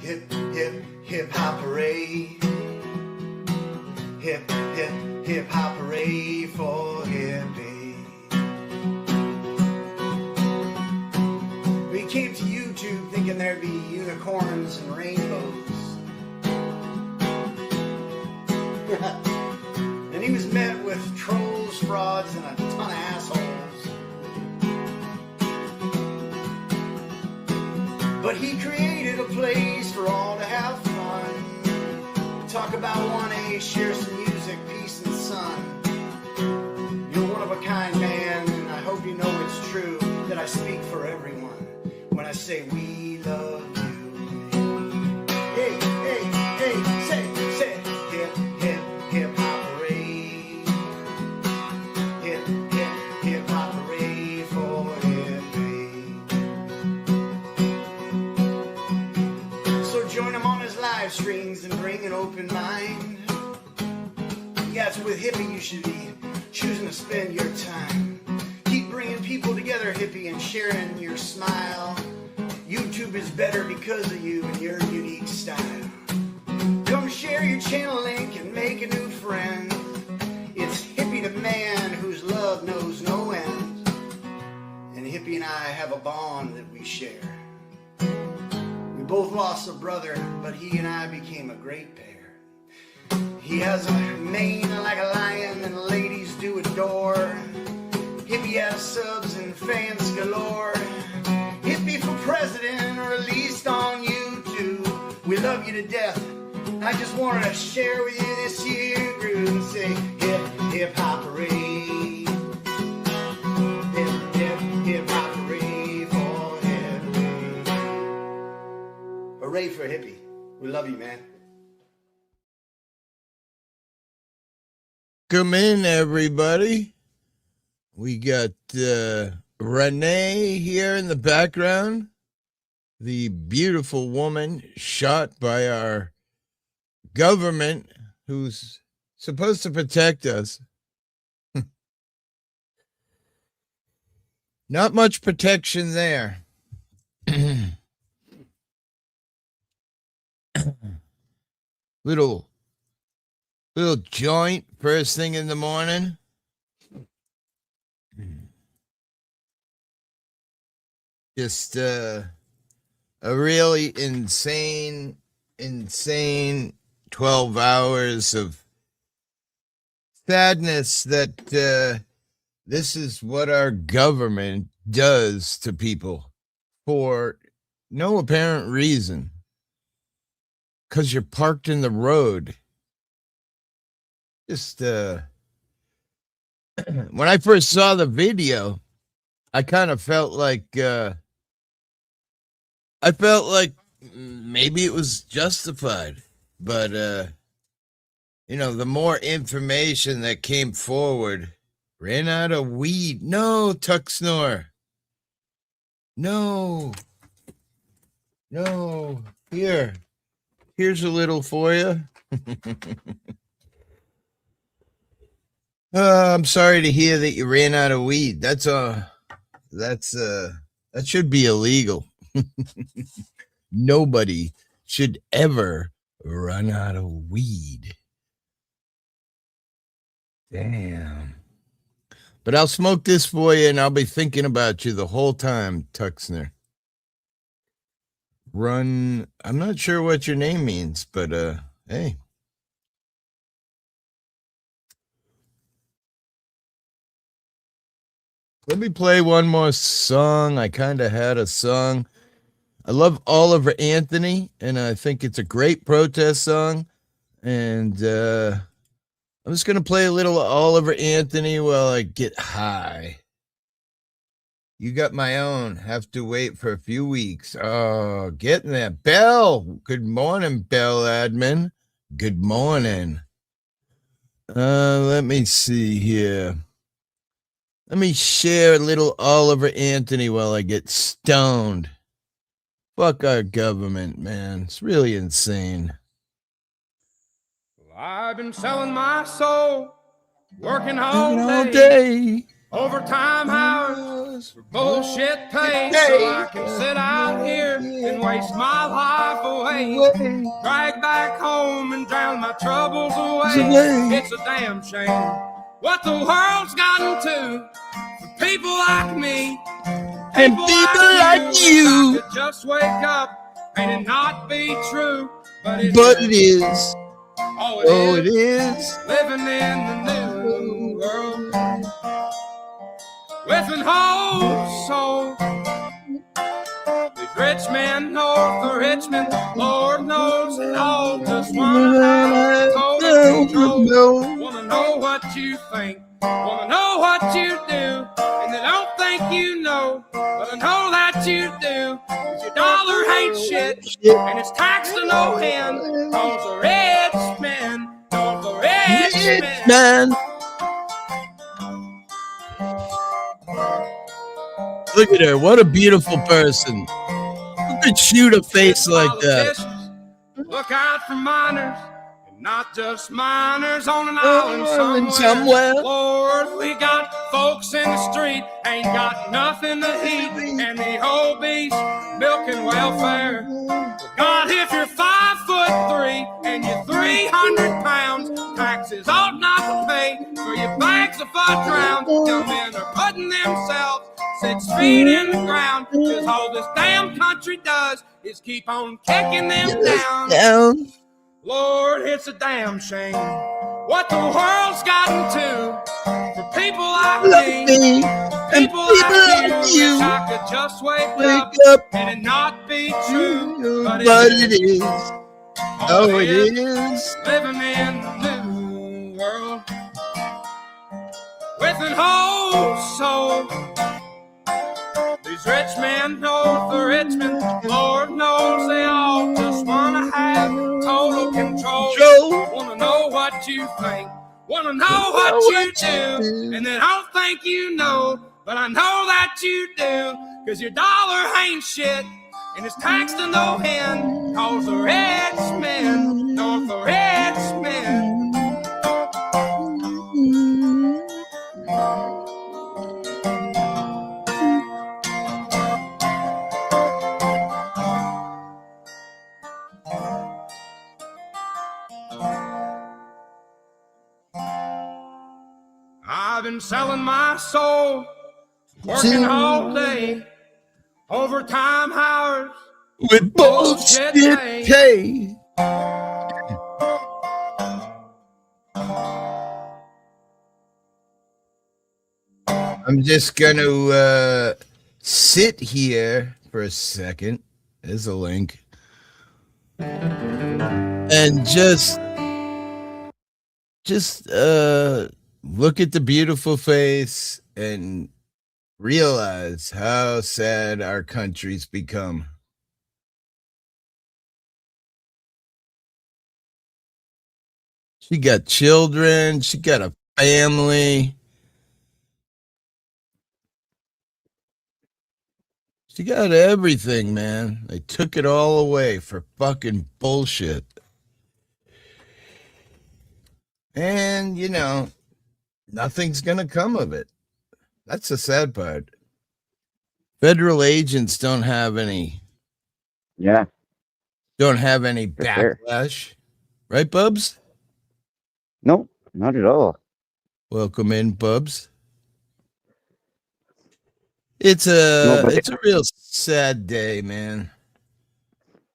Hip, hip, hip hop hooray. Hip, hip, hip hop hooray for hippie. We came to YouTube thinking there'd be unicorns and rainbows. And he was met with trolls, frauds, and a ton of assholes. But he created a place for all to have fun. Talk about 1A, share some music, peace and sun. You're one of a kind, man, and I hope you know it's true that I speak for everyone when I say we love you. Hey, hey, hey, say, hip, hip, hip hop hooray. Hip, hip, hip hop hooray for hippie. So join him on his live streams and bring an open mind. Yeah, it's with hippie you should be choosing to spend your time. Keep bringing people together, hippie, and sharing your smile. YouTube is better because of you and your unique style. Come share your channel link and make a new friend. It's hippie to man whose love knows no end. And hippie and I have a bond that we share. We both lost a brother, but he and I became a great pair. He has a mane like a lion and ladies do adore. Hippie has subs and fans galore. Hippie for president, released on YouTube. We love you to death. I just wanted to share with you this year groove and say hip, hip hop hooray. Hip, hip, hip hop hooray for hippie. Hooray for hippie. We love you, man. Come in, everybody. We got Renee here in the background, the beautiful woman shot by our government who's supposed to protect us. Not much protection there. Little joint first thing in the morning. Just a really insane 12 hours of sadness that this is what our government does to people for no apparent reason. Because you're parked in the road. Just when I first saw the video, I kind of felt like maybe it was justified, but the more information that came forward, ran out of weed. No, Tuck Snore. No. Here's a little for you. I'm sorry to hear that you ran out of weed. That should be illegal. Nobody should ever run out of weed. Damn. But I'll smoke this for you and I'll be thinking about you the whole time, Tuxner. I'm not sure what your name means, but hey. Let me play one more song. I kind of had a song. I love Oliver Anthony, and I think it's a great protest song. And I'm just going to play a little Oliver Anthony while I get high. You got my own. Have to wait for a few weeks. Oh, getting that. Bell. Good morning, Bell admin. Good morning. Let me see here. Let me share a little Oliver Anthony while I get stoned. Fuck our government, man. It's really insane. I've been selling my soul, working all All day. day. Overtime hours for bullshit pay, so I can sit out here and waste my life away. Drag back home and drown my troubles away. It's a damn shame what the world's gotten to for people like me. And people like you. I could just wake up and it not be true, but it is. Oh, it is. Living in the new world with an whole soul. These rich men north of Richmond, Lord knows they all just wanna have total control. Wanna know what you think, wanna know what you do, and they don't think you know, but I know that you do. 'Cause your dollar ain't shit, and it's taxed to no end. 'Cause the rich men, the rich men. Look at her. What a beautiful person. Who could shoot a face like that? Look out for miners, and not just miners on an island somewhere. Lord, we got folks in the street, ain't got nothing to eat, and the obese milking welfare. God, if you're 5'3" and you're 300 pounds, taxes ought not to pay for your bags of fudge round. Young men are putting themselves 6 feet in the ground, 'cause all this damn country does is keep on kicking them down. Lord, it's a damn shame what the world's gotten to for people like me. People like you. I could just wake up and it not be true, but it is. Oh, it is. Living in the new world with an whole soul. These rich men north of Richmond, Lord knows they all just wanna have total control. Wanna know what you think, wanna know what you do, and they don't think you know, but I know that you do. 'Cause your dollar ain't shit, and it's taxed to no end. 'Cause the rich men, north of rich men. I've been selling my soul, working all day, overtime hours with bullshit pay. I'm just gonna sit here for a second. There's a link. And just look at the beautiful face and realize how sad our country's become. She got children, she got a family. She got everything, man. They took it all away for fucking bullshit. And, you know, nothing's gonna come of it. That's the sad part. Federal agents don't have any backlash. Right, Bubs? No, not at all. Welcome in, Bubs. It's a real sad day, man.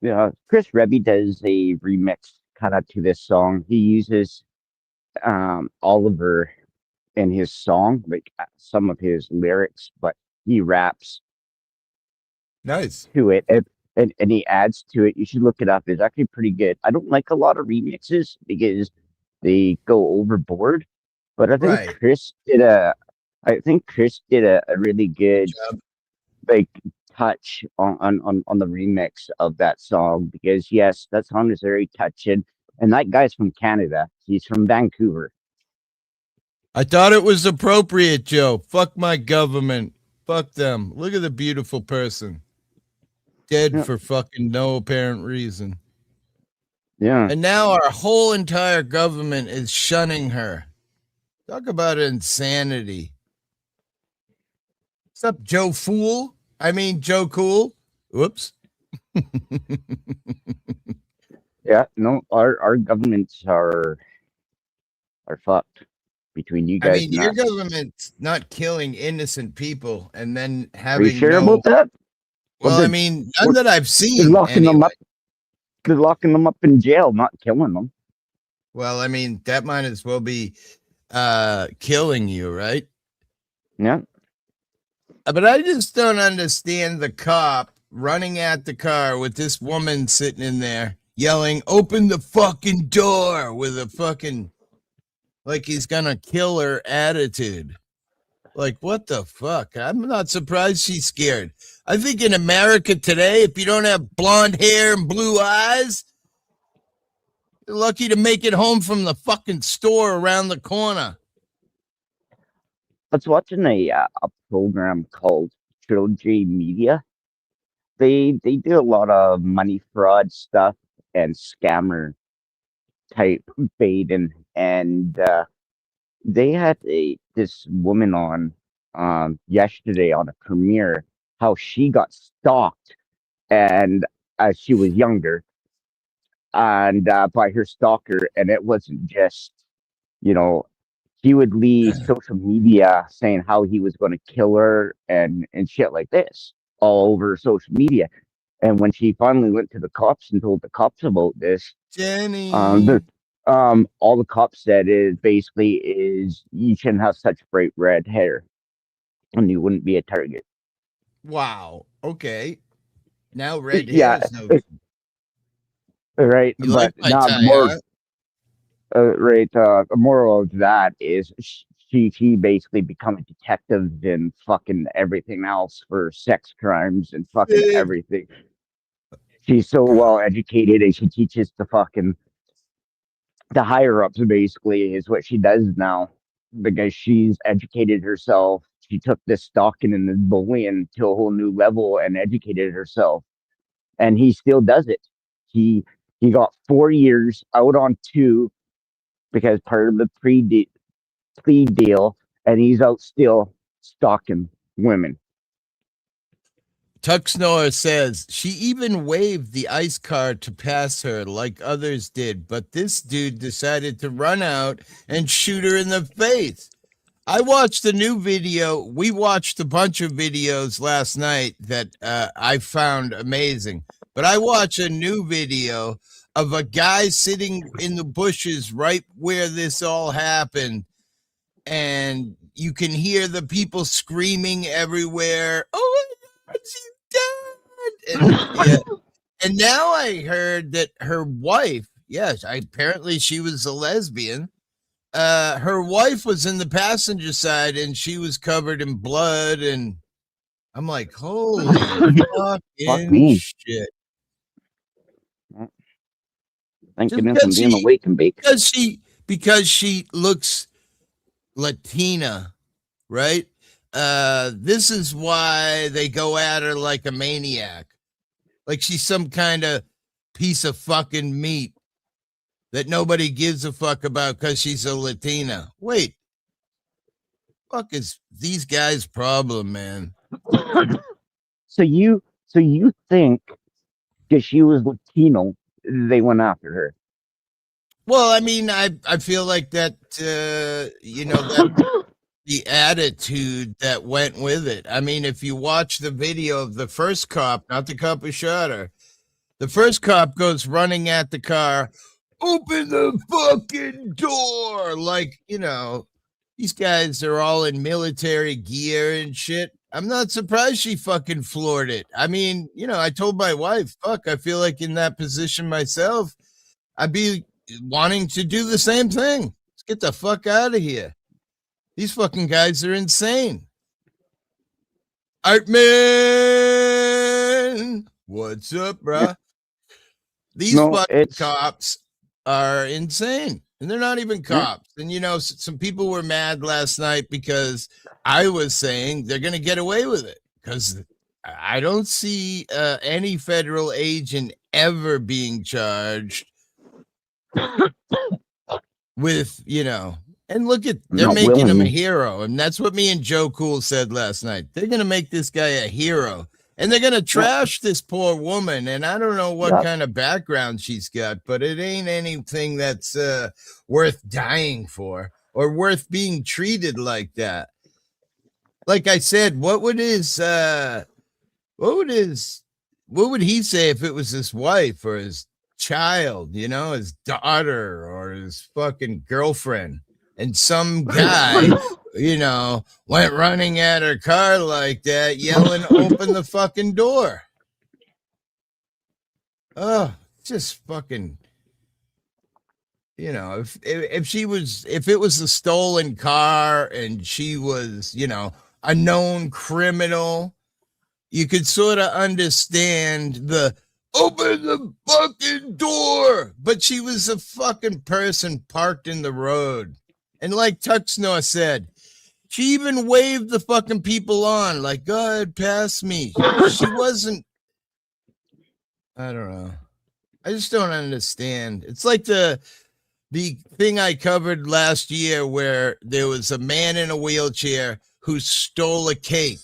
Yeah, Chris Rebby does a remix kind of to this song. He uses Oliver in his song, like some of his lyrics, but he raps Nice to it, and he adds to it. You should look it up. It's actually pretty good. I don't like a lot of remixes because they go overboard, but I think Chris did a really good like touch on the remix of that song, because yes, that song is very touching. And that guy's from Canada. He's from Vancouver. I thought it was appropriate, Joe. Fuck my government. Fuck them. Look at the beautiful person. Dead for fucking no apparent reason. Yeah. And now our whole entire government is shunning her. Talk about insanity. What's up, Joe Fool? I mean, Joe Cool. Whoops. Yeah, no, our governments are fucked between you I guys mean, and your us. government's not killing innocent people and then Are you having sure no. about that? Well, Well, I mean, none we're- that I've they're seen locking them anyway. up. They're locking them up in jail, not killing them. Well, I mean, that might as well be killing you, right? Yeah. But I just don't understand the cop running at the car with this woman sitting in there yelling, "Open the fucking door," with a fucking like he's gonna kill her attitude. Like, what the fuck? I'm not surprised she's scared. I think in America today, if you don't have blonde hair and blue eyes, you're lucky to make it home from the fucking store around the corner. I was watching a program called Trilogy Media. They do a lot of money fraud stuff and scammer type baiting, and they had this woman on yesterday on a premiere how she got stalked and as she was younger and by her stalker, and it wasn't just you know he would leave social media saying how he was going to kill her and shit like this all over social media. And when she finally went to the cops and told the cops about this, Jenny. all the cops said is basically is you shouldn't have such bright red hair, and you wouldn't be a target. Wow. Okay. Now red hair Yeah, is no. right. You But like my not tie, more. huh? Right. The moral of that is she basically become a detective and fucking everything else for sex crimes and fucking Eh, everything. She's so well educated and she teaches the higher ups basically is what she does now because she's educated herself. She took this stalking and this bullying to a whole new level and educated herself. And he still does it. He he got 4 years out on two because part of the plea deal, and he's out still stalking women. Tuxnor says she even waved the ice car to pass her like others did, but this dude decided to run out and shoot her in the face. I watched a new video. We watched a bunch of videos last night that I found amazing, but I watched a new video of a guy sitting in the bushes right where this all happened, and you can hear the people screaming everywhere. Oh, she's dead! And yeah, and now I heard that her wife, yes, apparently she was a lesbian. Her wife was in the passenger side and she was covered in blood, and I'm like, holy Fuck fucking me. shit. Thank Just goodness I'm being awake and bake. because she looks Latina, right? This is why they go at her like a maniac. Like she's some kind of piece of fucking meat that nobody gives a fuck about because she's a Latina. Wait, fuck is these guys' problem, man? So you think because she was Latino, they went after her? Well, I mean, I feel like that, that the attitude that went with it. I mean, if you watch the video of the first cop, not the cop who shot her, the first cop goes running at the car, open the fucking door. Like, these guys are all in military gear and shit. I'm not surprised she fucking floored it. I mean, I told my wife, fuck, I feel like in that position myself, I'd be wanting to do the same thing. Let's get the fuck out of here. These fucking guys are insane. Artman, what's up, bruh? These fucking cops are insane. And they're not even cops. And, some people were mad last night because I was saying they're going to get away with it. Because I don't see any federal agent ever being charged with, And look at, they're Not making him a willingly. hero. And that's what me and Joe Cool said last night. They're going to make this guy a hero. And they're going to trash this poor woman. And I don't know what Yeah. kind of background she's got, but it ain't anything that's worth dying for or worth being treated like that. Like I said, what would he say if it was his wife or his child, you know, his daughter or his fucking girlfriend? And some guy, you know, went running at her car like that, yelling, open the fucking door. Oh, just fucking, you know, if it was a stolen car and she was, you know, a known criminal, you could sort of understand the open the fucking door. But she was a fucking person parked in the road. And like Tuxnor said, she even waved the fucking people on, like, God, pass me. She wasn't, I don't know. I just don't understand. It's like the thing I covered last year where there was a man in a wheelchair who stole a cake.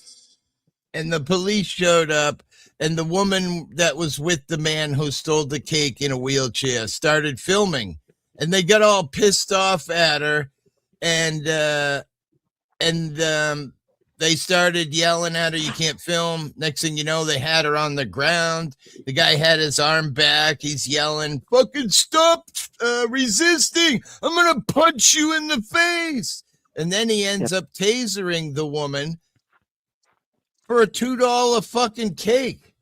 And the police showed up, and the woman that was with the man who stole the cake in a wheelchair started filming. And they got all pissed off at her. And they started yelling at her, you can't film. Next thing you know, they had her on the ground. The guy had his arm back. He's yelling, fucking stop resisting. I'm going to punch you in the face. And then he ends up tasering the woman for a $2 fucking cake.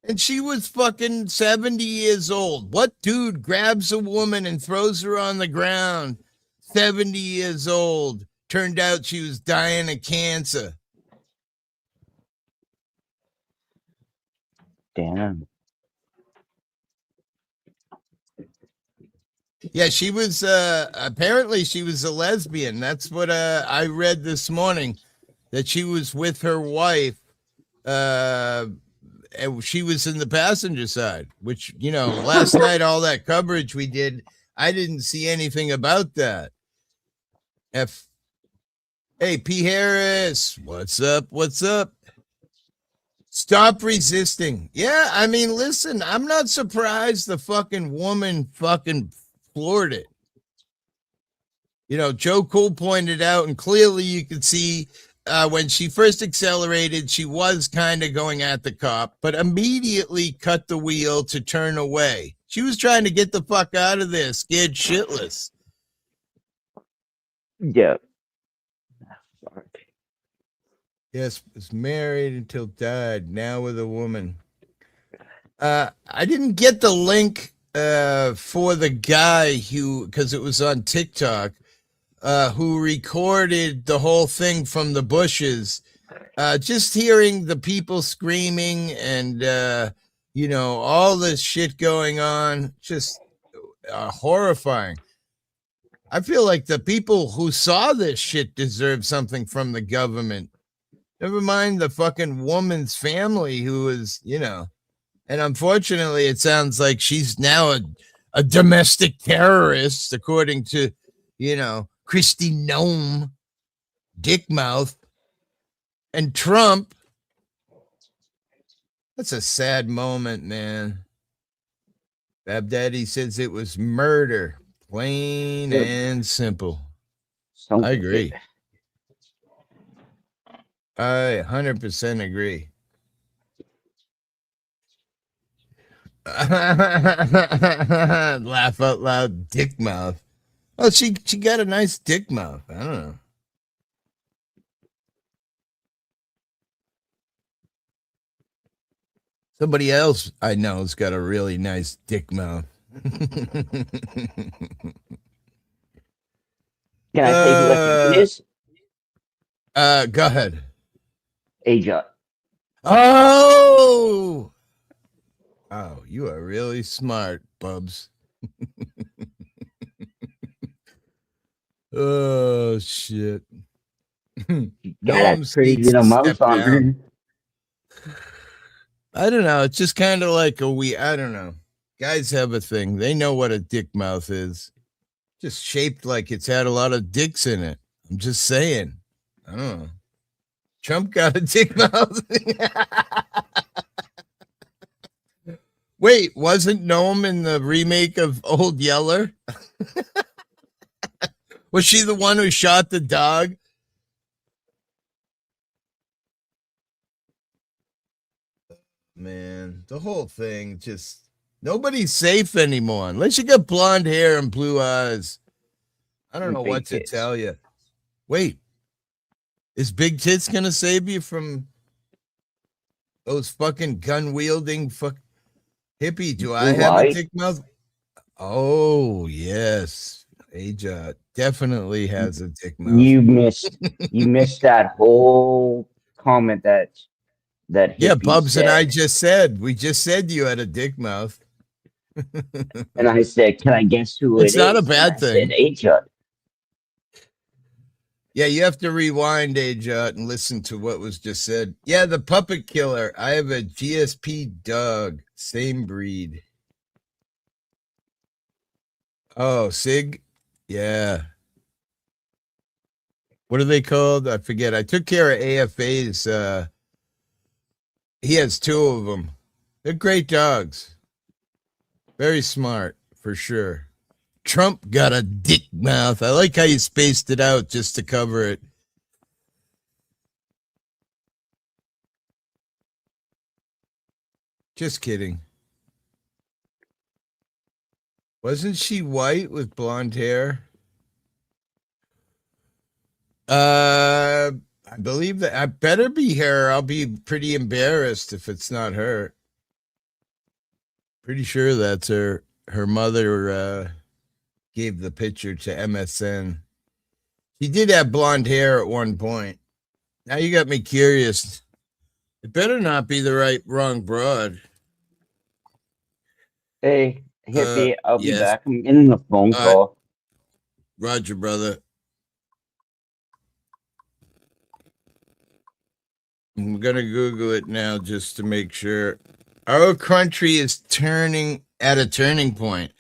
And she was fucking 70 years old. What dude grabs a woman and throws her on the ground? 70 years old. Turned out she was dying of cancer. Damn. Yeah, she was apparently she was a lesbian. That's what I read this morning, that she was with her wife. And she was in the passenger side, which, you know, last night, all that coverage we did, I didn't see anything about that. Hey, P. Harris, what's up? What's up? Stop resisting. Yeah, I mean, listen, I'm not surprised the fucking woman fucking floored it. You know, Joe Cool pointed out, and clearly you could see when she first accelerated, she was kind of going at the cop, but immediately cut the wheel to turn away. She was trying to get the fuck out of there, scared shitless. Yeah. Yes, was married until died, now with a woman. I didn't get the link for the guy who, because it was on TikTok, who recorded the whole thing from the bushes. Just hearing the people screaming and, you know, all this shit going on, just horrifying. I feel like the people who saw this shit deserve something from the government. Never mind the fucking woman's family who is, you know, and unfortunately it sounds like she's now a domestic terrorist, according to, you know, Kristi Noem, Dickmouth, and Trump. That's a sad moment, man. Bab Daddy says it was murder, plain and simple. I agree. I 100% agree. Laugh out loud, dick mouth. Oh, she got a nice dick mouth. I don't know. Somebody else I know has got a really nice dick mouth. Can I say who it is? Go ahead. Aja. Oh, you are really smart, Bubs. Oh shit. Got a pretty little mouth on her. I don't know. It's just kind of like I don't know. Guys have a thing. They know what a dick mouth is. Just shaped like it's had a lot of dicks in it. I'm just saying. I don't know. Trump got a dick mouth. Wait, wasn't Noam in the remake of Old Yeller? Was she the one who shot the dog? Man, the whole thing just nobody's safe anymore unless you got blonde hair and blue eyes. I don't And know big what to tits. tell you. Wait, is Big Tits gonna save you from those fucking gun wielding hippie? Do I Blue have a eyes? dick mouth? Oh yes, Aja definitely has a dick mouth. You missed that whole comment that Yeah, hippie Bubs and I said. we just said you had a dick mouth. And I said, "Can I guess who It's it not a is?" And bad I said, thing. "Aja." Yeah, you have to rewind, Aja, and listen to what was just said. Yeah, the puppet killer. I have a GSP dog, same breed. Oh, Sig? Yeah. What are they called? I forget. I took care of AFA's. He has two of them. They're great dogs. Very smart, for sure. Trump got a dick mouth. I like how you spaced it out just to cover it. Just kidding. Wasn't she white with blonde hair? I believe that. I better be her. I'll be pretty embarrassed if it's not her. Pretty sure that's her. Her mother gave the picture to MSN. She did have blonde hair at one point. Now you got me curious. It better not be the wrong broad. Hey, hippie, I'll be Yes. back. I'm in a phone call. Roger, brother. I'm going to Google it now just to make sure. Our country is turning at a turning point.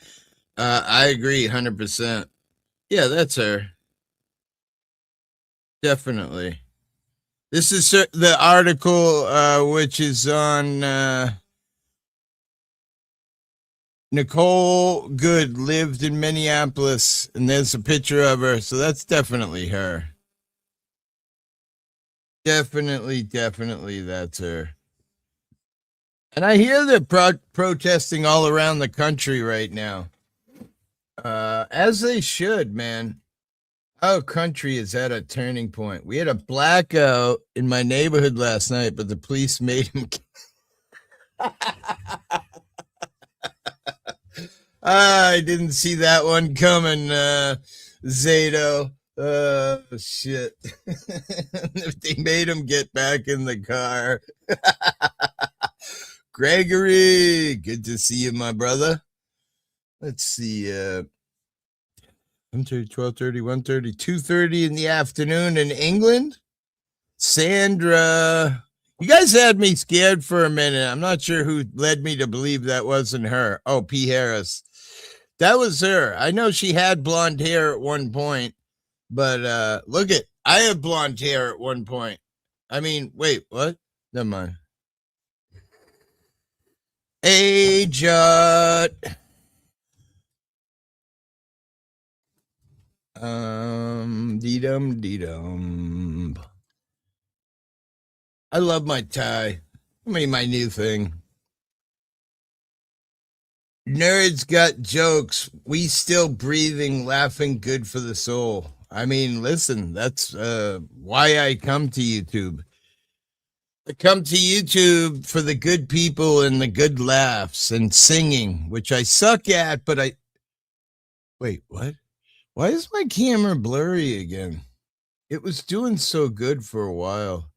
I agree 100%. Yeah, that's her. Definitely. This is the article which is on Nicole Good lived in Minneapolis, and there's a picture of her, so that's definitely her. Definitely that's her. And I hear they're protesting all around the country right now. As they should, man. Our country is at a turning point. We had a blackout in my neighborhood last night, but the police made him. I didn't see that one coming, Zato. Shit. They made him get back in the car. Gregory, good to see you, my brother. Let's see. 1:30, 12:30, 1:30, 2:30 in the afternoon in England. Sandra, you guys had me scared for a minute. I'm not sure who led me to believe that wasn't her. Oh, P. Harris. That was her. I know she had blonde hair at one point, but look at, I have blonde hair at one point. I mean, wait, what? Never mind. Hey, Judd. Dee-dum. I love my tie. I mean, my new thing. Nerds got jokes. We still breathing, laughing, good for the soul. I mean, listen, that's why I come to YouTube. I come to YouTube for the good people and the good laughs and singing, which I suck at, but wait, what? Why is my camera blurry again? It was doing so good for a while.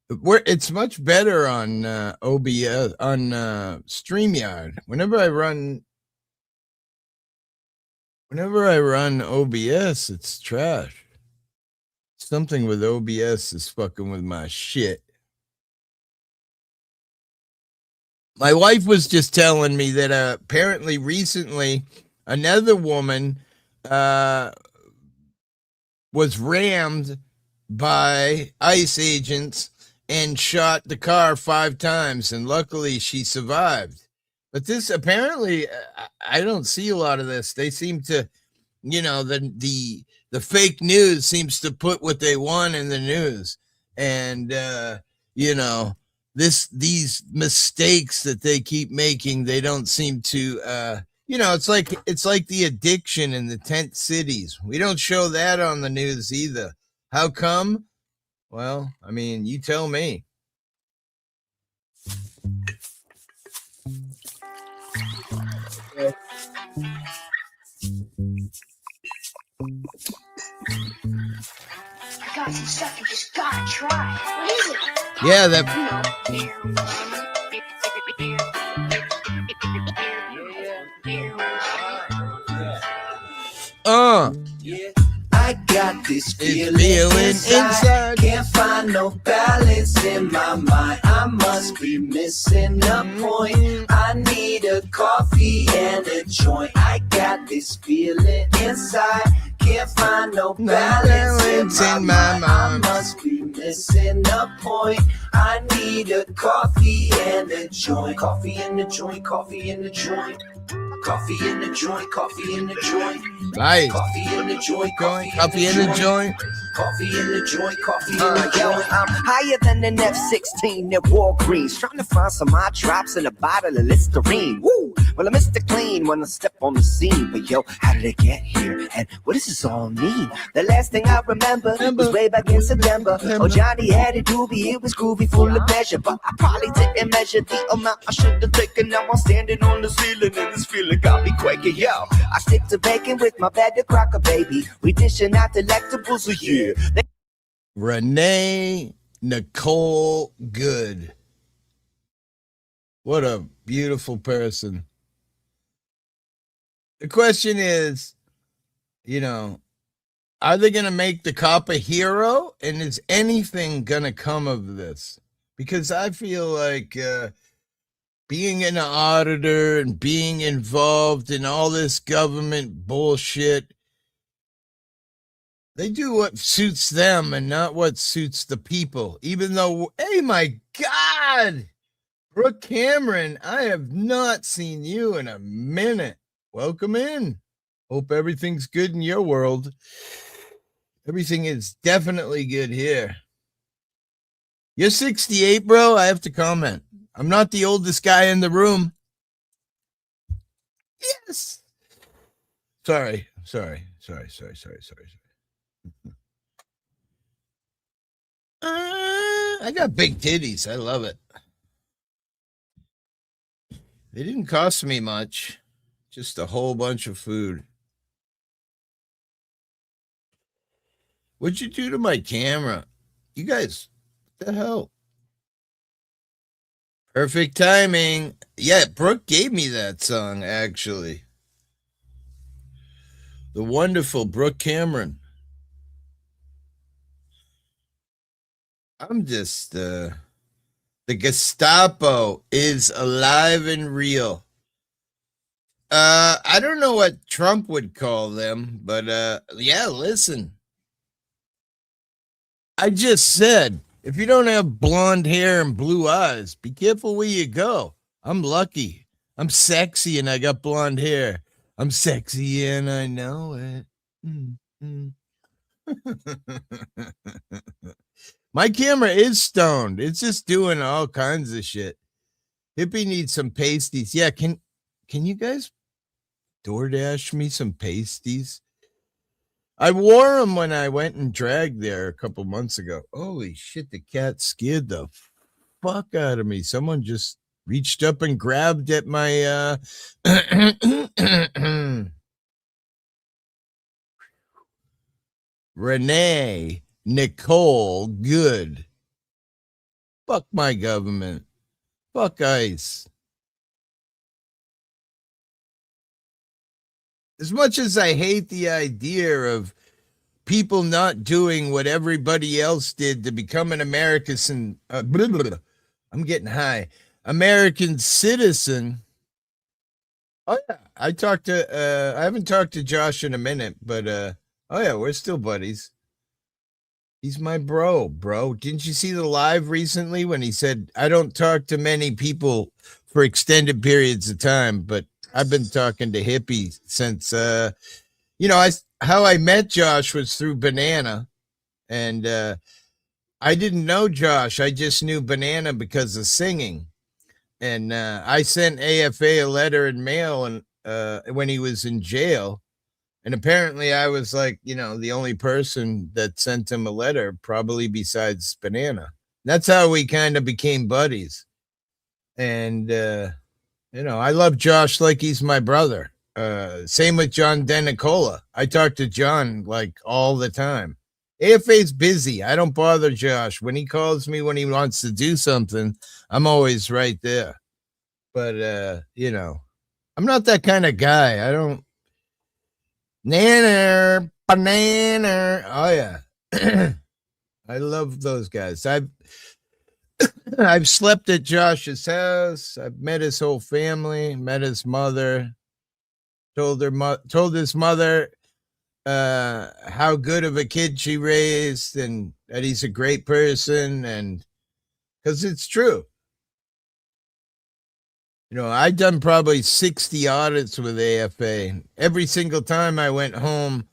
It's much better on OBS, on StreamYard. Whenever I run OBS, it's trash. Something with OBS is fucking with my shit. My wife was just telling me that apparently recently another woman was rammed by ICE agents and shot the car 5 times, and luckily she survived. But this apparently, I don't see a lot of this. They seem to, the fake news seems to put what they want in the news, and these mistakes that they keep making, they don't seem to. It's like the addiction in the tent cities. We don't show that on the news either. How come? Well, I mean, you tell me. I got some stuff you just gotta try. What is it? Yeah, that. I got this feeling inside. Can't find no balance in my mind. I must be missing a point. I need a coffee and a joint. I got this feeling inside. Can't find no balance in my mind. I must be missing a point. I need a coffee and a joint. Coffee and a joint. Coffee and a joint. Coffee in the joint, coffee in the joint. Nice. Coffee in the joint, coffee in the joint. Coffee in the joint, coffee in the joint. I'm higher than an F-16 at Walgreens, trying to find some eye drops in a bottle of Listerine. Woo! Well, I missed the clean when I step on the scene. But yo, how did I get here? And what does this all mean? The last thing I remember was way back in September. Oh, Johnny had a doobie, it was groovy, full of pleasure. But I probably didn't measure the amount I should have taken. Now I'm standing on the ceiling and this feeling got me quaking. Yo, I stick to bacon with my bed to cracker, baby. We dishing out delectables, so yeah. Renee Nicole Good. What a beautiful person. The question is, are they going to make the cop a hero? And is anything going to come of this? Because I feel like being an auditor and being involved in all this government bullshit, they do what suits them and not what suits the people. Even though, hey, my God, Brooke Cameron, I have not seen you in a minute. Welcome in. Hope everything's good in your world. Everything is definitely good here. You're 68, bro. I have to comment. I'm not the oldest guy in the room. Yes. Sorry. I got big titties. I love it. They didn't cost me much. Just a whole bunch of food. What'd you do to my camera? You guys, what the hell? Perfect timing. Yeah, Brooke gave me that song, actually. The wonderful Brooke Cameron. I'm just, the Gestapo is alive and real. I don't know what Trump would call them, but yeah, listen. I just said, if you don't have blonde hair and blue eyes, be careful where you go. I'm lucky. I'm sexy and I got blonde hair. I'm sexy and I know it. My camera is stoned. It's just doing all kinds of shit. Hippie needs some pasties. Yeah, can you guys DoorDash me some pasties? I wore them when I went and dragged there a couple months ago. Holy shit, the cat scared the fuck out of me. Someone just reached up and grabbed at my Renee Nicole Good. Fuck my government. Fuck ICE. As much as I hate the idea of people not doing what everybody else did to become an American, I'm getting high, American citizen. Oh yeah, I haven't talked to Josh in a minute, but oh yeah, we're still buddies. He's my bro. Didn't you see the live recently when he said, I don't talk to many people for extended periods of time, but I've been talking to Hippie since, how I met Josh was through Banana. And I didn't know Josh. I just knew Banana because of singing. And I sent AFA a letter in mail and when he was in jail. And apparently I was like, the only person that sent him a letter, probably besides Banana. That's how we kind of became buddies. And, I love Josh like he's my brother. Same with John Denicola. I talk to John like all the time. AFA's busy. I don't bother Josh. When he calls me when he wants to do something, I'm always right there. But, I'm not that kind of guy. I don't. Banana. Oh yeah. I love those guys. I've slept at Josh's house. I've met his whole family, met his mother, told his mother how good of a kid she raised and that he's a great person, and because it's true. I'd done probably 60 audits with AFA. Every single time I went home,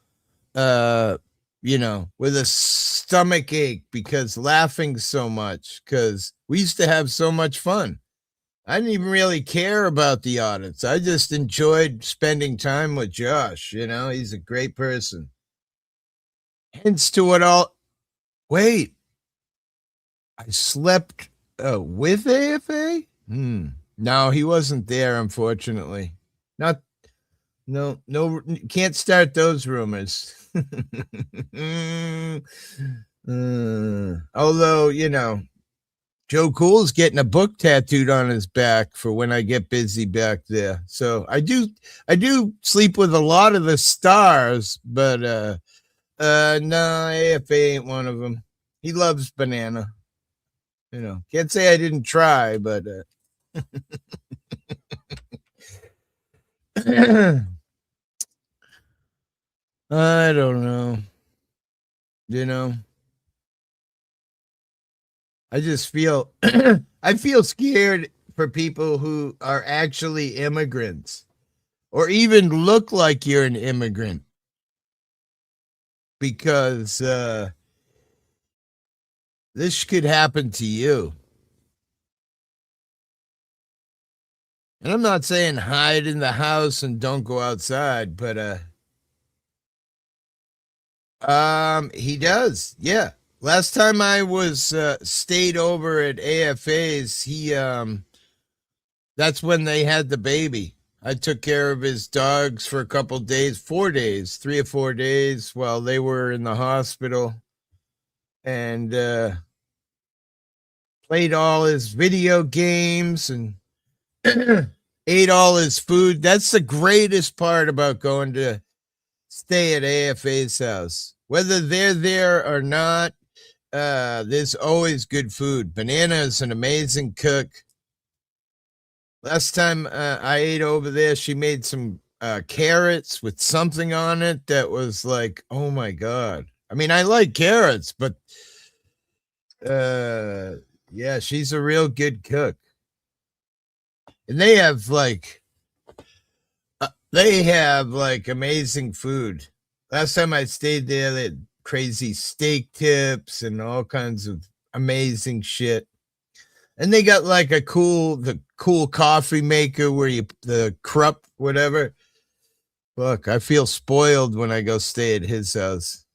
with a stomach ache because laughing so much, because we used to have so much fun. I didn't even really care about the audits. I just enjoyed spending time with Josh. He's a great person. Hence to it all. Wait, I slept with AFA? No, he wasn't there, unfortunately. No, can't start those rumors. Although, Joe Cool's getting a book tattooed on his back for when I get busy back there. So I do sleep with a lot of the stars, but no, AFA ain't one of them. He loves Banana. Can't say I didn't try, but I don't know. I just feel I feel scared for people who are actually immigrants or even look like you're an immigrant, because this could happen to you. And I'm not saying hide in the house and don't go outside, but he does. Yeah. Last time I was stayed over at AFA's, that's when they had the baby. I took care of his dogs for a couple days, 4 days, 3 or 4 days while they were in the hospital, and played all his video games and ate all his food. That's the greatest part about going to stay at AFA's house. Whether they're there or not, there's always good food. Banana is an amazing cook. Last time I ate over there, she made some carrots with something on it that was like, oh my God. I mean, I like carrots, but yeah, she's a real good cook. And they have like amazing food. Last time I stayed there, they had crazy steak tips and all kinds of amazing shit. And they got like the cool coffee maker where the Krupp, whatever. Look, I feel spoiled when I go stay at his house.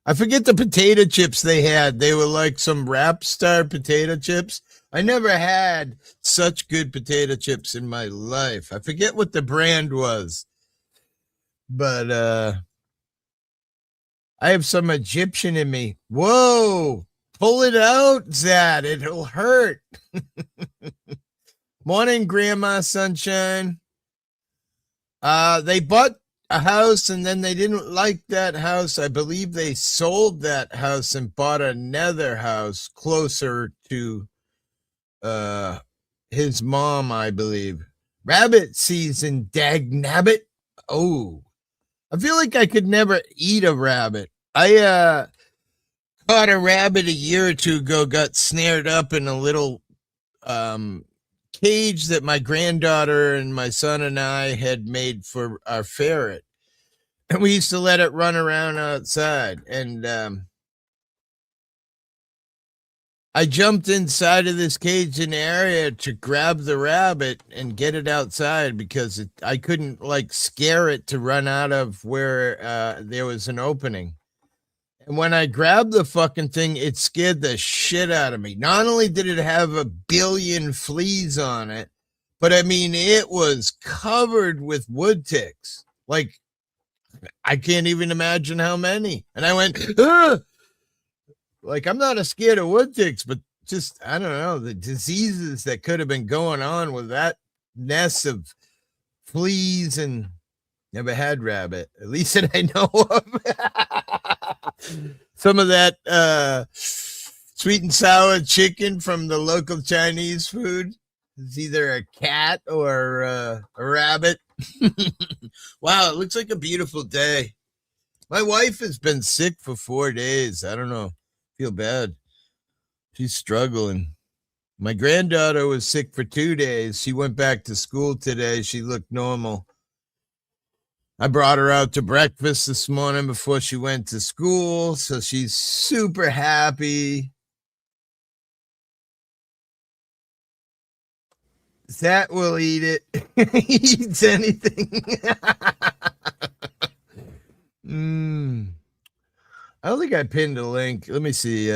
I forget the potato chips they had. They were like some Rap Star potato chips. I never had such good potato chips in my life. I forget what the brand was. But I have some Egyptian in me. Whoa, pull it out, Zad. It'll hurt. Morning, Grandma Sunshine. They bought a house and then they didn't like that house. I believe they sold that house and bought another house closer to his mom, I believe. Rabbit season, dag nabbit. Oh, I feel like I could never eat a rabbit. I caught a rabbit a year or two ago, got snared up in a little cage that my granddaughter and my son and I had made for our ferret. And we used to let it run around outside. And I jumped inside of this caged-in area to grab the rabbit and get it outside because I couldn't like scare it to run out of where there was an opening. And when I grabbed the fucking thing, it scared the shit out of me. Not only did it have a billion fleas on it, but I mean, it was covered with wood ticks. Like, I can't even imagine how many. And I went, ah! Like, I'm not scared of wood ticks, but just, I don't know, the diseases that could have been going on with that nest of fleas. And never had rabbit, at least that I know of. Some of that sweet and sour chicken from the local Chinese food is either a cat or a rabbit. Wow, it looks like a beautiful day. My wife has been sick for 4 days. I don't know. Feel bad. She's struggling. My granddaughter was sick for 2 days. She went back to school today. She looked normal. I brought her out to breakfast this morning before she went to school, so she's super happy. That will eat it. Eats anything. I don't think I pinned a link. Let me see.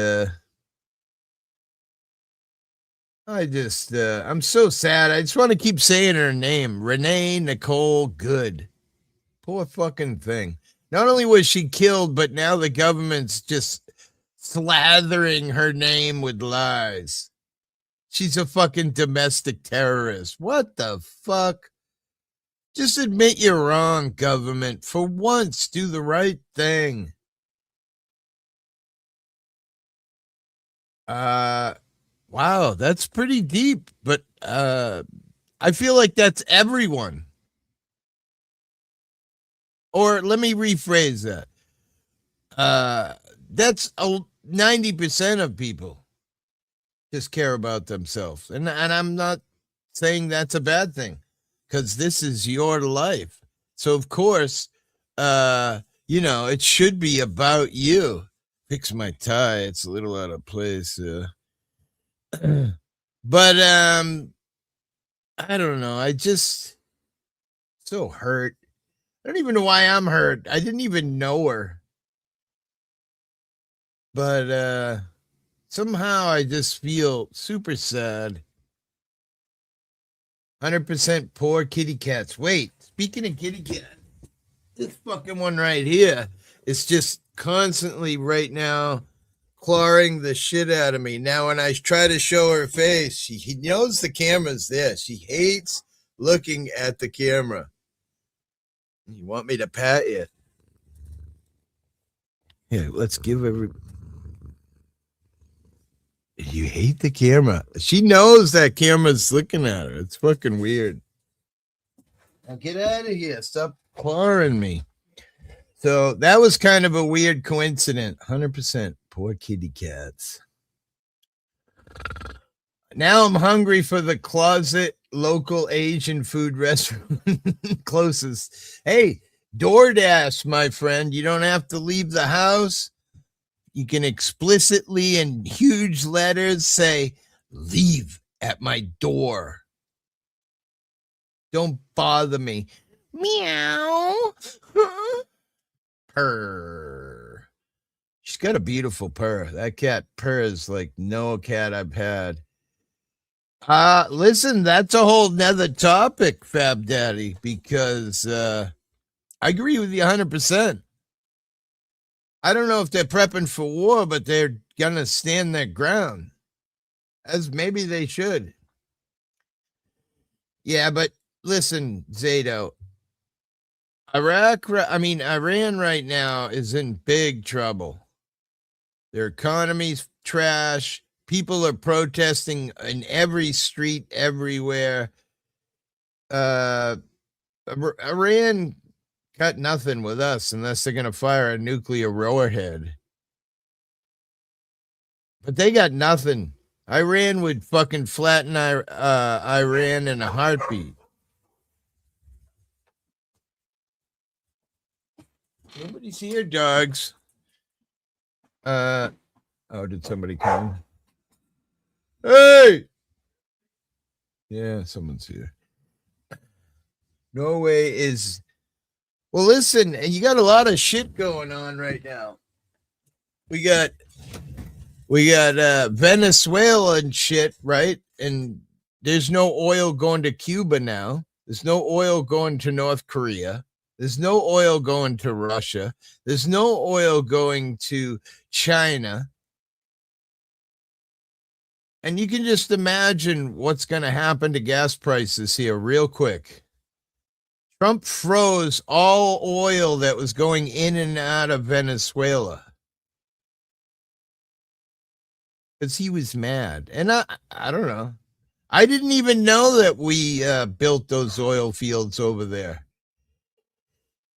I'm so sad. I just want to keep saying her name. Renee Nicole Good. Poor fucking thing. Not only was she killed, but now the government's just slathering her name with lies. She's a fucking domestic terrorist. What the fuck? Just admit you're wrong, government. For once, do the right thing. Wow, that's pretty deep, but I feel like that's everyone. Or let me rephrase that. That's 90% of people just care about themselves. And I'm not saying that's a bad thing, because this is your life. So of course, it should be about you. Fix my tie. It's a little out of place. But I don't know. I just so hurt. I don't even know why I'm hurt. I didn't even know her. But somehow I just feel super sad. 100% poor kitty cats. Wait, speaking of kitty cat, this fucking one right here is just constantly right now clawing the shit out of me. Now, when I try to show her face, he knows the camera's there. She hates looking at the camera. You want me to pat you? Yeah, let's give every... You hate the camera. She knows that camera's looking at her. It's fucking weird. Now get out of here. Stop clawing me. So that was kind of a weird coincidence. 100%. Poor kitty cats. Now I'm hungry for the closet local Asian food restaurant closest. Hey, DoorDash, my friend. You don't have to leave the house. You can explicitly in huge letters say, leave at my door. Don't bother me. Meow. Purr. She's got a beautiful purr. That cat purrs like no cat I've had. Listen, that's a whole nother topic, Fab Daddy, because I agree with you 100%. I don't know if they're prepping for war, but they're going to stand their ground, as maybe they should. Yeah, but listen, Zato, Iran right now is in big trouble. Their economy's trash. People are protesting in every street, everywhere. Iran got nothing with us unless they're going to fire a nuclear warhead. But they got nothing. Iran would fucking flatten Iran in a heartbeat. Nobody's here, dogs. Oh, did somebody come? Hey! Yeah, someone's here. Norway is... Well, listen, you got a lot of shit going on right now. We got Venezuela and shit, right? And there's no oil going to Cuba now. There's no oil going to North Korea. There's no oil going to Russia. There's no oil going to China. And you can just imagine what's going to happen to gas prices here real quick. Trump froze all oil that was going in and out of Venezuela because he was mad. And I don't know. I didn't even know that we built those oil fields over there.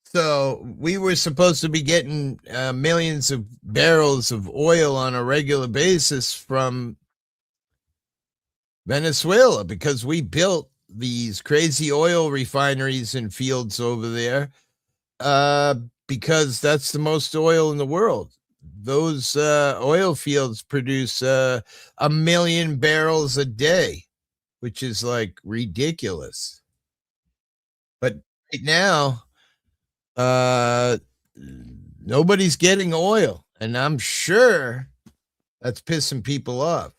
So we were supposed to be getting millions of barrels of oil on a regular basis from Venezuela because we built these crazy oil refineries and fields over there because that's the most oil in the world. Those oil fields produce 1 million barrels a day, which is like ridiculous. But right now, nobody's getting oil, and I'm sure that's pissing people off.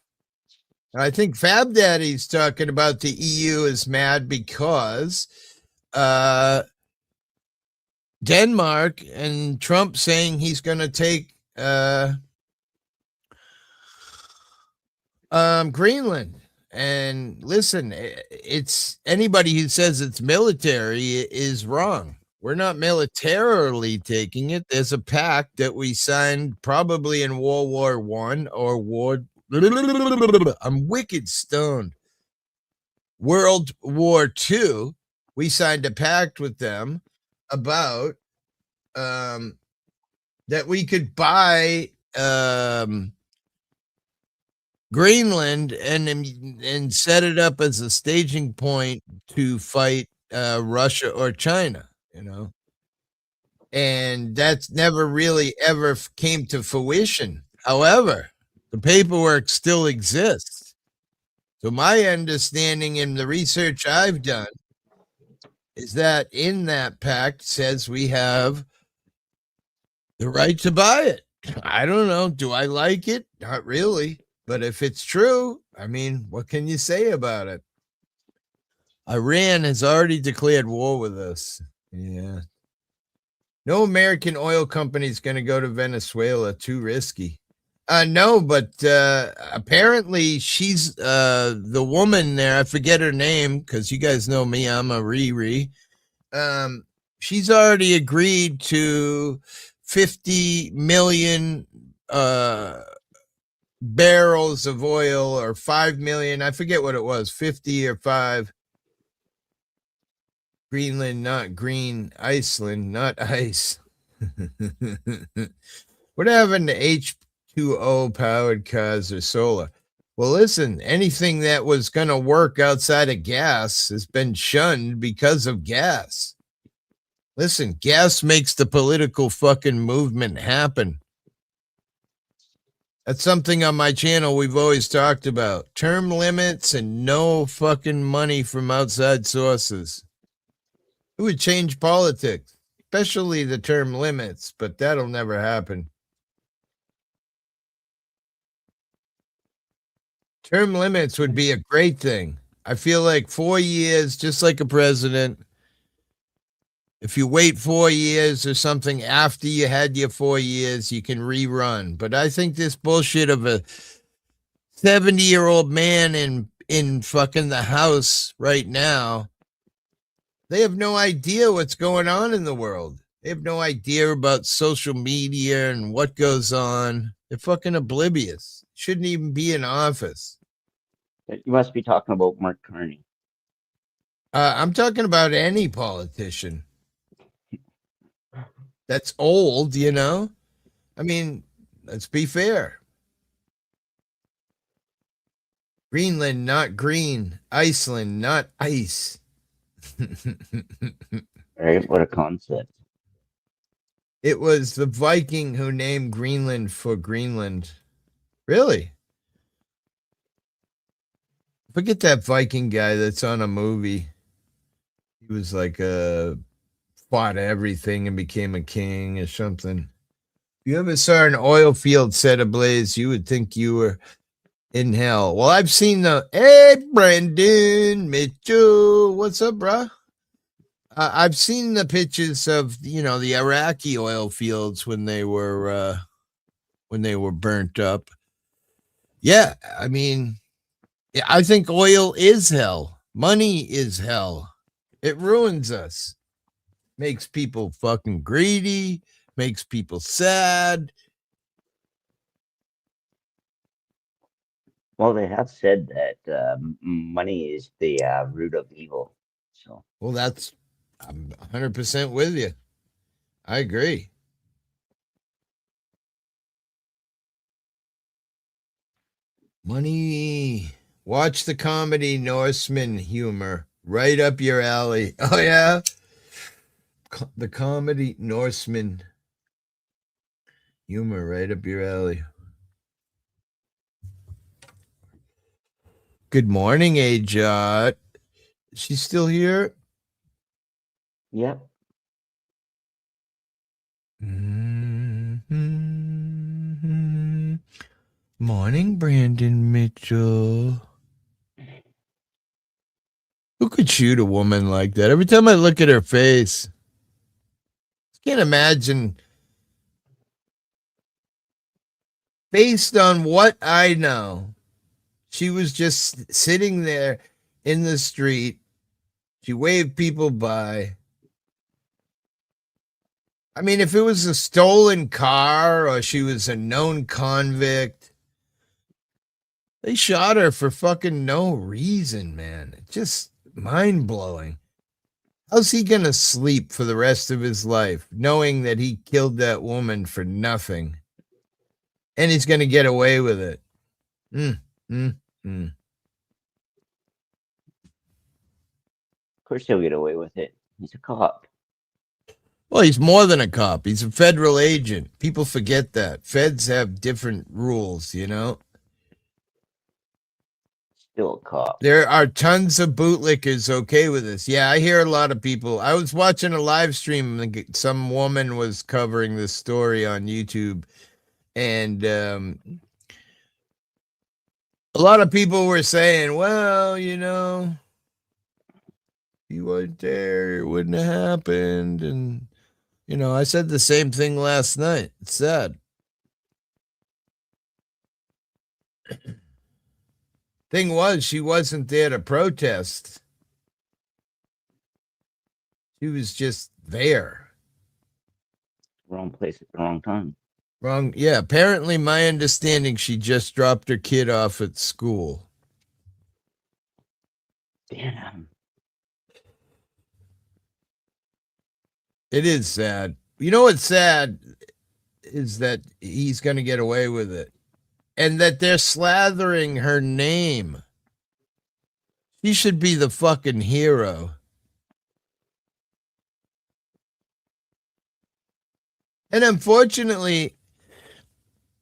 And I think Fab Daddy's talking about the EU is mad because Denmark and Trump saying he's going to take Greenland. And listen, it's anybody who says it's military is wrong. We're not militarily taking it. There's a pact that we signed probably in World War I or I'm wicked stoned. World War II, we signed a pact with them about that we could buy Greenland and set it up as a staging point to fight Russia or China, you know. And that's never really ever came to fruition. However, the paperwork still exists. So my understanding in the research I've done is that in that pact says we have the right to buy it. I don't know. Do I like it? Not really. But if it's true, I mean, what can you say about it? Iran has already declared war with us. Yeah. No American oil company is going to go to Venezuela. Too risky. No, but apparently she's the woman there. I forget her name because you guys know me. I'm a Riri. She's already agreed to 50 million barrels of oil or 5 million. I forget what it was, 50 or 5. Greenland, not green. Iceland, not ice. What happened to H2O powered cars or solar? Well, listen, anything that was going to work outside of gas has been shunned because of gas. Listen, gas makes the political fucking movement happen. That's something on my channel we've always talked about. Term limits and no fucking money from outside sources. It would change politics, especially the term limits, but that'll never happen. Term limits would be a great thing. I feel like 4 years, just like a president. If you wait 4 years or something after you had your 4 years, you can rerun. But I think this bullshit of a 70-year-old man in fucking the House right now, they have no idea what's going on in the world. They have no idea about social media and what goes on. They're fucking oblivious. Shouldn't even be in office. You must be talking about Mark Carney. I'm talking about any politician that's old, you know? I mean, let's be fair. Greenland, not green. Iceland, not ice. Right? What a concept. It was the Viking who named Greenland for Greenland. Really? Forget that Viking guy that's on a movie. He was like fought everything and became a king or something. If you ever saw an oil field set ablaze, you would think you were in hell. Well, I've seen hey, Brandon Mitchell. What's up, bruh? I've seen the pictures of, the Iraqi oil fields when they were burnt up. Yeah, I mean, I think oil is hell. Money is hell. It ruins us. Makes people fucking greedy, makes people sad. Well, they have said that money is the root of evil. So, Well, I'm 100% with you. I agree. Money. Watch the comedy Norseman humor. Right up your alley. Oh, yeah? The comedy Norseman humor. Right up your alley. Good morning, Ajot. Is she still here? yep. Mm-hmm. Morning, Brandon Mitchell. Who could shoot a woman like that? Every time I look at her face, I can't imagine. Based on what I know, she was just sitting there in the street. She waved people by. I mean, if it was a stolen car or she was a known convict, they shot her for fucking no reason, man. It's just mind-blowing. How's he gonna sleep for the rest of his life knowing that he killed that woman for nothing? And he's gonna get away with it. Of course, he'll get away with it. He's a cop. Well, he's more than a cop. He's a federal agent. People forget that. Feds have different rules, you know? Still a cop. There are tons of bootlickers okay with this. Yeah, I hear a lot of people. I was watching a live stream. Some woman was covering this story on YouTube. And a lot of people were saying, well, you weren't there. It wouldn't have happened. And, I said the same thing last night. It's sad. Thing was, she wasn't there to protest. She was just there. Wrong place at the wrong time. Wrong. Yeah, apparently my understanding, she just dropped her kid off at school. Damn. It is sad. You know what's sad is that he's going to get away with it. And that they're slathering her name. She should be the fucking hero. And unfortunately,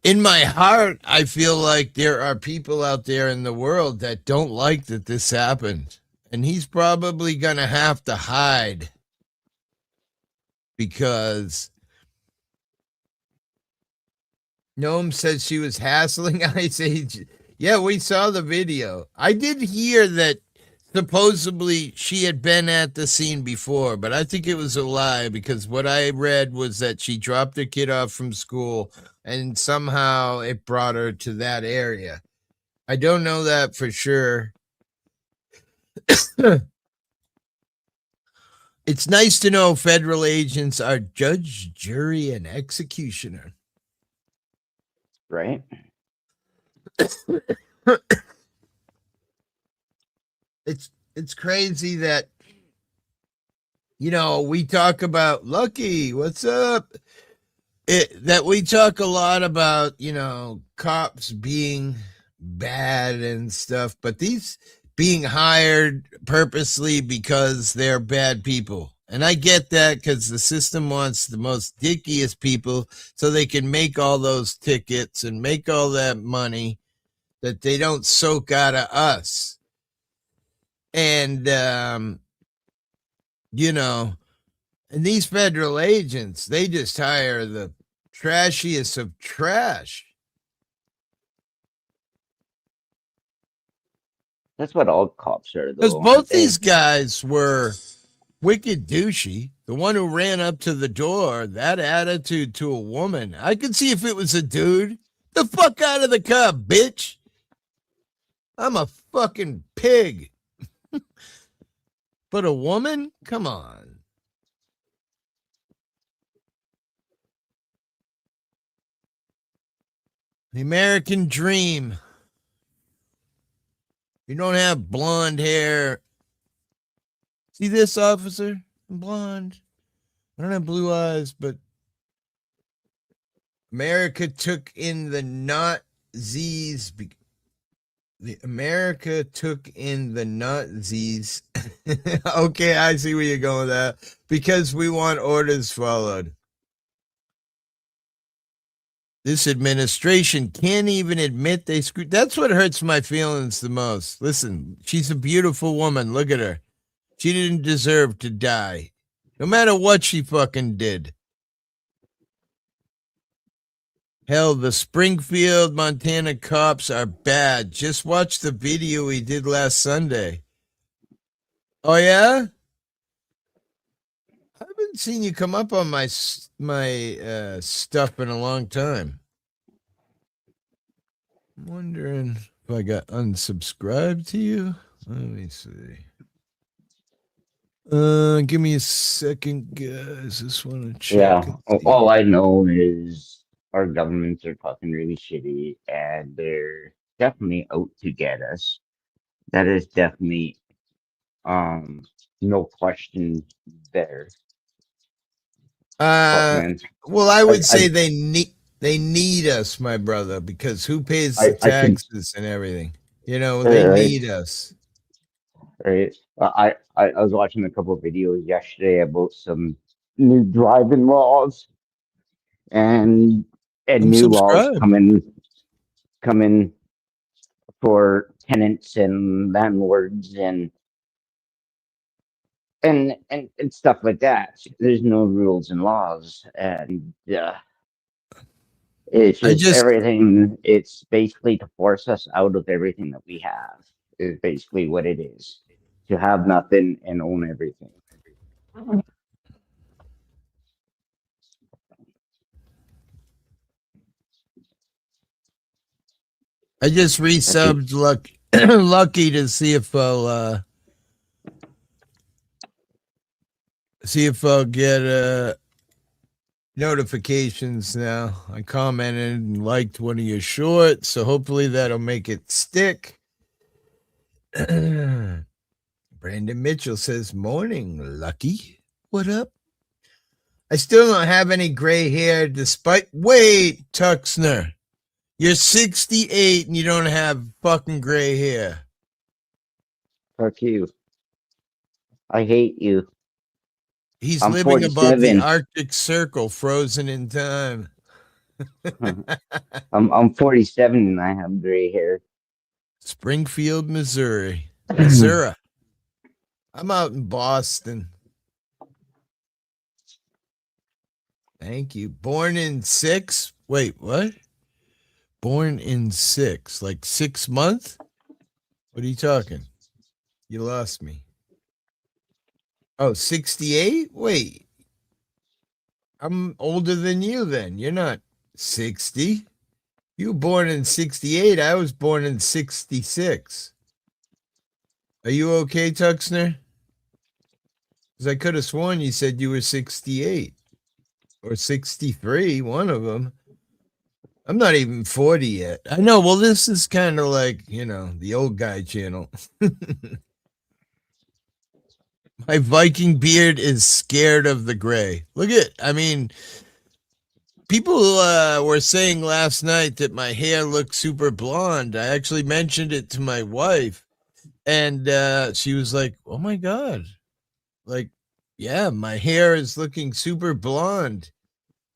in my heart, I feel like there are people out there in the world that don't like that this happened. And he's probably going to have to hide. Because Noam says she was hassling Ice Age. Yeah, we saw the video. I did hear that supposedly she had been at the scene before, but I think it was a lie because what I read was that she dropped her kid off from school and somehow it brought her to that area. I don't know that for sure. It's nice to know federal agents are judge, jury, and executioner. Right? It's crazy that you know, we talk about Lucky, what's up? That we talk a lot about, you know, cops being bad and stuff, but these being hired purposely because they're bad people. And I get that because the system wants the most dickiest people so they can make all those tickets and make all that money that they don't soak out of us. And, you know, and these federal agents, they just hire the trashiest of trash. That's what all cops are, Because though. both these guys were wicked douchey. The one who ran up to the door, that attitude to a woman. I could see if it was a dude. The fuck out of the car, bitch. I'm a fucking pig. But a woman? Come on. The American dream. You don't have blonde hair. See this, officer? I'm blonde. I don't have blue eyes, but America took in the Nazis. America took in the Nazis. Okay, I see where you're going with that. Because we want orders followed. This administration can't even admit they screwed. That's what hurts my feelings the most. Listen, she's a beautiful woman. Look at her. She didn't deserve to die. No matter what she fucking did. Hell, the Springfield, Montana cops are bad. Just watch the video he did last Sunday. Oh, yeah? I haven't seen you come up on my stuff in a long time. I'm wondering if I got unsubscribed to you. Let me see. Give me a second, guys. Just want to check. Yeah, all I know is our governments are fucking really shitty, and they're definitely out to get us. That is definitely, no question there. Well, I would say they need us, my brother, because who pays the taxes and everything? You know, they need us. Right. I was watching a couple of videos yesterday about some new driving laws and new laws coming for tenants and landlords and stuff like that. There's no rules and laws, and it's just everything. It's basically to force us out of everything that we have. Is basically what it is. To have nothing and own everything. I just resubbed Lucky to see if I'll get notifications now. I commented and liked one of your shorts, so hopefully that'll make it stick. Brandon Mitchell says, "Morning, Lucky. What up? I still don't have any gray hair despite... Wait, Tuxner. You're 68 and you don't have fucking gray hair." Fuck you. I hate you. He's living 47. Above the Arctic Circle, frozen in time. I'm 47 and I have gray hair. Springfield, Missouri. I'm out in Boston. Thank you. Born in 6? Wait, what? Born in 6? Like 6 months? What are you talking? You lost me. Oh, 68? Wait. I'm older than you then. You're not 60. You were born in 68. I was born in 66. Are you okay, Tuxner? Because I could have sworn you said you were 68 or 63, one of them. I'm not even 40 yet. I know. Well, this is kind of like, you know, the old guy channel. My Viking beard is scared of the gray. Look at, I mean, people were saying last night that my hair looked super blonde. I actually mentioned it to my wife, and she was like, "Oh my god, like, yeah, my hair is looking super blonde."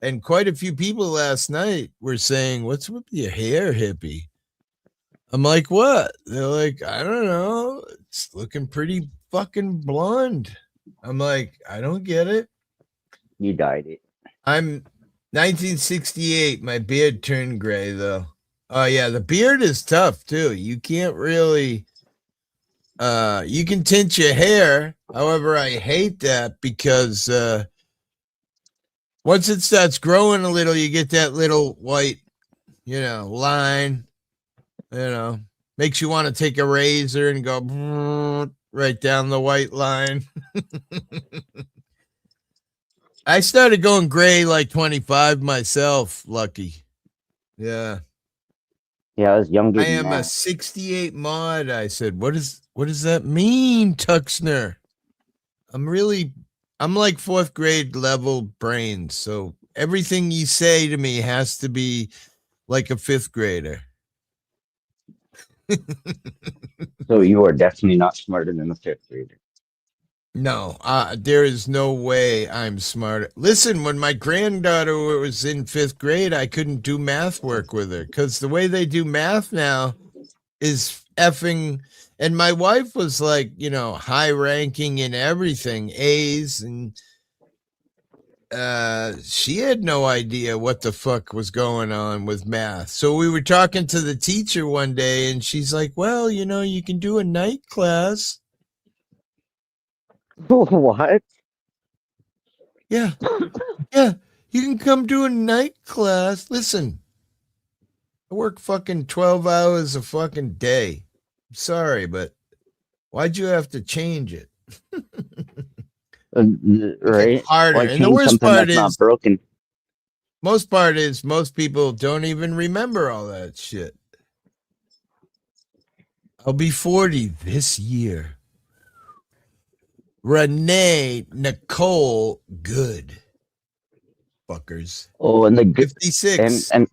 And quite a few people last night were saying, "What's with your hair, hippie?" I'm like, "What?" They're like, "I don't know. It's looking pretty fucking blonde." I'm like, "I don't get it." You dyed it. I'm 1968. My beard turned gray, though. Oh, yeah. The beard is tough, too. You can't really, you can tint your hair. However, I hate that because, once it starts growing a little, you get that little white, line, makes you want to take a razor and go right down the white line. I started going gray like 25 myself, Lucky. Yeah. Yeah, I was younger I than am a that. 68 mod. I said, what does that mean, Tuxner? I'm like fourth grade level brain. So everything you say to me has to be like a fifth grader. So you are definitely not smarter than a fifth grader. No, there is no way I'm smart. Listen, when my granddaughter was in fifth grade, I couldn't do math work with her because the way they do math now is effing. And my wife was like, high ranking in everything, A's, and she had no idea what the fuck was going on with math. So we were talking to the teacher one day, and she's like, "Well, you can do a night class." What? Yeah. Yeah, you can come do a night class. Listen, I work fucking 12 hours a fucking day. I'm sorry, but why'd you have to change it? Make it Right? harder. Why And the change worst something part that's not is, broken? most people don't even remember all that shit. I'll be 40 this year. Renee Nicole Good. Fuckers. Oh, and the good 56. and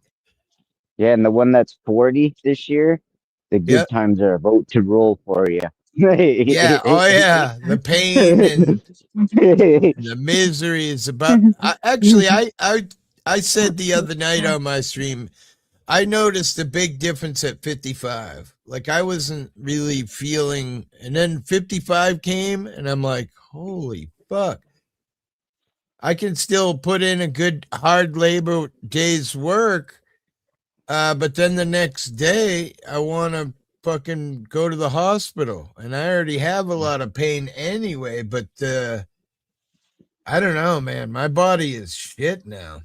yeah, and the one that's 40 this year, the Yep. good times are about to roll for you. Yeah. Oh, yeah. The pain and the misery is about. I said the other night on my stream, I noticed a big difference at 55. Like I wasn't really feeling, and then 55 came, and I'm like, holy fuck. I can still put in a good hard labor day's work, but then the next day I want to fucking go to the hospital, and I already have a lot of pain anyway. But I don't know, man. My body is shit now.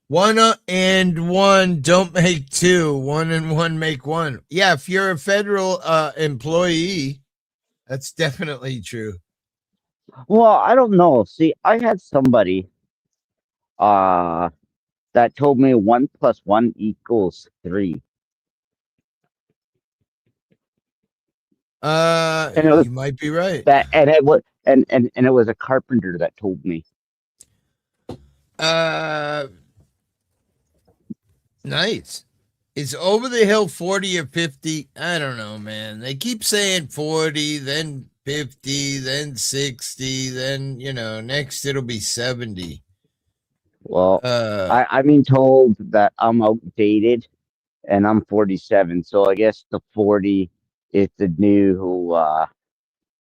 One and one don't make two. One and one make one. Yeah, if you're a federal employee, that's definitely true. Well, I don't know. See, I had somebody that told me 1 + 1 = 3. And it was You might be right. that and it was and it was a carpenter that told me. Nice. Is Over the Hill 40 or 50? I don't know, man. They keep saying 40, then 50, then 60, then, next it'll be 70. Well, I'm being told that I'm outdated and I'm 47, so I guess the 40 is the new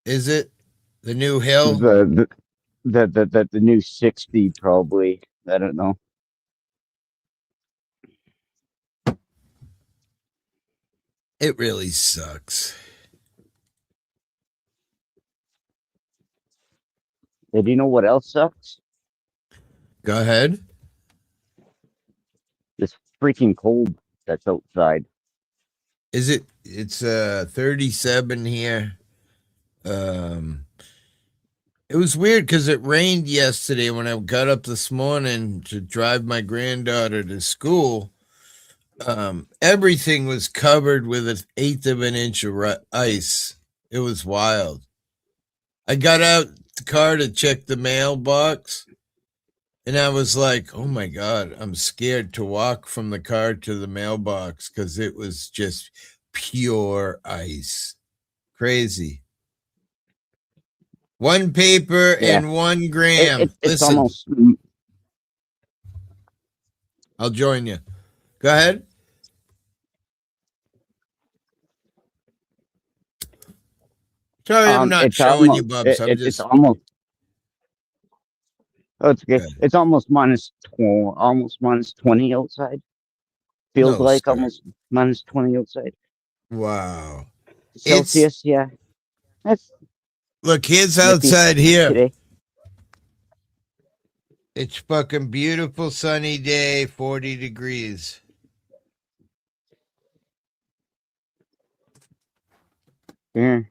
is it the new hill? the new 60 probably. I don't know. It really sucks. And do you know what else sucks? Go ahead. This freaking cold that's outside. Is it? It's 37 here. It was weird because it rained yesterday when I got up this morning to drive my granddaughter to school. Everything was covered with 1/8 of an inch of ice. It was wild. I got out the car to check the mailbox, and I was like, oh my God, I'm scared to walk from the car to the mailbox because it was just pure ice. Crazy. 1 paper Yeah, and 1 gram. it's Listen, almost I'll join you. Go ahead. Sorry, I'm not it's showing you, almost Bubs. I'm it's just almost oh it's okay. okay. It's almost minus 20 outside. Feels No, like sir. almost minus 20 outside. Wow. It's Celsius, yeah. That's look, here's nippy outside here. today. It's fucking beautiful sunny day, 40 degrees. Yeah.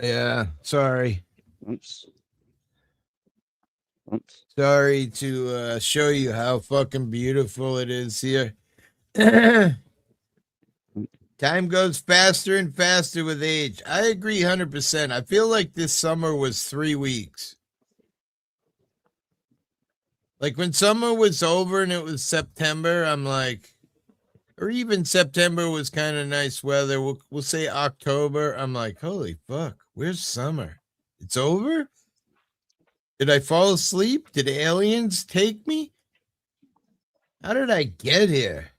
Yeah, sorry. Oops. Oops. Sorry to show you how fucking beautiful it is here. Time goes faster and faster with age. I agree 100%. I feel like this summer was 3 weeks. Like when summer was over and it was September, I'm like, or even September was kind of nice weather. We'll say October. I'm like, holy fuck, where's summer? It's over? Did I fall asleep? Did aliens take me? How did I get here?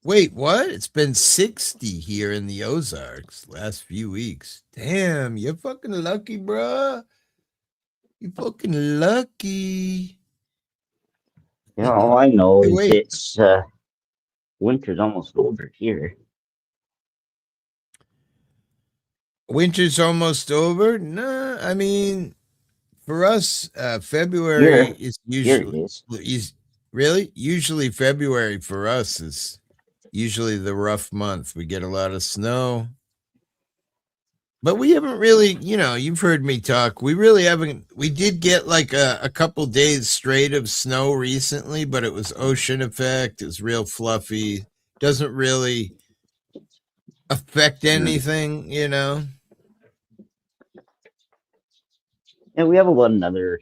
Wait, what? It's been 60 here in the Ozarks last few weeks. Damn, you're fucking lucky, bruh. You fucking lucky. Yeah, all I know Hey, is wait. it's winter's almost over here. Winter's almost over? Nah, I mean, for us, February Here, is here it usually is really usually February for us is usually the rough month. We get a lot of snow. But we haven't really, you've heard me talk. We really haven't. We did get like a couple days straight of snow recently, but it was ocean effect. It's real fluffy. Doesn't really affect anything. And we have about another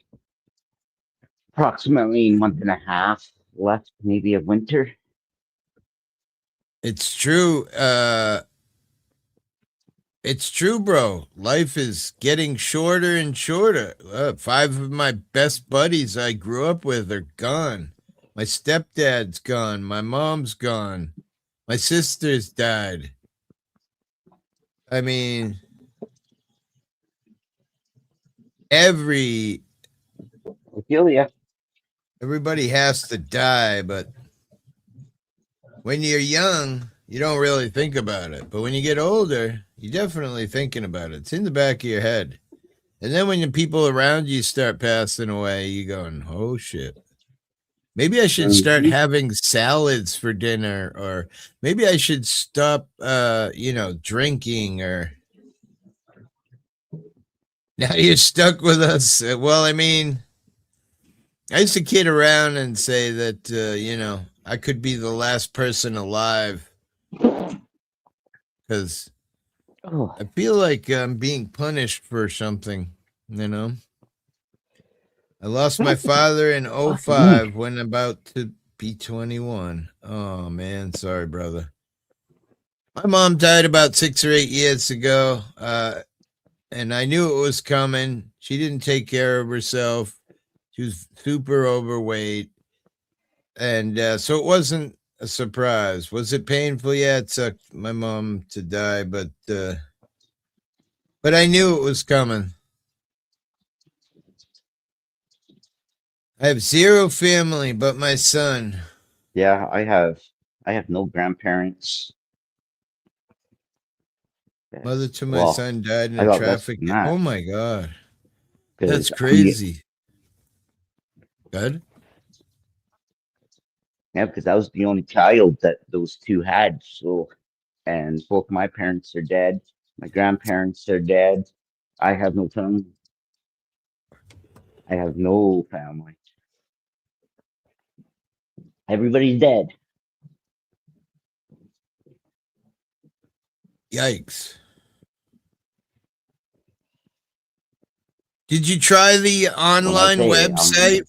approximately month and a half left, maybe of winter. It's true. It's true, bro. Life is getting shorter and shorter. 5 of my best buddies I grew up with are gone. My stepdad's gone. My mom's gone. My sister's died. I mean, everybody I feel ya. has to die, but when you're young, you don't really think about it. But when you get older, you're definitely thinking about it. It's in the back of your head. And then when the people around you start passing away, you going, oh shit. Maybe I should start having salads for dinner, or maybe I should stop drinking, or now you're stuck with us. Well, I mean, I used to kid around and say that I could be the last person alive because Oh, I feel like I'm being punished for something. I lost my father in fuck me. 05 when about to be 21. Oh, man. Sorry, brother. My mom died about 6 or 8 years ago, and I knew it was coming. She didn't take care of herself. She was super overweight, and so it wasn't a surprise. Was it painful? Yeah, it sucked my mom to die, but I knew it was coming. I have 0 family but my son. Yeah, I have no grandparents. Mother to my Well, son died in I a got less traffic. than that Oh my God. That's because crazy. Good. I was the only child that those two had. So, and both my parents are dead. My grandparents are dead. I have no family. I have no family. Everybody's dead. Yikes. Did you try the online say, website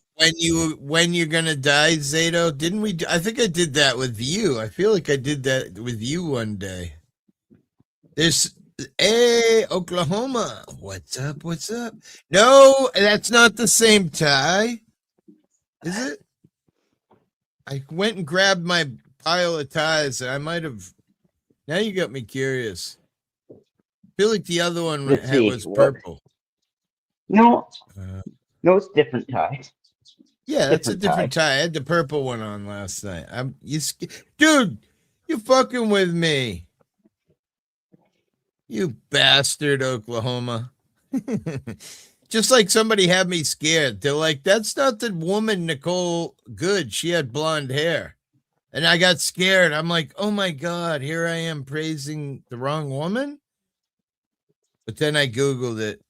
when you're gonna die, Zato? Didn't we? I think I did that with you. I feel like I did that with you one day. There's hey Oklahoma. What's up? What's up? No, that's not the same tie. Is it? I went and grabbed my pile of ties. And I might have. Now you got me curious. I feel like the other one Let's see, was what- purple. no, Uh, no, it's different tie. Yeah, that's a Different different tie. I had the purple one on last night. Dude, you fucking with me. You bastard, Oklahoma. Just like somebody had me scared. They're like, that's not the woman, Nicole Good. She had blonde hair. And I got scared. I'm like, oh my God, here I am praising the wrong woman. But then I Googled it.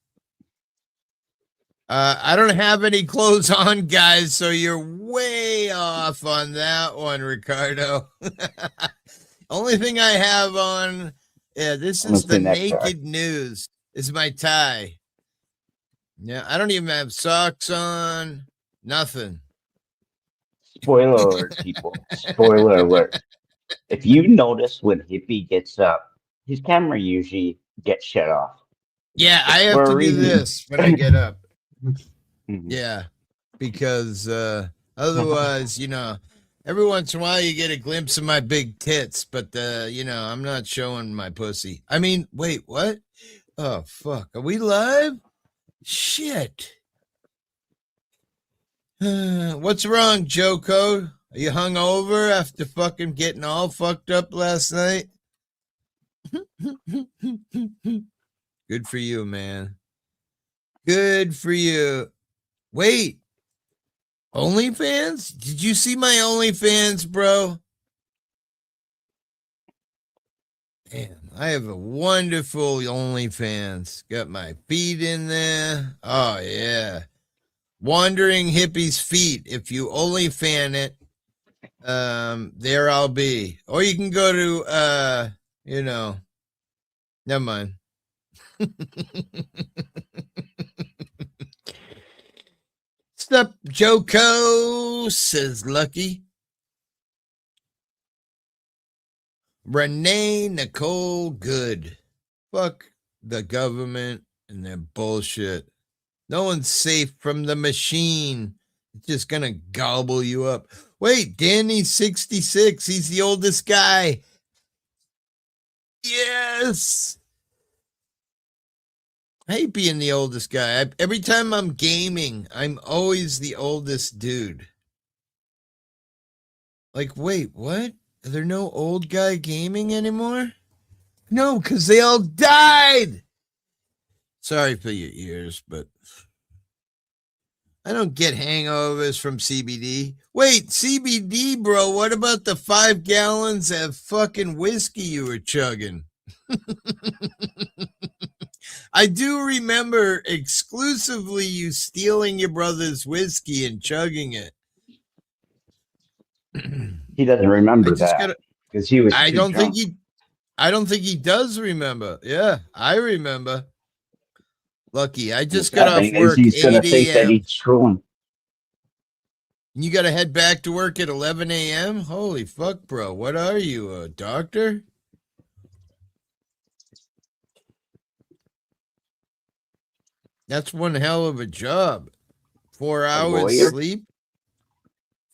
I don't have any clothes on, guys, so you're way off on that one, Ricardo. Only thing I have on, this is the naked news, is my tie. Yeah, I don't even have socks on, nothing. Spoiler alert, people. Spoiler alert. If you notice when Hippie gets up, his camera usually gets shut off. Yeah, I have For a to do reason. this when I get up. Mhm. Yeah, because otherwise, every once in a while you get a glimpse of my big tits, but I'm not showing my pussy. I mean, wait, what? Oh fuck, are we live? Shit. What's wrong, Joko? Are you hungover after fucking getting all fucked up last night? Good for you, man. Good for you. Wait, OnlyFans? Did you see my OnlyFans, bro? Man, I have a wonderful OnlyFans. Got my feet in there. Oh, yeah. Wandering Hippie's feet. If you OnlyFan it, there I'll be. Or you can go to, never mind. Up, Joko, says Lucky. Renee Nicole Good. Fuck the government and their bullshit. No one's safe from the machine. It's just gonna gobble you up. Wait, Danny's 66. He's the oldest guy. Yes. I hate being the oldest guy. Every time I'm gaming, I'm always the oldest dude. Like, wait, what? Are there no old guy gaming anymore? No, because they all died. Sorry for your ears, but I don't get hangovers from CBD. Wait, CBD, bro, what about the 5 gallons of fucking whiskey you were chugging? I do remember exclusively you stealing your brother's whiskey and chugging it. He doesn't remember that because he was. I don't think he does remember. Yeah, I remember. Lucky, I just got off work. He's gonna think that 8 he's trolling. You got to head back to work at 11 a.m. Holy fuck, bro! What are you, a doctor? That's one hell of a job. 4 hours sleep,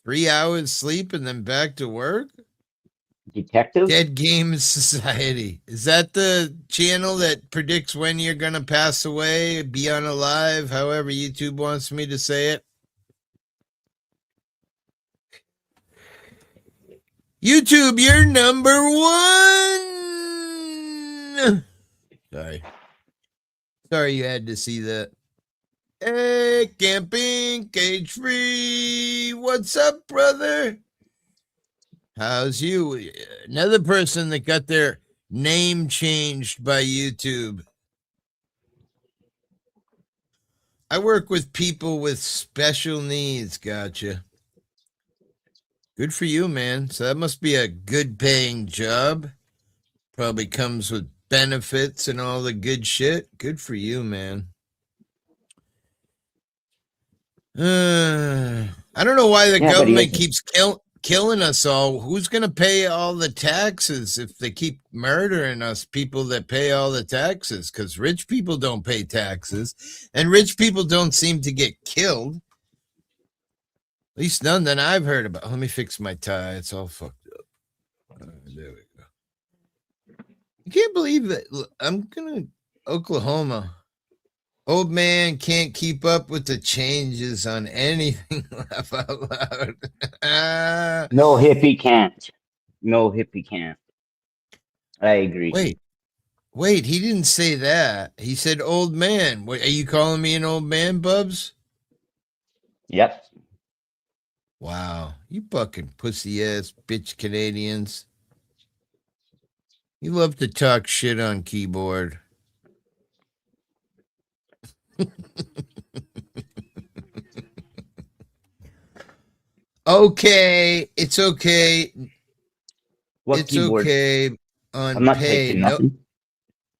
3 hours sleep, and then back to work. Detective? Dead Games Society. Is that the channel that predicts when you're going to pass away, be unalive, however YouTube wants me to say it? YouTube, you're number 1. Sorry you had to see that. Hey, camping, cage free. What's up, brother? How's you? Another person that got their name changed by YouTube. I work with people with special needs. Gotcha. Good for you, man. So that must be a good paying job. Probably comes with benefits and all the good shit. Good for you, man. I don't know why the Yeah, but he government has. keeps killing us all. Who's going to pay all the taxes if they keep murdering us, people that pay all the taxes? Because rich people don't pay taxes, and rich people don't seem to get killed. At least none that I've heard about. Let me fix my tie. It's all fucked up. There we go. I can't believe that. Look, I'm going to Oklahoma. Old man can't keep up with the changes on anything. Laugh out loud. No hippie can't. No hippie can't. I agree. Wait, he didn't say that. He said old man. What, are you calling me an old man, Bubs? Yep. Wow, you fucking pussy ass bitch Canadians. You love to talk shit on keyboard. Okay, it's okay. What It's keyboard? okay on I'm not pay. typing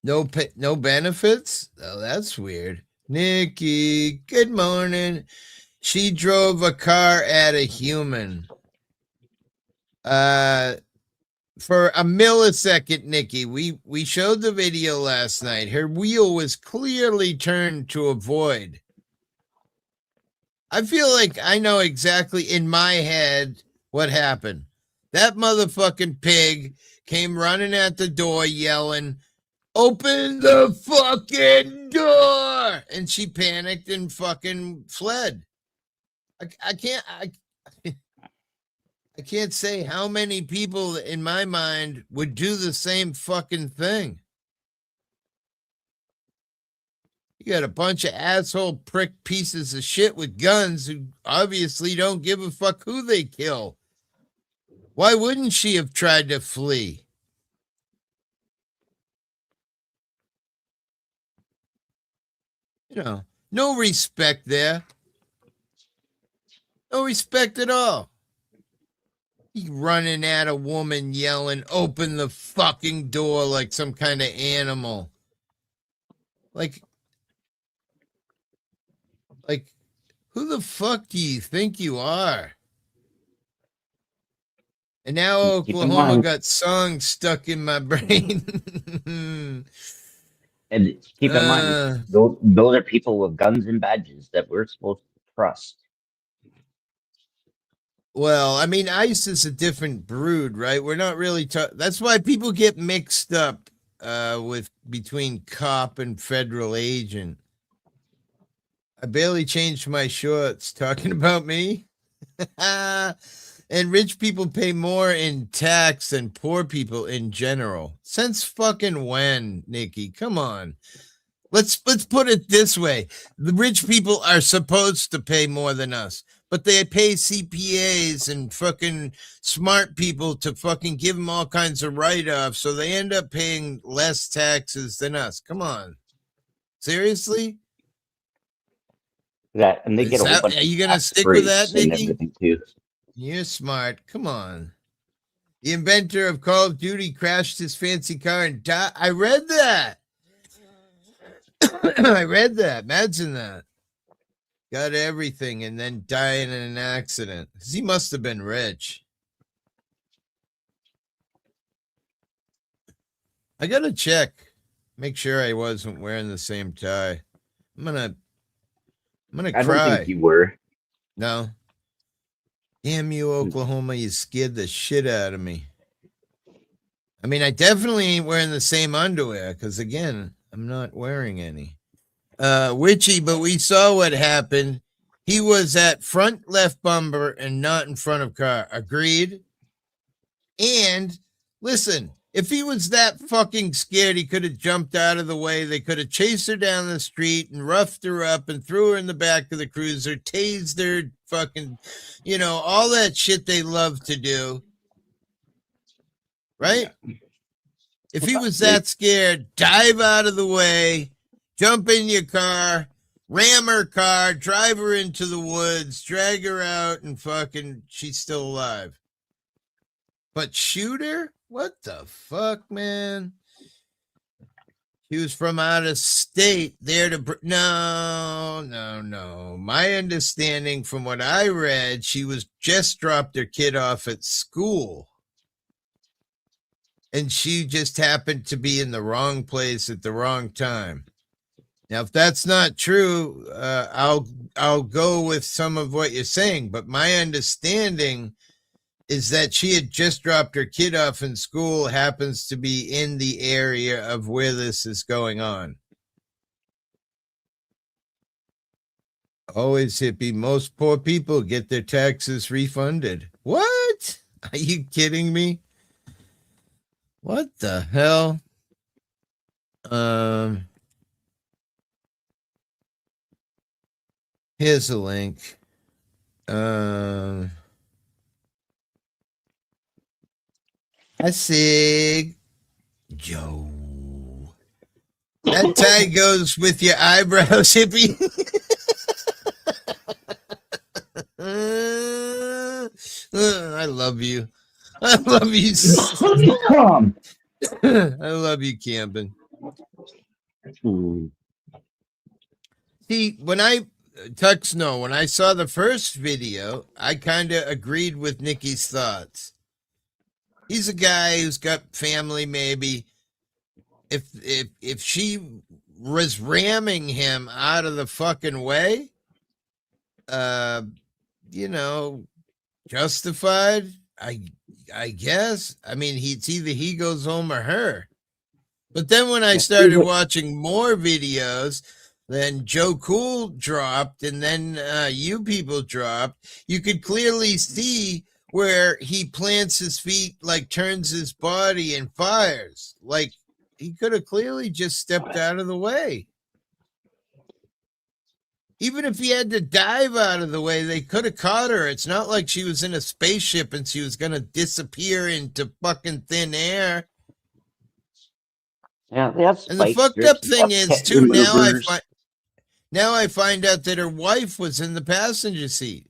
nothing. No benefits? Oh, that's weird. Nikki, good morning. She drove a car at a human. For a millisecond, Nikki, we showed the video last night. Her wheel was clearly turned to avoid. I feel like I know exactly in my head what happened. That motherfucking pig came running at the door yelling, "Open the fucking door!" And she panicked and fucking fled. I can't say how many people in my mind would do the same fucking thing. You got a bunch of asshole prick pieces of shit with guns who obviously don't give a fuck who they kill. Why wouldn't she have tried to flee? You know, no respect there. No respect at all. He running at a woman yelling, "Open the fucking door," like some kind of animal. Like, who the fuck do you think you are? And now Keep in Oklahoma mind, got songs stuck in my brain. and keep in mind, those are people with guns and badges that we're supposed to trust. Well, I mean, ICE is a different brood, right? We're not really. That's why people get mixed up with between cop and federal agent. I barely changed my shorts. Talking about me. And rich people pay more in tax than poor people in general. Since fucking when, Nikki? Come on. Let's put it this way. The rich people are supposed to pay more than us, but they pay CPAs and fucking smart people to fucking give them all kinds of write-offs, so they end up paying less taxes than us. Come on. Seriously? That and they get a whole bunch Are of you gonna tax stick with that, breaks and Nikki? everything too. You're smart. Come on. The inventor of Call of Duty crashed his fancy car and died. I read that. I read that. Imagine that. Got everything and then died in an accident. He must have been rich. I gotta check. Make sure I wasn't wearing the same tie. I'm gonna I cry. don't think you were. No. Damn you, Oklahoma. You scared the shit out of me. I mean, I definitely ain't wearing the same underwear because, again, I'm not wearing any. Witchy, but we saw what happened. He was at front left bumper and not in front of car. Agreed? And listen, if he was that fucking scared, he could have jumped out of the way. They could have chased her down the street and roughed her up and threw her in the back of the cruiser, tased her, fucking, all that shit they love to do. Right? Yeah. If he was that scared, dive out of the way, jump in your car, ram her car, drive her into the woods, drag her out, and fucking, she's still alive. But shoot her? What the fuck, man? She was from out of state there to. No. My understanding from what I read, she was just dropped her kid off at school. And she just happened to be in the wrong place at the wrong time. Now, if that's not true, I'll go with some of what you're saying. But my understanding is that she had just dropped her kid off in school, happens to be in the area of where this is going on. Always hippie. Most poor people get their taxes refunded. What? Are you kidding me? What the hell? Here's a link. I see. Joe. That tie goes with your eyebrows, hippie. I love you. I love you. I love you, Camden. See, when I when I saw the first video, I kind of agreed with Nikki's thoughts. He's a guy who's got family, maybe. If she was ramming him out of the fucking way, justified, I guess. I mean, it's either he goes home or her. But then when I started watching more videos, then Joe Cool dropped, and then you people dropped, you could clearly see where he plants his feet, like turns his body and fires. Like, he could have clearly just stepped out of the way. Even if he had to dive out of the way, they could have caught her. It's not like she was in a spaceship and she was going to disappear into fucking thin air. Yeah, that's and the fucked up thing is, too, now I find out that her wife was in the passenger seat.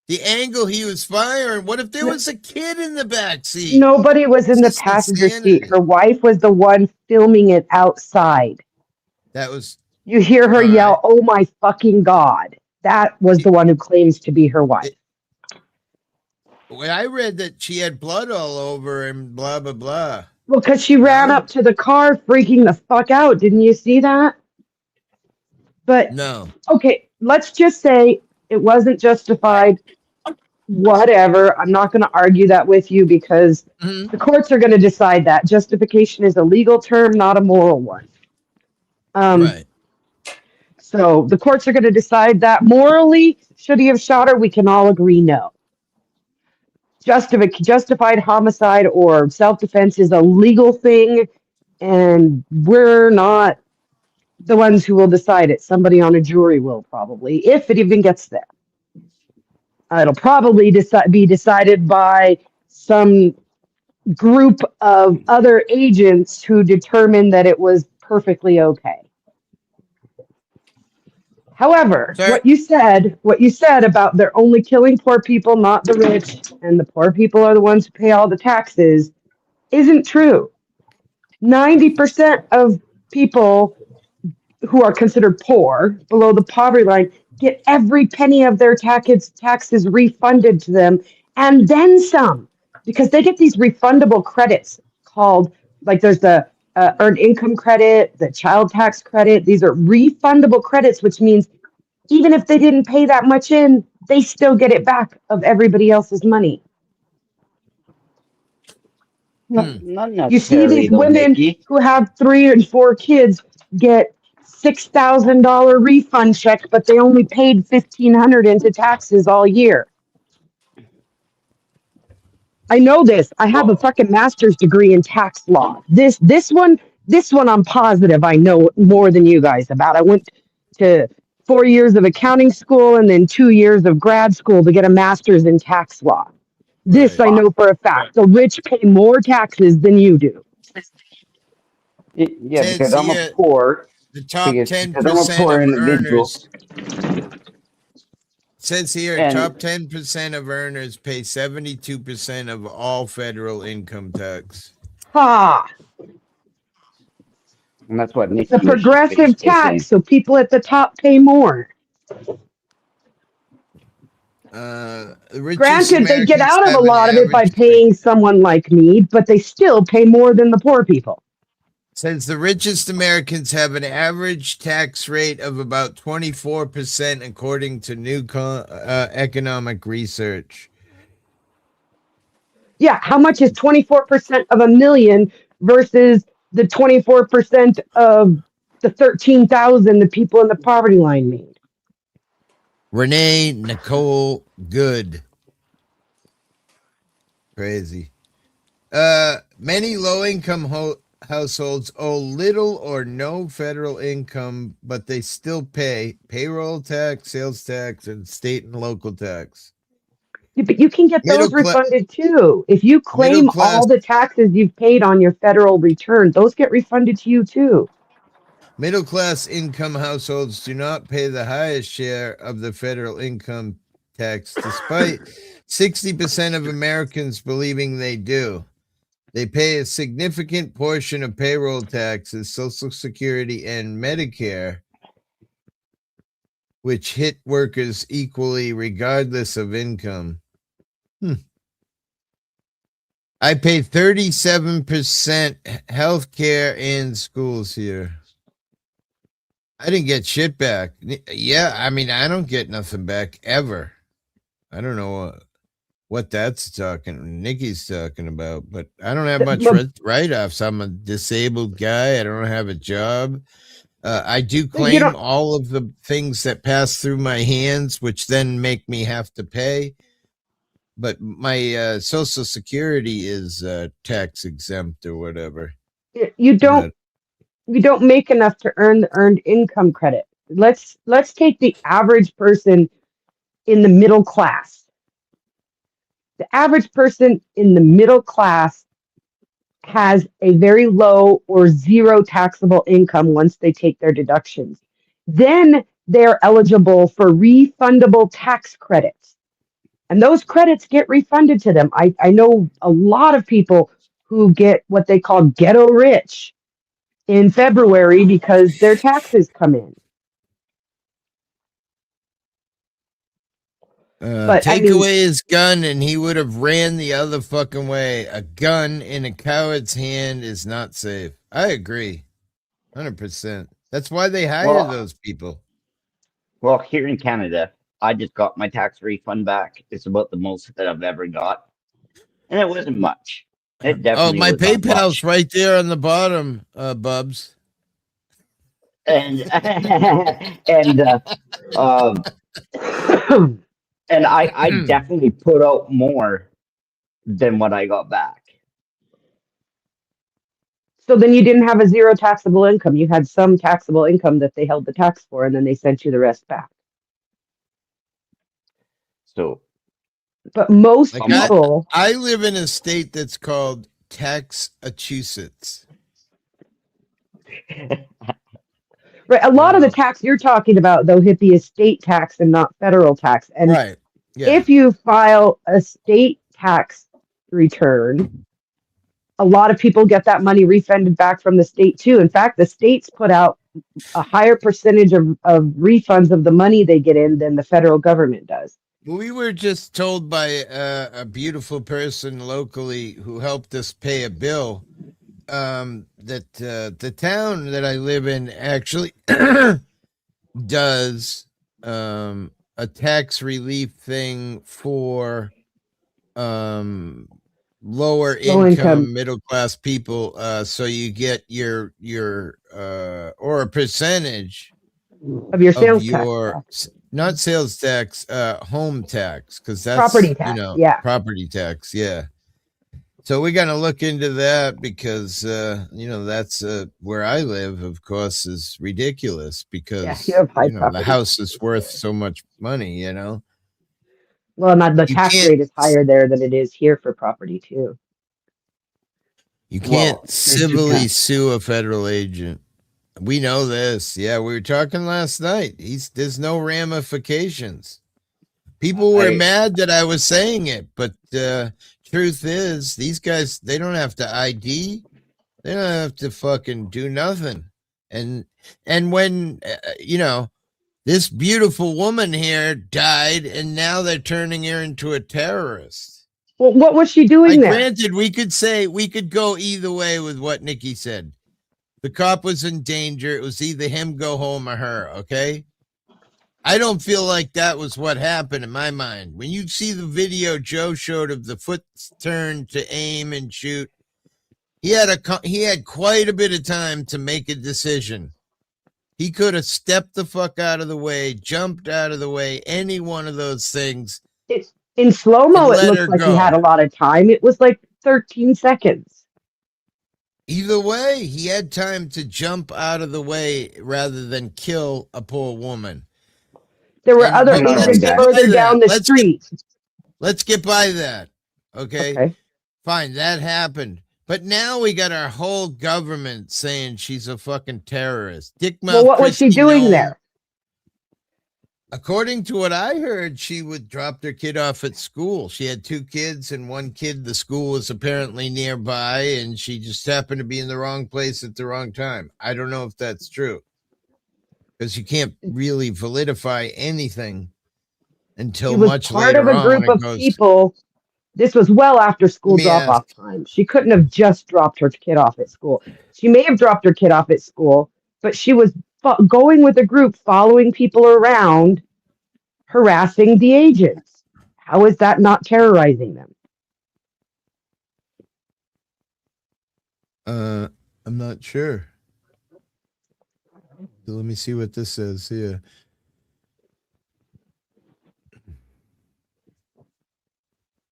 The angle he was firing, what if there was a kid in the back seat? Nobody was in the passenger seat. Her wife was the one filming it outside. That was... You hear her yell, "Oh my fucking God." That was the one who claims to be her wife. Well, I read that she had blood all over and blah, blah, blah. Well, because she ran up to the car freaking the fuck out. Didn't you see that? But, no. Okay, let's just say it wasn't justified. Whatever. I'm not going to argue that with you because the courts are going to decide that. Justification is a legal term, not a moral one. Right. So the courts are going to decide that. Morally, should he have shot her? We can all agree no. Justified homicide or self-defense is a legal thing, and we're not the ones who will decide it. Somebody on a jury will probably, if it even gets there. It'll probably be decided by some group of other agents who determined that it was perfectly okay. However, what you said about they're only killing poor people, not the rich, and the poor people are the ones who pay all the taxes, isn't true. 90% of people who are considered poor, below the poverty line, get every penny of their taxes refunded to them, and then some, because they get these refundable credits called, like there's the earned income credit, the child tax credit. These are refundable credits, which means even if they didn't pay that much in, they still get it back of everybody else's money. Not you see these though, women Nikki, who have 3 and 4 kids get $6,000 refund check, but they only paid $1,500 into taxes all year. I know this. I have a fucking master's degree in tax law. This one I'm positive I know more than you guys about. I went to 4 years of accounting school and then 2 years of grad school to get a master's in tax law. This I know for a fact. The rich pay more taxes than you do. Yeah, because I'm a poor. The top 10% I'm a poor of individual. earners. Says here, top 10% of earners pay 72% of all federal income tax. Ha! And that's what It's a Nikki was just progressive basically saying. tax, so people at the top pay more. The richest Granted, they get Americans out of a have an lot of it by average. paying someone like me, but they still pay more than the poor people. Says the richest Americans have an average tax rate of about 24%, according to new economic research. Yeah, how much is 24% of a million versus the 24% of the 13,000 the people in the poverty line made? Renee Nicole Good. Crazy. Many low-income households owe little or no federal income, but they still pay payroll tax, sales tax, and state and local tax. Yeah, but you can get those refunded too. If you claim all the taxes you've paid on your federal return, those get refunded to you too. Middle-class income households do not pay the highest share of the federal income tax, despite 60% of Americans believing they do. They pay a significant portion of payroll taxes, Social Security, and Medicare, which hit workers equally regardless of income. I pay 37% healthcare and schools here. I didn't get shit back. Yeah, I mean, I don't get nothing back ever. I don't know what Nikki's talking about, but I don't have much write-offs. I'm a disabled guy. I don't have a job. I do claim all of the things that pass through my hands, which then make me have to pay. But my Social Security is tax exempt or whatever. You don't make enough to earn the earned income credit. Let's take the average person in the middle class. The average person in the middle class has a very low or zero taxable income once they take their deductions. Then they're eligible for refundable tax credits. And those credits get refunded to them. I know a lot of people who get what they call ghetto rich in February because their taxes come in. Take away his gun and he would have ran the other fucking way. A gun in a coward's hand is not safe. I agree. 100%. That's why they hire those people. Well, here in Canada, I just got my tax refund back. It's about the most that I've ever got. And it wasn't much. It definitely my was not PayPal's much. right there on the bottom, Bubs. And and I definitely put out more than what I got back. So then you didn't have a zero taxable income. You had some taxable income that they held the tax for, and then they sent you the rest back. So, but most people, I live in a state that's called Tax-achusetts. Right, a lot of the tax you're talking about, though, Hippie, is state tax and not federal tax. And right. Yeah. If you file a state tax return, a lot of people get that money refunded back from the state too. In fact, the states put out a higher percentage of refunds of the money they get in than the federal government does. We were just told by a beautiful person locally who helped us pay a bill that the town that I live in actually does a tax relief thing for lower income middle class people, so you get your or a percentage of your sales tax. Not sales tax, home tax, because that's property tax, property tax, So we got to look into that because that's where I live, of course, is ridiculous because the house is worth so much money, Well, the tax rate is higher there than it is here for property too. You can't civilly sue a federal agent. We know this. Yeah, we were talking last night. There's no ramifications. People were mad that I was saying it, but truth is, these guys, they don't have to ID. They don't have to fucking do nothing. And when this beautiful woman here died, and now they're turning her into a terrorist. Well, what was she doing there? Granted, we could go either way with what Nikki said. The cop was in danger. It was either him go home or her. Okay. I don't feel like that was what happened in my mind. When you see the video Joe showed of the foot turn to aim and shoot, he had quite a bit of time to make a decision. He could have stepped the fuck out of the way, jumped out of the way, any one of those things. In slow-mo, it looked like he had a lot of time. It was like 13 seconds. Either way, he had time to jump out of the way rather than kill a poor woman. There were other agents further down the street. Let's get by that. Okay? Fine, that happened. But now we got our whole government saying she's a fucking terrorist. Well, what was she doing there? According to what I heard, she would drop her kid off at school. She had 2 kids, and one kid, the school was apparently nearby, and she just happened to be in the wrong place at the wrong time. I don't know if that's true, because you can't really validify anything until much later on. Part of a group of people. This was well after school drop-off time. She couldn't have just dropped her kid off at school. She may have dropped her kid off at school, but she was going with a group, following people around, harassing the agents. How is that not terrorizing them? I'm not sure. So let me see what this says here.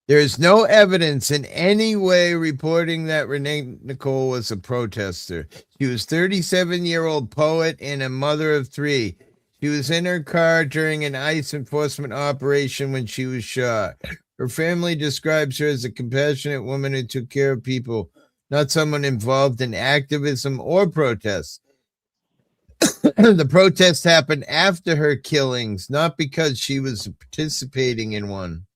There is no evidence in any way reporting that Renee Nicole was a protester. She was a 37-year-old poet and a mother of 3. She was in her car during an ICE enforcement operation when she was shot. Her family describes her as a compassionate woman who took care of people, not someone involved in activism or protests. The protest happened after her killings, not because she was participating in one.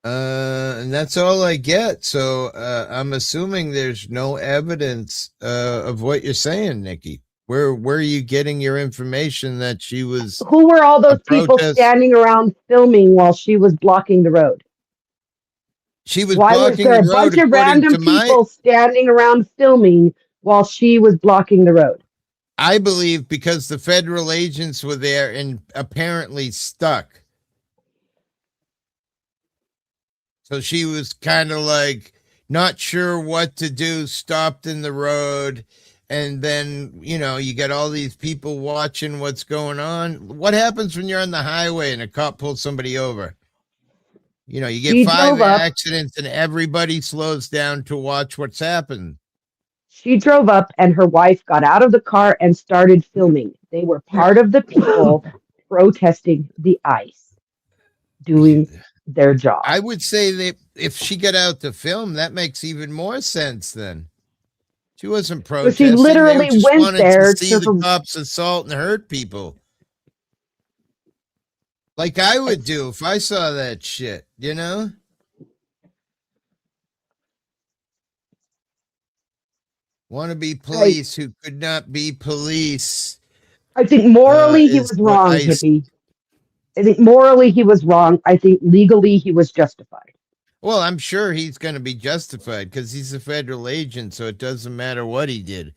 And that's all I get. So I'm assuming there's no evidence of what you're saying, Nikki. Where are you getting your information that she was? Who were all those people standing around filming while she was blocking the road? She was Why was there a bunch of random people standing around filming while she was blocking the road? I believe because the federal agents were there and apparently stuck. So she was kind of like not sure what to do, stopped in the road. And then, you got all these people watching what's going on. What happens when you're on the highway and a cop pulls somebody over? You get 5 accidents and everybody slows down to watch what's happened. She drove up and her wife got out of the car and started filming. They were part of the people protesting the ICE, doing their job. I would say that if she got out to film, that makes even more sense then. She wasn't protesting. But she literally went there to see the cops assault and hurt people. Like I would do if I saw that shit, Want to be police who could not be police. I think morally he was wrong, Hippie. I think morally he was wrong. I think legally he was justified. Well, I'm sure he's going to be justified because he's a federal agent, so it doesn't matter what he did.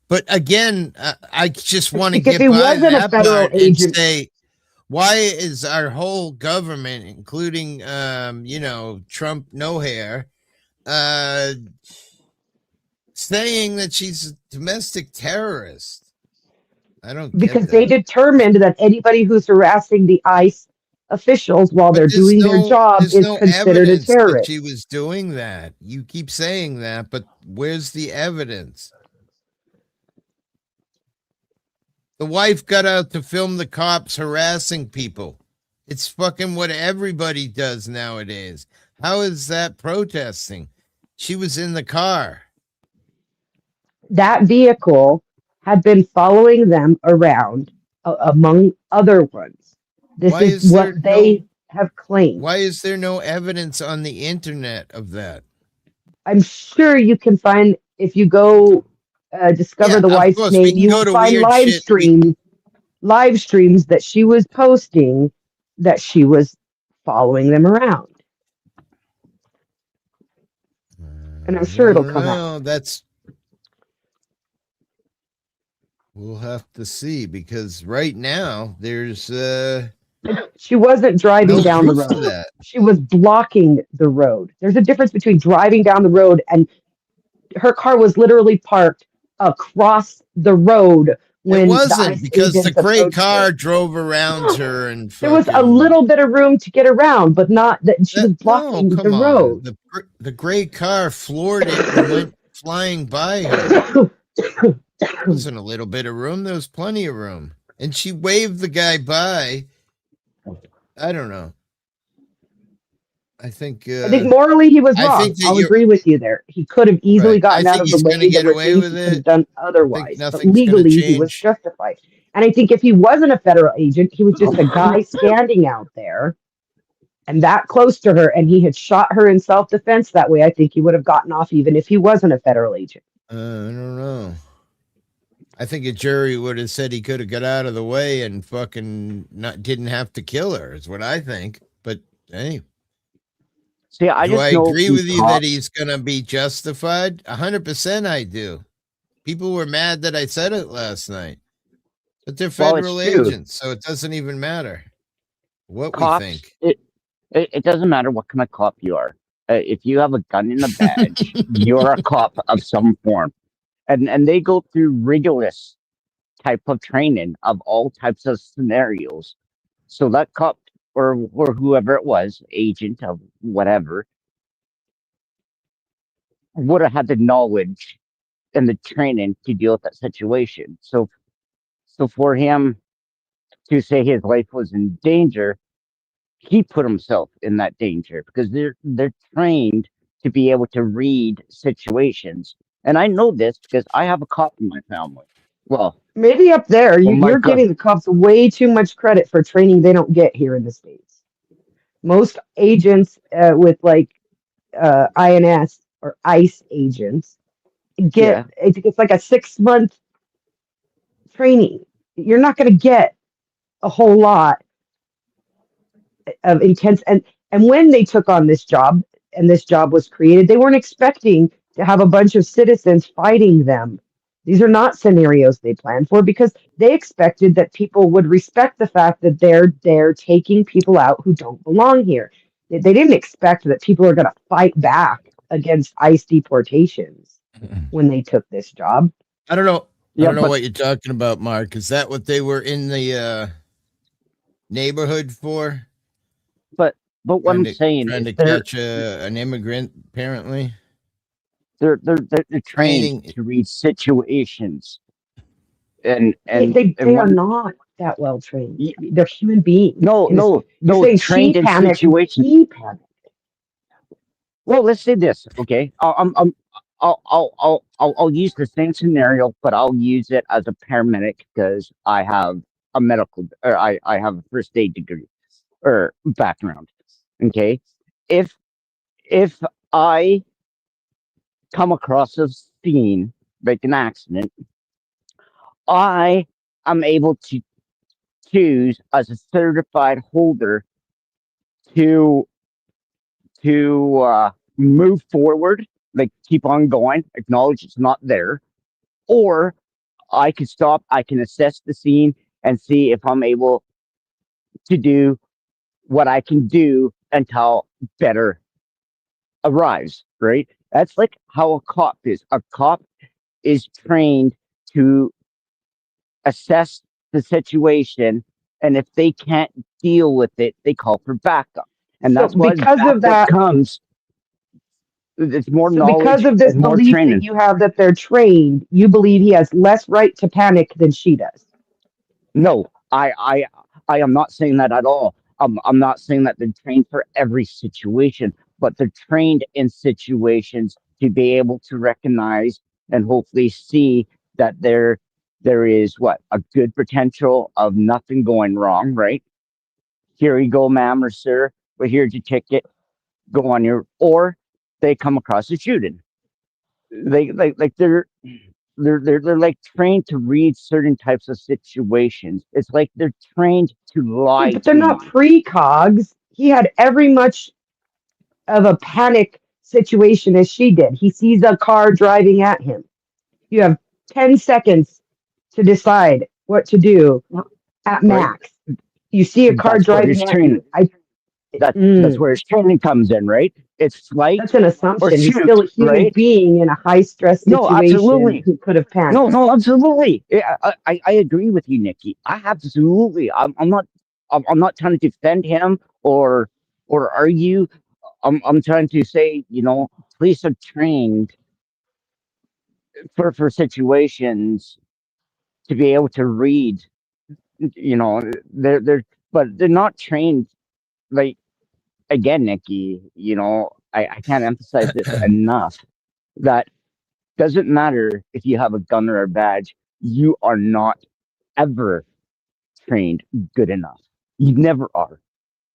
But again, I just want to get by that part and say, why is our whole government, including, Trump no hair, saying that she's a domestic terrorist? I don't get because they determined that anybody who's harassing the ICE officials while they're doing their job is considered a terrorist. She was doing that. You keep saying that, but where's the evidence? The wife got out to film the cops harassing people. It's fucking what everybody does nowadays. How is that protesting? She was in the car. That vehicle had been following them around, among other ones. This is what they have claimed. Why is there no evidence on the internet of that? I'm sure you can find, if you go discover Yeah, the of wife's course, we name, can you go will to find weird shit. live streams that she was posting that she was following them around. And I'm I sure it'll don't come out. know. We'll have to see, because right now there's She wasn't driving no down the proof of road. that. She was blocking the road. There's a difference between driving down the road and her car was literally parked across the road It when the wasn't, ICE because the agents gray approached her. car drove around her and There was a fucking. little bit of room to get around, but not that she was No, blocking the come on. road. The gray car floored it and went flying by her. There wasn't a little bit of room. There was plenty of room. And she waved the guy by. I don't know. I think Morally he was I wrong. think that I'll you're agree with you there. He could have easily right. I gotten out think of the he's way. gonna There get were away things with he could have it. done I think otherwise. But nothing's gonna legally he was change. justified. And I think if he wasn't a federal agent, he was just a guy standing out there and that close to her, and he had shot her in self-defense that way, I think he would have gotten off even if he wasn't a federal agent. I don't know. I think a jury would have said he could have got out of the way and fucking didn't have to kill her, is what I think. But hey, See, I do just I know agree from with you that cops- he's gonna be justified? 100% I do. People were mad that I said it last night. But they're Well, it's federal true. agents, so it doesn't even matter what cops. we think. It doesn't matter what kind of cop you are. If you have a gun and a badge, you're a cop of some form, and they go through rigorous type of training of all types of scenarios. So that cop or whoever it was, agent of whatever, would have had the knowledge and the training to deal with that situation. So for him to say his life was in danger, he put himself in that danger because they're trained to be able to read situations. And I know this because I have a cop in my family. Well, Maybe up there, Oh my you're God. giving the cops way too much credit for training they don't get here in the States. Most agents with like INS or ICE agents get it's like a 6-month training. You're not going to get a whole lot of intense and when they took on this job and this job was created, they weren't expecting to have a bunch of citizens fighting them. These are not scenarios they planned for because they expected that people would respect the fact that they're taking people out who don't belong here. They didn't expect that people are going to fight back against ICE deportations when they took this job. I don't know. I Yeah, don't know but- what you're talking about, Mark. Is that what they were in the neighborhood for? But what I'm saying trying is to catch an immigrant, apparently. they're trained Training. to read situations, and They and are one, not that well trained. Yeah. They're human beings. no You're saying trained she in panicked, situations. he panicked. Well, let's say this, okay? I'll use the same scenario, but I'll use it as a paramedic because I have a medical or I have a first aid degree or background. Okay, if I come across a scene like an accident, I am able to choose as a certified holder to move forward, like keep on going, acknowledge it's not there, or I can stop, I can assess the scene and see if I'm able to do what I can do until better arrives, right? That's like how a cop is. A cop is trained to assess the situation, and if they can't deal with it, they call for backup. And So that's why because of backup that- comes. It's more So knowledge because of this and more belief training. that you have that they're trained, you believe he has less right to panic than she does. No, I am not saying that at all. I'm not saying that they're trained for every situation, but they're trained in situations to be able to recognize and hopefully see that there is a good potential of nothing going wrong, right? Here you go, ma'am or sir. Well, here's your ticket. Go on your, or they come across a shooting. They're they're like trained to read certain types of situations. It's like they're trained to Yeah, lie but they're to not you. precogs. He had every much of a panic situation as she did. He sees a car driving at him. You have 10 seconds to decide what to do at Right? max. You see a car That's where his driving at training you. that's where his training comes in, right? It's flight That's an or assumption. He's still shoot, a human right? being in a high stress No, situation absolutely. who could have No, panicked. no, absolutely. I agree with you, Nikki. I absolutely. I'm not trying to defend him or argue. I'm trying to say, police are trained for situations to be able to read. You know, they're but they're not trained like again, Nikki. I can't emphasize this enough. That doesn't matter if you have a gun or a badge. You are not ever trained good enough. You never are.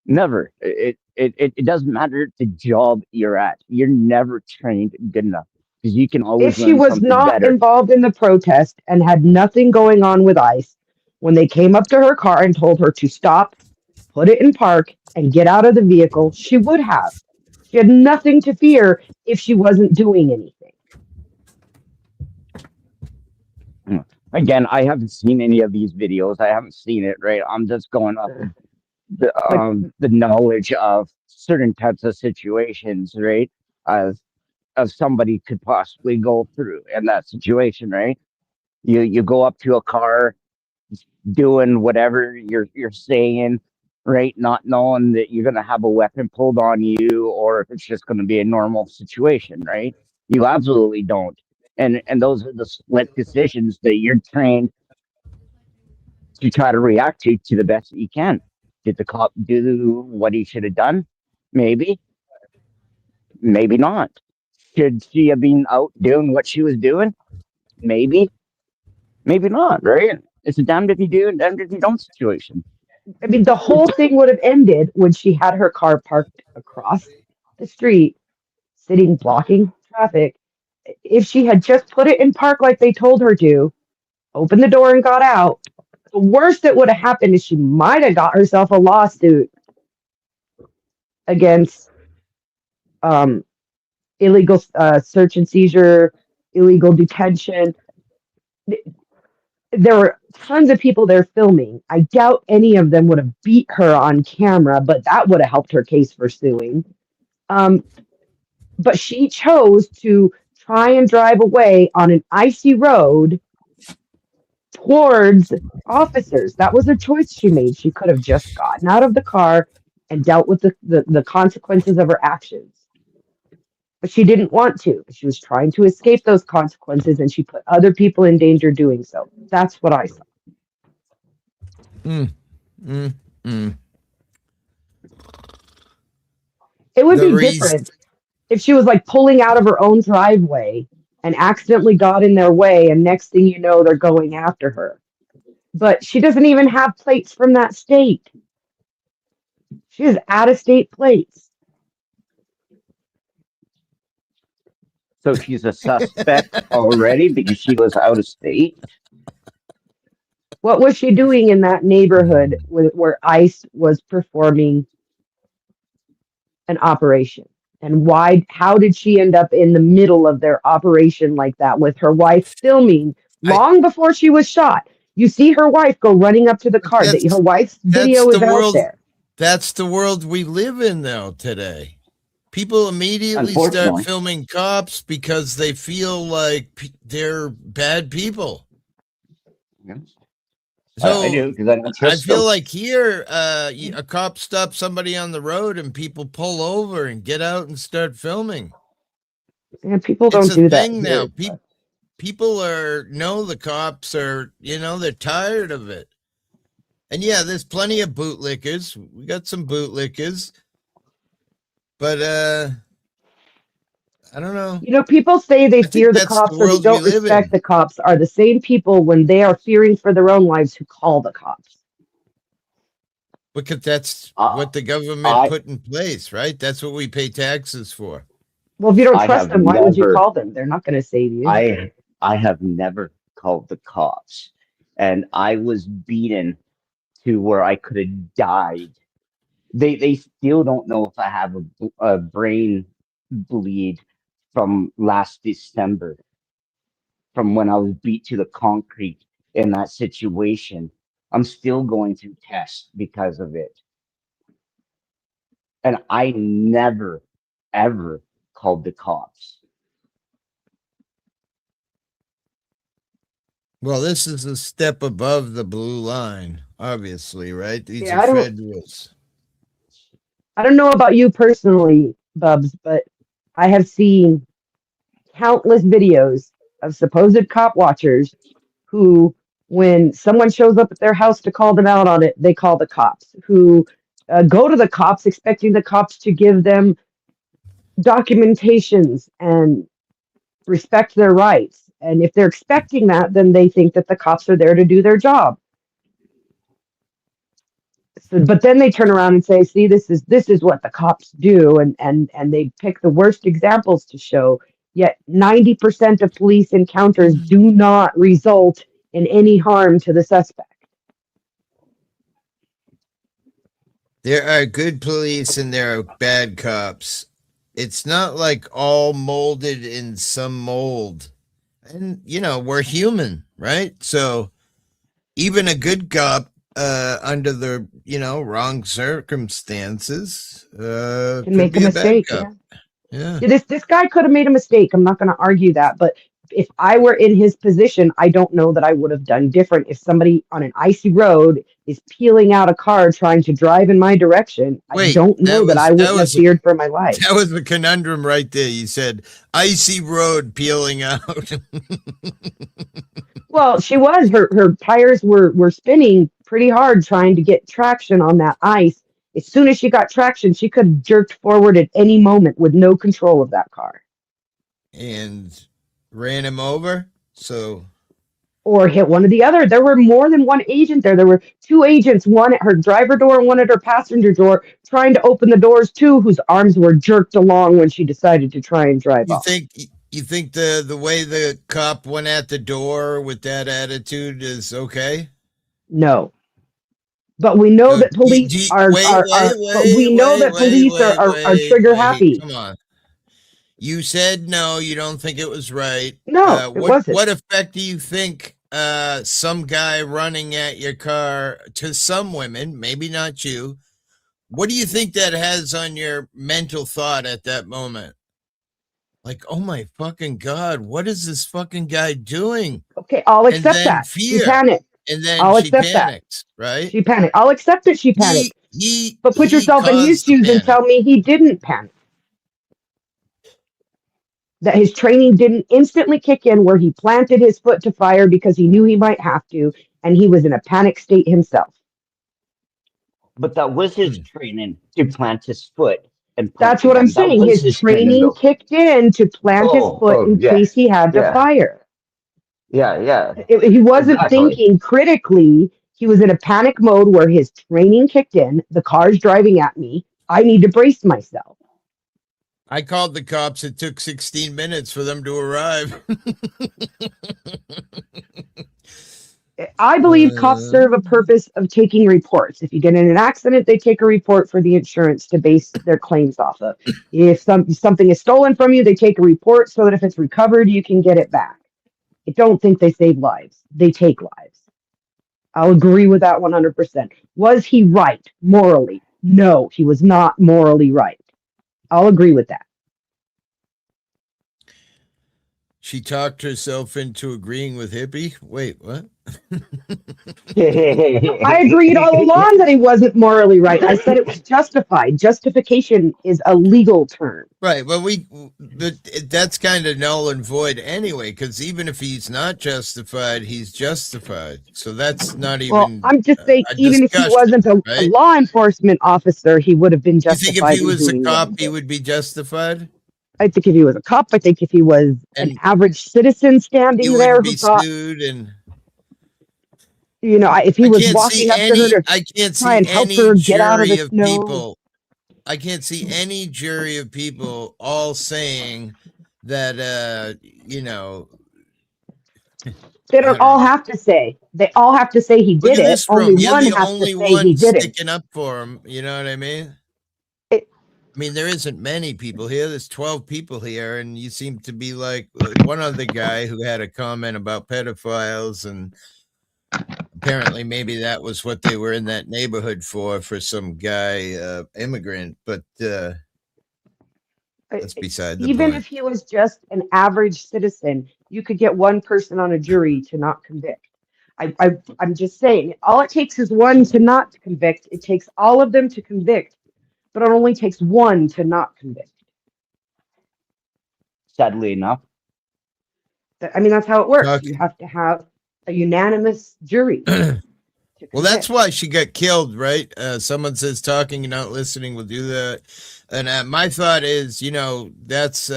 Never. It doesn't matter the job you're at. You're never trained good enough because you can If always she learn was something not better. involved in the protest and had nothing going on with ICE, when they came up to her car and told her to stop, put it in park, and get out of the vehicle, she would have. She had nothing to fear if she wasn't doing anything. Again, I haven't seen any of these videos. I haven't seen it. Right. I'm just going off Like, the knowledge of certain types of situations. Right. As somebody could possibly go through in that situation. Right. You go up to a car doing whatever you're saying, right? Not knowing that you're gonna have a weapon pulled on you or if it's just gonna be a normal situation, right? You absolutely don't. And those are the split decisions that you're trained to try to react to the best that you can. Did the cop do what he should have done? Maybe, maybe not. Should she have been out doing what she was doing? Maybe, maybe not, right? It's a damned if you do and damned if you don't situation. I mean, the whole thing would have ended when she had her car parked across the street, sitting blocking traffic. If she had just put it in park like they told her to, opened the door and got out, the worst that would have happened is she might have got herself a lawsuit against illegal search and seizure, illegal detention. There were tons of people there filming. I doubt any of them would have beat her on camera, but that would have helped her case for suing. But she chose to try and drive away on an icy road towards officers. That was a choice she made. She could have just gotten out of the car and dealt with the consequences of her actions. But she didn't want to. She was trying to escape those consequences and she put other people in danger doing so. That's what I saw. It would be different if she was like pulling out of her own driveway and accidentally got in their way, and next thing you know, they're going after her. But she doesn't even have plates from that state. She has out-of-state plates. So she's a suspect already because she was out of state. What was she doing in that neighborhood where ICE was performing an operation? And how did she end up in the middle of their operation like that with her wife filming long before she was shot? You see her wife go running up to the car. Her wife's video is out there. That's the world we live in now today. People immediately start filming cops because they feel like they're bad people. Yes. So I do because I don't trust feel them. like here, a cop stops somebody on the road and people pull over and get out and start filming. And people don't do that thing now. People know the cops are, they're tired of it. And yeah, there's plenty of bootlickers. We got some bootlickers. But I don't know. People say they fear the cops or they don't respect the cops are the same people when they are fearing for their own lives who call the cops. Because that's what the government put in place, right? That's what we pay taxes for. Well, if you don't trust them, why would you call them? They're not going to save you. I have never called the cops, and I was beaten to where I could have died. They still don't know if I have a brain bleed from last December, from when I was beat to the concrete in that situation. I'm still going through tests because of it. And I never, ever called the cops. Well, this is a step above the blue line, obviously, right? These Yeah, are federals. I don't know about you personally, Bubs, but I have seen countless videos of supposed cop watchers who, when someone shows up at their house to call them out on it, they call the cops, who go to the cops expecting the cops to give them documentations and respect their rights. And if they're expecting that, then they think that the cops are there to do their job. So, but then they turn around and say, "See, this is what the cops do," and they pick the worst examples to show. Yet 90% of police encounters do not result in any harm to the suspect. There are good police and there are bad cops. It's not like all molded in some mold. And, we're human, right? So even a good cop, under the, wrong circumstances, Can could make a be a bad mistake. cop. Yeah. This guy could have made a mistake. I'm not going to argue that, but if I were in his position, I don't know that I would have done different. If somebody on an icy road is peeling out a car trying to drive in my direction, I don't know that I wouldn't have feared for my life. That was the conundrum right there. You said icy road peeling out. Well, she was. Her tires were spinning pretty hard trying to get traction on that ice. As soon as she got traction, she could have jerked forward at any moment with no control of that car. And ran him over. Or hit one of the other. There were more than one agent there. There were two agents, one at her driver door and one at her passenger door, trying to open the doors too, whose arms were jerked along when she decided to try and drive off. You think the way the cop went at the door with that attitude is okay? No. But we know that police are trigger happy. Come on. You said no, you don't think it was right. No, it wasn't. What effect do you think some guy running at your car, to some women, maybe not you, what do you think that has on your mental thought at that moment? Like, oh my fucking God, what is this fucking guy doing? Okay, I'll accept that. She panicked. And then she panicked, right? She panicked. I'll accept that she panicked. But put yourself in his shoes and tell me he didn't panic. That his training didn't instantly kick in where he planted his foot to fire because he knew he might have to, and he was in a panic state himself. But that was his training to plant his foot. And that's what I'm saying. His training kicked in to plant his foot in case he had to fire. Yeah. He wasn't thinking critically. He was in a panic mode where his training kicked in. The car's driving at me. I need to brace myself. I called the cops. It took 16 minutes for them to arrive. I believe cops serve a purpose of taking reports. If you get in an accident, they take a report for the insurance to base their claims off of. If something is stolen from you, they take a report so that if it's recovered, you can get it back. I don't think they save lives. They take lives. I'll agree with that 100%. Was he right morally? No, he was not morally right. I'll agree with that. She talked herself into agreeing with Hippie? Wait, what? I agreed all along that he wasn't morally right. I said it was justified. Justification is a legal term. Right, but that's kind of null and void anyway, because even if he's not justified, he's justified. So that's not even. Well, I'm just saying, even if he wasn't a law enforcement officer, he would have been justified. You think if he was a cop, he would be justified? I think if he was a cop, I think if he was an average citizen standing there who thought, sued and. If he was walking up to her to try and help her get out of the snow. I can't see any jury of people all saying that, They I don't don't all know. have to say. They all have to say he Look did at it. this Only room. You're one the has to only say he one didn't. sticking up for him. You know what I mean? It, I mean, there isn't many people here. There's 12 people here, and you seem to be like one other guy who had a comment about pedophiles, and apparently maybe that was what they were in that neighborhood for some guy, immigrant. But that's beside the even point. if he was just an average citizen, you could get one person on a jury to not convict. I'm just saying, all it takes is one to not convict. It takes all of them to convict, but it only takes one to not convict. Sadly enough. I mean, that's how it works. Talk- You have to have a unanimous jury to Well, that's convict. why she got killed, right? Someone says talking and not listening will do that. And my thought is, that's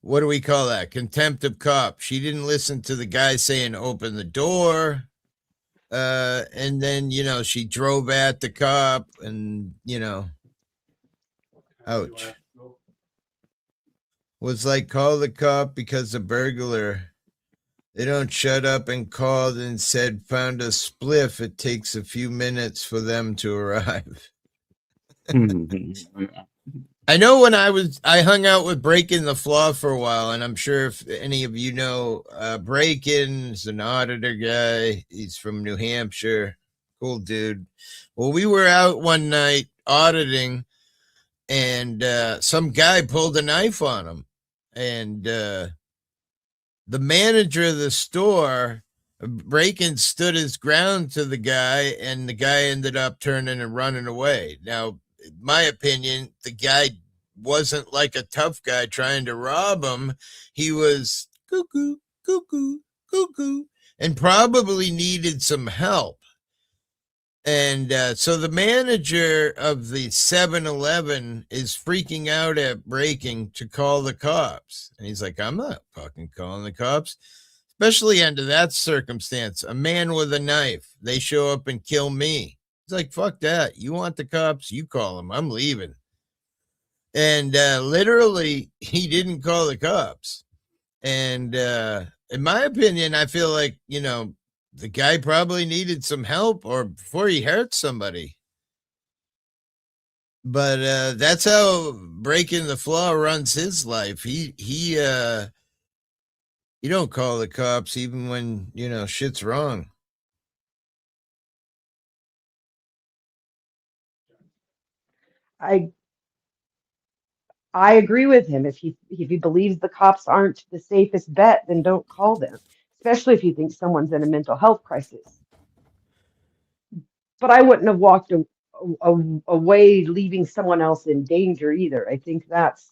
what do we call that? Contempt of cop. She didn't listen to the guy saying open the door. And then, she drove at the cop and, ouch. Was like, call the cop because a burglar. They don't shut up and called and said, found a spliff. It takes a few minutes for them to arrive. I know when I hung out with Breakin' the Flaw for a while, and I'm sure if any of you know, Breakin's an auditor guy. He's from New Hampshire. Cool dude. Well, we were out one night auditing, and some guy pulled a knife on him. And the manager of the store, Breakin, stood his ground to the guy, and the guy ended up turning and running away. Now, in my opinion, the guy wasn't like a tough guy trying to rob him. He was cuckoo, cuckoo, cuckoo, and probably needed some help. And so the manager of the 7-Eleven is freaking out at Breakin to call the cops. And he's like, I'm not fucking calling the cops. Especially under that circumstance. A man with a knife. They show up and kill me. He's like, fuck that. You want the cops? You call them. I'm leaving. And literally, he didn't call the cops. And in my opinion, I feel like, the guy probably needed some help or before he hurt somebody. But that's how Breakin' the Flaw runs his life. He don't call the cops even when, shit's wrong. I agree with him. If he believes the cops aren't the safest bet, then don't call them, especially if you think someone's in a mental health crisis. But I wouldn't have walked away leaving someone else in danger either. I think that's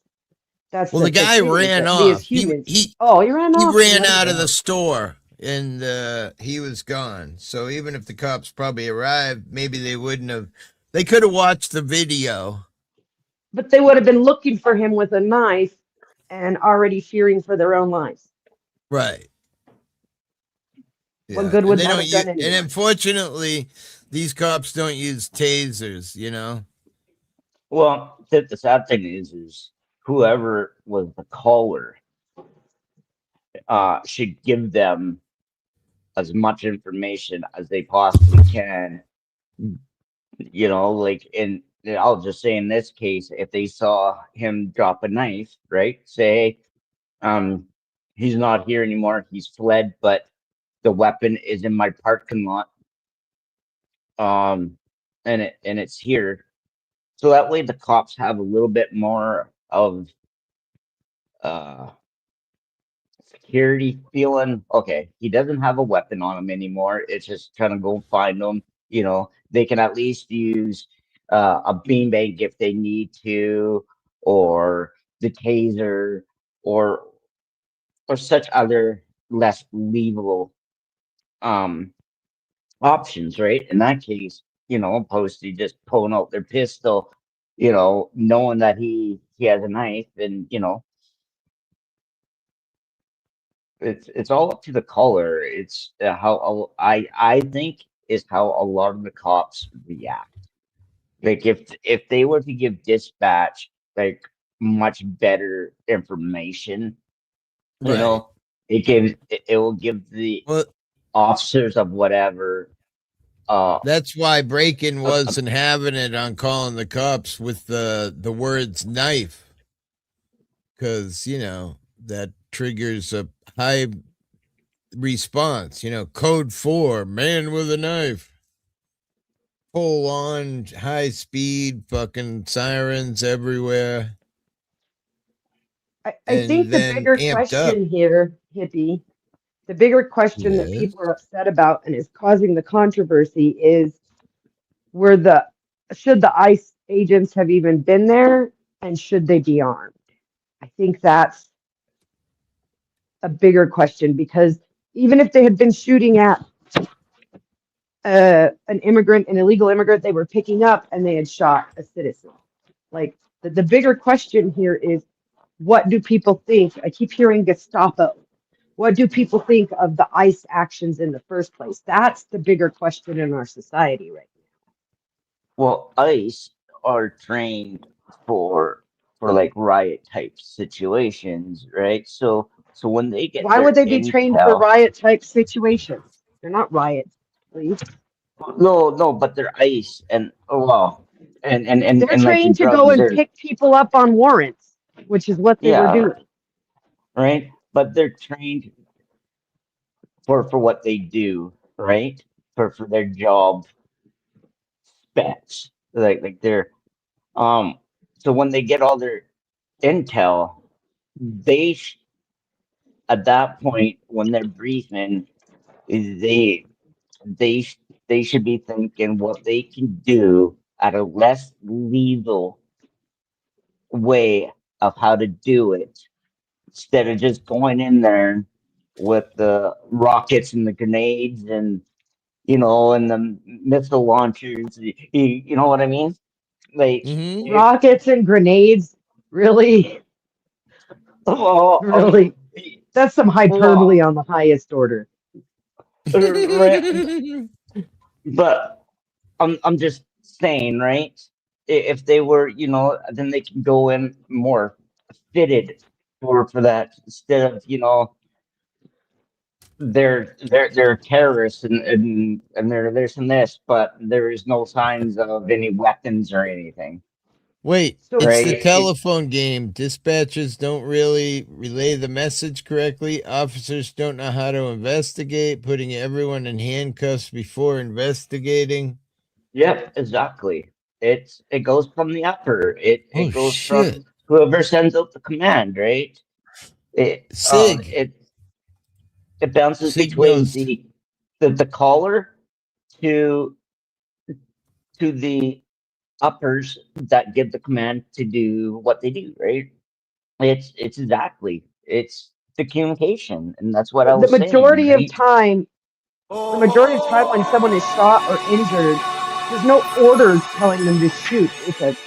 well, the guy thing, is ran that we as off. humans. He ran off. ran out of the store and he was gone. So even if the cops probably arrived, maybe they wouldn't have. They could have watched the video. But they would have been looking for him with a knife and already fearing for their own lives. Right. What good would that have done anymore? And unfortunately, these cops don't use tasers, Well, the sad thing is whoever was the caller should give them as much information as they possibly can. Like I'll just say in this case, if they saw him drop a knife, right? Say, he's not here anymore, he's fled, but the weapon is in my parking lot. And it's here. So that way the cops have a little bit more of security feeling. Okay, he doesn't have a weapon on him anymore. It's just kind of go find him. They can at least use a beanbag if they need to, or the taser, or such other less lethal options, right? In that case, opposed to just pulling out their pistol, knowing that he has a knife, and it's all up to the caller. It's how I think is how a lot of the cops react. Like if they were to give dispatch like much better information, Right. it will give the Well, officers of whatever. that's why Breakin wasn't having it on calling the cops with the words knife, because that triggers a high response. Code 4, man with a knife. Full on high speed, fucking sirens everywhere. I And think the then bigger amped up. question here, Hippie, the bigger question that Yes. people are upset about and is causing the controversy is should the ICE agents have even been there and should they be armed? I think that's a bigger question because even if they had been shooting at an illegal immigrant they were picking up and they had shot a citizen. Like the bigger question here is, what do people think? I keep hearing Gestapo. What do people think of the ICE actions in the first place? That's the bigger question in our society right now. Well, ICE are trained for like riot type situations, right? So when they get Why their would they be trained for riot type situations? They're not riot police. No, but they're ICE and and they're like trained to go and pick people up on warrants, which is what they were doing. Right? But they're trained for what they do, right? For their job specs. Like they're so when they get all their intel, they at that point when they're briefing, they they they should be thinking what they can do at a less lethal way of how to do it instead of just going in there with the rockets and the grenades and and the missile launchers. You know what I mean? Like rockets and grenades, really? Well, really? That's some hyperbole on the highest order. But I'm just saying, right? If they were, then they can go in more fitted for that instead of, they're terrorists and they're this and this, but there is no signs of any weapons or anything. Wait, it's the telephone game. Dispatchers don't really relay the message correctly. Officers don't know how to investigate, putting everyone in handcuffs before investigating. Yep, exactly. It goes from the upper. It goes from whoever sends out the command, right? It bounces between the caller to the uppers that give the command to do what they do, right? It's the communication, and that's what I was saying. The majority of time when someone is shot or injured, there's no orders telling them to shoot. It's a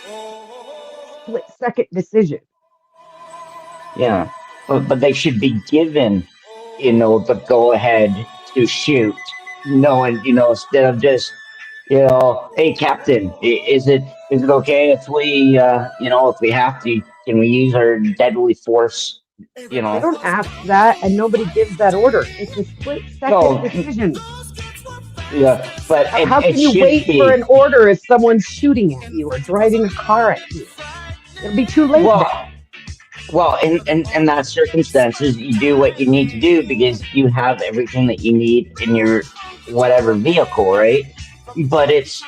split-second decision. Yeah, but they should be given, the go-ahead to shoot, knowing, instead of just, hey, Captain, is it okay if we, if we have to, can we use our deadly force? They don't ask that, and nobody gives that order. It's a split-second decision. Yeah, but how can you wait for an order if someone's shooting at you or driving a car at you? It'll be too late. Well, in that circumstances, you do what you need to do because you have everything that you need in your whatever vehicle, right? But it's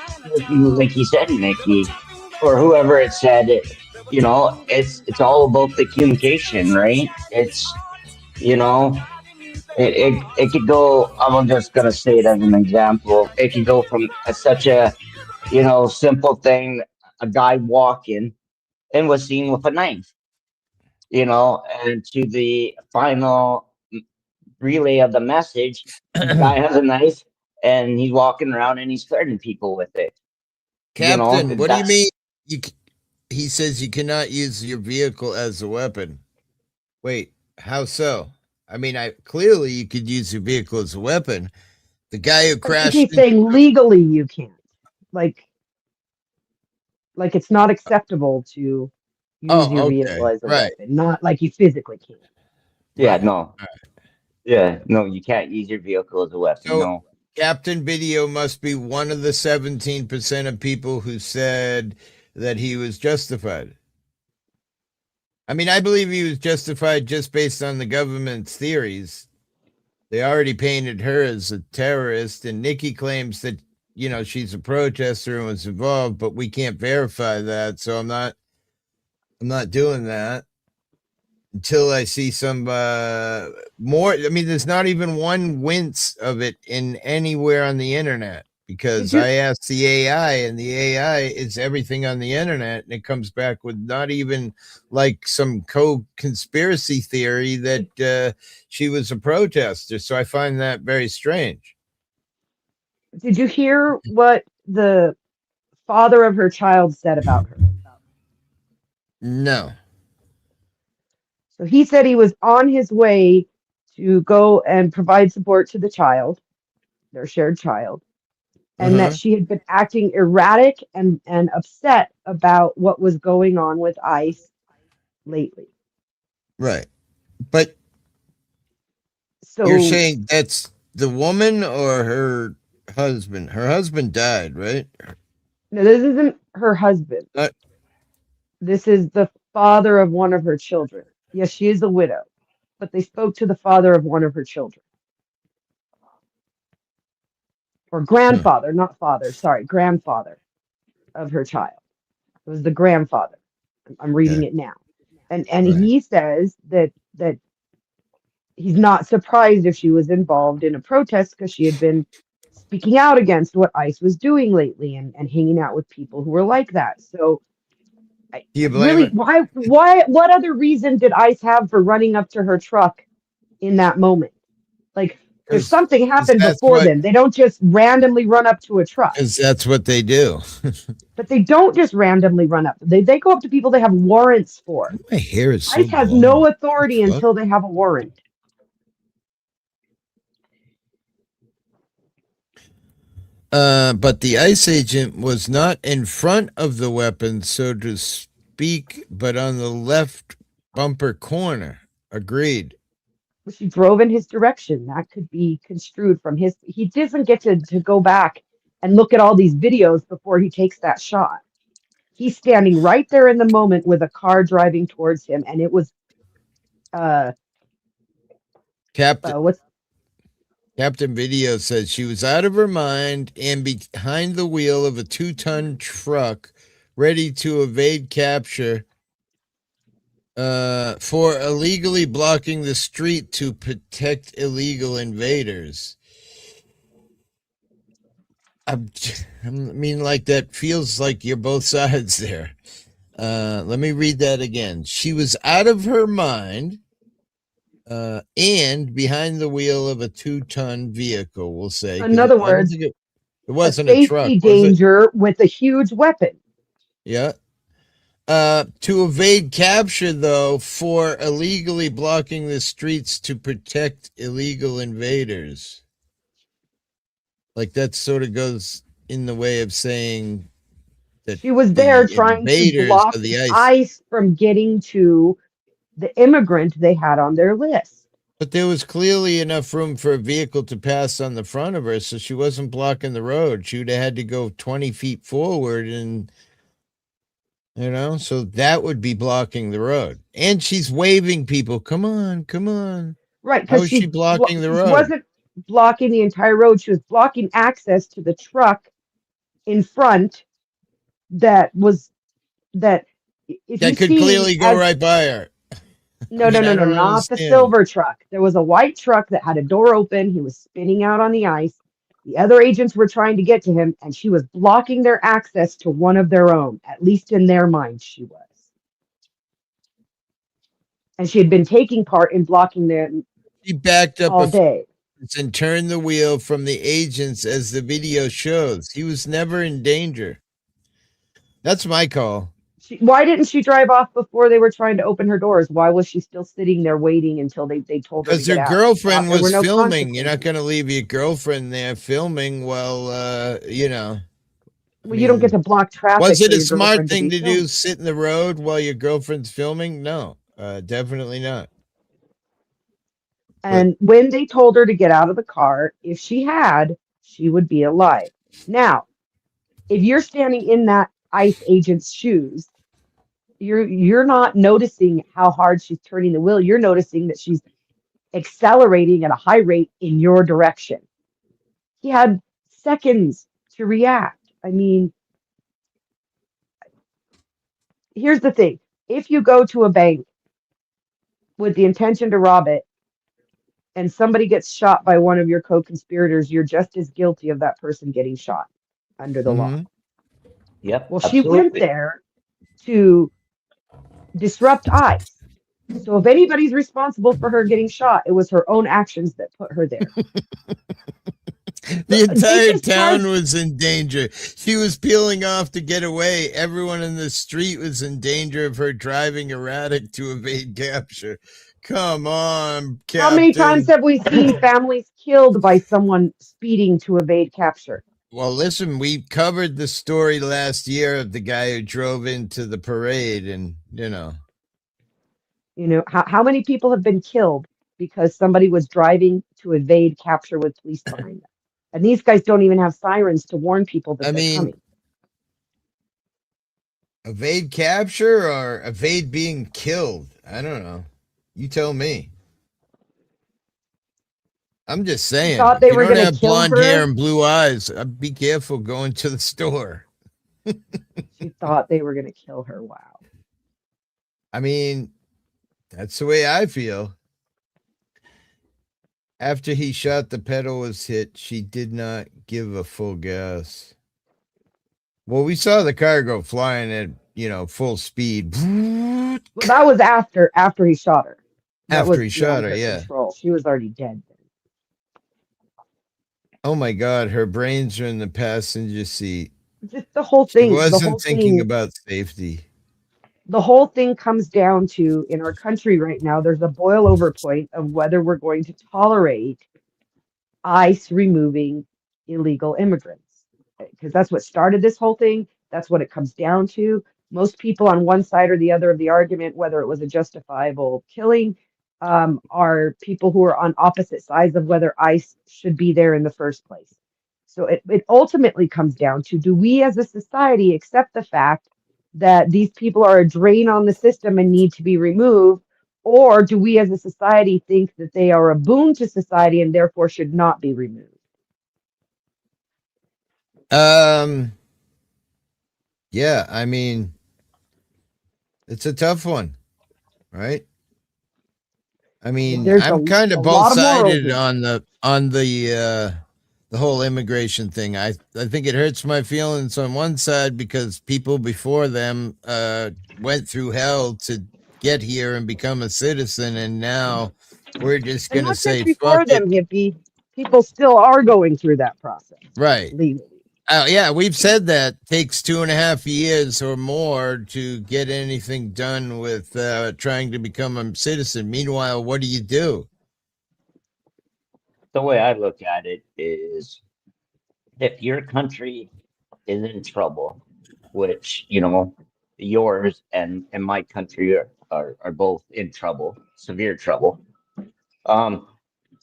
like you said, Nikki, or whoever it said, it's all about the communication, right? It's, it could go, I'm just going to say it as an example. It could go from such a, simple thing, a guy walking and was seen with a knife, and to the final relay of the message, the guy has a knife and he's walking around and he's threatening people with it. Captain, what do you mean? He says you cannot use your vehicle as a weapon. Wait, how so? I mean, clearly you could use your vehicle as a weapon. The guy who crashed. He's saying legally you can't. Like it's not acceptable to use your vehicle as a weapon. Not like you physically can't. Yeah, no. Yeah, no, you can't use your vehicle as a weapon. So No. Captain Video must be one of the 17% of people who said that he was justified. I mean, I believe he was justified just based on the government's theories. They already painted her as a terrorist, and Nikki claims that, you know, she's a protester and was involved, but we can't verify that. So I'm not doing that until I see some more. I mean, there's not even one wince of it in anywhere on the internet, because I asked the AI, and the AI is everything on the internet, and it comes back with not even like some conspiracy theory that she was a protester. So I find that very strange. Did you hear what the father of her child said about her? No. So he said he was on his way to go and provide support to the child, their shared child, and that she had been acting erratic and upset about what was going on with ICE lately. Right. But so you're saying that's the woman or her husband? Her husband died, right? No, this isn't her husband. This is the father of one of her children. Yes, she is a widow, but they spoke to the father of one of her children. Or grandfather, not father, sorry, grandfather of her child. It was the grandfather. I'm reading it now. And he says that he's not surprised if she was involved in a protest because she had been speaking out against what ICE was doing lately and hanging out with people who were like that. So really, why what other reason did ICE have for running up to her truck in that moment? Like, there's something happened before then. They don't just randomly run up to a truck. Because that's what they do. But they don't just randomly run up. They go up to people they have warrants for. My hair is so ICE has long. no authority until they have a warrant. But the ICE agent was not in front of the weapon, so to speak, but on the left bumper corner. Agreed. She drove in his direction. That could be construed from his. He doesn't get to go back and look at all these videos before he takes that shot. He's standing right there in the moment with a car driving towards him, and it was Captain Video says she was out of her mind and behind the wheel of a 2-ton truck, ready to evade capture for illegally blocking the street to protect illegal invaders. I mean, like, that feels like you're both sides there. Let me read that again. She was out of her mind and behind the wheel of a 2-ton vehicle, we'll say. In other words, it wasn't a truck. Safety danger with a huge weapon. Yeah. To evade capture, though, for illegally blocking the streets to protect illegal invaders. Like, that sort of goes in the way of saying that she was there trying to block the ICE from getting to the immigrant they had on their list. But there was clearly enough room for a vehicle to pass on the front of her, so she wasn't blocking the road. She would have had to go 20 feet forward, and, you know, so that would be blocking the road. And she's waving people, come on, come on. Right, because she blocking the road? She wasn't blocking the entire road. She was blocking access to the truck in front that could clearly go right by her. No, not the silver truck. There was a white truck that had a door open. He was spinning out on the ice. The other agents were trying to get to him, and she was blocking their access to one of their own. At least in their mind, she was. And she had been taking part in blocking them. She backed up all day and turned the wheel from the agents, as the video shows. He was never in danger. That's my call. Why didn't she drive off before they were trying to open her doors? Why was she still sitting there waiting until they told her to get out? Because her girlfriend was filming. You're not going to leave your girlfriend there filming while, you know. Well, you don't get to block traffic. Was it a smart thing to do, sit in the road while your girlfriend's filming? No, definitely not. And when they told her to get out of the car, if she had, she would be alive. Now, if you're standing in that ICE agent's shoes, you're not noticing how hard she's turning the wheel. You're noticing that she's accelerating at a high rate in your direction. He had seconds to react. I mean, here's the thing. If you go to a bank with the intention to rob it and somebody gets shot by one of your co-conspirators, you're just as guilty of that person getting shot under the law. Yep. Well, she went there to disrupt ICE. So if anybody's responsible for her getting shot, it was her own actions that put her there. The entire town was in danger. She was peeling off to get away. Everyone in the street was in danger of her driving erratic to evade capture. Come on, Captain. How many times have we seen families killed by someone speeding to evade capture? Well, listen, we covered the story last year of the guy who drove into the parade, and how many people have been killed because somebody was driving to evade capture with police behind them? And these guys don't even have sirens to warn people that they're coming. Evade capture or evade being killed? I don't know. You tell me. I'm just saying. Thought they if you were don't gonna have kill blonde her? hair and blue eyes, be careful going to the store. She thought they were going to kill her. Wow. I mean, that's the way I feel. After he shot, the pedal was hit. She did not give a full gas. Well, we saw the car go flying at, full speed. Well, that was after he shot her. That After he shot her, yeah. Control. She was already dead then. Oh my God, her brains are in the passenger seat. Just the whole thing. She wasn't thinking about safety. The whole thing comes down to, in our country right now, there's a boil over point of whether we're going to tolerate ICE removing illegal immigrants. Because that's what started this whole thing. That's what it comes down to. Most people on one side or the other of the argument, whether it was a justifiable killing, are people who are on opposite sides of whether ICE should be there in the first place. So it ultimately comes down to, do we as a society accept the fact that these people are a drain on the system and need to be removed, or do we as a society think that they are a boon to society and therefore should not be removed? Yeah, I mean, it's a tough one, right? I mean, I'm kind of both sided on the whole immigration thing. I think it hurts my feelings on one side because people before them went through hell to get here and become a citizen, and now we're just gonna say before fuck them, it. hippie. People still are going through that process, right? Legally. Yeah, we've said that takes 2.5 years or more to get anything done with trying to become a citizen. Meanwhile, what do you do? The way I look at it is, if your country is in trouble, which, yours and my country are both in trouble, severe trouble. The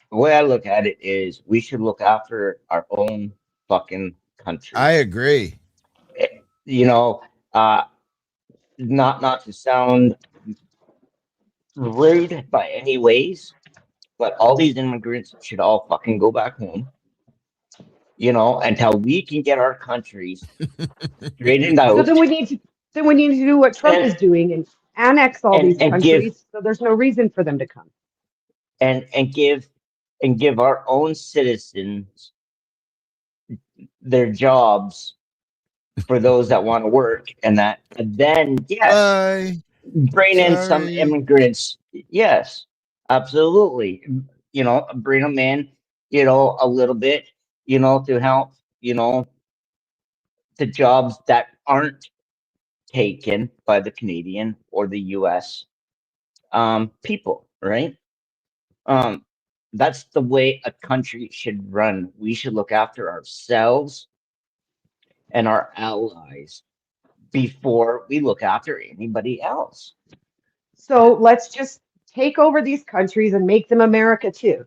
way I look at it is, we should look after our own fucking country. I agree. Not to sound rude by any ways, but all these immigrants should all fucking go back home. Until we can get our countries straightened out. So then we need to do what Trump is doing and annex all these countries, so there's no reason for them to come. And give our own citizens their jobs for those that want to work, and then yes, bring in some immigrants. Yes, absolutely. Bring them in, a little bit, to help, the jobs that aren't taken by the Canadian or the US people, right? That's the way a country should run. We should look after ourselves and our allies before we look after anybody else. So let's just take over these countries and make them America too.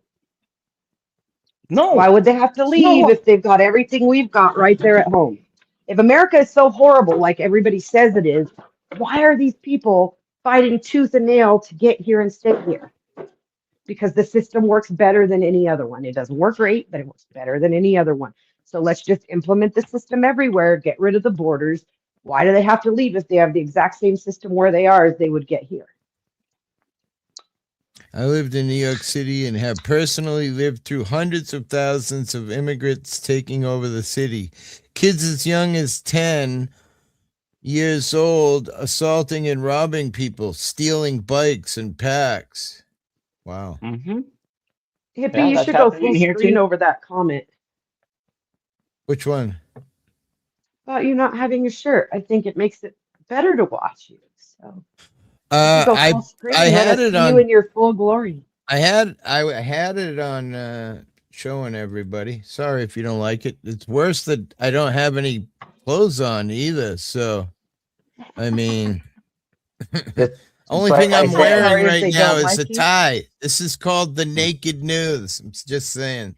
No, Why would they have to leave if they've got everything we've got right there at home? If America is so horrible, like everybody says it is, why are these people fighting tooth and nail to get here and stay here? Because the system works better than any other one. It doesn't work great, but it works better than any other one. So let's just implement the system everywhere, get rid of the borders. Why do they have to leave if they have the exact same system where they are as they would get here? I lived in New York City and have personally lived through hundreds of thousands of immigrants taking over the city. Kids as young as 10 years old assaulting and robbing people, stealing bikes and packs. Wow. Mm-hmm. Hippie, Yeah, you that's should go happening full here screen too. over that comment Which one? about you not having a shirt. I think it makes it better to watch you. So you should go full screen I and let had us it see on. you in your full glory. I had it on showing everybody. Sorry if you don't like it. It's worse that I don't have any clothes on either. So, I mean, only But thing I'm Isaiah- wearing Sorry if right they now don't is like a you. tie. This is called the naked news. I'm just saying.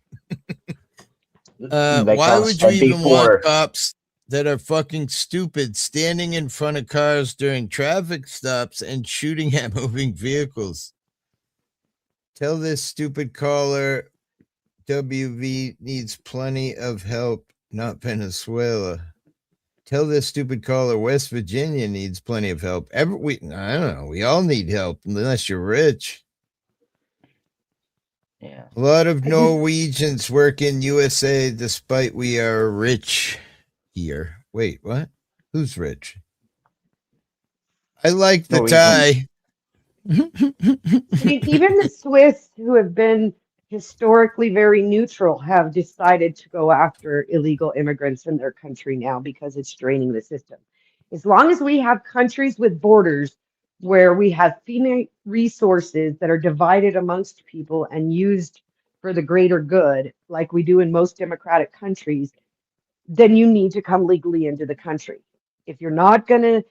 like Why I would you said even before, want cops that are fucking stupid standing in front of cars during traffic stops and shooting at moving vehicles? Tell this stupid caller WV needs plenty of help, not Venezuela. Tell this stupid caller West Virginia needs plenty of help. I don't know. We all need help unless you're rich. Yeah. A lot of Norwegians work in USA despite we are rich here. Wait, what? Who's rich? I like the tie. I mean, even the Swiss, who have been historically very neutral, have decided to go after illegal immigrants in their country now because it's draining the system. As long as we have countries with borders where we have finite resources that are divided amongst people and used for the greater good, like we do in most democratic countries, then you need to come legally into the country. If you're not going to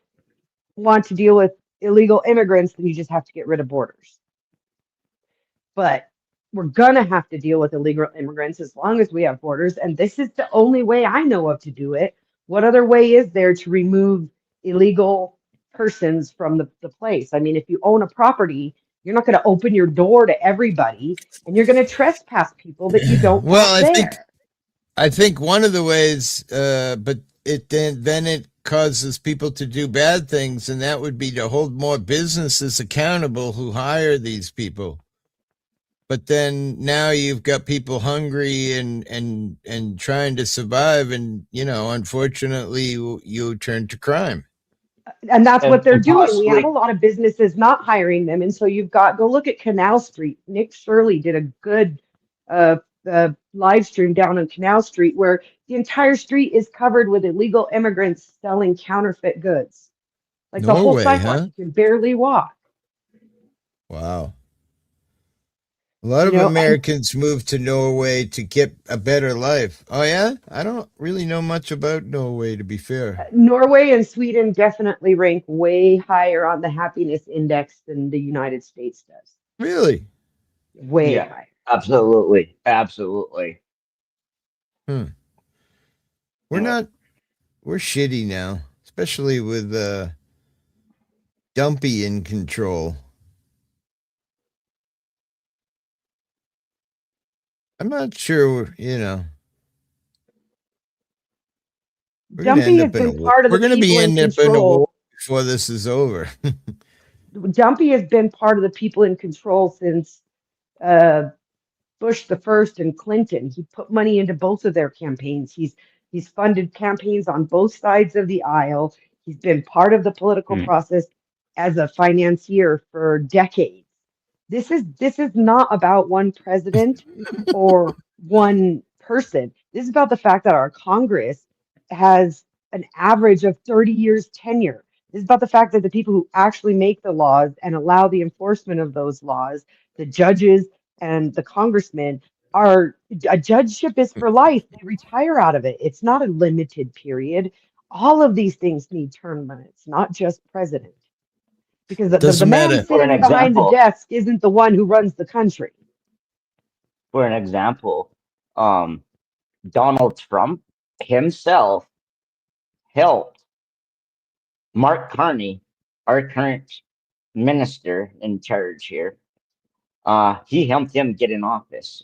want to deal with illegal immigrants, then you just have to get rid of borders. But we're gonna have to deal with illegal immigrants as long as we have borders, and this is the only way I know of to do it. What other way is there to remove illegal persons from the place? I mean, if you own a property, you're not going to open your door to everybody, and you're going to trespass people that you don't want there. I think one of the ways, but it then it causes people to do bad things, and that would be to hold more businesses accountable who hire these people. But then now you've got people hungry and trying to survive, and unfortunately, you turn to crime. And that's what they're doing. We have a lot of businesses not hiring them, and so you've got, go look at Canal Street. Nick Shirley did a good live stream down on Canal Street where the entire street is covered with illegal immigrants selling counterfeit goods. Like the whole sidewalk, you can barely walk. Wow. A lot of Americans move to Norway to get a better life. Oh, yeah? I don't really know much about Norway, to be fair. Norway and Sweden definitely rank way higher on the happiness index than the United States does. Really? Way higher. Absolutely. Absolutely. We're shitty now, especially with Dumpy in control. I'm not sure, Dumpy has been part of the people in control. We're going to be in a war before this is over. Dumpy has been part of the people in control since Bush the First and Clinton. He put money into both of their campaigns. He's funded campaigns on both sides of the aisle. He's been part of the political process as a financier for decades. This is not about one president or one person. This is about the fact that our Congress has an average of 30 years tenure. This is about the fact that the people who actually make the laws and allow the enforcement of those laws, the judges and the congressmen, a judgeship is for life. They retire out of it. It's not a limited period. All of these things need term limits, not just president. because the Doesn't man matter. For an sitting behind the example, desk isn't the one who runs the country. Donald Trump himself helped Mark Carney, our current minister in charge here. He helped him get in office.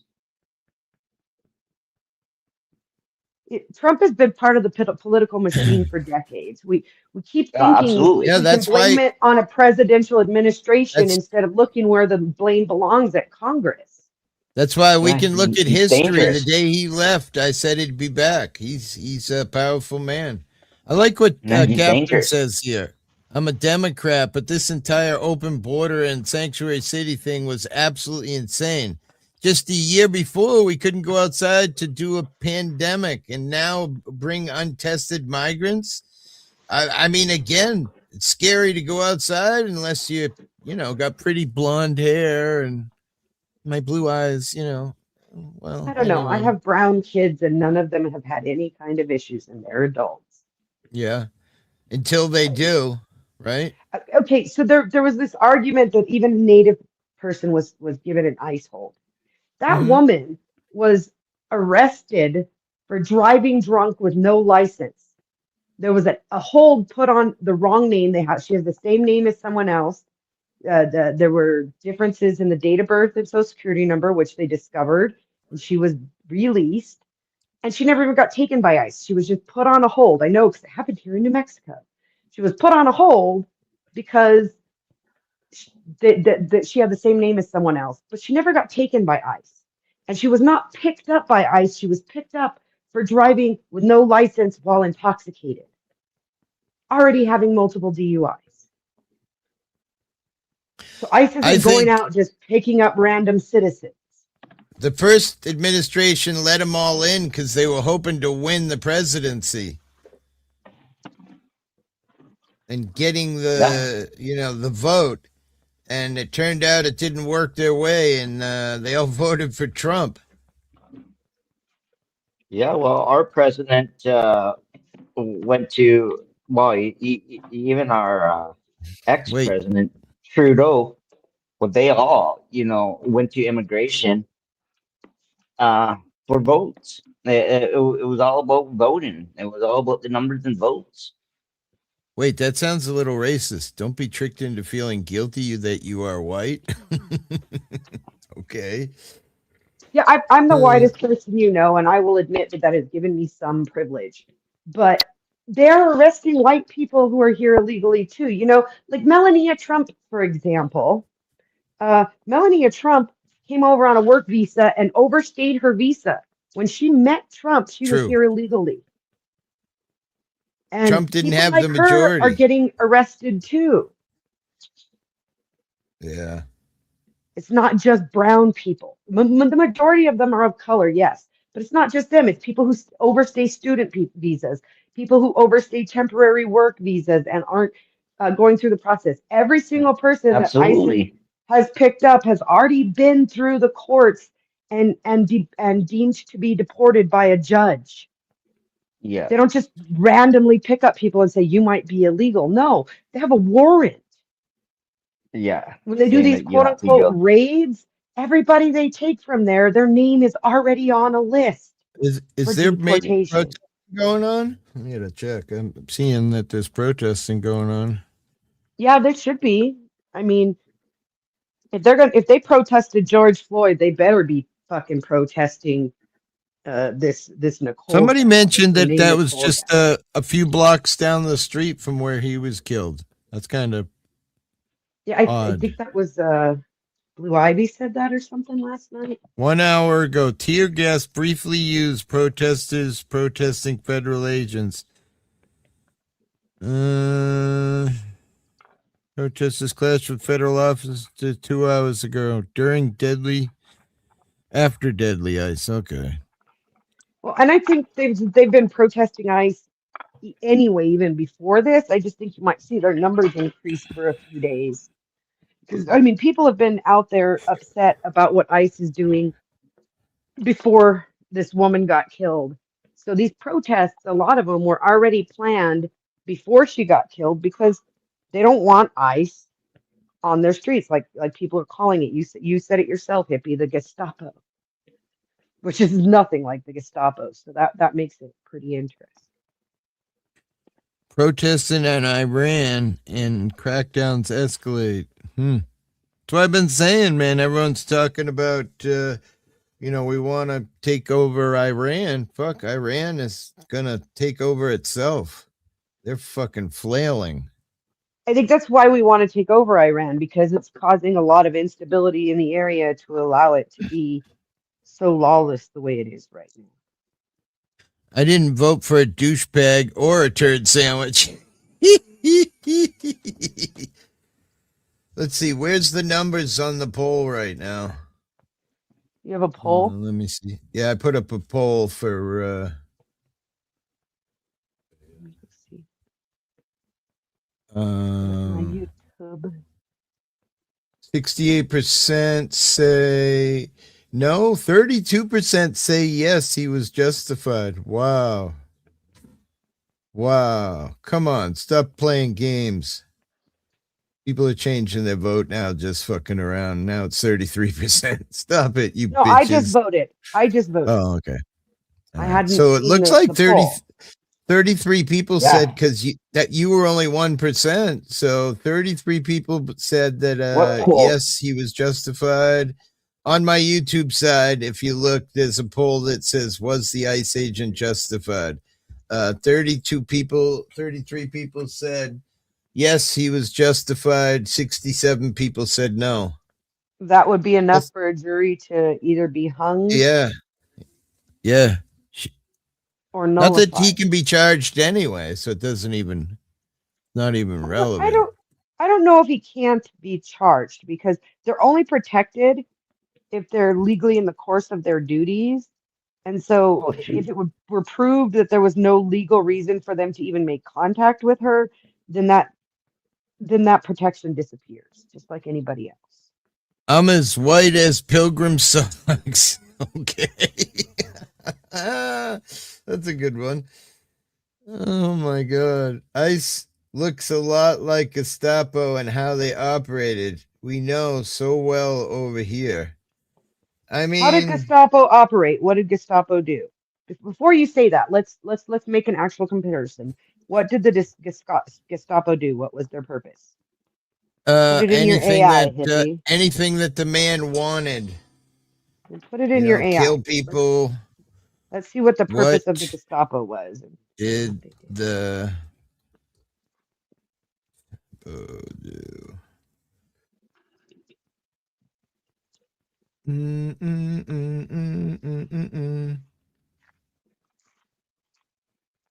Trump has been part of the political machine for decades. We keep thinking Absolutely. Yeah, we can that's blame why. it on a presidential administration That's instead of looking where the blame belongs, at Congress. that's why we Yeah, can look at he's history. The dangerous. day he left, I said he'd be back. He's a powerful man. I like what Yeah, he's Captain dangerous. says here. I'm a Democrat, but this entire open border and sanctuary city thing was absolutely insane. Just a year before, we couldn't go outside to do a pandemic, and now bring untested migrants. I mean, again, it's scary to go outside unless you got pretty blonde hair and my blue eyes. Well, I don't know. I anyway, have brown kids and none of them have had any kind of issues, and they're adults. yeah. Until they do, right? Okay, so there was this argument that even a native person was given an ICE hold. That Mhm. woman was arrested for driving drunk with no license. There was a hold put on the wrong name. She has the same name as someone else. There were differences in the date of birth and social security number, which they discovered, and she was released. And she never even got taken by ICE. She was just put on a hold. I know because it happened here in New Mexico. She was put on a hold because she had the same name as someone else, but she never got taken by ICE. And she was not picked up by ICE. She was picked up for driving with no license while intoxicated, already having multiple DUIs. So ICE isn't going out just picking up random citizens. The first administration let them all in because they were hoping to win the presidency and getting the vote. And it turned out it didn't work their way, and they all voted for Trump. Yeah, well, our president went to, well, even our ex-president Trudeau, well, they all, went to immigration for votes. It was all about voting. It was all about the numbers and votes. Wait, that sounds a little racist. Don't be tricked into feeling guilty that you are white. Okay. Yeah, I'm the whitest person you know, and I will admit that has given me some privilege. But they're arresting white people who are here illegally too. Like Melania Trump, for example. Melania Trump came over on a work visa and overstayed her visa. When she met Trump, she was here illegally. And Trump didn't have like the majority. Her are getting arrested too. Yeah. It's not just brown people. The majority of them are of color, yes. But it's not just them. It's people who overstay student visas, people who overstay temporary work visas and aren't going through the process. Every single person that ICE has picked up has already been through the courts and deemed to be deported by a judge. Yeah. They don't just randomly pick up people and say, you might be illegal. No, they have a warrant. Yeah. When they do these quote unquote raids, everybody they take from there, their name is already on a list. Is there maybe protesting going on? I gotta check. I'm seeing that there's protesting going on. Yeah, there should be. I mean, if they protested George Floyd, they better be fucking protesting this Nicole. Somebody mentioned that was just a few blocks down the street from where he was killed. That's kind of I think that was Blue Ivy said that or something last night. 1 hour ago, tear gas briefly used protesters protesting federal agents. Protesters clashed with federal officers 2 hours ago after deadly ice. Okay. Well, and I think they've been protesting ICE anyway, even before this. I just think you might see their numbers increase for a few days. Because, I mean, people have been out there upset about what ICE is doing before this woman got killed. So these protests, a lot of them were already planned before she got killed because they don't want ICE on their streets, like people are calling it. You said it yourself, hippie, the Gestapo, which is nothing like the Gestapo. So that makes it pretty interesting. Protesting in Iran and crackdowns escalate. That's what I've been saying, man. Everyone's talking about, we want to take over Iran. Fuck, Iran is going to take over itself. They're fucking flailing. I think that's why we want to take over Iran, because it's causing a lot of instability in the area to allow it to be so lawless the way it is right now. I didn't vote for a douchebag or a turd sandwich. Let's see. Where's the numbers on the poll right now? You have a poll? Let me see. Yeah, I put up a poll for... Let's see. Um, My YouTube. 68% say no, 32% say yes, he was justified. Wow. Come on, stop playing games. People are changing their vote now, just fucking around. Now it's 33%. Stop it, you bitches. I just voted. Oh, okay. I hadn't. So it looks like 33 people said, Yeah. because you were only 1%. So 33 people said that yes, he was justified. On my YouTube side, if you look, there's a poll that says, was the ICE agent justified? 33 people said yes, he was justified. 67 people said no. That would be enough for a jury to either be hung. Yeah. Or nullified. Not that he can be charged anyway, so it doesn't even, not even relevant. I don't know if he can't be charged, because they're only protected if they're legally in the course of their duties. And so if it were proved that there was no legal reason for them to even make contact with her, then that protection disappears, just like anybody else. I'm as white as pilgrim socks. Okay. That's a good one. Oh my God. ICE looks a lot like Gestapo and how they operated. We know so well over here. I mean, how did Gestapo operate? What did Gestapo do? Before you say that, let's make an actual comparison. What did the Gestapo do? What was their purpose? Put it in your AI, hippie. Anything that the man wanted. Put it in your AI. Kill people. Let's see what the purpose of the Gestapo was. Did the do?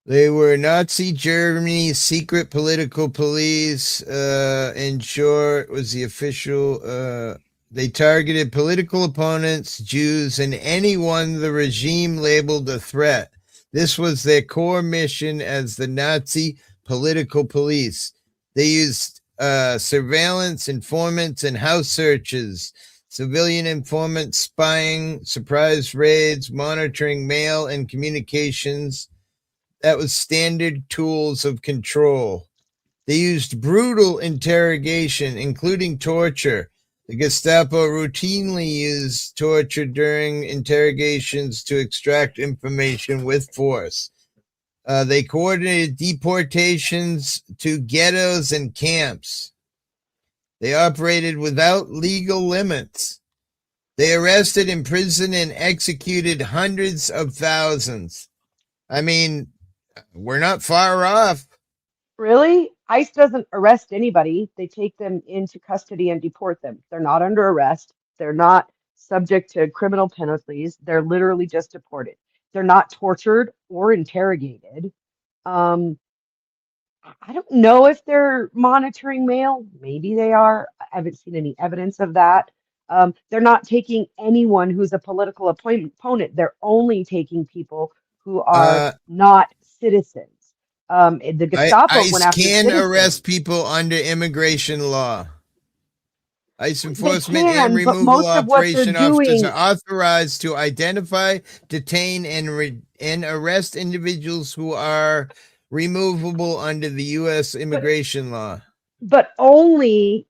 They were Nazi Germany's secret political police. In short, was the official. They targeted political opponents, Jews, and anyone the regime labeled a threat. This was their core mission as the Nazi political police. They used surveillance, informants, and house searches, civilian informants, spying, surprise raids, monitoring mail and communications. That was standard tools of control. They used brutal interrogation, including torture. The Gestapo routinely used torture during interrogations to extract information with force. They coordinated deportations to ghettos and camps. They operated without legal limits. They arrested, imprisoned, and executed hundreds of thousands. I mean, we're not far off. Really? ICE doesn't arrest anybody. They take them into custody and deport them. They're not under arrest. They're not subject to criminal penalties. They're literally just deported. They're not tortured or interrogated. I don't know if they're monitoring mail. Maybe they are. I haven't seen any evidence of that. They're not taking anyone who's a political opponent. They're only taking people who are not citizens. The Gestapo went after can citizens. arrest people under immigration law. ICE enforcement and removal operation officers are authorized to identify, detain, and arrest individuals who are removable under the U.S. immigration law. But only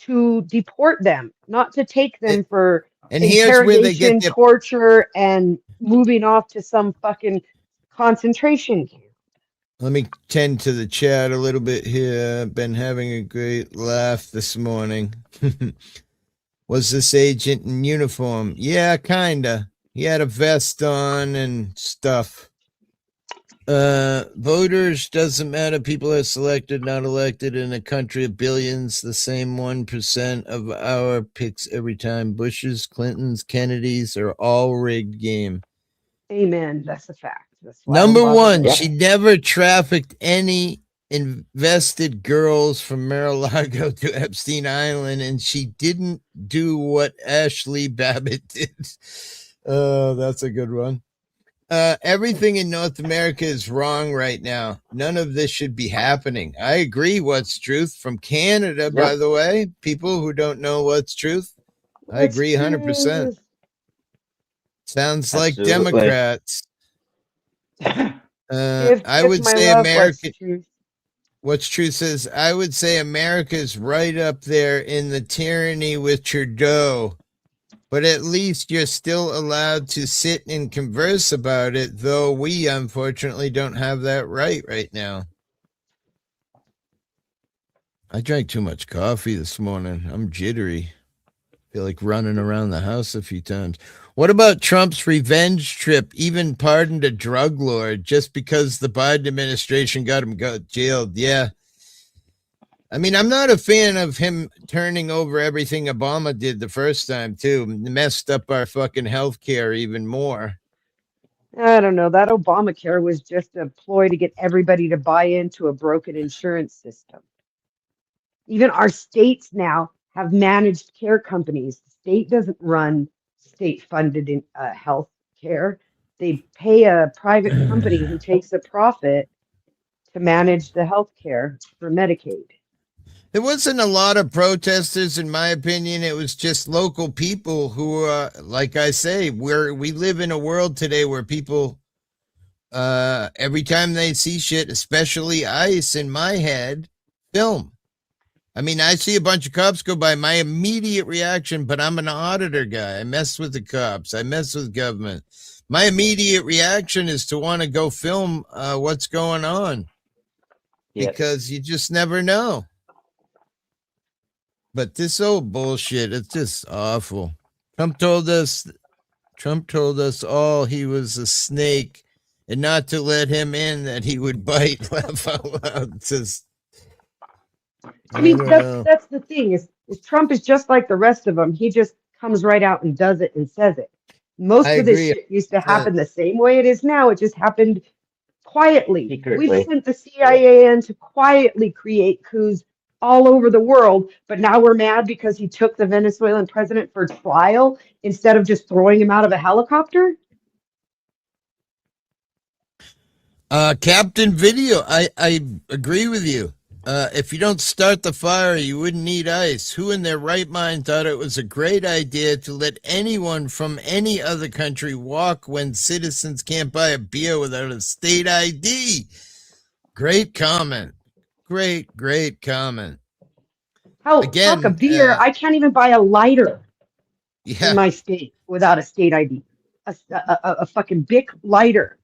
to deport them, not to take them for And here's where they get interrogation, their torture, and moving off to some fucking concentration camp. Let me tend to the chat a little bit here. Been having a great laugh this morning. Was this agent in uniform? Yeah, kinda. He had a vest on and stuff. Voters, doesn't matter. People are selected, not elected in a country of billions. The same 1% of our picks every time. Bush's, Clintons, Kennedys are all rigged game. Amen. That's a fact. That's why I Number don't bother one, with Yeah. she never trafficked any invested girls from Mar-a-Lago to Epstein Island, and she didn't do what Ashley Babbitt did. Oh, that's a good one. Everything in North America is wrong right now. None of this should be happening. I agree. What's truth from Canada, by the way? People who don't know what's truth. I What's agree 100%. truth? Sounds like Absolutely. Democrats. I would my say love, what's America. truth? What's true says, I would say America's right up there in the tyranny with Trudeau, but at least you're still allowed to sit and converse about it, though we unfortunately don't have that right now. I drank too much coffee this morning. I'm jittery. Feel like running around the house a few times. What about Trump's revenge trip? Even pardoned a drug lord just because the Biden administration got him jailed. Yeah. I mean, I'm not a fan of him turning over everything Obama did the first time, too. Messed up our fucking healthcare even more. I don't know. That Obamacare was just a ploy to get everybody to buy into a broken insurance system. Even our states now have managed care companies. The state doesn't run state-funded health care. They pay a private company who takes a profit to manage the health care for Medicaid. There wasn't a lot of protesters, in my opinion. It was just local people who, like I say, we live in a world today where people, every time they see shit, especially ICE in my head, film. I mean, I see a bunch of cops go by. My immediate reaction, but I'm an auditor guy. I mess with the cops. I mess with government. My immediate reaction is to want to go film what's going on because you just never know. But this old bullshit, it's just awful. Trump told us all he was a snake and not to let him in, that he would bite. Laugh out loud. It's just, I mean, don't know. that's the thing is Trump is just like the rest of them. He just comes right out and does it and says it. Most I of this agree. shit used to happen the same way it is now. It just happened quietly. Secretly. We've sent the CIA in to quietly create coups all over the world, but now we're mad because he took the Venezuelan president for trial instead of just throwing him out of a helicopter. Captain Video, I agree with you. If you don't start the fire, you wouldn't need ice. Who in their right mind thought it was a great idea to let anyone from any other country walk when citizens can't buy a beer without a state ID? Great comment. Great comment. Hell, Again, fuck a beer. I can't even buy a lighter Yeah, in my state without a state ID. A fucking Bic lighter.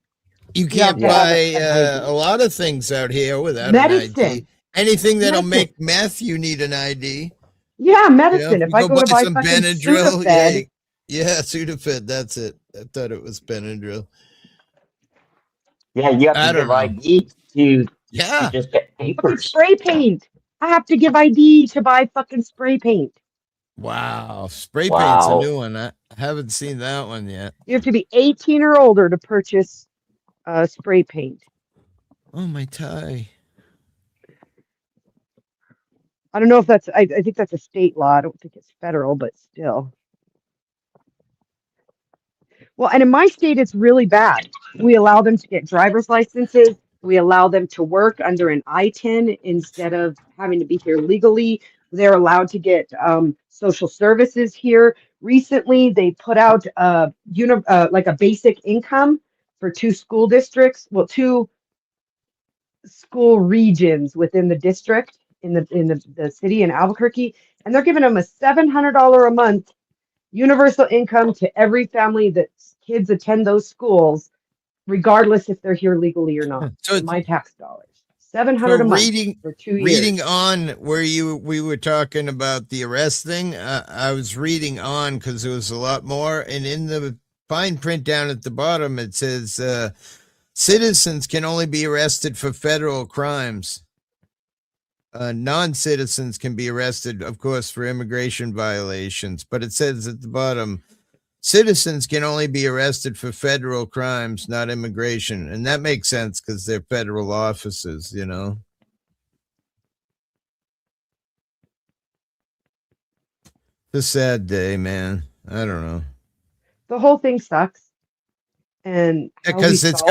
you You have can't to have buy an ID. a lot of things out here without an ID. Medicine. Anything that'll Medicine. make meth, you need an ID. Yeah, You know, medicine. if If you I go to buy some fucking Benadryl, Sudafed, yeah, Sudafed, that's it. I thought it was Benadryl. Yeah, you have I to don't give know. ID to Yeah. just get fucking papers. spray paint. I have to give ID to buy fucking spray paint. Wow. Spray paint's a Wow. new one. I haven't seen that one yet. You have to be 18 or older to purchase spray paint. Oh, my tie. I don't know if that's, I think that's a state law. I don't think it's federal, but still. Well, and in my state, it's really bad. We allow them to get driver's licenses. We allow them to work under an I-10 instead of having to be here legally. They're allowed to get social services here. Recently, they put out like a basic income for 2 school districts. Well, 2 school regions within the district in the city in Albuquerque, and they're giving them a $700 a month universal income to every family that's kids attend those schools, regardless if they're here legally or not. So My tax dollars, So $700 a month for 2 years. reading on where we were talking about the arrest thing, I was reading on because there was a lot more, and in the fine print down at the bottom it says citizens can only be arrested for federal crimes. Non-citizens can be arrested, of course, for immigration violations, but it says at the bottom, citizens can only be arrested for federal crimes, not immigration. And that makes sense because they're federal officers, you know. It's a sad day, man. I don't know. The whole thing sucks. And Because it's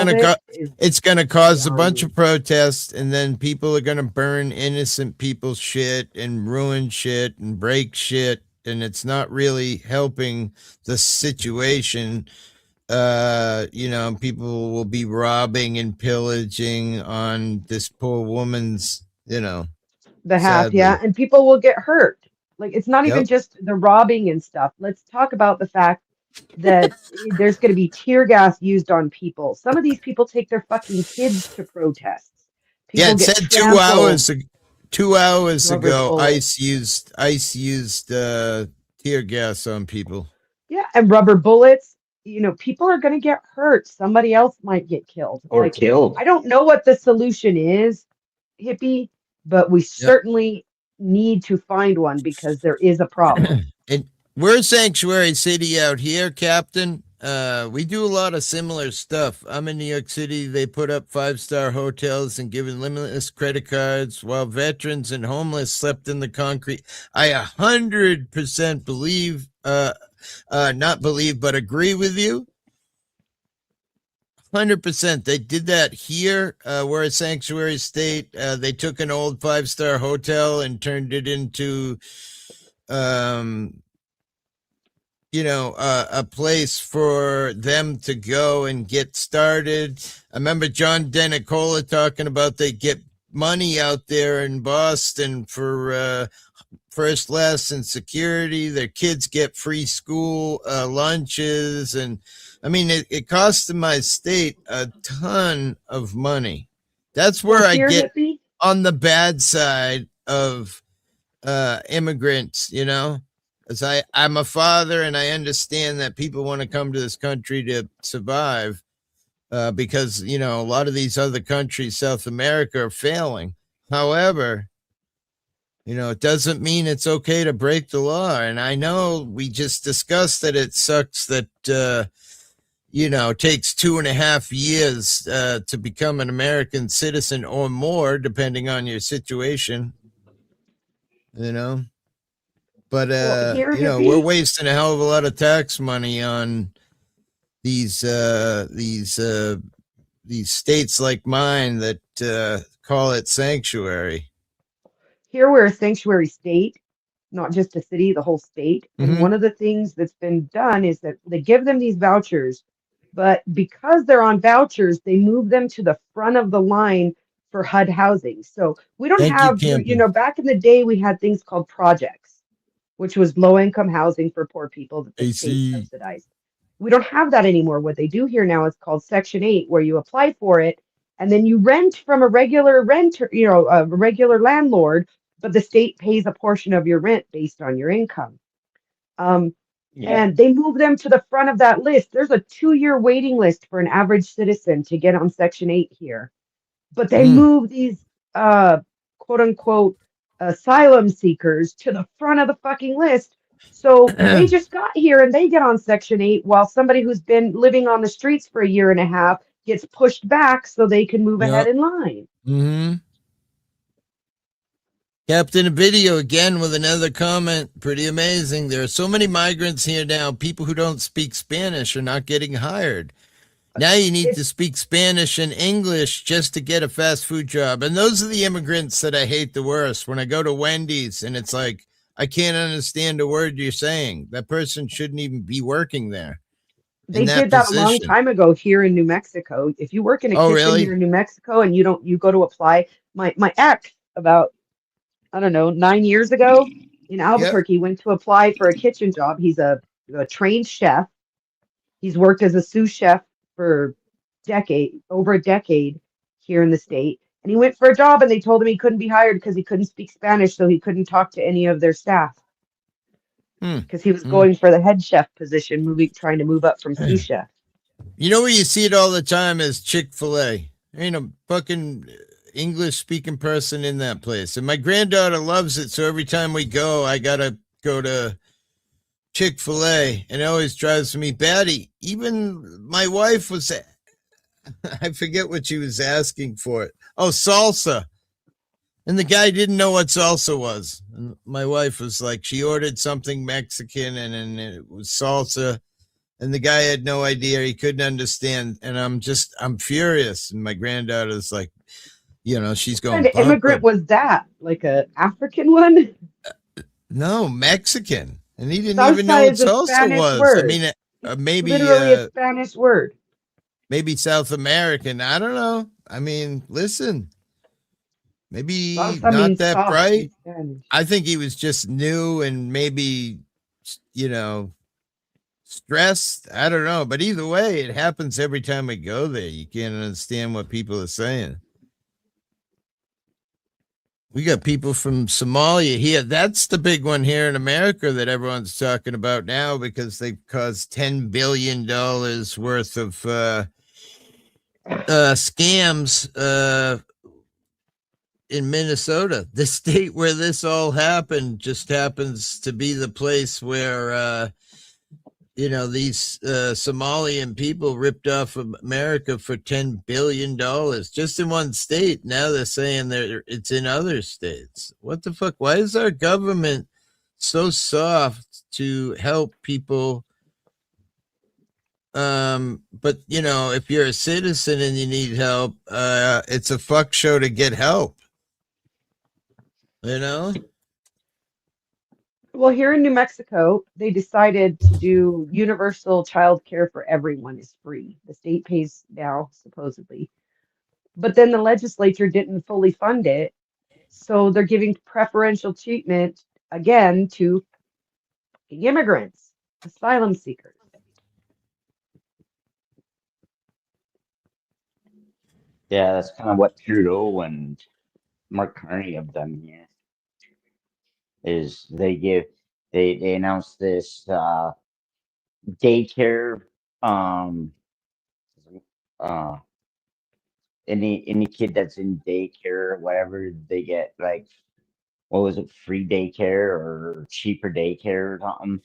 gonna cause a bunch of protests, and then people are gonna burn innocent people's shit and ruin shit and break shit, and it's not really helping the situation. You know, people will be robbing and pillaging on this poor woman's, you know, behalf, sadly. yeah, and people will get hurt. Like, it's not even Yep. just the robbing and stuff. Let's talk about the fact that there's going to be tear gas used on people. Some of these people take their fucking kids to protests. Yeah, it get said trampled. 2 hours Rubber ago, bullets. ICE used tear gas on people. Yeah, and rubber bullets. You know, people are going to get hurt. Somebody else might get killed. Or killed. I don't know what the solution is, hippie, but we certainly need to find one because there is a problem. And we're Sanctuary City out here, Captain. We do a lot of similar stuff. I'm in New York City. They put up 5-star hotels and given limitless credit cards while veterans and homeless slept in the concrete. I 100% believe, not believe, but agree with you. 100%. They did that here. We're a sanctuary state. They took an old 5-star hotel and turned it into, a place for them to go and get started. I remember John Denicola talking about they get money out there in Boston for first lesson security. Their kids get free school lunches. And I mean, it costs my state a ton of money. That's where I get on the bad side of immigrants, you know, because I'm a father and I understand that people want to come to this country to survive because, you know, a lot of these other countries, South America, are failing. However, you know, it doesn't mean it's okay to break the law. And I know we just discussed that it sucks that, it takes 2.5 years to become an American citizen or more, depending on your situation, you know. But, we're wasting a hell of a lot of tax money on these states like mine that call it sanctuary. Here we're a sanctuary state, not just a city, the whole state. And one of the things that's been done is that they give them these vouchers, but because they're on vouchers, they move them to the front of the line for HUD housing. So we don't have, back in the day, we had things called projects, which was low-income housing for poor people that the state subsidized. We don't have that anymore. What they do here now is called Section 8, where you apply for it, and then you rent from a regular renter, a regular landlord, but the state pays a portion of your rent based on your income. And they move them to the front of that list. There's a 2-year waiting list for an average citizen to get on Section 8 here. But they move these quote unquote asylum seekers to the front of the fucking list. So they just got here and they get on Section 8 while somebody who's been living on the streets for 1.5 years gets pushed back so they can move ahead in line. Mm-hmm. Captain Video again with another comment. Pretty amazing. There are so many migrants here now. People who don't speak Spanish are not getting hired. Now you need to speak Spanish and English just to get a fast food job. And those are the immigrants that I hate the worst. When I go to Wendy's and it's like, I can't understand a word you're saying. That person shouldn't even be working there. They did that a long time ago here in New Mexico. If you work in a kitchen here in New Mexico and you go to apply, my ex about, I don't know, 9 years ago, in Albuquerque, went to apply for a kitchen job. He's a trained chef. He's worked as a sous chef for over a decade here in the state. And he went for a job and they told him he couldn't be hired because he couldn't speak Spanish, so he couldn't talk to any of their staff. Because he was going for the head chef position, trying to move up from sous chef. You know where you see it all the time is Chick-fil-A. Ain't a fucking English-speaking person in that place. And my granddaughter loves it, so every time we go, I gotta go to Chick-fil-A, and it always drives me batty. Even my wife was, I forget what she was asking for it. Oh, salsa. And the guy didn't know what salsa was. And my wife was like, she ordered something Mexican and it was salsa. And the guy had no idea. He couldn't understand. And I'm furious. And my granddaughter's like, she's going. What kind of immigrant was that? Like a African one? No, Mexican. And he didn't even know what salsa was. Word. I mean, maybe literally a Spanish word. Maybe South American. I don't know. I mean, listen. Maybe not that bright. I think he was just new and maybe, stressed. I don't know. But either way, it happens every time we go there. You can't understand what people are saying. We got people from Somalia here. That's the big one here in America that everyone's talking about now because they've caused $10 billion worth of scams in Minnesota. The state where this all happened just happens to be the place where these Somalian people ripped off of America for $10 billion just in one state. Now they're saying it's in other states. What the fuck? Why is our government so soft to help people? But if you're a citizen and you need help, it's a fuck show to get help. Well, here in New Mexico, they decided to do universal child care for everyone is free. The state pays now, supposedly. But then the legislature didn't fully fund it. So they're giving preferential treatment again to immigrants, asylum seekers. Yeah, that's kind of what Trudeau and Mark Carney have done here. Is they announced this daycare, any kid that's in daycare or whatever, they get like, what was it, free daycare or cheaper daycare or something,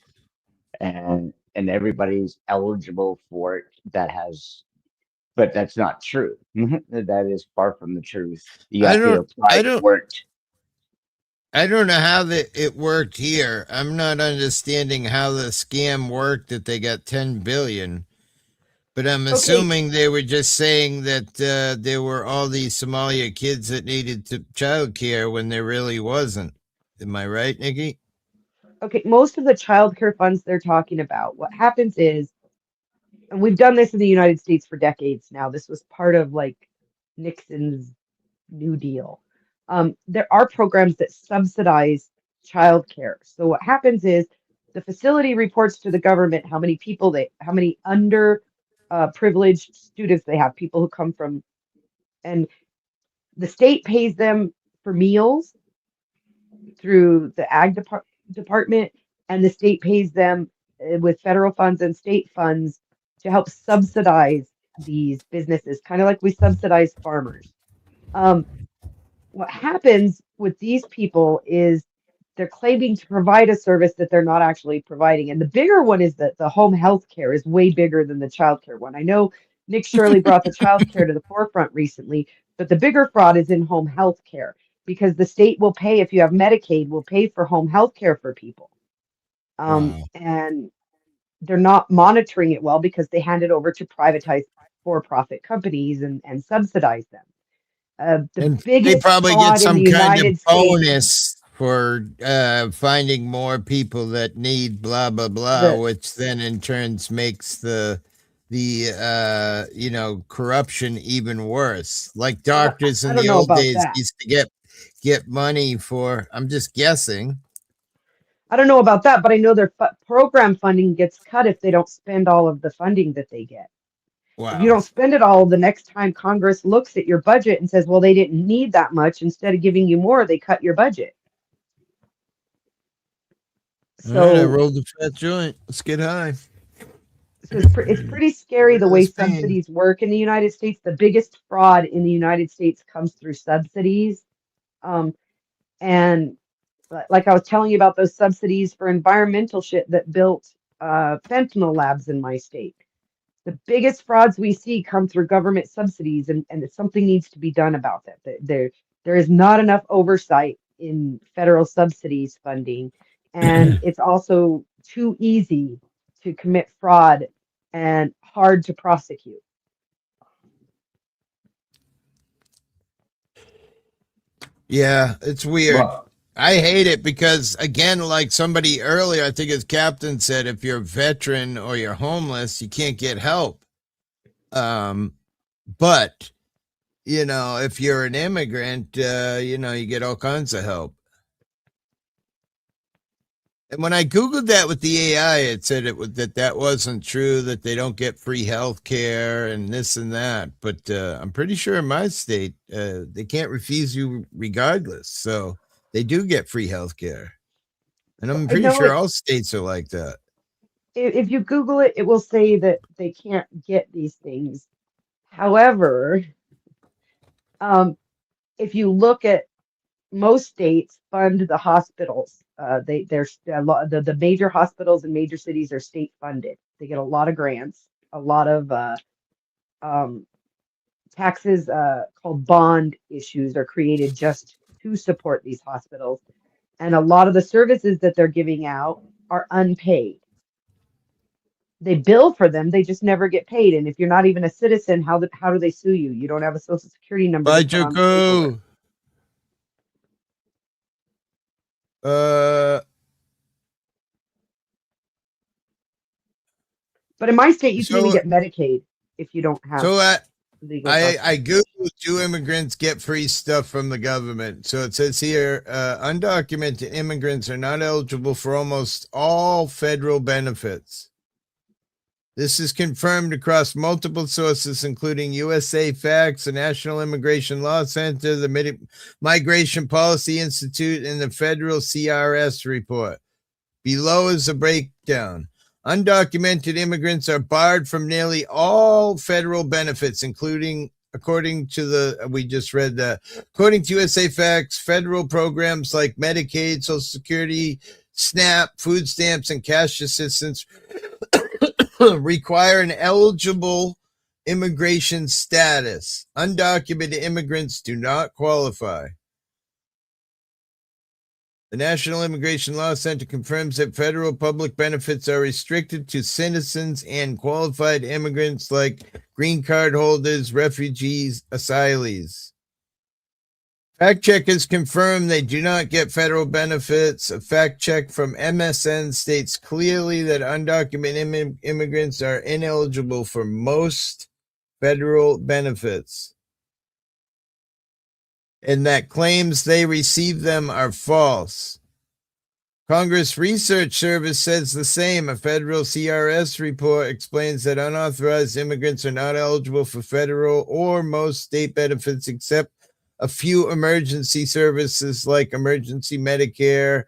and everybody's eligible for it but that's not true. That is far from the truth. You have to apply for it. I don't know how it worked here. I'm not understanding how the scam worked that they got 10 billion. But I'm assuming they were just saying that there were all these Somalia kids that needed child care when there really wasn't. Am I right, Nikki? Okay, most of the child care funds they're talking about, what happens is, and we've done this in the United States for decades now. This was part of like Nixon's New Deal. There are programs that subsidize childcare. So what happens is the facility reports to the government how many privileged students they have, people who come from, and the state pays them for meals through the ag department, and the state pays them with federal funds and state funds to help subsidize these businesses, kind of like we subsidize farmers. What happens with these people is they're claiming to provide a service that they're not actually providing. And the bigger one is that the home health care is way bigger than the child care one. I know Nick Shirley brought the child care to the forefront recently, but the bigger fraud is in home health care because the state will pay, if you have Medicaid, will pay for home health care for people. And they're not monitoring it well because they hand it over to privatized for-profit companies and subsidize them. They probably get some kind of bonus for finding more people that need blah blah blah, which then in turns makes the corruption even worse. Like doctors in the old days used to get money for. I'm just guessing. I don't know about that, but I know their program funding gets cut if they don't spend all of the funding that they get. If you Wow. don't spend it all, the next time Congress looks at your budget and says, well, they didn't need that much, instead of giving you more, they cut your budget. All right, I So, rolled the fat joint. Let's get high. so it's pretty scary the way subsidies work in the United States. The biggest fraud in the United States comes through subsidies. And like I was telling you about those subsidies for environmental shit that built fentanyl labs in my state. The biggest frauds we see come through government subsidies, and something needs to be done about that. There is not enough oversight in federal subsidies funding, and it's also too easy to commit fraud and hard to prosecute. Yeah, it's weird. Well, I hate it because, again, like somebody earlier, I think his captain said, if you're a veteran or you're homeless, you can't get help. But you know, if you're an immigrant, you know, you get all kinds of help. And when I Googled that with the AI, it said that wasn't true, that they don't get free health care and this and that. But I'm pretty sure in my state, they can't refuse you regardless. So they do get free health care. And I'm pretty sure all states are like that. If you Google it, it will say that they can't get these things. However, if you look at most states fund the hospitals. The major hospitals in major cities are state funded. They get a lot of grants, a lot of taxes called bond issues are created just to support these hospitals. And a lot of the services that they're giving out are unpaid. They bill for them, they just never get paid. And if you're not even a citizen, how do they sue you? You don't have a social security number. Bye, Joko. But in my state, you can't even get Medicaid if you don't have. So I Googled, do immigrants get free stuff from the government? So it says here, undocumented immigrants are not eligible for almost all federal benefits. This is confirmed across multiple sources, including USA Facts, the National Immigration Law Center, the Migration Policy Institute, and the Federal CRS report. Below is a breakdown. Undocumented immigrants are barred from nearly all federal benefits, including, according to USA Facts, federal programs like Medicaid, Social Security, SNAP, food stamps, and cash assistance require an eligible immigration status. Undocumented immigrants do not qualify. The National Immigration Law Center confirms that federal public benefits are restricted to citizens and qualified immigrants like green card holders, refugees, asylees. Fact checkers confirm they do not get federal benefits. A fact check from MSN states clearly that undocumented immigrants are ineligible for most federal benefits, and that claims they receive them are false. Congress Research Service says the same. A federal CRS report explains that unauthorized immigrants are not eligible for federal or most state benefits except a few emergency services like emergency Medicare,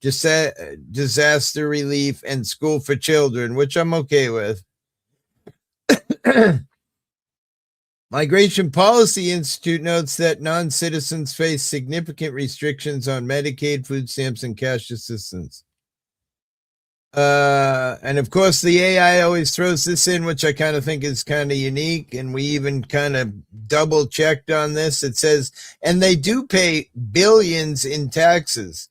disaster relief, and school for children, which I'm okay with. Migration Policy Institute notes that non-citizens face significant restrictions on Medicaid, food stamps, and cash assistance. And of course, the AI always throws this in, which I kind of think is kind of unique. And we even kind of double checked on this. It says, and they do pay billions in taxes.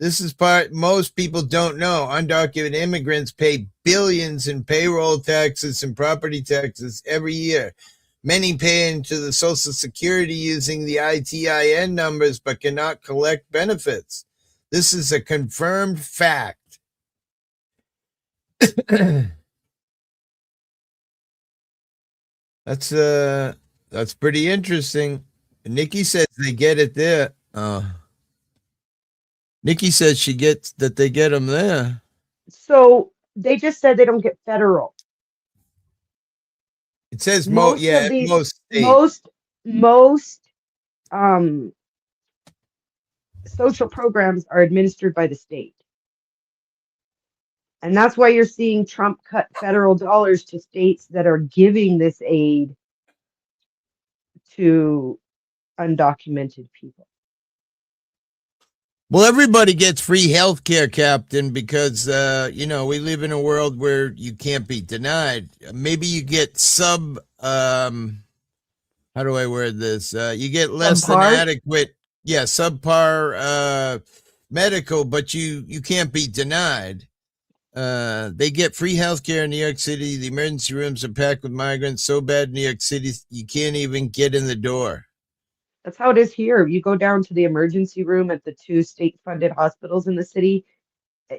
This is part most people don't know. Undocumented immigrants pay billions in payroll taxes and property taxes every year. Many pay into the Social Security using the ITIN numbers, but cannot collect benefits. This is a confirmed fact. That's pretty interesting. Nikki says they get it there. Nikki says she gets that they get them there. So they just said they don't get federal. It says Most of these, most states. most social programs are administered by the state. And that's why you're seeing Trump cut federal dollars to states that are giving this aid to undocumented people. Well, everybody gets free health care, Captain, because, we live in a world where you can't be denied. Maybe you get how do I word this? You get less than adequate, subpar medical, but you can't be denied. They get free health care in New York City. The emergency rooms are packed with migrants so bad in New York City, you can't even get in the door. That's how it is here. You go down to the emergency room at the 2 state-funded hospitals in the city.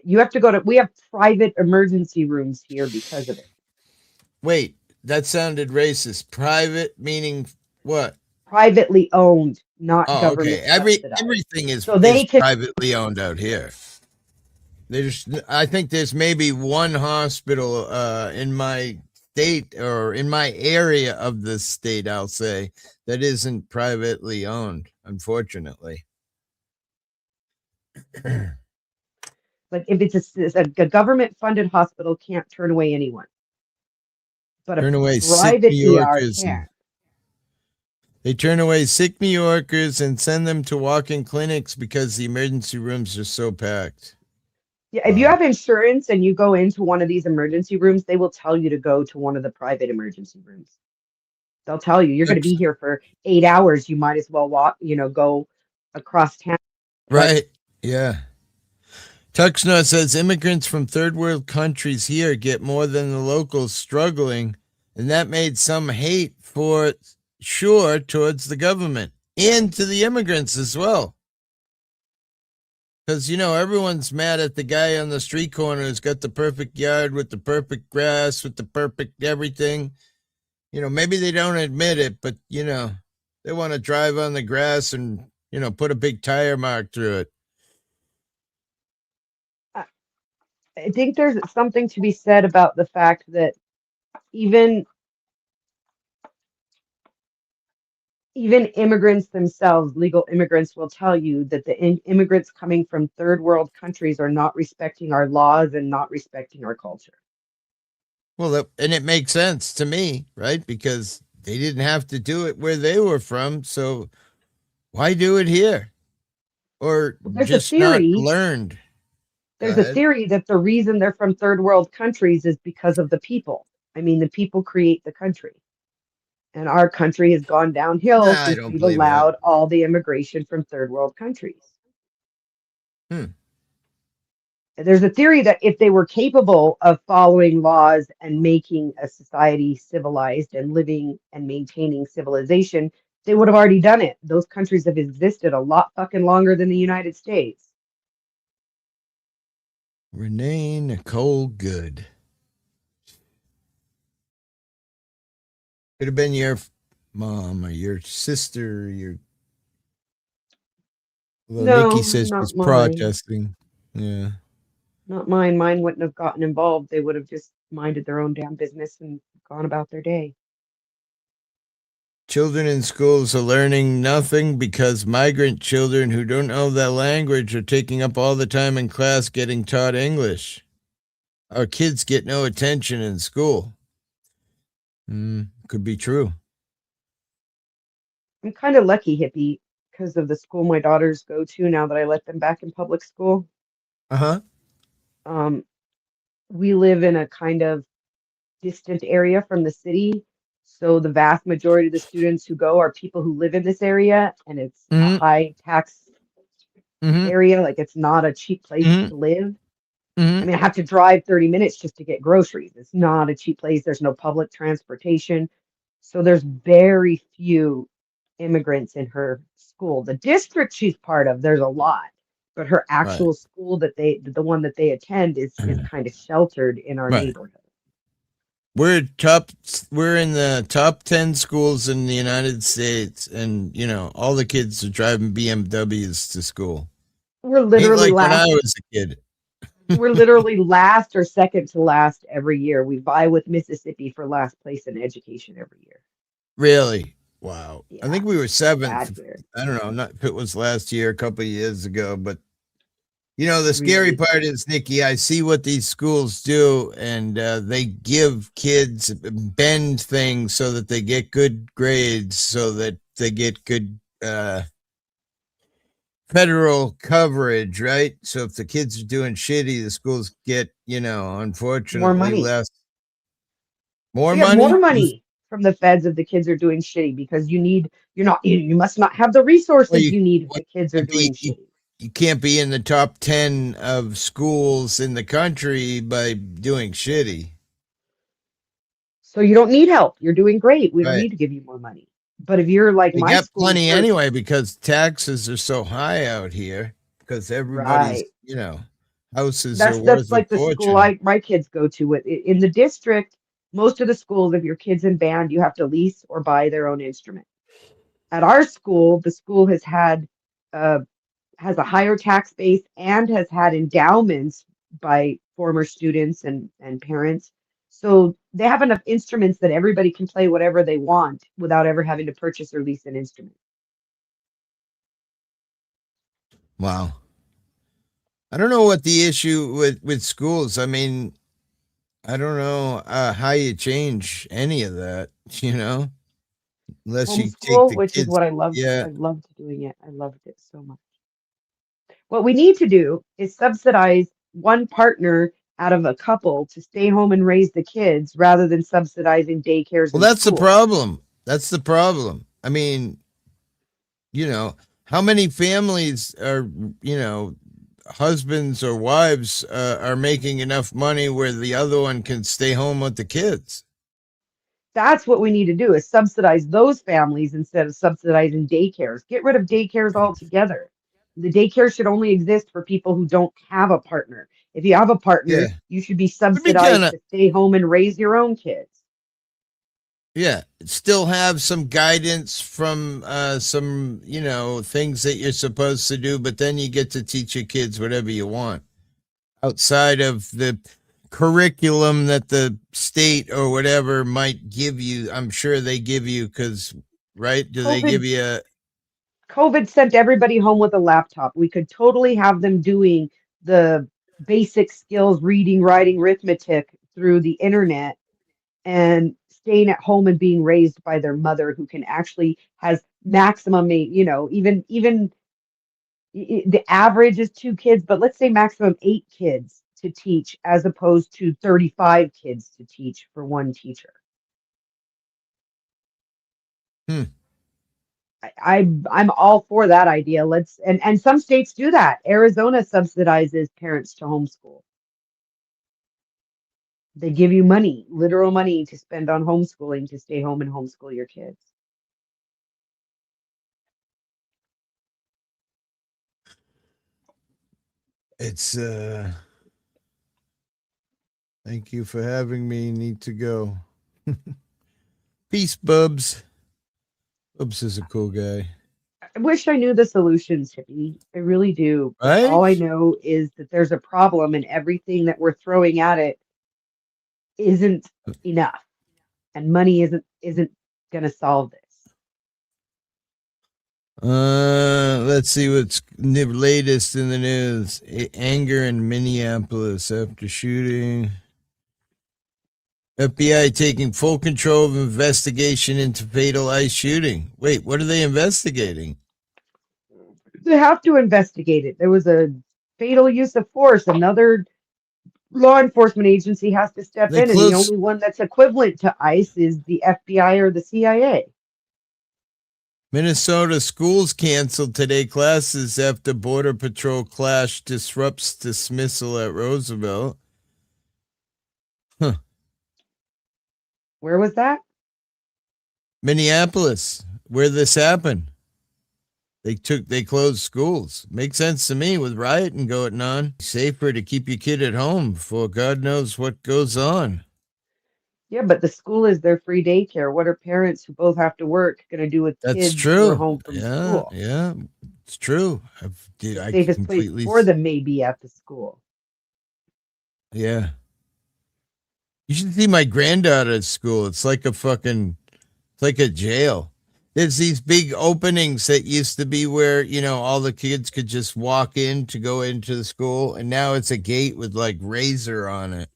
You have to we have private emergency rooms here because of it. Wait, that sounded racist. Private meaning what? Privately owned, not government. Okay. Everything is privately owned out here. I think there's maybe one hospital in my state or in my area of the state, I'll say, that isn't privately owned, unfortunately. Like if it's a government-funded hospital, can't turn away anyone. But turn away private ER can. They turn away sick New Yorkers and send them to walk-in clinics because the emergency rooms are so packed. Yeah, if you have insurance and you go into one of these emergency rooms, they will tell you to go to one of the private emergency rooms. They'll tell you, you're going to be here for 8 hours. You might as well walk, go across town. Right. Yeah. Tuxnor says immigrants from third world countries here get more than the locals struggling, and that made some hate for sure towards the government and to the immigrants as well. Because, everyone's mad at the guy on the street corner who's got the perfect yard with the perfect grass, with the perfect everything. Maybe they don't admit it, but, they want to drive on the grass and, put a big tire mark through it. I think there's something to be said about the fact that even immigrants themselves, legal immigrants, will tell you that the immigrants coming from third world countries are not respecting our laws and not respecting our culture. Well, and it makes sense to me, right? Because they didn't have to do it where they were from, so why do it here? Or just not learned? There's a theory that the reason they're from third world countries is because of the people. I mean, the people create the country. And our country has gone downhill since we've allowed all the immigration from third world countries. There's a theory that if they were capable of following laws and making a society civilized and living and maintaining civilization, they would have already done it. Those countries have existed a lot fucking longer than the United States. Renee Nicole Good. Could have been your mom or your sister or your... Well, Nikki says she's protesting. Yeah. Not mine. Mine wouldn't have gotten involved. They would have just minded their own damn business and gone about their day. Children in schools are learning nothing because migrant children who don't know that language are taking up all the time in class getting taught English. Our kids get no attention in school. Could be true. I'm kind of lucky, Hippie, because of the school my daughters go to now that I let them back in public school. We live in a kind of distant area from the city. So the vast majority of the students who go are people who live in this area, and it's a high tax area. Like, it's not a cheap place to live. I mean, I have to drive 30 minutes just to get groceries. It's not a cheap place. There's no public transportation. So there's very few immigrants in her school. The district she's part of, there's a lot. But her actual school the one that they attend is kind of sheltered in our neighborhood. We're in the top 10 schools in the United States, and all the kids are driving BMWs to school. We're Ain't literally like when I last. was a kid. We're literally last or second to last every year. We vie with Mississippi for last place in education every year. Really? Wow. I Yeah, think we were bad seventh. here. I don't know, not if it was last year, a couple of years ago, but you know, the scary Really part bad. is, Nikki, I see what these schools do, and they give kids bend things so that they get good grades, so that they get good federal coverage, right? So if the kids are doing shitty, the schools get, you know, More unfortunately money. less. More We get more money? money from the feds if the kids are doing shitty because you must not have the resources Well, you need if well, the kids are can't doing be, shitty. you can't be in the top 10 of schools in the country by doing shitty. So you don't need help. You're doing great. We don't Right. need to give you more money. But if you're like They my get school, plenty where anyway because taxes are so high out here because everybody's, right, you know, houses are that's worth a like the school fortune. my kids go to. In the district, most of the schools, if your kid's in band, you have to lease or buy their own instrument. At our school, the school uh, has a higher tax base and has had endowments by former students and parents. So they have enough instruments that everybody can play whatever they want without ever having to purchase or lease an instrument. Wow. I don't know what the issue with schools. I mean, I don't know how you change any of that, you know, unless you take Homeschool, the which is kids. what I loved. Yeah. I loved doing it. I loved it so much. What we need to do is subsidize one partner out of a couple to stay home and raise the kids rather than subsidizing daycares Well, and that's the schools. problem. That's the problem. I mean, you know, how many families are, you know, husbands or wives are making enough money where the other one can stay home with the kids? That's what we need to do is subsidize those families instead of subsidizing daycares. Get rid of daycares altogether. The daycare should only exist for people who don't have a partner. If you have a Yeah. partner, you should be Would be kind subsidized of, to stay home and raise your own kids. yeah, still have some guidance from some, you know, things that you're supposed to do, but then you get to teach your kids whatever you want outside of the curriculum that the state or whatever might give you. I'm sure they give you because, right? Do they give COVID you a, COVID sent everybody home with a laptop. We could totally have them doing the basic skills, reading, writing, arithmetic through the internet and staying at home and being raised by their mother who can actually has maximum, even the average is 2 kids, but let's say maximum 8 kids to teach as opposed to 35 kids to teach for one teacher. hmm. I'm all for that idea. And some states do that. Arizona subsidizes parents to homeschool. They give you money, literal money to spend on homeschooling to stay home and homeschool your kids. It's thank you for having me. Need to go. Peace, Bubs. Bubs is a cool guy. I wish I knew the solutions, Hippie. I really do. But Right? all I know is that there's a problem and everything that we're throwing at it isn't enough. And money isn't gonna solve this. Let's see what's latest in the news. Anger in Minneapolis after shooting. FBI taking full control of investigation into fatal ICE shooting. Wait, what are they investigating? They have to investigate it. There was a fatal use of force. Another law enforcement agency has to step They in, and the close only one that's equivalent to ICE is the FBI or the CIA. Minnesota schools canceled today classes after Border Patrol clash disrupts dismissal at Roosevelt. Huh. Where was that? Minneapolis, where this happened. They closed schools. Makes sense to me with rioting going on. Safer to keep your kid at home before God knows what goes on. Yeah, but the school is their free daycare. What are parents who both have to work going to do with That's kids who are true. home from Yeah, school? yeah, it's true. The I safest place completely, for them may be at the school. yeah. You should see my granddaughter at school. It's like it's like a jail. There's these big openings that used to be where, all the kids could just walk in to go into the school. And now it's a gate with like razor on it.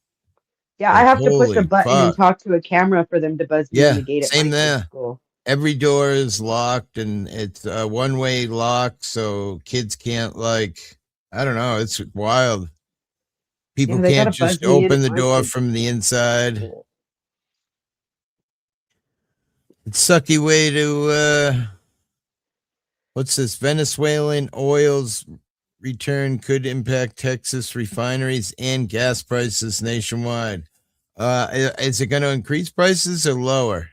Yeah, I Like, have to push a holy button and fuck. talk to a camera for them to buzz me in Yeah, the gate at same my kid's there. school. Every door is locked and it's a one-way lock. So kids can't I don't know. It's wild. People Yeah, they got can't to buzz just me in open at the my door kid's from the inside. school. It's a sucky way to, what's this? Venezuelan oil's return could impact Texas refineries and gas prices nationwide. Is it going to increase prices or lower?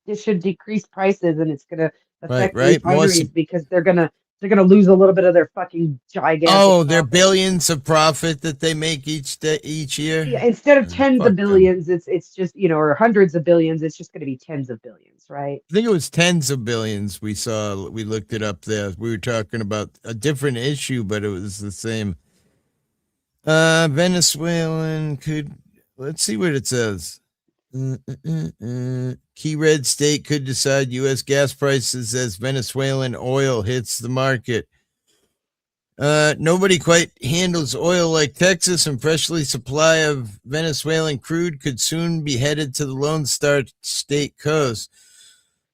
It should decrease prices, and it's going to affect the Right. refineries because they're gonna lose a little bit of their fucking gigantic Their profit. billions of profit that they make each year. Yeah, instead of tens Fuck of billions, it's just or hundreds of billions. It's just going to be tens of billions, right? I think it was tens of billions. We looked it up there. We were talking about a different issue, but it was the same. Venezuelan could, let's see what it says. Key red state could decide U.S. gas prices as Venezuelan oil hits the market. Nobody quite handles oil like Texas, and freshly supply of Venezuelan crude could soon be headed to the Lone Star State coast.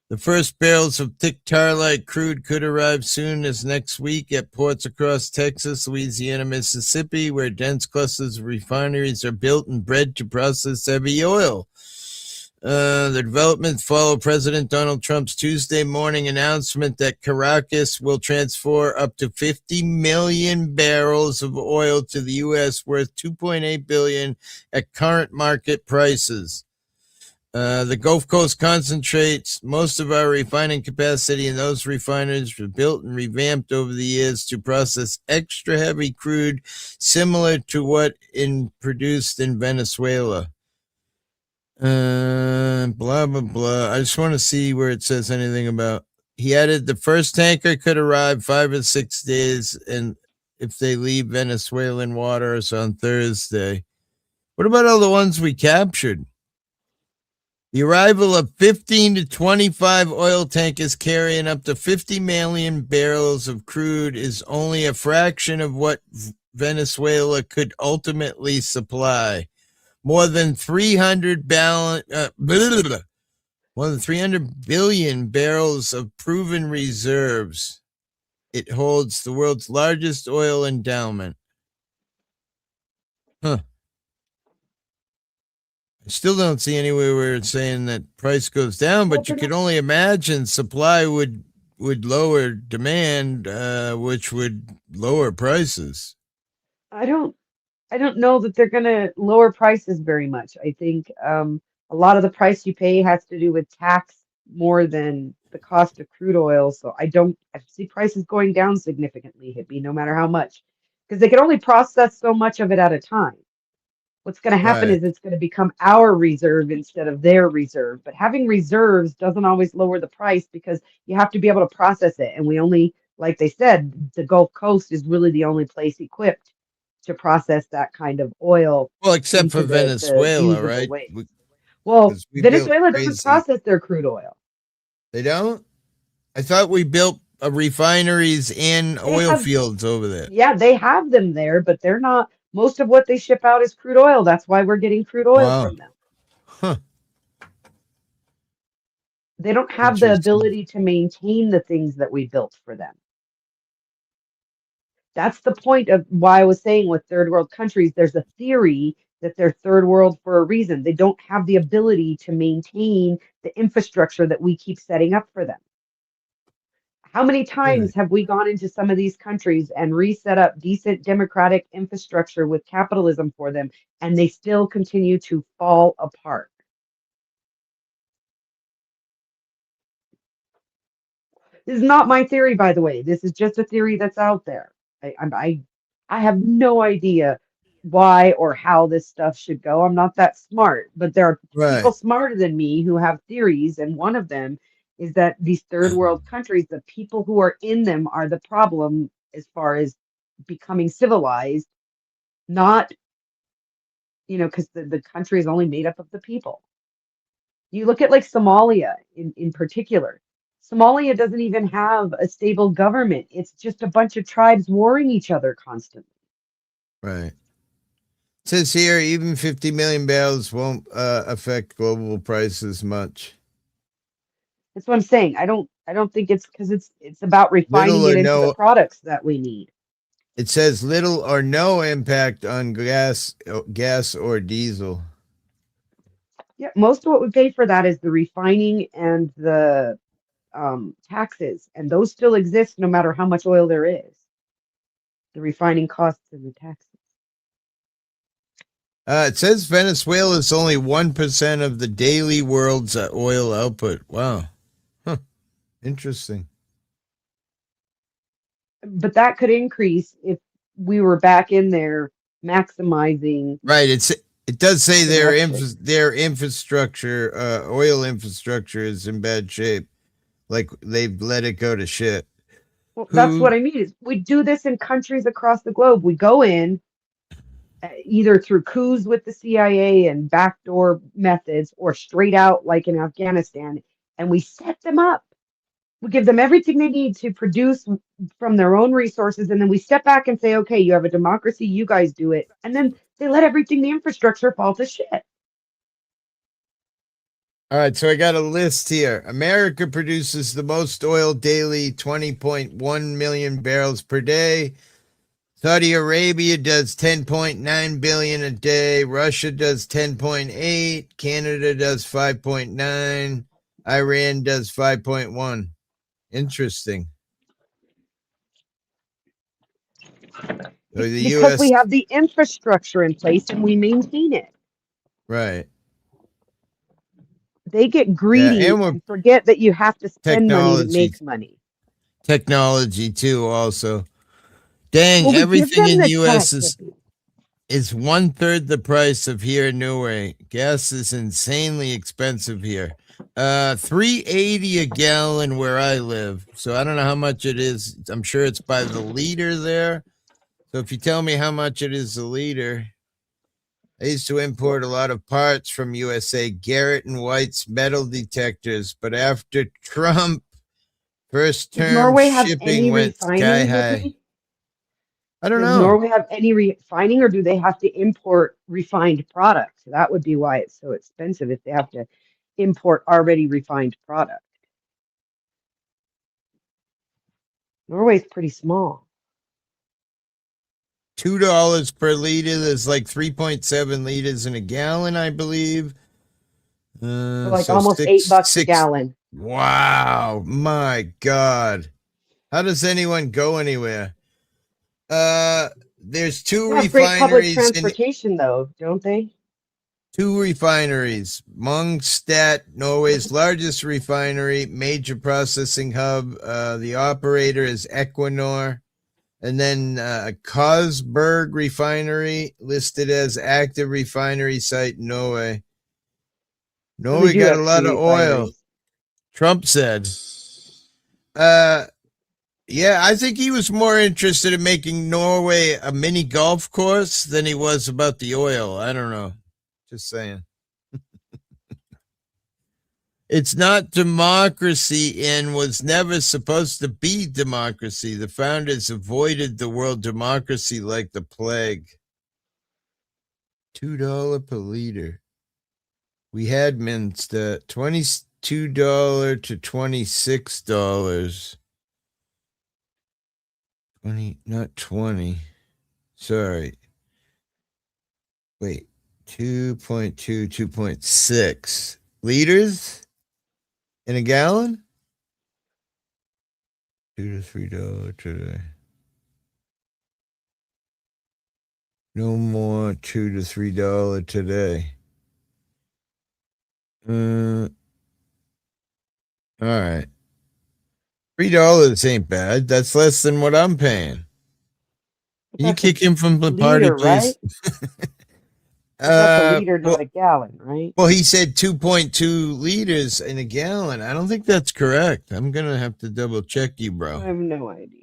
The first barrels of thick tar-like crude could arrive soon as next week at ports across Texas, Louisiana, Mississippi, where dense clusters of refineries are built and bred to process heavy oil. The developments follow President Donald Trump's Tuesday morning announcement that Caracas will transfer up to 50 million barrels of oil to the U.S., worth $2.8 billion at current market prices. The Gulf Coast concentrates most of our refining capacity, and those refineries were built and revamped over the years to process extra heavy crude similar to what produced in Venezuela. Blah, blah, blah. I just want to see where it says anything about. He added the first tanker could arrive 5 or 6 days, and if they leave Venezuelan waters on Thursday. What about all the ones we captured? The arrival of 15 to 25 oil tankers carrying up to 50 million barrels of crude is only a fraction of what Venezuela could ultimately supply. More than 300 billion barrels of proven reserves. It holds the world's largest oil endowment. Huh. I still don't see anywhere where it's saying that price goes down, but you can only imagine supply would lower demand, which would lower prices. I don't know that they're going to lower prices very much. I think a lot of the price you pay has to do with tax more than the cost of crude oil. So I see prices going down significantly, Hippie, no matter how much, because they can only process so much of it at a time. What's going to happen is it's going to become our reserve instead of their reserve. But having reserves doesn't always lower the price because you have to be able to process it. And we only, like they said, the Gulf Coast is really the only place equipped to process that kind of oil. Well, except for Venezuela, right? Well, Venezuela doesn't process their crude oil. They don't? I thought we built refineries and oil fields over there. Yeah, they have them there, but they're not. Most of what they ship out is crude oil. That's why we're getting crude oil from them. Huh. They don't have the ability to maintain the things that we built for them. That's the point of why I was saying with third world countries, there's a theory that they're third world for a reason. They don't have the ability to maintain the infrastructure that we keep setting up for them. How many times have we gone into some of these countries and reset up decent democratic infrastructure with capitalism for them, and they still continue to fall apart? This is not my theory, by the way. This is just a theory that's out there. I have no idea why or how this stuff should go. I'm not that smart, but there are people Right. smarter than me who have theories, and one of them is that these third world countries, the people who are in them are the problem as far as becoming civilized, not, because the country is only made up of the people. You look at like Somalia in particular. Somalia doesn't even have a stable government. It's just a bunch of tribes warring each other constantly. Right. It says here, even 50 million barrels won't affect global prices much. That's what I'm saying. I don't think it's because it's about refining Little it or into the no, products that we need. it says little or no impact on gas or diesel. Yeah, most of what we pay for that is the refining and the taxes, and those still exist no matter how much oil there is. The refining costs and the taxes. It says Venezuela is only 1% of the daily world's oil output. Wow. Huh. Interesting. But that could increase if we were back in there maximizing Right. It does say production. their infrastructure, oil infrastructure is in bad shape. Like they've let it go to shit. Well, that's Who? what I mean. Is we do this in countries across the globe. We go in either through coups with the CIA and backdoor methods, or straight out like in Afghanistan, and we set them up. We give them everything they need to produce from their own resources, and then we step back and say, okay, you have a democracy, you guys do it. And then they let everything, the infrastructure, fall to shit. All right, so I got a list here. America produces the most oil daily, 20.1 million barrels per day. Saudi Arabia does 10.9 billion a day. Russia does 10.8. Canada does 5.9. Iran does 5.1. Interesting. So the Because U.S. we have the infrastructure in place and we maintain it. Right. They get Yeah, greedy and we're and forget that you have to spend money to technology make money. too also. Dang, Well, we give everything them in the the U.S. tax. is 1/3 the price of here in Norway. Gas is insanely expensive here. 380 a gallon where I live. So I don't know how much it is. I'm sure it's by the liter there. So if you tell me how much it is a liter, I used to import a lot of parts from USA, Garrett and White's metal detectors, but after Trump first Does term, Norway have shipping any went sky refining, high. Hippie? I don't Does know. Norway have any refining, or do they have to import refined products? That would be why it's so expensive if they have to import already refined product. Norway's pretty small. $2 per liter. There's like 3.7 liters in a gallon, I believe. So like So almost six, $8 a six. gallon. Wow, my God. How does anyone go anywhere? There's two They have great public refineries in transportation though, don't they? two refineries. Mongstad, Norway's largest refinery, major processing hub. The operator is Equinor. And then Cosberg Refinery listed as active refinery site in Norway. So they Norway do got a have two lot of oil, refineries. Trump said. Yeah, I think he was more interested in making Norway a mini golf course than he was about the oil. I don't know. Just saying. It's not democracy and was never supposed to be democracy. The founders avoided the world democracy like the plague. $2 per liter. We had minced $22 to $26. 20, not 20. Sorry. Wait. 2.2, 2.6 liters in a gallon? $2 to $3 today. No more $2 to $3 today. All right. $3 ain't bad. That's less than what I'm paying. But Can you that's a kick him from the party, liter, right? please? But that's a liter, not Well, a gallon, right? well, he said 2.2 liters in a gallon. I don't think that's correct. I'm gonna have to double check you, I bro. have no idea.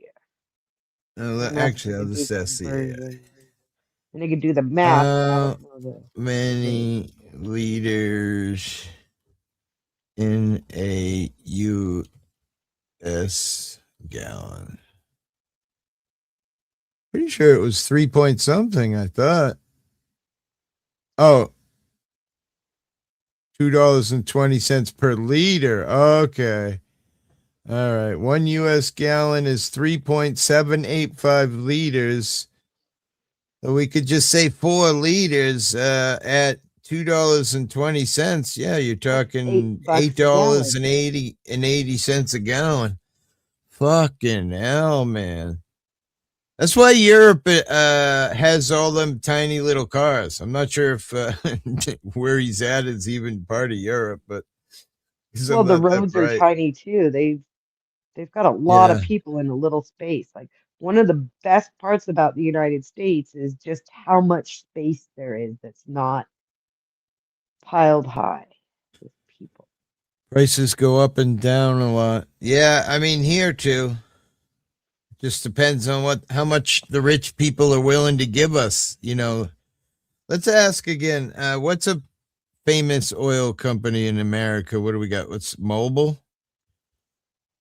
Actually, I'll Can do just ask the AI. conversion. And they can do the math, but I How don't know the many liters in a U.S. gallon? Pretty sure it was 3 point something, I thought. Oh, $2.20 per liter. Okay. All right. 1 U.S. gallon is 3.785 liters. So we could just say 4 liters at $2.20. Yeah, you're talking $8 $8.80 a gallon. Fucking hell, man. That's why Europe has all them tiny little cars. I'm not sure if where he's at is even part of Europe, but Well, the roads are tiny too. They've got a lot of people in a little space. Like one of the best parts about the United States is just how much space there is that's not piled high with people. Prices go up and down a lot. Yeah, I mean here too. Just depends on how much the rich people are willing to give us. Let's ask again. What's a famous oil company in America? What do we got? What's Mobil?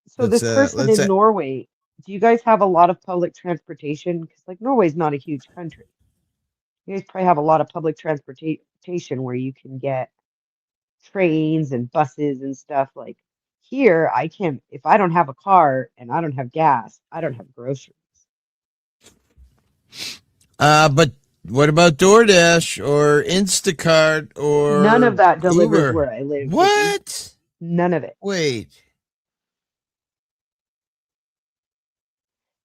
So this person in Norway, do you guys have a lot of public transportation? Because like Norway's not a huge country. You guys probably have a lot of public transportation where you can get trains and buses and stuff. Like here, I can't, if I don't have a car and I don't have gas, I don't have groceries. But what about DoorDash or Instacart or none of that delivers Uber? Where I live. What? None of it. Wait.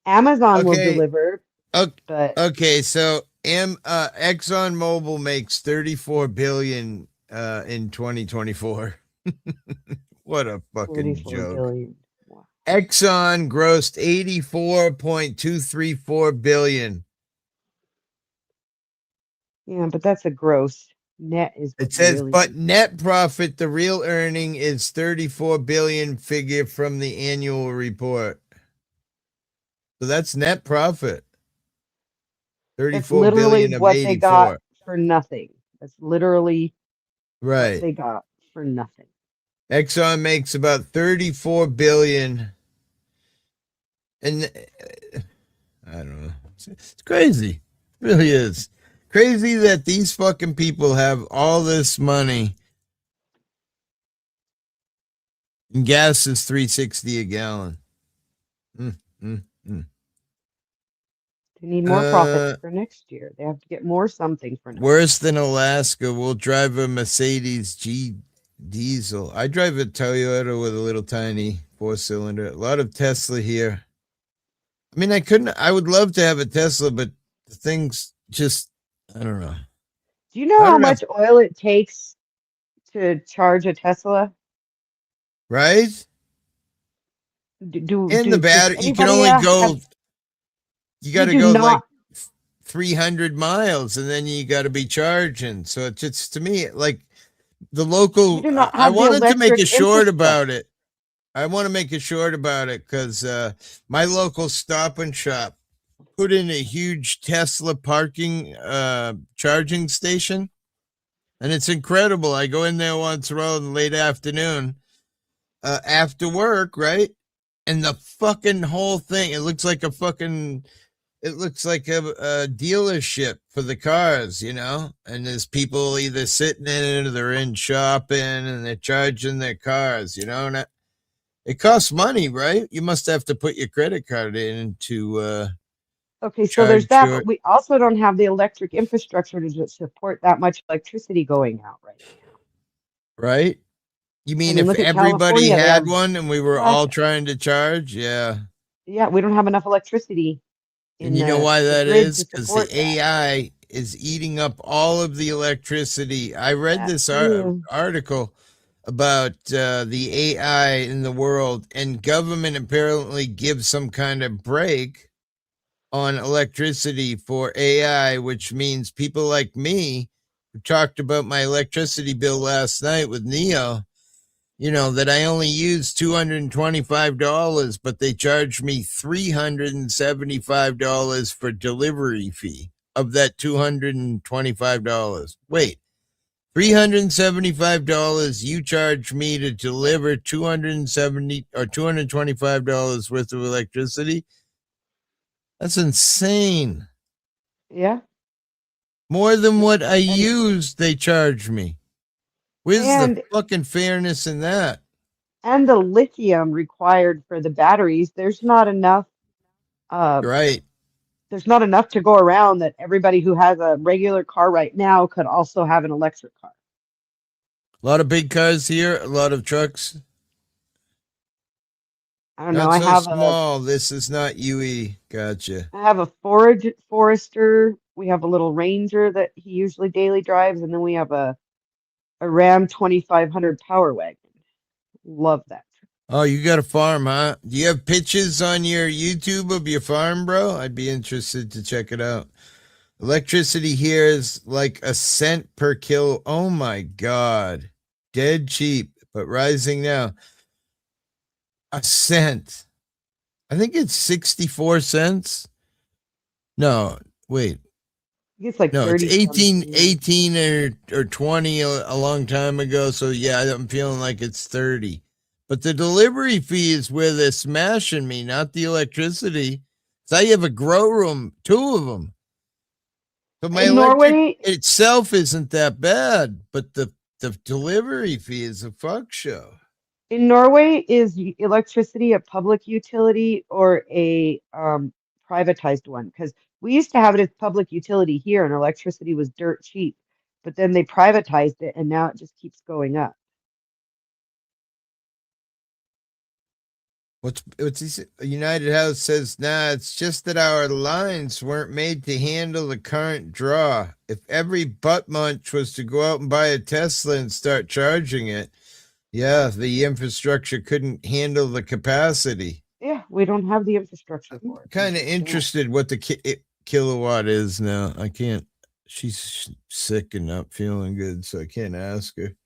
Amazon will deliver. Okay, so ExxonMobil makes $34 billion in 2024. What a fucking joke. Wow. Exxon grossed $84.234 billion. Yeah, but that's a gross. Net is. It says, but net profit, the real earning is 34 billion figure from the annual report. So that's net profit. 34 literally billion of what 84. They got for nothing. That's literally right. What they got for nothing. Exxon makes about 34 billion. And I don't know. It's crazy. It really is. Crazy that these fucking people have all this money. And gas is $3.60 a gallon. They need more profits for next year. They have to get more something for next worse than Alaska. We'll drive a Mercedes G diesel. I drive a Toyota with a little tiny 4-cylinder. A lot of Tesla here. I mean, I would love to have a Tesla, but the thing's just, I don't know. Do you know how much oil it takes to charge a Tesla? Right? The battery, you can only go, you got to go like 300 miles and then you got to be charging. So it's just, to me, like the local, I wanted to make a short about it. I want to make a short about it because my local Stop and Shop put in a huge Tesla parking charging station. And it's incredible. I go in there once in the late afternoon after work, right? And the fucking whole thing, it looks like a dealership for the cars, and there's people either sitting in it or they're in shopping and they're charging their cars, and it costs money, right? You must have to put your credit card in to okay, so there's that, but we also don't have the electric infrastructure to support that much electricity going out right now. Right? You mean if everybody had one and we were all trying to charge? Yeah. Yeah, we don't have enough electricity. And you know why that is? Because the AI is eating up all of the electricity. I read this article about the AI in the world, and government apparently gives some kind of break on electricity for AI, which means people like me who talked about my electricity bill last night with Neo, that I only used $225, but they charged me $375 for delivery fee of that $225. Wait, $375 you charge me to deliver $225 worth of electricity? That's insane. Yeah. More than what I used, they charge me. Where's And- the fucking fairness in that? And the lithium required for the batteries, there's not enough Right. there's not enough to go around that everybody who has a regular car right now could also have an electric car. A lot of big cars here, a lot of trucks. I don't know. Not I so have small. This is not UE. Gotcha. I have a Forester. We have a little Ranger that he usually daily drives, and then we have a Ram 2500 Power Wagon. Love that. Oh, you got a farm, huh? Do you have pictures on your YouTube of your farm, bro? I'd be interested to check it out. Electricity here is like a cent per kilo. Oh my God. Dead cheap, but rising now. A cent. I think it's 64 cents. No, wait. It's like No, it's 30 something. 18 or 20 a long time ago. So yeah, I'm feeling like it's 30. But the delivery fee is where they're smashing me, not the electricity. So I have a grow room, 2 of them. So my In electric Norway, itself isn't that bad, but the delivery fee is a fuck show. is electricity a public utility or a privatized one? Because we used to have it as public utility here, and electricity was dirt cheap. But then they privatized it, and now it just keeps going up. What's he say? United House says, nah, it's just that our lines weren't made to handle the current draw. If every butt munch was to go out and buy a Tesla and start charging it, yeah, the infrastructure couldn't handle the capacity. Yeah, we don't have the infrastructure for it. Kind of interested what the kilowatt is now. I can't. She's sick and not feeling good, so I can't ask her.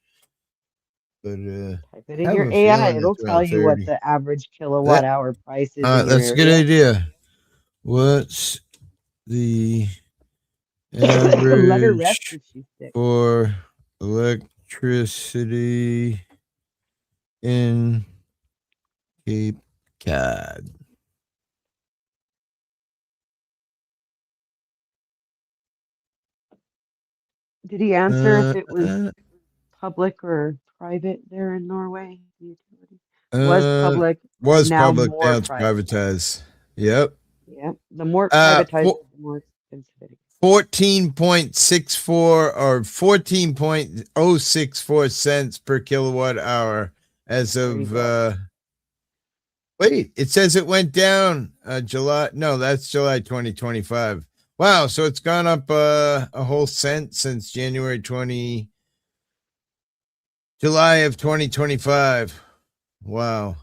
But Type it in have your a AI, feeling it'll it's tell around you what 30. the average kilowatt hour price is. In That's your a good area. idea. What's the Let her rest average if she's sick. for electricity in Cape Cod? Did he answer if it was public or private there in Norway? The utility was public. Was now public, more now it's private. privatized. Yep. Yeah, the more privatized, the more expensive it is. 14.64 or 14.064 cents per kilowatt hour as of wait, it says it went down July. No, that's July 2025. Wow, so it's gone up a whole cent since July of 2025. Wow.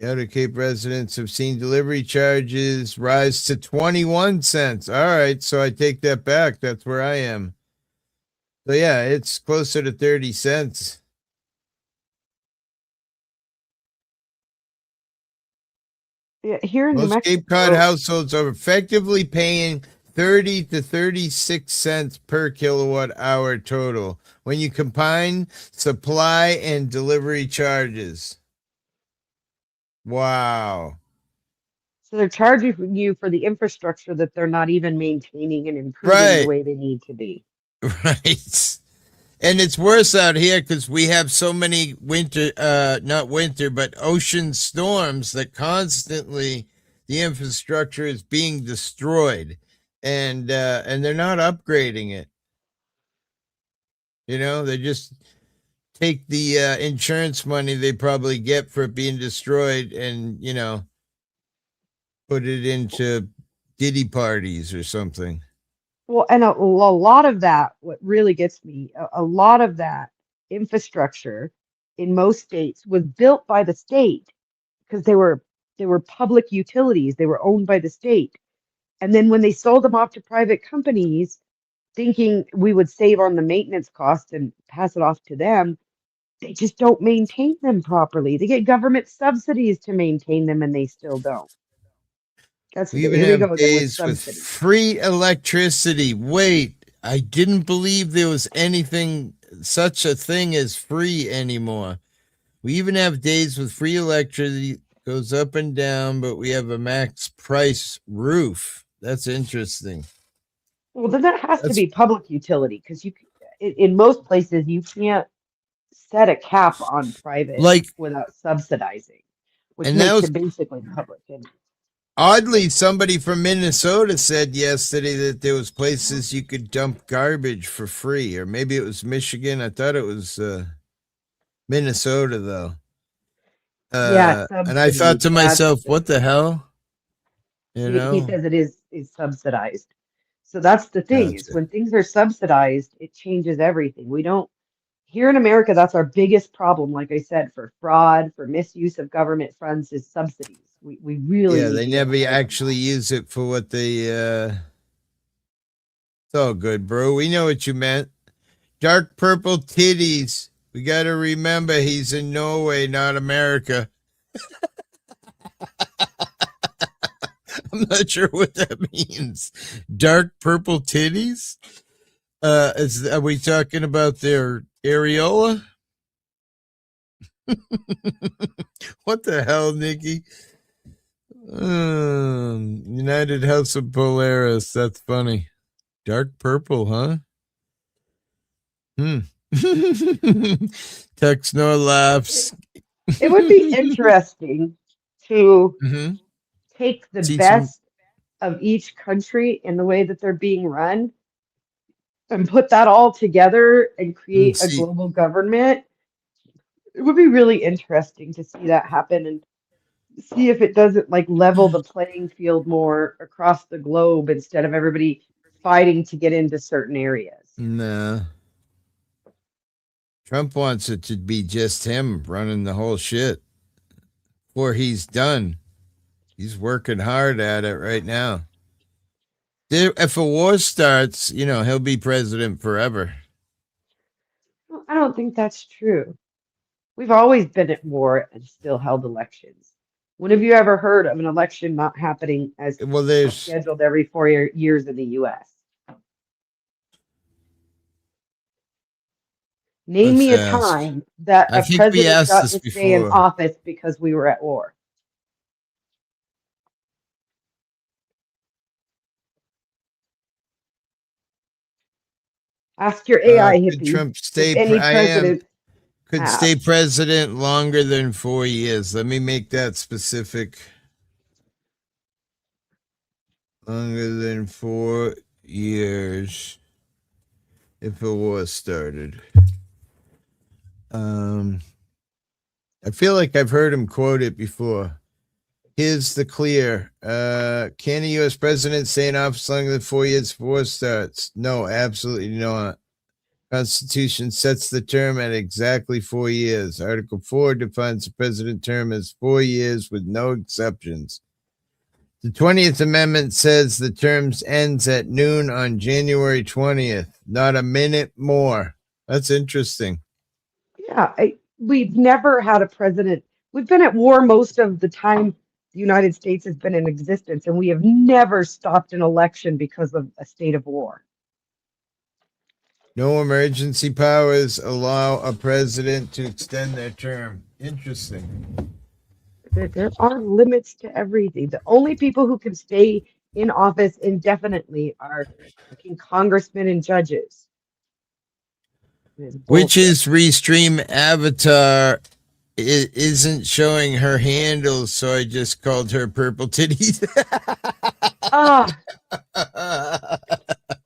Outer Cape residents have seen delivery charges rise to 21 cents. All right, so I take that back. That's where I am. So yeah, it's closer to 30 cents. Yeah, here in New Most Mexico, Cape Cod households are effectively paying 30 to 36 cents per kilowatt hour total when you combine supply and delivery charges. Wow. so they're charging you for the infrastructure that they're not even maintaining and improving the way they need to be. Right. And it's worse out here because we have so many not winter, but ocean storms that constantly the infrastructure is being destroyed, and they're not upgrading it. They just take the insurance money they probably get for it being destroyed and, put it into Diddy parties or something. Well, and a lot of that, what really gets me, a lot of that infrastructure in most states was built by the state because they were public utilities. They were owned by the state. And then when they sold them off to private companies, thinking we would save on the maintenance costs and pass it off to them, they just don't maintain them properly. They get government subsidies to maintain them and they still don't. That's We even here we go have again with days with subsidies. free electricity. Wait, I didn't believe there was anything, such a thing as free anymore. We even have days with free electricity, goes up and down, but we have a max price roof. That's interesting. Well, then that has to That's be public utility because in most places you can't set a cap on private like, without subsidizing, which and that makes was it basically public. And oddly, somebody from Minnesota said yesterday that there was places you could dump garbage for free, or maybe it was Michigan. I thought it was Minnesota though. yeah, And I thought subsidies. to myself, what the hell? You He know? says it is subsidized. So that's the thing is Gotcha. when things are subsidized, it changes everything. We don't here in America, that's our biggest problem. Like I said, for fraud, for misuse of government funds is subsidies. We really Yeah, need they to get never away from actually that. use it for what they it's all good, bro. We know what you meant. Dark purple titties. We gotta remember he's in Norway, not America. I'm not sure what that means. Dark purple titties? Are we talking about their areola? What the hell, Nikki? United House of Polaris. That's funny. Dark purple, huh? Tex no laughs. It would be interesting to Mm-hmm. take the See some. best of each country in the way that they're being run and put that all together and create a See, global government. It would be really interesting to see that happen and see if it doesn't like level the playing field more across the globe instead of everybody fighting to get into certain areas. nah. Trump wants it to be just him running the whole shit. Before he's done. He's working hard at it right now. If a war starts, he'll be president forever. Well, I don't think that's true. We've always been at war and still held elections. When have you ever heard of an election not happening as Well, there's scheduled every 4 years in the U.S.? Name let's me a ask. time that I a think we president asked got this to stay in before. office because we were at war. Ask your AI Could hippie Trump if stay? any president Could has. stay president longer than 4 years. Let me make that specific. Longer than 4 years if a war started. I feel like I've heard him quote it before. Here's the clear. Can a U.S. president stay in office longer than 4 years before war starts? No, absolutely not. Constitution sets the term at exactly 4 years. Article 4 defines the president term as 4 years with no exceptions. The 20th Amendment says the term ends at noon on January 20th, not a minute more. That's interesting. Yeah, we've never had a president. We've been at war most of the time the United States has been in existence, and we have never stopped an election because of a state of war. No emergency powers allow a president to extend their term. Interesting. There are limits to everything. The only people who can stay in office indefinitely are fucking congressmen and judges. Which is Restream Avatar isn't showing her handle, so I just called her Purple Titties.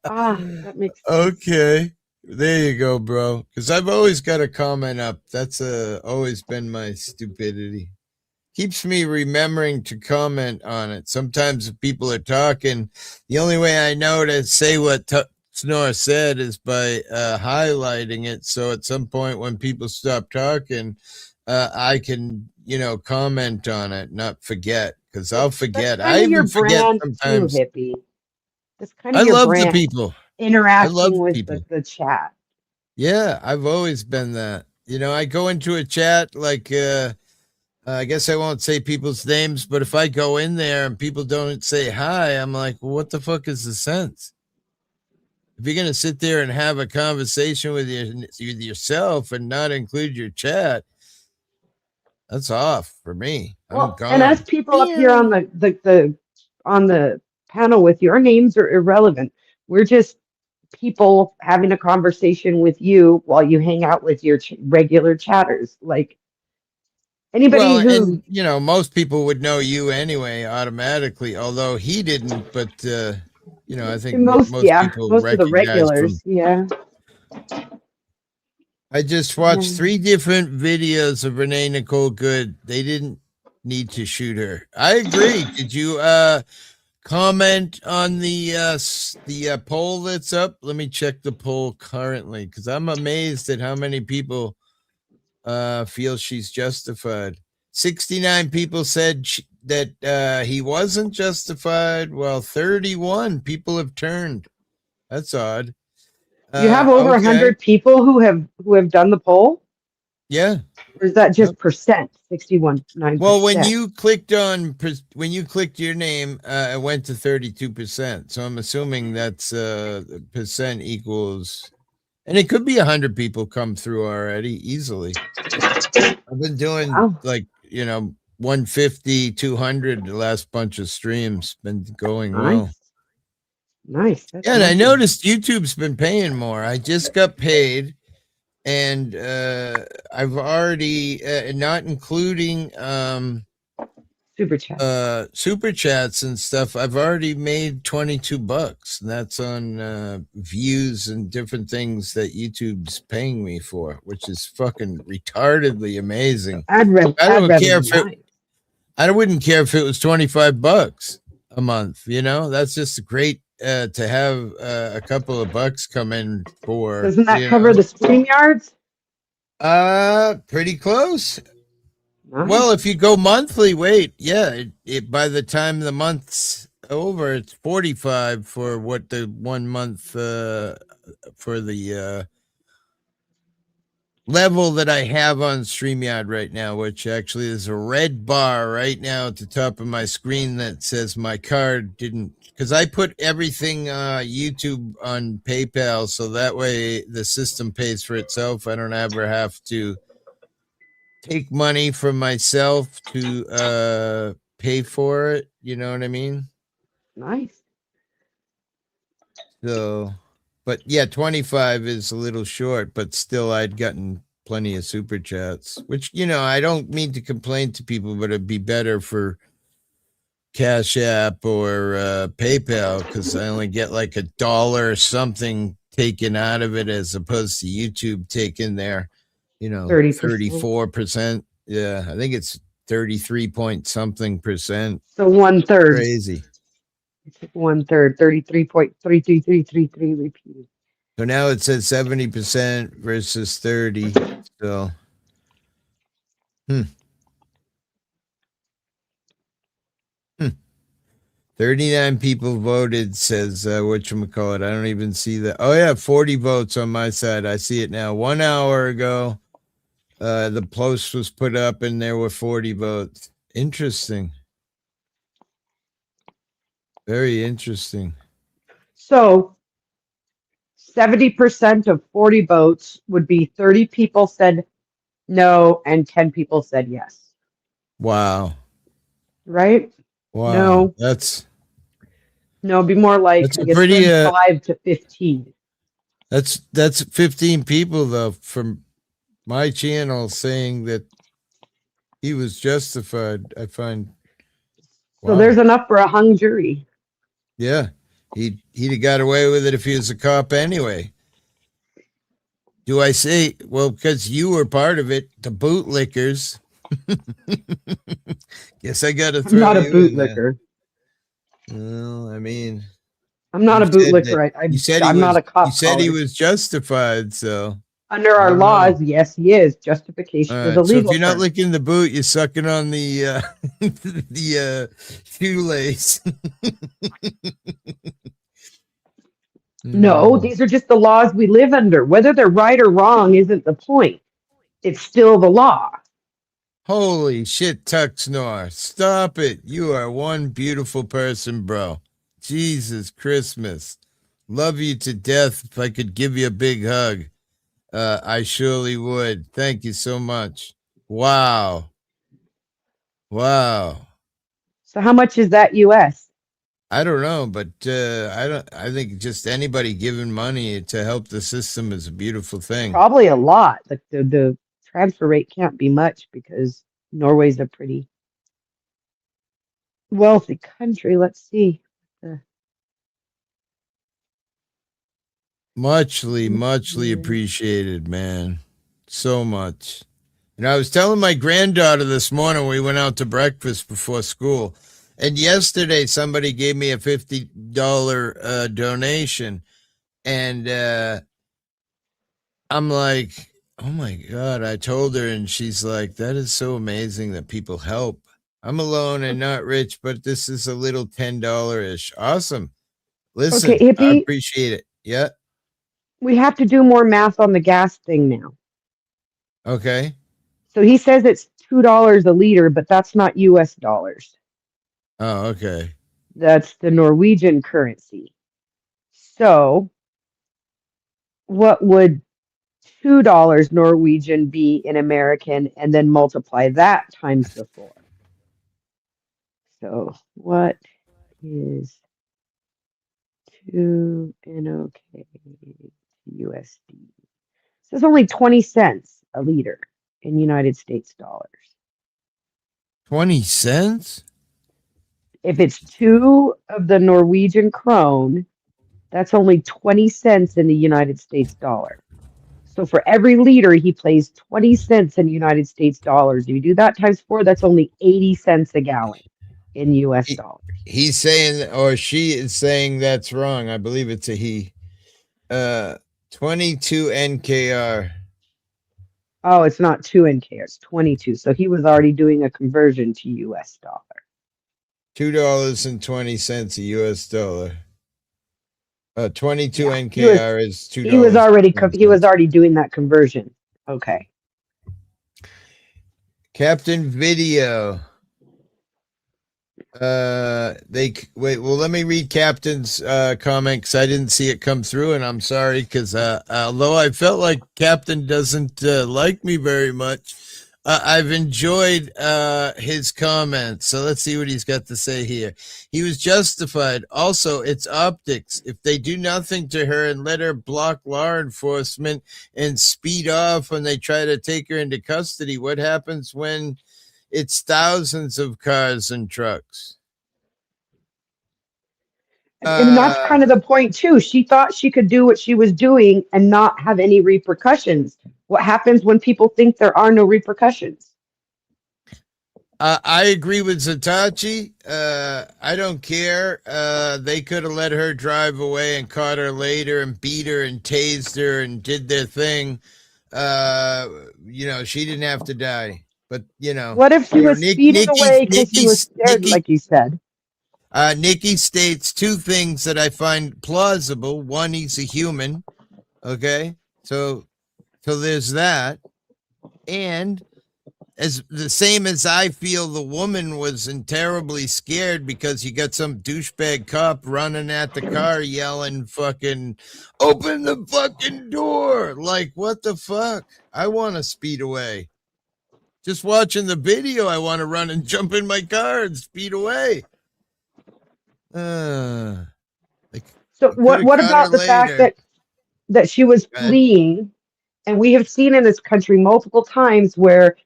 That makes sense. Okay. There you go, bro. Because I've always got a comment up. That's always been my stupidity. Keeps me remembering to comment on it. Sometimes if people are talking, the only way I know to say what Snore said is by highlighting it. So at some point when people stop talking, I can, comment on it, not forget, because I'll forget. That's I kind of your even forget brand sometimes. too, hippie. That's kind I of your love the brand, people. I love interacting with people. the chat. Yeah, I've always been that. I go into a chat like I guess I won't say people's names, but if I go in there and people don't say hi, I'm like, well, what the fuck is the sense? If you're gonna sit there and have a conversation with yourself and not include your chat, that's off for me. I'm Well, gone. and as people up here on the panel with, your names are irrelevant. We're just people having a conversation with you while you hang out with your regular chatters. Like anybody Well, who, and most people would know you anyway automatically, although he didn't. But I think most people most of the recognize regulars, from. yeah. I just watched 3 different videos of Renee Nicole Good. They didn't need to shoot her. I agree. Did you comment on the poll that's up? Let me check the poll currently, because I'm amazed at how many people feel she's justified. 69 people said that he wasn't justified, while 31 people have turned. That's odd. You have over 100 people who have done the poll? Yeah. Or is that just percent? 61.9%. Well, when you clicked your name, it went to 32%. So I'm assuming that's percent equals, and it could be 100 people come through already easily. I've been doing 150, 200 the last bunch of streams. Been going well. Nice. Yeah, and I noticed YouTube's been paying more. I just got paid, and I've already, not including super chats and stuff, I've already made $22, and that's on views and different things that YouTube's paying me for, which is fucking retardedly amazing. I wouldn't care if it was $25 a month. That's just great to have a couple of bucks come in for. Doesn't that cover the StreamYards? Pretty close. Nice. Well, if you go monthly, it by the time the month's over, it's 45 for what the 1 month for the level that I have on StreamYard right now, which actually is a red bar right now at the top of my screen that says my card didn't, because I put everything YouTube on PayPal, so that way the system pays for itself. I don't ever have to take money from myself to pay for it. You know what I mean? Nice. So, but yeah, 25 is a little short, but still I'd gotten plenty of super chats, which, I don't mean to complain to people, but it'd be better for Cash App or PayPal, because I only get like $1 or something taken out of it, as opposed to YouTube taking their, 34%. Yeah, I think it's 33 point something percent. So 1/3. Crazy. It's 1/3, 33.33333 repeated. So now it says 70% versus 30. So, 39 people voted, says whatchamacallit. I don't even see that. Oh, yeah, 40 votes on my side. I see it now. 1 hour ago, the post was put up and there were 40 votes. Interesting. Very interesting. So 70% of 40 votes would be 30 people said no and 10 people said yes. Wow. Right? Wow. No. It'd be more like, that's I guess, 5 to 15. That's 15 people though from my channel saying that he was justified. I find. Wow. So there's enough for a hung jury. Yeah, he'd have got away with it if he was a cop anyway. Do I say, well, because you were part of it, the bootlickers. Guess I got to throw. I'm not a bootlicker. Well, I mean, I'm not a bootlicker. I'm not a cop. You said he was justified, so. Under I our don't know. laws, yes, he is. Justification is a So if legal you're not term. licking the boot, you're sucking on the the shoelace. No, these are just the laws we live under. Whether they're right or wrong isn't the point. It's still the law. Holy shit, Tuxnor. Stop it. You are one beautiful person, bro. Jesus Christmas. Love you to death. If I could give you a big hug, I surely would. Thank you so much. Wow. Wow. So how much is that US? I don't know, but I think just anybody giving money to help the system is a beautiful thing. Probably a lot. The transfer rate can't be much because Norway's a pretty wealthy country. Let's see. Muchly appreciated, man. So much. And I was telling my granddaughter this morning, we went out to breakfast before school. And yesterday, somebody gave me a $50 donation. And I'm like, oh my God. I told her, and she's like, that is so amazing that people help. I'm alone and not rich, but this is a little $10-ish. Awesome. Listen, Okay, Hippie, I appreciate it. Yeah. we have to do more math on the gas thing now. Okay. So he says it's $2 a liter, but that's not US dollars. Oh, okay. That's the Norwegian currency. So what would $2 Norwegian be in American, and then multiply that times the 4? So what is 2 NOK USD? So it's only 20 cents a liter in United States dollars. 20 cents? If it's 2 of the Norwegian krone, that's only 20 cents in the United States dollar. So for every liter, he pays 20 cents in United States dollars. If you do that times 4, that's only 80 cents a gallon in US dollars. He's saying, or she is saying that's wrong. I believe it's a he. 22 NKR. Oh, it's not 2 NK, it's 22. So he was already doing a conversion to US dollar. $2.20 a US dollar. 22 Yeah, NKR is $2. He was already doing that conversion. Okay. Captain Video. Let me read Captain's comment because I didn't see it come through, and I'm sorry because although I felt like Captain doesn't like me very much, I've enjoyed his comments. So let's see what he's got to say here. He was justified. Also, it's optics. If they do nothing to her and let her block law enforcement and speed off when they try to take her into custody, what happens when it's thousands of cars and trucks? And that's kind of the point too. She thought she could do what she was doing and not have any repercussions. What happens when people think there are no repercussions? I agree with Zatachi. I don't care. They could have let her drive away and caught her later and beat her and tased her and did their thing. She didn't have to die. But, what if she was speeding away because she was scared, like you said? Nikki states 2 things that I find plausible. One, he's a human. Okay. So there's that. And as the same as I feel the woman was terribly scared because you got some douchebag cop running at the car yelling, fucking, open the fucking door. Like, what the fuck? I want to speed away. Just watching the video, I want to run and jump in my car and speed away. So what about the fact that she was fleeing? And we have seen in this country multiple times where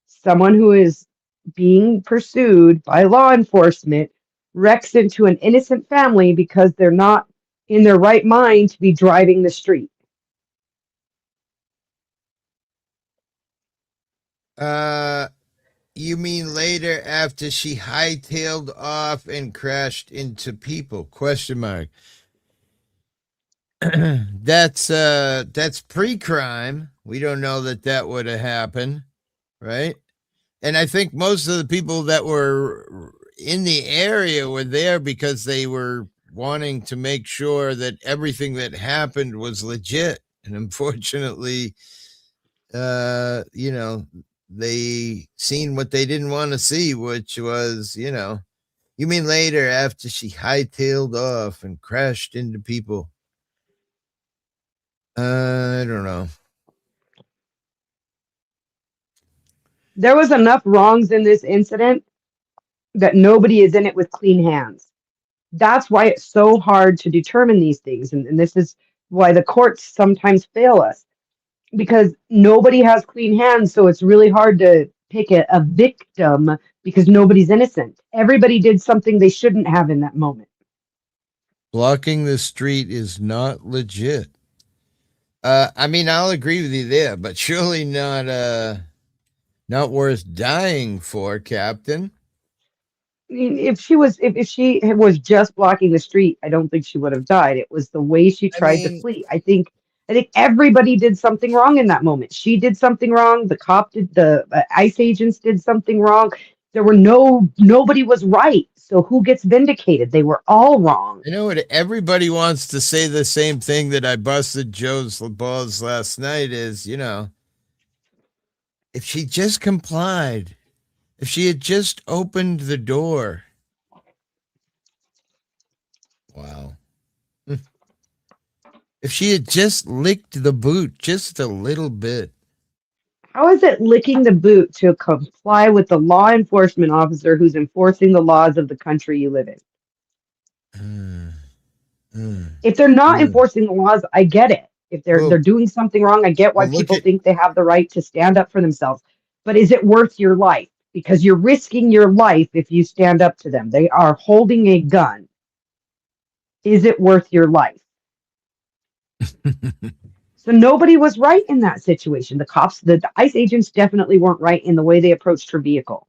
someone who is being pursued by law enforcement wrecks into an innocent family because they're not in their right mind to be driving the street. You mean later after she hightailed off and crashed into people? Question mark. That's pre-crime. We don't know that would have happened, right? And I think most of the people that were in the area were there because they were wanting to make sure that everything that happened was legit. And unfortunately, you know, they seen what they didn't want to see, which was, you know, you mean later after she hightailed off and crashed into people? I don't know. There was enough wrongs in this incident that nobody is in it with clean hands. That's why it's so hard to determine these things. And this is why the courts sometimes fail us, because nobody has clean hands. So it's really hard to pick a victim because nobody's innocent. Everybody did something they shouldn't have in that moment. Blocking the street is not legit. I mean, I'll agree with you there, but surely not worth dying for, Captain. I mean, if she was just blocking the street, I don't think she would have died. It was the way she tried to flee. I think everybody did something wrong in that moment. She did something wrong. The cop did. The ICE agents did something wrong. There were nobody was right. So who gets vindicated? They were all wrong. I know what everybody wants to say. The same thing that I busted Joe's balls last night is, you know, if she just complied, if she had just opened the door. Wow. If she had just licked the boot just a little bit. How is it licking the boot to comply with the law enforcement officer who's enforcing the laws of the country you live in? If they're not enforcing the laws, I get it. If they're doing something wrong, I get why people think they have the right to stand up for themselves. But is it worth your life? Because you're risking your life if you stand up to them. They are holding a gun. Is it worth your life? So nobody was right in that situation. The cops, the ICE agents definitely weren't right in the way they approached her vehicle.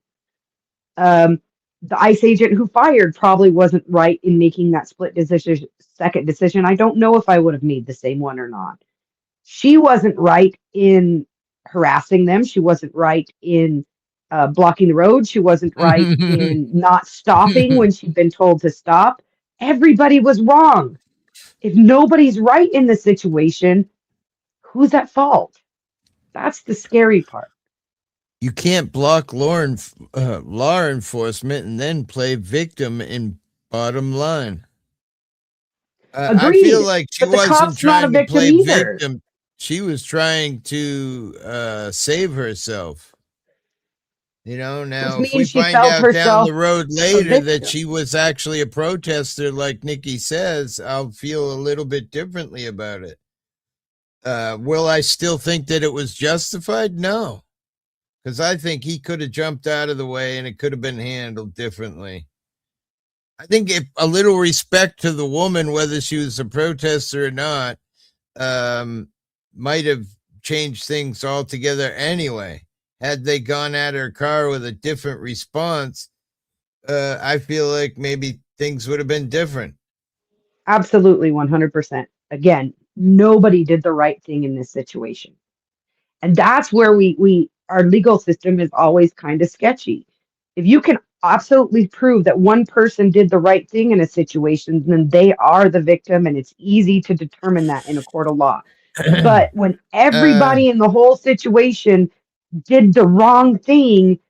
The ICE agent who fired probably wasn't right in making that second decision. I don't know if I would have made the same one or not. She wasn't right in harassing them. She wasn't right in blocking the road. She wasn't right in not stopping when she'd been told to stop. Everybody was wrong. If nobody's right in the situation, who's at fault? That's the scary part. You can't block law enforcement and then play victim in Bottom Line. I feel like she wasn't trying to play victim. She was trying to save herself. You know, now if we find out down the road later that she was actually a protester, like Nikki says, I'll feel a little bit differently about it. Will I still think that it was justified? No. Because I think he could have jumped out of the way and it could have been handled differently. I think if a little respect to the woman, whether she was a protester or not, might have changed things altogether anyway. Had they gone at her car with a different response, I feel like maybe things would have been different. Absolutely, 100%. Again, nobody did the right thing in this situation. And that's where our legal system is always kind of sketchy. If you can absolutely prove that one person did the right thing in a situation, then they are the victim, and it's easy to determine that in a court of law. But when everybody in the whole situation did the wrong thing,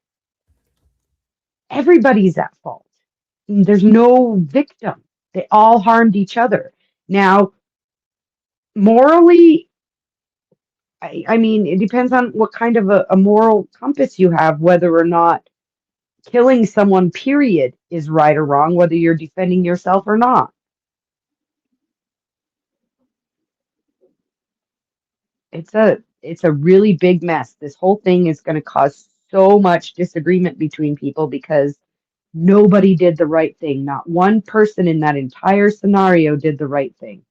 everybody's at fault. There's no victim. They all harmed each other. Now, morally, I mean, it depends on what kind of a moral compass you have, whether or not killing someone, period, is right or wrong, whether you're defending yourself or not. It's a really big mess. This whole thing is going to cause so much disagreement between people because nobody did the right thing. Not one person in that entire scenario did the right thing.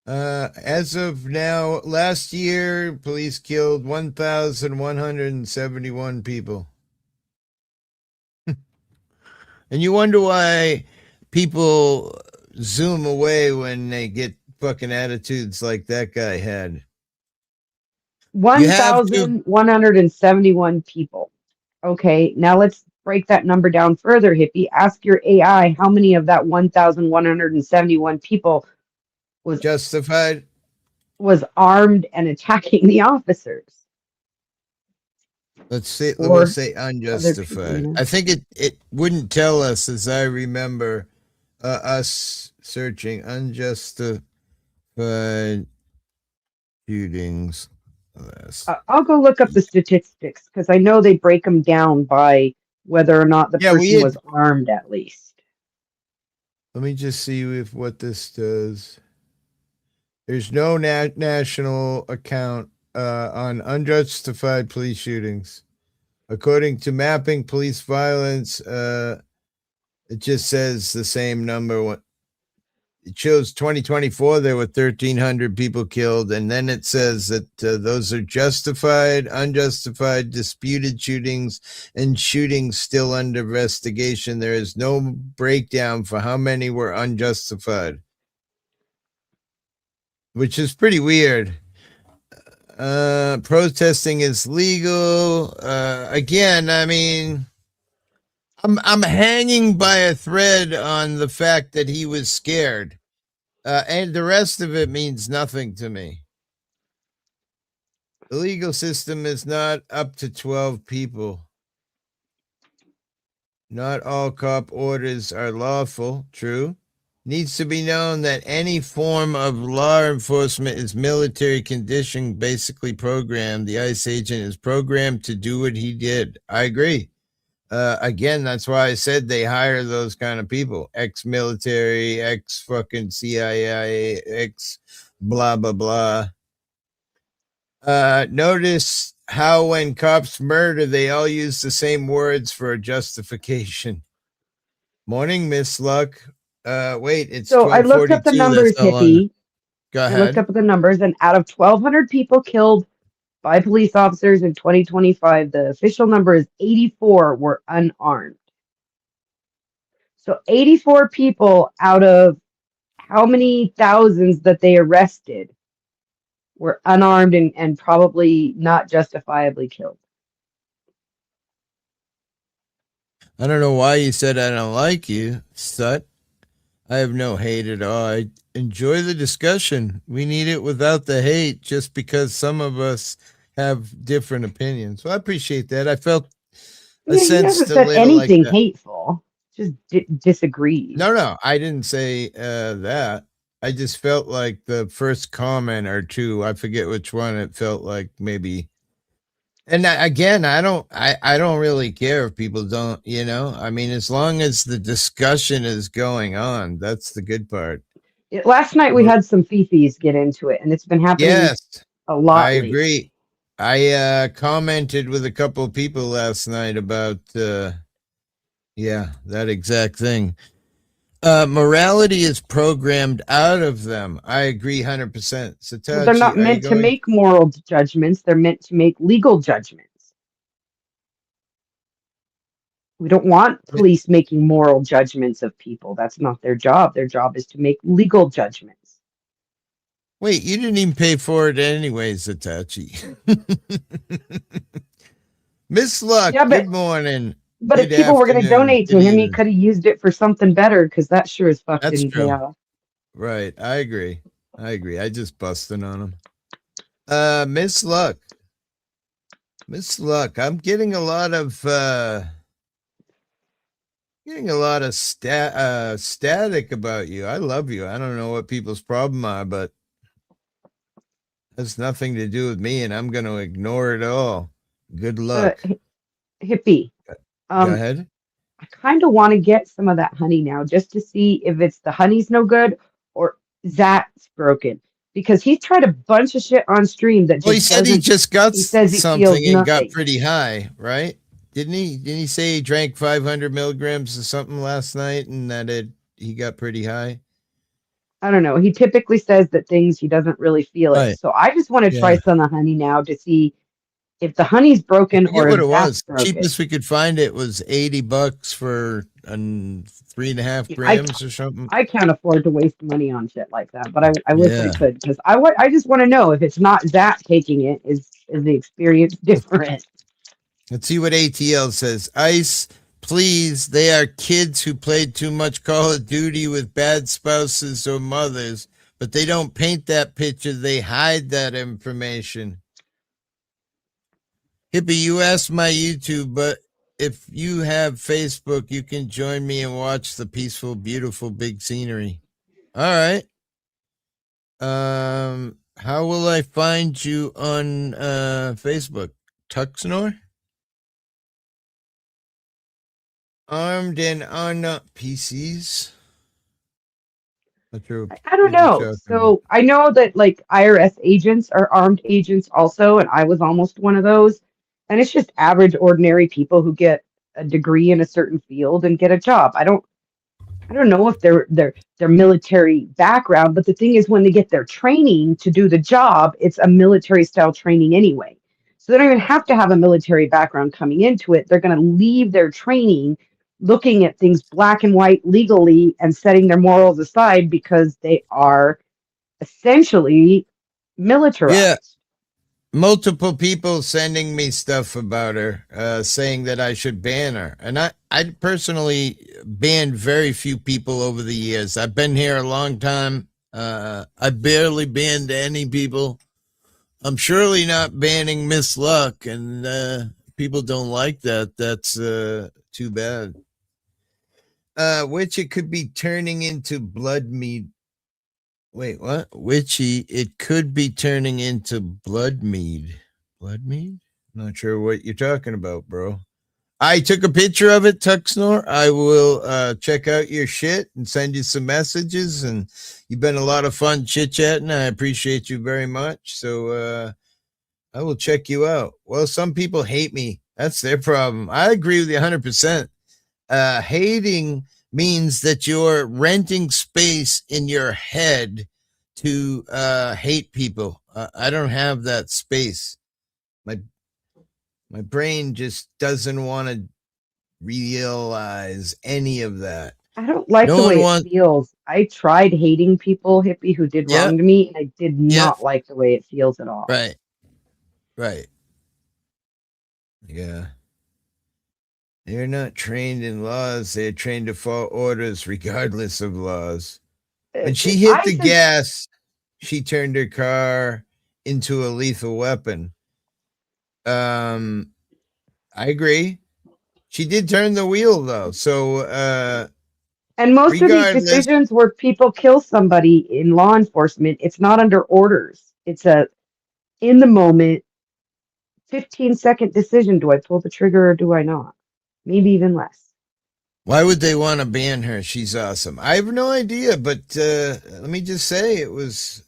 As of now, last year, police killed 1,171 people. And you wonder why people zoom away when they get fucking attitudes like that guy had. 1,171 people. Okay, now let's break that number down further, Hippie. Ask your AI how many of that 1,171 people Justified. was armed and attacking the officers. Let's say Or we'll say other unjustified. people, I think it wouldn't tell us, as I remember us searching unjustified shootings. I'll go look up the statistics because I know they break them down by whether or not the person was armed at least. Let me just see if what this does. There's no national account on unjustified police shootings. According to Mapping Police Violence, it just says the same number. It shows 2024, there were 1,300 people killed. And then it says that those are justified, unjustified, disputed shootings, and shootings still under investigation. There is no breakdown for how many were unjustified, which is pretty weird. Protesting is legal. Again, I mean, I'm hanging by a thread on the fact that he was scared. And the rest of it means nothing to me. The legal system is not up to 12 people. Not all cop orders are lawful. True. Needs to be known that any form of law enforcement is military conditioned, basically programmed. The ICE agent is programmed to do what he did. I agree. Again, that's why I said they hire those kind of people. Ex-military, ex-fucking CIA, ex blah, blah, blah. Notice how when cops murder, they all use the same words for justification. Morning, Miss Luck. Wait, it's so I looked up the numbers, Hippie. Go ahead. I looked up the numbers, and out of 1,200 people killed by police officers in 2025, the official number is 84 were unarmed. So 84 people out of how many thousands that they arrested were unarmed and probably not justifiably killed. I don't know why you said I don't like you, Sut. I have no hate at all. I enjoy the discussion. We need it without the hate, just because some of us have different opinions. So I appreciate that. I felt a sense. He never said anything hateful. Just disagreed. No, I didn't say that. I just felt like the first comment or two, I forget which one, it felt like maybe. And again, I don't really care if people don't, you know. I mean, as long as the discussion is going on, that's the good part. Last night we had some fifis get into it, and it's been happening a lot. I agree. I commented with a couple of people last night about that exact thing. Morality is programmed out of them. I agree 100%. Satoshi, they're not meant to make moral judgments. They're meant to make legal judgments. We don't want police making moral judgments of people. That's not their job. Their job is to make legal judgments. Wait, you didn't even pay for it anyways, Satoshi. Miss Luck, good morning. But if people were going to donate to him, he could have used it for something better, because that sure as fuck didn't pay off. Right, I agree. I just busted on him. Miss Luck, I'm getting a lot of static about you. I love you. I don't know what people's problem are, but that's nothing to do with me, and I'm going to ignore it all. Good luck. Hippie. Go ahead. I kind of want to get some of that honey now, just to see if it's the honey's no good or Zach's broken. Because he's tried a bunch of shit on stream that. Well, he said he just got something and got pretty high, right? Didn't he? Didn't he say he drank 500 milligrams of something last night and that he got pretty high? I don't know. He typically says that things he doesn't really feel it. Right. So I just want to try some of the honey now to see if the honey's broken or what it was. The cheapest we could find it was $80 for on 3.5 I grams or something. I can't afford to waste money on shit like that, but I wish I Yeah. could because I just want to know if it's not Zach taking it, is the experience different? Let's see what ATL says. Ice, please. They are kids who played too much Call of Duty with bad spouses or mothers, but they don't paint that picture. They hide that information. Hippie, you asked my YouTube, but if you have Facebook, you can join me and watch the peaceful, beautiful, big scenery. All right. How will I find you on Facebook? Tuxnor? Armed and on PCs. Not sure what I don't you're know. talking about. So I know that like IRS agents are armed agents also, and I was almost one of those. And it's just average, ordinary people who get a degree in a certain field and get a job. I don't know if their military background, but the thing is when they get their training to do the job, it's a military style training anyway. So they don't even have to have a military background coming into it. They're going to leave their training looking at things black and white legally and setting their morals aside because they are essentially militarized. Yeah. Multiple people sending me stuff about her, saying that I should ban her. And I personally banned very few people over the years. I've been here a long time. I barely banned any people. I'm surely not banning Miss Luck, and people don't like that. That's too bad. Which it could be turning into blood mead. Wait, what? Witchy, it could be turning into blood mead. Blood mead? Not sure what you're talking about, bro. I took a picture of it, Tuxnor. I will check out your shit and send you some messages. And you've been a lot of fun chit-chatting. I appreciate you very much. So I will check you out. Well, some people hate me. That's their problem. I agree with you 100%. Hating means that you're renting space in your head to hate people. I don't have that space. My brain just doesn't want to realize any of that. I don't like the way it feels. I tried hating people, Hippie, who did wrong to me, and I did not like the way it feels at all. Right. Yeah. They're not trained in laws. They're trained to follow orders regardless of laws. When she hit the gas, she turned her car into a lethal weapon. I agree. She did turn the wheel, though. So, and most of these decisions where people kill somebody in law enforcement, it's not under orders. It's a in the moment, 15-second decision. Do I pull the trigger or do I not? Maybe even less. Why would they want to ban her? She's awesome. I have no idea, but let me just say it was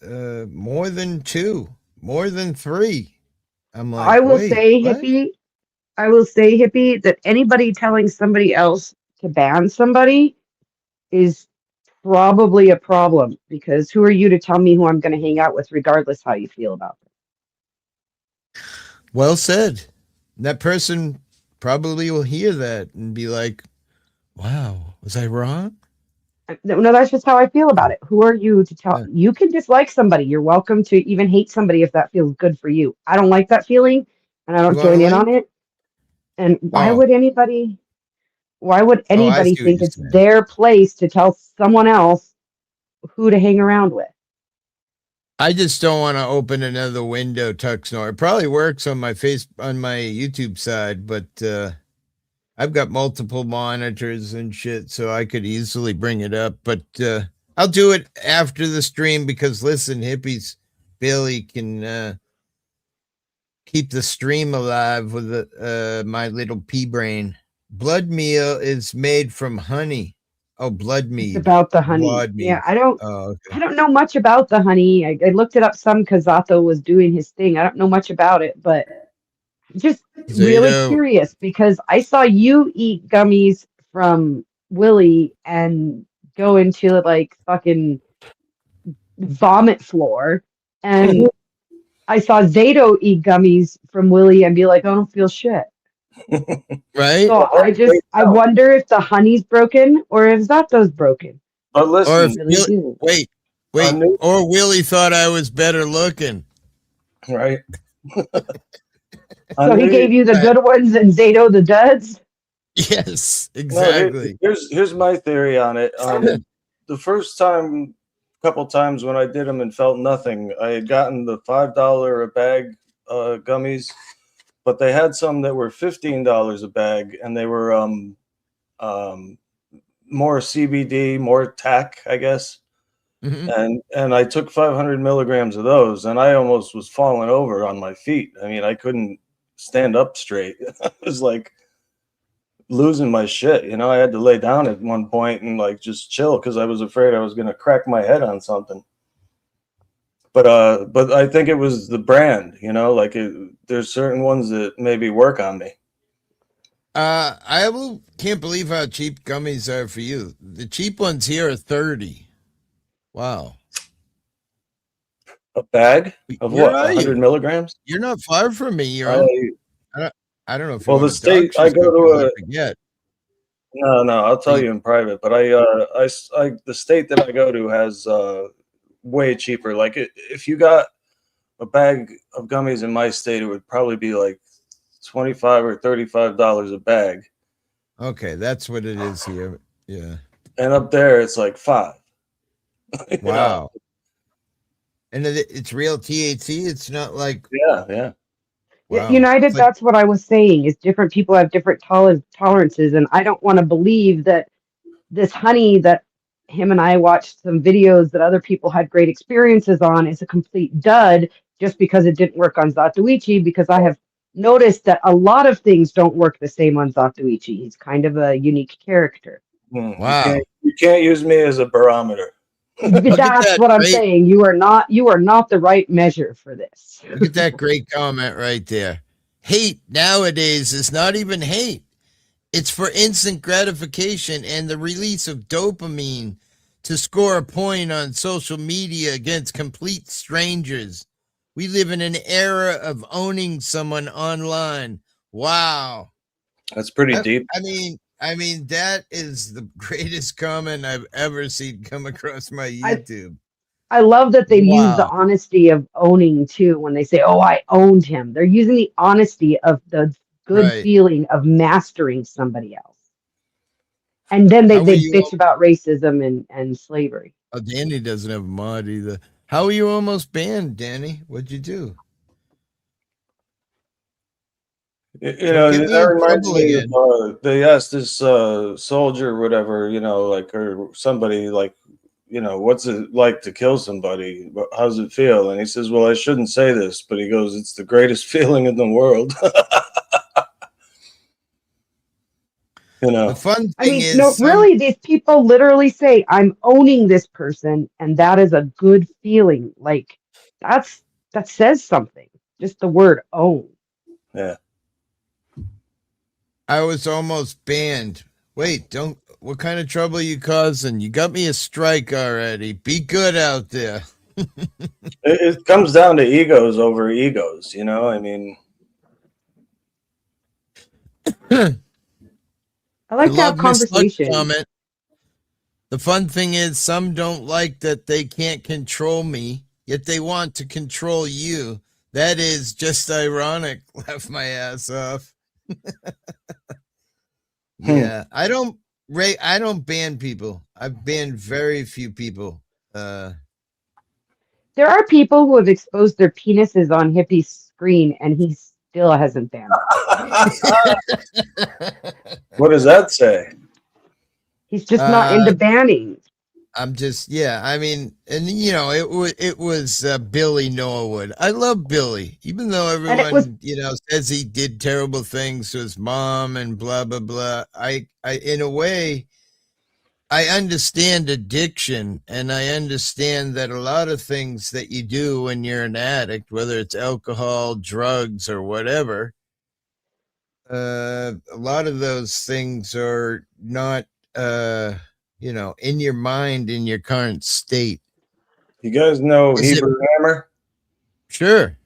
more than 2, more than 3. I'm like, I will say, Hippie, that anybody telling somebody else to ban somebody is probably a problem, because who are you to tell me who I'm going to hang out with regardless how you feel about them? Well said. That person probably will hear that and be like, wow, was I wrong? No, that's just how I feel about it. Who are you to tell? You can dislike somebody. You're welcome to even hate somebody if that feels good for you. I don't like that feeling, and I don't join in on it. And why would anybody think it's their place to tell someone else who to hang around with? I just don't want to open another window, Tuxnor. It probably works on my YouTube side, but I've got multiple monitors and shit, so I could easily bring it up. But I'll do it after the stream because, listen, hippies, Billy can keep the stream alive with my little pea brain. Blood meal is made from honey. Oh, blood mead. It's about the honey. Yeah, I don't know much about the honey. I looked it up some because Zato was doing his thing. I don't know much about it, but just really curious because I saw you eat gummies from Willie and go into like fucking vomit floor, and I saw Zato eat gummies from Willie and be like, I don't feel shit. right? So I wonder if the honey's broken or if Zato's broken. But Or listen, if Really do. wait, I knew, or Willie thought I was better looking. right? So he gave you the Right. good ones and Zato the duds? Yes, No, exactly. here's my theory on it. The first couple times when I did them and felt nothing, I had gotten the $5 a bag gummies, but they had some that were $15 a bag, and they were more CBD, more tack, I guess. Mhm. And I took 500 milligrams of those, and I almost was falling over on my feet. I mean, I couldn't stand up straight. I was like losing my shit. You know, I had to lay down at one point and like just chill because I was afraid I was gonna crack my head on something. But I think it was the brand. You know, like there's certain ones that maybe work on me. Can't believe how cheap gummies are for you. The cheap ones here are 30. Wow. A bag of Where what? are 100 you? milligrams? You're not far from me. You're I, on. I don't know if you well, the want to state talk. I go to a forget. no, I'll tell you in private. But the state that I go to has way cheaper. Like if you got a bag of gummies in my state, it would probably be like $25 or $35 a bag, Okay, that's what it is here. Yeah. and up there it's like $5. You know? Wow. And it's real THC. It's not like Yeah. wow. United, It's like, that's what I was saying, is different people have different tolerances. And I don't want to believe that this honey that him and I watched some videos that other people had great experiences on is a complete dud just because it didn't work on Zatoichi, because I have noticed that a lot of things don't work the same on Zatoichi. He's kind of a unique character. wow. You can't use me as a barometer. That's that what I'm great- saying. You are not the right measure for this. Look at that great comment right there. Hate nowadays is not even hate. It's for instant gratification and the release of dopamine to score a point on social media against complete strangers. We live in an era of owning someone online. Wow. That's pretty deep. I mean, that is the greatest comment I've ever seen come across my YouTube. I love that they use the Wow. honesty of owning too when they say, "Oh, I owned him." They're using the honesty of the good Right. feeling of mastering somebody else. And then they bitch about racism and slavery. Oh, Danny doesn't have a mod either. How were you almost banned, Danny? What'd you do? You know, Don't get me that in reminds trouble me again. of they asked this soldier or whatever, you know, like, or somebody like, you know, what's it like to kill somebody? How's it feel? And he says, well, I shouldn't say this, but he goes, it's the greatest feeling in the world. You know, The fun thing I mean, is, no, really, these people literally say, "I'm owning this person," and that is a good feeling. Like that says something. Just the word "own." yeah. I was almost banned. Wait, don't. What kind of trouble are you causing? You got me a strike already. Be good out there. It comes down to egos over egos, you know? I mean, I like to have love Miss Luck's conversation. comment. The fun thing is, some don't like that they can't control me, yet they want to control you. That is just ironic. Laugh my ass off. Yeah, I don't ban people. I've banned very few people. There are people who have exposed their penises on Hippie's screen, and he still hasn't banned them. what does that say? He's just not into banning. I'm just, yeah. I mean, and you know, it was Billy Norwood. I love Billy, even though everyone you know says he did terrible things to his mom and blah blah blah. I in a way, I understand addiction, and I understand that a lot of things that you do when you're an addict, whether it's alcohol, drugs, or whatever, a lot of those things are not. You know, in your mind, in your current state. You guys know Hebrew Hammer? Sure.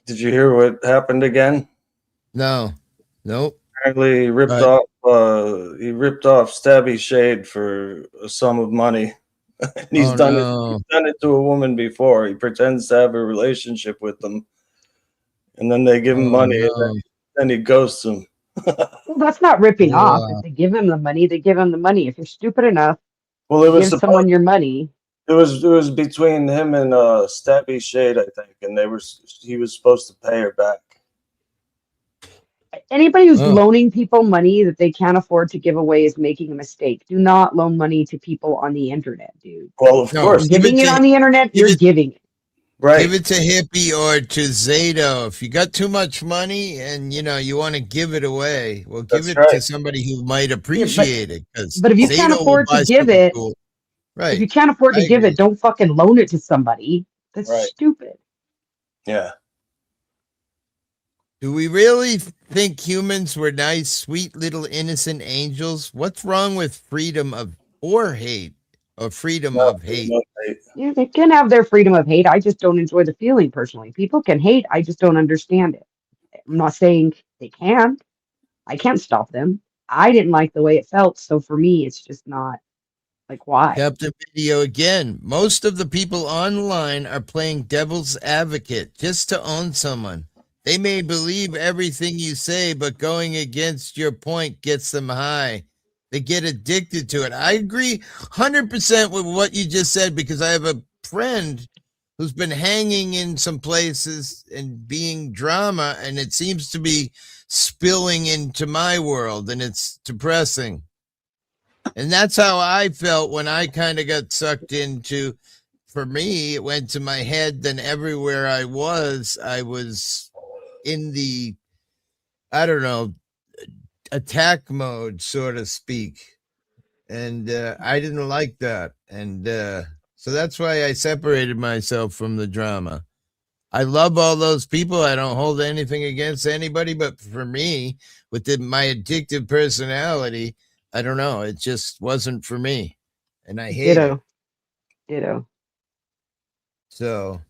Did you hear what happened again? No. Nope. Apparently, he ripped Right. off Stabby Shade for a sum of money. And he's Oh, done no. He's done it to a woman before. He pretends to have a relationship with them, and then they give him Oh, money, and no. then he ghosts them. Well, that's not ripping off. If Wow. they give him the money, they give him the money. If you're stupid enough Well, it to was give supposed. someone your money, It was between him and Stabby Shade, I think, and he was supposed to pay her back. anybody who's Oh. loaning people money that they can't afford to give away is making a mistake. Do not loan money to people on the internet, dude. Well, of No, course, You're giving it on the internet, give you're it- giving it. right? Give it to Hippie or to Zato. If you got too much money and you want to give it away, well, give That's it right. to somebody who might appreciate it. But if you can't afford to give it, right? if you can't afford to I give agree. it, don't fucking loan it to somebody. That's Right. stupid. Yeah. Do we really think humans were nice, sweet little innocent angels? What's wrong with freedom of or hate or freedom of hate? Yeah, they can have their freedom of hate. I just don't enjoy the feeling personally. People can hate. I just don't understand it. I'm not saying they can't. I can't stop them. I didn't like the way it felt. So for me, it's just not like why. Captain Video again. Most of the people online are playing devil's advocate just to own someone. They may believe everything you say, but going against your point gets them high. They get addicted to it. I agree 100% with what you just said because I have a friend who's been hanging in some places and being drama, and it seems to be spilling into my world, and it's depressing. And that's how I felt when I kind of got sucked into, for me, it went to my head. Then everywhere I was in the, I don't know, attack mode, so to speak. And I didn't like that. And so that's why I separated myself from the drama. I love all those people. I don't hold anything against anybody. But for me, with my addictive personality, I don't know. It just wasn't for me. And I hate it. Ditto. So,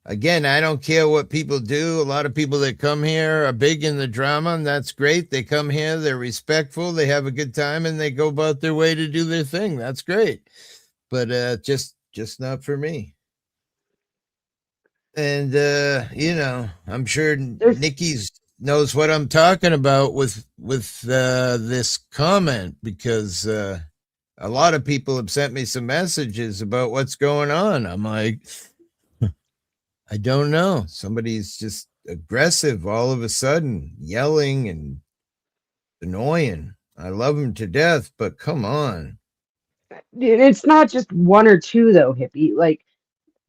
again, I don't care what people do. A lot of people that come here are big in the drama, and that's great. They come here, they're respectful, they have a good time, and they go about their way to do their thing. That's great. But just not for me. And I'm sure Nikki's knows what I'm talking about with this comment, because a lot of people have sent me some messages about what's going on. I'm like, I don't know. Somebody's just aggressive all of a sudden, yelling and annoying. I love him to death, but come on. It's not just one or two though, Hippie. Like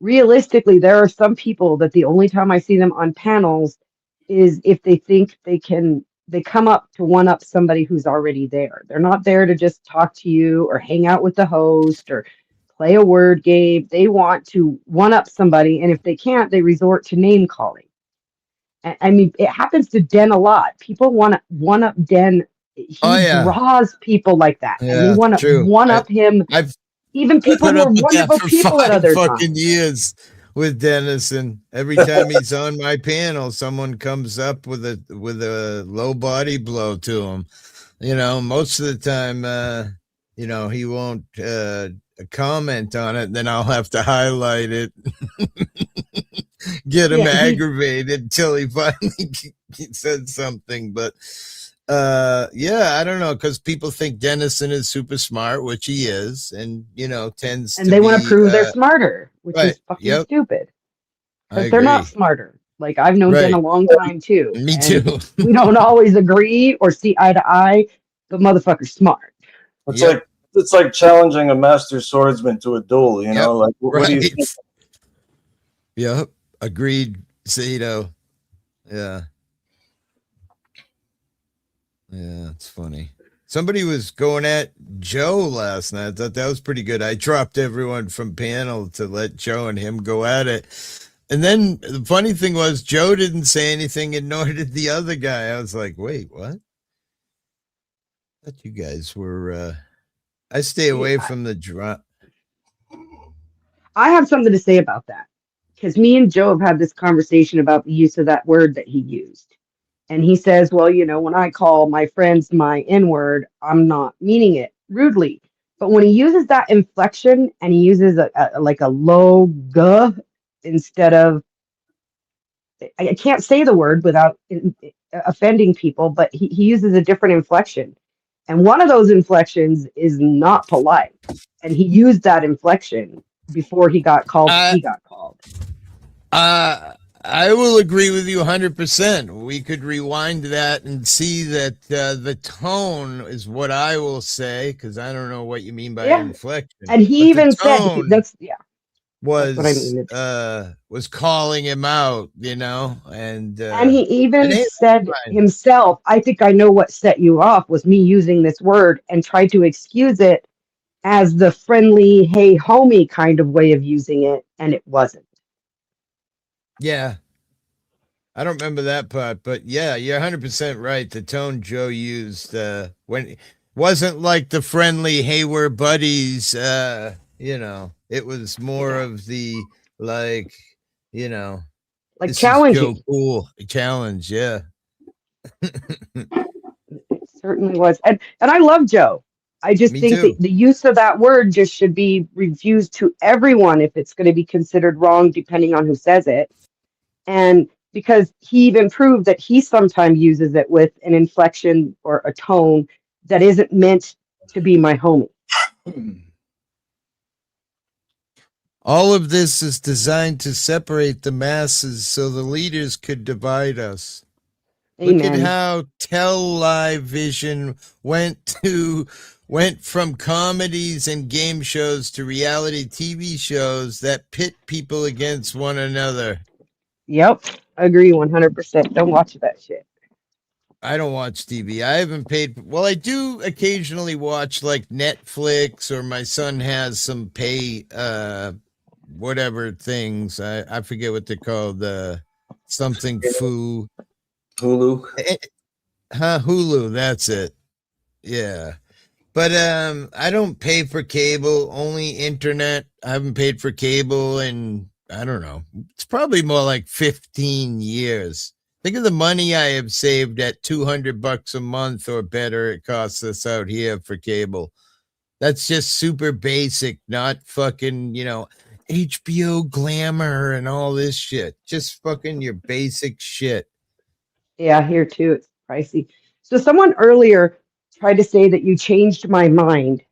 realistically, there are some people that the only time I see them on panels is if they think they come up to one up somebody who's already there. They're not there to just talk to you or hang out with the host or play a word game. They want to one up somebody, and if they can't, they resort to name calling. I mean, it happens to Den a lot. People want to one up Den. He draws people like that, and they want to one up him. Even people who are wonderful people at other fucking times. Years with Dennison. Every time he's on my panel, someone comes up with a low body blow to him. Most of the time, he won't comment on it. Then I'll have to highlight it, get him aggravated until he finally said something. But I don't know, because people think Dennison is super smart, which he is, and tends and they want to prove they're smarter, which is fucking stupid. Because they're not smarter. Like I've known Den a long time too. Me too. We don't always agree or see eye to eye, but motherfucker's smart. It's like challenging a master swordsman to a duel. Like what do you think? Yep. Agreed, Zato. Yeah. Yeah, it's funny. Somebody was going at Joe last night. I thought that was pretty good. I dropped everyone from panel to let Joe and him go at it. And then the funny thing was Joe didn't say anything, and nor did the other guy. I was like, wait, what? I thought you guys were I stay away from the drop. I have something to say about that. Because me and Joe have had this conversation about the use of that word that he used. And he says, well, when I call my friends my N-word, I'm not meaning it rudely. But when he uses that inflection and he uses like a low guh instead of, I can't say the word without offending people, but he uses a different inflection. And one of those inflections is not polite. And he used that inflection before he got called. I will agree with you 100%. We could rewind that and see that the tone is what I will say, because I don't know what you mean by inflection. And he even said that's was what I mean. Was calling him out, and he even said himself, I think I know what set you off was me using this word, and tried to excuse it as the friendly, hey homie kind of way of using it, and it wasn't. Yeah. I don't remember that part, but yeah, you're 100% right. The tone Joe used when wasn't like the friendly, hey, we're buddies, it was more of the like challenging. Joe Cool challenge, yeah. It certainly was. And I love Joe. I just think that the use of that word just should be refused to everyone if it's going to be considered wrong, depending on who says it. And because he even proved that he sometimes uses it with an inflection or a tone that isn't meant to be my homie. All of this is designed to separate the masses so the leaders could divide us. Amen. Look at how television went from comedies and game shows to reality TV shows that pit people against one another. Yep, agree 100%. Don't watch that shit. I don't watch TV. I haven't paid. Well, I do occasionally watch like Netflix, or my son has some pay, whatever things. I forget what they're called. Something foo. Hulu. Hulu. That's it. Yeah. But I don't pay for cable, only internet. I haven't paid for cable in, I don't know, it's probably more like 15 years. Think of the money I have saved at $200 a month or better it costs us out here for cable. That's just super basic, not fucking, HBO Glamour and all this shit. Just fucking your basic shit. Yeah, here too, it's pricey. So someone earlier tried to say that you changed my mind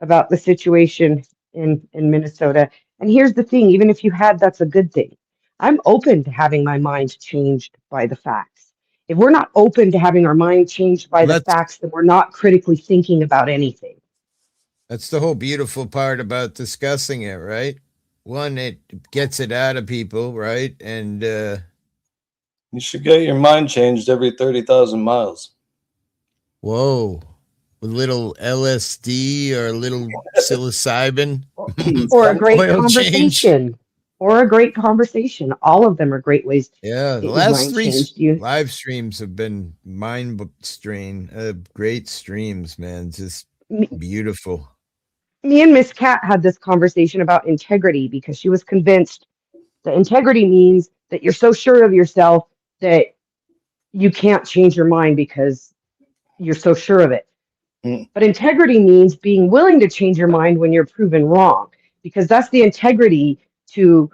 about the situation in Minnesota. And here's the thing, even if you had, that's a good thing. I'm open to having my mind changed by the facts. If we're not open to having our mind changed by the facts, then we're not critically thinking about anything. That's the whole beautiful part about discussing it, right? One, it gets it out of people, right? And you should get your mind changed every 30,000 miles. Whoa. A little LSD or a little psilocybin. Or a great conversation. Change. Or a great conversation. All of them are great ways. Yeah, the last 3 live streams have been great streams, man. Just beautiful. Me and Miss Cat had this conversation about integrity because she was convinced that integrity means that you're so sure of yourself that you can't change your mind because you're so sure of it. But integrity means being willing to change your mind when you're proven wrong, because that's the integrity to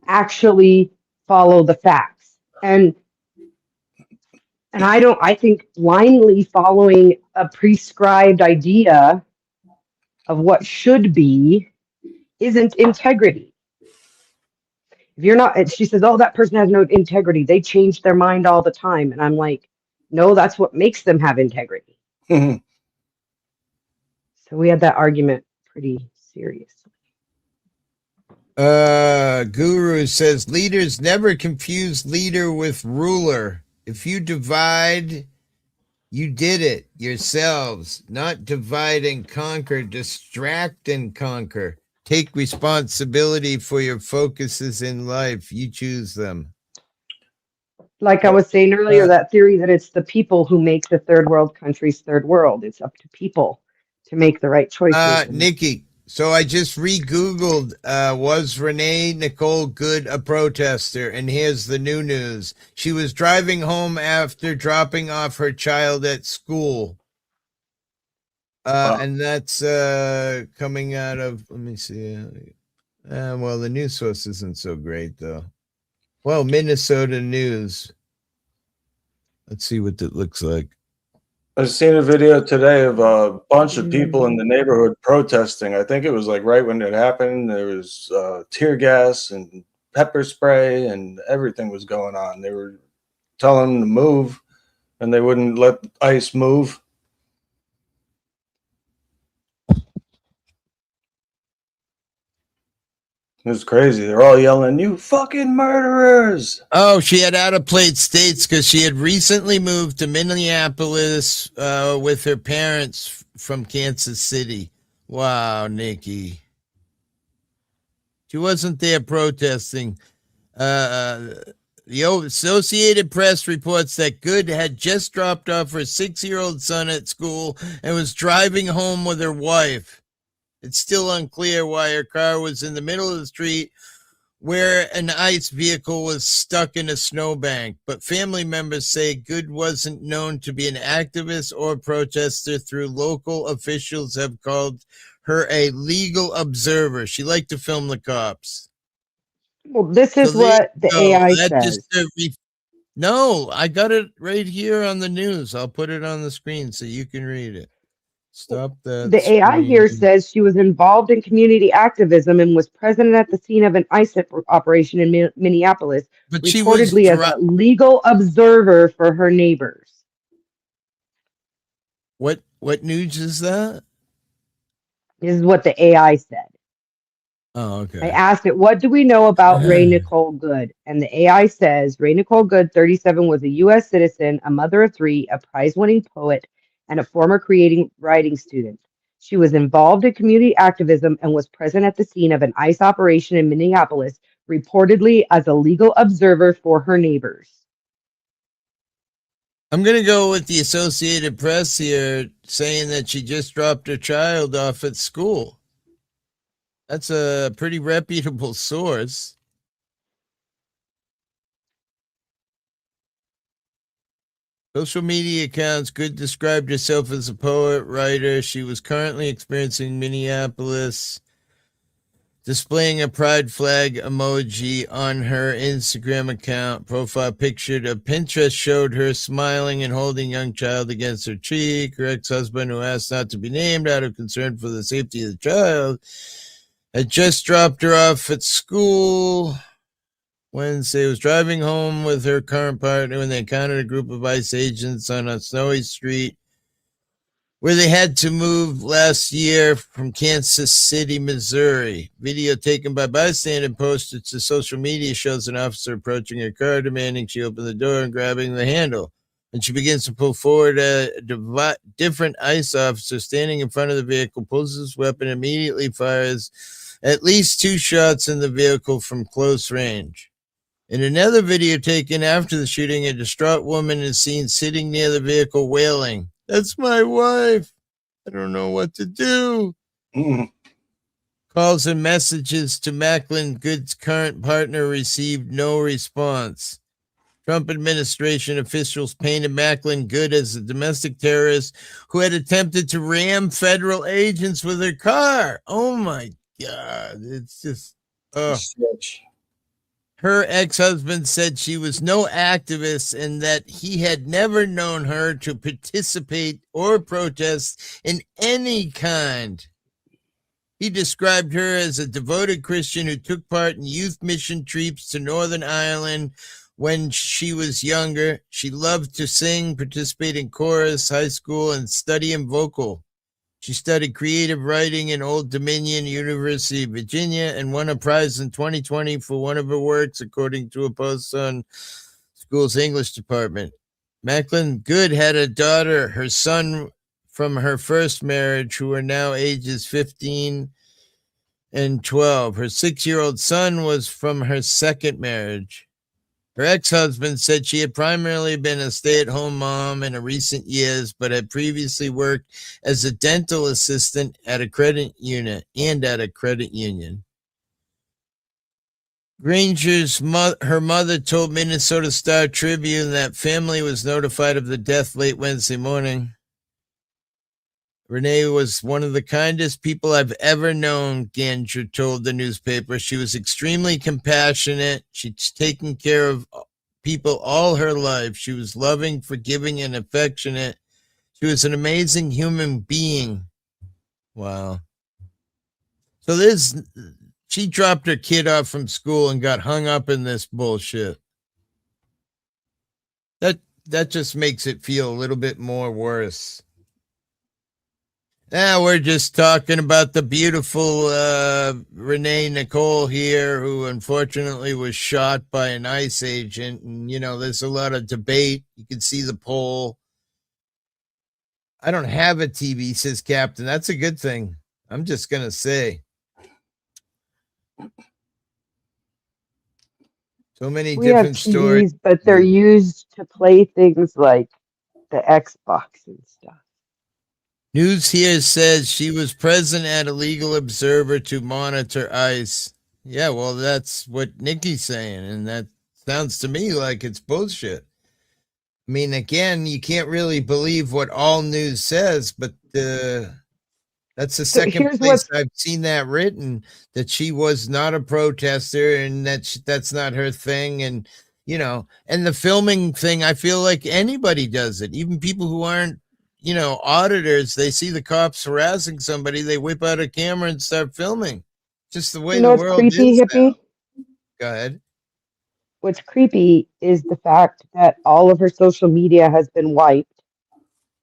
actually follow the facts. And I think blindly following a prescribed idea of what should be isn't integrity. If you're not, she says, oh, that person has no integrity. They change their mind all the time. And I'm like, no, that's what makes them have integrity. So we had that argument pretty seriously. Guru says leaders never confuse leader with ruler. If you divide, you did it yourselves. Not divide and conquer, distract and conquer. Take responsibility for your focuses in life. You choose them. Like I was saying earlier, that theory that it's the people who make the third world countries third world. It's up to people to make the right choices. Nikki, So I just re-Googled, was Renee Nicole Good a protester? And here's the new news. She was driving home after dropping off her child at school. Wow. And that's coming out of, let me see. Well, the news source isn't so great, though. Well, Minnesota News. Let's see what it looks like. I've seen a video today of a bunch of people in the neighborhood protesting. I think it was like right when it happened. There was tear gas and pepper spray and everything was going on. They were telling them to move and they wouldn't let ICE move. It was crazy. They're all yelling, "You fucking murderers!" Oh, she had out-of-plate states because she had recently moved to Minneapolis with her parents from Kansas City. Wow, Nikki. She wasn't there protesting. The Associated Press reports that Good had just dropped off her 6-year-old son at school and was driving home with her wife. It's still unclear why her car was in the middle of the street where an ICE vehicle was stuck in a snowbank, but family members say Good wasn't known to be an activist or protester. Through local officials have called her a legal observer. She liked to film the cops. Well, this is what the AI says. No, I got it right here on the news. I'll put it on the screen so you can read it. Stop that. The AI here says she was involved in community activism and was present at the scene of an ICE operation in Minneapolis, but reportedly as a legal observer for her neighbors. What news is that? This is what the AI said. Oh, okay. I asked it, what do we know about Ray Nicole Good? And the AI says, Ray Nicole Good, 37, was a U.S. citizen, a mother of 3, a prize-winning poet, and a former creating writing student. She was involved in community activism and was present at the scene of an ICE operation in Minneapolis, reportedly as a legal observer for her neighbors. I'm going to go with the Associated Press here saying that she just dropped her child off at school. That's a pretty reputable source. Social media accounts. Good described herself as a poet, writer. She was currently experiencing Minneapolis, displaying a pride flag emoji on her Instagram account. Profile picture of Pinterest showed her smiling and holding young child against her cheek. Her ex-husband, who asked not to be named out of concern for the safety of the child, had just dropped her off at school Wednesday. Was driving home with her current partner when they encountered a group of ICE agents on a snowy street where they had to move last year from Kansas City, Missouri. Video taken by bystander posted to social media shows an officer approaching her car, demanding she open the door and grabbing the handle. And she begins to pull forward. A different ICE officer standing in front of the vehicle pulls his weapon, immediately fires at least 2 shots in the vehicle from close range. In another video taken after the shooting, a distraught woman is seen sitting near the vehicle wailing, "That's my wife. I don't know what to do." Calls and messages to Macklin Good's current partner received no response. Trump administration officials painted Macklin Good as a domestic terrorist who had attempted to ram federal agents with her car. Oh my God. It's just, her ex-husband said she was no activist and that he had never known her to participate or protest in any kind. He described her as a devoted Christian who took part in youth mission trips to Northern Ireland when she was younger. She loved to sing, participate in chorus, high school, and study in vocal. She studied creative writing in Old Dominion University of Virginia and won a prize in 2020 for one of her works, according to a post on school's English department. Macklin Good had a daughter, her son from her first marriage, who are now ages 15 and 12. Her 6-year-old son was from her second marriage. Her ex-husband said she had primarily been a stay-at-home mom in recent years, but had previously worked as a dental assistant at a credit union. Granger's her mother told Minnesota Star Tribune that family was notified of the death late Wednesday morning. Renee was one of the kindest people I've ever known, Granger told the newspaper. She was extremely compassionate. She's taken care of people all her life. She was loving, forgiving, and affectionate. She was an amazing human being. Wow. So she dropped her kid off from school and got hung up in this bullshit. That just makes it feel a little bit more worse. Now we're just talking about the beautiful Renee Nicole here, who unfortunately was shot by an ICE agent. And, there's a lot of debate. You can see the poll. I don't have a TV, says Captain. That's a good thing. I'm just going to say. So many different stories. But they're used to play things like the Xbox and stuff. News here says she was present at a legal observer to monitor ICE. Yeah, well, that's what Nikki's saying, and that sounds to me like it's bullshit. I mean, again, you can't really believe what all news says, but that's the second place I've seen that written, that she was not a protester and that's not her thing. And, and the filming thing, I feel like anybody does it, even people who aren't, auditors. They see the cops harassing somebody, they whip out a camera and start filming. Just the way the world is now. Go ahead. What's creepy is the fact that all of her social media has been wiped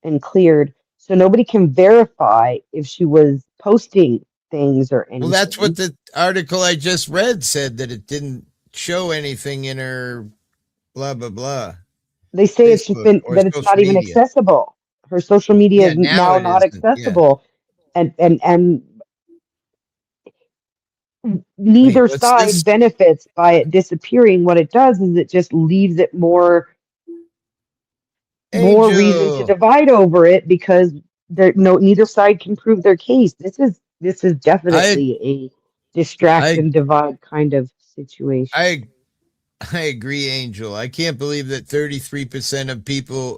and cleared, so nobody can verify if she was posting things or anything. Well, that's what the article I just read said, that it didn't show anything in her blah, blah, blah. They say it's just been, that it's not even accessible. Her social media is now not accessible. Yeah. And neither side benefits by it disappearing. What it does is it just leaves it more reason to divide over it, because neither side can prove their case. This is definitely a distract and divide kind of situation. I agree, Angel. I can't believe that 33% of people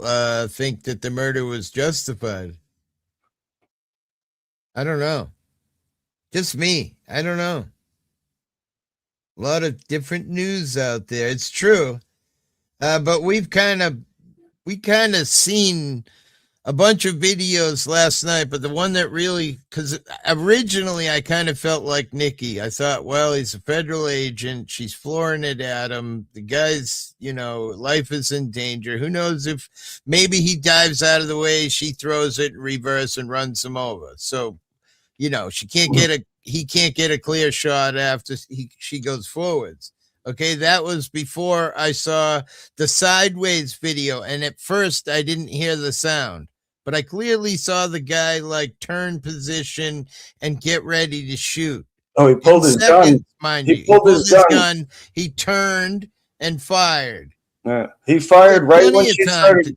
think that the murder was justified. I don't know. Just me. I don't know. A lot of different news out there. It's true. But we kind of seen a bunch of videos last night, but the one that really, because originally I kind of felt like Nikki. I thought, well, he's a federal agent. She's flooring it at him. The guy's, life is in danger. Who knows if maybe he dives out of the way, she throws it in reverse and runs him over. So, he can't get a clear shot after she goes forwards. Okay, that was before I saw the sideways video, and at first I didn't hear the sound, but I clearly saw the guy turn position and get ready to shoot. Oh, he pulled his gun. Mind you, he pulled his gun. He turned and fired. Yeah, he fired right when she started.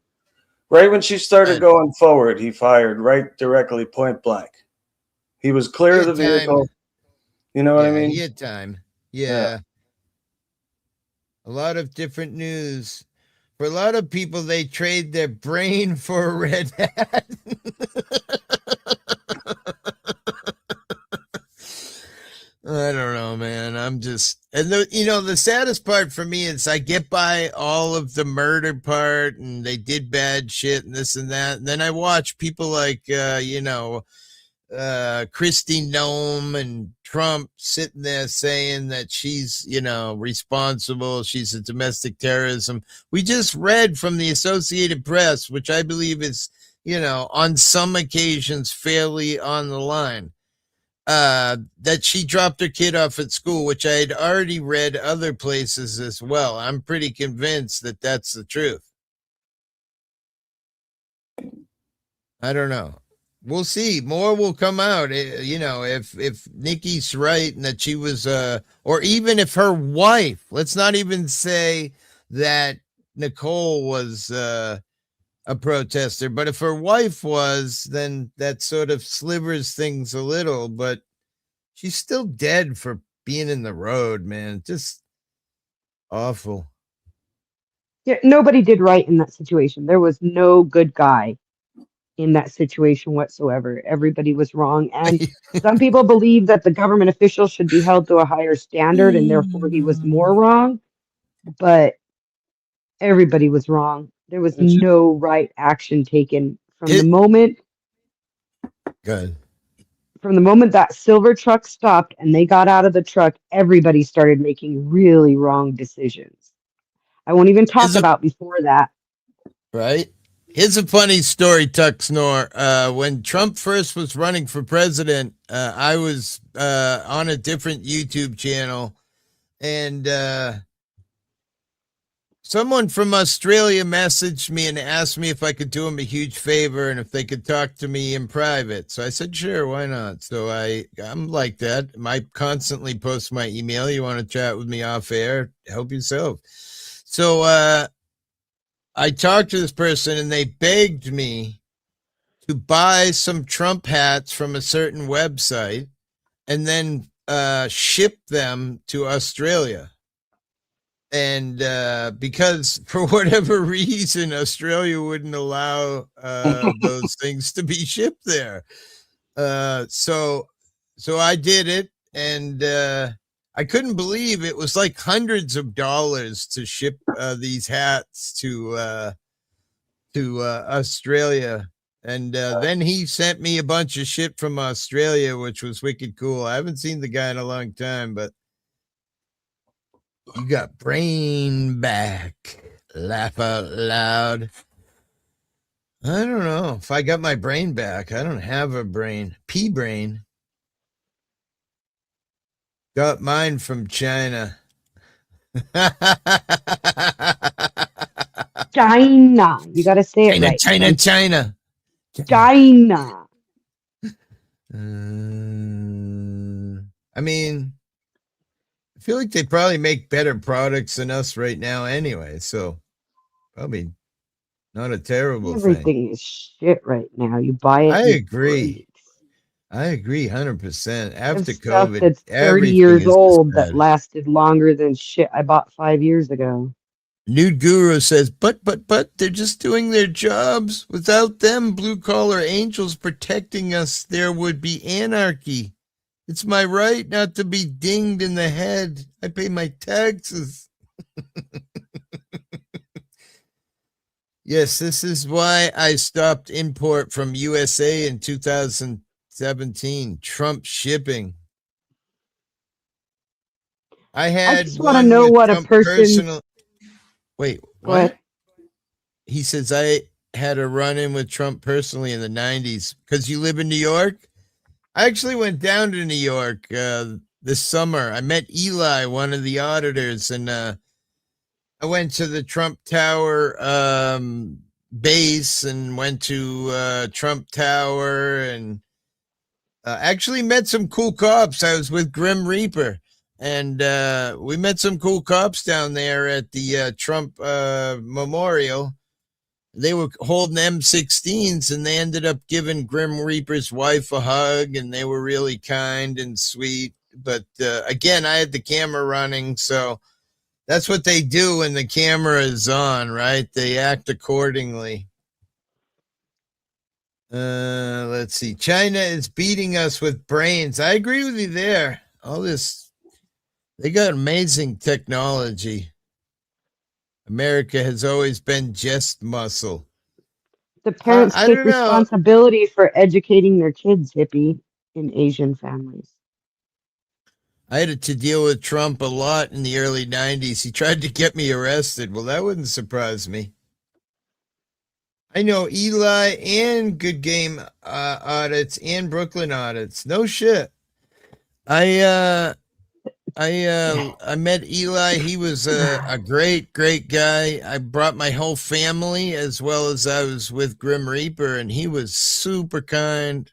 Right when she started going forward, he fired right directly, point blank. He was clear of the vehicle. You know what I mean? He had time. Yeah. A lot of different news. For a lot of people, they trade their brain for a red hat. I don't know, man. I'm just, and the saddest part for me is I get by all of the murder part and they did bad shit and this and that. And then I watch people like, Kristi Noem and Trump sitting there saying that she's, responsible. She's a domestic terrorism. We just read from the Associated Press, which I believe is, on some occasions fairly on the line, that she dropped her kid off at school, which I had already read other places as well. I'm pretty convinced that that's the truth. I don't know. We'll see. More will come out. If Nikki's right and that she was, or even if her wife, let's not even say that Nicole was a protester. But if her wife was, then that sort of slivers things a little. But she's still dead for being in the road, man. Just awful. Yeah, nobody did right in that situation. There was no good guy in that situation whatsoever. Everybody was wrong. And some people believe that the government official should be held to a higher standard and therefore he was more wrong. But everybody was wrong. There was no right action taken from the moment. Good. From the moment that silver truck stopped and they got out of the truck, everybody started making really wrong decisions. I won't even talk about before that. Right. Here's a funny story, Tuck Snore. When Trump first was running for president, I was on a different YouTube channel, and someone from Australia messaged me and asked me if I could do him a huge favor and if they could talk to me in private. So I said, sure, why not? So I'm like that. I constantly post my email. You want to chat with me off air? Help yourself. So I talked to this person and they begged me to buy some Trump hats from a certain website and then ship them to Australia. And because for whatever reason, Australia wouldn't allow those things to be shipped there. So I did it, and I couldn't believe it was like hundreds of dollars to ship these hats to Australia. And then he sent me a bunch of shit from Australia, which was wicked cool. I haven't seen the guy in a long time, but you got brain back. Laugh out loud. I don't know if I got my brain back. I don't have a brain. Pea brain. Got mine from China. China. You got to say it right. China. China. I mean, I feel like they probably make better products than us right now anyway, so probably not a terrible thing. Everything is shit right now. You buy it. I agree. I agree 100%. After stuff COVID, that's 30 years old that lasted longer than shit I bought 5 years ago. Nude Guru says, but they're just doing their jobs. Without them, blue collar angels protecting us, there would be anarchy. It's my right not to be dinged in the head. I pay my taxes. Yes, this is why I stopped import from USA in 2017. Trump shipping. I just want to know what Trump a person. Wait, what? He says I had a run-in with Trump personally in the 90s because you live in New York. I actually went down to New York this summer. I met Eli, one of the auditors, and I went to the Trump Tower base and went to Trump Tower and actually met some cool cops. I was with Grim Reaper, and we met some cool cops down there at the Trump Memorial. They were holding M16s, and they ended up giving Grim Reaper's wife a hug, and they were really kind and sweet. But again, I had the camera running, so that's what they do when the camera is on, right? They act accordingly. Let's see. China is beating us with brains. I agree with you there. All this, they got amazing technology. America has always been just muscle. The parents take responsibility for educating their kids, hippie, in Asian families. I had to deal with Trump a lot in the early 90s. He tried to get me arrested. Well, that wouldn't surprise me. I know Eli and Good Game audits and Brooklyn audits. No shit. I met Eli. He was a great guy. I brought my whole family as well as I was with Grim Reaper, and he was super kind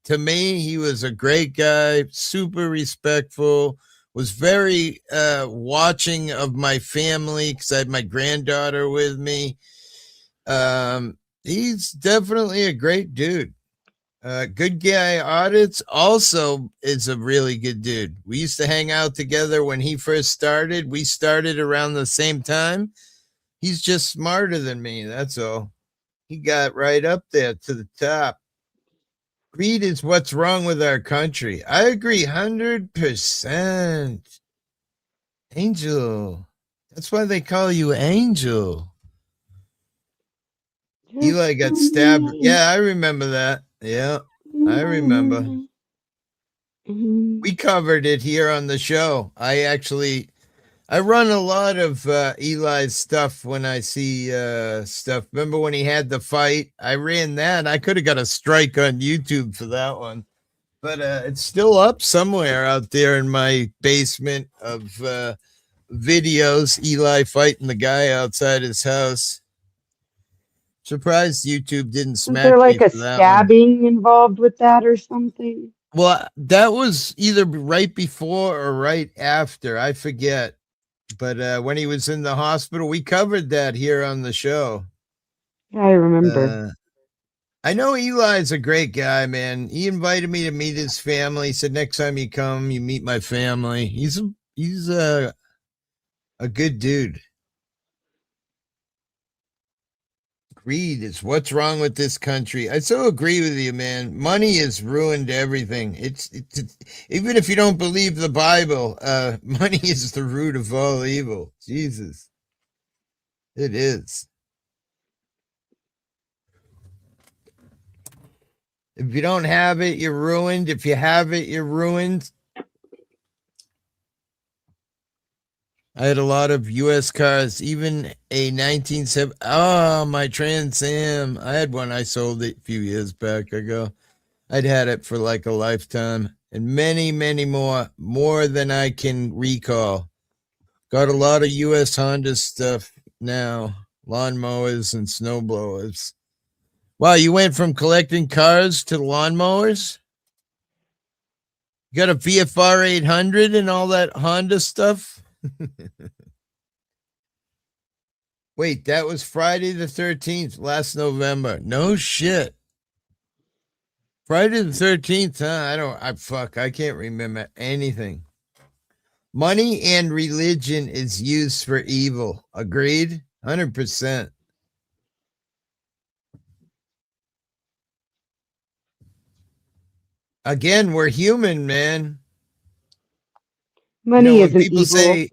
to me. He was a great guy, super respectful. was very watching of my family because I had my granddaughter with me. He's definitely a great dude. Good Guy Audits also is a really good dude. We used to hang out together when he first started. We started around the same time. He's just smarter than me, that's all. He got right up there to the top. Greed is what's wrong with our country. I agree 100%. Angel. That's why they call you Angel. Eli got stabbed. Yeah, I remember that. Yeah, I remember. We covered it here on the show. I run a lot of Eli's stuff when I see stuff. Remember when he had the fight? I ran that. I could have got a strike on YouTube for that one. But it's still up somewhere out there in my basement of videos. Eli fighting the guy outside his house. Surprised YouTube didn't smack me. Is there like a for that stabbing involved with that or something? Well, that was either right before or right after. I forget. But when he was in the hospital, we covered that here on the show. Yeah, I remember. I know Eli's a great guy, man. He invited me to meet his family. He said, next time you come, you meet my family. He's a good dude. Greed is what's wrong with this country. I so agree with you, man. Money has ruined everything. It's even if you don't believe the Bible, money is the root of all evil. Jesus. It is. If you don't have it, you're ruined. If you have it, you're ruined. I had a lot of U.S. cars, even a 1970. Oh, my Trans Am. I had one. I sold it a few years back ago. I'd had it for like a lifetime, and many, many more than I can recall. Got a lot of U.S. Honda stuff now, lawnmowers and snowblowers. Wow, you went from collecting cars to lawnmowers? You got a VFR 800 and all that Honda stuff? Wait, that was Friday the 13th, last November. No shit. Friday the 13th, huh? I can't remember anything. Money and religion is used for evil. Agreed? 100%. Again, we're human, man. Money isn't evil.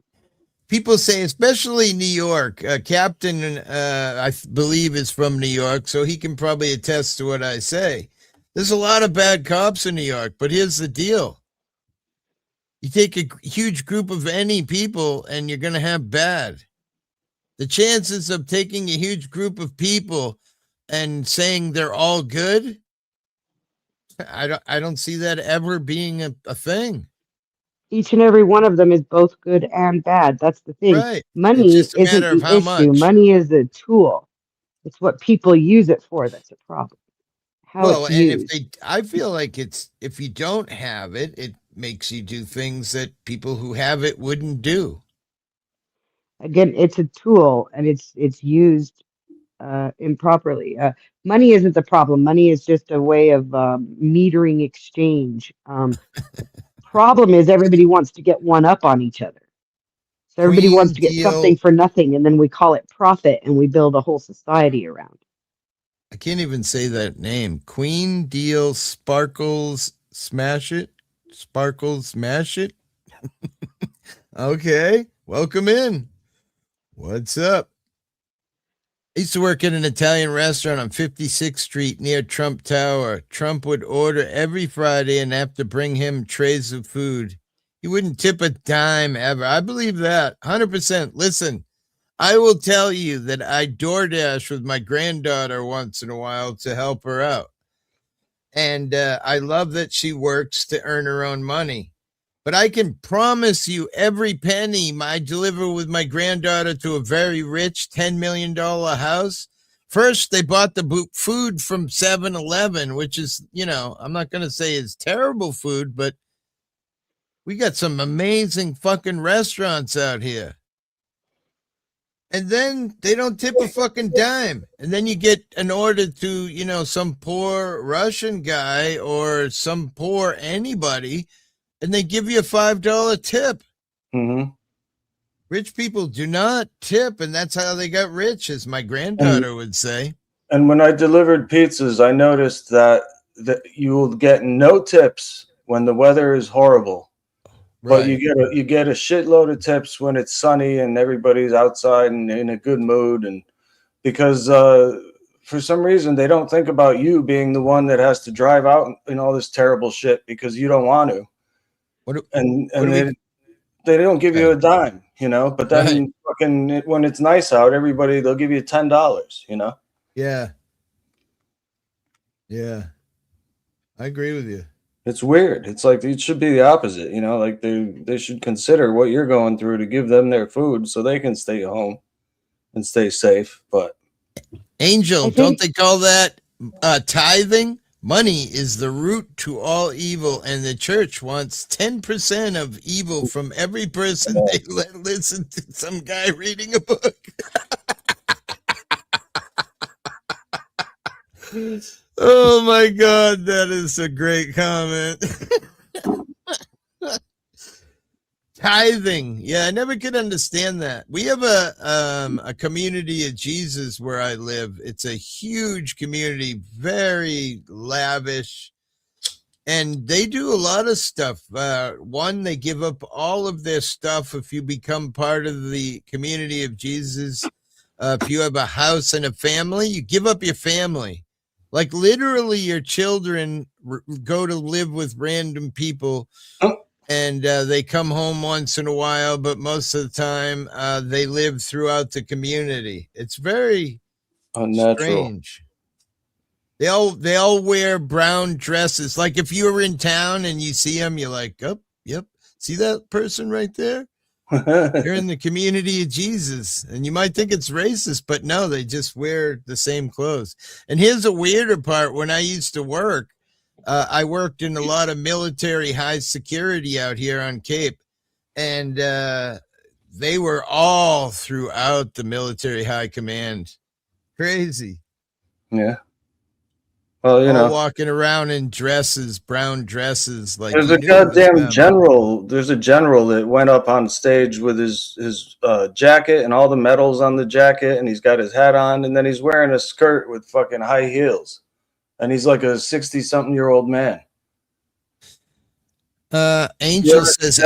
People say, especially New York, Captain, I believe, is from New York, so he can probably attest to what I say. There's a lot of bad cops in New York, but here's the deal. You take a huge group of any people and you're going to have bad. The chances of taking a huge group of people and saying they're all good, I don't see that ever being a thing. Each and every one of them is both good and bad. That's the thing. Right. Money isn't the issue. Money is a tool. It's what people use it for that's a problem. I feel like if you don't have it, it makes you do things that people who have it wouldn't do. Again, it's a tool and it's used improperly. Money isn't the problem. Money is just a way of metering exchange. Problem is everybody wants to get one up on each other. So everybody wants to get something for nothing, and then we call it profit, and we build a whole society around. I can't even say that name. Queen Deal Sparkles Smash It. Sparkles Smash It. Okay, welcome in. What's up? I used to work at an Italian restaurant on 56th Street near Trump Tower. Trump would order every Friday and have to bring him trays of food. He wouldn't tip a dime ever. I believe that 100%. Listen, I will tell you that I DoorDash with my granddaughter once in a while to help her out. And I love that she works to earn her own money. But I can promise you every penny I deliver with my granddaughter to a very rich $10 million house. First, they bought the food from 7-Eleven, which is, I'm not going to say it's terrible food, but We got some amazing fucking restaurants out here. And then they don't tip a fucking dime. And then you get an order to, you know, some poor Russian guy or some poor anybody, and they give you a $5 tip. Mm-hmm. Rich people do not tip, and that's how they got rich, as my granddaughter would say. And when I delivered pizzas, I noticed that you will get no tips when the weather is horrible. Right. But you get a shitload of tips when it's sunny and everybody's outside and in a good mood, and because for some reason they don't think about you being the one that has to drive out in all this terrible shit because you don't want to. They don't give you a dime, you know. But then fucking when it's nice out, they'll give you $10, you know. Yeah. Yeah. I agree with you. It's weird. It's like it should be the opposite, you know, like they should consider what you're going through to give them their food so they can stay home and stay safe. But Angel, don't they call that tithing? Money is the root to all evil, and the church wants 10% of evil from every person they let listen to some guy reading a book. Oh my God, that is a great comment. Tithing. Yeah, I never could understand that. We have a community of Jesus where I live. It's a huge community, very lavish. And they do a lot of stuff. One, they give up all of their stuff if you become part of the community of Jesus. If you have a house and a family, you give up your family. Like literally your children go to live with random people and they come home once in a while, but most of the time they live throughout the community. It's very unnatural. Strange. They all wear brown dresses. Like if you were in town and you see them, you're like, oh, yep. See that person right there? They're in the community of Jesus, and you might think it's racist, but no, they just wear the same clothes. And here's a weirder part. When I used to work, I worked in a lot of military high security out here on Cape, and they were all throughout the military high command. Crazy. Yeah. Well, you know, walking around in dresses, brown dresses. Like there's a goddamn general. There's a general that went up on stage with his jacket and all the medals on the jacket, and he's got his hat on, and then he's wearing a skirt with fucking high heels, and he's like a 60-something-year-old man. Angel says,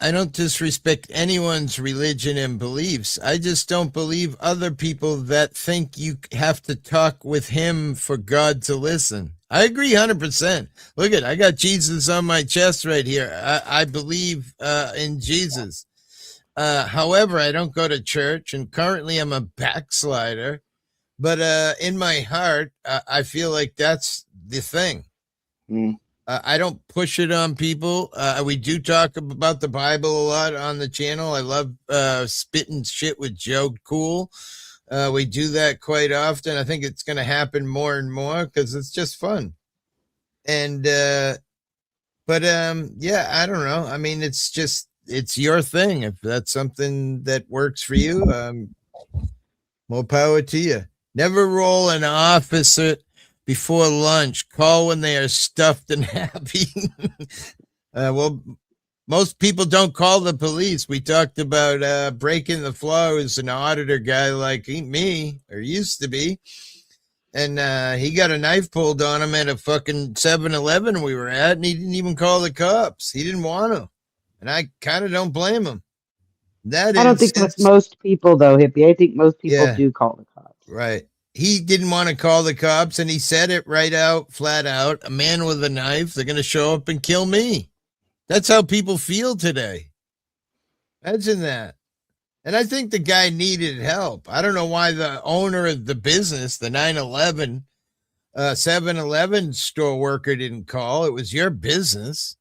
I don't disrespect anyone's religion and beliefs. I just don't believe other people that think you have to talk with him for God to listen. I agree 100%. Look I got Jesus on my chest right here. I believe in Jesus. However, I don't go to church, and currently I'm a backslider. But in my heart, I feel like that's the thing. I don't push it on people. We do talk about the Bible a lot on the channel. I love spitting shit with Joe Cool. We do that quite often. I think it's going to happen more and more because it's just fun. And, yeah, I don't know. I mean, it's your thing. If that's something that works for you, more power to you. Never roll an officer before lunch. Call when they are stuffed and happy. Well, most people don't call the police. We talked about breaking the flaw. Who's an auditor guy like me, or used to be. And he got a knife pulled on him at a fucking 7-Eleven we were at, and he didn't even call the cops. He didn't want to. And I kind of don't blame him. I don't think that's most people, though, Hippie. I think most people do call the cops. Right. He didn't want to call the cops, and he said it right out, flat out. A man with a knife, they're going to show up and kill me. That's how people feel today. Imagine that. And I think the guy needed help. I don't know why the owner of the business, the 9/11, 7-Eleven store worker didn't call. It was your business.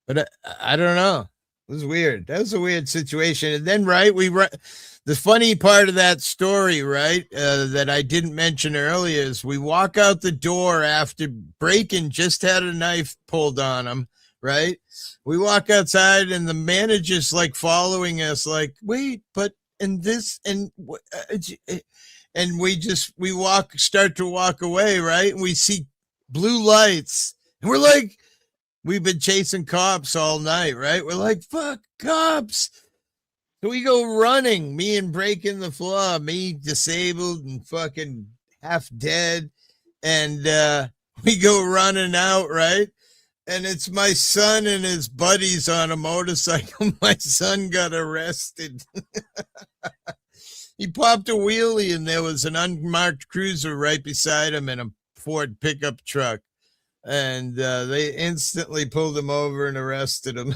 But I don't know. It was weird. That was a weird situation. And then, right, the funny part of that story, right, that I didn't mention earlier is we walk out the door after Braken just had a knife pulled on him, right? We walk outside and the manager's like following us, like, wait, but and this and we start to walk away, right? And we see blue lights, and we're like, we've been chasing cops all night, right? We're like, fuck cops. So we go running, me and breaking the flaw, me disabled and fucking half dead. And we go running out, right? And it's my son and his buddies on a motorcycle. My son got arrested. He popped a wheelie and there was an unmarked cruiser right beside him and a Ford pickup truck. And they instantly pulled him over and arrested him.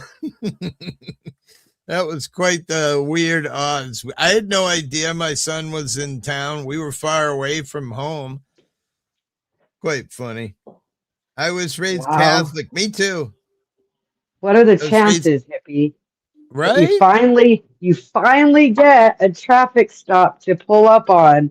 That was quite the weird odds. I had no idea my son was in town. We were far away from home. Quite funny. I was raised Catholic. Me too. What are the chances, hippie? Right? You finally get a traffic stop to pull up on,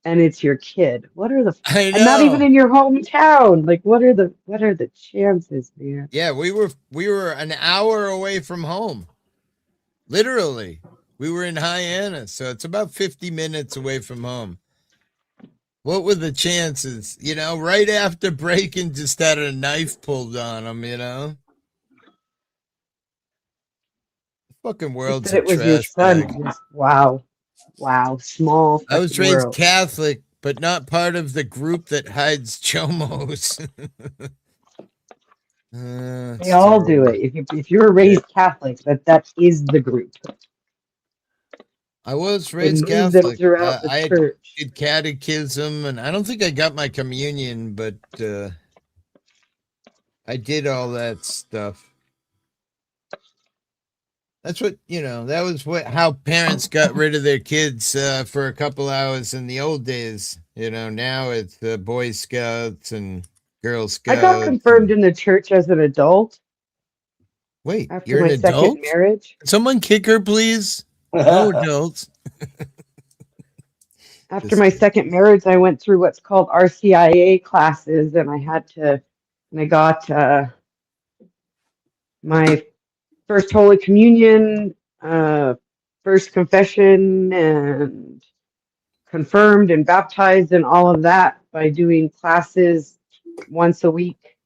and it's your kid. What are the? I know. And not even in your hometown. Like, what are the chances, man? Yeah, we were an hour away from home. Literally, we were in Hyannis, so it's about 50 minutes away from home. What were the chances? You know, right after breaking, just had a knife pulled on him, you know? The fucking world's a it was trash your son. bag. Wow. Small. I was raised world. Catholic, but not part of the group that hides chomos. They all do it. If you were raised Catholic, that is the group. I was They raised move them Catholic. throughout the I church. did catechism, and I don't think I got my communion, but I did all that stuff. That's what, you know, that was how parents got rid of their kids for a couple hours in the old days. You know, now it's Boy Scouts and Girl Scouts. I got confirmed in the church as an adult. Wait, after you're my an adult? second marriage. Someone kick her, please. No adults. After my second marriage, I went through what's called RCIA classes, and I got my first Holy Communion, first confession, and confirmed and baptized and all of that by doing classes once a week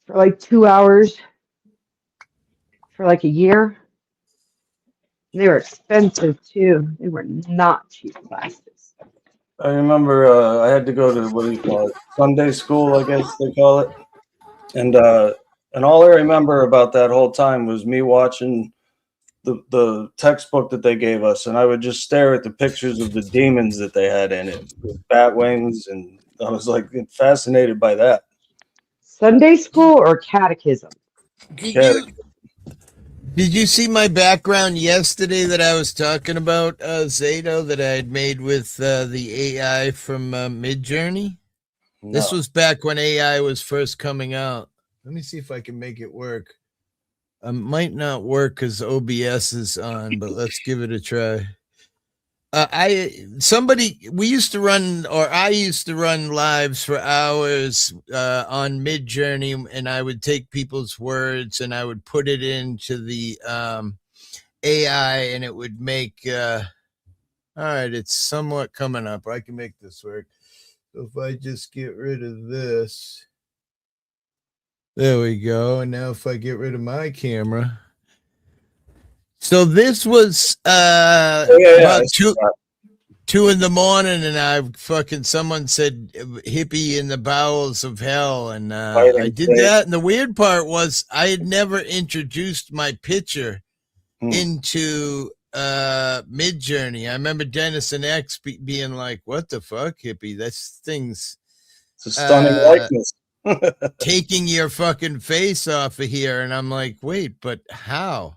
for like 2 hours for like a year. And they were expensive too. They were not cheap classes. I remember I had to go to, what do you call it, Sunday school, I guess they call it. And all I remember about that whole time was me watching the textbook that they gave us, and I would just stare at the pictures of the demons that they had in it, with bat wings, and I was like fascinated by that. Sunday school or catechism? Did you see my background yesterday that I was talking about, Zato, that I had made with the AI from Midjourney? No. This was back when AI was first coming out. Let me see if I can make it work. It might not work because OBS is on, but let's give it a try. I used to run lives for hours on Midjourney, and I would take people's words and I would put it into the AI, and it would make. All right, it's somewhat coming up. I can make this work. So if I just get rid of this, there we go. And now if I get rid of my camera. So this was about 2 in the morning, and someone said hippie in the bowels of hell, and I did that. And the weird part was I had never introduced my picture into Midjourney. I remember Dennis and X being like, "What the fuck, hippie? This thing's it's a stunning likeness." Taking your fucking face off of here." And I'm like, wait, but how?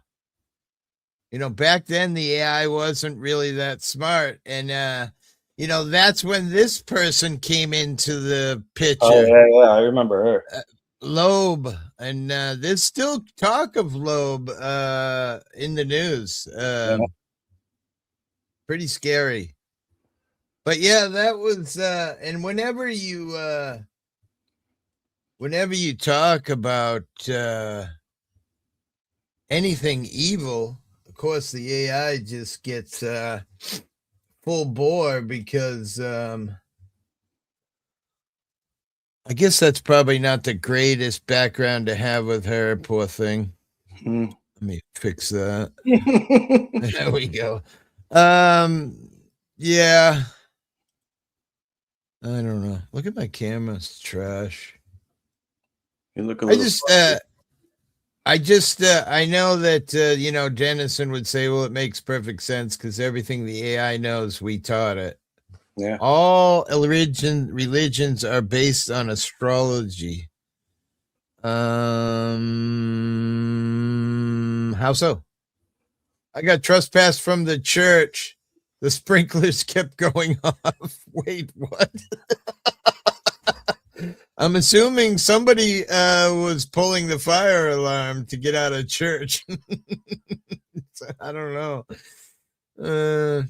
You know, back then the AI wasn't really that smart. And, you know, that's when this person came into the picture. Oh, yeah, I remember her. Loeb. And there's still talk of Loeb in the news. Pretty scary. But yeah, that was, and whenever you whenever you talk about anything evil, of course, the AI just gets full bore because I guess that's probably not the greatest background to have with her, poor thing. Mm. Let me fix that. There we go. Yeah. I don't know. Look at my camera. It's trash. You look a little. I know that, you know, Dennison would say, well, it makes perfect sense because everything the AI knows, we taught it. Yeah. All religions are based on astrology. How so? I got trespassed from the church. The sprinklers kept going off. Wait, what? I'm assuming somebody was pulling the fire alarm to get out of church. I don't know.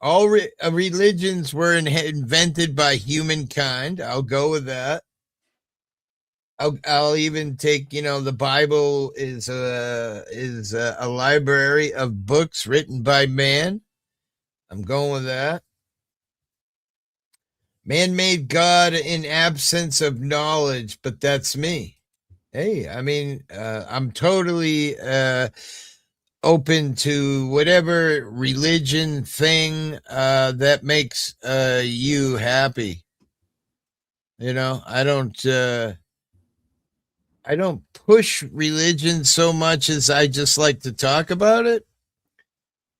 All religions were invented by humankind. I'll go with that. I'll even take, you know, the Bible is a library of books written by man. I'm going with that. Man made God in absence of knowledge, but that's me. Hey, I mean, I'm totally open to whatever religion thing that makes you happy. You know, I don't push religion so much as I just like to talk about it.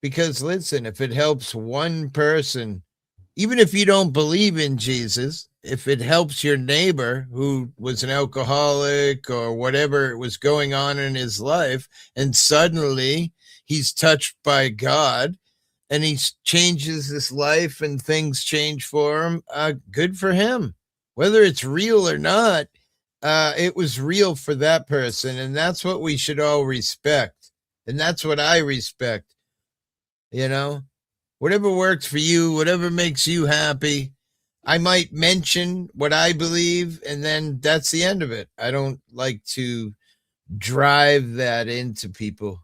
Because listen, if it helps one person, even if you don't believe in Jesus, if it helps your neighbor who was an alcoholic or whatever was going on in his life, and suddenly he's touched by God and he changes his life and things change for him, good for him. Whether it's real or not, it was real for that person. And that's what we should all respect. And that's what I respect. You know, whatever works for you, whatever makes you happy. I might mention what I believe, and then that's the end of it. I don't like to drive that into people.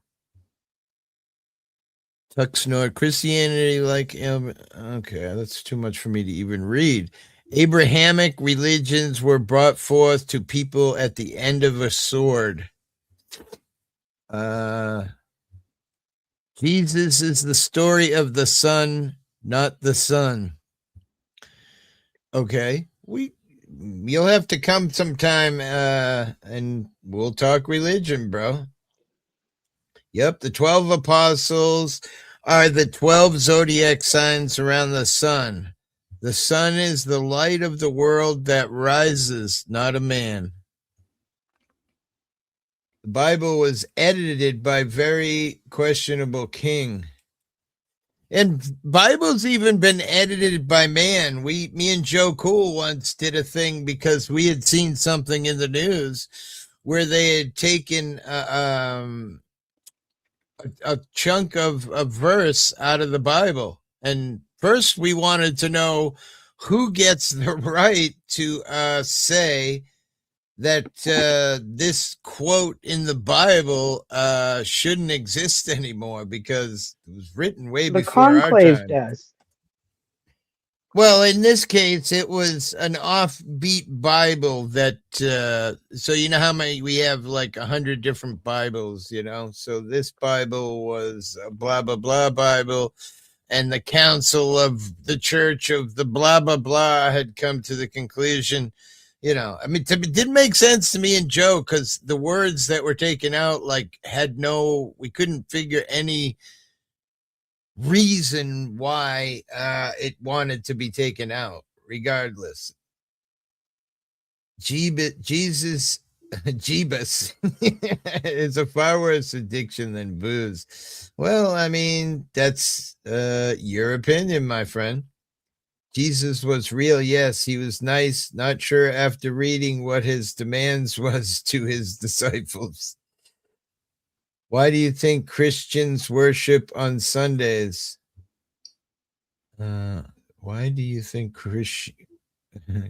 Tuxnor Christianity, like, okay, that's too much for me to even read. Abrahamic religions were brought forth to people at the end of a sword. Jesus is the story of the Son, not the Son. Okay, you'll have to come sometime and we'll talk religion, bro. Yep, the 12 apostles are the 12 zodiac signs around the sun. The sun is the light of the world that rises, not a man. The Bible was edited by very questionable king. And Bible's even been edited by man. Me and Joe Cool once did a thing because we had seen something in the news where they had taken a chunk of a verse out of the Bible. And first we wanted to know who gets the right to say that this quote in the Bible shouldn't exist anymore because it was written way before our Conclave time. does. Well, in this case, it was an offbeat Bible that, so you know how many, we have like 100 different Bibles, you know? So this Bible was a blah, blah, blah Bible. And the council of the church of the blah, blah, blah had come to the conclusion, you know, I mean, it didn't make sense to me and Joe because the words that were taken out, like, we couldn't figure any reason why it wanted to be taken out, regardless. Jeebus is a far worse addiction than booze. Well, I mean, that's your opinion, my friend. Jesus was real, yes, he was nice, not sure after reading what his demands was to his disciples. Why do you think Christians worship on Sundays? Why do you think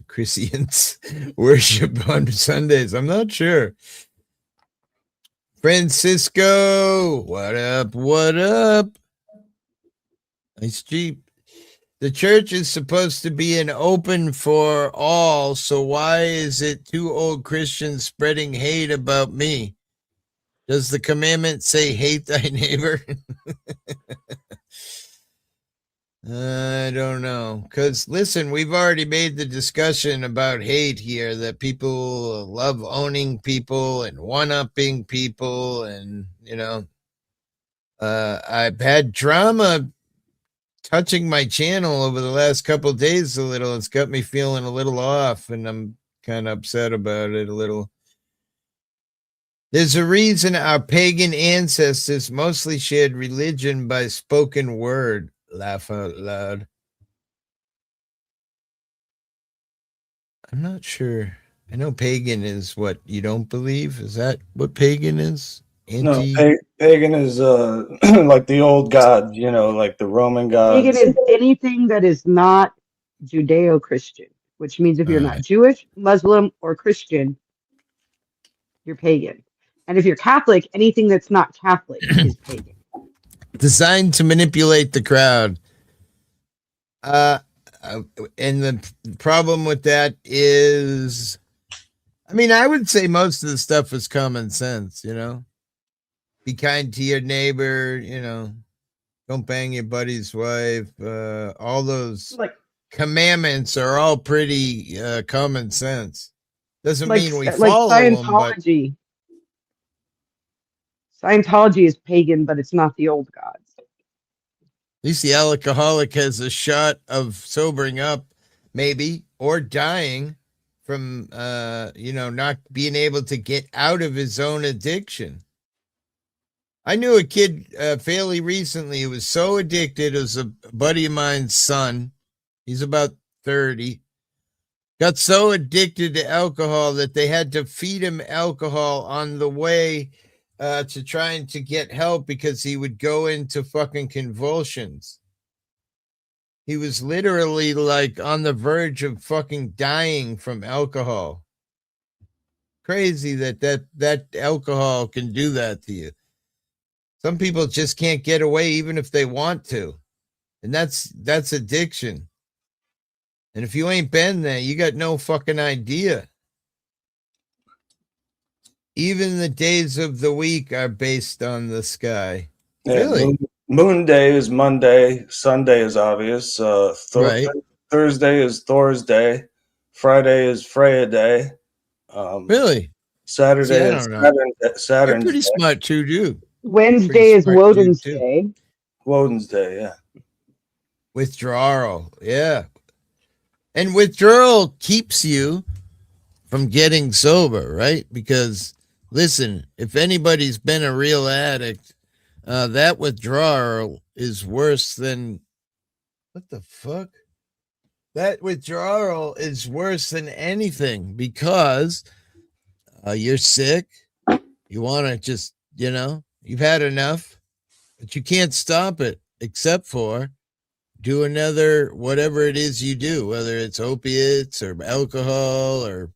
Christians worship on Sundays. I'm not sure. Francisco, what up? What up? Nice Jeep. The church is supposed to be an open for all, so why is it two old Christians spreading hate about me? Does the commandment say hate thy neighbor? I don't know. Because, listen, we've already made the discussion about hate here, that people love owning people and one-upping people. And, I've had drama touching my channel over the last couple of days a little. It's got me feeling a little off, and I'm kind of upset about it a little. There's a reason our pagan ancestors mostly shared religion by spoken word. Laugh out loud. I'm not sure. I know pagan is what you don't believe. Is that what pagan is? No, pagan is like the old gods, like the Roman gods. Pagan is anything that is not Judeo-Christian, which means if you're not Jewish, Muslim, or Christian, you're pagan. And if you're Catholic, anything that's not Catholic is pagan. Designed to manipulate the crowd. And the problem with that is, I would say most of the stuff is common sense, Be kind to your neighbor, don't bang your buddy's wife. All those commandments are all pretty common sense. Doesn't mean we follow Scientology. them. Scientology is pagan, but it's not the old gods. At least the alcoholic has a shot of sobering up, maybe, or dying from, not being able to get out of his own addiction. I knew a kid fairly recently who was so addicted. It was a buddy of mine's son. He's about 30. Got so addicted to alcohol that they had to feed him alcohol on the way to trying to get help because he would go into fucking convulsions. He was literally on the verge of fucking dying from alcohol. Crazy that alcohol can do that to you. Some people just can't get away even if they want to. And that's addiction. And if you ain't been there, you got no fucking idea. Even the days of the week are based on the sky. Yeah, really? Moon day is Monday. Sunday is obvious. Right. Thursday is Thor's day. Friday is Freya day. Really? Saturday is Saturn. You're pretty smart too, dude. Wednesday is Woden's day. Woden's day, yeah. Withdrawal, yeah. And withdrawal keeps you from getting sober, right? Because, listen, if anybody's been a real addict, that withdrawal is worse than... What the fuck? That withdrawal is worse than anything because you're sick. You want to just, you've had enough, but you can't stop it except for do another, whatever it is you do, whether it's opiates or alcohol or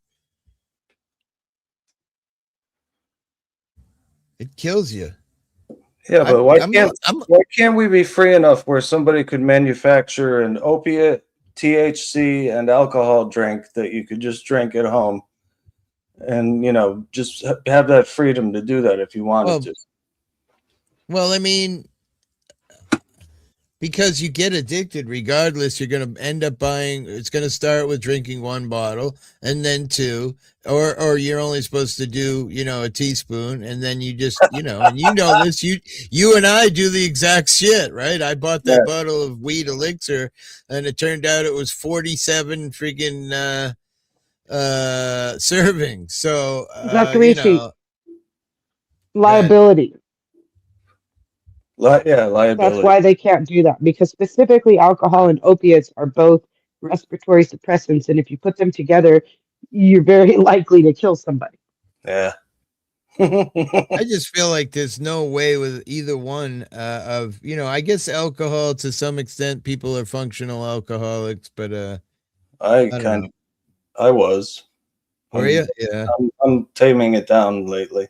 it kills you. Yeah, but why can't we be free enough where somebody could manufacture an opiate, THC, and alcohol drink that you could just drink at home and, just have that freedom to do that if you wanted to? Well, because you get addicted regardless, you're going to end up buying, it's going to start with drinking one bottle and then two, or you're only supposed to do, a teaspoon. And then you just, and this, you and I do the exact shit, right? I bought that bottle of weed elixir and it turned out it was 47 freaking, servings. So, liability. Liability. That's why they can't do that, because specifically alcohol and opiates are both respiratory suppressants, and if you put them together, you're very likely to kill somebody. Yeah. I just feel like there's no way with either one of, I guess alcohol to some extent, people are functional alcoholics, but I don't kind know. of, I was. Were you? Yeah. I'm taming it down lately.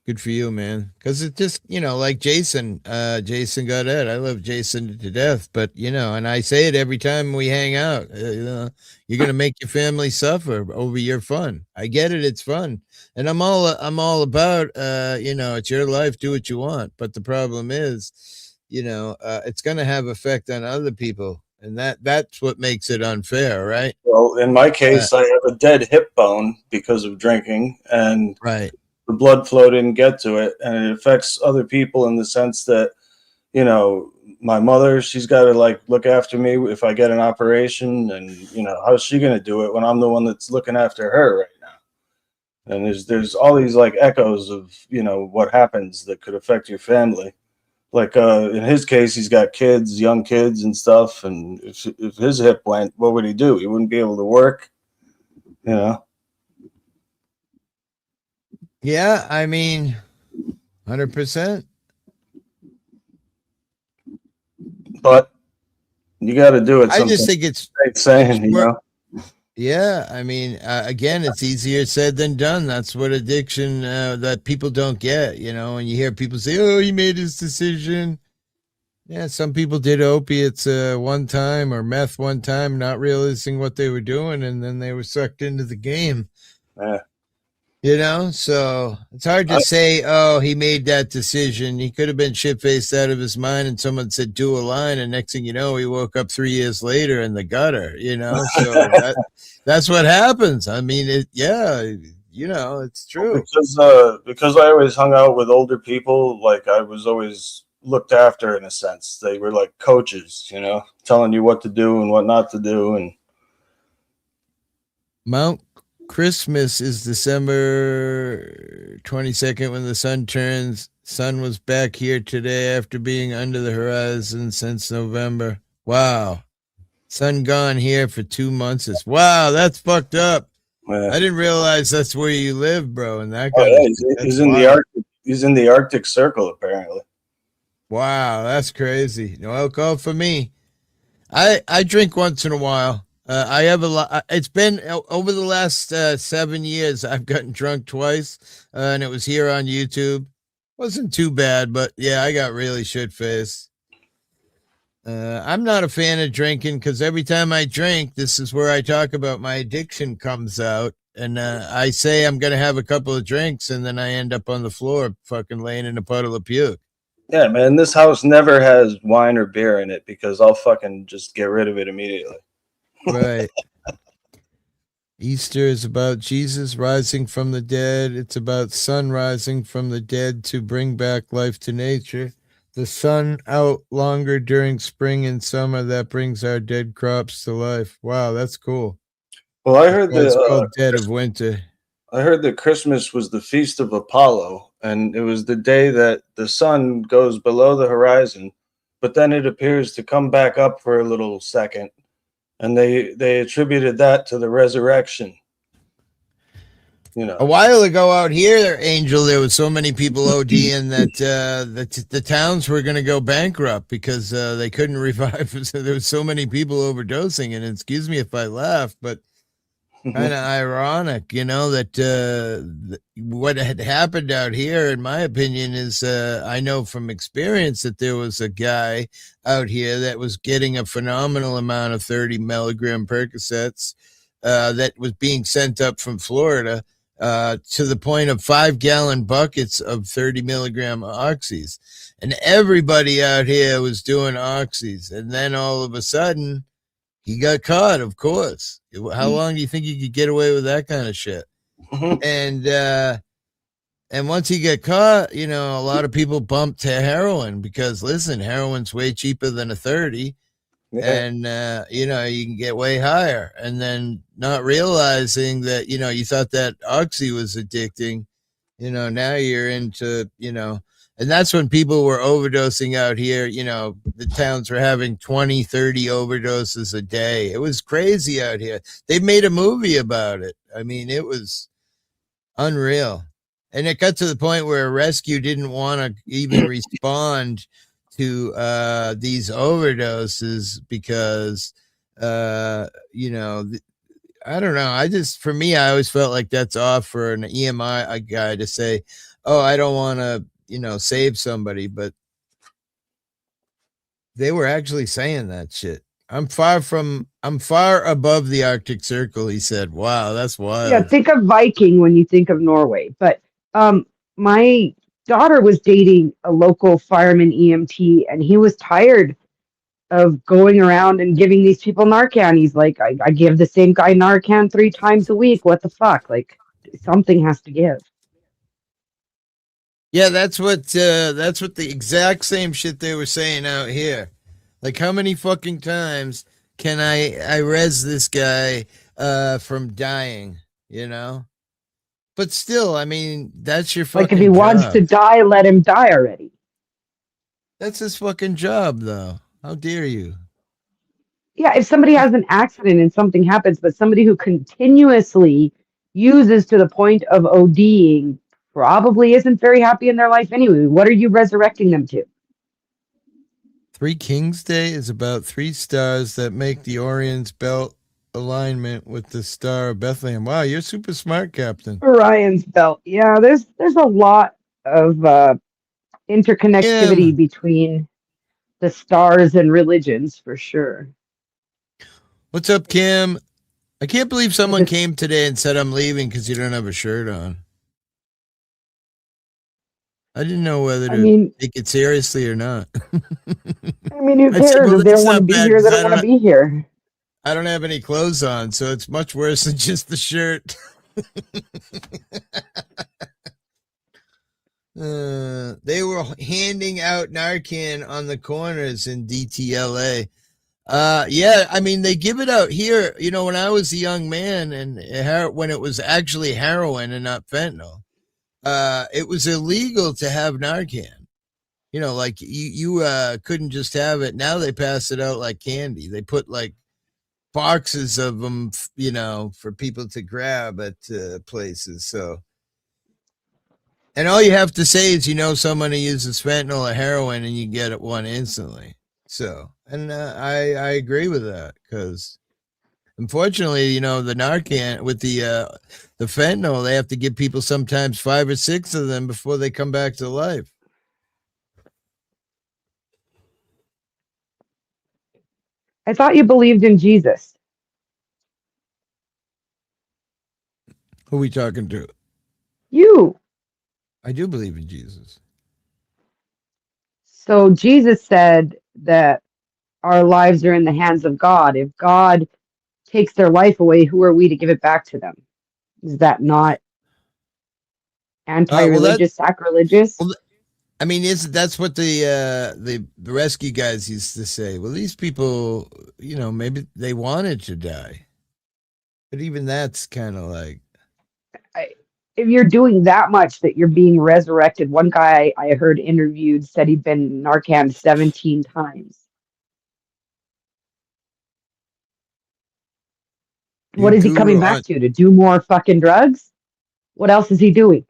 Good for you, man. Because it just, like Jason got it. I love Jason to death, but and I say it every time we hang out. You're gonna make your family suffer over your fun. I get it; it's fun, and I'm all about, it's your life, do what you want. But the problem is, it's gonna have effect on other people, and that's what makes it unfair, right? Well, in my case, I have a dead hip bone because of drinking, and Right. the blood flow didn't get to it, and it affects other people in the sense that, my mother, she's got to like look after me if I get an operation, and how's she going to do it when I'm the one that's looking after her right now? And there's all these like echoes of what happens that could affect your family. Like in his case, he's got kids, young kids and stuff, and if his hip went, what would he do? He wouldn't be able to work, Yeah, I mean, 100%. But you got to do it. I just think it's saying, Yeah, I mean, again, it's easier said than done. That's what addiction that people don't get, and you hear people say, "Oh, he made his decision." Yeah, some people did opiates one time or meth one time, not realizing what they were doing, and then they were sucked into the game. Yeah. So it's hard to say, oh, he made that decision. He could have been shit-faced out of his mind and someone said, do a line. And next thing you know, he woke up 3 years later in the gutter, so that's what happens. I mean, it's true. Because I always hung out with older people, like I was always looked after in a sense. They were like coaches, telling you what to do and what not to do. And Mount Christmas is December 22nd when the sun turns. Sun was back here today after being under the horizon since November. Wow. Sun gone here for 2 months. Wow, that's fucked up. Yeah. I didn't realize that's where you live, bro. And that he's in the Arctic. He's in the Arctic Circle, apparently. Wow, that's crazy. No alcohol for me. I drink once in a while. I have a lot. It's been over the last 7 years. I've gotten drunk twice, and it was here on YouTube. Wasn't too bad, but yeah, I got really shit faced. I'm not a fan of drinking because every time I drink, this is where I talk about my addiction comes out, and I say I'm gonna have a couple of drinks, and then I end up on the floor, fucking laying in a puddle of puke. Yeah, man, this house never has wine or beer in it because I'll fucking just get rid of it immediately. Right. Easter is about Jesus rising from the dead. It's about sun rising from the dead to bring back life to nature. The sun out longer during spring and summer that brings our dead crops to life. Wow, that's cool. Well, I heard that it's called Dead of Winter. I heard that Christmas was the feast of Apollo, and it was the day that the sun goes below the horizon, but then it appears to come back up for a little second. And they attributed that to the resurrection. A while ago out here, Angel, there was so many people ODing that the towns were going to go bankrupt because they couldn't revive. So there was so many people overdosing. And excuse me if I laugh, but kind of ironic, that what had happened out here, in my opinion, is I know from experience that there was a guy out here that was getting a phenomenal amount of 30 milligram Percocets that was being sent up from Florida to the point of 5-gallon buckets of 30 milligram oxys. And everybody out here was doing oxys. And then all of a sudden, he got caught, of course. How long do you think you could get away with that kind of shit? And once he got caught, a lot of people bumped to heroin because, listen, heroin's way cheaper than a 30. Yeah. And, you can get way higher. And then not realizing that, you thought that oxy was addicting, now you're into, and that's when people were overdosing out here. The towns were having 20, 30 overdoses a day. It was crazy out here. They made a movie about it. I mean, it was unreal. And it got to the point where rescue didn't want to even respond to these overdoses because You know, I don't know. For me, I always felt like that's off for an EMI guy to say, "Oh, I don't want to, save somebody," but they were actually saying that shit. I'm far above the Arctic Circle, he said. Wow, that's wild. Yeah, think of Viking when you think of Norway. But my daughter was dating a local fireman EMT, and he was tired of going around and giving these people Narcan. He's like, I give the same guy Narcan 3 times a week. What the fuck? Like, something has to give. Yeah, that's what the exact same shit they were saying out here. Like, how many fucking times can I res this guy from dying, But still, I mean, that's your fucking Like, if he job. wants to die, let him die already. That's his fucking job, though. How dare you? Yeah, if somebody has an accident and something happens, but somebody who continuously uses to the point of ODing probably isn't very happy in their life anyway. What are you resurrecting them to? Three Kings Day is about 3 stars that make the Orion's belt alignment with the Star of Bethlehem. Wow, you're super smart, Captain. Orion's belt. Yeah, there's a lot of interconnectivity between the stars and religions for sure. What's up, Kim? I can't believe someone came today and said I'm leaving because you don't have a shirt on. I didn't know whether to take it seriously or not. I mean, who cares? If they don't want to be here, they don't want to be here. I don't have any clothes on, so it's much worse than just the shirt. They were handing out Narcan on the corners in DTLA. Yeah, I mean, they give it out here. When I was a young man and when it was actually heroin and not fentanyl, it was illegal to have Narcan. Like you couldn't just have it. Now they pass it out like candy. They put like boxes of them, for people to grab at places. So, and all you have to say is, someone who uses fentanyl or heroin, and you get it one instantly. So, and I agree with that because, unfortunately, the Narcan with the fentanyl, they have to give people sometimes 5 or 6 of them before they come back to life. I thought you believed in Jesus. Who are we talking to? You. I do believe in Jesus. So Jesus said that our lives are in the hands of God. If God takes their life away, who are we to give it back to them? Is that not anti-religious, sacrilegious? Well, I mean, that's what the rescue guys used to say. Well, these people, maybe they wanted to die, but even that's kind of like, if you're doing that much that you're being resurrected. One guy I heard interviewed said he'd been Narcan 17 times. What is he coming back to? To do more fucking drugs? What else is he doing?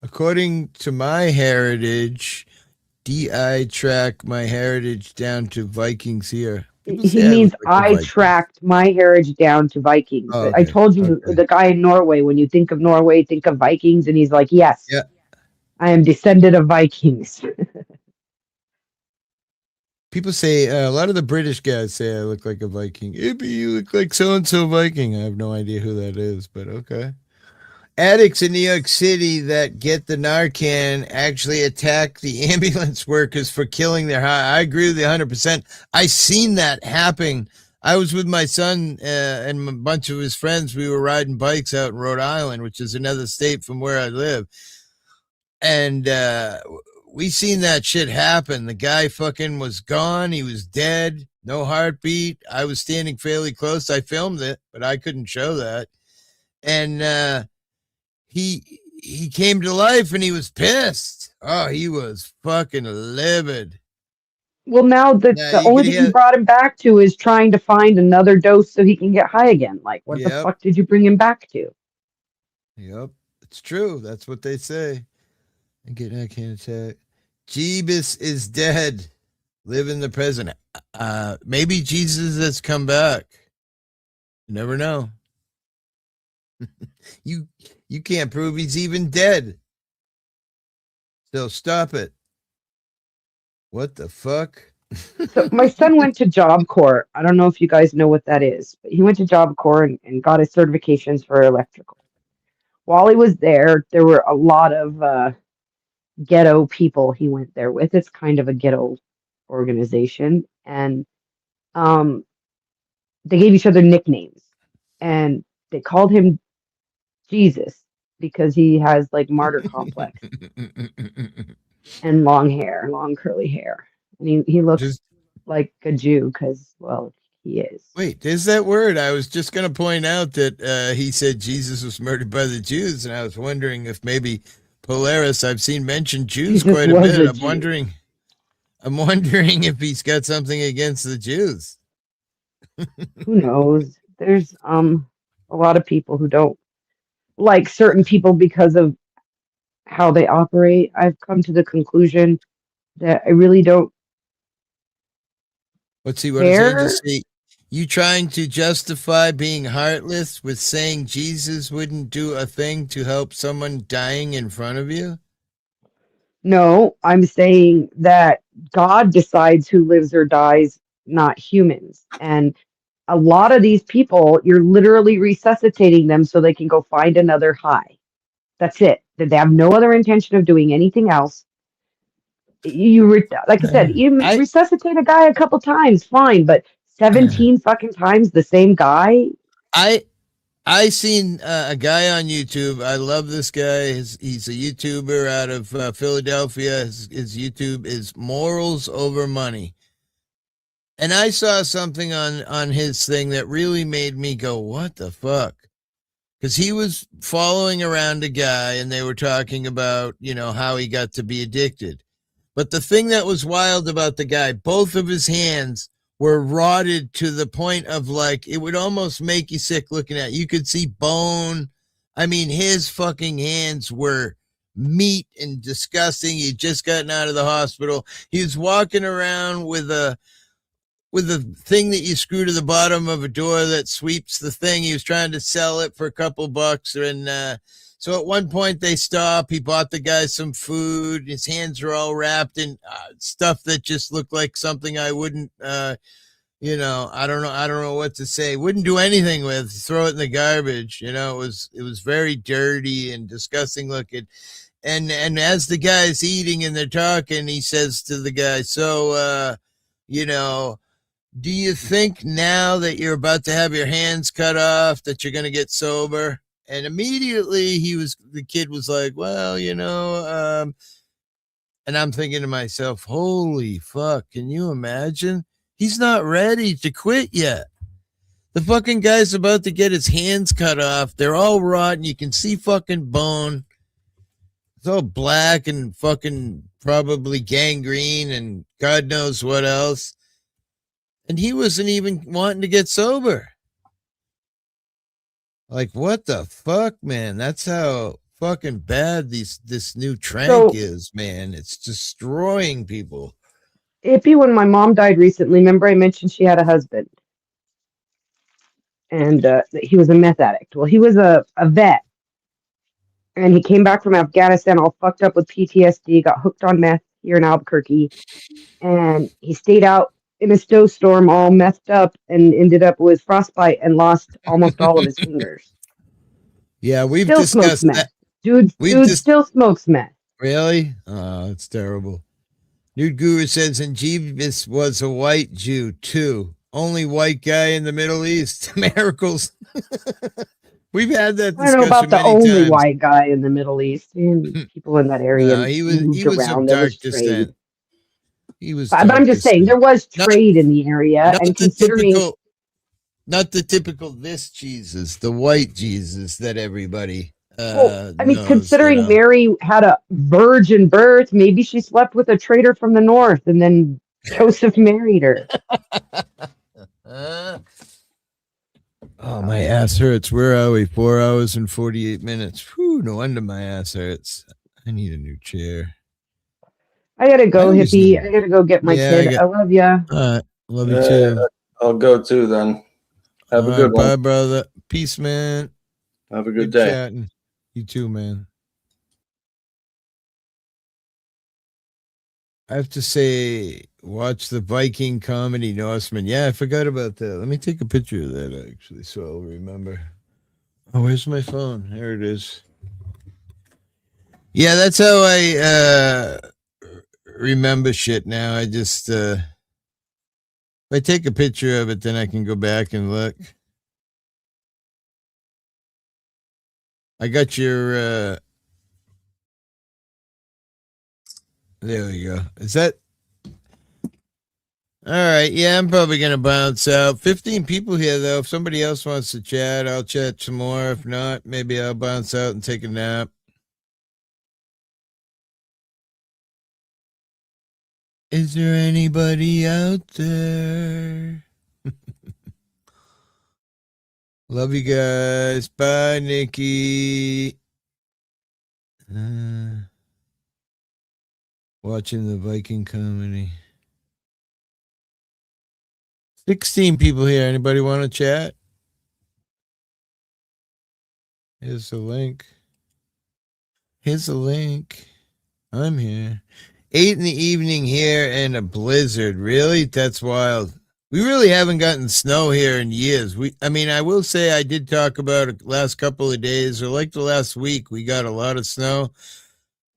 According to my heritage, DI track my heritage down to Vikings here. He means I tracked my heritage down to Vikings. Oh, okay. I told you the guy in Norway, when you think of Norway, think of Vikings. And he's like, yes, yeah. I am descended of Vikings. People say, a lot of the British guys say I look like a Viking. Ibby, you look like so-and-so Viking. I have no idea who that is, but okay. Addicts in New York City that get the Narcan actually attack the ambulance workers for killing their high. I agree with you 100%. I seen that happen. I was with my son and a bunch of his friends. We were riding bikes out in Rhode Island, which is another state from where I live. And we seen that shit happen. The guy fucking was gone. He was dead. No heartbeat. I was standing fairly close. I filmed it, but I couldn't show that. And he came to life and he was pissed. Oh, he was fucking livid. Well, now the only thing you brought him back to is trying to find another dose so he can get high again. Like, what the fuck did you bring him back to? Yep, it's true. That's what they say. I can't attack. Jeebus is dead. Live in the present. Maybe Jesus has come back. You never know. you can't prove he's even dead. So stop it. What the fuck? So my son went to Job Corps. I don't know if you guys know what that is, but he went to Job Corps and got his certifications for electrical. While he was there were a lot of ghetto people he went there with. It's kind of a ghetto organization, and they gave each other nicknames, and they called him Jesus because he has like martyr complex and long curly hair, and he looks Just like a Jew because, well, he is. wait, there's that word. I was just going to point out that he said Jesus was murdered by the Jews, and I was wondering if maybe Polaris, I've seen mentioned Jews Jesus quite a was bit. a I'm Jew. wondering if he's got something against the Jews. Who knows? There's a lot of people who don't like certain people because of how they operate. I've come to the conclusion that I really don't Let's see what does Angel care. say. You trying to justify being heartless with saying Jesus wouldn't do a thing to help someone dying in front of you? No, I'm saying that God decides who lives or dies, not humans. And a lot of these people, you're literally resuscitating them so they can go find another high. That's it. They have no other intention of doing anything else. Like I said, you I resuscitate a guy a couple times, fine, but 17 fucking times the same guy. I seen a guy on YouTube. I love this guy. He's a YouTuber out of Philadelphia. His YouTube is Morals Over Money. And I saw something on his thing that really made me go, what the fuck? Because he was following around a guy and they were talking about, how he got to be addicted. But the thing that was wild about the guy, both of his hands were rotted to the point of like, it would almost make you sick looking at it. You could see bone. I mean, his fucking hands were meat and disgusting. He'd just gotten out of the hospital. He was walking around with a thing that you screw to the bottom of a door that sweeps the thing. He was trying to sell it for a couple bucks. And so at one point they stop. He bought the guy some food. His hands were all wrapped in stuff that just looked like something I wouldn't, I don't know what to say. Wouldn't do anything with. Throw it in the garbage. It was very dirty and disgusting looking. And as the guy's eating and they're talking, he says to the guy, so, do you think now that you're about to have your hands cut off that you're going to get sober? And immediately the kid was like, well, and I'm thinking to myself, holy fuck, can you imagine? He's not ready to quit yet. The fucking guy's about to get his hands cut off. They're all rotten. You can see fucking bone. It's all black and fucking probably gangrene and God knows what else. And he wasn't even wanting to get sober. Like, what the fuck, man? That's how fucking bad this new trank is, man. It's destroying people. Ippy, when my mom died recently, remember I mentioned she had a husband? And he was a meth addict. Well, he was a vet. And he came back from Afghanistan all fucked up with PTSD, got hooked on meth here in Albuquerque. And he stayed out in a snowstorm all messed up and ended up with frostbite and lost almost all of his fingers. Yeah, we've still discussed meth. that. Dude still smokes meth. Really? Oh, it's terrible. Nude Guru says, and Jeeves was a white Jew too. Only white guy in the Middle East. Miracles. We've had that discussion. I don't know about the many only times. white guy in the Middle East. And people in that area. No, he was around. of dark descent. He was. But I'm just saying there was trade in the area, and considering not the typical this Jesus, the white Jesus that everybody. Considering Mary had a virgin birth, maybe she slept with a trader from the north, and then Joseph married her. Oh, my ass hurts. Where are we? 4 hours and 48 minutes. Whew, no wonder my ass hurts. I need a new chair. I gotta go, I was- hippie. I gotta go get my kid. I love ya. All right. Love you Yeah, too. I'll go too then. Have All a right, good one. bye, brother. Peace, man. Have a good Good day. chatting. You too, man. I have to say, watch the Viking comedy Norseman. Yeah, I forgot about that. Let me take a picture of that actually, so I'll remember. Oh, where's my phone? There it is. Yeah, that's how I remember shit now. I just if I take a picture of it, then I can go back and look. I got your there we go. Is that all right? Yeah, I'm probably gonna bounce out. 15 people here though. If somebody else wants to chat, I'll chat some more. If not, maybe I'll bounce out and take a nap. Is there anybody out there? Love you guys. Bye, Nikki. Watching the Viking comedy. 16 people here. Anybody want to chat? Here's the link. Here's the link. I'm here. 8 in the evening here and a blizzard. Really? That's wild. We really haven't gotten snow here in years. I mean, I will say I did talk about it last couple of days, or like the last week, we got a lot of snow.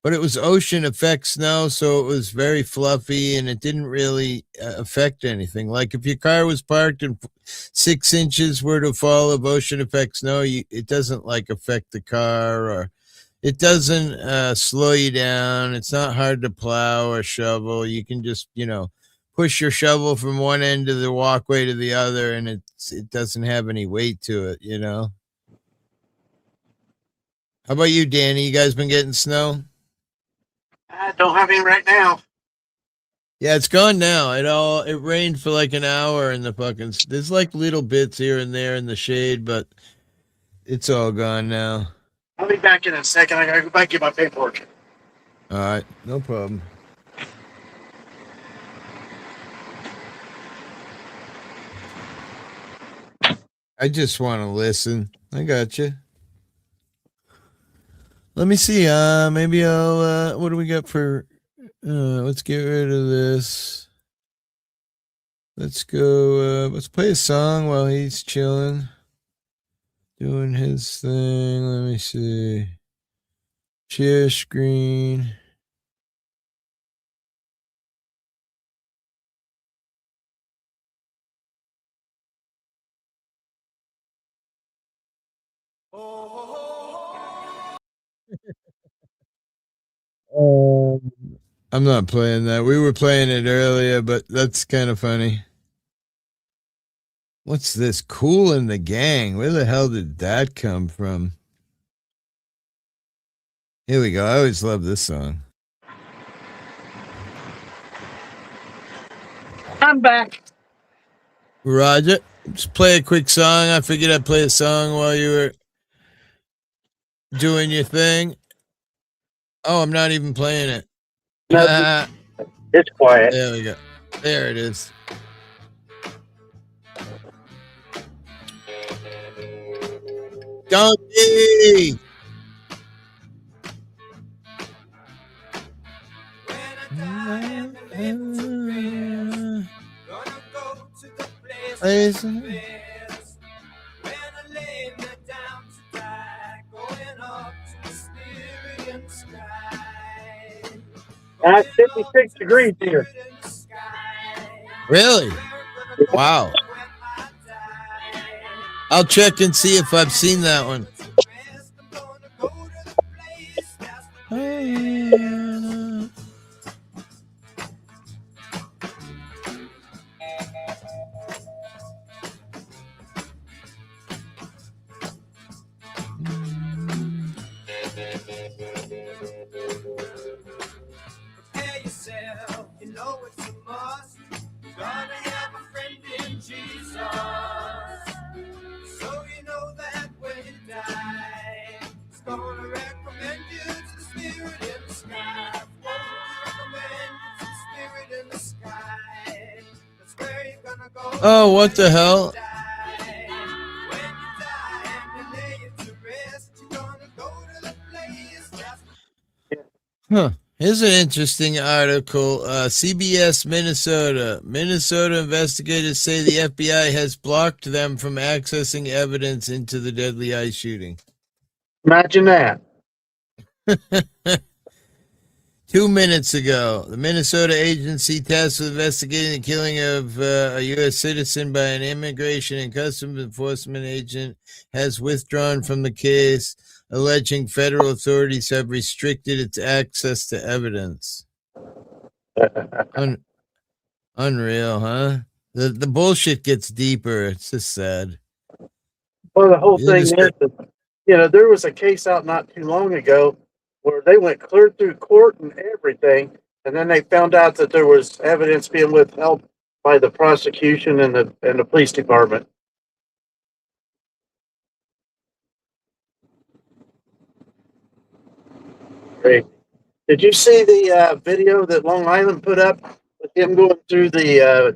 But it was ocean effect snow, so it was very fluffy, and it didn't really affect anything. Like if your car was parked and 6 inches were to fall of ocean effect snow, it doesn't like affect the car, or it doesn't slow you down. It's not hard to plow or shovel. You can just, push your shovel from one end of the walkway to the other, and it doesn't have any weight to it, How about you, Danny? You guys been getting snow? I don't have any right now. Yeah, it's gone now. It rained for like an hour in the fucking. There's like little bits here and there in the shade, but it's all gone now. I'll be back in a second. I gotta go back and get my paperwork. All right, no problem. I just want to listen. I got you. Let me see. Maybe I'll. What do we got for? Let's get rid of this. Let's go. Let's play a song while he's chilling, doing his thing. Let me see. Share screen. I'm not playing that. We were playing it earlier, but that's kind of funny. What's this? Kool and the Gang. Where the hell did that come from? Here we go. I always love this song. I'm back. Roger, just play a quick song. I figured I'd play a song while you were doing your thing. Oh, I'm not even playing it. No, it's quiet. There we go. There it is. Donkey! It's 56 degrees here. Really? Wow. I'll check and see if I've seen that one. Prepare yourself, you know it's a must. You're gonna have a friend in Jesus. So you know that when you die. Oh, what the hell? Huh. Here's an interesting article. CBS Minnesota. Minnesota investigators say the FBI has blocked them from accessing evidence into the deadly ICE shooting. Imagine that. 2 minutes ago, the Minnesota agency tasked with investigating the killing of a U.S. citizen by an immigration and customs enforcement agent has withdrawn from the case, alleging federal authorities have restricted its access to evidence. Unreal, huh? The bullshit gets deeper. It's just sad. Well, the whole thing is, there was a case out not too long ago where they went clear through court and everything, and then they found out that there was evidence being withheld by the prosecution and the police department. Great. Did you see the video that Long Island put up with him going through the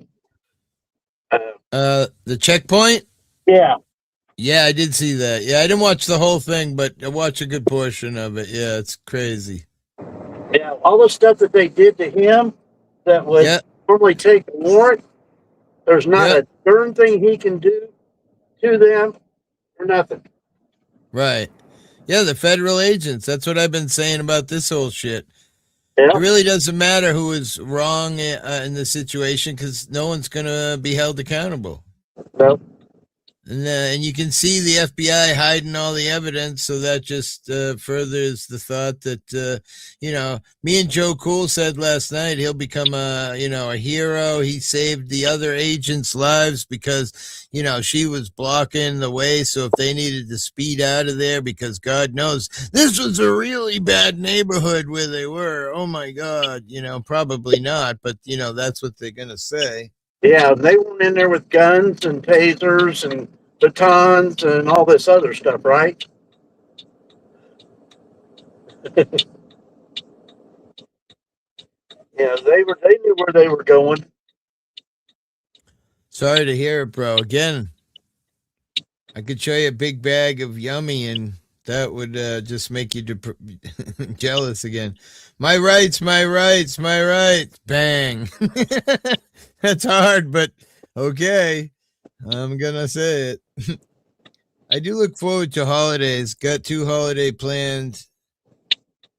checkpoint? Yeah. Yeah, I did see that. Yeah, I didn't watch the whole thing, but I watched a good portion of it. Yeah, it's crazy. Yeah, all the stuff that they did to him that would normally take a warrant, there's not a darn thing he can do to them or nothing. Right. Yeah, the federal agents. That's what I've been saying about this whole shit. It really doesn't matter who is wrong in the situation because no one's going to be held accountable. No. And you can see the FBI hiding all the evidence, so that just furthers the thought that, me and Joe Cool said last night he'll become a hero. He saved the other agents' lives because, she was blocking the way, so if they needed to speed out of there, because God knows this was a really bad neighborhood where they were. Oh, my God, probably not, but, that's what they're going to say. Yeah, they went in there with guns and tasers and batons and all this other stuff, right? Yeah, they knew where they were going. Sorry to hear it, bro. Again, I could show you a big bag of yummy and that would just make you jealous again. My rights, my rights, my rights. Bang. That's hard, but okay. I'm going to say it. I do look forward to holidays. Got 2 holiday planned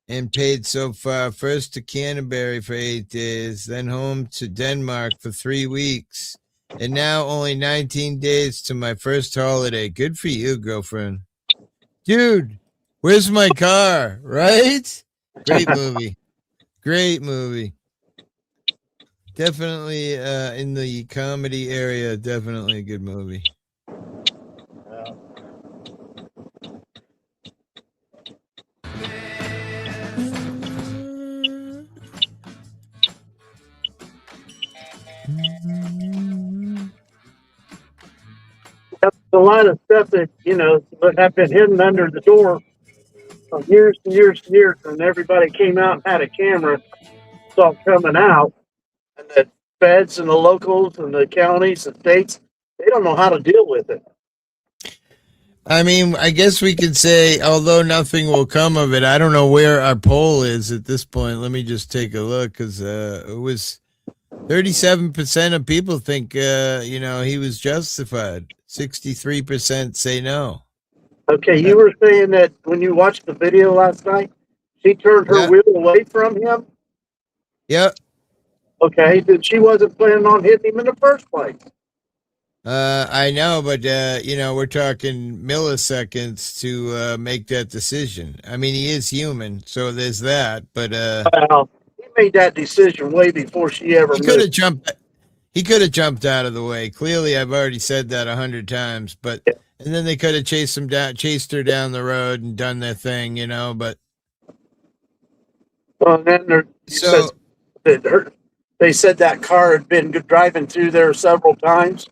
and paid so far. First to Canterbury for 8 days, then home to Denmark for 3 weeks. And now only 19 days to my first holiday. Good for you, girlfriend. Dude, where's my car? Right? Great movie. Great movie. Definitely in the comedy area, definitely a good movie. That's a lot of stuff that, have been hidden under the door for years and years and years, and everybody came out and had a camera, saw coming out. And the feds and the locals and the counties and states, they don't know how to deal with it. I mean, I guess we could say, although nothing will come of it, I don't know where our poll is at this point. Let me just take a look, because it was 37% of people think, he was justified. 63% say no. Okay, you were saying that when you watched the video last night, she turned her wheel away from him? Yep. Okay, then she wasn't planning on hitting him in the first place. I know, but, we're talking milliseconds to make that decision. I mean, he is human, so there's that, but... Well, he made that decision way before she ever moved. He could have jumped out of the way. Clearly, I've already said that 100 times, but... And then they could have chased her down the road and done their thing, but... Well, and then they said that car had been driving through there several times.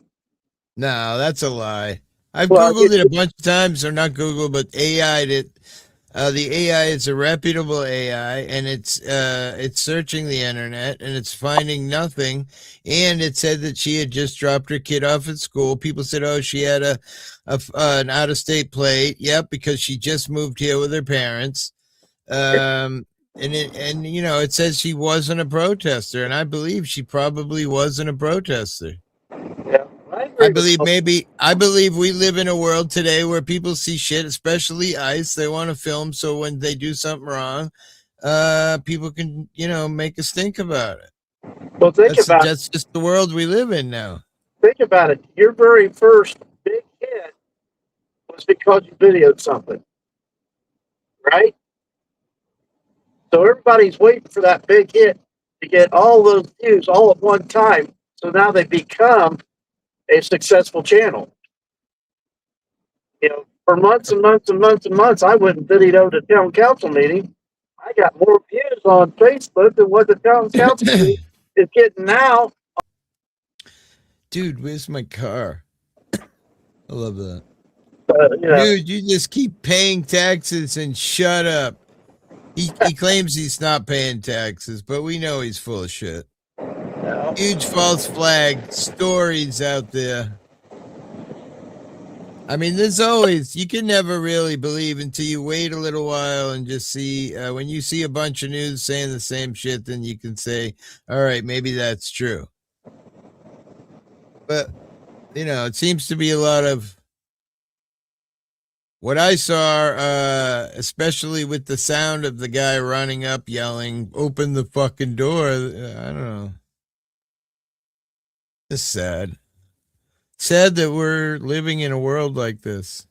No, that's a lie. I've Googled it a bunch of times, or not Googled, but AI'd it. The AI is a reputable AI, and it's searching the internet and it's finding nothing. And it said that she had just dropped her kid off at school. People said, "Oh, she had an out of state plate." Yep, because she just moved here with her parents. And it says she wasn't a protester, and I believe she probably wasn't a protester. Yeah, I believe we live in a world today where people see shit, especially ICE. They want to film, so when they do something wrong, people can, make a stink about it. Well, That's just the world we live in now. Think about it. Your very first big hit was because you videoed something, right? So everybody's waiting for that big hit to get all those views all at one time. So now they become a successful channel. For months and months and months and months, I wouldn't video the town council meeting. I got more views on Facebook than what the town council meeting is getting now. Dude, where's my car? I love that. Yeah. Dude, you just keep paying taxes and shut up. He claims he's not paying taxes, but we know he's full of shit. No. Huge false flag stories out there. I mean, you can never really believe until you wait a little while and just see, when you see a bunch of news saying the same shit, then you can say, all right, maybe that's true. But, it seems to be a lot of what I saw, especially with the sound of the guy running up yelling, "Open the fucking door." I don't know. It's sad. Sad that we're living in a world like this.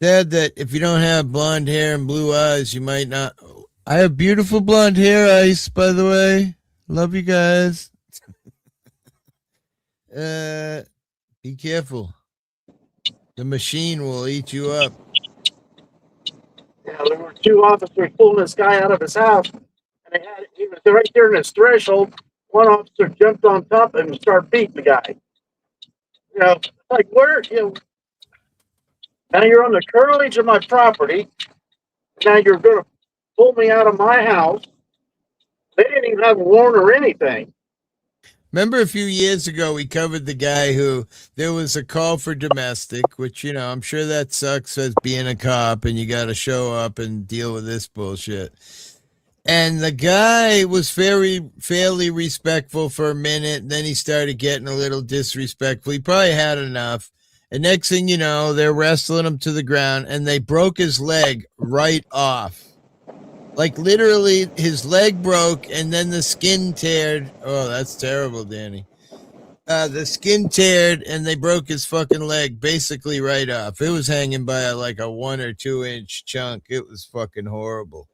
Sad that if you don't have blonde hair and blue eyes, you might not. I have beautiful blonde hair, Ice, by the way. Love you guys. Be careful. The machine will eat you up. Yeah, there were two officers pulling this guy out of his house, and he was right there in his threshold. One officer jumped on top of him and started beating the guy. Like where, now you're on the curtilage of my property. Now you're going to pull me out of my house. They didn't even have a warrant or anything. Remember a few years ago, we covered the guy who there was a call for domestic, which, I'm sure that sucks as being a cop and you got to show up and deal with this bullshit. And the guy was fairly respectful for a minute. And then he started getting a little disrespectful. He probably had enough. And next thing you know, they're wrestling him to the ground and they broke his leg right off. Like literally his leg broke and then the skin teared. Oh, that's terrible, Danny. The skin teared and they broke his fucking leg basically right off. It was hanging by like a 1 or 2 inch chunk. It was fucking horrible.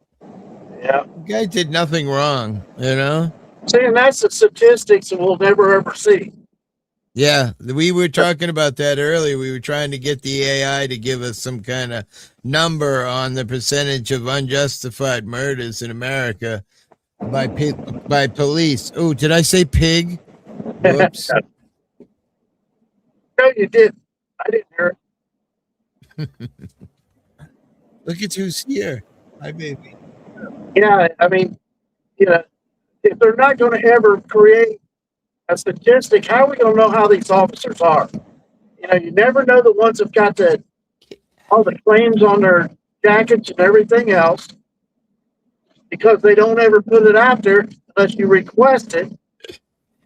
Yeah. The guy did nothing wrong, See, and that's the statistics that we'll never ever see. Yeah, we were talking about that earlier. We were trying to get the AI to give us some kind of number on the percentage of unjustified murders in America by police. Oh, did I say pig? Whoops. No, you did. I didn't hear it. Look at who's here. Hi, baby. Yeah, I mean, if they're not going to ever create a statistic, how are we going to know how these officers are? You never know the ones that got all the claims on their jackets and everything else because they don't ever put it out there unless you request it.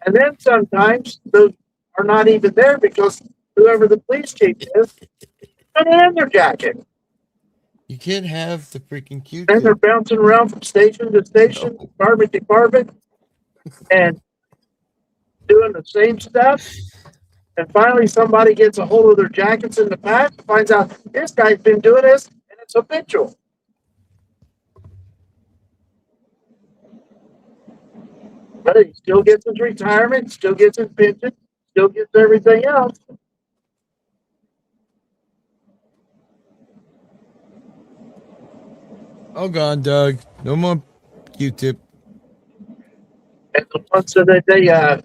And then sometimes those are not even there because whoever the police chief is put it in their jacket. You can't have the freaking cute. And they're bouncing around from station to station, department to department, and doing the same stuff. And finally, somebody gets a hold of their jackets in the past, finds out this guy's been doing this, and it's habitual. But he still gets his retirement, still gets his pension, still gets everything else. All gone, Doug. No more Q-tip. And the ones that they are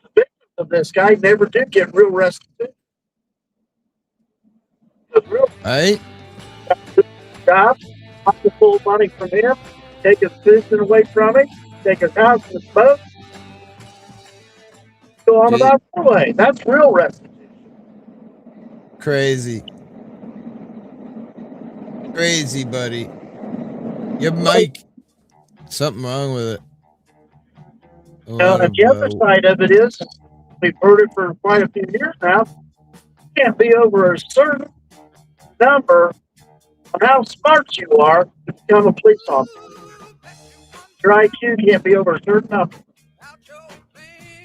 the victims of this guy never did get real restitution. The real Right? job, have to pull money from him, take his business away from him, take his house and his boat, go on about the way. That's real restitution. Crazy. Crazy, buddy. Your mic. Something wrong with it. And the other side of it is, we've heard it for quite a few years now, you can't be over a certain number on how smart you are to become a police officer. Your IQ can't be over a certain number.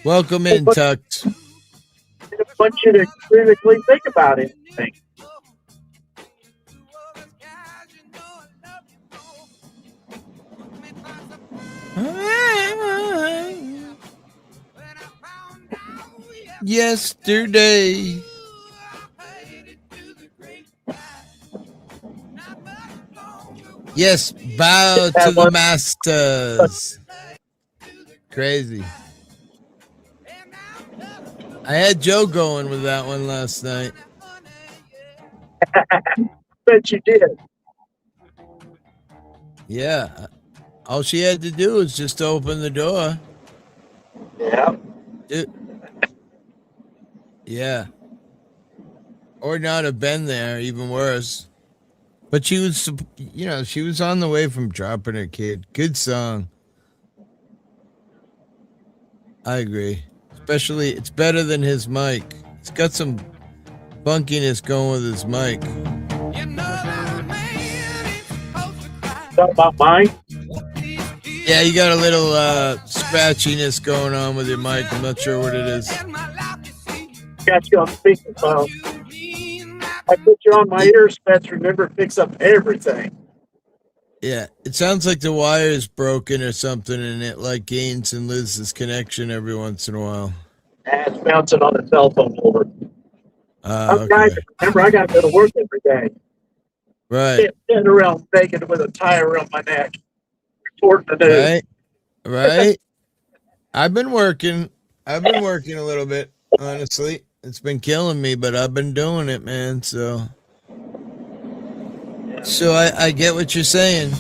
Welcome in, Tux. I want you to critically think about anything. Yesterday. Yes, bow to the masters. Crazy. I had Joe going with that one last night. Bet you did. Yeah. All she had to do was just open the door. Yeah. Yeah. Or not have been there, even worse. But she was, she was on the way from dropping her kid. Good song. I agree. Especially, it's better than his mic. It's got some funkiness going with his mic. Talk about mine? Yeah, you got a little scratchiness going on with your mic. I'm not sure what it is. Got you on speakerphone. I put you on my ear, Spencer. Remember, it picks up everything. Yeah, it sounds like the wire is broken or something, and it like gains and loses connection every once in a while. It's bouncing on the cell phone holder. I'm Okay. driving. Remember, I got to go to work every day. Right. Sitting around naked with a tie around my neck. Reporting the news. Right. I've been working a little bit, honestly. It's been killing me, but I've been doing it, man. So I get what you're saying.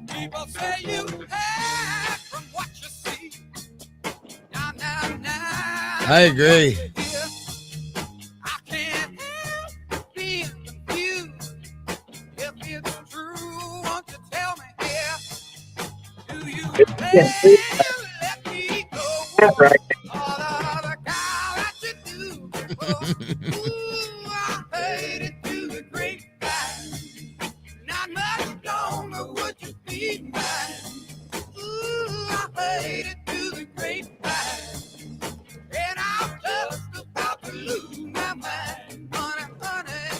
People say you had from what you see. Now. I agree. I can't help being confused. If it's true, won't you tell me here? Do you really let me go? That's right. All of the cow that you do. Ooh, I hate it to the grapevine. Not much longer would you be mine. Ooh, I hate it to the grapevine. And I'm just about to lose my mind. Honey,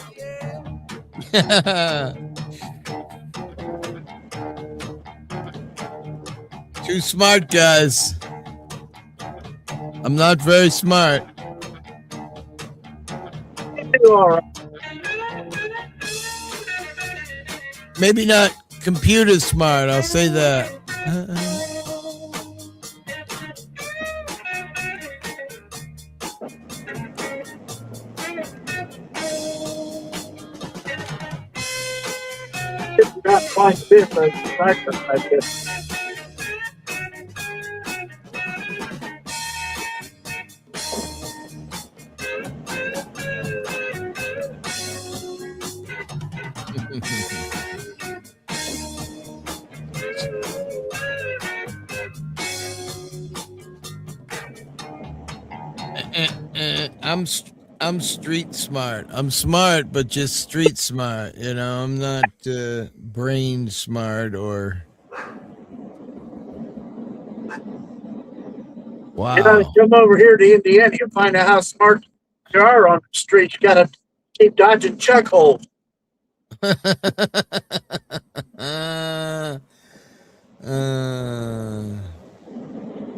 yeah. Too smart, guys. I'm not very smart. You all right? Maybe not computer smart, I'll say that. It's not quite this as a practice, I guess. I'm street smart. I'm smart, but just street smart. You know, I'm not brain smart or. Wow. You gotta come over here to Indiana and find out how smart you are on the street. You gotta keep dodging chuck holes.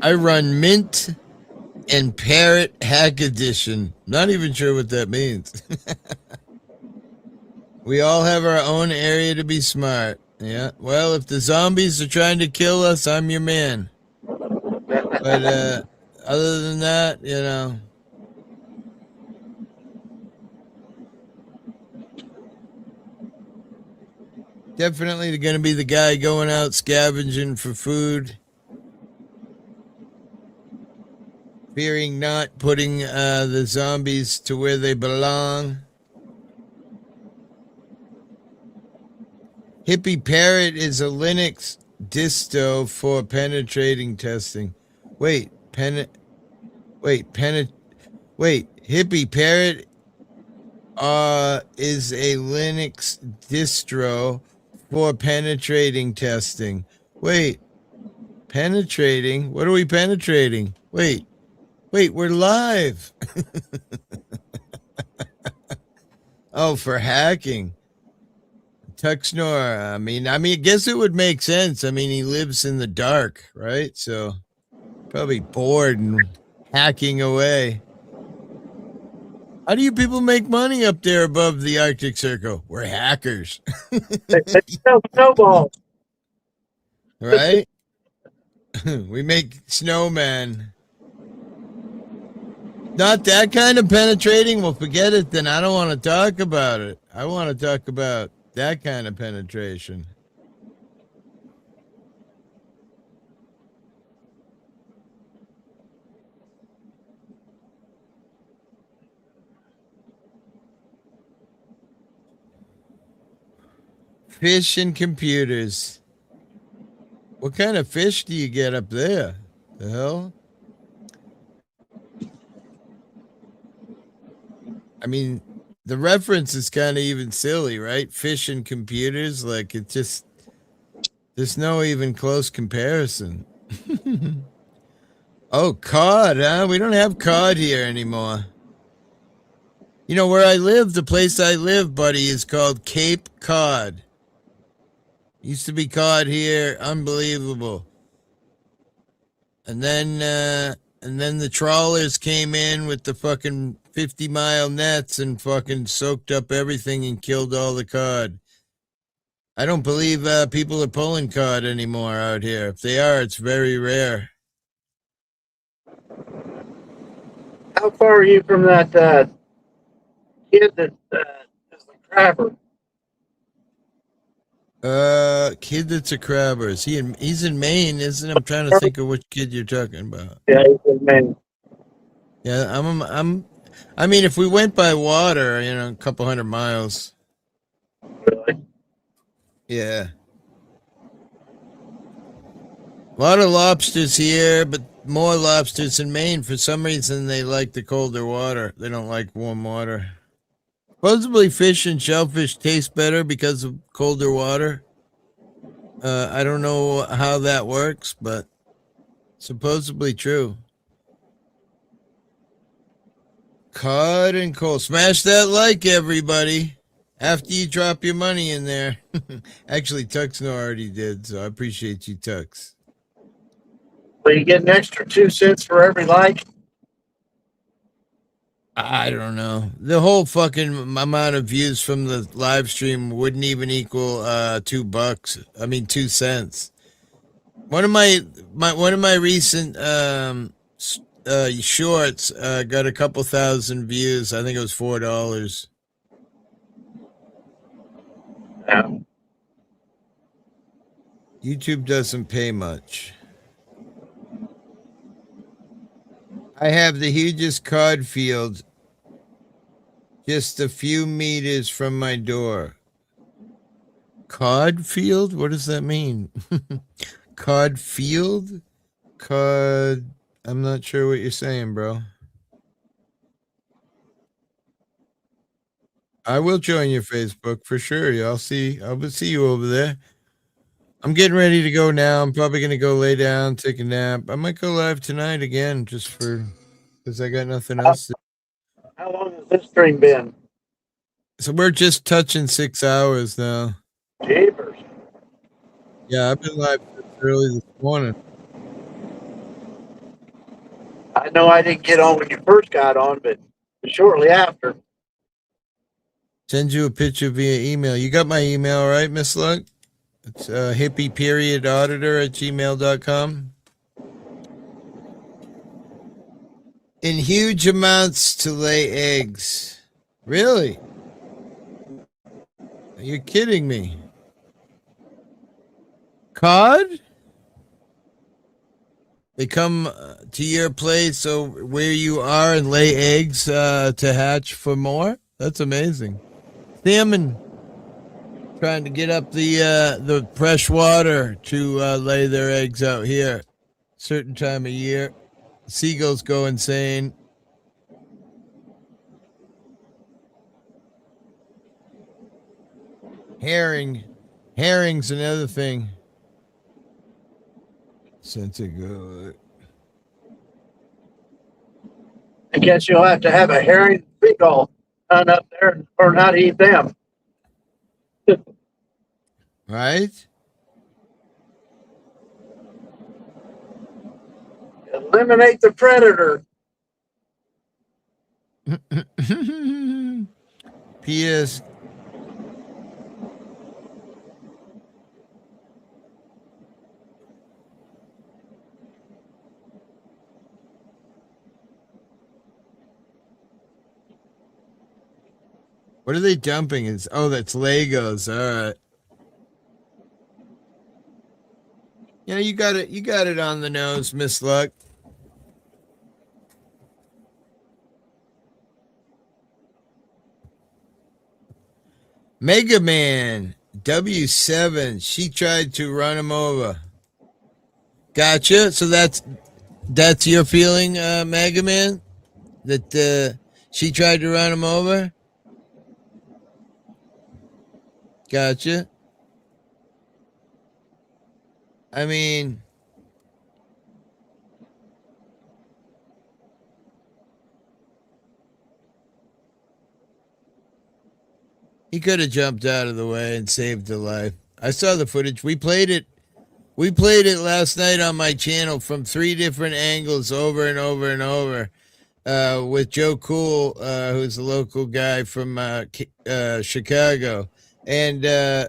I run Mint and Parrot Hack Edition. Not even sure what that means. We all have our own area to be smart. Yeah. Well, if the zombies are trying to kill us, I'm your man. But other than that, you know. Definitely going to be the guy going out scavenging for food. Fearing not putting the zombies to where they belong. Hippie Parrot is a Linux disto for penetrating testing. Wait, Hippie Parrot is a Linux distro for penetrating testing. Wait, penetrating? What are we penetrating? Wait, we're live. Oh, for hacking. Tuxnor, I mean, I guess it would make sense. I mean, he lives in the dark, right? So probably bored and hacking away. How do you people make money up there above the Arctic Circle? We're hackers. They sell snowballs. Right? We make snowmen. Not that kind of penetrating? Well, forget it then. I don't want to talk about it. I want to talk about that kind of penetration. Fish and computers. What kind of fish do you get up there? The hell? I mean, the reference is kind of even silly, right? Fish and computers, like it just, there's no even close comparison. Oh, cod, huh? We don't have cod here anymore. You know, where I live, the place I live, buddy, is called Cape Cod. Used to be cod here, unbelievable. And then the trawlers came in with the fucking 50-mile nets and fucking soaked up everything and killed all the cod. I don't believe people are pulling cod anymore out here. If they are, it's very rare. How far are you from that kid that is a crabber? Kid that's a crabber. He's in Maine, isn't he? I'm trying to think of which kid you're talking about. Yeah, he's in Maine. Yeah, I mean, if we went by water, you know, a couple 100 miles. Really? Yeah. A lot of lobsters here, but more lobsters in Maine. For some reason, they like the colder water. They don't like warm water. Supposedly, fish and shellfish taste better because of colder water. I don't know how that works, but supposedly true. Cod and coal. Smash that like, everybody. After you drop your money in there. Actually, Tuxno already did, so I appreciate you, Tux. Well, you get an extra 2 cents for every like. I don't know. The whole fucking amount of views from the live stream wouldn't even equal $2. I mean 2 cents. One of my recent shorts got a couple thousand views. I think it was $4. Yeah. YouTube doesn't pay much. I have the hugest cod field just a few meters from my door. Cod field? What does that mean? Cod field? Cod. I'm not sure what you're saying, bro. I will join your Facebook for sure. I will see you over there. I'm getting ready to go now. I'm probably going to go lay down, take a nap. I might go live tonight again just because I got nothing else to. How long has this stream been? So we're just touching 6 hours now. Jeepers. Yeah, I've been live since early this morning. I know I didn't get on when you first got on, but shortly after. Send you a picture via email. You got my email, right, Miss Luck? It's hippie.auditor@gmail.com. In huge amounts to lay eggs. Really? You're kidding me. Cod? They come to your place or where you are and lay eggs to hatch for more? That's amazing. Salmon trying to get up the fresh water to lay their eggs out here. Certain time of year. Seagulls go insane. Herring's another thing. Since it good. I guess you'll have to have a herring seagull hunt up there and learn how to eat them. Right? Eliminate the predator. P.S. What are they dumping? That's Legos. All right. Yeah, you got it on the nose, Miss Luck. Mega Man W7. She tried to run him over. Gotcha. So that's your feeling, Mega Man? That she tried to run him over? Gotcha. I mean, he could have jumped out of the way and saved her life. I saw the footage. We played it last night on my channel from 3 different angles over and over and over with Joe Cool, who's a local guy from Chicago. And I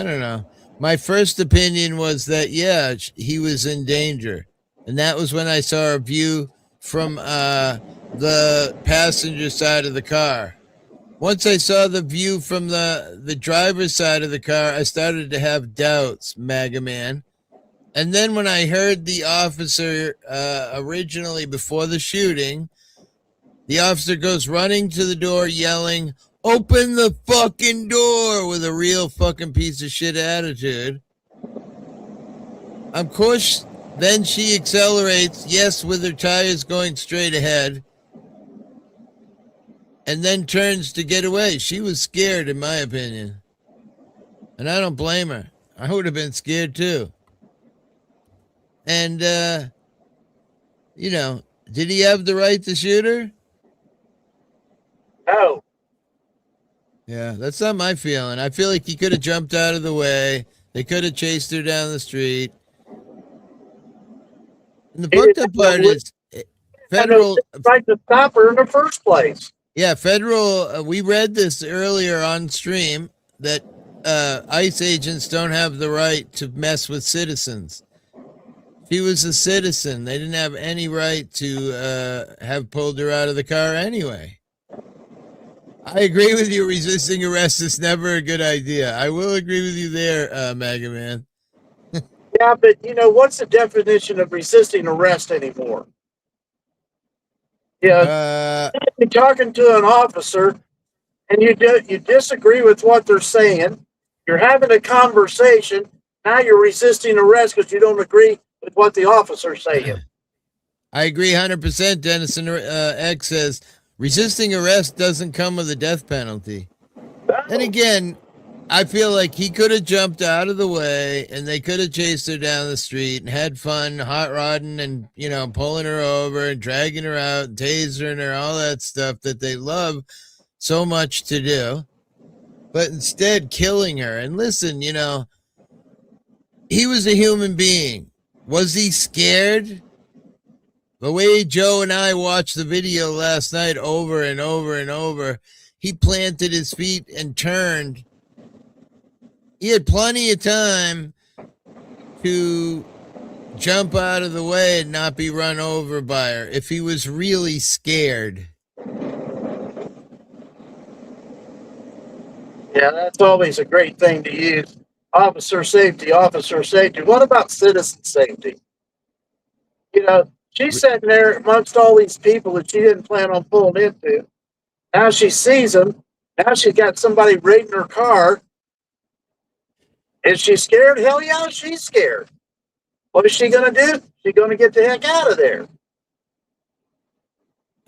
don't know. My first opinion was that, yeah, he was in danger. And that was when I saw a view from the passenger side of the car. Once I saw the view from the driver's side of the car, I started to have doubts, Mega Man. And then when I heard the officer originally before the shooting, the officer goes running to the door yelling, "Open the fucking door," with a real fucking piece of shit attitude. Of course, then she accelerates, yes, with her tires going straight ahead, and then turns to get away. She was scared, in my opinion. And I don't blame her. I would have been scared too. And, did he have the right to shoot her? No. Yeah, that's not my feeling. I feel like he could have jumped out of the way. They could have chased her down the street. And the fucked up part is federal right to stop her in the first place. Yeah, federal. We read this earlier on stream that ICE agents don't have the right to mess with citizens. She was a citizen. They didn't have any right to have pulled her out of the car anyway. I agree with you. Resisting arrest is never a good idea. I will agree with you there, Mega Man. Yeah, but what's the definition of resisting arrest anymore? Yeah, you're talking to an officer, and you disagree with what they're saying. You're having a conversation. Now you're resisting arrest because you don't agree with what the officer's saying. I agree 100%. Dennison X says resisting arrest doesn't come with a death penalty. And again, I feel like he could have jumped out of the way and they could have chased her down the street and had fun hot rodding and, you know, pulling her over and dragging her out and tasering her, all that stuff that they love so much to do. But instead killing her. And listen, you know, he was a human being. Was he scared? The way Joe and I watched the video last night over and over and over, he planted his feet and turned. He had plenty of time to jump out of the way and not be run over by her if he was really scared. Yeah, that's always a great thing to use. Officer safety, officer safety. What about citizen safety? You know, she's sitting there amongst all these people that she didn't plan on pulling into. Now she sees them. Now she got somebody raiding her car. Is she scared? Hell yeah, she's scared. What is she going to do? She's going to get the heck out of there.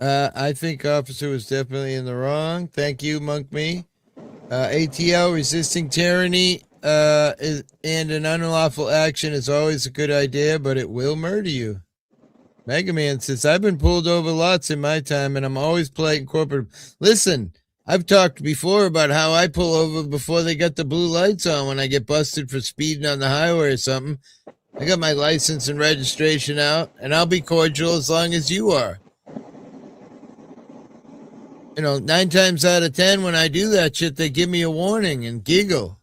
I think officer was definitely in the wrong. Thank you, Monk Me. ATL, resisting tyranny and an unlawful action is always a good idea, but it will murder you. Mega Man says, I've been pulled over lots in my time, and I'm always polite and corporate. Listen, I've talked before about how I pull over before they got the blue lights on when I get busted for speeding on the highway or something. I got my license and registration out, and I'll be cordial as long as you are. You know, 9 times out of 10, when I do that shit, they give me a warning and giggle.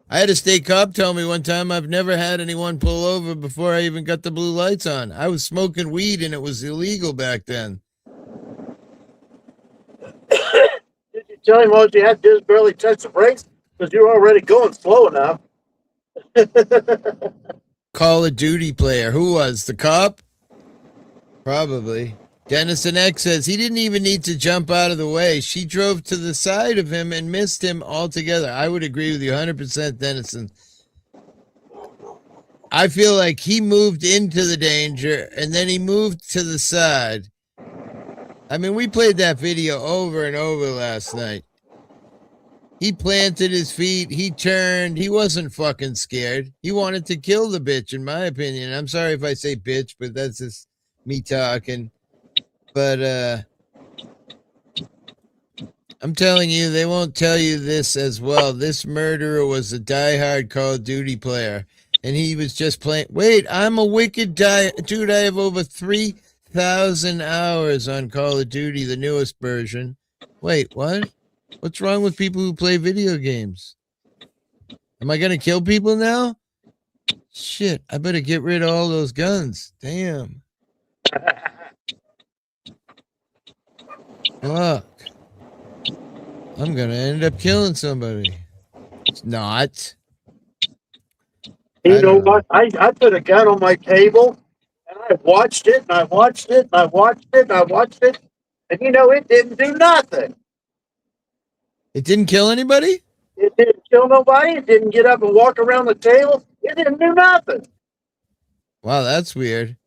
I had a state cop tell me one time I've never had anyone pull over before I even got the blue lights on. I was smoking weed and it was illegal back then. Did you tell him all you had to do is barely touch the brakes? Because you're already going slow enough. Call of Duty player. Who was? The cop? Probably. Dennison X says he didn't even need to jump out of the way. She drove to the side of him and missed him altogether. I would agree with you 100%, Dennison. I feel like he moved into the danger and then he moved to the side. I mean, we played that video over and over last night. He planted his feet. He turned. He wasn't fucking scared. He wanted to kill the bitch, in my opinion. I'm sorry if I say bitch, but that's just me talking. But I'm telling you, they won't tell you this as well. This murderer was a diehard Call of Duty player, and he was just playing. Wait, I'm a wicked dude. I have over 3,000 hours on Call of Duty, the newest version. Wait, what? What's wrong with people who play video games? Am I gonna kill people now? Shit, I better get rid of all those guns. Damn. Fuck. I'm gonna end up killing somebody. It's not. You know what? I put a gun on my table and I watched it and I watched it and I watched it and I watched it. And you know, it didn't do nothing. It didn't kill anybody? It didn't kill nobody. It didn't get up and walk around the table. It didn't do nothing. Wow, that's weird.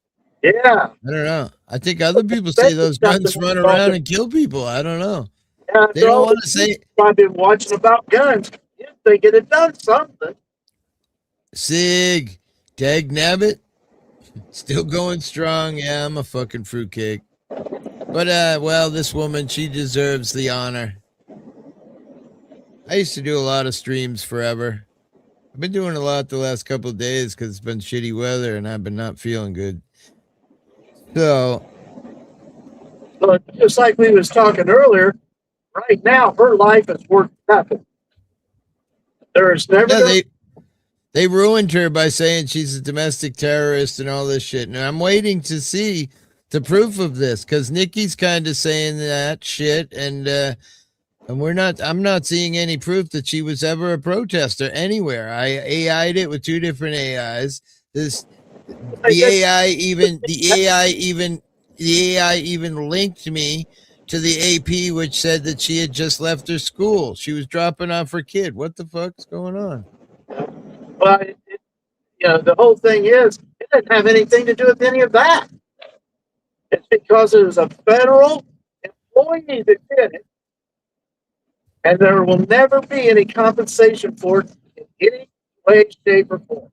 Yeah. I don't know. I think other people say those guns run around and kill people. I don't know. Yeah, they don't want to say. I've been watching about guns. Yes, they get it done something. Sig, Dag Nabbit, still going strong. Yeah, I'm a fucking fruitcake. But well, this woman, she deserves the honor. I used to do a lot of streams forever. I've been doing a lot the last couple of days because it's been shitty weather and I've been not feeling good. So, just like we was talking earlier, right now her life is worth nothing. There is never. Yeah, they ruined her by saying she's a domestic terrorist and all this shit. And I'm waiting to see the proof of this because Nikki's kind of saying that shit, and I'm not seeing any proof that she was ever a protester anywhere. I AI'd it with 2 different AIs. The AI even linked me to the AP, which said that she had just left her school. She was dropping off her kid. What the fuck's going on? Well, the whole thing is, it didn't have anything to do with any of that. It's because it was a federal employee that did it. And there will never be any compensation for it in any way, shape, or form.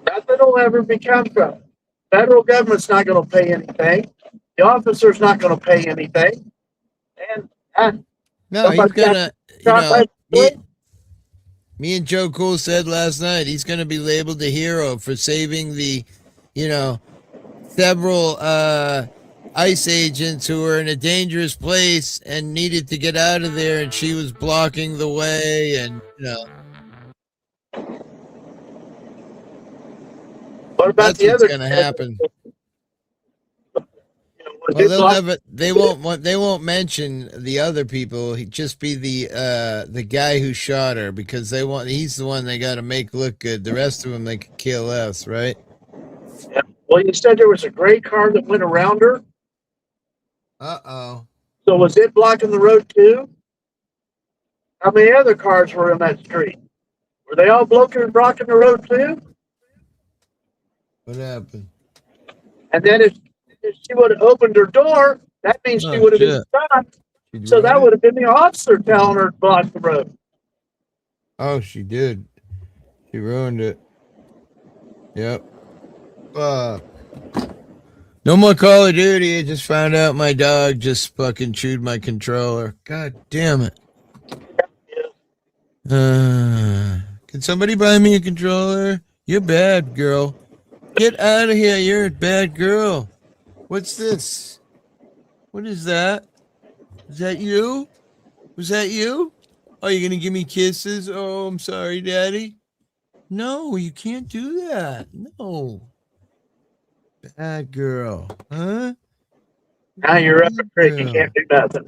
Nothing will ever become from it. Federal government's not going to pay anything. The officer's not going to pay anything. And No, he's somebody got gonna, shot by me and Joe Cool said last night he's gonna be labeled a hero for saving the, several ICE agents who were in a dangerous place and needed to get out of there, and she was blocking the way, and What about that's the what's other? gonna happen. Well, Well, they won't mention the other people. He'd just be the guy who shot her, because he's the one they got to make look good. The rest of them they could kill less, right? Yeah. Well, you said there was a gray car that went around her. Uh-oh. So was it blocking the road too? How many other cars were in that street? Were they all blocking the road too? What happened? And then if she would have opened her door, that means she would have been stopped. So that would have been the officer telling her to block the road. Oh, she did. She ruined it. Yep. No more Call of Duty. I just found out my dog just fucking chewed my controller. God damn it. Can somebody buy me a controller? You're bad, girl. Get out of here. You're a bad girl. What's this? What is that? Is that you? Was that you? Oh, you're going to give me kisses? Oh, I'm sorry, Daddy. No, you can't do that. No. Bad girl. Huh? Now you're up a creek. You can't do nothing.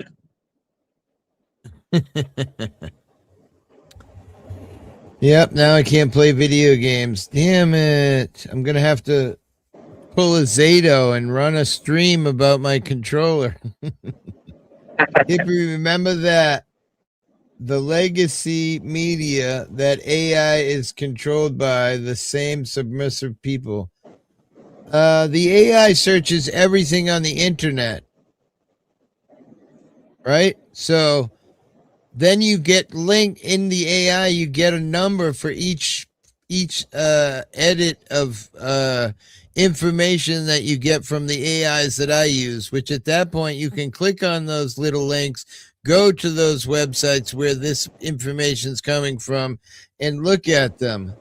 Yep, now I can't play video games. Damn it. I'm going to have to pull a Zato and run a stream about my controller. If you remember that, the legacy media that AI is controlled by the same submissive people. The AI searches everything on the internet, right? So then you get link in the AI, you get a number for each edit of information that you get from the AIs that I use, which at that point you can click on those little links, go to those websites where this information is coming from, and look at them.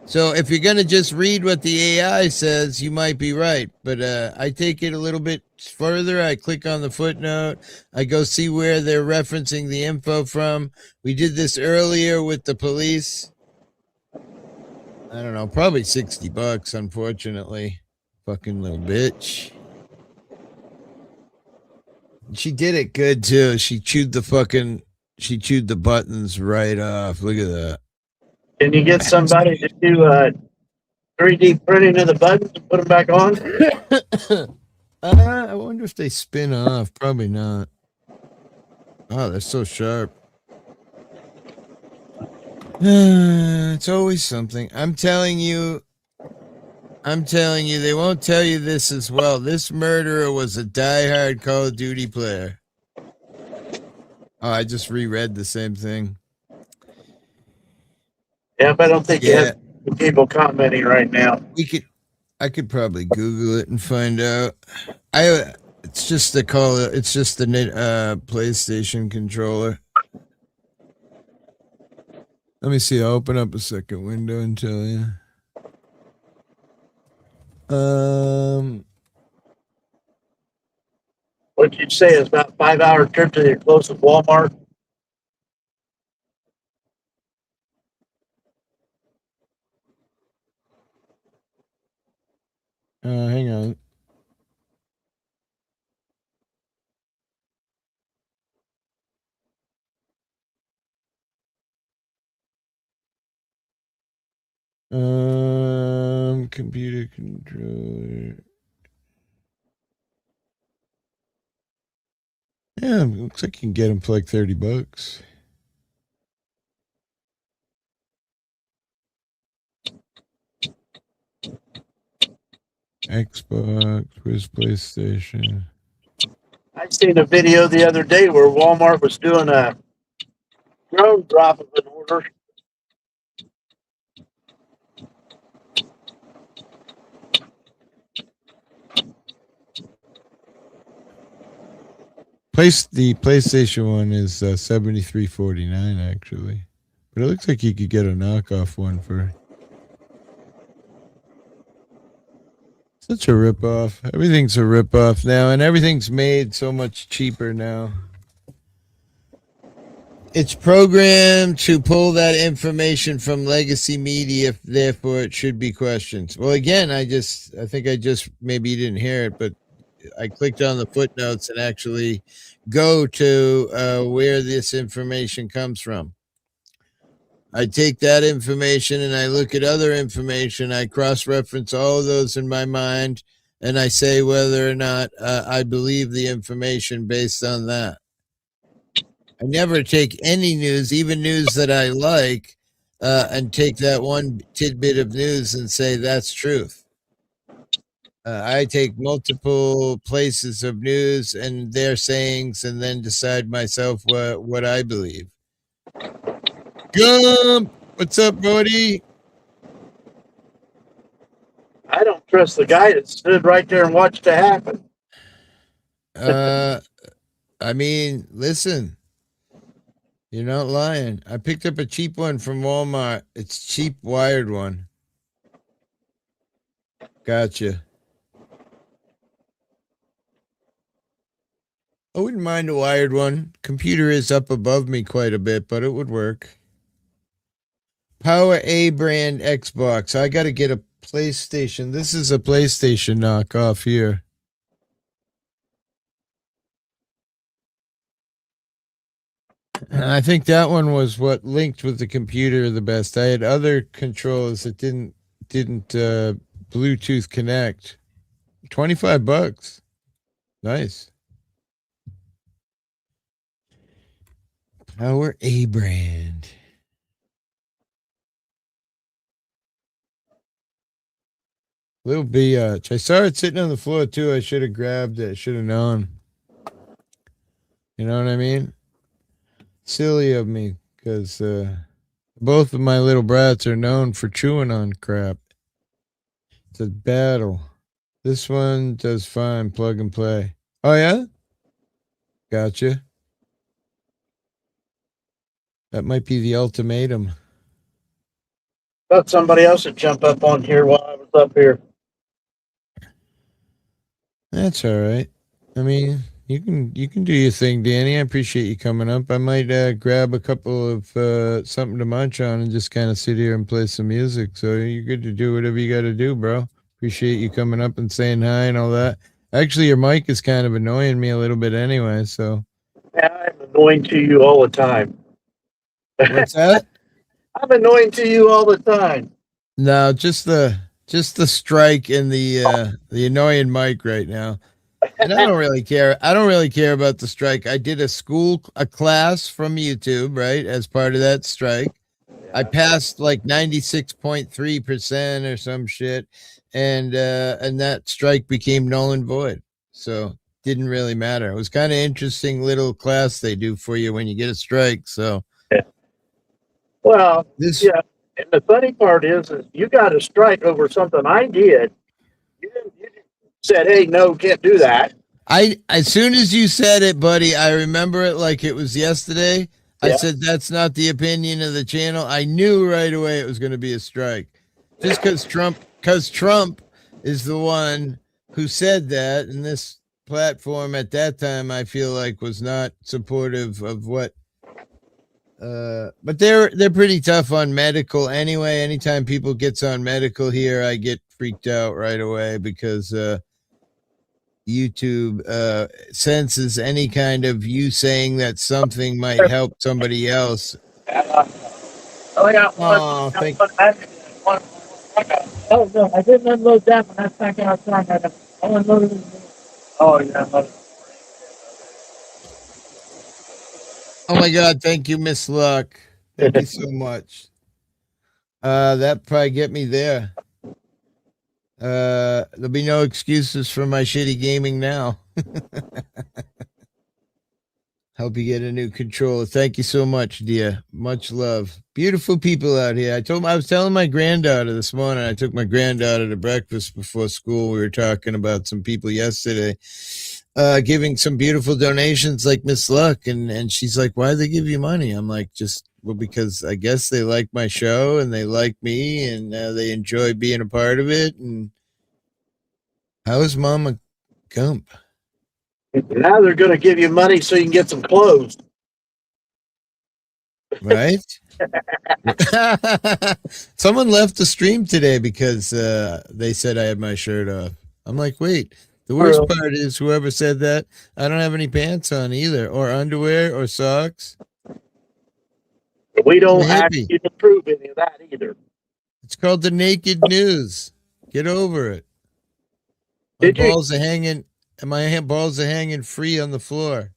So if you're going to just read what the AI says, you might be right. But I take it a little bit further. I click on the footnote. I go see where they're referencing the info from. We did this earlier with the police. I don't know, probably $60, unfortunately. Fucking little bitch. She did it good, too. She chewed the buttons right off. Look at that. Can you get somebody to do 3D printing of the buttons and put them back on? I wonder if they spin off. Probably not. Oh, they're so sharp. It's always something. I'm telling you, they won't tell you this as well. This murderer was a diehard Call of Duty player. Oh, I just reread the same thing. Yeah, but I don't think you have people commenting right now. I could probably Google it and find out. It's just the PlayStation controller. Let me see. I'll open up a second window and tell you. What'd you say? It's about a 5-hour trip to the closest Walmart. Hang on. Computer controller. Yeah, looks like you can get them for like $30. Xbox, where's PlayStation? I seen a video the other day where Walmart was doing a drone drop of an order. The PlayStation one is $73.49 actually, but it looks like you could get a knockoff one for such a ripoff. Everything's a ripoff now, and everything's made so much cheaper now. It's programmed to pull that information from legacy media, therefore it should be questioned. Well, again, I think maybe you didn't hear it, but I clicked on the footnotes and actually go to where this information comes from. I take that information and I look at other information. I cross-reference all of those in my mind, and I say whether or not I believe the information based on that. I never take any news, even news that I like, and take that one tidbit of news and say that's truth. I take multiple places of news and their sayings and then decide myself what I believe. Gump! What's up, buddy? I don't trust the guy that stood right there and watched it happen. I mean, listen, you're not lying. I picked up a cheap one from Walmart. It's cheap wired one. Gotcha. I wouldn't mind a wired one. Computer is up above me quite a bit, but it would work. Power A brand Xbox. I got to get a PlayStation. This is a PlayStation knockoff here. And I think that one was what linked with the computer the best. I had other controllers that didn't Bluetooth connect. $25. Nice. Power A brand. Little biatch. I saw it sitting on the floor too. I should have grabbed it. I should have known. You know what I mean? Silly of me, because both of my little brats are known for chewing on crap. It's a battle. This one does fine. Plug and play. Oh, yeah? Gotcha. That might be the ultimatum. Thought somebody else would jump up on here while I was up here. That's all right. I mean, you can do your thing, Danny. I appreciate you coming up. I might grab a couple of something to munch on and just kind of sit here and play some music. So you're good to do whatever you got to do, bro. Appreciate you coming up and saying hi and all that. Actually, your mic is kind of annoying me a little bit anyway. So I'm annoying to you all the time. What's that? I'm annoying to you all the time. No, just the strike and the annoying mic right now. And I don't really care. I don't really care about the strike. I did a class from YouTube, right? As part of that strike. Yeah. I passed like 96.3% or some shit. And that strike became null and void. So didn't really matter. It was kind of interesting little class they do for you when you get a strike. So yeah. Well, yeah. And the funny part is you got a strike over something I did. You said, hey, no, can't do that. As soon as you said it, buddy, I remember it like it was yesterday. Yeah. I said, that's not the opinion of the channel. I knew right away it was going to be a strike. Just because Trump is the one who said that, and this platform at that time, I feel like was not supportive of what but they're pretty tough on medical anyway. Anytime people gets on medical here, I get freaked out right away because YouTube senses any kind of you saying that something might help somebody else. Oh, thank you. Oh, no, I didn't unload that one. That's back outside. I unloaded it. Oh, yeah. Oh my God, thank you, Miss Luck. Thank you so much. That probably get me there. There'll be no excuses for my shitty gaming now. Hope you get a new controller. Thank you so much, dear. Much love. Beautiful people out here. I was telling my granddaughter this morning. I took my granddaughter to breakfast before school. We were talking about some people yesterday, giving some beautiful donations like Miss Luck, and she's like, "Why do they give you money?" I'm like, because I guess they like my show and they like me and they enjoy being a part of it. And how is Mama Gump? Now they're going to give you money so you can get some clothes. Right? Someone left the stream today because they said I had my shirt off. I'm like, wait, the worst part is whoever said that, I don't have any pants on either, or underwear or socks. We don't ask you to prove any of that either. It's called the naked news. Get over it. My balls are hanging free on the floor.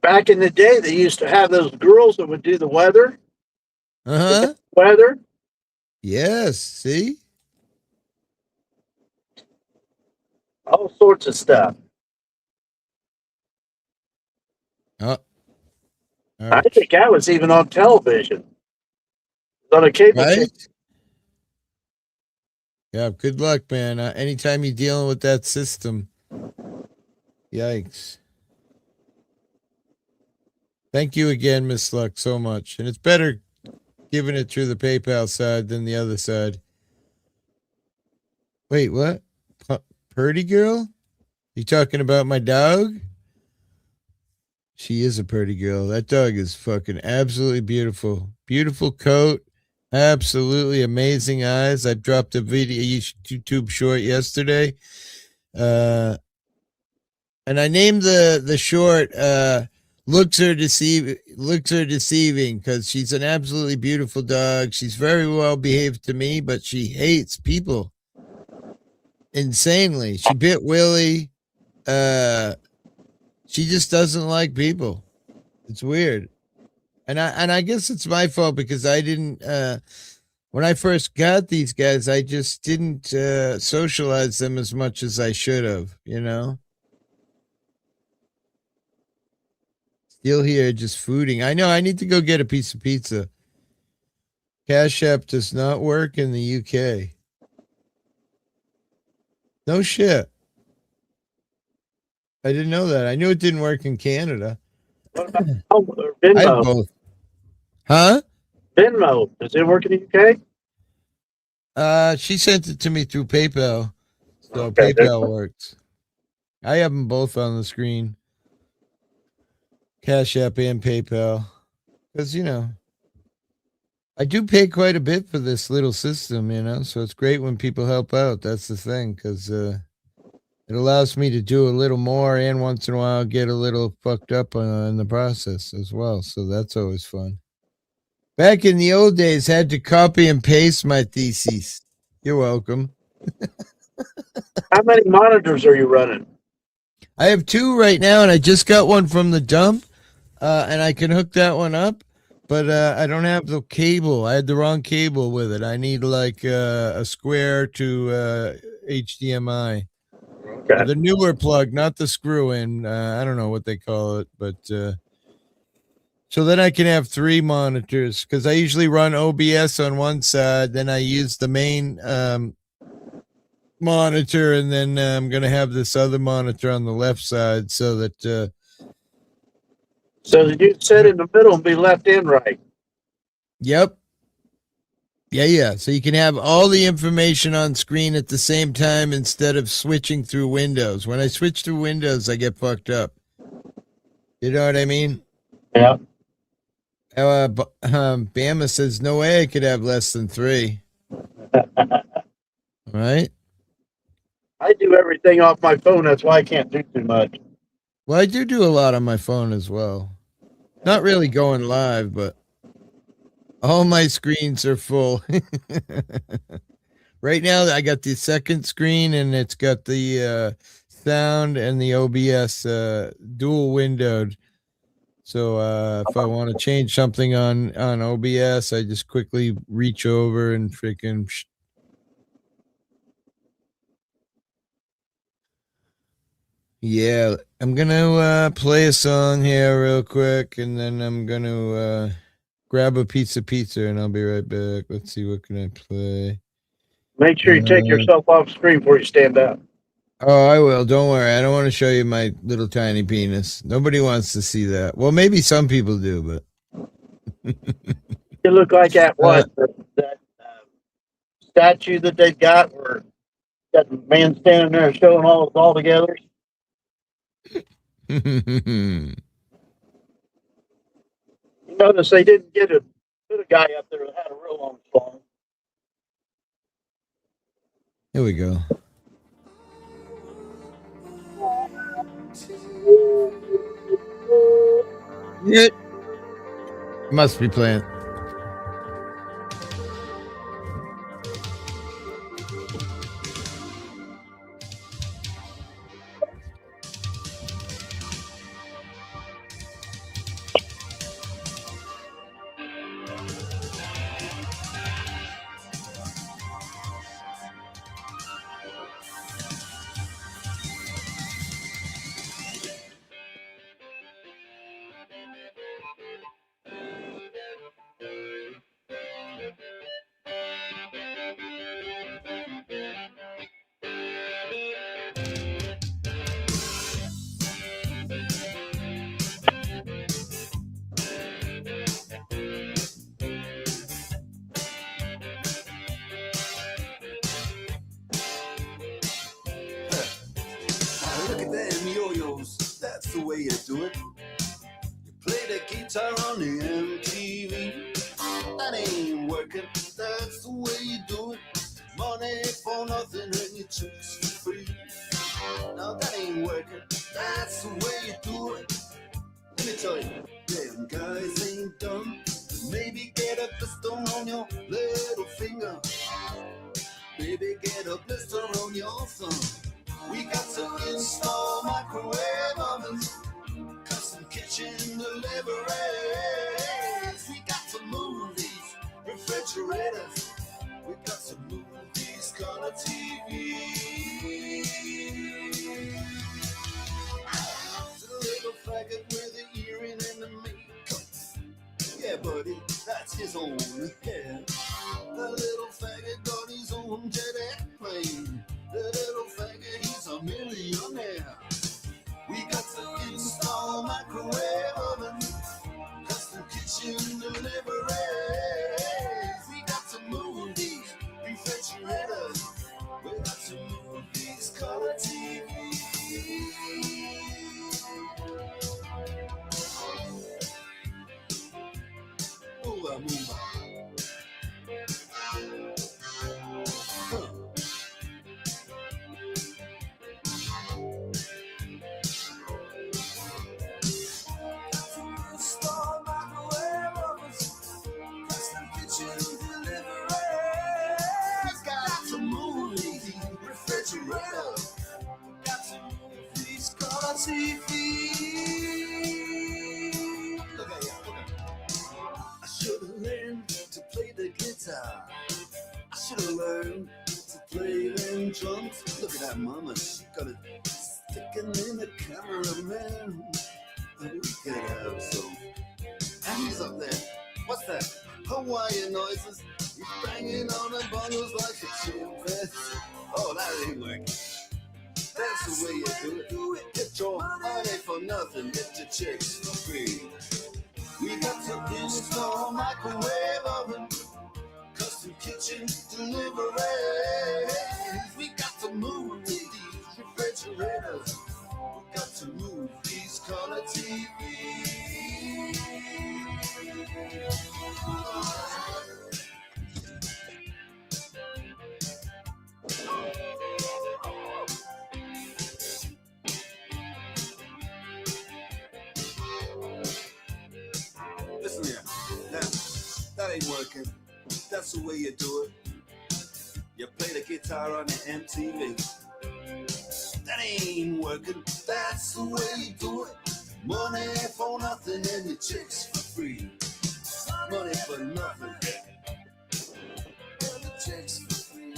Back in the day, they used to have those girls that would do the weather. Uh-huh. Weather. Yes, see? All sorts of stuff. Oh. I think I was even on television. On a cable channel. Yeah, good luck, man. Anytime you're dealing with that system. Yikes. Thank you again, Miss Luck, so much. And it's better giving it through the PayPal side than the other side. Wait, what? Purdy girl? You talking about my dog? She is a pretty girl. That dog is fucking absolutely beautiful. Beautiful coat. Absolutely amazing eyes. I dropped a video YouTube short yesterday. And I named the short Looks Are Deceiving because she's an absolutely beautiful dog. She's very well behaved to me, but she hates people insanely. She bit Willie. She just doesn't like people. It's weird. And I guess it's my fault because I didn't when I first got these guys, I just didn't socialize them as much as I should have, you know? Still here just fooding. I know I need to go get a piece of pizza. Cash App does not work in the UK. No shit. I didn't know that. I knew it didn't work in Canada. What about Venmo? I have both. Huh? Venmo. Does it work in the UK? She sent it to me through PayPal. So PayPal works. I have them both on the screen. Cash App and PayPal. Because, you know, I do pay quite a bit for this little system, you know, so it's great when people help out. That's the thing, because it allows me to do a little more and once in a while get a little fucked up in the process as well. So that's always fun. Back in the old days, had to copy and paste my theses. You're welcome. How many monitors are you running? I have 2 right now, and I just got one from the dump, and I can hook that one up, but I don't have the cable. I had the wrong cable with it. I need like a square to HDMI. Okay. The newer plug, not the screw in. I don't know what they call it, but so then I can have 3 monitors because I usually run OBS on one side, then I use the main monitor, and then I'm going to have this other monitor on the left side so that. So you sit in the middle and be left and right. Yep. Yeah. So you can have all the information on screen at the same time instead of switching through windows. When I switch through windows, I get fucked up. You know what I mean? Yeah. Bama says, no way I could have less than 3. Right? I do everything off my phone. That's why I can't do too much. Well, I do a lot on my phone as well. Not really going live, but all my screens are full. Right now, I got the second screen, and it's got the sound and the OBS dual windowed. So if I want to change something on OBS, I just quickly reach over and freaking Yeah, I'm gonna play a song here real quick, and then I'm gonna grab a pizza, and I'll be right back. Let's see, what can I play? Make sure you take yourself off screen before you stand up. Oh, I will. Don't worry. I don't want to show you my little tiny penis. Nobody wants to see that. Well, maybe some people do, but You look like that statue that they got where that man standing there showing all together. You notice they didn't put a guy up there that had a real long song. Here we go. It must be playing. Look at them yo-yos, that's the way you do it. You play the guitar on the MTV. That ain't working, that's the way you do it. Money for nothing and your chicks for free. Now that ain't working, that's the way you do it. Let me tell you, them guys ain't dumb. Maybe get a blister on your little finger. Maybe get a blister on your thumb. We got to install microwave ovens, custom kitchen deliveries. We got to move these refrigerators. We got to move these color TVs. The little faggot with the earring and the makeup. Yeah, buddy, that's his own hair. The little faggot got his own jet airplane. The little faggot, he's a millionaire. We got to install microwave oven, custom kitchen deliveries. We got to move these refrigerators. We got to move these color TVs. Move, move. TV. Look at you, I should have learned to play the guitar. I should have learned to play them drums. Look at that mama, she got it sticking in the cameraman. And we could have some hands up there. What's that? Hawaiian noises. He's banging on the bongos like a chimpanzee. Oh, that ain't working. That's the way you do it. Get your money for nothing, get your chicks for free. We got to install microwave oven, custom kitchen deliveries. We got to move these refrigerators. We got to move these color TVs. Listen here, now, that ain't working. That's the way you do it. You play the guitar on the MTV. That ain't working. That's the way you do it. Money for nothing and your chicks for free. Money for nothing and your chicks for free.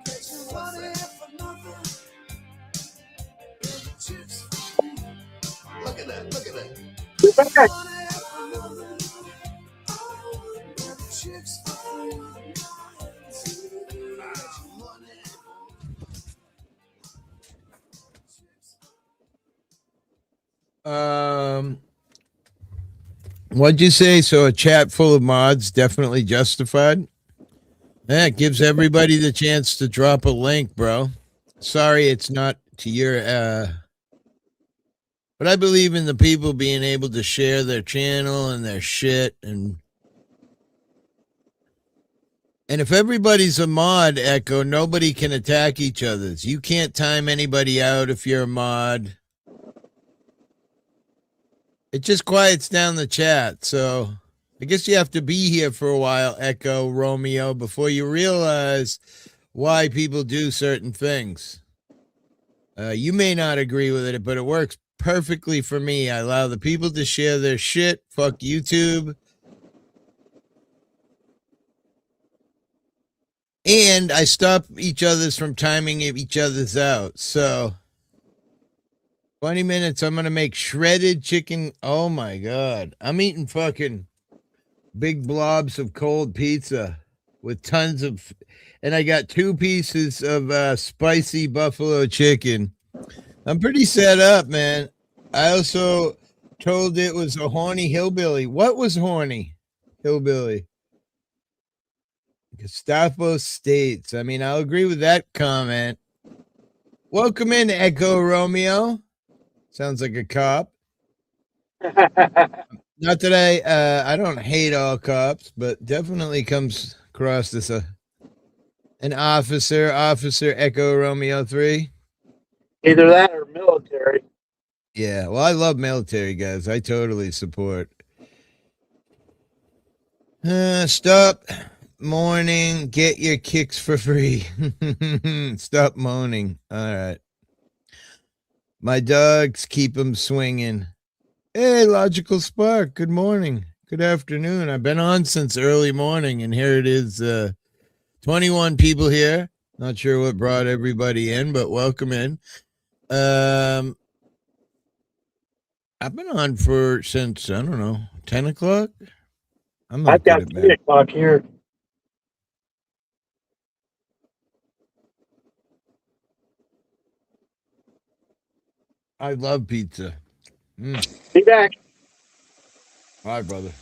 Get your money for nothing back. What'd you say? So a chat full of mods definitely justified. That gives everybody the chance to drop a link, bro. Sorry, it's not to your but I believe in the people being able to share their channel and their shit and if everybody's a mod, Echo, nobody can attack each other's. You can't time anybody out if you're a mod. It just quiets down the chat, so I guess you have to be here for a while, Echo, Romeo, before you realize why people do certain things. You may not agree with it, but it works perfectly for me. I allow the people to share their shit. Fuck YouTube. And I stop each other's from timing each other's out. So 20 minutes, I'm going to make shredded chicken. Oh my God. I'm eating fucking big blobs of cold pizza with tons of, and I got 2 pieces of spicy buffalo chicken. I'm pretty set up, man. I also told it was a horny hillbilly. What was horny hillbilly? Gestapo states. I mean, I'll agree with that comment. Welcome in, Echo Romeo. Sounds like a cop. Not that I don't hate all cops, but definitely comes across as an officer Echo Romeo 3. Either that or military. Yeah, well, I love military guys. I totally support. Stop mourning. Get your kicks for free. Stop moaning. All right. My dogs keep them swinging. Hey, Logical Spark. Good morning. Good afternoon. I've been on since early morning, and here it is. 21 people here. Not sure what brought everybody in, but welcome in. I've been on since, I don't know, 10 o'clock? I've got 3 o'clock here. I love pizza. Be back. All right, brother.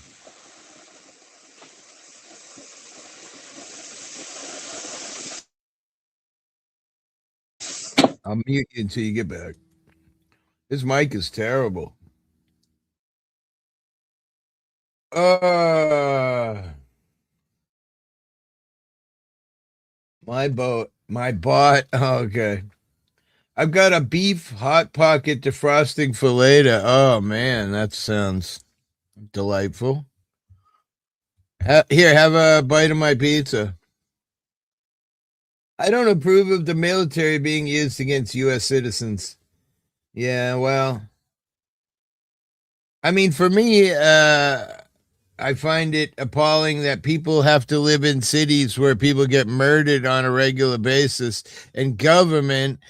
I'll mute you until you get back. This mic is terrible. My bot. Oh, okay. I've got a beef hot pocket defrosting for later. Oh man, that sounds delightful. Here, have a bite of my pizza. I don't approve of the military being used against U.S. citizens. Yeah, well, I mean, for me, I find it appalling that people have to live in cities where people get murdered on a regular basis, and government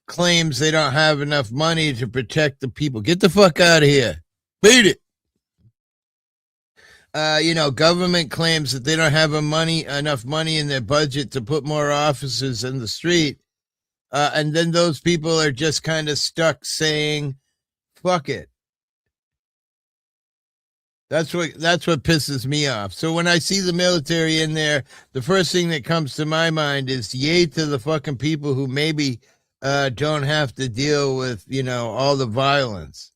claims they don't have enough money to protect the people. Get the fuck out of here. Beat it. Government claims that they don't have enough money in their budget to put more officers in the street. And then those people are just kind of stuck saying, fuck it. That's what pisses me off. So when I see the military in there, the first thing that comes to my mind is yay to the fucking people who maybe don't have to deal with, all the violence.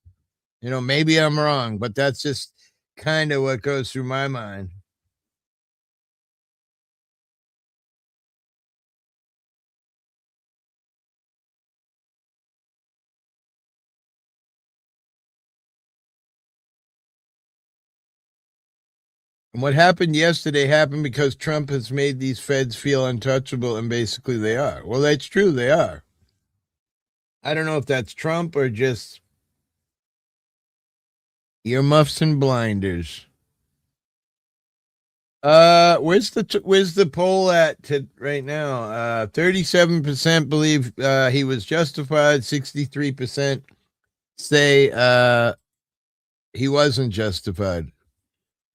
Maybe I'm wrong, but that's just kind of what goes through my mind. And what happened yesterday happened because Trump has made these feds feel untouchable, and basically they are. Well, that's true. They are. I don't know if that's Trump or just earmuffs and blinders. Where's the poll at right now? 37% believe he was justified. 63% say He wasn't justified.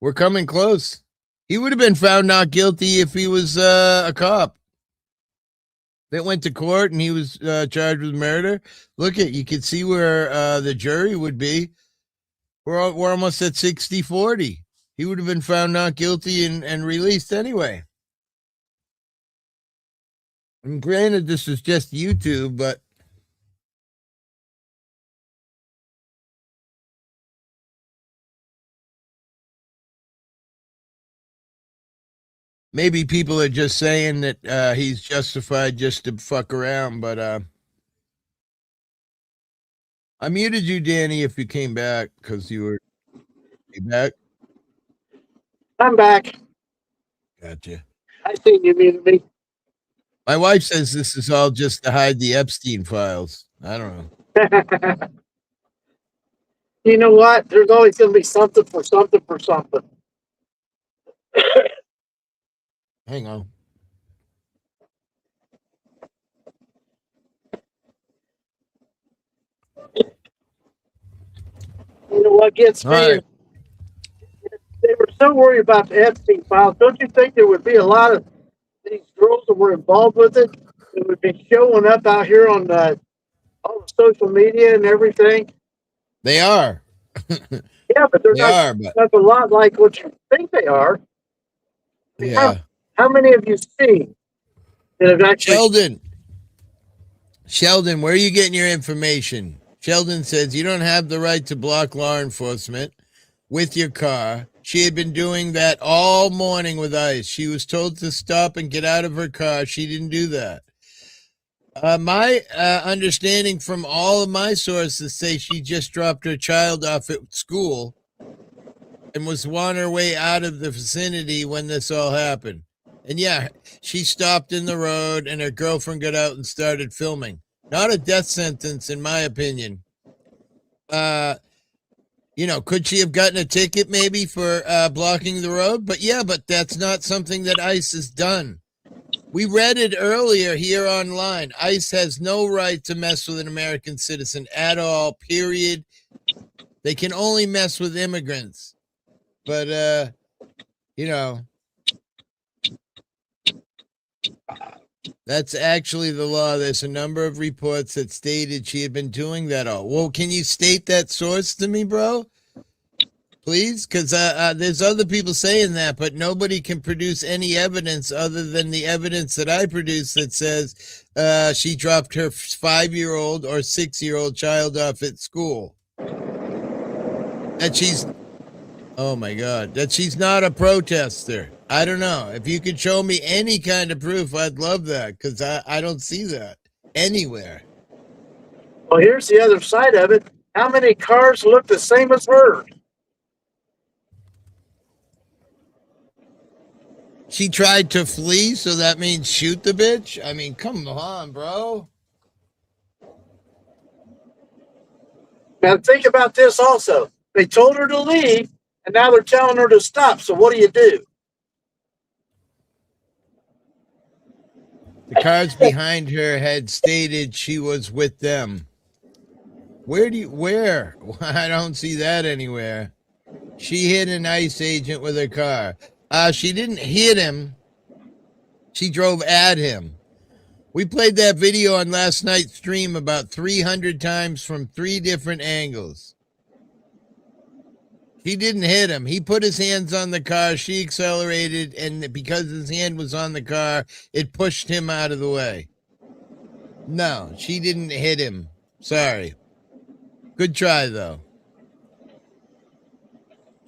We're coming close. He would have been found not guilty if he was a cop that went to court and he was charged with murder. Look at, you can see where the jury would be. We're almost at 60-40. He would have been found not guilty and released anyway. And granted, this is just YouTube, but maybe people are just saying that he's justified just to fuck around. But I muted you, Danny, if you came back because you back. I'm back. Gotcha. I seen you muted me. My wife says this is all just to hide the Epstein files. I don't know. You know what? There's always going to be something for something for something. Hang on. You know what gets me? Right. They were so worried about the Epstein files. Don't you think there would be a lot of these girls that were involved with it that would be showing up out here on all the social media and everything? They are. Yeah, but they're not a lot like what you think they are. Yeah. How many have you seen that have actually? Sheldon, where are you getting your information? Sheldon says you don't have the right to block law enforcement with your car. She had been doing that all morning with ICE. She was told to stop and get out of her car. She didn't do that. My understanding from all of my sources say she just dropped her child off at school and was on her way out of the vicinity when this all happened. And yeah, she stopped in the road and her girlfriend got out and started filming. Not a death sentence, in my opinion. Could she have gotten a ticket maybe for blocking the road? But yeah, but that's not something that ICE has done. We read it earlier here online. ICE has no right to mess with an American citizen at all, period. They can only mess with immigrants. But, that's actually the law. There's a number of reports that stated she had been doing that all. Well, can you state that source to me, bro? Please? Because there's other people saying that, but nobody can produce any evidence other than the evidence that I produce that says she dropped her 5-year-old or 6-year-old child off at school. That she's not a protester. I don't know. If you could show me any kind of proof, I'd love that, because I don't see that anywhere. Well, here's the other side of it. How many cars look the same as hers? She tried to flee, so that means shoot the bitch? I mean, come on, bro. Now think about this also. They told her to leave, and now they're telling her to stop. So what do you do? The cars behind her had stated she was with them. Where? I don't see that anywhere. She hit an ICE agent with her car. She didn't hit him. She drove at him. We played that video on last night's stream about 300 times from 3 different angles. He didn't hit him. He put his hands on the car. She accelerated, and because his hand was on the car, it pushed him out of the way. No, she didn't hit him. Sorry. Good try, though.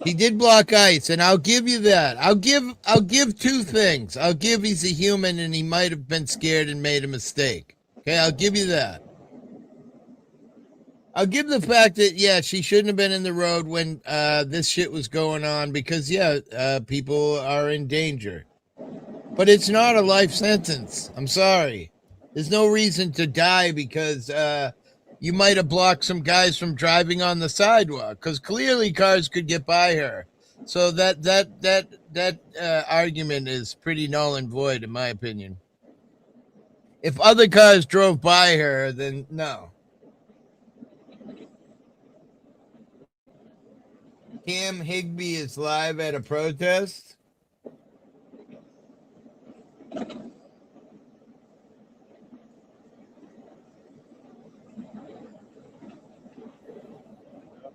He did block ICE, and I'll give you that. I'll give 2 things. I'll give he's a human, and he might have been scared and made a mistake. Okay, I'll give you that. I'll give the fact that, yeah, she shouldn't have been in the road when this shit was going on because, yeah, people are in danger. But it's not a life sentence. I'm sorry. There's no reason to die because you might have blocked some guys from driving on the sidewalk because clearly cars could get by her. So that argument is pretty null and void, in my opinion. If other cars drove by her, then no. Cam Higby is live at a protest?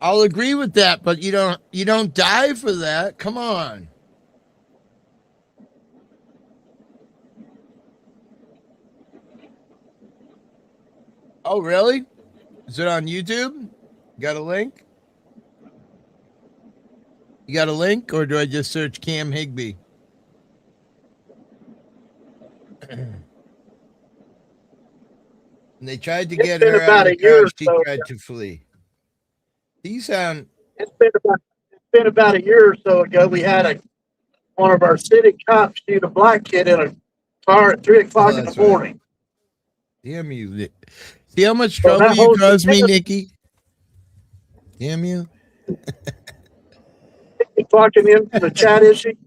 I'll agree with that, but you don't die for that. Come on. Oh, really? Is it on YouTube? Got a link? You got a link, or do I just search Cam Higby? And they tried to get her out of the car. She tried to flee. These sound. It's been about a year or so ago. We had one of our city cops shoot a black kid in a car at 3 o'clock in the morning. Damn you! See how much trouble you cause me, Nikki? Damn you! Talking in from the chat, is she?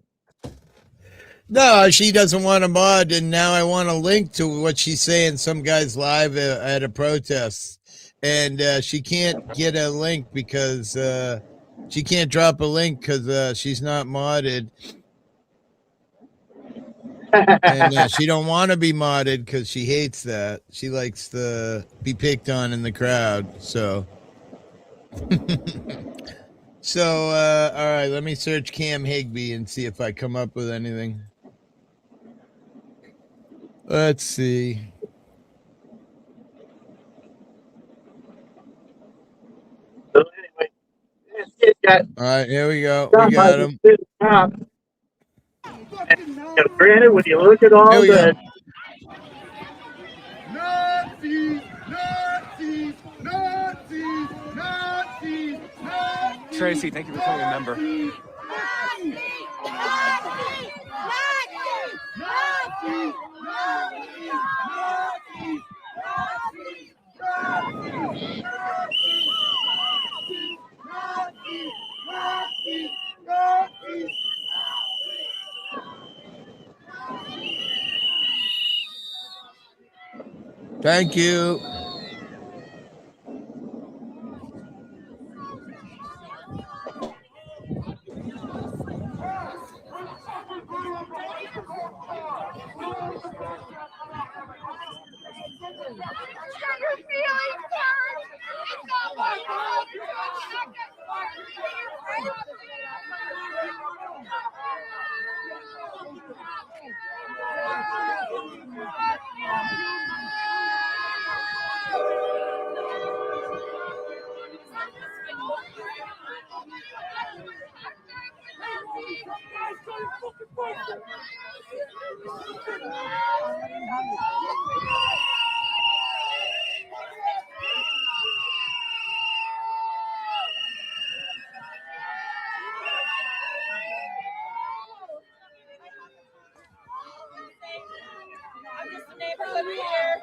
No, she doesn't want a mod, and now I want a link to what she's saying. Some guy's live at a protest, and she can't get a link because she can't drop a link because she's not modded, and she don't want to be modded because she hates that. She likes to be picked on in the crowd. So, all right, let me search Cam Higby and see if I come up with anything. Let's see. So anyway, this kid got. All right, here we go. We got him. And granted, when you look at all the Nazis, Nazis, Nazis, Nazis, Nazis. Tracy, thank you for becoming a member. Thank you. I'm just a neighbor living here.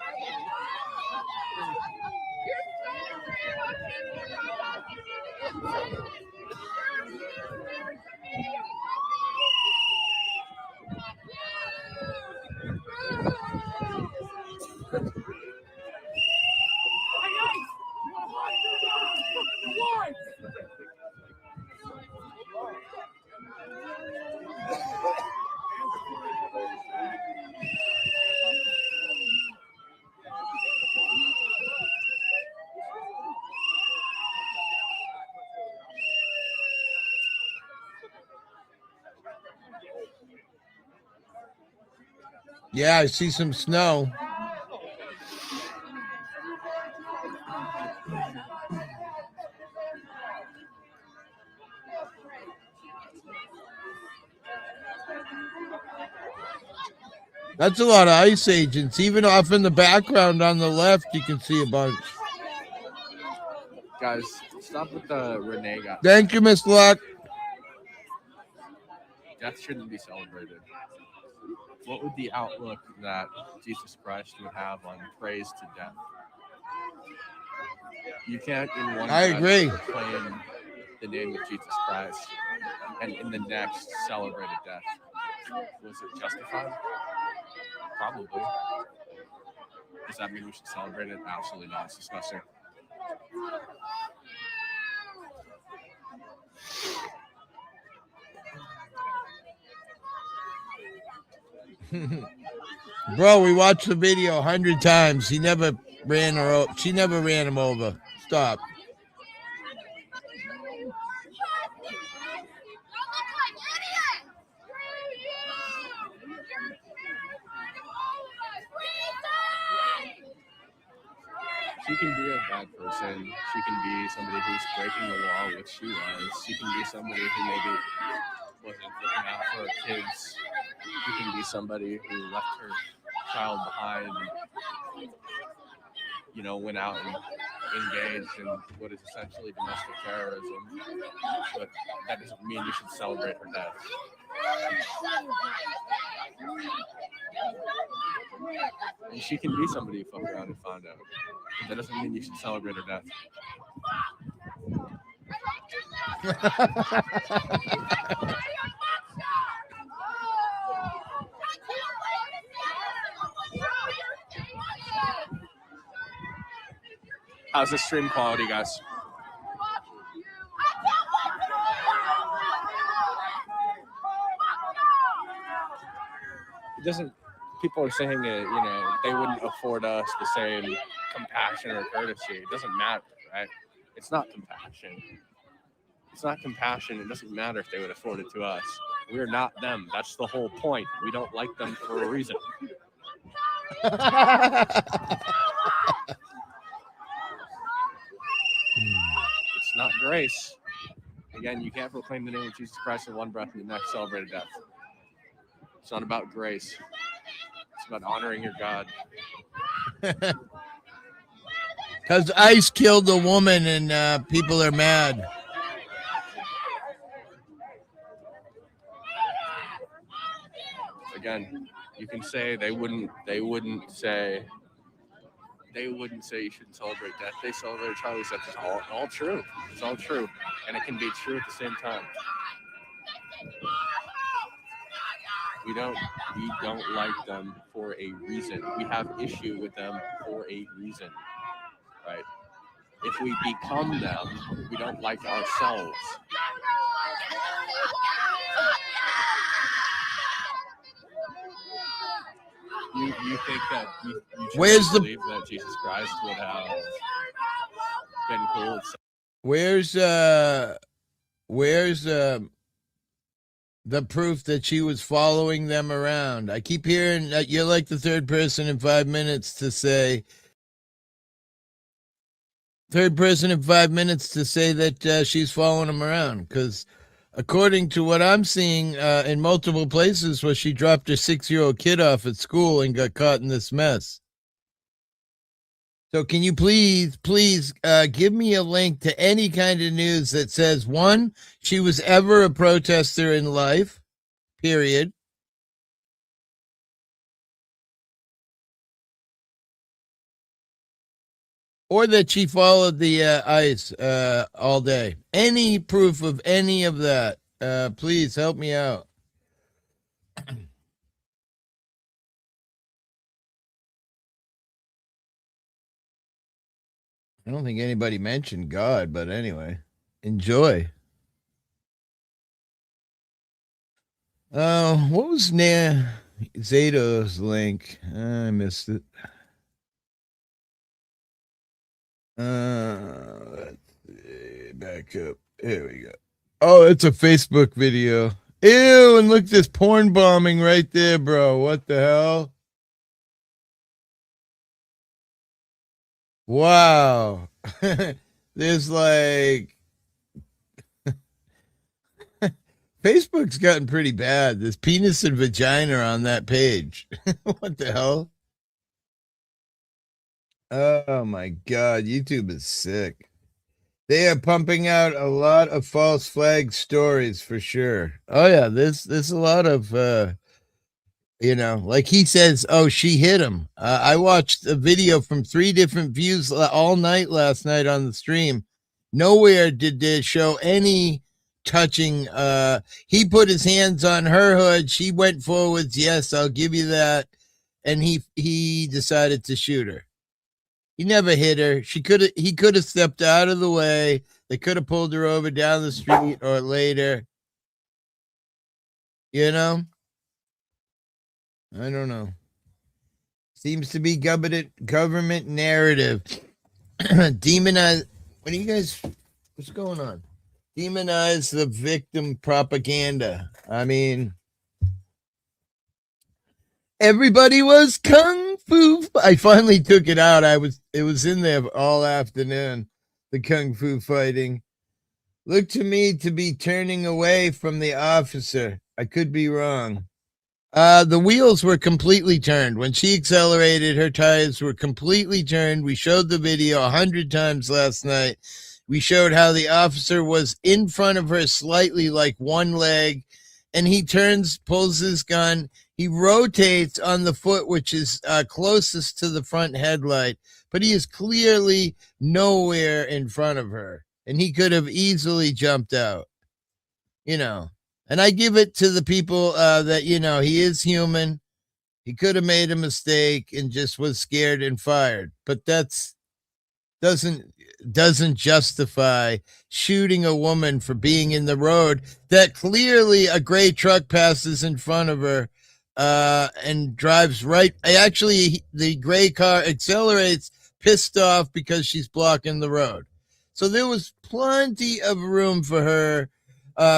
Yeah, I see some snow. That's a lot of ICE agents. Even off in the background on the left, you can see a bunch. Guys, stop with the Renee guy. Thank you, Miss Luck. Death shouldn't be celebrated. What would the outlook that Jesus Christ would have on praise to death? You can't in one I agree. proclaim the name of Jesus Christ and in the next celebrate a death. Was it justified? Probably. Does that mean we should celebrate it? Absolutely not. It's disgusting. Bro, we watched the video 100 times. He never ran her over. She never ran him over. Stop. She can be a bad person. She can be somebody who's breaking the law, which she was. She can be somebody who maybe wasn't looking out for her kids. She can be somebody who left her child behind, you know, went out and engaged in what is essentially domestic terrorism. But that doesn't mean you should celebrate her death. And she can be somebody you fuck around and find out. But that doesn't mean you should celebrate her death. How's the stream quality, guys? It doesn't. People are saying it. You know, they wouldn't afford us the same compassion or courtesy. It doesn't matter, right? It's not compassion. It's not compassion. It doesn't matter if they would afford it to us. We're not them. That's the whole point. We don't like them for a reason. It's not grace. Again, you can't proclaim the name of Jesus Christ in one breath and the next celebrate a death. It's not about grace. It's about honoring your God. Because ICE killed a woman and people are mad. Again, you can say they wouldn't say you shouldn't celebrate death. They celebrate Charlie's death. It's all true. It's all true. And it can be true at the same time. We don't like them for a reason. We have issue with them for a reason, right? If we become them, we don't like ourselves. You think that you believe that Jesus Christ would have been cool? Where's the proof that she was following them around? I keep hearing that you're like the third person in 5 minutes to say that she's following them around, because according to what I'm seeing in multiple places where she dropped her 6-year-old kid off at school and got caught in this mess. So can you please give me a link to any kind of news that says, one, she was ever a protester in life, period. Or that she followed the ICE all day. Any proof of any of that, please help me out. I don't think anybody mentioned God, but anyway, enjoy. What was Zato's link? I missed it. Let's see, back up. Here we go. Oh, it's a Facebook video. Ew, and look, this porn bombing right there, bro. What the hell? Wow. There's like Facebook's gotten pretty bad. There's penis and vagina on that page. What the hell? Oh my God, YouTube is sick. They are pumping out a lot of false flag stories for sure. Oh yeah, there's a lot of like he says, oh, she hit him. I watched a video from 3 different views all night last night on the stream. Nowhere did they show any touching. He put his hands on her hood. She went forwards. Yes, I'll give you that. And he decided to shoot her. He never hit her. He could have stepped out of the way. They could have pulled her over down the street or later. You know? I don't know. Seems to be government narrative. Demonize. What are you guys? What's going on? Demonize the victim propaganda. I mean, everybody was kung fu. I finally took it out. It was in there all afternoon. The kung fu fighting. Look to me to be turning away from the officer. I could be wrong. The wheels were completely turned. When she accelerated, her tires were completely turned. We showed the video 100 times last night. We showed how the officer was in front of her slightly, like one leg, and he turns, pulls his gun. He rotates on the foot, which is closest to the front headlight, but he is clearly nowhere in front of her, and he could have easily jumped out, you know. And I give it to the people that, you know, he is human. He could have made a mistake and just was scared and fired. But that's doesn't justify shooting a woman for being in the road that clearly a gray truck passes in front of her and drives right. Actually, the gray car accelerates, pissed off because she's blocking the road. So there was plenty of room for her.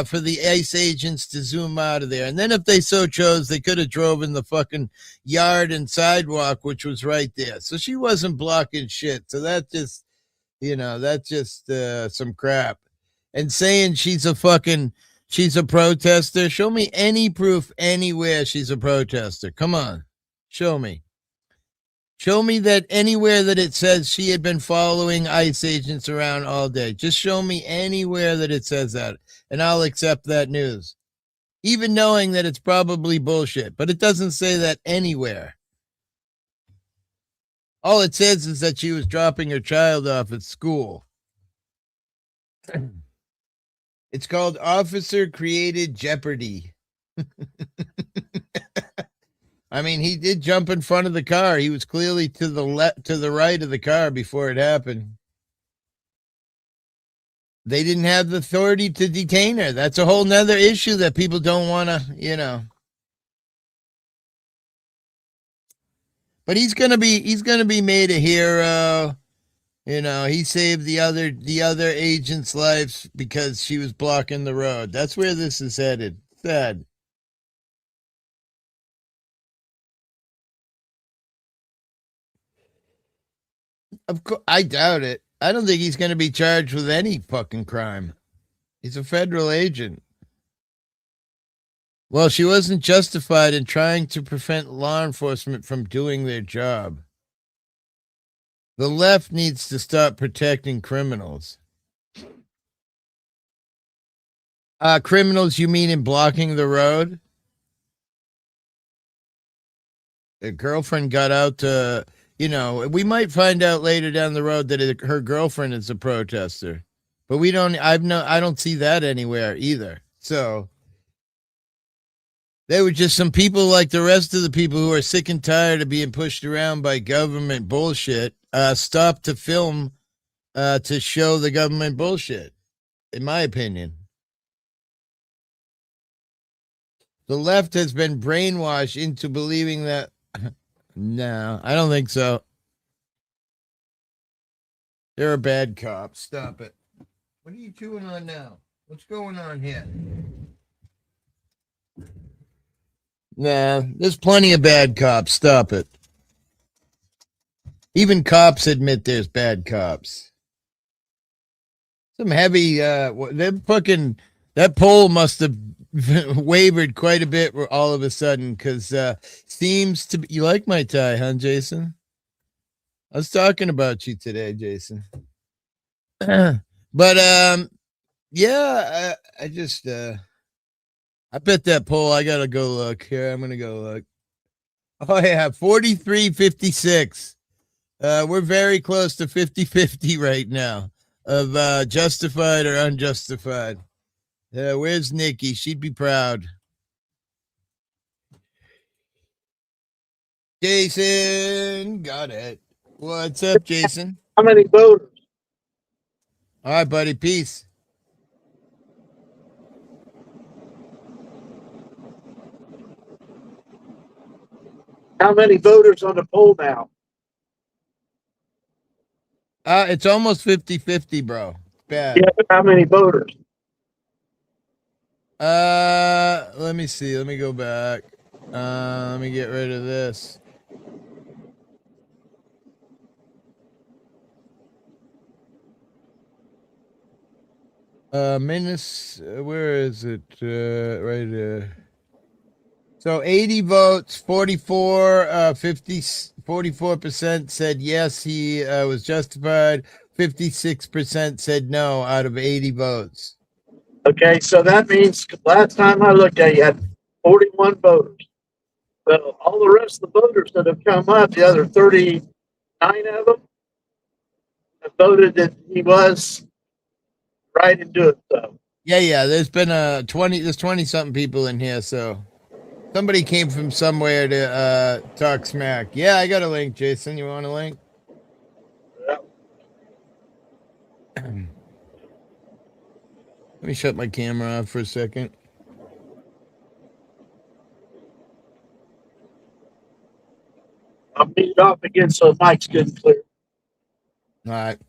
For the ICE agents to zoom out of there. And then if they so chose, they could have drove in the fucking yard and sidewalk, which was right there. So she wasn't blocking shit. So that just, you know, that's just some crap. And saying she's a protester. Show me any proof anywhere she's a protester. Come on. Show me. Show me that anywhere that it says she had been following ICE agents around all day. Just show me anywhere that it says that, and I'll accept that news. Even knowing that it's probably bullshit, but it doesn't say that anywhere. All it says is that she was dropping her child off at school. It's called officer-created jeopardy. I mean, he did jump in front of the car. He was clearly to the right of the car before it happened. They didn't have the authority to detain her. That's a whole nother issue that people don't want to, you know. But he's gonna be made a hero. You know, he saved the other agent's lives because she was blocking the road. That's where this is headed. Sad. Of course, I doubt it. I don't think he's going to be charged with any fucking crime. He's a federal agent. Well, she wasn't justified in trying to prevent law enforcement from doing their job. The left needs to stop protecting criminals. Criminals, you mean in blocking the road? The girlfriend got out to... You know, we might find out later down the road that her girlfriend is a protester, but I don't see that anywhere either. So they were just some people like the rest of the people who are sick and tired of being pushed around by government bullshit. Stopped to film to show the government bullshit, in my opinion. The left has been brainwashed into believing that. No, I don't think so. They're a bad cop. Stop it. What are you chewing on now? What's going on here? Nah, there's plenty of bad cops. Stop it. Even cops admit there's bad cops. Some heavy, that poll must have wavered quite a bit all of a sudden because seems to be. You like my tie, huh, Jason? I was talking about you today, Jason. But yeah, I just I bet that poll. I gotta go look here. I'm gonna go look. Oh yeah, 43-56. We're very close to 50-50 right now of justified or unjustified. Where's Nikki? She'd be proud. Jason, got it. What's up, Jason? How many voters? All right, buddy. Peace. How many voters on the poll now? It's almost 50-50, bro. Bad. Yeah, but how many voters? Let me see. Let me go back. Let me get rid of this. Where is it? Right there. So 80 votes, 44% said yes, he was justified. 56% said no out of 80 votes. Okay, so that means last time I looked at it, you had 41 voters. So all the rest of the voters that have come up, the other 39 of them, have voted that he was right in doing so. Yeah. There's been there's 20 something people in here, so somebody came from somewhere to talk smack. Yeah, I got a link, Jason. You want a link? Yeah. Let me shut my camera off for a second. I'll beat it off again so Mike's good and clear. All right.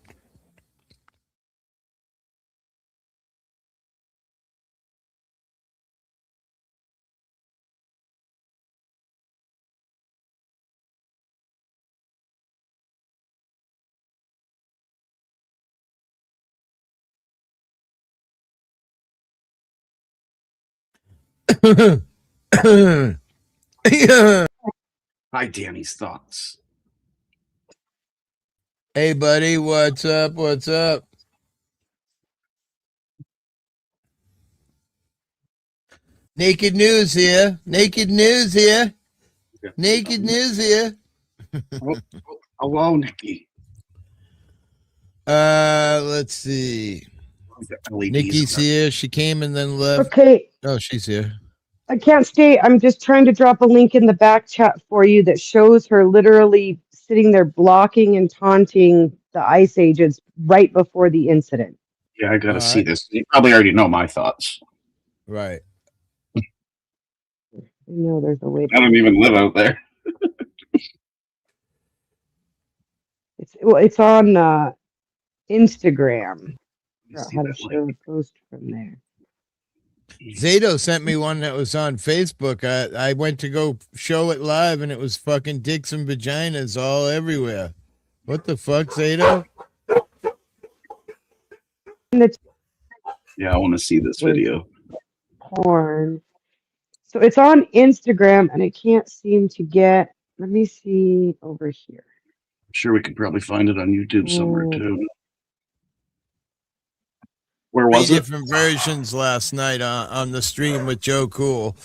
Hi, Danny's thoughts. Hey, buddy, what's up? What's up? Naked news here. Naked news here. Naked news here. Hello, Nikki. Let's see. Nikki's here. She came and then left. Okay, Oh, she's here. I can't stay. I'm just trying to drop a link in the back chat for you that shows her literally sitting there blocking and taunting the ICE agents right before the incident. Yeah, I gotta see this. You probably already know my thoughts. Right. I know there's a way. I don't even live out there. It's on Instagram. How to share a post from there. Zato sent me one that was on Facebook. I went to go show it live, and it was fucking dicks and vaginas all everywhere. What the fuck, Zato? Yeah, I want to see this video. Porn. So it's on Instagram, and I can't seem to get. Let me see over here. I'm sure we could probably find it on YouTube somewhere too. Where was Three it? different versions last night on the stream with Joe Cool.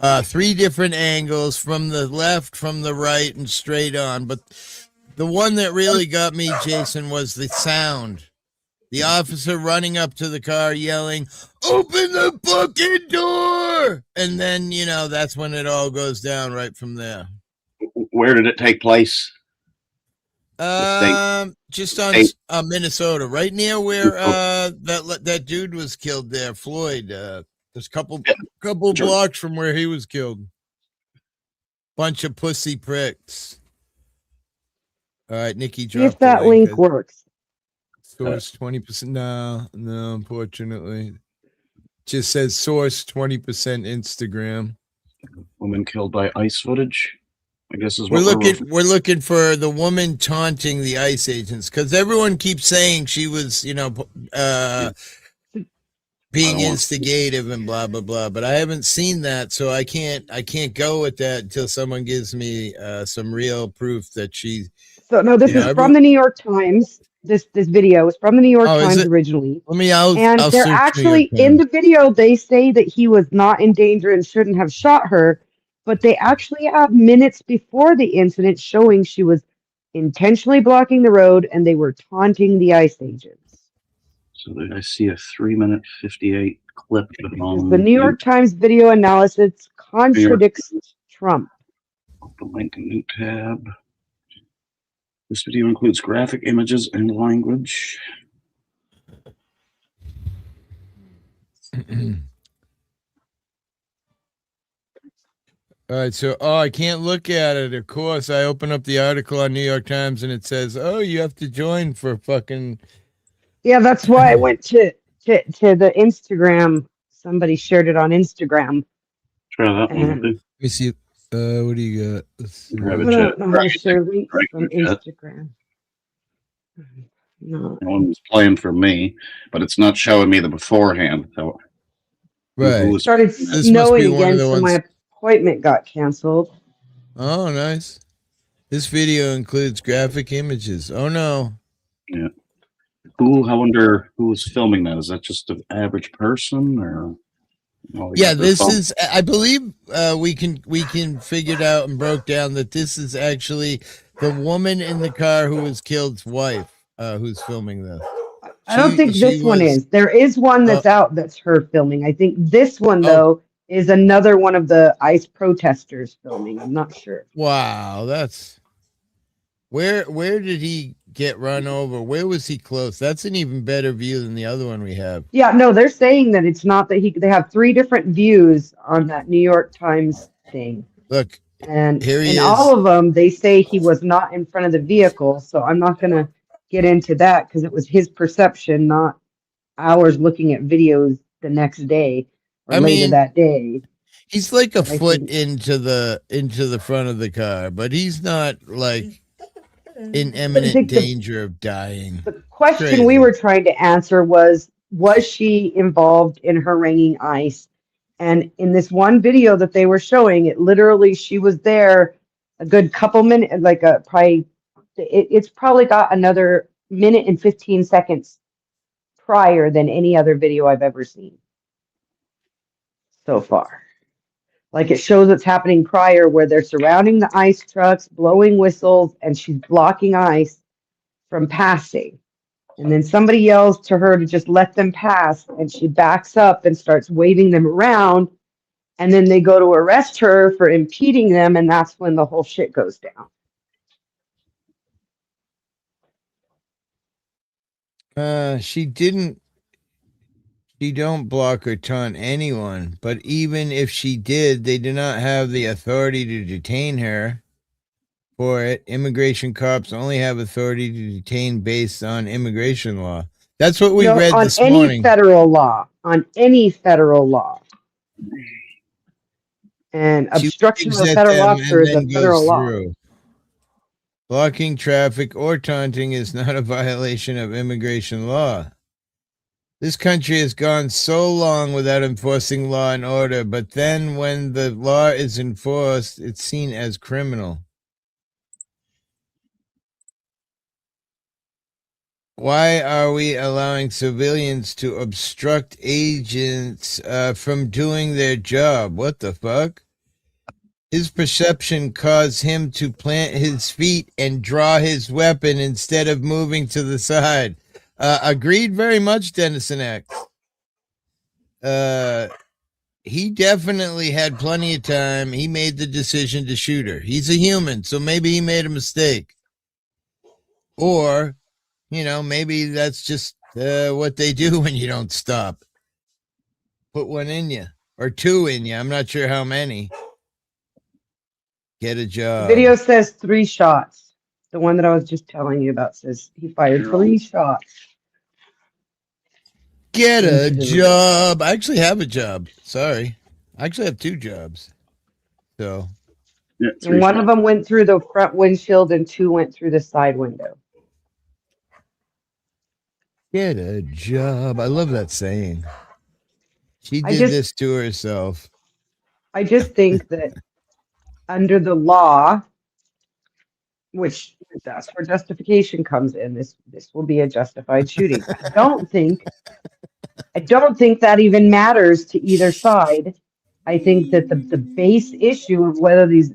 3 different angles, from the left, from the right, and straight on. But the one that really got me, Jason, was the sound. The officer running up to the car yelling, "Open the fucking door!" And then, that's when it all goes down right from there. Where did it take place? Just on Minnesota, right near where that dude was killed there, Floyd. There's a couple blocks from where he was killed. Bunch of pussy pricks. All right, Nikki, See if that link works. Source 20%. No, unfortunately. Just says source 20% Instagram. Woman killed by ICE footage. I guess is we're what looking. We're looking for the woman taunting the ICE agents, because everyone keeps saying she was, being instigative and blah blah blah. But I haven't seen that, so I can't go with that until someone gives me some real proof that she. So no, this is from the New York Times. This video is from the New York Times originally. And they're actually in the video. They say that he was not in danger and shouldn't have shot her. But they actually have minutes before the incident showing she was intentionally blocking the road and they were taunting the ICE agents. So I see a 3-minute 58 clip. The New York Times video analysis contradicts Trump. Open link, new tab. This video includes graphic images and language. All right, so I can't look at it. Of course, I open up the article on New York Times and it says, "Oh, you have to join for fucking." Yeah, that's why I went to the Instagram. Somebody shared it on Instagram. Try that one. And Let me see. What do you got? Let's see. Grab I a don't jet. know how to share links Right, from jet. Instagram. No. That one was playing for me, but it's not showing me the beforehand. So, Right. It started This must snowing be one again, of the so ones. my appointment got canceled. Oh, nice. This video includes graphic images. Oh no. yeah. I wonder who was filming that. Is that just an average person, or? Oh, they Yeah, got their this phone. is. I believe we can figure it out and broke down that this is actually the woman in the car who was killed's wife, who's filming this. I don't think this one is. There is one that's out that's her filming. I think this one though is another one of the ICE protesters filming. I'm not sure. Wow, that's where did he get run over? Where was he close? That's an even better view than the other one we have. Yeah, no, they're saying that it's not that they have 3 different views on that New York Times thing. Look, and here he in is. all of them they say he was not in front of the vehicle, so I'm not going to get into that because it was his perception, not ours looking at videos the next day or later that day. He's like a foot into the front of the car, but he's not like in imminent danger of dying. The question we were trying to answer was she involved in haranguing ICE? And in this one video that they were showing, it literally, she was there a good couple minutes, like it's probably got another minute and 15 seconds prior than any other video I've ever seen so far. Like it shows what's happening prior where they're surrounding the ICE trucks, blowing whistles, and she's blocking ICE from passing. And then somebody yells to her to just let them pass, and she backs up and starts waving them around. And then they go to arrest her for impeding them, and that's when the whole shit goes down. She don't block or taunt anyone, but even if she did, they do not have the authority to detain her for it. Immigration cops only have authority to detain based on immigration law. That's what we read this morning. On any federal law. And obstruction of a federal officer is a federal law. Blocking traffic or taunting is not a violation of immigration law. This country has gone so long without enforcing law and order, but then when the law is enforced, it's seen as criminal. Why are we allowing civilians to obstruct agents from doing their job? What the fuck? His perception caused him to plant his feet and draw his weapon instead of moving to the side. Agreed very much, Dennison X. He definitely had plenty of time. He made the decision to shoot her. He's a human, so maybe he made a mistake. Or, maybe that's just what they do when you don't stop. Put one in you. Or 2 in you. I'm not sure how many. Get a job. The video says 3 shots. The one that I was just telling you about says he fired 3 shots. Get a job. I actually have a job. Sorry. I actually have 2 jobs. So. Yeah, and one of them went through the front windshield and 2 went through the side window. Get a job. I love that saying. She did this to herself. I just think that under the law, which that's where justification comes in, this will be a justified shooting. I don't think that even matters to either side. I think that the base issue of whether these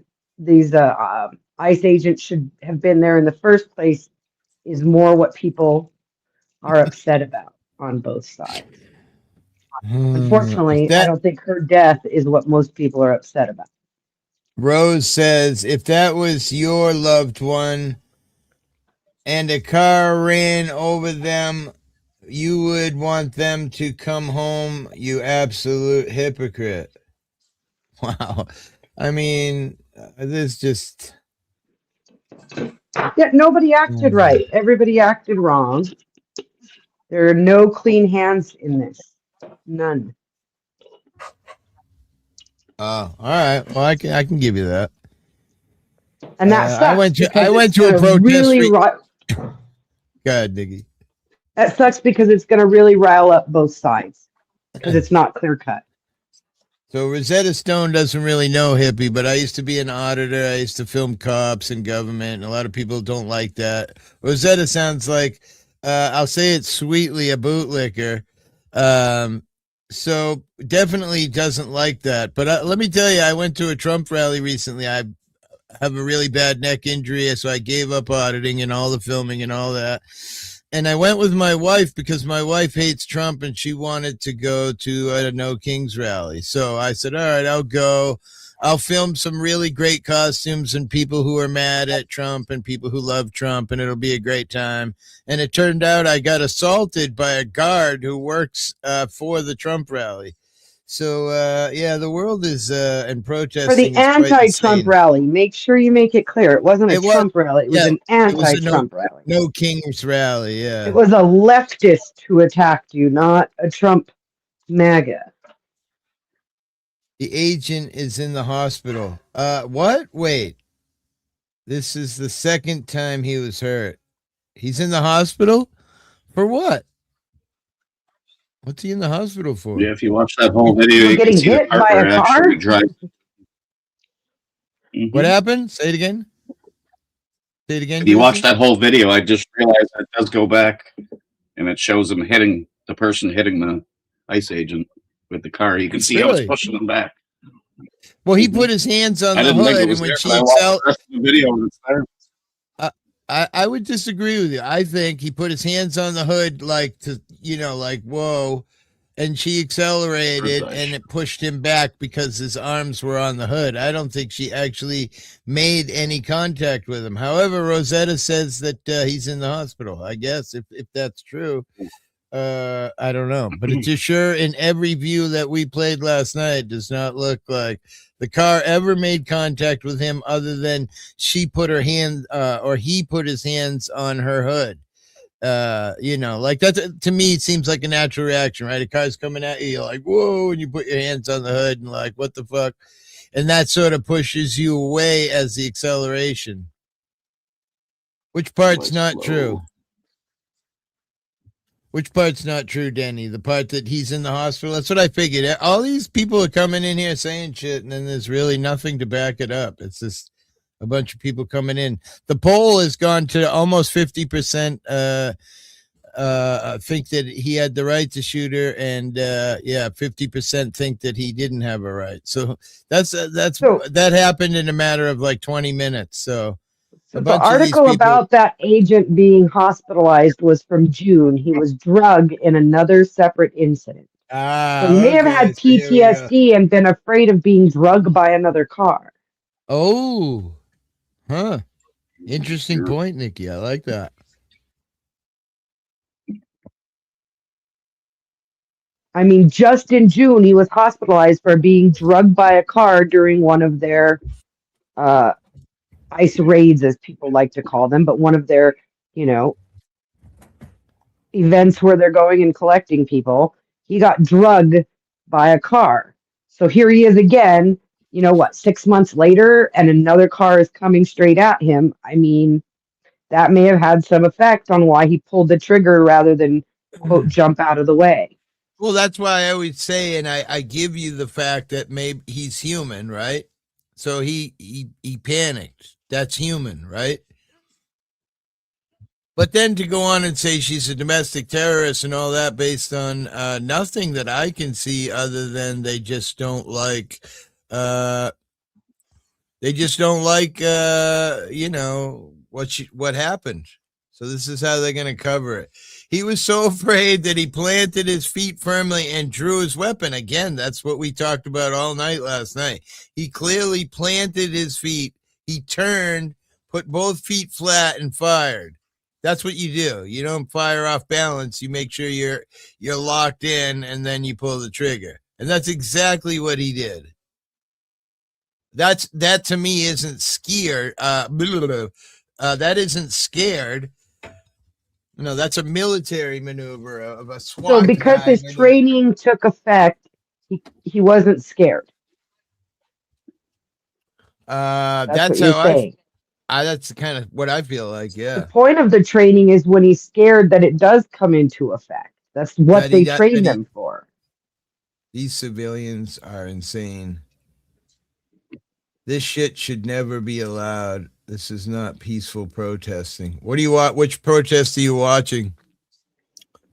ICE agents should have been there in the first place is more what people are upset about on both sides. Unfortunately, I don't think her death is what most people are upset about. Rose says, if that was your loved one and a car ran over them, you would want them to come home, you absolute hypocrite. Wow. I mean, there's just Yeah, nobody acted right. Everybody acted wrong. There are no clean hands in this. None. all right. Well, I can give you that. And that sucks. I went to a gonna protest. Really Go ahead, Diggy. that sucks because it's going to really rile up both sides because it's not clear cut. So Rosetta Stone doesn't really know hippie, but I used to be an auditor. I used to film cops and government, and a lot of people don't like that. Rosetta sounds like, I'll say it sweetly, a bootlicker. So definitely doesn't like that. But let me tell you, I went to a Trump rally recently. I have a really bad neck injury, so I gave up auditing and all the filming and all that. And I went with my wife because my wife hates Trump and she wanted to go to a No Kings rally. So I said, all right, I'll go. I'll film some really great costumes and people who are mad at Trump and people who love Trump, and it'll be a great time. And it turned out I got assaulted by a guard who works for the Trump rally. So, yeah, the world is in protesting. For the anti-Trump rally, make sure you make it clear. It wasn't a Trump rally. It was an anti-Trump rally. No Kings rally, yeah. It was a leftist who attacked you, not a Trump MAGA. The agent is in the hospital. What? Wait. This is the second time he was hurt. He's in the hospital? For what? What's he in the hospital for? Yeah, if you watch that whole video, you can see the part where it actually drives. What happened? Say it again. Say it again. If you watch that whole video, I just realized it does go back, and it shows him hitting the person hitting the ICE agent with the car. You can see how it's pushing him back. Well, he put his hands on the hood, and when she I would disagree with you. I think he put his hands on the hood like to, like, whoa. And she accelerated and it pushed him back because his arms were on the hood. I don't think she actually made any contact with him. However, Rosetta says that he's in the hospital. I guess if that's true, I don't know. But it's just sure in every view that we played last night does not look like the car ever made contact with him other than she put her hand or he put his hands on her hood. Like that to me it seems like a natural reaction, right? A car's coming at you, you're like, whoa, and you put your hands on the hood and like, what the fuck? And that sort of pushes you away as the acceleration. Which part's not true? Which part's not true, Denny? The part that he's in the hospital? That's what I figured. All these people are coming in here saying shit, and then there's really nothing to back it up. It's just a bunch of people coming in. The poll has gone to almost 50% think that he had the right to shoot her, and 50% think that he didn't have a right. So that happened in a matter of like 20 minutes. So the article about that agent being hospitalized was from June. He was drugged in another separate incident. So he may have had PTSD and been afraid of being drugged by another car. Oh, huh. Interesting point, Nikki. I like that. I mean, just in June, he was hospitalized for being drugged by a car during one of their ICE raids, as people like to call them, but one of their, events where they're going and collecting people. He got drugged by a car. So here he is again, 6 months later, and another car is coming straight at him. I mean, that may have had some effect on why he pulled the trigger rather than, quote, jump out of the way. Well, that's why I always say, and I give you the fact that maybe he's human, right? So he panicked. That's human, right? But then to go on and say she's a domestic terrorist and all that based on nothing that I can see other than they just don't like, what happened. So this is how they're going to cover it. He was so afraid that he planted his feet firmly and drew his weapon. Again, that's what we talked about all night last night. He clearly planted his feet. He turned, put both feet flat, and fired. That's what you do. You don't fire off balance. You make sure you're locked in, and then you pull the trigger. And that's exactly what he did. that to me isn't scared. That isn't scared. No, that's a military maneuver of a SWAT So because guy. his training took effect, he wasn't scared. That's what you're how saying. that's kind of what I feel like. The Yeah. point of the training is when he's scared that it does come into effect. That's what That he- they that- train that he- them for. These civilians are insane. This shit should never be allowed. This is not peaceful protesting. What do you want? Which protest are you watching?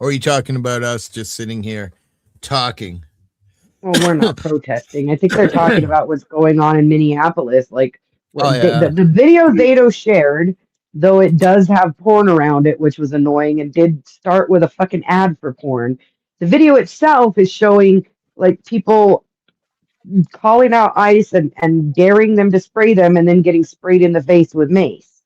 Or are you talking about us just sitting here talking? Well, we're not protesting. I think they're talking about what's going on in Minneapolis. Like the video Zato shared, though it does have porn around it, which was annoying and did start with a fucking ad for porn. The video itself is showing like people calling out ICE and daring them to spray them and then getting sprayed in the face with mace.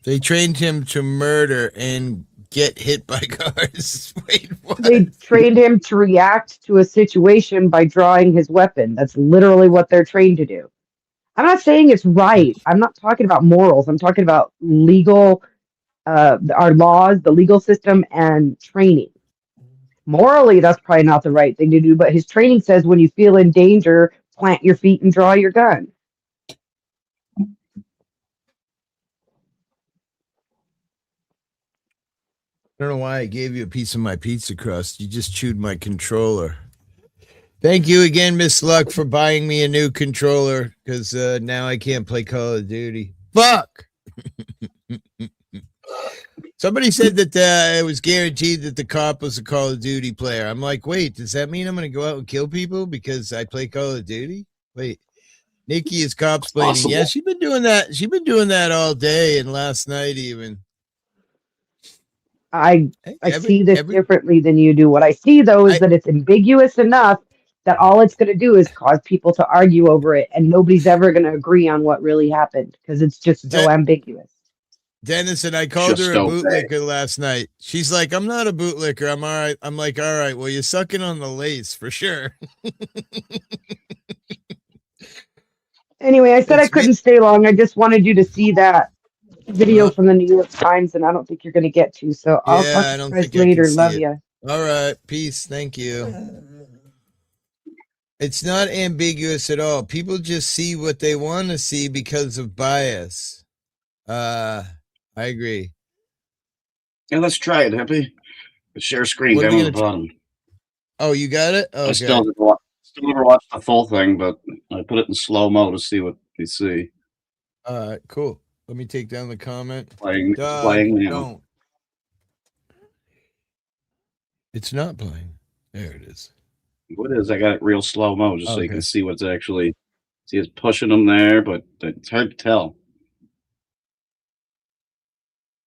They trained him to murder and get hit by cars. Wait, what? They trained him to react to a situation by drawing his weapon. That's literally what they're trained to do. I'm not saying it's right. I'm not talking about morals. I'm talking about legal, our laws, the legal system, and training. Morally, that's probably not the right thing to do, but his training says when you feel in danger, plant your feet and draw your gun. I don't know why I gave you a piece of my pizza crust. You just chewed my controller. Thank you again, Miss Luck, for buying me a new controller, because now I can't play Call of Duty. Fuck! Somebody said that it was guaranteed that the cop was a Call of Duty player. I'm like, wait, does that mean I'm going to go out and kill people because I play Call of Duty? Wait, Nikki is cops playing. Yeah, she's been doing that. She's been doing that all day and last night even. I see this differently than you do. What I see, though, is that it's ambiguous enough that all it's going to do is cause people to argue over it, and nobody's ever going to agree on what really happened because it's just so ambiguous. Dennis and I called her a bootlicker last night. She's like, I'm not a bootlicker. I'm all right. I'm like, all right, well, you're sucking on the lace for sure. Anyway, I said I couldn't stay long. I just wanted you to see that video from the New York Times, and I don't think you're going to get to. So I'll talk to you guys later. Love you. All right. Peace. Thank you. It's not ambiguous at all. People just see what they want to see because of bias. I agree. Yeah, let's try it, Happy. Share screen What are down we on the gonna bottom. Oh, you got it? Okay. I still never watched the full thing, but I put it in slow mo to see what they see. Cool. Let me take down the comment. Playing now. Don't. It's not playing. There it is. What is? I got it real slow mo just so you can see what's actually. See, it's pushing them there, but it's hard to tell.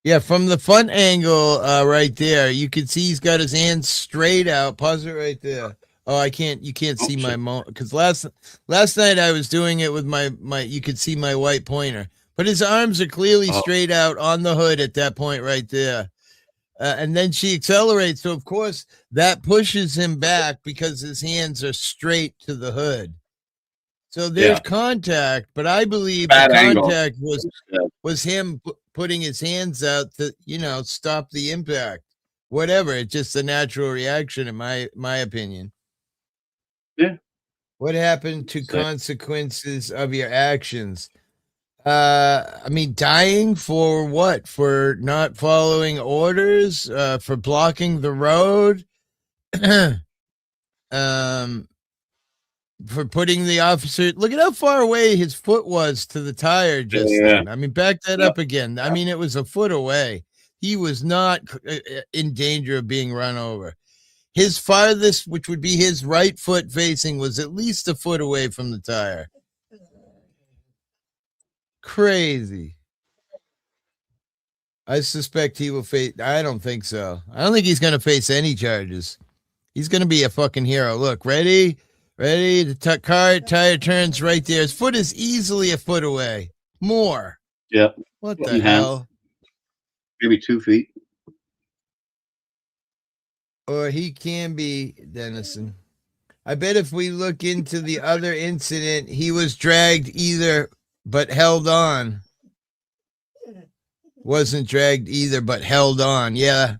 Yeah, from the front angle, right there, you can see he's got his hands straight out. Pause it right there. Oh, I can't. You can't see my because last night I was doing it with my. You could see my white pointer, but his arms are clearly straight out on the hood at that point right there. And then she accelerates, so of course that pushes him back because his hands are straight to the hood. So there's contact, but I believe the contact was him putting his hands out to, stop the impact. Whatever, it's just a natural reaction in my opinion. Yeah. What happened to consequences of your actions? I mean, dying for what? For not following orders? For blocking the road? For putting the officer, look at how far away his foot was to the tire just then. I mean, back that up again. I mean, it was a foot away. He was not in danger of being run over. His farthest, which would be his right foot facing, was at least a foot away from the tire. Crazy. I suspect he will face. I don't think so. I don't think he's going to face any charges. He's going to be a fucking hero. Look, ready? The tire turns right there. His foot is easily a foot away. More. Yep. What the hell? Maybe 2 feet. Or he can be, Dennison. I bet if we look into the other incident, he was dragged either but held on. Wasn't dragged either but held on. Yeah.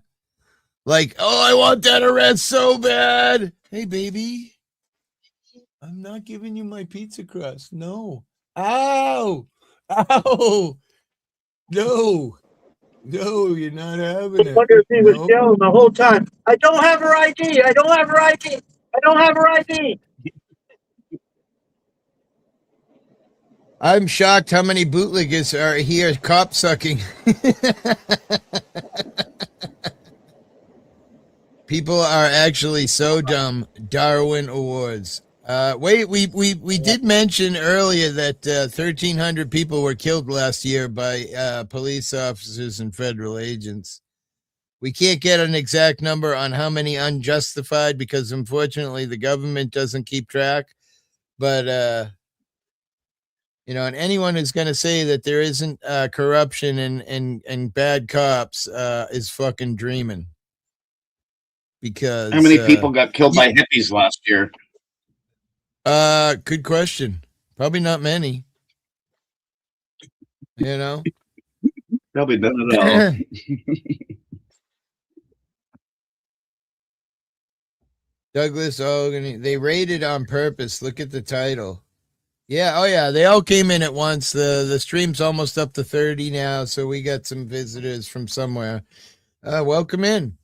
Like, oh, I want that arrest so bad. Hey, baby. I'm not giving you my pizza crust. No. Ow. Ow. No. No, you're not having I it. wonder if he was Nope. yelling the whole time, I don't have her ID. I don't have her ID. I don't have her ID. I'm shocked how many bootleggers are here cop sucking. People are actually so dumb. Darwin Awards. Wait, we did mention earlier that 1,300 people were killed last year by police officers and federal agents. We can't get an exact number on how many unjustified because unfortunately the government doesn't keep track. But you know, and anyone who's going to say that there isn't corruption and bad cops is fucking dreaming. Because how many people got killed by hippies last year? Good question. Probably not many. You know? Probably none at all. Douglas Hogan, they raided on purpose. Look at the title. Yeah, oh yeah, they all came in at once. The stream's almost up to 30 now, so we got some visitors from somewhere. Welcome in.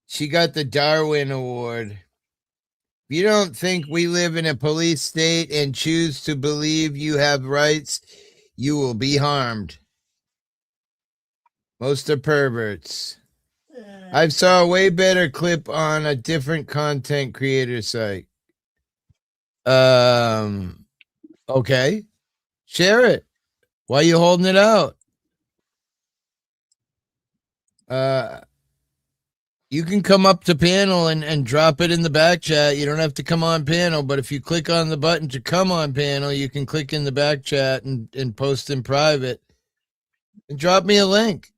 She got the Darwin Award. If you don't think we live in a police state and choose to believe you have rights, you will be harmed. Most are perverts. I saw a way better clip on a different content creator site. Okay. Share it. Why are you holding it out? You can come up to panel and drop it in the back chat. You don't have to come on panel, but if you click on the button to come on panel, you can click in the back chat and post in private. And drop me a link.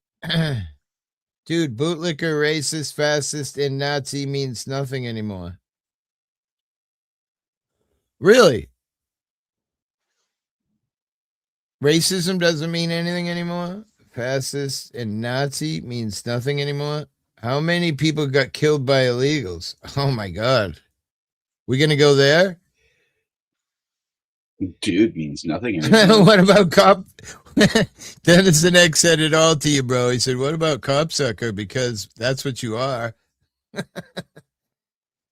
Dude, bootlicker, racist, fascist, and Nazi means nothing anymore. Really? Racism doesn't mean anything anymore? Fascist and Nazi means nothing anymore? How many people got killed by illegals? Oh my God. We gonna go there? Dude means nothing anymore. What about cop? Dennis the Next said it all to you, bro. He said, what about copsucker? Because that's what you are.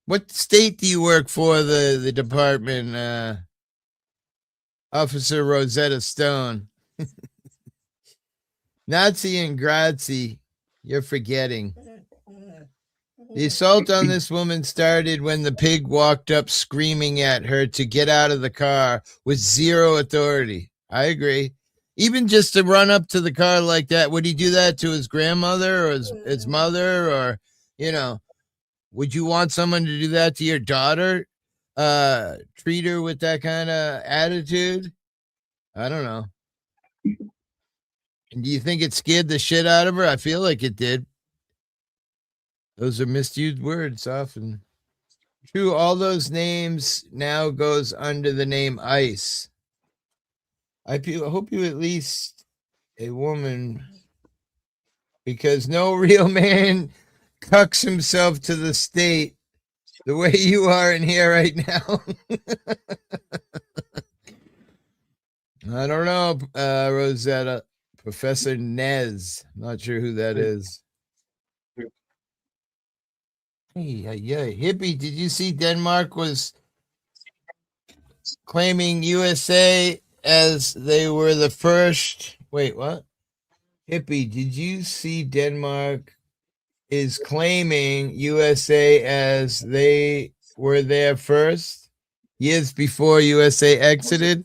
What state do you work for, the department? Officer Rosetta Stone. Nazi and Grazi, you're forgetting. The assault on this woman started when the pig walked up screaming at her to get out of the car with zero authority. I agree. Even just to run up to the car like that, would he do that to his grandmother or his mother? Or, you know, would you want someone to do that to your daughter? Treat her with that kind of attitude? I don't know. And do you think it scared the shit out of her? I feel like it did. Those are misused words often. True, all those names now goes under the name ICE. I hope you at least a woman, because no real man cucks himself to the state the way you are in here right now. I don't know, Rosetta. Professor Nez. Not sure who that is. Hey, hippie, did you see Denmark was claiming USA as they were the first? Wait, what? Hippie, did you see Denmark is claiming USA as they were there first, years before USA exited?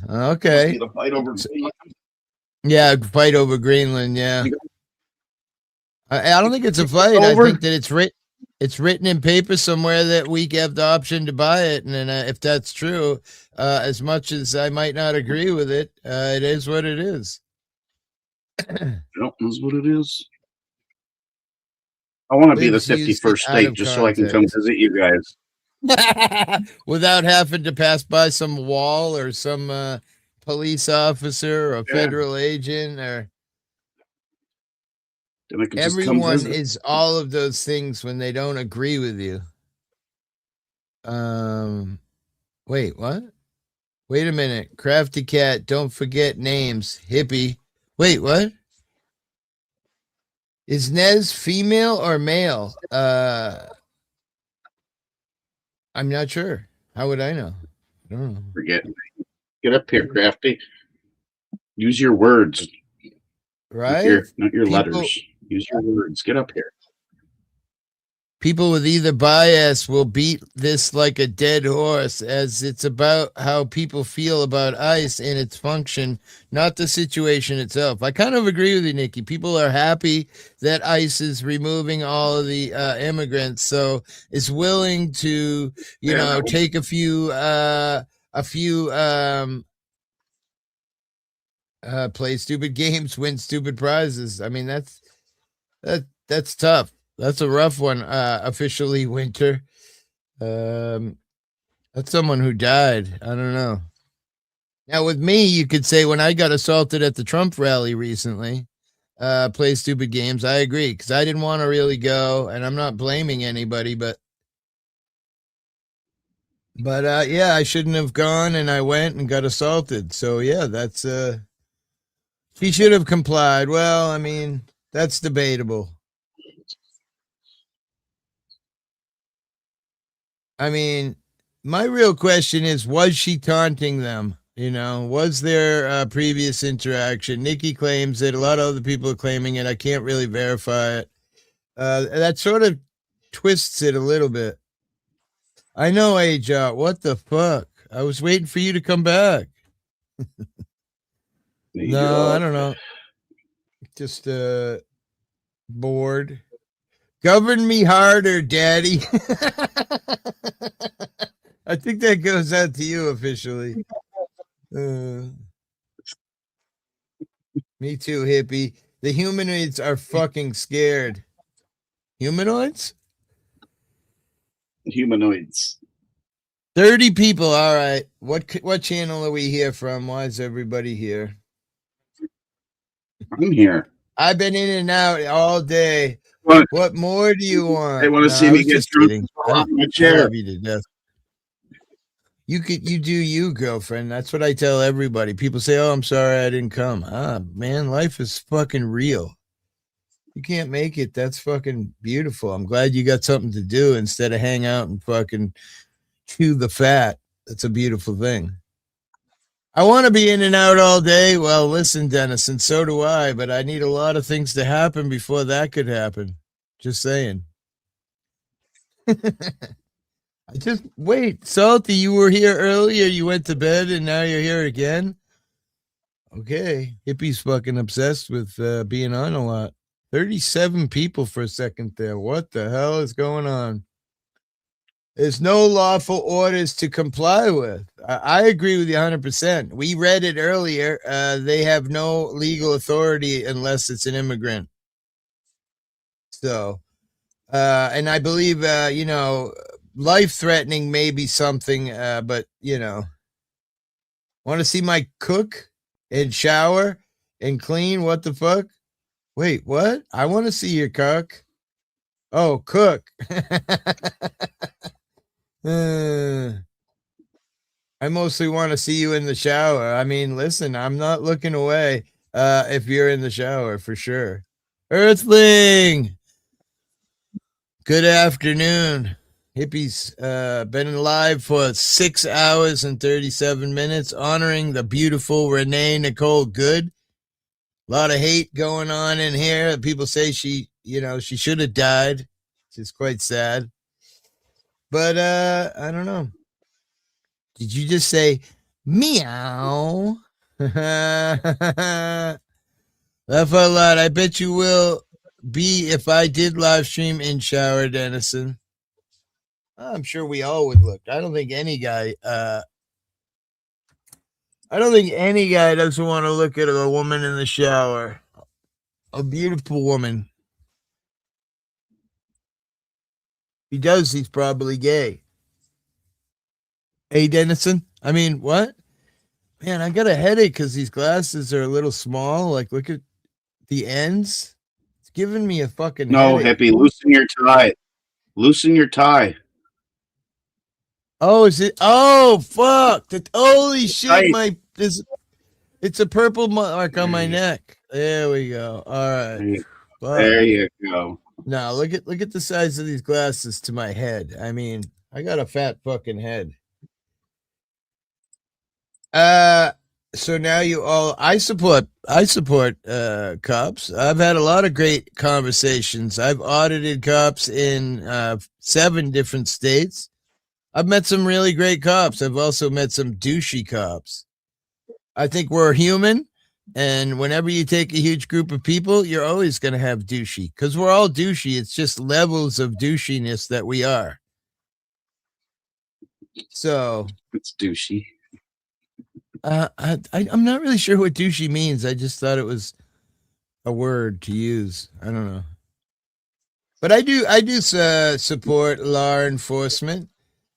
Okay. Yeah, fight over Greenland, yeah. I don't think it's a fight. I think that it's written in paper somewhere that we have the option to buy it. And then if that's true, as much as I might not agree with it, it is what it is. Yep, that's what it is. I want to be the Lives used it 51st out state of just so I can come context. visit you guys. Without having to pass by some wall or some police officer or Yeah. federal agent or Then I could just come everyone visit. is all of those things when they don't agree with you. Wait, what? Wait a minute. Crafty Cat, don't forget names. Hippie. Wait, what? Is Nez female or male? I'm not sure. How would I know? I don't know. Forget. Get up here, Crafty. Use your words. Right? Not your People- letters. Use your words. Get up here. People with either bias will beat this like a dead horse, as it's about how people feel about ICE and its function, not the situation itself. I kind of agree with you, Nikki. People are happy that ICE is removing all of the immigrants, so it's willing to, take a few play stupid games, win stupid prizes. I mean, that's tough. That's a rough one, officially, Winter. That's someone who died. I don't know. Now, with me, you could say when I got assaulted at the Trump rally recently, play stupid games. I agree, because I didn't want to really go, and I'm not blaming anybody, but yeah, I shouldn't have gone, and I went and got assaulted. So yeah, that's she should have complied. Well, I mean, that's debatable. I mean, my real question is, was she taunting them? Was there a previous interaction? Nikki claims it. A lot of other people are claiming it. I can't really verify it. That sort of twists it a little bit. I know, AJ. What the fuck? I was waiting for you to come back. No, I don't know. Just bored. Govern me harder, Daddy. I think that goes out to you officially. Me too, hippie. The humanoids are fucking scared. Humanoids? Humanoids. 30 people. All right. What channel are we here from? Why is everybody here? I'm here. I've been in and out all day. What more do you want? They want to see me get drunk off my I chair. love you to death. You do you, girlfriend. That's what I tell everybody. People say, "Oh, I'm sorry I didn't come." Man, life is fucking real. You can't make it. That's fucking beautiful. I'm glad you got something to do instead of hang out and fucking chew the fat. That's a beautiful thing. I want to be in and out all day. Well, listen, Dennis, and so do I, but I need a lot of things to happen before that could happen. Just saying. Wait, Salty, you were here earlier, you went to bed, and now you're here again? Okay. Hippie's fucking obsessed with being on a lot. 37 people for a second there. What the hell is going on? There's no lawful orders to comply with. I agree with you 100%. We read it earlier. They have no legal authority unless it's an immigrant. So, and I believe, life-threatening may be something, but, want to see my cook and shower and clean? What the fuck? Wait, what? I want to see your cook. Oh, cook. I mostly want to see you in the shower. I mean, listen, I'm not looking away if you're in the shower, for sure. Earthling! Good afternoon. Hippie's been live for 6 hours and 37 minutes, honoring the beautiful Renee Nicole Good. A lot of hate going on in here. People say she should have died, which is quite sad. But I don't know. Did you just say meow? Laugh out loud. I bet you will be if I did live stream in shower, Dennison. I'm sure we all would look. I don't think any guy doesn't want to look at a woman in the shower. A beautiful woman. he does, he's probably gay. Hey, Dennison. I mean, what? Man, I got a headache because these glasses are a little small. Like, look at the ends. It's giving me a fucking No, headache. Hippie, loosen your tie. Loosen your tie. Oh, is it? Oh, fuck! Holy shit! Tight. It's a purple mark on my neck. There we go. All right. Fuck. There you go. Now look at the size of these glasses to my head. I mean, I got a fat fucking head. So now I support cops. I've had a lot of great conversations. I've audited cops in 7 different states. I've met some really great cops. I've also met some douchey cops. I think we're human, and whenever you take a huge group of people, you're always going to have douchey, because we're all douchey. It's just levels of douchiness that we are. So it's douchey. I'm not really sure what douchey means. I just thought it was a word to use. I don't know. But I do support law enforcement.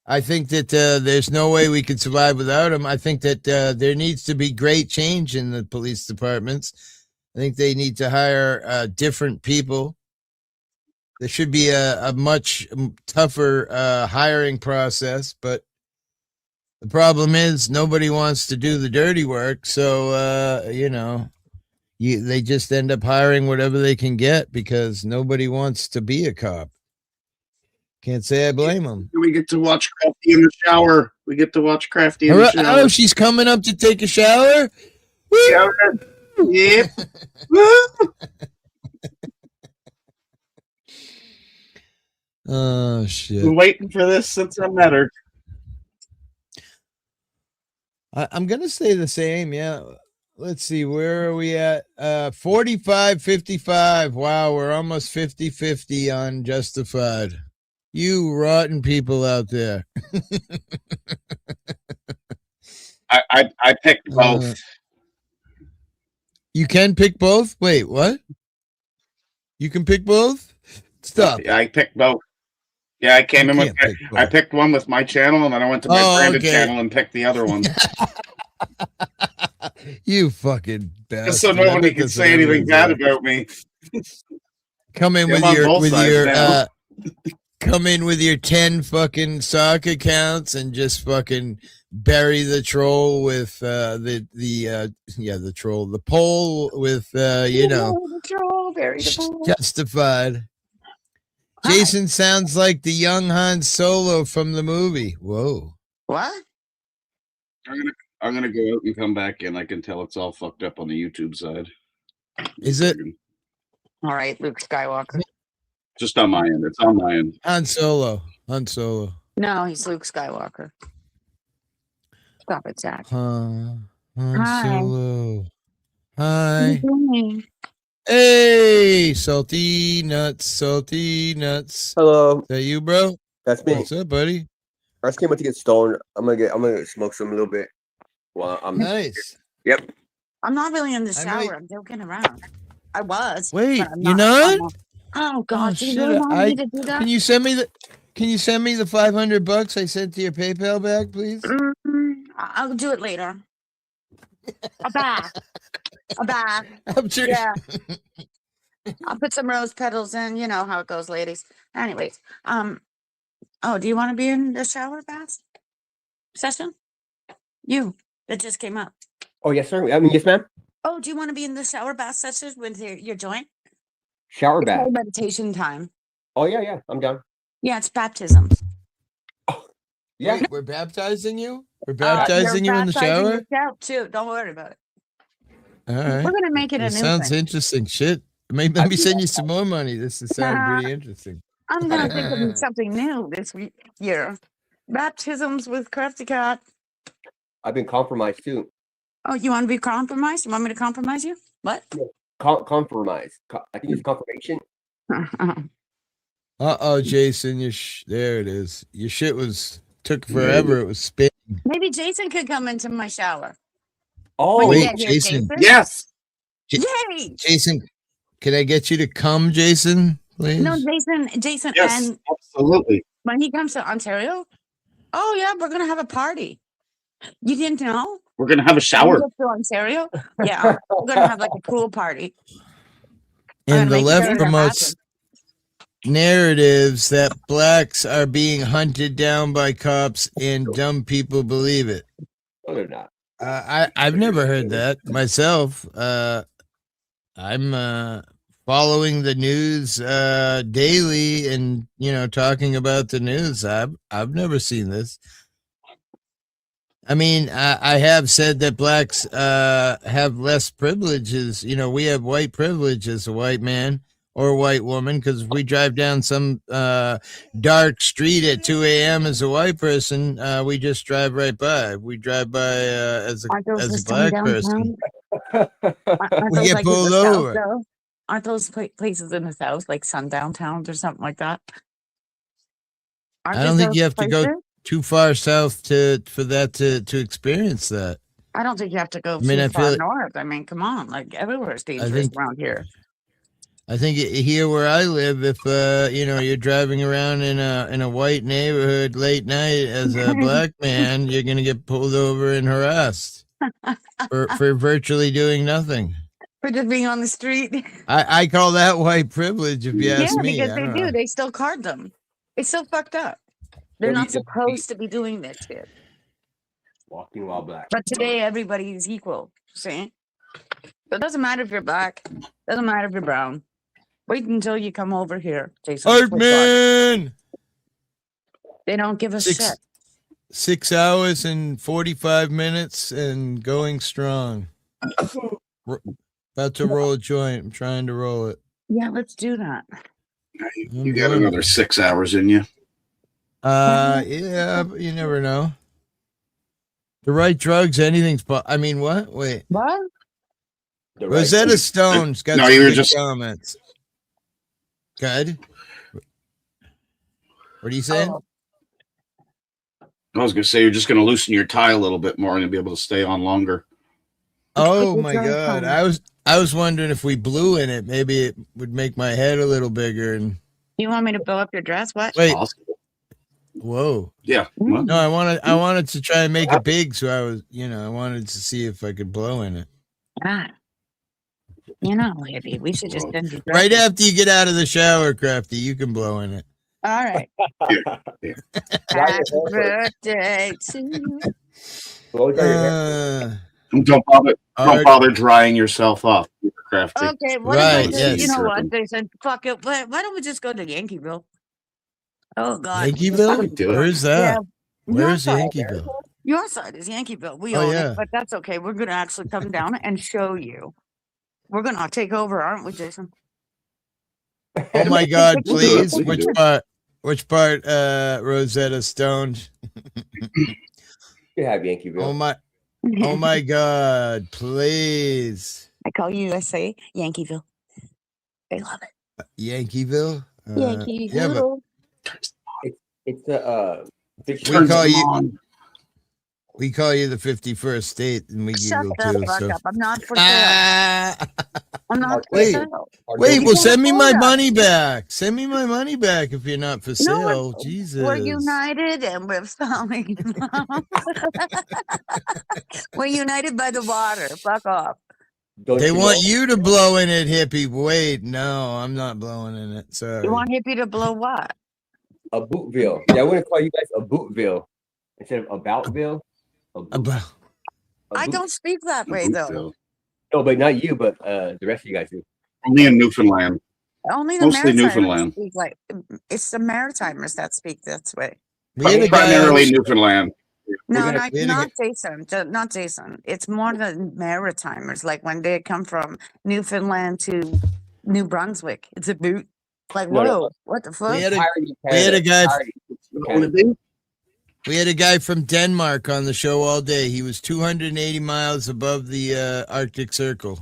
I think that there's no way we could survive without them. I think that there needs to be great change in the police departments. I think they need to hire different people. There should be a much tougher hiring process, but the problem is nobody wants to do the dirty work. So, they just end up hiring whatever they can get because nobody wants to be a cop. Can't say I blame them. We get to watch Crafty in the shower. Oh, she's coming up to take a shower? Yep. Oh, shit. Been waiting for this since I met her. I'm going to say the same, yeah. Let's see, where are we at? 45-55. Wow, we're almost 50-50 on Justified. You rotten people out there. I picked both. You can pick both? Wait, what? You can pick both? Stop. Yeah, I picked both. Yeah, I came in with. I picked one with my channel, and then I went to my branded channel and picked the other one. You fucking bastard. Just so nobody can say anything bad about me. Come in with your come in with your 10 fucking sock accounts and just fucking bury the troll with the troll, the poll with the troll, bury the poll. Justified. Jason sounds like the young Han Solo from the movie. Whoa. What? I'm gonna go out and come back in. I can tell it's all fucked up on the YouTube side. Is it? All right, Luke Skywalker. Just on my end. It's on my end. Han Solo. No, he's Luke Skywalker. Stop it, Zach. Han Hi. Solo. Hi. Hi. Hey, salty nuts. Hello. Is that you, bro? That's me. What's up, buddy? I just came out to get stoned. I'm gonna smoke some a little bit. Well, I'm nice. Yep. I'm not really in the shower. I'm joking around. I was. Wait, but I'm you're not? Oh God! Do you shit, really want me to do that? Can you send me the $500 I sent to your PayPal bag, please? I'll do it later. A bath. I'm sure. Yeah. I'll put some rose petals in. You know how it goes, ladies. Anyways, oh, do you want to be in the shower bath session? You that just came up. Oh yes, sir. I mean, yes, ma'am. Oh, do you want to be in the shower bath session with your joint? Shower It's bath. called meditation time. Oh yeah, I'm down. Yeah, it's baptism. Yeah. Wait, we're baptizing you? We're baptizing you in the baptizing shower? yourself, too. Don't worry about it. All right. We're gonna make it a This new sounds thing. interesting. Shit. Maybe let me send you some more money. This is sounding pretty interesting. I'm gonna think of something new this year. Baptisms with Crafty Cat. I've been compromised too. Oh, you want to be compromised? You want me to compromise you? What? Compromise. I think it's confirmation. Jason, there it is. Your shit took forever. It was spinning. Maybe Jason could come into my shower. Oh, When you wait, get here, Jason. Yes. Yay! Jason, can I get you to come, Jason? please? No, Jason, Yes, and absolutely. when he comes to Ontario, oh yeah, we're gonna have a party. You didn't know? We're gonna have a When he shower. gets to Ontario, yeah, we're gonna have like a pool party. I'm And gonna the make left sure that promotes happens. narratives that blacks are being hunted down by cops and dumb people believe it. No, they're not. I've never heard that myself. I'm following the news daily and talking about the news. I've never seen this. I mean, I have said that blacks have less privileges. We have white privilege as a white man or a white woman because if we drive down some dark street at 2 a.m. as a white person, we just drive right by. We drive by as a black person. Aren't We those get like in pulled the South, over. though? Aren't those places in the South like sundown towns or something like that? I don't think you have to go too far south for that to experience that. I don't think you have to go I mean, too I far feel north. I mean, come on, like everywhere is dangerous think- around here. I think here where I live, if you're driving around in a white neighborhood late night as a black man, you're gonna get pulled over and harassed for virtually doing nothing. For just being on the street. I call that white privilege, if you ask Yeah, me. because I they don't do. know. They still card them. It's so fucked up. They're not supposed to be doing this shit. Walking while black. But today, everybody is equal. See? So it doesn't matter if you're black. Doesn't matter if you're brown. Wait until you come over here, Jason. Art man! They don't give a shit. 6 hours and 45 minutes and going strong. About to roll a joint. I'm trying to roll it. Yeah, let's do that. You got another 6 hours in you. Yeah, but you never know. The right drugs, anything's. I mean, what? Wait. What? Rosetta Stone's got No, some you were good just- comments. Good. What are you saying? I was gonna say you're just gonna loosen your tie a little bit more and you'll be able to stay on longer. Oh my God! I was wondering if we blew in it, maybe it would make my head a little bigger. And You want me to blow up your dress? What? wait, whoa! Yeah. No, I wanted to try and make it big, so I wanted to see if I could blow in it. Ah. Hippie, we should just send you Right dresses. after you get out of the shower, Crafty, you can blow in it. All right. Happy birthday to you. Don't bother drying yourself off, Crafty. Okay, what Right, about yes. you know what? They said, fuck it. Why don't we just go to Yankeeville? Oh, God. Yankeeville? Where's that? Yeah. Where's Your side. Yankeeville? Your side is Yankeeville. We Oh, own yeah. it, but that's okay. We're going to actually come down and show you. We're going to take over, aren't we, Jason? Oh my God! We'll do it. Please, We can which do it. part? Which part? Rosetta Stone. You have Yankeeville. Oh my God! Please, I call USA Yankeeville. They love it. Yankeeville. Yankee Yeah, but Doodle. It's a we call you the 51st state, and we Shut giggle the too. fuck So. up. I'm not for sale. I'm not for Wait, sale. wait. You Well, can't send me my afford us. money back. Send me my money back if you're not for sale. No, Jesus. we're united and we're falling. We're united by the water. Fuck off. They want you to blow in it, hippie. Wait, no, I'm not blowing in it. Sorry. You want hippie to blow what? a Bootville. Yeah, I want to call you guys a Bootville instead of Aboutville. I don't speak that way though. No, but not you, but the rest of you guys do. Only in Newfoundland. Only the Mostly Maritimers Newfoundland. speak like it's the Maritimers that speak this way. Primarily Newfoundland. No, not Jason. Not Jason. It's more the Maritimers. Like when they come from Newfoundland to New Brunswick, it's a boot. Like No, whoa, no. what the fuck? We had a guy. We had a guy from Denmark on the show all day. He was 280 miles above the Arctic Circle.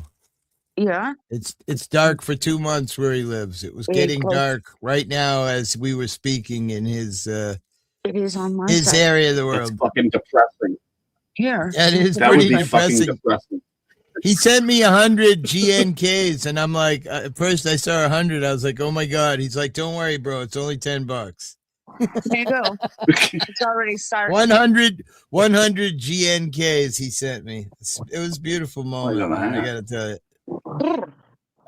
Yeah. It's dark for 2 months where he lives. It was Very getting close. dark right now as we were speaking in his It is on my his side. area of the That's world. fucking depressing. Here. That is That pretty would be fucking depressing. depressing. He sent me 100 GNKs, and I'm like, at first I saw 100. I was like, oh my god. He's like, don't worry, bro. It's only $10. There you go. It's already started. 100 GNKs he sent me. It was a beautiful moment, man, I gotta tell you.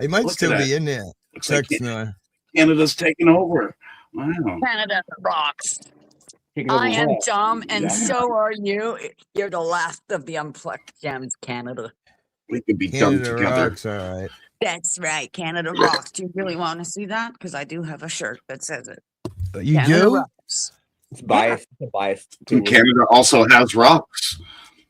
He might Look still at be that. in there. Looks like Text Noah. Canada's taking over. Wow. Canada rocks. Taking over I am what? dumb, and Yeah. so are you. You're the last of the unplugged gems, Canada. We could be done Canada together. rocks, all right. That's right, Canada rocks. Do you really want to see that? Because I do have a shirt that says it. You Canada do? rocks. It's biased. It's a biased. And Canada also has rocks.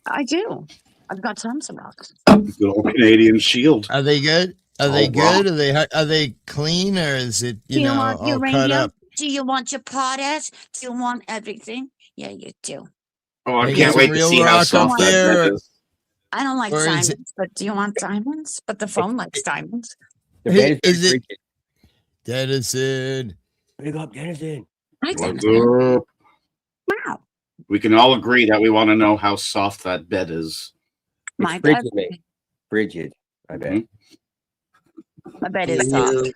I do. I've got tons of rocks. Good old Canadian shield. Are they good? Are they Oh, good? Are they clean, or is it Do you know want your all cut radio? up? Do you want your potash? Do you want everything? Yeah, you do. Oh, I They can't got wait some to real see how rock up soft that there, bed is. I don't like Or is it- diamonds, but do you want diamonds? But the phone likes diamonds. The bed Is is it Denison? Big up, Denison. I What's think. up? Wow. We can all agree that we want to know how soft that bed is. My It's bed. frigid, mate. Frigid. I bet. My bed is soft.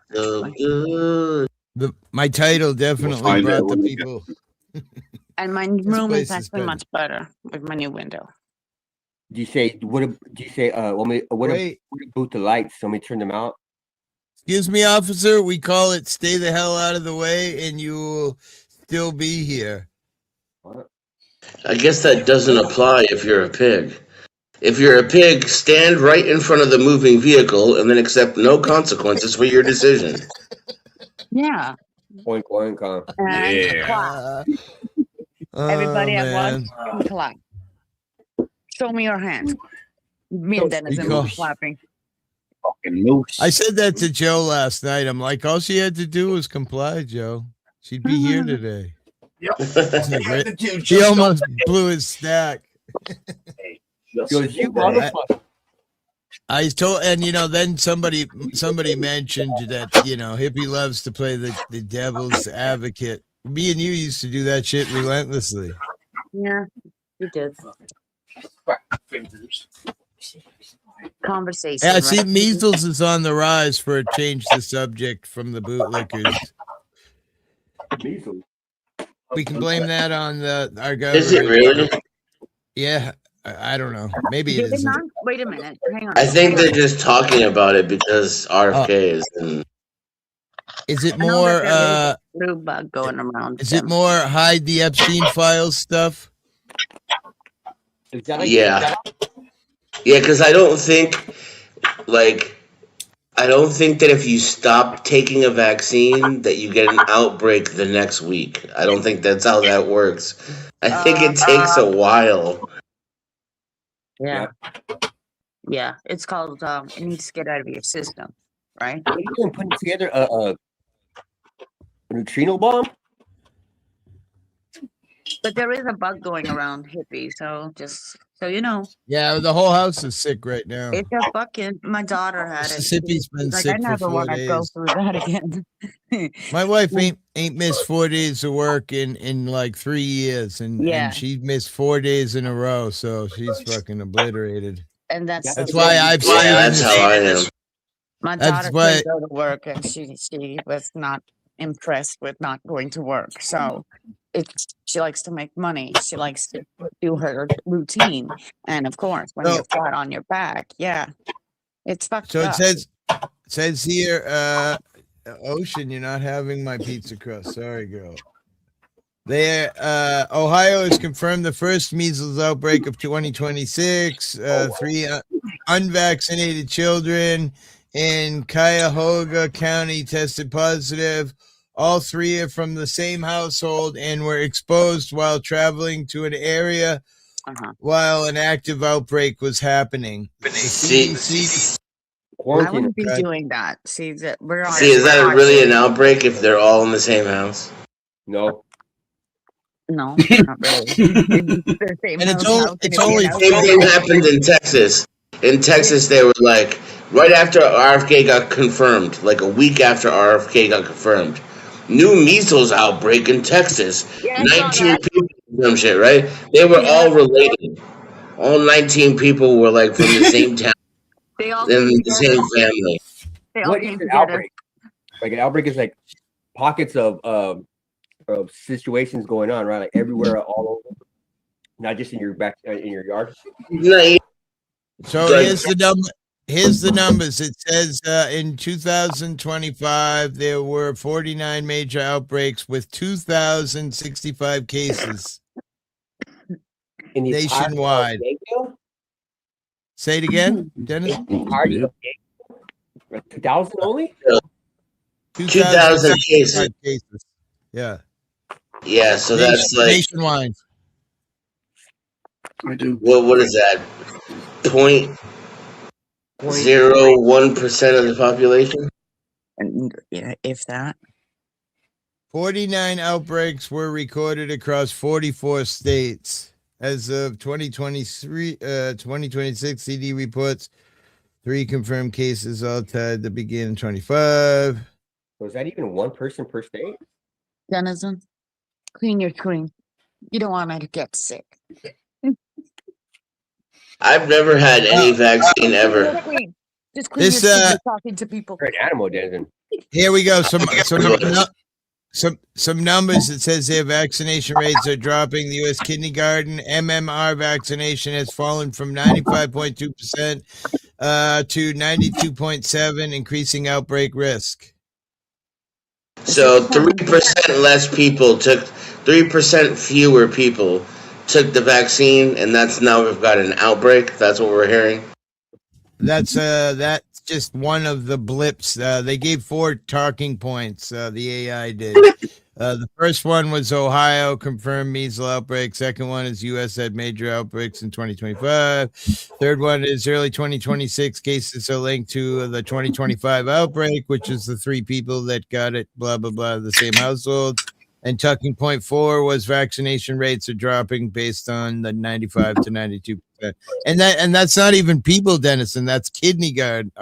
My title definitely find brought out the when we get- people. And my room place is is actually better. much better with my new window. Do you say want me Wait. boot the lights? Want me to turn them out? Excuse me, officer. We call it "Stay the hell out of the way," and you will still be here. I guess that doesn't apply if you're a pig. If you're a pig, stand right in front of the moving vehicle and then accept no consequences for your decision. Yeah. Oink oink. And clap. Everybody at once and clap. Show me your hand. Me and Dennis will be Because- clapping. Fucking moose. I said that to Joe last night. I'm like, all she had to do was comply, Joe. She'd be here today. Yep. It's like, right? The dude He just almost blew his stack. Just Goes, you obey. motherfucker. I told, and then somebody mentioned that Hippie loves to play the devil's advocate. Me and you used to do that shit relentlessly. Yeah, you did. Fingers. Conversation. Yeah, see, right? measles is on the rise for a change the subject from the bootlickers. Measles. We can blame that on our government. Is it really? Yeah, I don't know. Maybe it Did it isn't. not? Wait a minute. Hang on. I think they're just talking about it because RFK is in. Is it I know more? that there is a flu bug going around. Is it more hide the Epstein files stuff? Is that Yeah. Yeah, because I don't think that if you stop taking a vaccine that you get an outbreak the next week. I don't think that's how that works. I think it takes a while. Yeah. Yeah. It's called it needs to get out of your system, right? Are you gonna put together a neutrino bomb? But there is a bug going around, hippie. So just so you know, Yeah, the whole house is sick right now. it's a fucking. My daughter had it. Mississippi's been Like, sick I for never 4 want to go days. through that again. My wife ain't missed 4 days of work in like 3 years, Yeah. and she missed 4 days in a row, so she's fucking obliterated. And that's why I've stayed in That's the- how I am. My That's daughter why- couldn't go to work, and she was not impressed with not going to work. So she likes to make money. She likes to do her routine, and of course, when So- you're flat on your back, yeah, it's fucked So up. it says here, Ocean, you're not having my pizza crust. Sorry, girl. Ohio has confirmed the first measles outbreak of 2026. 3 unvaccinated children in Cuyahoga County tested positive. All 3 are from the same household and were exposed while traveling to an area while an active outbreak was happening. The CDC I wouldn't be doing that. See, that we're on. See, is that really an outbreak if they're all in the same house? No. No, not really. And it's only Same thing happened in Texas. In Texas, they were like right after RFK got confirmed, like a week after RFK got confirmed, new measles outbreak in Texas. Yeah, I saw 19 that. people, some shit, right? They were all related. All 19 people were like from the same town. They all in came the together. same family. They all What is came an together. outbreak? Like an outbreak is like pockets of situations going on, right? Like everywhere, all over, not just in your back in your yard. No, So like, here's the number. Here's the numbers. It says in 2025 there were 49 major outbreaks with 2,065 cases In the nationwide. Say it again, Dennis. Entirety of Gainesville? 2,000 only? 2,000 cases. Yeah. Yeah, so that's like nationwide. I do. What is that? 0.01% of the population? And yeah, if that. 49 outbreaks were recorded across 44 states. As of 2026, CD reports 3 confirmed cases, all tied to begin in 25. So is that even one person per state? Denizen, clean your screen. You don't want me to get sick. I've never had any vaccine ever. Just clean This, your screen. You're talking to people. You're an animal, Denison. Here we go. Some numbers. It says their vaccination rates are dropping. The U.S. kindergarten MMR vaccination has fallen from 95.2% to 92.7%, increasing outbreak risk. So 3% less people took, 3% fewer people took the vaccine, and that's now we've got an outbreak. That's what we're hearing. That's just one of the blips. They gave 4 talking points. The AI did. The first one was Ohio confirmed measles outbreak. Second one is U.S. had major outbreaks in 2025. Third one is early 2026 cases are linked to the 2025 outbreak, which is the 3 people that got it, blah, blah, blah, the same household. And talking point 4 was vaccination rates are dropping based on the 95 to 92%. And that's not even people, Denison. That's kindergarten.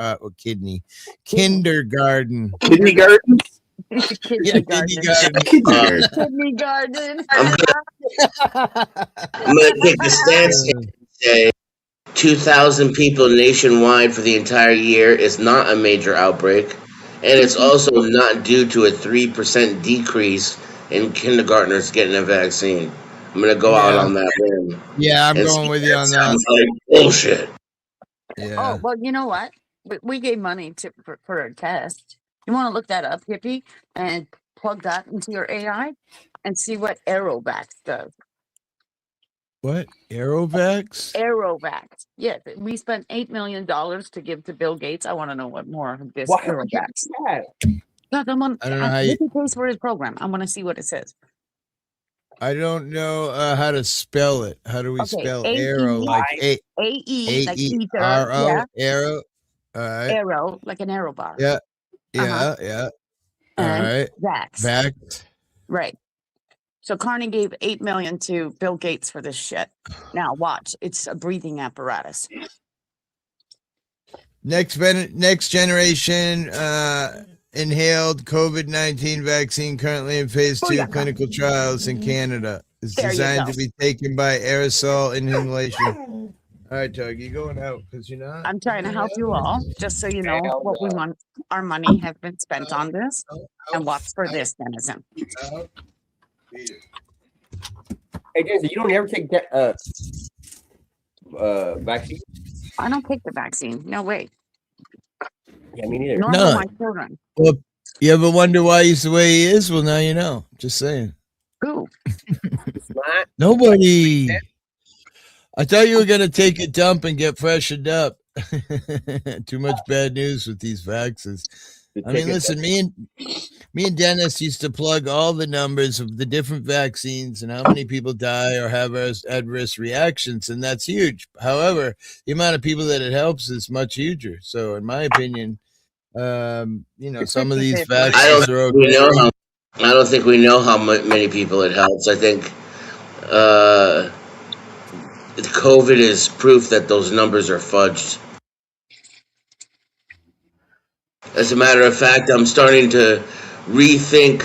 Kindergarten. Kindergarten. Yeah, kindergarten. Kindergarten. I'm gonna take the stance and say 2,000 people nationwide for the entire year is not a major outbreak, and it's also not due to a 3% decrease in kindergartners getting a vaccine. I'm gonna go out on that limb. Yeah, I'm and going say with you on that. sounds like bullshit. Yeah. Oh, well, you know what? We gave money for a test. You want to look that up, Hippie, and plug that into your AI and see what Aerovax does. What? Aerovax? Aerovax. Yes, we spent $8 million to give to Bill Gates. I want to know what more of this What? Aerovax. Yeah. God, I don't know how you- Hippie pays for his program. I want to see what it says. I don't know how to spell it. How do we Okay, spell A-E, arrow? Like AE, like ether. A-E-R-O, Yeah, arrow. All right. arrow, like an arrow bar. Yeah. Yeah. Uh-huh. Yeah. All And right. Vax. Vax. Right. So Carney gave $8 million to Bill Gates for this shit. Now watch, it's a breathing apparatus. Next generation inhaled COVID-19 vaccine currently in phase 2 clinical trials in Canada. It's There you designed go. to be taken by aerosol inhalation. All right, Tug, you going out because you're not. I'm trying to help you all, just so you know what we want. Our money has been spent on this, and watch for this, Denizen. Hey, Denison, you don't ever take that vaccine? I don't take the vaccine. No way. Yeah, me neither. Nor No. do my children. Well, you ever wonder why he's the way he is? Well, now you know. Just saying. Who? Nobody. I thought you were gonna take a dump and get freshened up. Too much bad news with these vaccines. I mean, listen, me and Dennis used to plug all the numbers of the different vaccines and how many people die or have adverse reactions, and that's huge. However, the amount of people that it helps is much huger. So, in my opinion, some of these vaccines are okay. I don't think we know how many people it helps. I think COVID is proof that those numbers are fudged. As a matter of fact, I'm starting to rethink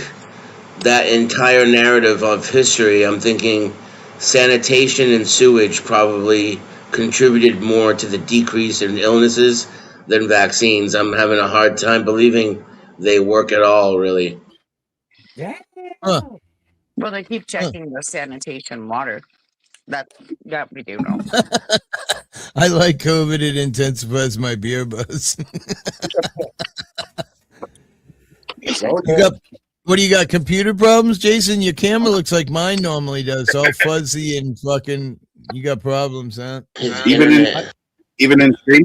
that entire narrative of history. I'm thinking sanitation and sewage probably contributed more to the decrease in illnesses than vaccines. I'm having a hard time believing they work at all, really. Yeah. Well, they keep checking the sanitation water. That we do know. I like COVID. It intensifies my beer buzz. You got, what do you got? Computer problems, Jason? Your camera looks like mine normally does, all fuzzy and fucking. You got problems, huh? Even in StreamYards?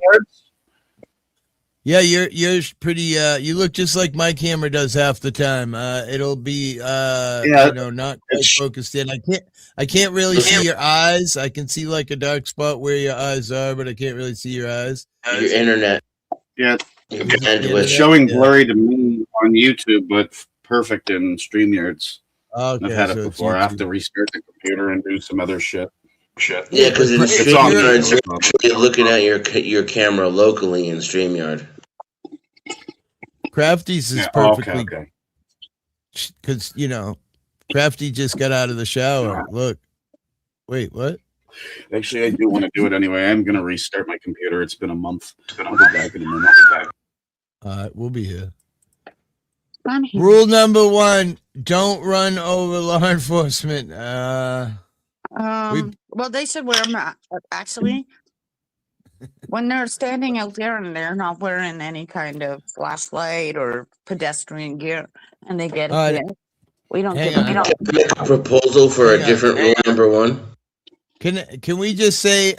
Yeah, you're pretty. You look just like my camera does half the time. It'll be not quite focused in. I can't really see your eyes. I can see like a dark spot where your eyes are, but I can't really see your eyes. Your internet. Yeah, Your it's bandwidth. showing blurry to me on YouTube, but perfect in StreamYards. Okay, I've had it so it's before. I have YouTube. to restart the computer and do some other shit. Yeah, because in It's on StreamYard, you're YouTube. actually looking at your camera locally in StreamYard. Crafty's is Yeah, perfectly okay. because Crafty just got out of the shower. Look, wait, what? Actually, I do want to do it anyway. I'm going to restart my computer. It's been a month. I'll be back in a minute. We'll be here. I'm here. Rule number 1: don't run over law enforcement. Well, they should wear them. Actually, when they're standing out there and they're not wearing any kind of flashlight or pedestrian gear, and they get hit, we don't give them. Make a proposal for a different rule number 1. Can we just say,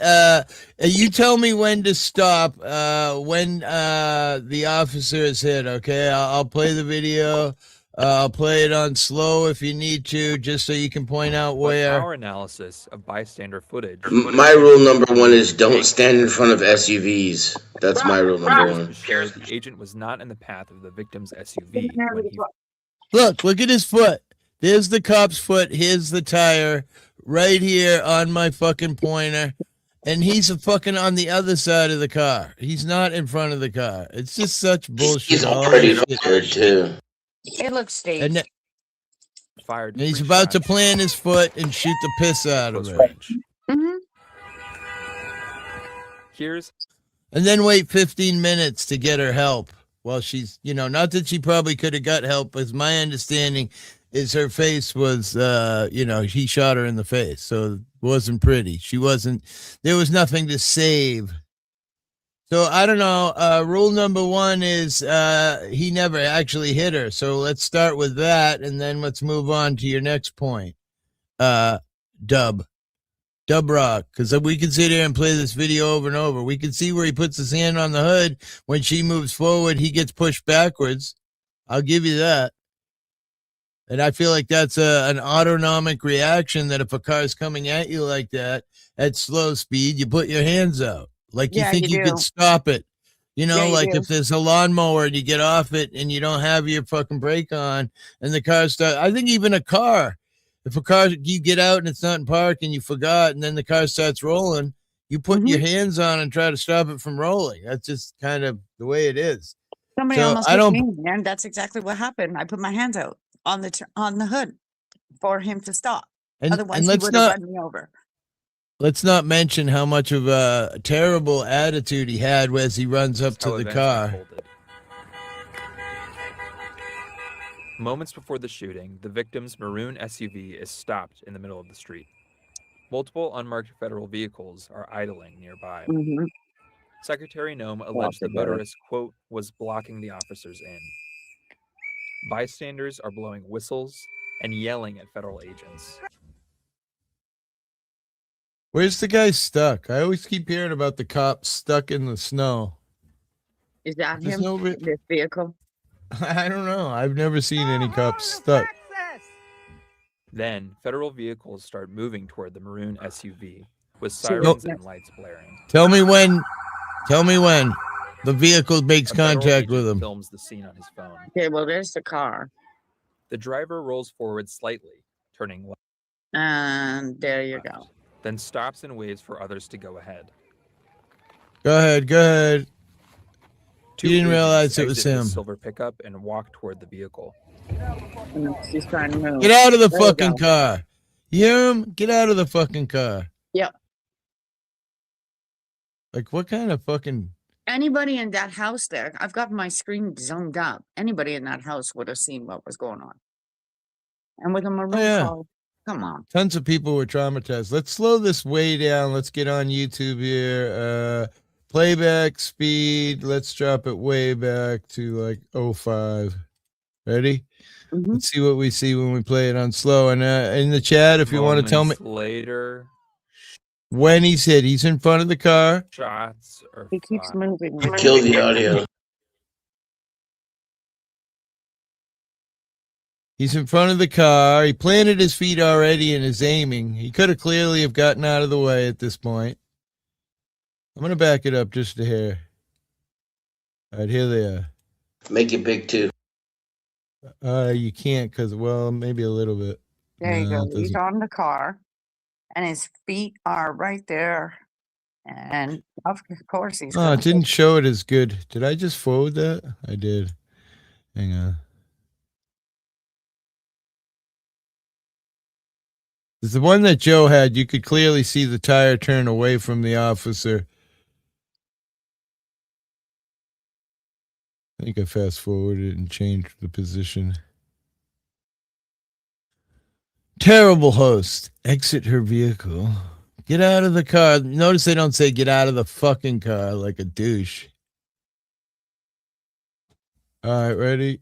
you tell me when to stop when the officer is hit, okay? I'll play the video. I'll play it on slow if you need to, just so you can point out where. Our analysis of bystander footage. My rule number 1 is don't stand in front of SUVs. That's my rule number 1. Shows the agent was not in the path of the victim's SUV when he. Look at his foot. There's the cop's foot. Here's the tire right here on my fucking pointer. And he's fucking on the other side of the car. He's not in front of the car. It's just such bullshit. He's already tired, too. It looks staged. And Fired. he's about to plant his foot and shoot the piss out of it. Here's. And then wait 15 minutes to get her help. Well, she's, not that she probably could have got help, but my understanding is her face was, he shot her in the face. So it wasn't pretty. There was nothing to save. So I don't know. Rule number 1 is he never actually hit her. So let's start with that. And then let's move on to your next point. Dub Rock. Because we can sit here and play this video over and over. We can see where he puts his hand on the hood. When she moves forward, he gets pushed backwards. I'll give you that. And I feel like that's an autonomic reaction that if a car's coming at you like that at slow speed, you put your hands out. Like you think you could stop it. If there's a lawnmower and you get off it and you don't have your fucking brake on and the car starts. I think even a car, if a car, you get out and it's not in park and you forgot and then the car starts rolling, you put your hands on and try to stop it from rolling. That's just kind of the way it is. Somebody almost hit me, and that's exactly what happened. I put my hands out on the hood for him to stop. Otherwise, he would have run me over. Let's not mention how much of a terrible attitude he had as he runs up to the car. Moments before the shooting, the victim's maroon SUV is stopped in the middle of the street. Multiple unmarked federal vehicles are idling nearby. Secretary Noem alleged the motorist, quote, was blocking the officers in. Bystanders are blowing whistles and yelling at federal agents. Where's the guy stuck? I always keep hearing about the cop stuck in the snow. Is that him? This vehicle? I don't know. I've never seen any cops stuck. Then, federal vehicles start moving toward the maroon SUV, with sirens and lights blaring. Tell me when the vehicle makes contact with him. Films the scene on his phone. Okay, well, there's the car. The driver rolls forward slightly, turning left. And there you go. Then stops and waves for others to go ahead. Go ahead. Two You didn't realize it was exit his him. silver pickup and walk toward the vehicle. She's trying to move. Get out of the There you fucking go. car. You hear him? Get out of the fucking car. Yep. Like, what kind of fucking? Anybody in that house there, I've got my screen zoomed up. Anybody in that house would have seen what was going on. And with a maroon yeah. car, come on. Tons of people were traumatized. Let's slow this way down. Let's get on YouTube here. Playback speed. Let's drop it way back to like 05. Ready? Let's see what we see when we play it on slow. And in the chat, if you want to tell me later, when he's hit, he's in front of the car. shots or He keeps moving. Kill the audio. He's in front of the car. He planted his feet already and is aiming. He could have clearly have gotten out of the way at this point. I'm going to back it up just a hair. All right, here they are. Make it big too. You can't because, well, maybe a little bit. There you No, go. it He's doesn't. on the car, and his feet are right there. And of course, he's Oh, gonna it didn't show it as good. Did I just forward that? I did. Hang on. The one that Joe had, you could clearly see the tire turn away from the officer. I think I fast forwarded and changed the position. Terrible host. Exit her vehicle. Get out of the car. Notice they don't say get out of the fucking car like a douche. All right, ready?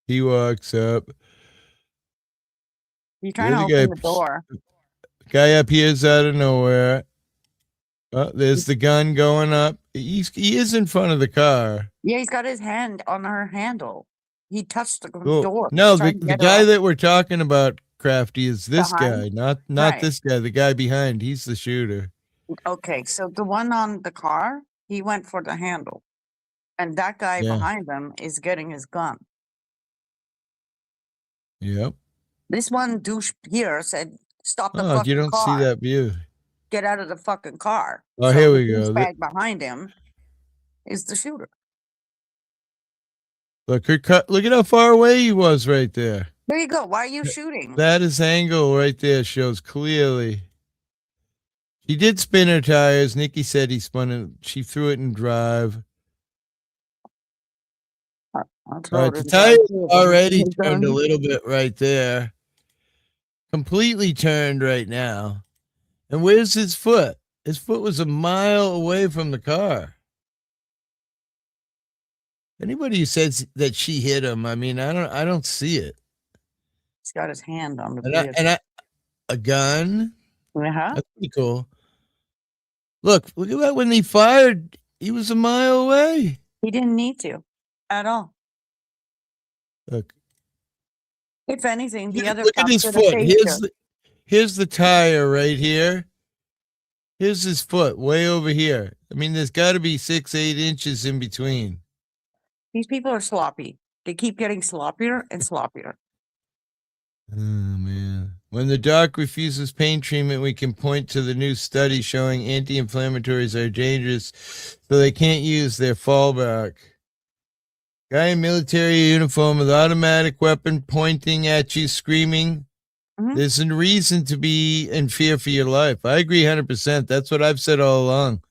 He walks up. You're trying to The open the door. guy appears out of nowhere. Oh, there's the gun going up. He is in front of the car. Yeah, he's got his hand on her handle. He touched the Cool. door. No, He's trying the to get her guy off. that we're talking about, Crafty, is this Behind? guy, not Right. this guy. The guy behind. He's the shooter. Okay, so the one on the car, he went for the handle. And that guy Yeah. behind him is getting his gun. Yep. This one douche here said, stop the Oh, fucking you don't car. see that view. Get out of the fucking car. Oh, So here the we go. douchebag behind him is the shooter. Look at how far away he was right there. There you go. Why are you shooting? That is angle right there shows clearly. She did spin her tires. Nikki said he spun it. She threw it in drive. I'll All throw right, it the in tire drive too, but already he's turned a done. little bit right there. Completely turned right now. And where's his foot? His foot was a mile away from the car. Anybody who says that she hit him, I mean, I don't see it. He's got his hand on the And vehicle. a gun? Uh-huh. That's pretty cool. Look at that. When he fired, he was a mile away. He didn't need to at all. Look. If anything, the other Look at cop his should have foot. tased Here's the tire right here. Here's his foot way over here. I mean, there's got to be 6-8 inches in between. These people are sloppy. They keep getting sloppier and sloppier. Oh, man. When the doc refuses pain treatment, we can point to the new study showing anti-inflammatories are dangerous, so they can't use their fallback. Guy in military uniform with automatic weapon pointing at you, screaming. There's a reason to be in fear for your life. I agree 100%. That's what I've said all along.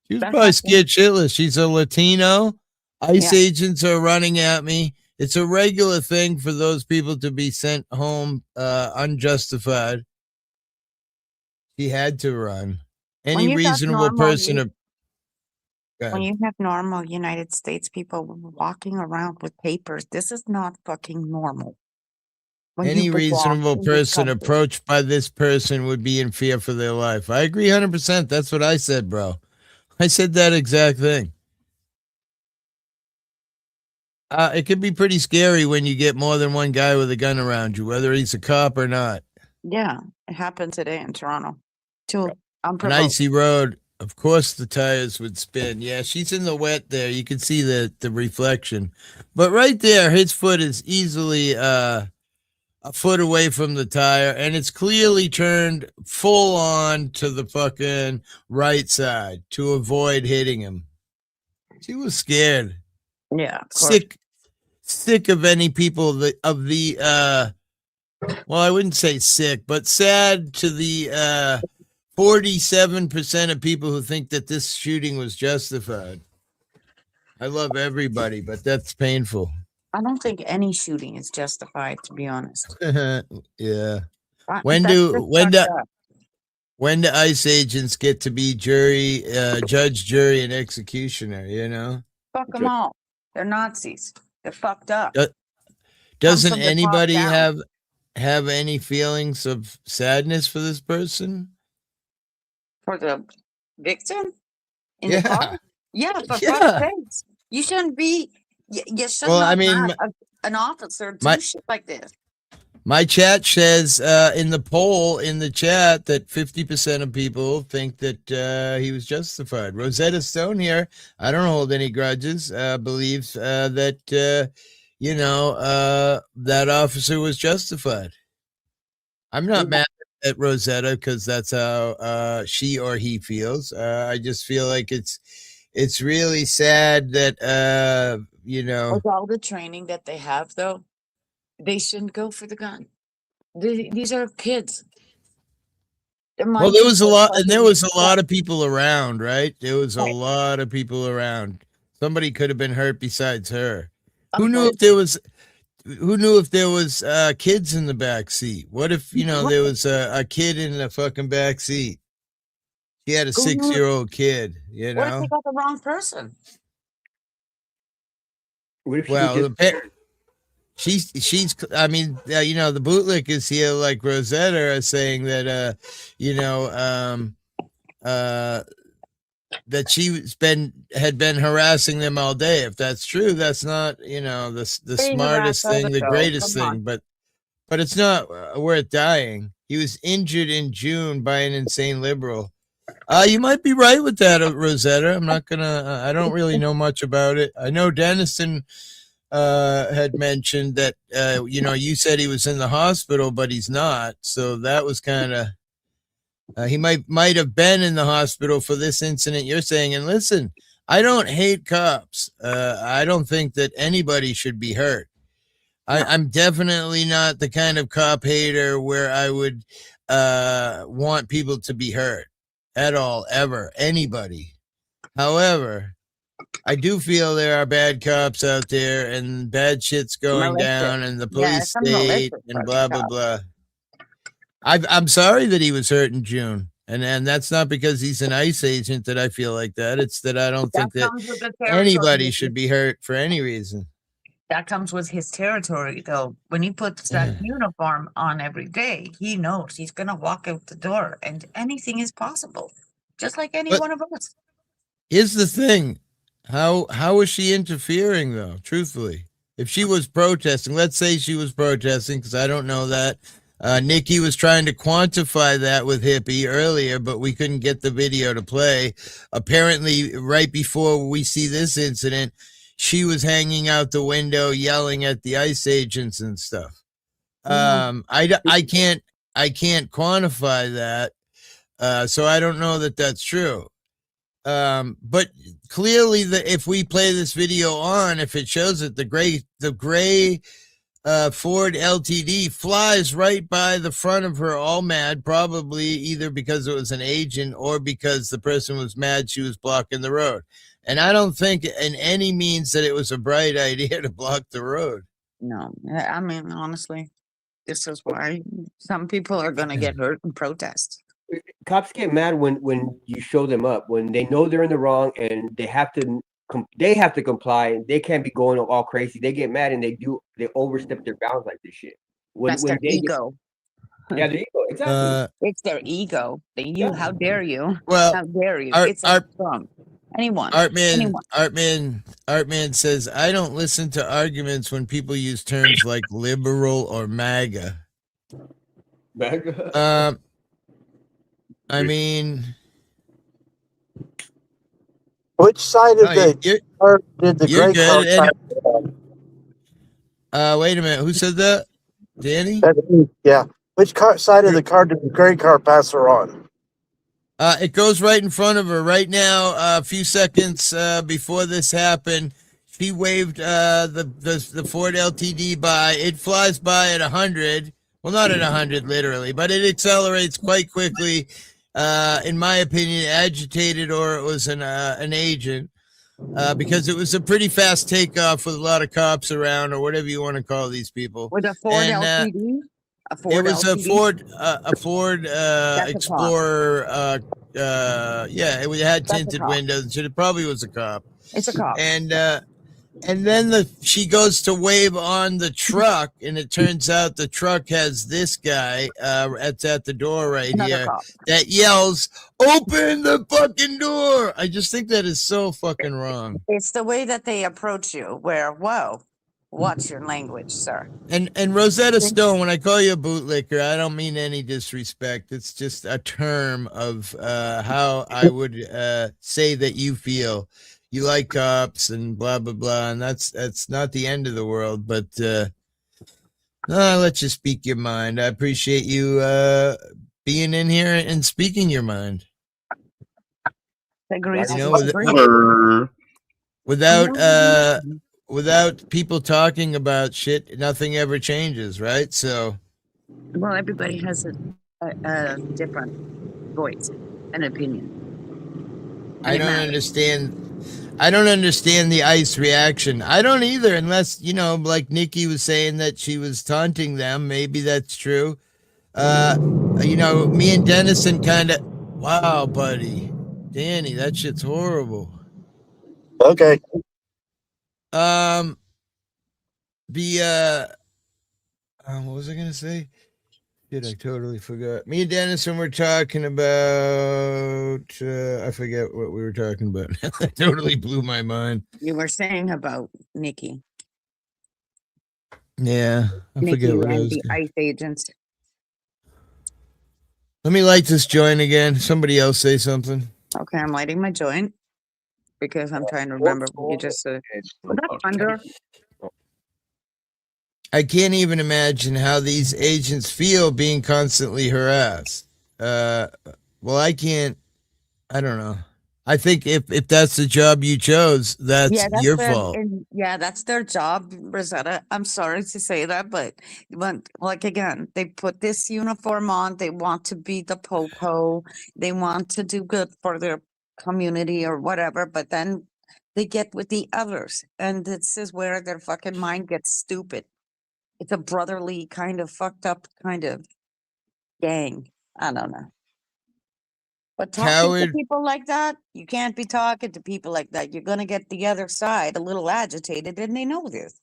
She was probably scared shitless. She's a Latino. ICE agents are running at me. It's a regular thing for those people to be sent home unjustified. She had to run. Any you got reasonable normal person. u- When you have normal United States people walking around with papers, this is not fucking normal. When Any you belong reasonable in this person country. approached by this person would be in fear for their life. I agree 100%. That's what I said, bro. I said that exact thing. It can be pretty scary when you get more than one guy with a gun around you, whether he's a cop or not. Yeah, it happened today in Toronto. Too An unprovoked. icy road, of course the tires would spin. Yeah, she's in the wet there. You can see the reflection. But right there, his foot is easily a foot away from the tire, and it's clearly turned full on to the fucking right side to avoid hitting him. She was scared. Yeah, of course. Sick of any people of the well, I wouldn't say sick, but sad to the 47% of people who think that this shooting was justified. I love everybody, but that's painful. I don't think any shooting is justified, to be honest. Yeah. That's When just fucked up. do ICE agents get to be jury, judge, jury, and executioner? You know, Fuck them all. They're Nazis. They're fucked up. Doesn't from the top anybody down. have any feelings of sadness for this person? For the victim? In Yeah. the car? Yeah, for Yeah. fuck's sakes. You shouldn't be. You should Well, not I mean, have an officer do my- shit like this. My chat says in the poll in the chat that 50% of people think that he was justified. Rosetta Stone here, I don't hold any grudges, believes that, that officer was justified. I'm not mad at Rosetta because that's how she or he feels. I just feel like it's really sad that, With all the training that they have, though, they shouldn't go for the gun. These are kids. Well, there was a lot, and there was a lot of people around, right? There was a lot of people around. Somebody could have been hurt besides her. Who knew if there was kids in the back seat? What if there was a kid in the fucking back seat? He had a 6-year-old kid. What if they got the wrong person? What if Well, she's. I mean, the bootlickers here, like Rosetta, are saying that, that had been harassing them all day. If that's true, that's not, the smartest thing, the greatest thing, but it's not worth dying. He was injured in June by an insane liberal. You might be right with that, Rosetta. I'm not gonna. I don't really know much about it. I know Dennison had mentioned that you said he was in the hospital, but he's not. So that was kind of he might have been in the hospital for this incident you're saying. And listen, I don't hate cops. I don't think that anybody should be hurt. I'm definitely not the kind of cop hater where I would want people to be hurt at all, ever, anybody. However, I do feel there are bad cops out there and bad shit's going down and the police state and blah, blah, blah. I'm sorry that he was hurt in June. And that's not because he's an ICE agent that I feel like that. It's that I don't think that anybody should be hurt for any reason. That comes with his territory, though. When he puts that uniform on every day, he knows he's going to walk out the door and anything is possible, just like any one of us. Here's the thing. How is she interfering, though, truthfully? If she was protesting, let's say she was protesting, because I don't know that. Nikki was trying to quantify that with Hippie earlier, but we couldn't get the video to play. Apparently, right before we see this incident, she was hanging out the window yelling at the ICE agents and stuff. I can't quantify that, so I don't know that that's true. But clearly, if we play this video on, if it shows it, the gray Ford LTD flies right by the front of her, all mad, probably either because it was an agent or because the person was mad she was blocking the road. And I don't think in any means that it was a bright idea to block the road. No, I mean, honestly, this is why some people are going to get hurt in protest. Cops get mad when you show them up, when they know they're in the wrong and they have to comply. They can't be going all crazy. They get mad and they overstep their bounds like this shit. That's their ego. Yeah, their ego, exactly. It's their ego. How dare you? Well, how dare you? It's from anyone. Artman says, I don't listen to arguments when people use terms like liberal or MAGA. MAGA? I mean, which side of the car did the gray car pass on? Wait a minute. Who said that? Danny? Yeah. Which side of the car did the gray car pass her on? It goes right in front of her right now. A few seconds before this happened, she waved the Ford LTD by. It flies by at 100, Well, not at 100 literally, but it accelerates quite quickly. In my opinion, agitated or it was an agent. Because it was a pretty fast takeoff with a lot of cops around, or whatever you want to call these people. With a Ford LTD? A Ford It was LTD? a Ford That's a cop. Explorer. Yeah, it had That's a tinted cop. windows. It probably was a cop. It's a cop. And then she goes to wave on the truck, and it turns out the truck has this guy at the door right Another here cop. that yells, "Open the fucking door!" I just think that is so fucking wrong. It's the way that they approach you, where, whoa, watch your language, sir. And Rosetta Stone, when I call you a bootlicker, I don't mean any disrespect. It's just a term of how I would say that you feel. You like cops and blah blah blah, and that's not the end of the world. But let you speak your mind. I appreciate you being in here and speaking your mind. Agrees. You know, without people talking about shit, nothing ever changes, right? So, Well, everybody has a different voice and opinion. I don't understand the ICE reaction. I don't either, unless, like Nikki was saying that she was taunting them. Maybe that's true. Me and Dennison kind of, wow, buddy. Danny, that shit's horrible. Okay. What was I gonna say? Shit, I totally forgot. Me and Dennison were talking about I forget what we were talking about. That totally blew my mind. You were saying about Nikki. Yeah, I Nikki forget what I and was. the ICE agents. Let me light this joint again. Somebody else say something. Okay, I'm lighting my joint because I'm trying to remember what you just said. Was that thunder? I can't even imagine how these agents feel being constantly harassed. Well, I can't. I don't know. I think if that's the job you chose, that's your fault. Yeah, that's their job, Rosetta. I'm sorry to say that, but like again, they put this uniform on. They want to be the popo. They want to do good for their community or whatever, but then they get with the others, and this is where their fucking mind gets stupid. It's a brotherly kind of fucked up kind of gang. I don't know. But talking to people like that, you can't be talking to people like that. You're going to get the other side a little agitated, and they know this.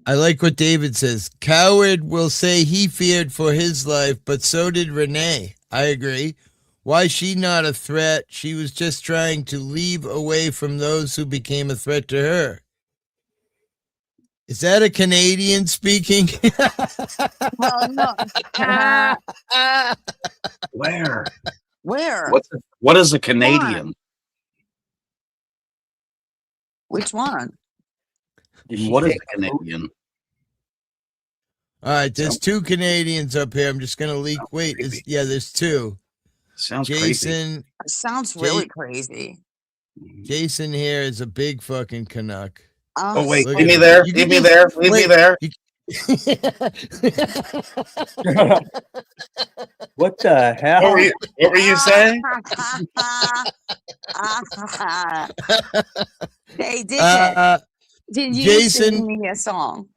I like what David says. Coward will say he feared for his life, but so did Renee. I agree. Why is she not a threat? She was just trying to leave away from those who became a threat to her. Is that a Canadian speaking? Well, no. Where? Where? What is a Canadian? Which one? What is a Canadian? All right, there's two Canadians up here. I'm just gonna leak. Wait, there's two. Sounds Jason. It sounds really crazy. Jason here is a big fucking Canuck. Oh wait, Look leave me at there. him. Leave me there. Leave me there. What the hell? What were you saying? Hey, did you Jason- sing me a song?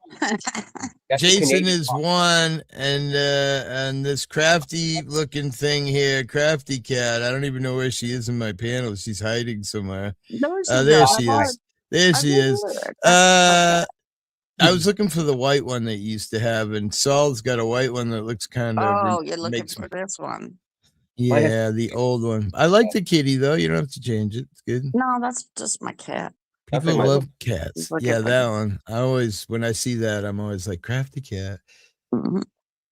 Jason is one, and this crafty looking thing here, Crafty Cat. I don't even know where she is in my panel. She's hiding somewhere. No, There she is. There she is. I was looking for the white one that you used to have, and Saul's got a white one that looks kind of. Oh, you're looking for this one. Yeah, the old one. I like the kitty though. You don't have to change it. It's good. No, that's just my cat. People love cats. Look Yeah, at that one. When I see that, I'm always like, Crafty Cat. Mm-hmm.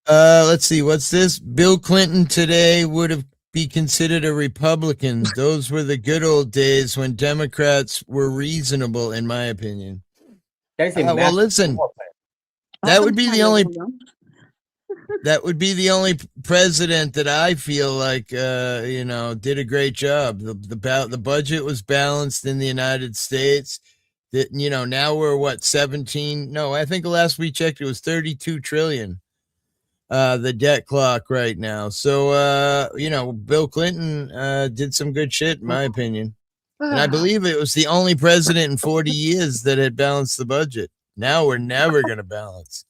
Let's see. What's this? Bill Clinton today would be considered a Republican. Those were the good old days when Democrats were reasonable, in my opinion. Well, listen, that would be the only. That would be the only president that I feel like, did a great job. The budget was balanced in the United States. That now we're 17? No, I think last we checked it was 32 trillion. the debt clock right now. So Bill Clinton did some good shit, in my opinion. And I believe it was the only president in 40 years that had balanced the budget. Now we're never going to balance.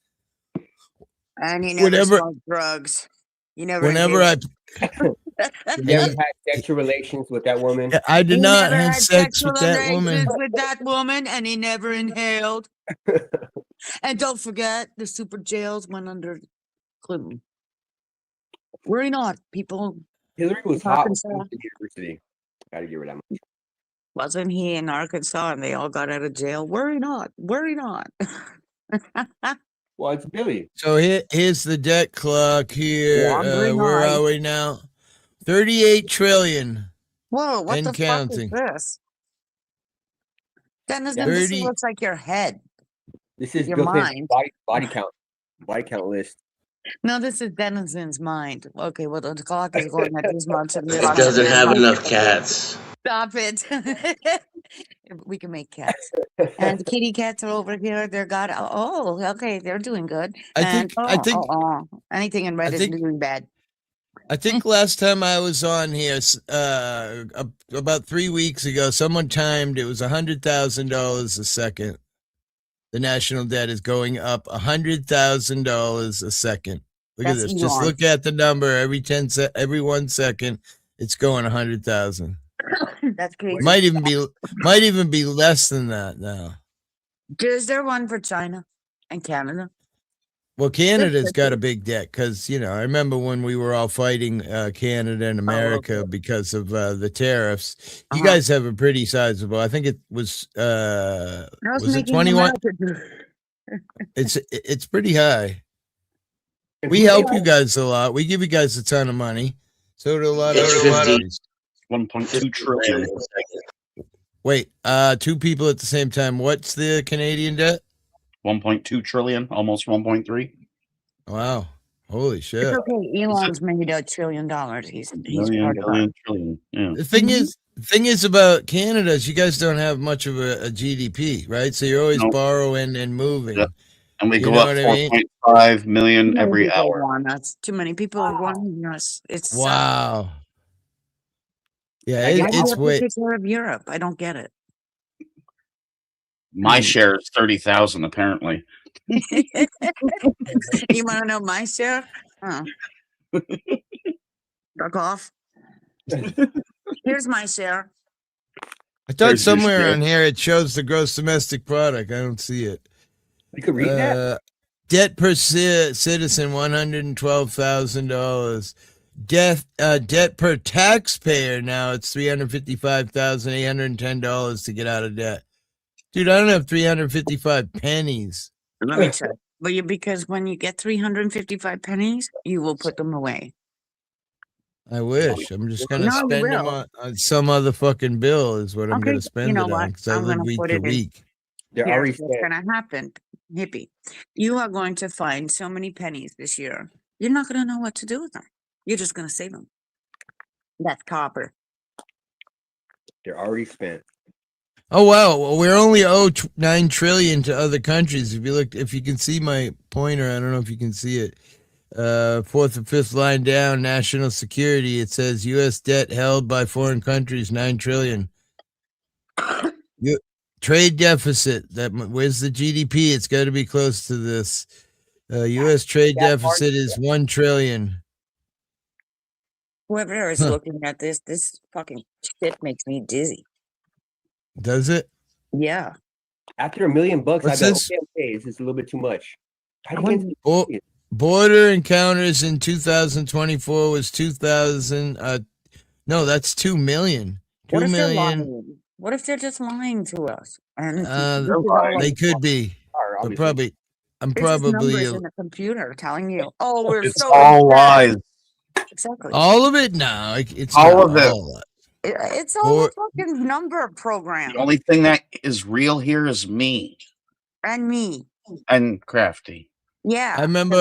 And he never Whenever- smoked drugs. You never. Whenever I You never had sexual relations with that woman. I did He not never have had sex sexual with that woman. relations with that woman, and he never inhaled. And don't forget, the super jails went under Clinton. Worry not, people. Hillary was in hot Arkansas. at the university. Gotta give her that much. Wasn't he in Arkansas and they all got out of jail? Worry not. Worry not. Well, it's Billy. So here's the debt clock here. Wandering Where eye. are we now? 38 trillion. Whoa, what And the counting. fuck is this? Dennis, Yeah. this 30 looks like your head. This is Your Bill Clinton's mind. body count list. No, this is Dennison's mind. Okay, well, the clock is going at this much. And this It much doesn't and have this enough much. cats. Stop it. We can make cats. And the kitty cats are over here. They're got, oh, okay, they're doing good. I think Anything in red I is think- doing bad. I think last time I was on here, about 3 weeks ago, someone timed it was $100,000 a second. The national debt is going up $100,000 a second. Look That's at this. Just Elon. look at the number every 1 second. It's going 100,000. That's crazy. Might even be less than that now. Is there one for China and Canada? Well, Canada's got a big debt because, I remember when we were all fighting Canada and America because of the tariffs. You guys have a pretty sizable. I think it was was it making 21? America It's pretty high. We help you guys a lot. We give you guys a ton of money. So do a lot of It's other 50. countries. 1.2 trillion. Wait, two people at the same time. What's the Canadian debt? 1.2 trillion, almost 1.3. Wow. Holy It's shit. okay. Elon's made $1 trillion. He's Million, part of billion, it. trillion. Yeah. The thing is about Canada is you guys don't have much of a GDP, right? So you're always Nope. borrowing and moving. Yeah. And we You go know up what I mean? 4.5 million Too many every people hour. want us. Too many people are wanting us. It's Wow. Yeah, I guess it's you way. have to take care of Europe. I don't get it. My share is 30,000 apparently. You want to know my share? Oh. Fuck off. Here's my share. I thought There's your somewhere share. on here it shows the gross domestic product. I don't see it. You could read that. Debt per citizen, $112,000. Debt per taxpayer now it's $355,810 to get out of debt. Dude, I don't have 355 pennies. Let me check. But because when you get 355 pennies, you will put them away. I wish. I'm just gonna No, you spend them will. on some other fucking bill is what I'm Okay, gonna spend you know it what? on because I I'm live gonna week put to it in. week. They're Here's already what's spent. going to happen, hippie. You are going to find so many pennies this year. You're not going to know what to do with them. You're just going to save them. That's copper. They're already spent. Oh wow, well, we're only owed 9 trillion to other countries. If you can see my pointer, I don't know if you can see it. Fourth and fifth line down, national security. It says U.S. debt held by foreign countries 9 trillion. Trade deficit. Where's the GDP? It's got to be close to this. U.S. trade That deficit is 1 trillion. Whoever is looking at this fucking shit makes me dizzy. Does it? Yeah. After $1 million, What's I got this? okay. This is a little bit too much. How do you get Border encounters in 2024 was 2,000. No, that's 2 million. What 2 if they're million. lying? What if they're just lying to us? And this is They all could be, but obviously. probably. I'm it's just probably numbers in the computer telling you, oh, we're It's so all upset." lies. Exactly. all of it. No, it's All not of it. all. It's all Or- a fucking number program. The only thing that is real here is me And me. and Crafty. Yeah. I remember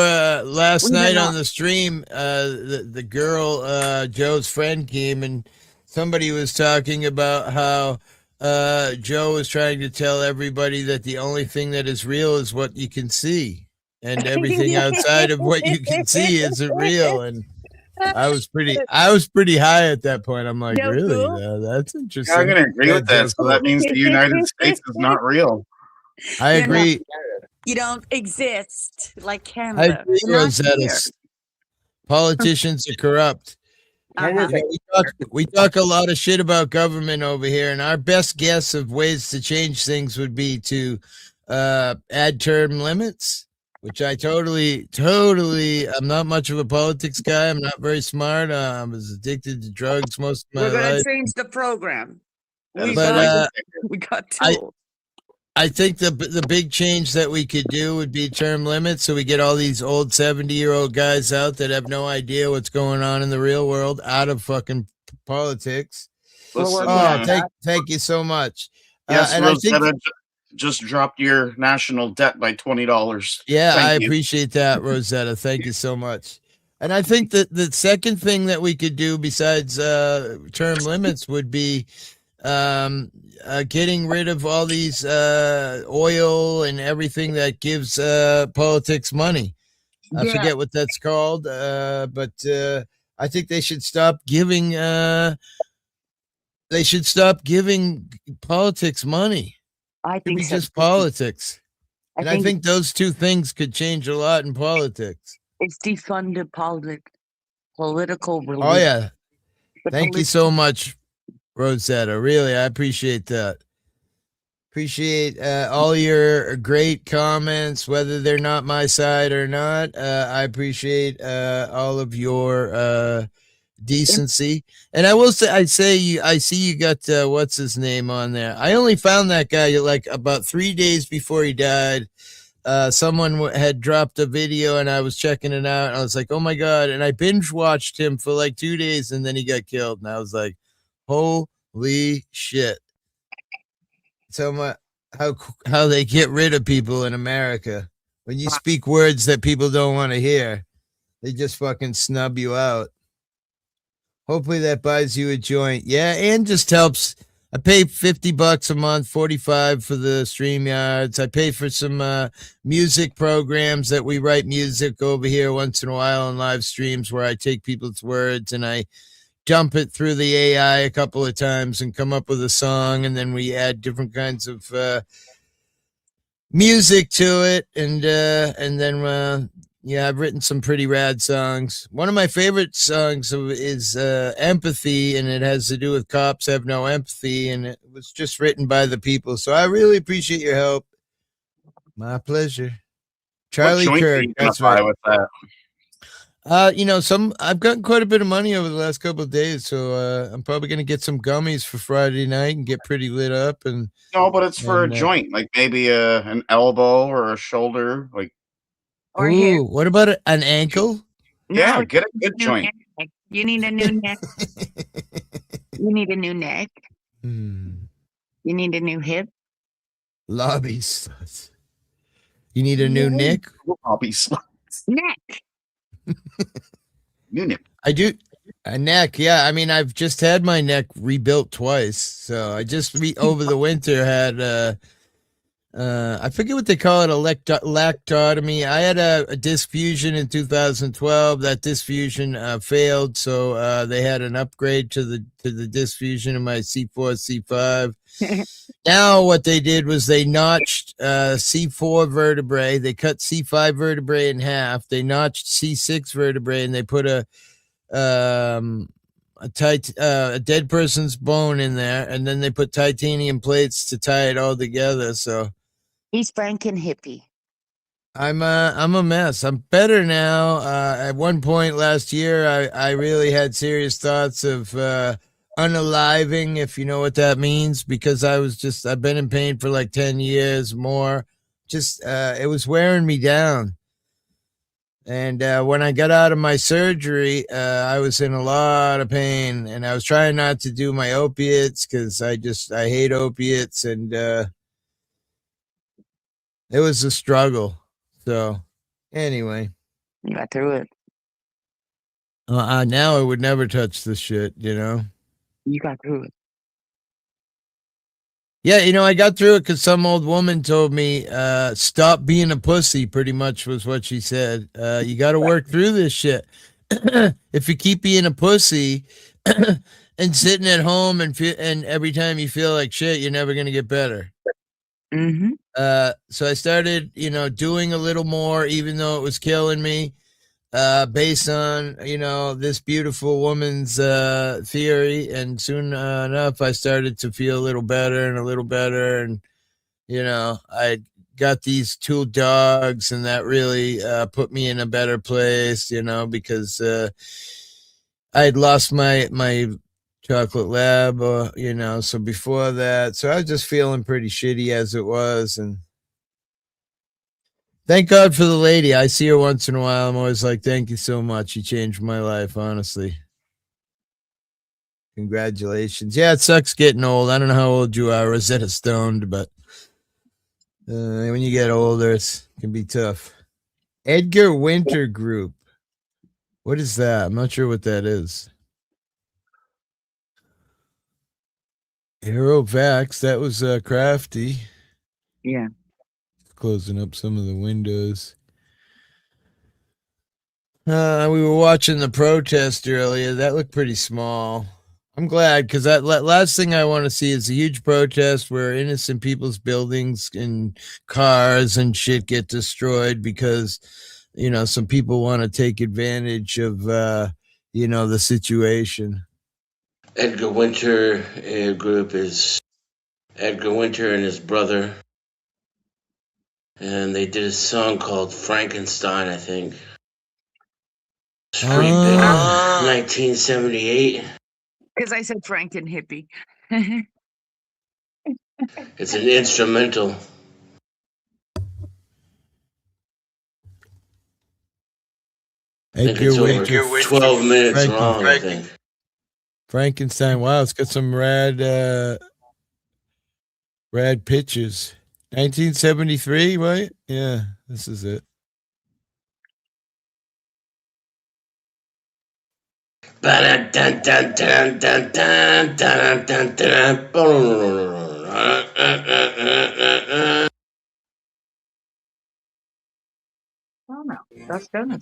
last We night were on not- the stream, the girl, Joe's friend came and somebody was talking about how Joe was trying to tell everybody that the only thing that is real is what you can see. and everything outside of what you can see isn't real. And I was pretty high at that point. I'm like, Joe really? Cool? That's Yeah, interesting. I'm gonna agree with Joe that. So that Cool. means the United States is not real. I You're not- agree. You don't exist like I Canada. agree, You're not Rosetta. here. Politicians are corrupt. Uh-huh. We talk a lot of shit about government over here, and our best guess of ways to change things would be to add term limits, which I totally. I'm not much of a politics guy. I'm not very smart. I was addicted to drugs most of my We're going life. to change the program. We But got tools. I think the big change that we could do would be term limits, so we get all these old 70-year-old guys out that have no idea what's going on in the real world out of fucking politics. Listen, Thank you so much. Yes, and I think Rosetta just dropped your national debt by $20. Yeah, Thank I you. appreciate that, Rosetta. Thank you so much. And I think that the second thing that we could do besides term limits would be getting rid of all these oil and everything that gives politics money. I Yeah. forget what that's called, but I think they should stop giving. They should stop giving politics money. I It think be so, just too. politics. I And I think- think those two things could change a lot in politics. It's defunded political religion. Oh yeah. The Thank you so much, Rosetta. Really, I appreciate that. Appreciate all your great comments, whether they're not my side or not. I appreciate all of your decency. And I will say, I see you got what's his name on there. I only found that guy like about 3 days before he died. Someone had dropped a video and I was checking it out. And I was like, oh my God. And I binge watched him for like 2 days and then he got killed. And I was like, holy shit. So how they get rid of people in America. When you speak words that people don't want to hear, they just fucking snub you out. Hopefully that buys you a joint. Yeah, and just helps. I pay $50 a month, 45 for the StreamYards. I pay for some music programs that we write music over here once in a while on live streams where I take people's words and I dump it through the AI a couple of times and come up with a song, and then we add different kinds of music to it, and then yeah, I've written some pretty rad songs. One of my favorite songs is Empathy, and it has to do with cops have no empathy, and it was just written by the people. So I really appreciate your help. My pleasure. Charlie What joint Kirk, do you that's buy right. with that? I've gotten quite a bit of money over the last couple of days, so I'm probably gonna get some gummies for Friday night and get pretty lit up. And No, but it's for a and, joint, like maybe an elbow or a shoulder. Like, Ooh, what about an ankle? yeah, No, get a good new joint. neck. You need a new neck. You need a new neck. Hmm. You need a new hip. Lobby sluts. You need a new Nick? Lobby sluts. Neck. New neck. I do. A neck, yeah. I mean, I've just had my neck rebuilt twice. So I just over the winter had I forget what they call it, a lactotomy. I had a disc fusion in 2012. That disc fusion failed, so they had an upgrade to the disc fusion in my C4, C5. Now what they did was they notched C4 vertebrae. They cut C5 vertebrae in half. They notched C6 vertebrae, and they put a dead person's bone in there, and then they put titanium plates to tie it all together. So he's Franken hippie. I'm a mess. I'm better now. At one point last year, I really had serious thoughts of unaliving, if you know what that means, because I've been in pain for like 10 years more. Just it was wearing me down. And when I got out of my surgery, I was in a lot of pain, and I was trying not to do my opiates because I hate opiates, and it was a struggle. So anyway, you got through it. Now I would never touch this shit, you know. You got through it. Yeah, I got through it because some old woman told me, stop being a pussy, pretty much was what she said. You got to work through this shit. If you keep being a pussy and sitting at home and every time you feel like shit, you're never going to get better. Mm-hmm. So I started, doing a little more, even though it was killing me, based on, this beautiful woman's theory. And soon enough, I started to feel a little better and a little better. And, I got these 2 dogs, and that really put me in a better place, because I had lost my chocolate lab, so before that, so I was just feeling pretty shitty as it was. And thank God for the lady. I see her once in a while. I'm always like, thank you so much. You changed my life, honestly. Congratulations. Yeah, it sucks getting old. I don't know how old you are, Rosetta Stoned, but when you get older, it can be tough. Edgar Winter Group. What is that? I'm not sure what that is. Aerovax. That was crafty. Yeah. Closing up some of the windows. We were watching the protest earlier. That looked pretty small. I'm glad, because that last thing I want to see is a huge protest where innocent people's buildings and cars and shit get destroyed because, some people want to take advantage of, the situation. Edgar Winter Group is Edgar Winter and his brother. And they did a song called Frankenstein, I think. It's pretty big. 1978. Because I said Franken hippie. It's an instrumental. I think it's over 12 minutes long, I think. Frankenstein. Wow, it's got some rad pictures. 1973, right? Yeah, this is it. Oh no, that's good.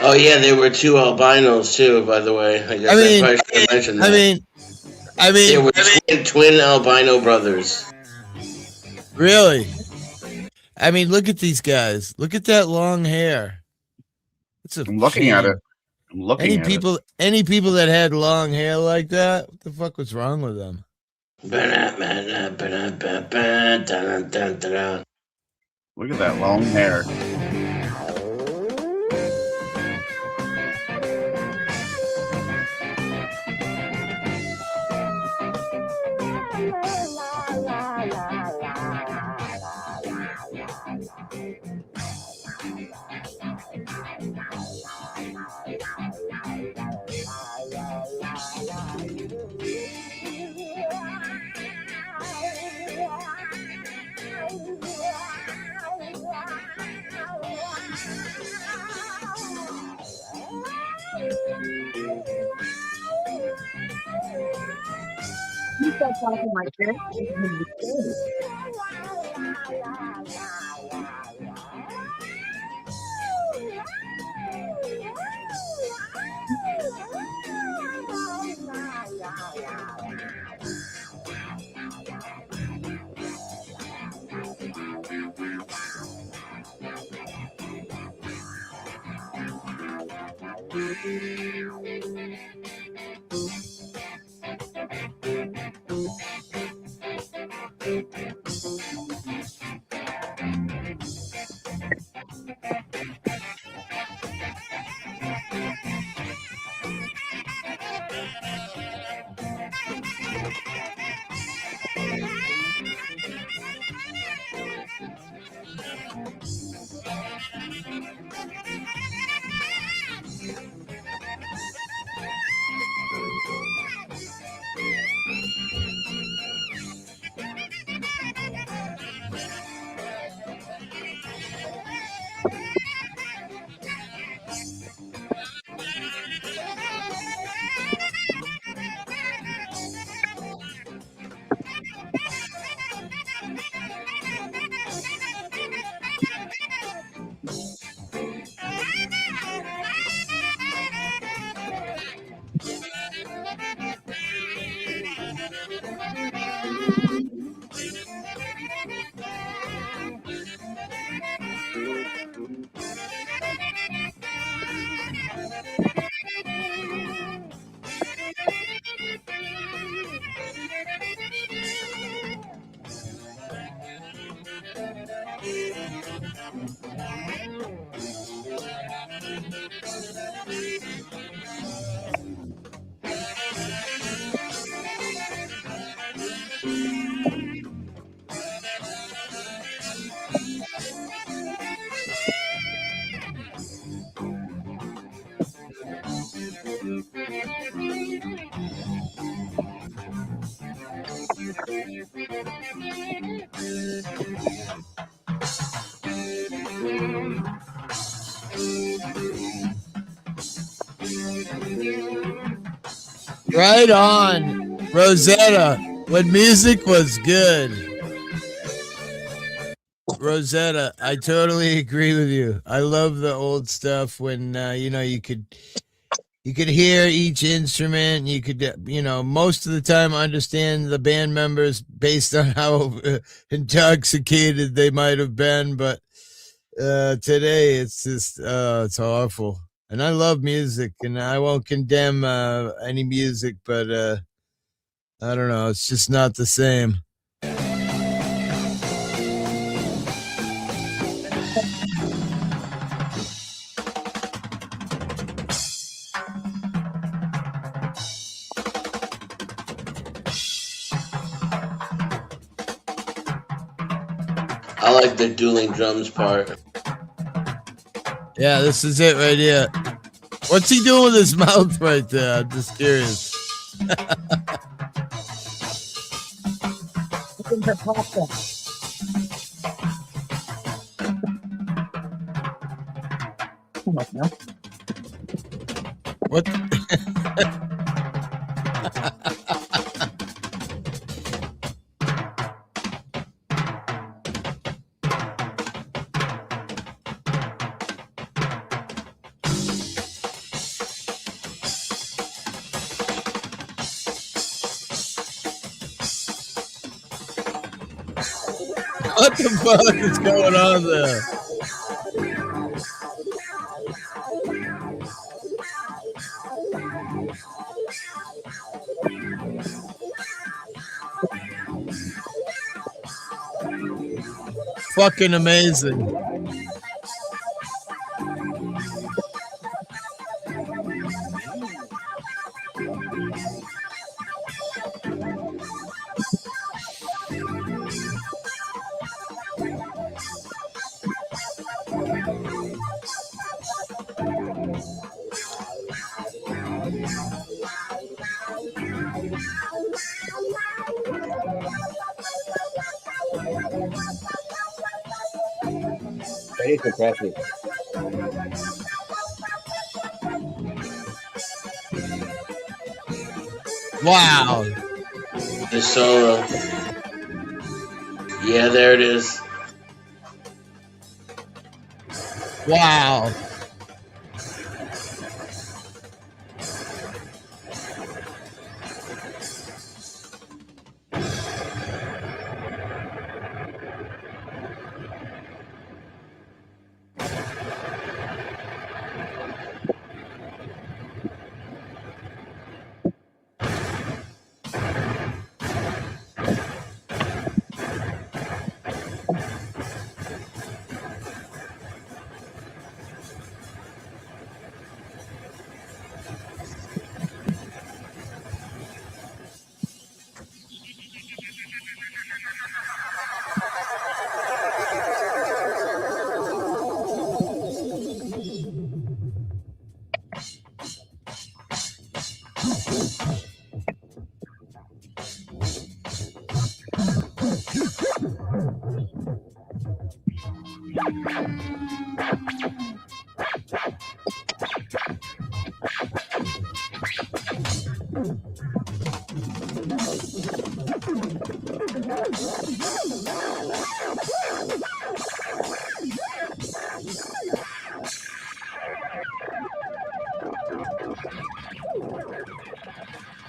Oh yeah, there were 2 albinos too, by the way. I guess I probably should have mentioned that. I mean, there were twin albino brothers. Really? I mean, look at these guys. Look at that long hair. I'm looking at it. I'm looking any at people, it. Any people that had long hair like that, what the fuck was wrong with them? Look at that long hair. You start talking like this. Right on, Rosetta. When music was good. Rosetta, I totally agree with you. I love the old stuff when you could hear each instrument. You could most of the time understand the band members based on how intoxicated they might have been. But today it's just it's awful. And I love music, and I won't condemn any music, but I don't know. It's just not the same. I like the dueling drums part. Yeah, this is it right here. What's he doing with his mouth right there? I'm just curious. Looking for pasta. What? What the fuck is going on there? Fucking amazing. That is impressive. Wow. The solo. Yeah, there it is. Wow.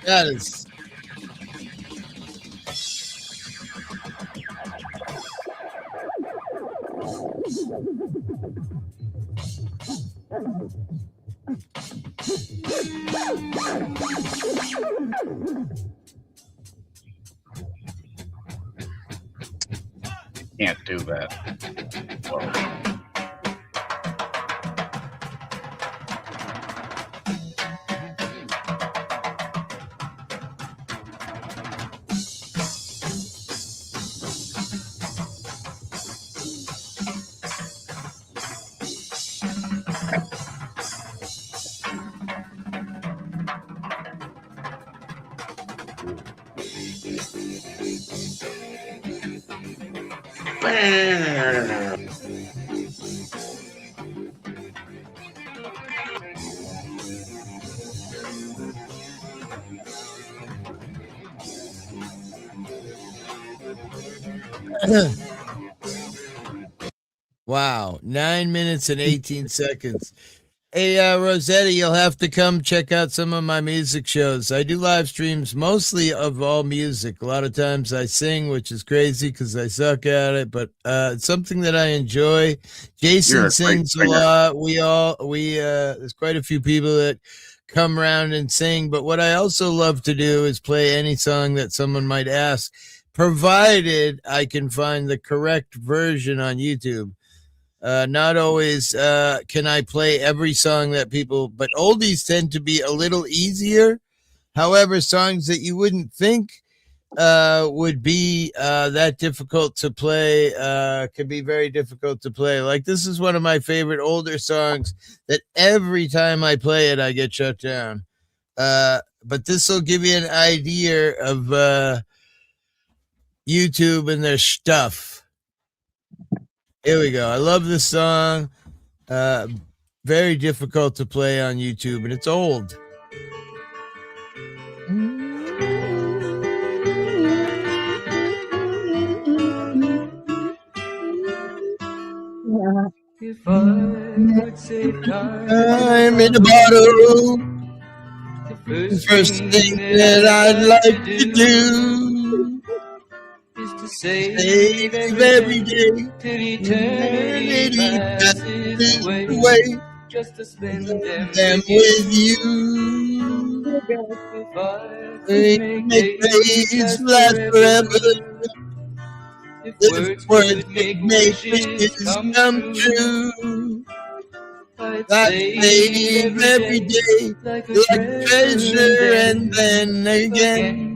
That is. Can't do that. Whoa. Wow, 9 minutes and 18 seconds. Hey, Rosetta, you'll have to come check out some of my music shows. I do live streams mostly of all music. A lot of times I sing, which is crazy because I suck at it, but it's something that I enjoy. Jason sings a lot. There's quite a few people that come around and sing, but what I also love to do is play any song that someone might ask, provided I can find the correct version on YouTube. Not always can I play every song that people, but oldies tend to be a little easier. However, songs that you wouldn't think would be that difficult to play can be very difficult to play. Like this is one of my favorite older songs that every time I play it, I get shut down. But this will give you an idea of YouTube and their stuff. Here we go. I love this song. Very difficult to play on YouTube, and it's old. If I could save time in the bottle, the first thing that I'd like to do is to save every day till eternity passes away, just to spend them with you. If I could make days last forever, if words could make wishes come true, I'd save every day like a treasure, and then again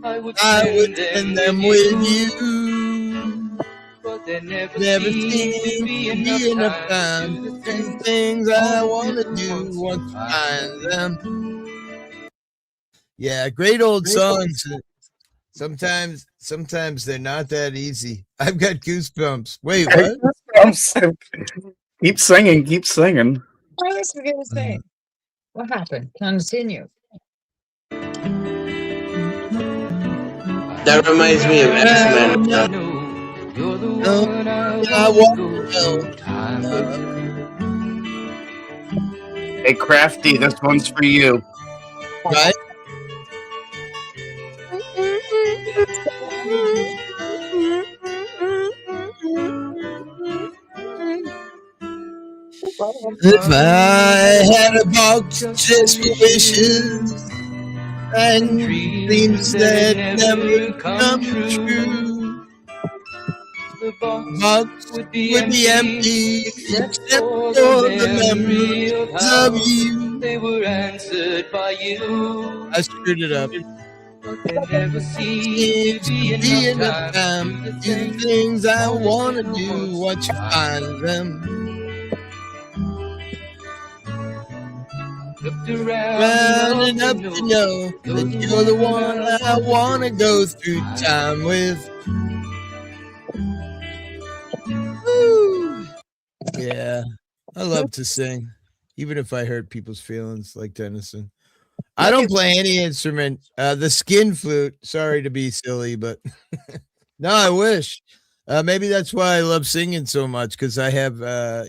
I would spend them with you. But there never seems to be enough time to do things I want to do once I find them. Yeah, great old songs. Sometimes they're not that easy. I've got goosebumps. Wait, what? Keep singing. I was going to say, what happened? Continue. That reminds me of X-Men. You're the one I want to go. Hey, Crafty, this one's for you. Right? If I had a box just for wishes and dreams that never come true, the box would be empty except for the memories of you. They were answered by you. I screwed it up. But there never seems to be enough time to do things I want to do once you find them. Looked around and up to know that you're the one I want to go through time with. Woo. Yeah, I love to sing, even if I hurt people's feelings like Dennison. I don't play any instrument. The skin flute. Sorry to be silly, but no, I wish. Maybe that's why I love singing so much, because I have, I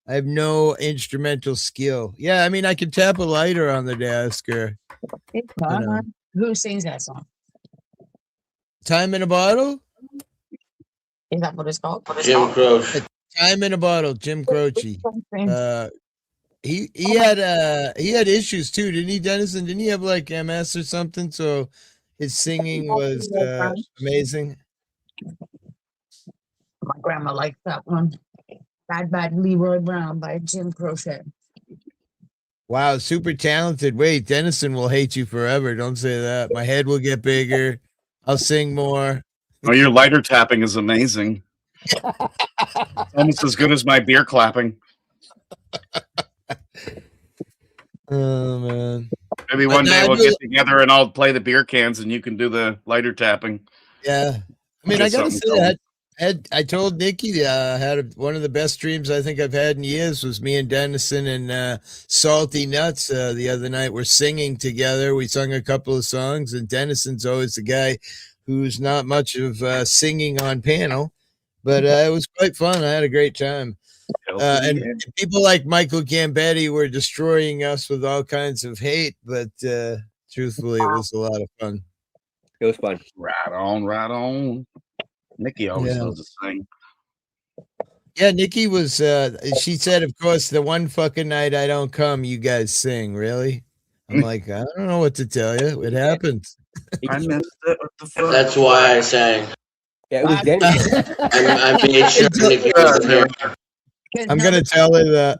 have no instrumental skill. Yeah, I mean, I can tap a lighter on the desk or. Who sings that song? Time in a Bottle? Is that what it's called? Jim Croce. Time in a Bottle, Jim Croce. He had issues too, didn't he, Dennison? Didn't he have like MS or something? So his singing was amazing. My grandma liked that one. Bad Leroy Brown by Jim Croce. Wow, super talented. Wait, Dennison will hate you forever. Don't say that. My head will get bigger. I'll sing more. Oh, your lighter tapping is amazing. Almost as good as my beer clapping. Oh man. Maybe one day we'll get together and I'll play the beer cans and you can do the lighter tapping. Yeah. I mean, I gotta say, I told Nikki had one of the best streams I think I've had in years was me and Dennison and Salty Nuts the other night. We're singing together. We sung a couple of songs, and Dennison's always the guy who's not much of singing on panel, but it was quite fun. I had a great time. And people like Michael Gambetti were destroying us with all kinds of hate, but truthfully, it was a lot of fun. It was fun. Right on, right on. Nikki always Yeah. knows the thing. Yeah, Nikki was, she said, of course, the one fucking night I don't come, you guys sing. Really? I'm like, I don't know what to tell you. It happens. I missed it. What the fuck? That's why I sang. Yeah, it was Dennis. I made sure Nikki was there. I'm going to tell her that.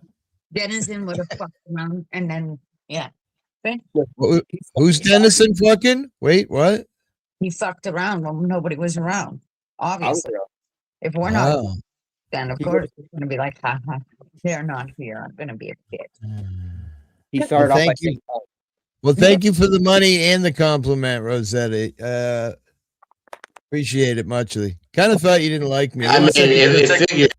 Dennison would have fucked around and then, yeah. Who's Dennison fucking? Wait, what? He fucked around when nobody was around, obviously. If we're not, Oh. then of course it's going to be like, ha ha, they're not here. I'm going to be a kid. He started Well, off by thank you. saying, oh, Well, thank you for the money and the compliment, Rossetti. Appreciate it muchly. Kind of thought you didn't like me. I mean, it figures.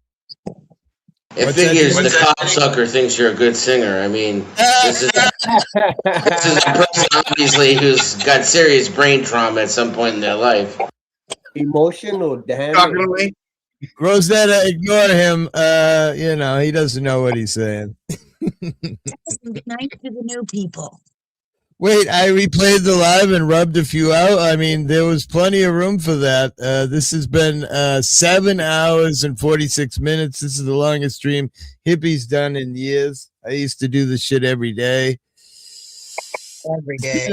It What's that? figures What's the that? cocksucker thinks you're a good singer. I mean, this is a person obviously who's got serious brain trauma at some point in their life. emotional damage. Rosetta, ignore him. You know, he doesn't know what he's saying. Be nice to the new people. Wait, I replayed the live and rubbed a few out. I mean, there was plenty of room for that. This has been 7 hours and 46 minutes. This is the longest stream Hippie's done in years. I used to do this shit every day. Every day.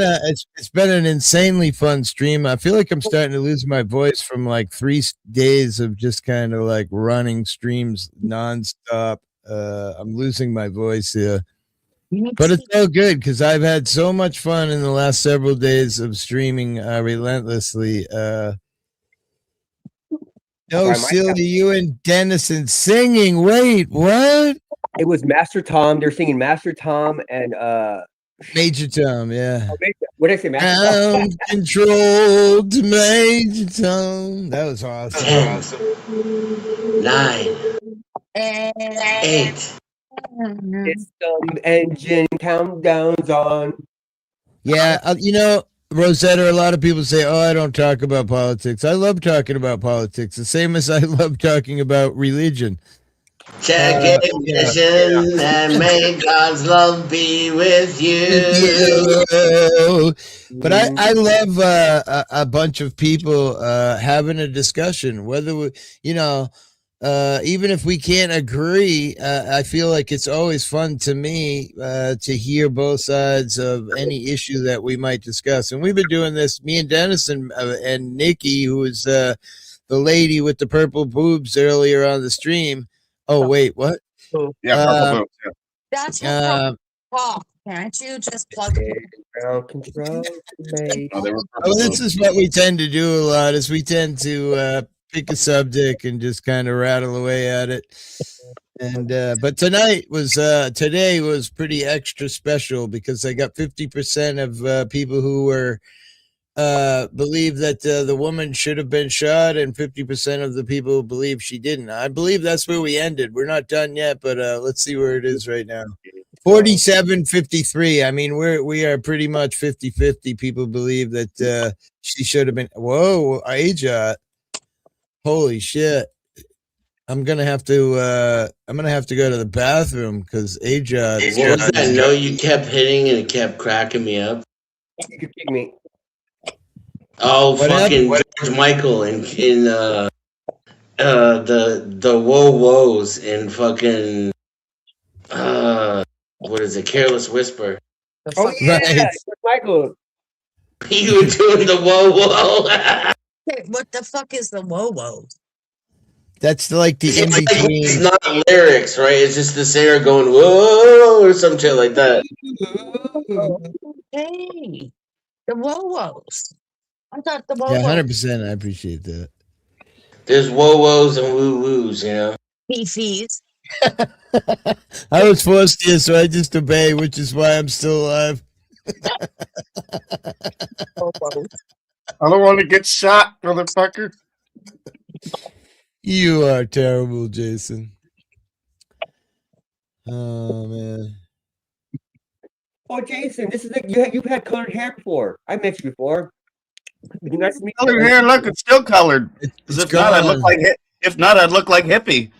It's been an insanely fun stream. I feel like I'm starting to lose my voice from like 3 days of just kind of like running streams nonstop. I'm losing my voice here. But it's all good because I've had so much fun in the last several days of streaming relentlessly. No, silly, you and Dennison singing. Wait, what? It was Master Tom. They're singing Master Tom and Major Tom, yeah. What did I say, Master Tom? I'm controlled to Major Tom. That was awesome. 9, 8. System engine countdowns on. Yeah, you know, Rosetta, a lot of people say, oh, I don't talk about politics. I love talking about politics, the same as I love talking about religion. Check ignition and may God's love be with you. But I love a bunch of people having a discussion, whether we, you know, even if we can't agree, I feel like it's always fun to me to hear both sides of any issue that we might discuss. And we've been doing this, me and Dennis and Nikki, who is the lady with the purple boobs earlier on the stream. Oh, wait, what? Yeah, purple boobs. Yeah. That's your talk. Can't you just plug it Control. Oh, this is what we tend to do a lot, is we tend to pick a subject and just kind of rattle away at it. And but today was pretty extra special because I got 50% of people who were believe that the woman should have been shot, and 50% of the people believe she didn't. I believe that's where we ended. We're not done yet, but let's see where it is right now. 47-53. I mean, we are pretty much 50-50. People believe that she should have been. Whoa, Aja. Holy shit. I'm gonna have to go to the bathroom because Aja. What was that note you kept hitting and it kept cracking me up? You could kick me. Oh, What fucking happened? George Michael in the whoa woes in fucking what is it? Careless Whisper. Oh yeah, Right. Michael. You were doing the whoa whoa. Hey, what the fuck is the whoa? That's like the in between. It's not lyrics, right? It's just the singer going whoa or some shit like that. Hey, the whoa-wows. I thought the Yeah, whoa-wows. 100%. I appreciate that. There's whoa woes and woo woos, you know. Fifis. I was forced here, so I just obey, which is why I'm still alive. I don't want to get shot, motherfucker. You are terrible, Jason. Oh man. Oh, Jason, this is you've had colored hair before. I met you before. Nice to meet Colored you. hair, look, it's still colored. It's If not, I'd look gone. like if not, I'd look like hippie.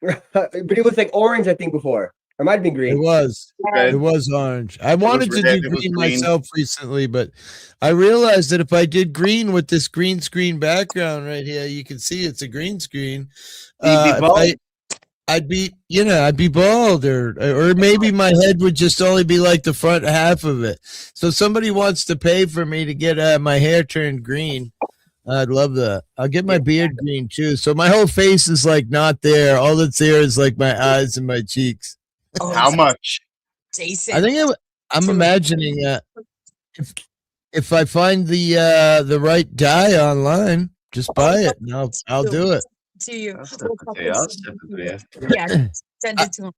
But it was like orange, I think, before. Or it might have been green. It was. Okay. It was orange. I wanted to red, do it was green green. myself recently, but I realized that if I did green with this green screen background right here, you can see it's a green screen. You'd be bald. I'd be bald, or maybe my head would just only be like the front half of it. So if somebody wants to pay for me to get my hair turned green, I'd love that. I'll get my beard green too. So my whole face is like not there. All that's there is like my eyes and my cheeks. How much? Jason. I think I'm imagining if I find the right dye online, just buy it and I'll do it. To you. I'll send it to you. Yeah, send it to him.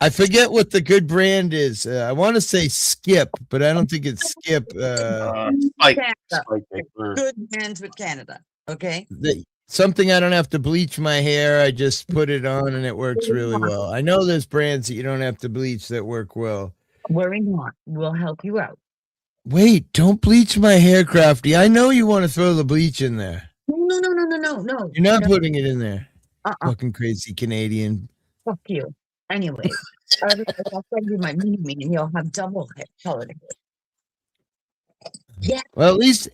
I forget what the good brand is. I want to say Skip, but I don't think it's Skip. Spike. Good hands with Canada. Okay. Something I don't have to bleach my hair. I just put it on and it works really well. I know there's brands that you don't have to bleach that work well. Worry not. We'll help you out. Wait, don't bleach my hair, Crafty. I know you want to throw the bleach in there. No. You're not putting it in there. Uh-uh. Fucking crazy Canadian. Fuck you. Anyway, I'll send you my mini and you'll have double colored hair. Yeah. Well, at least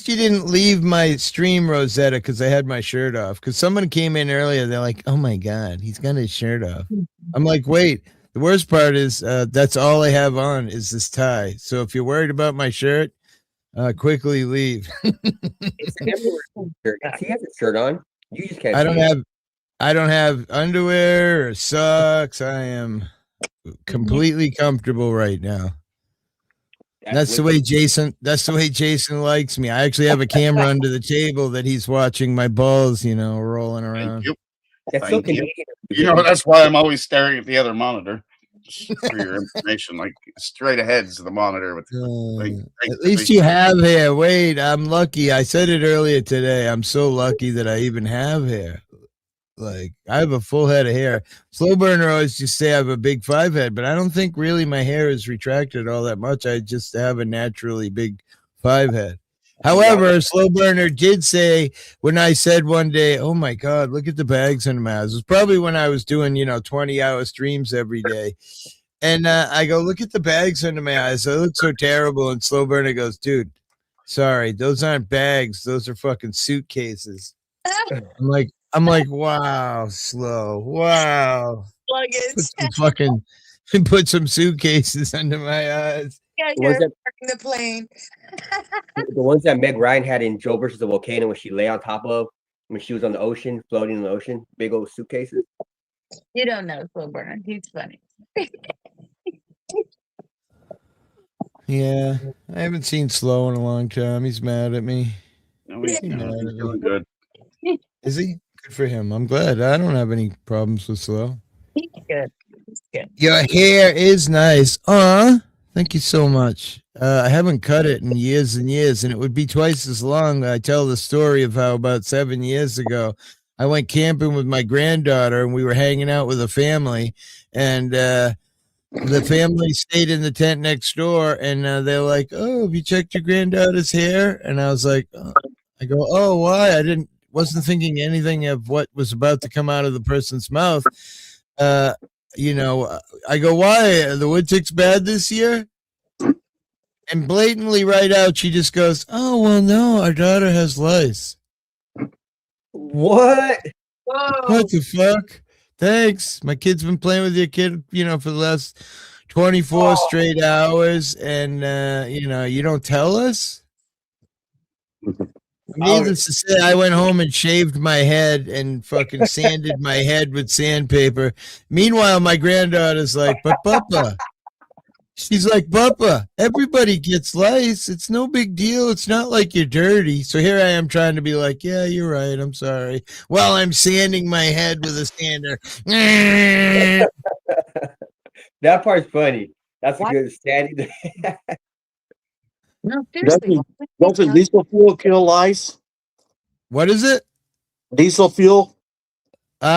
you didn't leave my stream, Rosetta, because I had my shirt off. Because someone came in earlier, they're like, "Oh my god, he's got his shirt off." I'm like, "Wait." The worst part is that's all I have on is this tie. So if you're worried about my shirt, quickly leave. He has a shirt on. You just can't. I don't have underwear or socks. I am completely comfortable right now. That's the way Jason likes me. I actually have a camera under the table that he's watching my balls, rolling around. Thank you. That's why I'm always staring at the other monitor. Just for your information, like straight ahead to the monitor. At least you have hair. Wait, I'm lucky. I said it earlier today. I'm so lucky that I even have hair. Like, I have a full head of hair. Slow burner always just say I have a big 5 head, but I don't think really my hair is retracted all that much. I just have a naturally big 5 head. However, Slow burner did say when I said one day, "Oh my God, look at the bags under my eyes." It was probably when I was doing 20-hour streams every day, and I go, "Look at the bags under my eyes. They look so terrible." And Slow burner goes, "Dude, sorry, those aren't bags. Those are fucking suitcases." I'm like, wow, Slow, wow. Put some suitcases under my eyes. Yeah, you're parking the plane. The ones that Meg Ryan had in Joe versus the Volcano when she lay on top of when she was on the ocean, floating in the ocean, big old suitcases. You don't know Slow burner. He's funny. Yeah, I haven't seen Slow in a long time. He's mad at me. No, he's doing good. Is he? Good for him. I'm glad. I don't have any problems with Slow. He's good. Your hair is nice. Thank you so much. I haven't cut it in years and years, and it would be twice as long. I tell the story of how about 7 years ago, I went camping with my granddaughter, and we were hanging out with a family, and the family stayed in the tent next door, and they're like, "Oh, have you checked your granddaughter's hair?" And I was like, I go, "Oh, why?" I wasn't thinking anything of what was about to come out of the person's mouth. I go, "Why? The wood tick's bad this year?" And blatantly right out, she just goes, "Oh, well, no, our daughter has lice." What? What the fuck? Thanks. My kid's been playing with your kid, for the last 24 straight hours, and, you don't tell us? Needless to say, I went home and shaved my head and fucking sanded my head with sandpaper. Meanwhile, my granddaughter's like, "But Papa," she's like, "Papa, everybody gets lice. It's no big deal. It's not like you're dirty." So here I am trying to be like, "Yeah, you're right. I'm sorry." While I'm sanding my head with a sander. That part's funny. That's a good standing. No, seriously. Doesn't diesel fuel kill lice? What is it? diesel fuel? We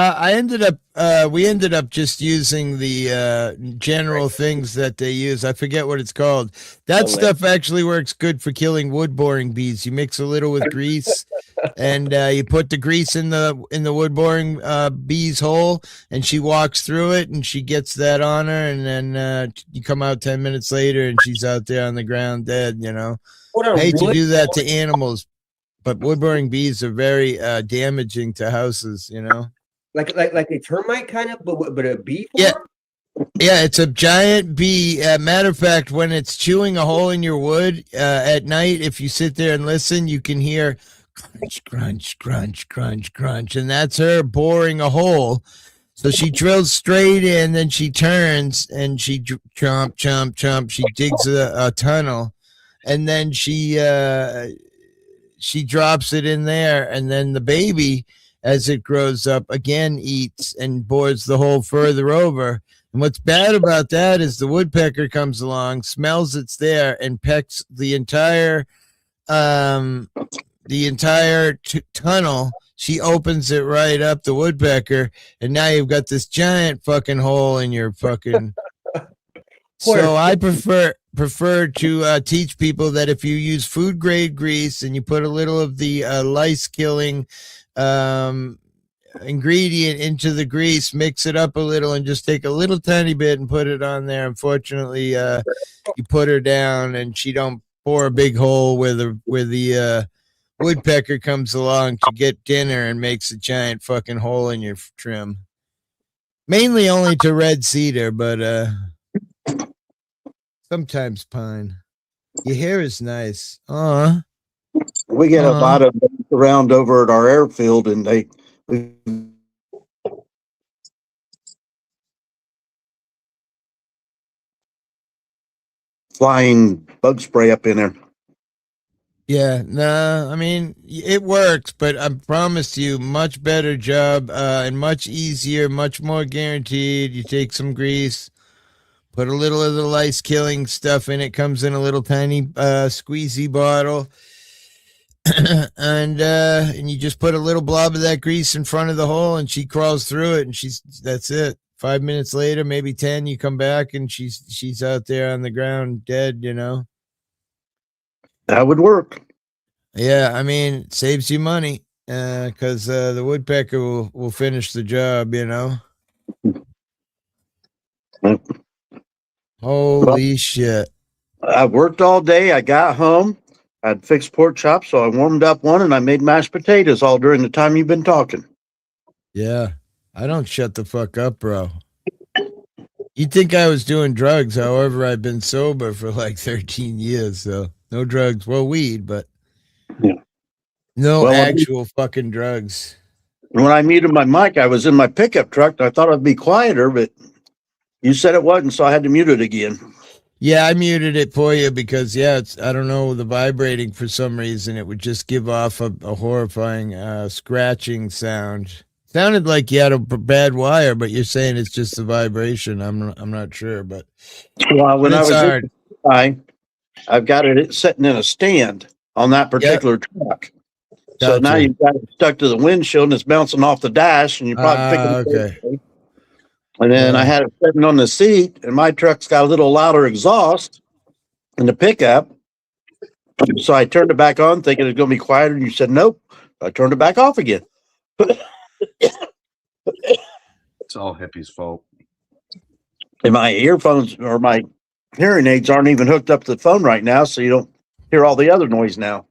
ended up just using the general things that they use. I forget what it's called. That stuff actually works good for killing wood boring bees. You mix a little with grease, and you put the grease in the wood boring bee's hole, and she walks through it, and she gets that on her, and then you come out 10 minutes later, and she's out there on the ground dead. You know, I hate to do that to animals, but wood boring bees are very damaging to houses. You know. Like a termite kind of, but a bee form? Yeah, it's a giant bee. Matter of fact, when it's chewing a hole in your wood at night, if you sit there and listen, you can hear crunch, crunch, crunch, crunch, crunch, and that's her boring a hole. So she drills straight in, then she turns and she chomp, chomp, chomp. She digs a tunnel, and then she drops it in there, and then the baby, as it grows up, again eats and bores the hole further over. And what's bad about that is the woodpecker comes along, smells it's there, and pecks the entire tunnel. She opens it right up, the woodpecker, and now you've got this giant fucking hole in your fucking. So I prefer to teach people that if you use food grade grease and you put a little of the lice killing ingredient into the grease, mix it up a little, and just take a little tiny bit and put it on there. Unfortunately, you put her down and she don't bore a big hole where the woodpecker comes along to get dinner and makes a giant fucking hole in your trim. Mainly only to red cedar, but sometimes pine. Your hair is nice. We get a lot of them around over at our airfield, and they flying bug spray up in there. Yeah, nah, I mean, it works, but I promise you, much better job and much easier, much more guaranteed. You take some grease, put a little of the lice killing stuff in it, comes in a little tiny squeezy bottle. and you just put a little blob of that grease in front of the hole, and she crawls through it, and that's it. 5 minutes later, maybe 10, you come back and she's out there on the ground dead, you know. That would work. Yeah, I mean, it saves you money because the woodpecker will finish the job, you know. Holy shit. I worked all day. I got home. I'd fixed pork chops, so I warmed up one, and I made mashed potatoes all during the time you've been talking. Yeah, I don't shut the fuck up, bro. You'd think I was doing drugs. However, I've been sober for like 13 years, so no drugs. Well, weed, but no actual fucking drugs. When I muted my mic, I was in my pickup truck. I thought I'd be quieter, but you said it wasn't, so I had to mute it again. Yeah, I muted it for you because, it's, I don't know, the vibrating for some reason. It would just give off a horrifying scratching sound. Sounded like you had a bad wire, but you're saying it's just the vibration. I'm not sure, but well, when I was hard. I've got it sitting in a stand on that particular truck. So now you've got it stuck to the windshield and it's bouncing off the dash, and you probably pick it up. Okay. And then I had it sitting on the seat, and my truck's got a little louder exhaust in the pickup. So I turned it back on, thinking it's going to be quieter. And you said, nope. I turned it back off again. It's all Hippie's fault. And my earphones or my hearing aids aren't even hooked up to the phone right now, so you don't hear all the other noise now.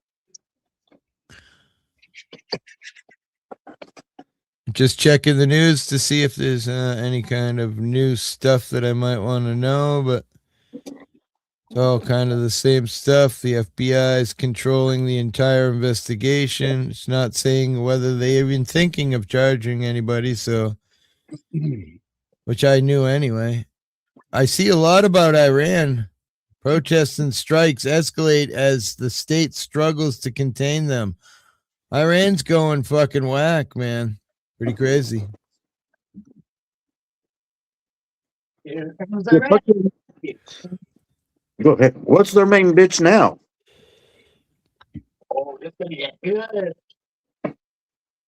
Just checking the news to see if there's any kind of new stuff that I might want to know, but it's all kind of the same stuff. The FBI is controlling the entire investigation. It's not saying whether they're even thinking of charging anybody, so which I knew anyway. I see a lot about Iran. Protests and strikes escalate as the state struggles to contain them. Iran's going fucking whack, man. Pretty crazy. Go ahead. What's their main bitch now?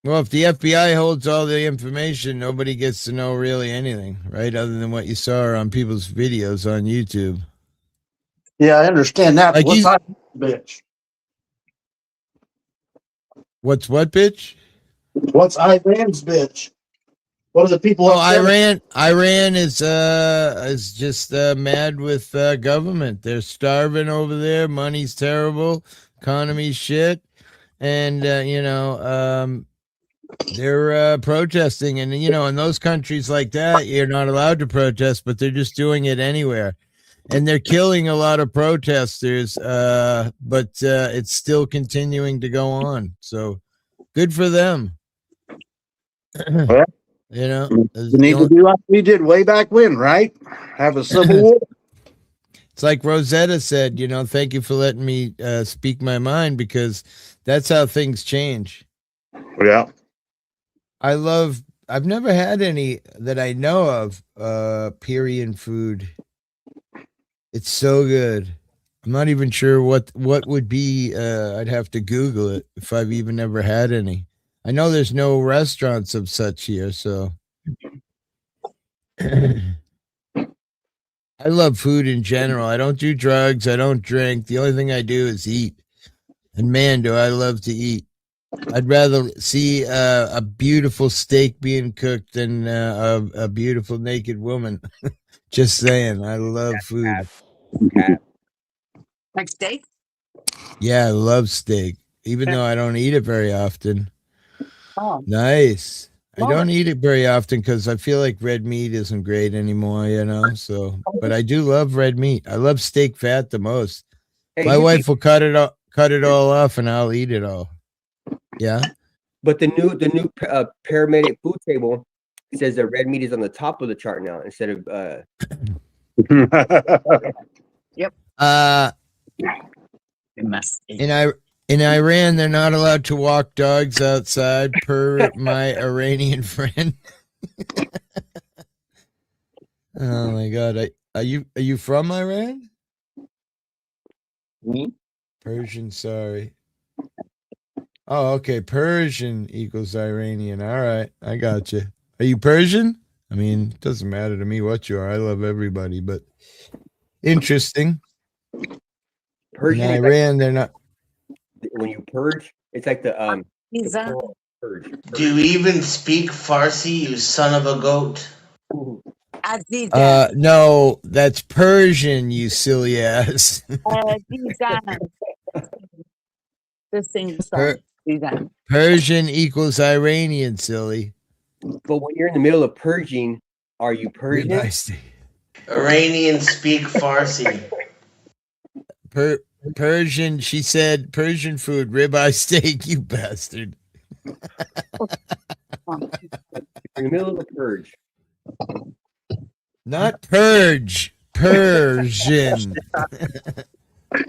Well, if the FBI holds all the information, nobody gets to know really anything, right? Other than what you saw on people's videos on YouTube. Yeah, I understand that. Like What's he's- I bitch? What's what, bitch? What's Iran's bitch? What are the people? Oh, up there? Iran is just mad with government. They're starving over there. Money's terrible. Economy's shit, and they're protesting. And in those countries like that, you're not allowed to protest, but they're just doing it anywhere. And they're killing a lot of protesters, but it's still continuing to go on. So good for them. Well, You need to do like we did way back when, right? Have a civil war. It's like Rosetta said, thank you for letting me speak my mind, because that's how things change. Yeah. I've never had any that I know of, Pyrean food. It's so good. I'm not even sure what would be, I'd have to Google it if I've even ever had any. I know there's no restaurants of such here, so. I love food in general. I don't do drugs. I don't drink. The only thing I do is eat. And man, do I love to eat. I'd rather see a beautiful steak being cooked than a beautiful naked woman. Just saying. I love food. Like steak? Yeah, I love steak, even though I don't eat it very often. Oh. Nice. I Love don't it. eat it very often because I feel like red meat isn't great anymore, so, but I do love red meat. I love steak fat the most. Hey, My you wife think- will cut it all off and I'll eat it all. Yeah. But the new paramedic food table says that red meat is on the top of the chart now instead of Yep. In Iran, they're not allowed to walk dogs outside, per my Iranian friend. Oh my God! Are you from Iran? Me? Persian, sorry. Oh, okay. Persian equals Iranian. All right, I got you. Are you Persian? I mean, it doesn't matter to me what you are. I love everybody, but interesting. Persian. In is Iran, they're not. when you purge, it's like the He's purge. Do you even speak Farsi, you son of a goat? No, that's Persian, you silly ass. This thing Persian equals Iranian, silly. But when you're in the middle of purging, are you Persian? Iranians speak Farsi. Persian, she said Persian food, ribeye steak, you bastard. In the middle of the purge. Not purge, Persian.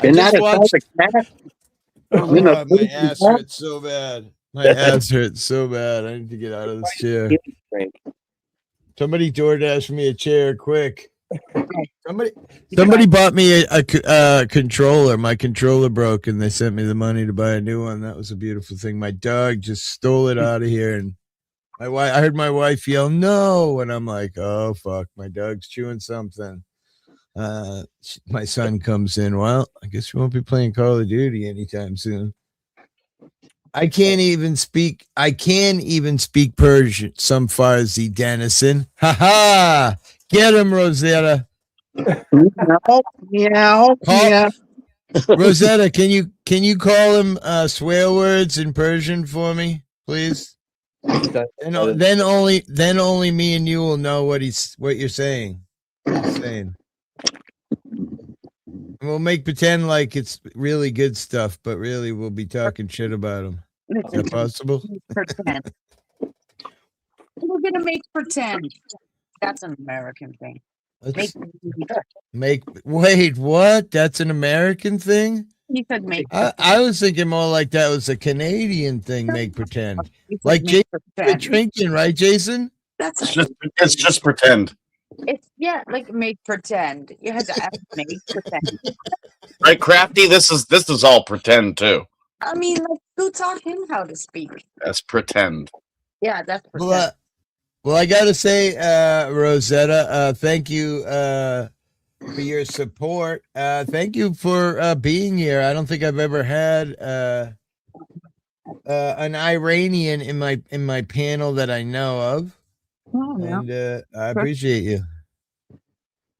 And that is Oh, You know, God, my ass hurts so bad. My ass hurts so bad. I need to get out of this chair. Somebody DoorDash me a chair, quick. Somebody bought me a controller. My controller broke, and they sent me the money to buy a new one. That was a beautiful thing. My dog just stole it out of here, and I heard my wife yell "no," and I'm like, "Oh fuck, my dog's chewing something." My son comes in. Well, I guess we won't be playing Call of Duty anytime soon. I can't even speak Persian. Some Farsi, Dennison. Ha ha! Get him, Rosetta. Meow. Rosetta, can you call him swear words in Persian for me, please? And then only me and you will know what you're saying. What he's saying. And we'll make pretend like it's really good stuff, but really we'll be talking shit about him. Is that possible? Pretend. We're gonna make pretend. That's an American thing. Wait, what? That's an American thing? You said make. I was thinking more like that was a Canadian thing. Make pretend, like Jason quit drinking, right, Jason? That's It's just pretend, It's like make pretend. You had to ask make pretend. right? Crafty. This is all pretend too. I mean, like, who taught him how to speak? That's pretend. Yeah, that's for Well, I gotta say, Rosetta, thank you for your support. Thank you for being here. I don't think I've ever had an Iranian in my panel that I know of, and I appreciate you.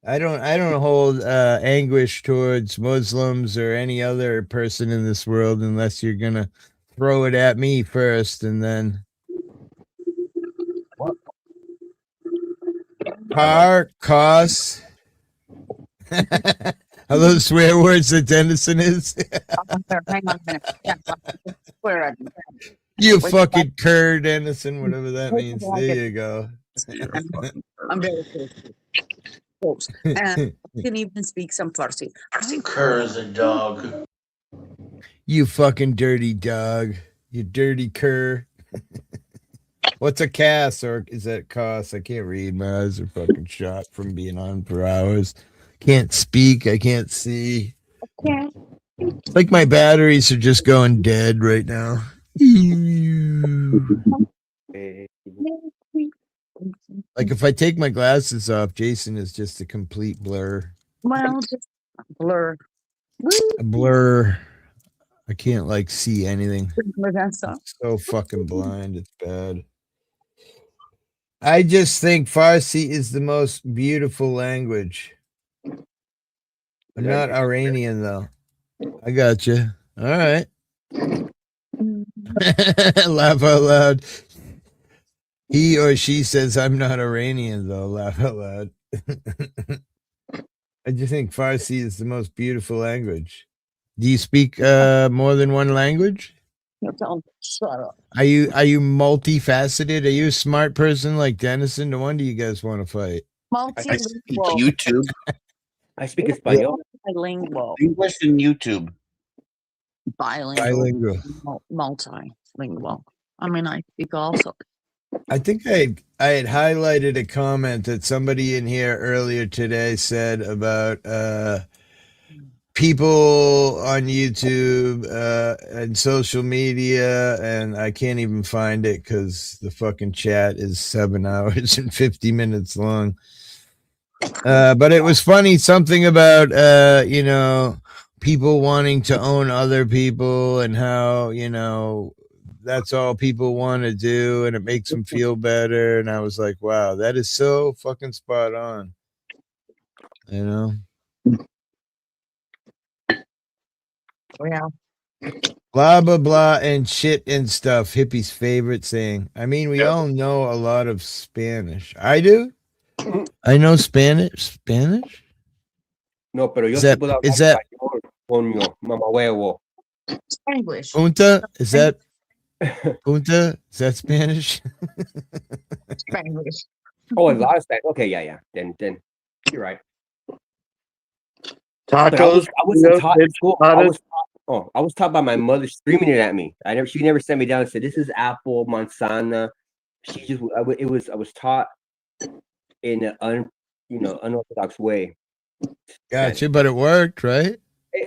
I don't hold anguish towards Muslims or any other person in this world unless you're gonna throw it at me first, and then cost. Are those swear words that Dennison is? Hang on a minute. Yeah, swear at me. You fucking cur, Dennison, whatever that means. There you go. I'm very close. And I can even speak some Farsi. Cur is a dog. You fucking dirty dog. You dirty cur. What's a cast, or is that cost? I can't read. My eyes are fucking shot from being on for hours. Can't speak. I can't see. Okay. It's like my batteries are just going dead right now. Like if I take my glasses off, Jason is just a complete blur. Well, just blur. A blur. I can't like see anything. That stuff. So fucking blind. It's bad. I just think Farsi is the most beautiful language. I'm not Iranian though. I got you. All right. Laugh out loud. He or she says I'm not Iranian though. Laugh out loud. I just think Farsi is the most beautiful language. Do you speak more than one language? Shut up. Are you multifaceted? Are you a smart person like Dennison? No wonder you guys want to fight. I speak Multilingual. YouTube. I speak Espanol. Bilingual. English and YouTube. Bilingual. Multilingual. I mean, I speak also. I think I had highlighted a comment that somebody in here earlier today said about people on YouTube and social media, and I can't even find it because the fucking chat is 7 hours and 50 minutes long. But it was funny, something about people wanting to own other people and how that's all people want to do and it makes them feel better. And I was like, wow, that is so fucking spot on. Yeah. Blah, blah, blah, and shit and stuff. Hippie's favorite saying. I mean, we all know a lot of Spanish. I do. I know Spanish. No, pero yo Is sí that- puedo hablar is that- español, coño, mamahuevo. English. Punta? Is that Punta? Is that Spanish? Spanglish. Oh, a lot of Spanish. Okay, yeah. Then you're right. Tacos. But I wasn't taught in school. I potatoes. was taught, I was taught by my mother screaming it at me. She never sat me down and said, "This is apple, manzana." She just, I was taught in an unorthodox way. Gotcha, but it worked, right?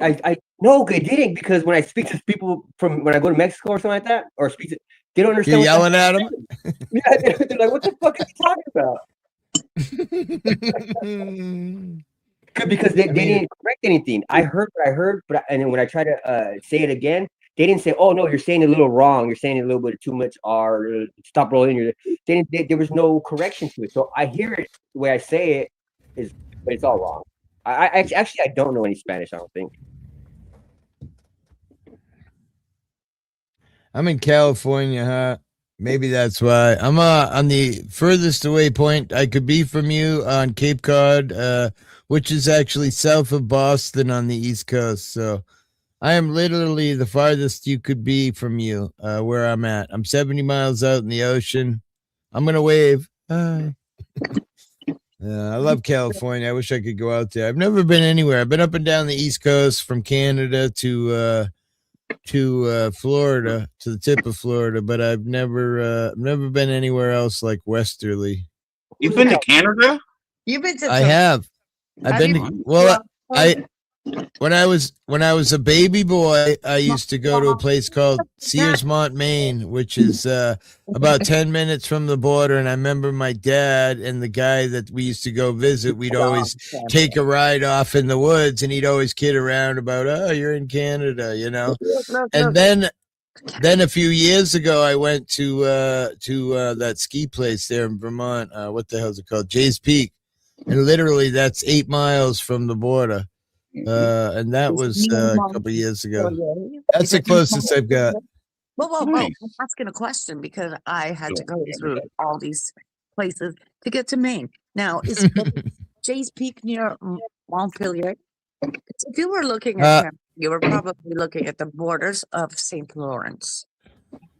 I no, it didn't, because when I speak to people from when I go to Mexico or something like that, or speak to, they don't understand. You're yelling at them? Yeah, they're like, "What the fuck are you talking about?" Because they didn't correct anything. I heard what I heard, and then when I try to say it again, they didn't say, "Oh no, you're saying it a little wrong. You're saying it a little bit too much R. Stop rolling." There was no correction to it. So I hear it the way I say it but it's all wrong. I don't know any Spanish. I don't think. I'm in California, huh? Maybe that's why. I'm on the furthest away point I could be from you on Cape Cod, which is actually south of Boston on the East Coast. So I am literally the farthest you could be from you, where I'm at. I'm 70 miles out in the ocean. I'm going to wave. Hi. I love California. I wish I could go out there. I've never been anywhere. I've been up and down the East Coast from Canada to Florida, to the tip of Florida, but I've never been anywhere else like westerly. You've been to Canada? You've been to. I have. I've been. when I was a baby boy, I used to go to a place called Searsmont, Maine, which is about 10 minutes from the border. And I remember my dad and the guy that we used to go visit, we'd always take a ride off in the woods, and he'd always kid around about, oh, you're in Canada, you know. And then a few years ago, I went to that ski place there in Vermont. What the hell is it called? Jay's Peak, and literally that's 8 miles from the border. And that was a couple years ago. That's the closest I've got. Whoa. I'm asking a question because I had to go through all these places to get to Maine. Now, is Jay's Peak near Montpelier? If you were looking at Canada, you were probably looking at the borders of St. Lawrence.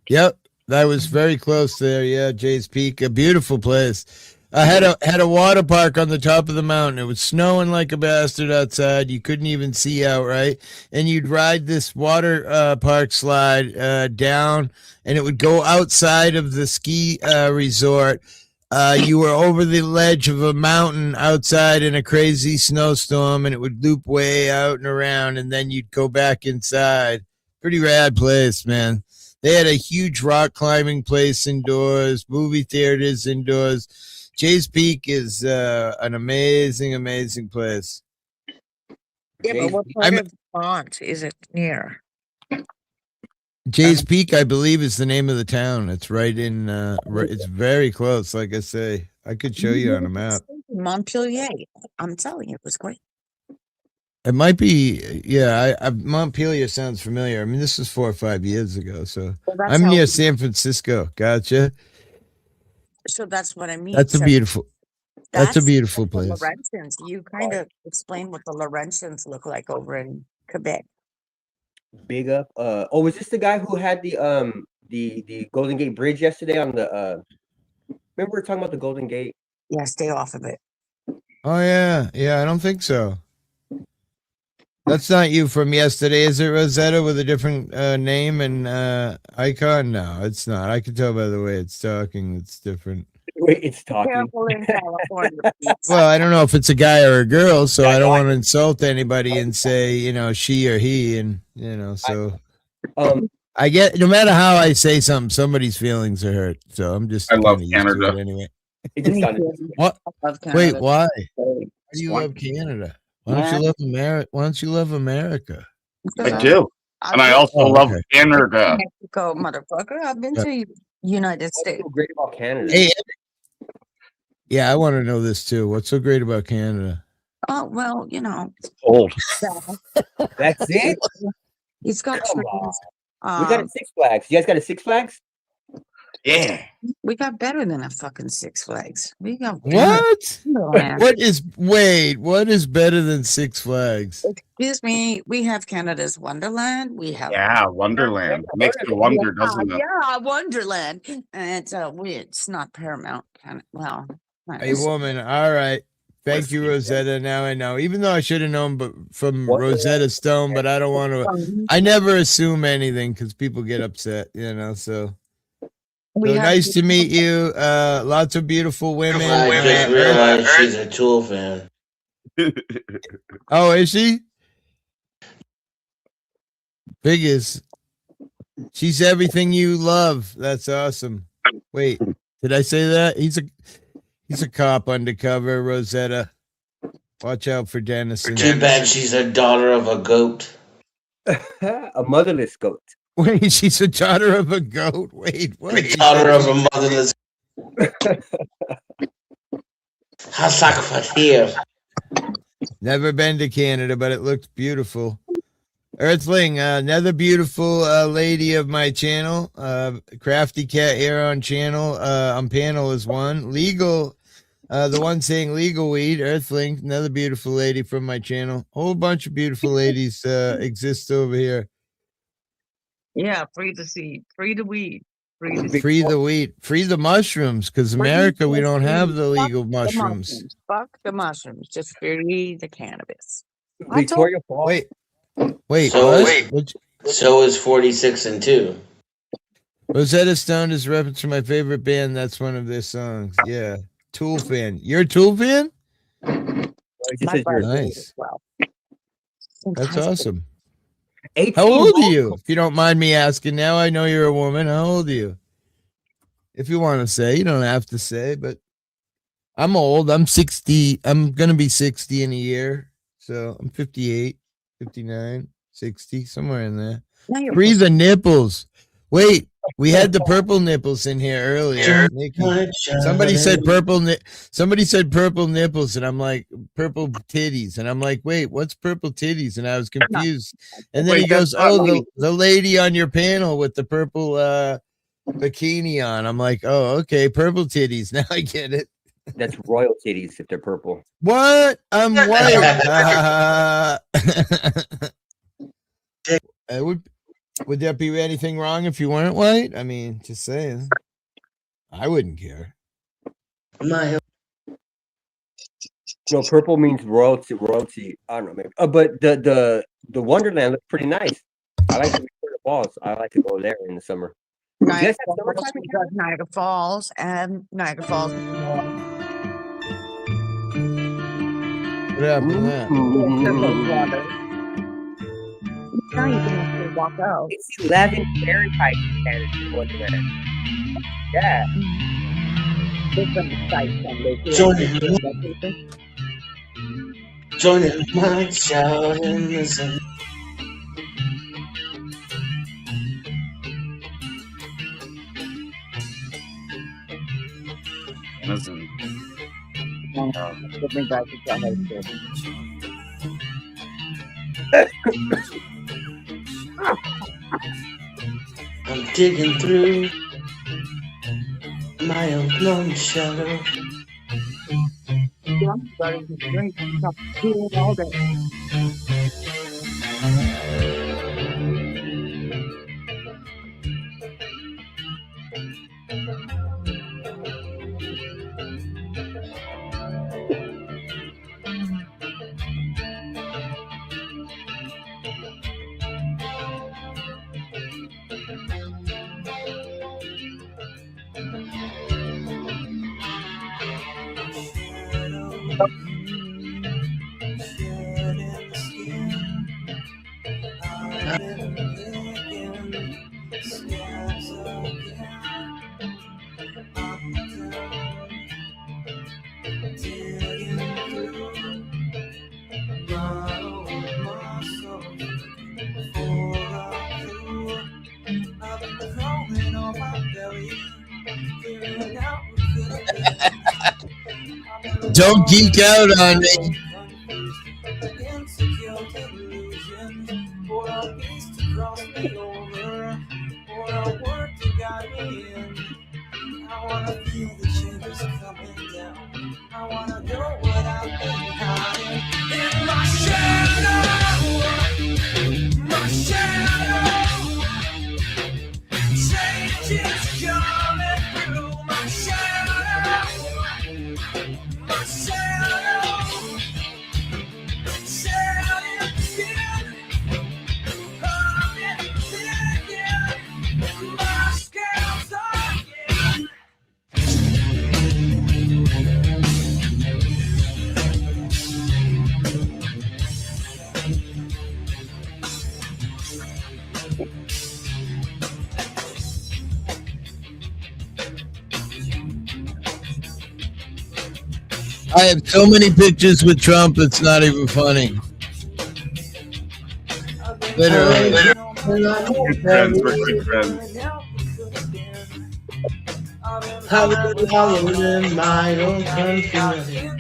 Yep, that was very close there. Yeah, Jay's Peak, a beautiful place. I had a water park on the top of the mountain. It was snowing like a bastard outside. You couldn't even see out, right? And you'd ride this water park slide down, and it would go outside of the ski resort. You were over the ledge of a mountain outside in a crazy snowstorm, and it would loop way out and around, and then you'd go back inside. Pretty rad place, man. They had a huge rock climbing place indoors, movie theaters indoors. Jay's Peak is an amazing, amazing place. Yeah, but what part of Vermont is it near? Jay's Peak, I believe, is the name of the town. It's right in. It's very close. Like I say, I could show you on a map. Montpelier. I'm telling you, it was great. It might be. Yeah, Montpelier sounds familiar. I mean, this was 4 or 5 years ago. So I'm near San Francisco. Gotcha. So that's what I mean. That's a beautiful. That's a beautiful the place. Laurentians. You kind of explain what the Laurentians look like over in Quebec. Big up. Was this the guy who had the Golden Gate Bridge yesterday on the remember we were talking about the Golden Gate? Yeah, stay off of it. Oh yeah. I don't think so. That's not you from yesterday, is it, Rosetta, with a different name and icon? No, it's not. I can tell by the way it's talking. It's different. Wait, it's talking. Careful in California. Well, I don't know if it's a guy or a girl, so I don't want to insult anybody and say, she or he, and so I get, no matter how I say something, somebody's feelings are hurt. So I'm just. I love used to Canada. it anyway. What? Wait, why? Why do you love Canada? Why don't you love America? Why don't you love America? I do, and I also love Canada. Mexico, motherfucker. I've been to United States. What's so great about Canada? Hey, yeah, I want to know this too. What's so great about Canada? Oh well, Cold. That's it. It's got Come trees. on. We got a Six Flags. You guys got a Six Flags? Yeah. We got better than a fucking Six Flags. We got What? Wonderland. What is better than Six Flags? Excuse me. We have Canada's Wonderland. We have Wonderland. Makes you wonder, doesn't it? Yeah, Wonderland. And it's not Paramount. Well, A woman. All right. Thank you, Rosetta. Now I know. Even though I should have known, but from Rosetta Stone, but I don't want to. I never assume anything because people get upset, So. So nice to meet you. Lots of beautiful women. I just realized she's a Tool fan. Oh, is she? Biggest. She's everything you love. That's awesome. Wait, did I say that? He's a cop undercover, Rosetta. Watch out for Dennison. Too bad she's a daughter of a goat. A motherless goat. Wait, she's a daughter of a goat. Wait, what? A daughter of a motherless. here. Never been to Canada, but it looks beautiful. Earthling, another beautiful lady of my channel. Crafty Cat here on channel. On panel is one. Legal, the one saying legal weed. Earthling, another beautiful lady from my channel. Whole bunch of beautiful ladies exist over here. Yeah, free the seed, free the weed, free the wheat, free the mushrooms, because America, we don't have the legal mushrooms. Fuck the mushrooms, just free the cannabis. Victoria Falls. Wait, so is 46 and 2. Rosetta Stone is a reference to my favorite band. That's one of their songs. Yeah. Tool fan. You're a Tool fan? Nice. That's awesome. 18 How old are roll you? If you don't mind me asking. Now I know you're a woman. How old are you? If you want to say, you don't have to say, but I'm old. I'm 60. I'm going to be 60 in a year. So I'm 58, 59, 60, somewhere in there. Free the nipples. Wait, we had the purple nipples in here earlier. Nikki. Somebody said somebody said purple nipples, and I'm like, purple titties. And I'm like, wait, what's purple titties? And I was confused. And then Wait, he goes, that's not oh, me. the lady on your panel with the purple bikini on. I'm like, oh, okay, purple titties. Now I get it. That's royal titties if they're purple. What? I'm white. Would there be anything wrong if you weren't white? I mean, just saying. I wouldn't care. No, purple means royalty. Royalty. I don't know, maybe. But the Wonderland looks pretty nice. I like the Falls. I like to go there in the summer. Niagara Falls and Niagara Falls. What happened to that? Now you can actually walk out. It's 11 Fahrenheit in Wonderland. Yeah. Different sites and Joining my shout in the sun. Listen. I'm digging through my own long shadow. I'm starting to drink stuff all day. Don't geek out on me. I have so many pictures with Trump, it's not even funny. Literally. Good friends, we're good friends. Hallelujah in my own country.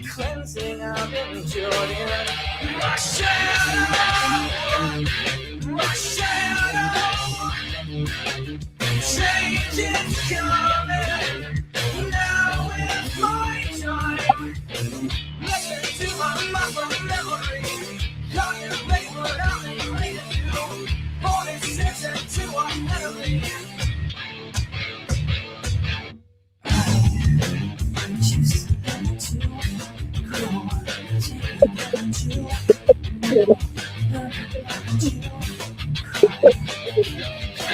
Cleansing I've endured in my shadow, change is coming, now is my time, listen to my muscle memory, call your face what I'm related to, 46 and 2 are enemy.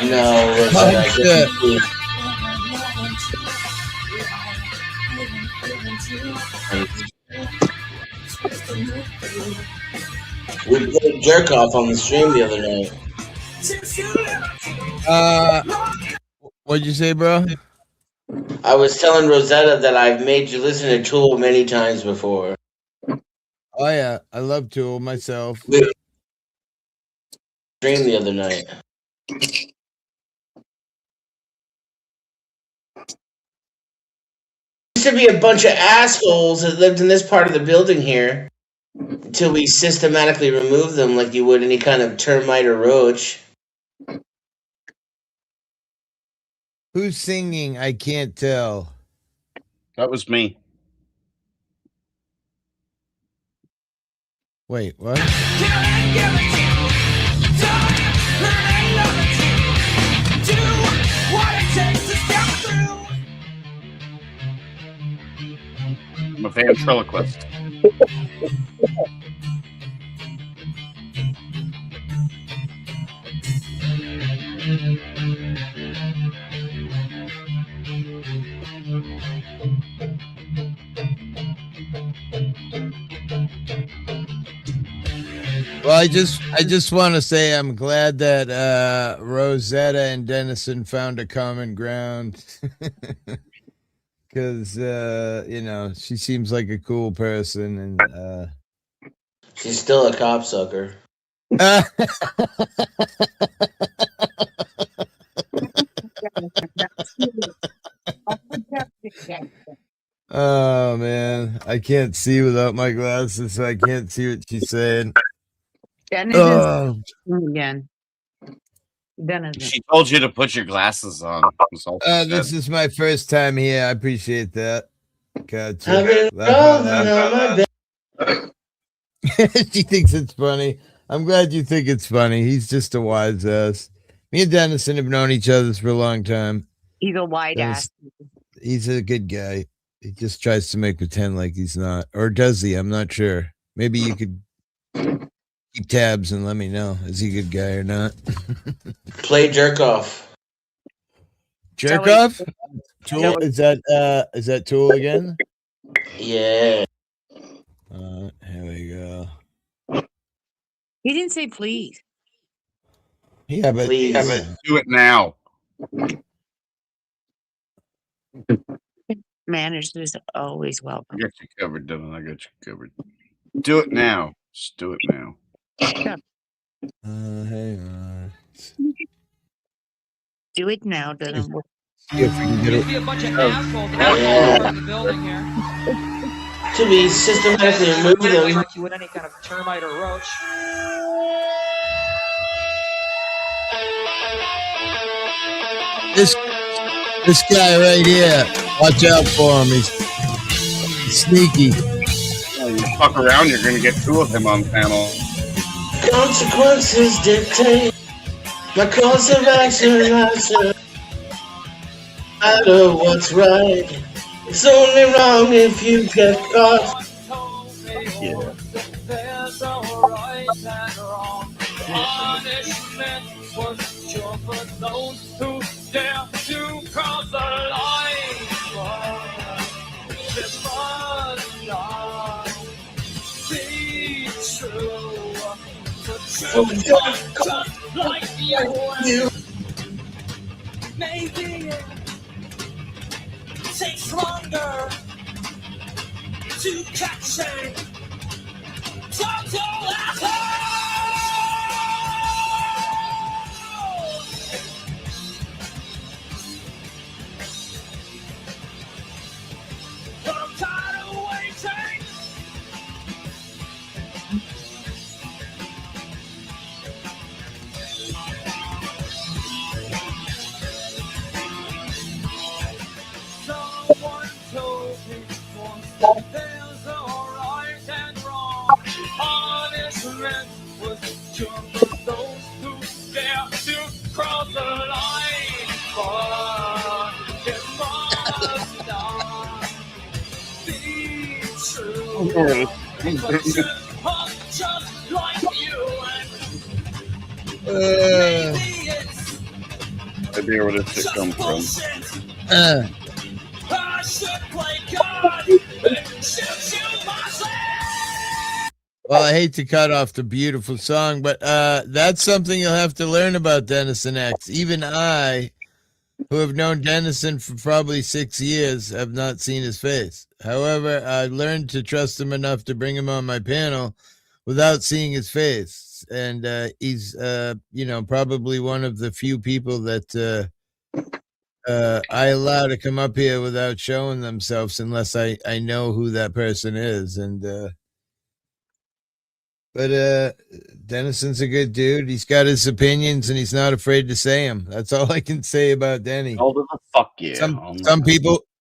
No, listen, Oh, I shit. We played Jerk Off on the stream the other night. What'd you say, bro? I was telling Rosetta that I've made you listen to Tool many times before. Oh yeah, I love Tool myself. We streamed the other night. Used to be a bunch of assholes that lived in this part of the building here until we systematically removed them like you would any kind of termite or roach. Who's singing? I can't tell. That was me. Wait, what? I'm a ventriloquist. Well, I just want to say I'm glad that Rosetta and Dennison found a common ground. Because you know, she seems like a cool person, and she's still a copsucker. Oh man, I can't see without my glasses, so I can't see what she's saying. Dennison again. Dennison. She told you to put your glasses on. That's all she This said. is my first time here. I appreciate that. Gotcha. I've been rolling on my bed. She thinks it's funny. I'm glad you think it's funny. He's just a wise ass. Me and Dennison have known each other for a long time. He's a wide ass. He's a good guy. He just tries to make pretend like he's not. Or does he? I'm not sure. Maybe you could keep tabs and let me know. Is he a good guy or not? Play Jerk Off. Jerk Off? Tool? Is that Tool again? Yeah. Here we go. He didn't say please. Yeah, but do it now. Manners is always I welcome. got you covered, Dylan. I got you covered. Do it now. Just do it now. Hang on. Do it now, doesn't work. See if we can get it. Be a bunch of assholes in the building here. To be systematically removed them. Like you would any kind of termite or roach. This guy right here. Watch out for him. He's sneaky. You fuck around, you're gonna get two of him on panel. Consequences dictate my course of action. I know what's right. It's only wrong if you get caught. Yeah. There's a right and wrong. Punishment was sure for those who dare to cross the line. It must not be true. The truth is just like you. Maybe it takes longer to catch a total asshole. But I'm tired of waiting. Someone told me once that there's a right and wrong. Punishment was sure for those who dare to cross the line. But it must not be true. But you are just like you, and maybe it's idea where this shit comes from. I should play God. Shoot you myself. Well, I hate to cut off the beautiful song, but that's something you'll have to learn about Dennison X. Even I, who have known Dennison for probably 6 years, have not seen his face. However, I learned to trust him enough to bring him on my panel without seeing his face. And he's, probably one of the few people that I allow to come up here without showing themselves unless I know who that person is. But Dennison's a good dude. He's got his opinions and he's not afraid to say them. That's all I can say about Denny. Oh, the fuck yeah.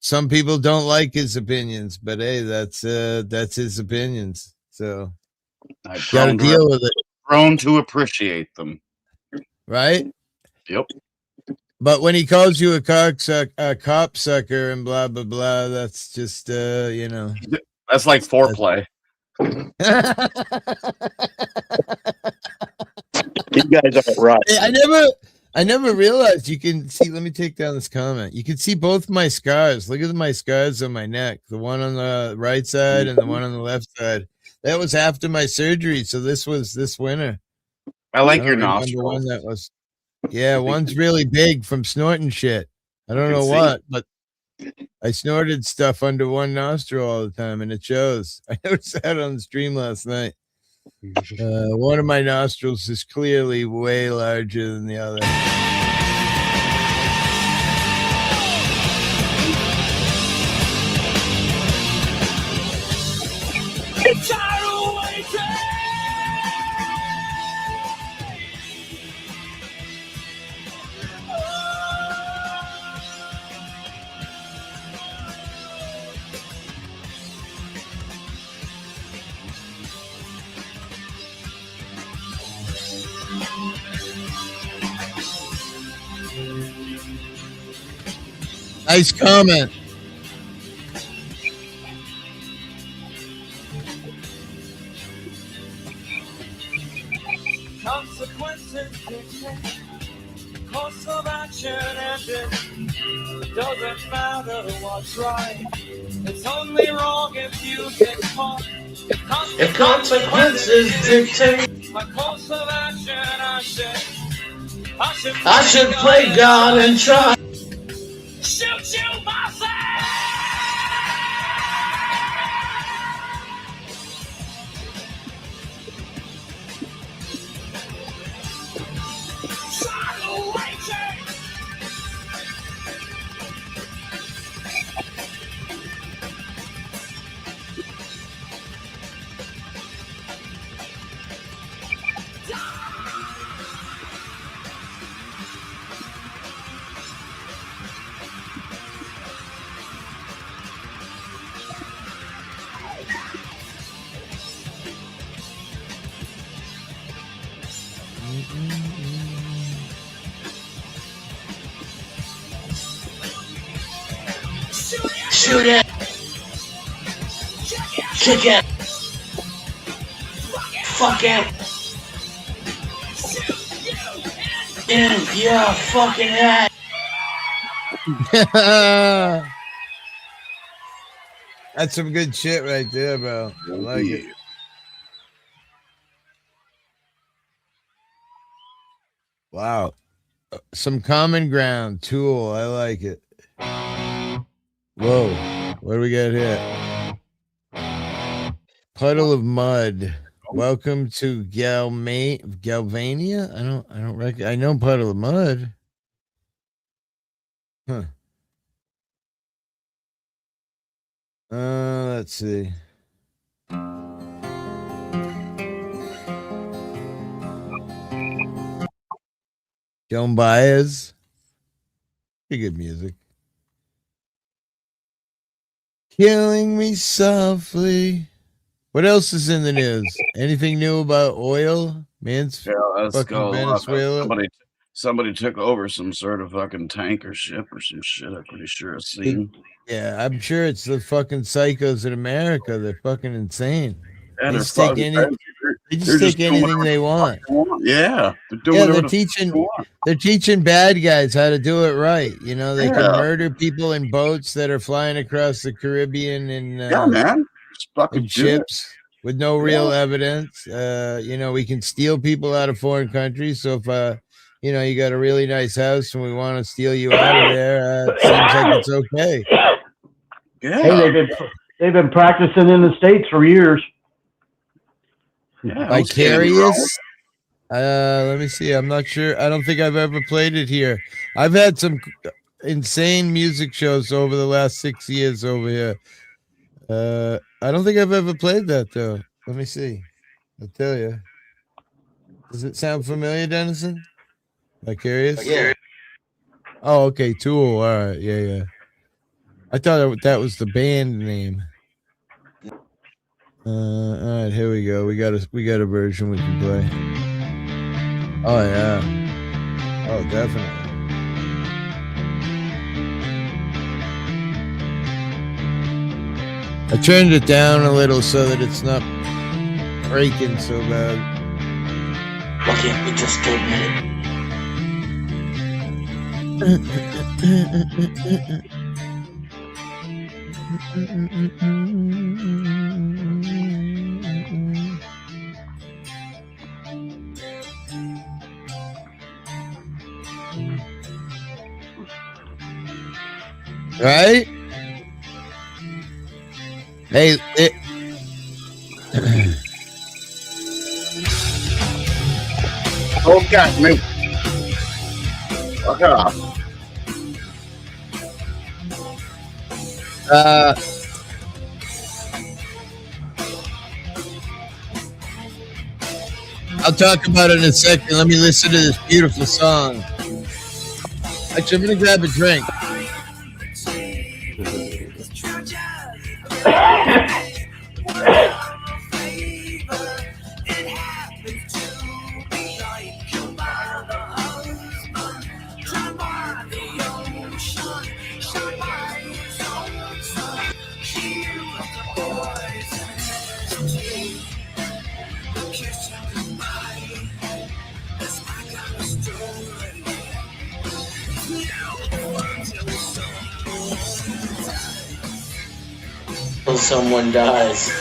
Some people don't like his opinions, but hey, that's his opinions. So I've got to deal with it. Grown to appreciate them. Right? Yep. But when he calls you a cop sucker and blah blah blah, that's just That's like foreplay. You guys are right. I never realized you can see. Let me take down this comment. You can see both my scars. Look at my scars on my neck. The one on the right side and the one on the left side. That was after my surgery. So this was this winter. I like your remember nostrils. one that was. Yeah, one's really big from snorting shit. I don't know what, but I snorted stuff under one nostril all the time, and it shows. I noticed that on the stream last night. One of my nostrils is clearly way larger than the other. Nice comment. Consequences dictate course of action, and it doesn't matter what's right. It's only wrong if you get caught. If consequences dictate my course of action, I should play God and try. Shoot you myself. Shoot it! Kick it! Fuck it! In your fucking head! That's some good shit right there, bro. I like it. Wow. Some common ground. Tool. I like it. Whoa. What do we got here? Puddle of Mud. Welcome to Galvania. I don't reckon. I know Puddle of Mud. Huh. Let's see. Joan Baez. Pretty good music. Killing me softly. What else is in the news? Anything new about oil? Man's fucking Venezuela. Somebody took over some sort of fucking tanker ship or some shit. I'm pretty sure I've seen. Yeah, I'm sure it's the fucking psychos in America. They're fucking insane. Yeah, They they're stick fucking any, crazy. They just They're take just doing anything whatever they the fuck want. they want. Yeah, they're doing Yeah, whatever they're the fuck teaching. they want. They're teaching bad guys how to do it right. You know, they can Yeah. murder people in boats that are flying across the Caribbean in Yeah, man. Just fucking in do it. ships with no real evidence. You know, we can steal people out of foreign countries. So if you know, you got a really nice house and we want to steal you out of there, it seems like it's okay. Yeah. Hey, they've been practicing in the States for years. Yeah, Vicarious. Let me see. I'm not sure. I don't think I've ever played it here. I've had some insane music shows over the last 6 years over here. I don't think I've ever played that though. Let me see. I'll tell you. Does it sound familiar, Dennison? Vicarious? Yeah. Oh, okay. Tool. All right. Yeah. I thought that was the band name. All right. Here we go. We got a version we can play. Oh yeah. Oh, definitely. I turned it down a little so that it's not breaking so bad. Why can't we just go get Right? Hey, Oh, God, move. Fuck off. I'll talk about it in a second. Let me listen to this beautiful song. Actually, I'm gonna grab a drink. Till someone dies.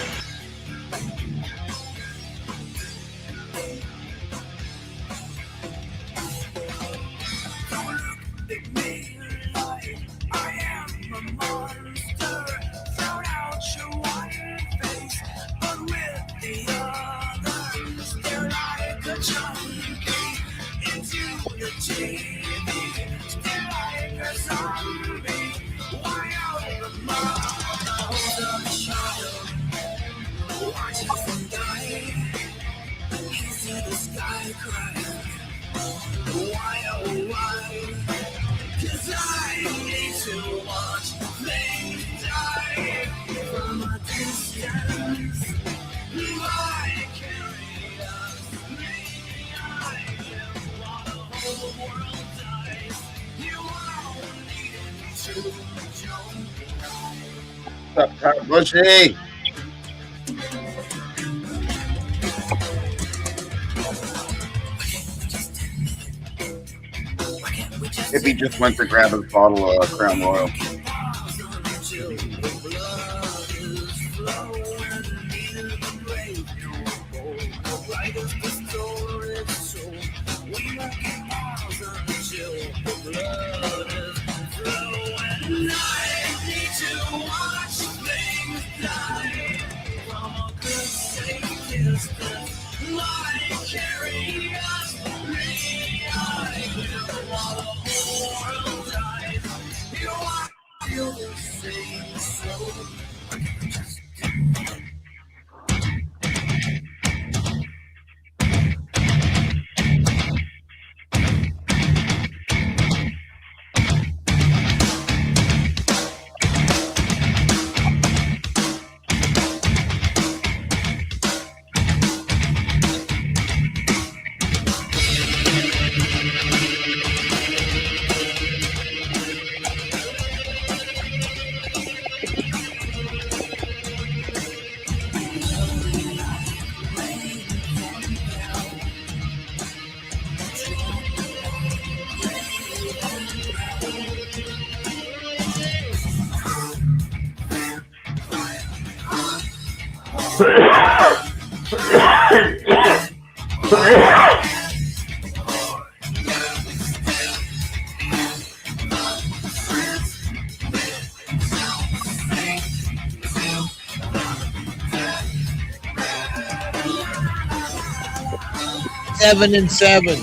What's up, Bushy? Hippie just went to grab his bottle of Crown Royal. Seven and 7.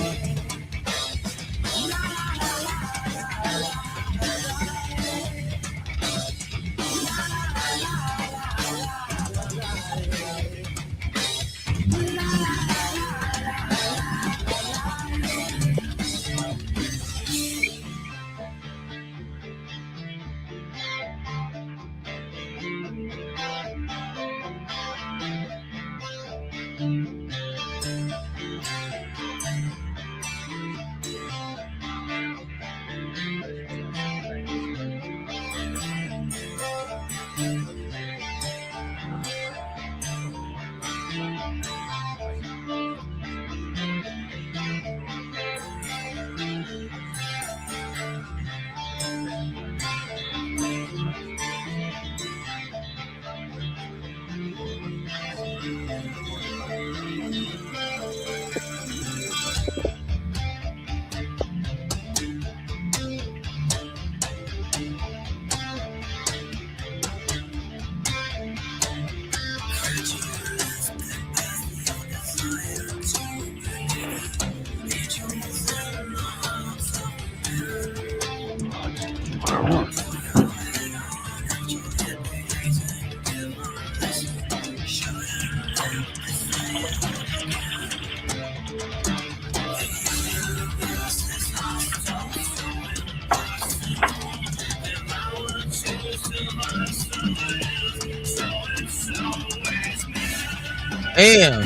Damn.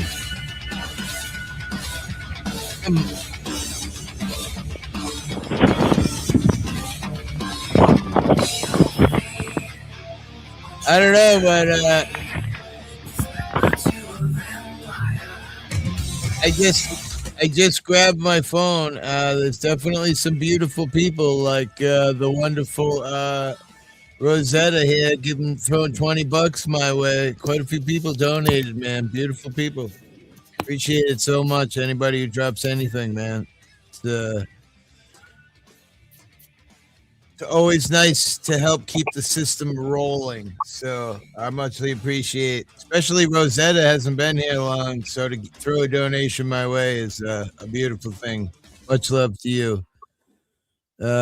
I don't know, but I just grabbed my phone. There's definitely some beautiful people, like the wonderful Rosetta here, throwing $20 my way. Quite a few people donated, man. Beautiful people. Appreciate it so much. Anybody who drops anything, man. It's always nice to help keep the system rolling. So I muchly appreciate, especially Rosetta hasn't been here long. So to throw a donation my way is a beautiful thing. Much love to you.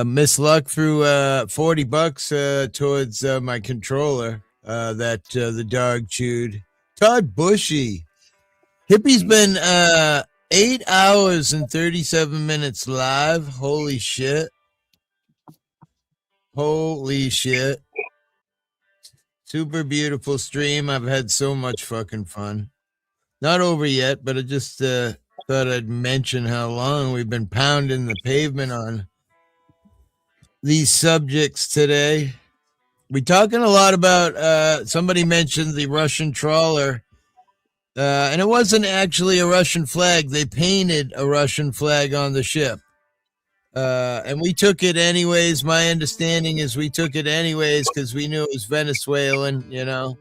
Miss Luck threw $40 towards my controller that the dog chewed. Todd Bushy. Hippie's been 8 hours and 37 minutes live. Holy shit. Holy shit. Super beautiful stream. I've had so much fucking fun. Not over yet, but I just thought I'd mention how long we've been pounding the pavement on these subjects today. We're talking a lot about, somebody mentioned the Russian trawler, and it wasn't actually a Russian flag. They painted a Russian flag on the ship. And we took it anyways. My understanding is we took it anyways because we knew it was Venezuelan, you know.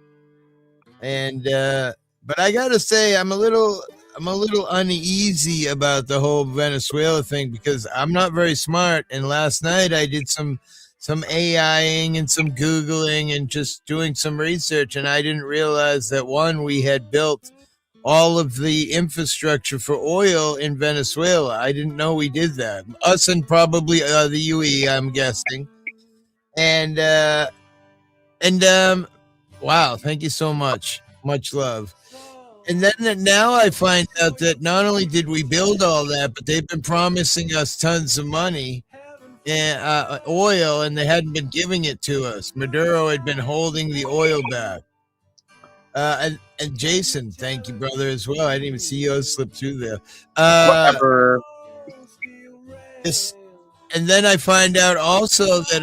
And but I gotta say, I'm a little uneasy about the whole Venezuela thing because I'm not very smart. And last night I did some AIing and some Googling and just doing some research, and I didn't realize that we had built all of the infrastructure for oil in Venezuela. I didn't know we did that. Us and probably the UE, I'm guessing. And wow, thank you so much. Much love. And then now I find out that not only did we build all that, but they've been promising us tons of money and oil, and they hadn't been giving it to us. Maduro had been holding the oil back. And Jason, thank you, brother, as well. I didn't even see yours slip through there. Whatever. And then I find out also that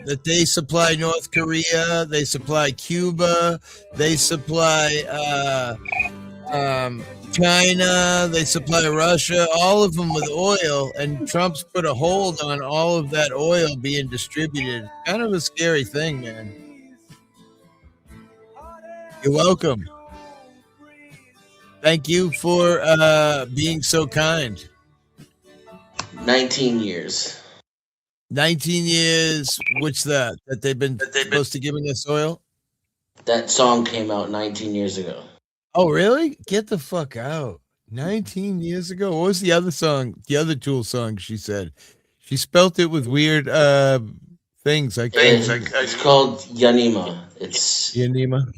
that they supply North Korea, they supply Cuba, they supply China, they supply Russia, all of them with oil, and Trump's put a hold on all of that oil being distributed. Kind of a scary thing, man. You're welcome. Thank you for being so kind. 19 years. 19 years. What's that? That they've been supposed to giving us oil? That song came out 19 years ago. Oh, really? Get the fuck out. 19 years ago. What was the other song? The other Tool song she said. She spelt it with weird things. It's called Yanima. It's Yanima.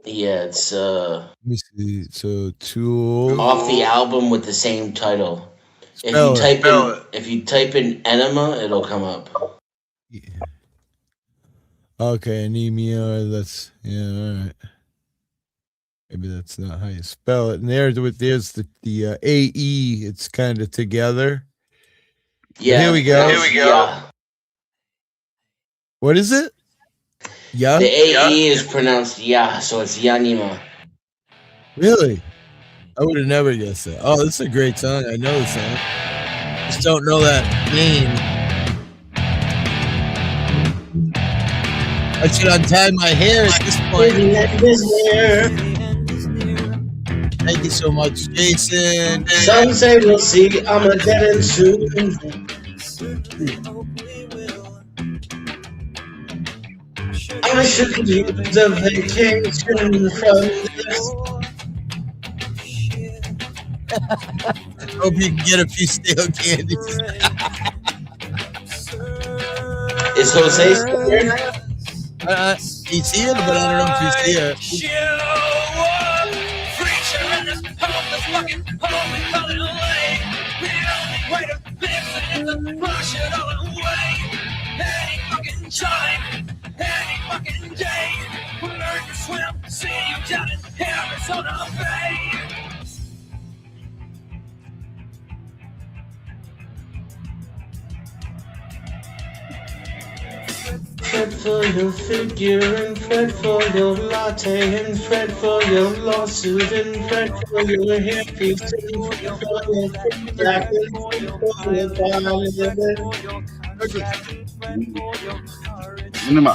Yeah, it's Let me see. So Tool off the album with the same title. Spell it. If you type in enema, it'll come up. Okay, anemia. That's all right. Maybe that's not how you spell it. And there's the AE. It's kind of together. Yeah. Here we go. Yeah. What is it? Yeah. The AE is pronounced ya, so it's Yanima. Really? I would have never guessed that. Oh, this is a great song. I know the song. Just don't know that name. I should untie my hair at this point. Thank you so much, Jason. Some say we'll see. I'm a dead end soon. I should use a vacation from this. Hope you can get a few stale candies. Is Jose still here? He's here, but I don't know if he's here. Fret for your figure and fret for your latte and fret for your lawsuit and fret for your hairpiece and fret for your black and fret for your Enema.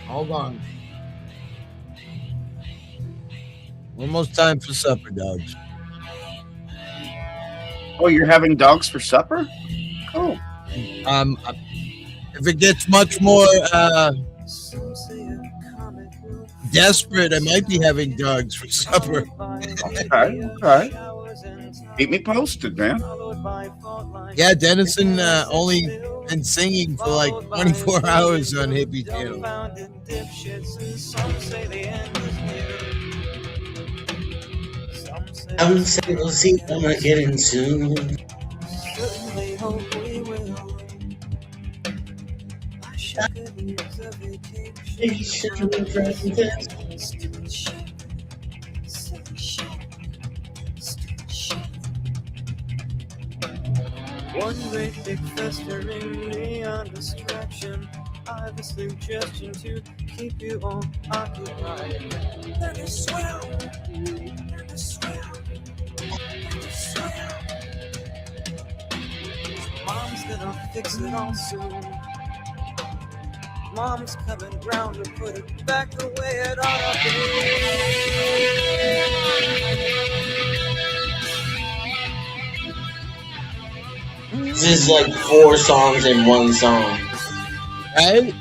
Hold on. Almost time for supper, dogs. Oh, you're having dogs for supper? Cool. If it gets much more desperate, I might be having dogs for supper. Okay. Keep me posted, man. Yeah, Dennison only been singing for like 24 hours on Hippie Channel. I'm saying we'll see. I'm gonna get in soon. One great big festering neon distraction. I have a suggestion to keep you all occupied. Learn to swim. Learn to swim. Learn to swim. Mom's gonna fix it all soon. Mom's coming round to put it back the way it ought to be. This is like 4 songs in one song. Right?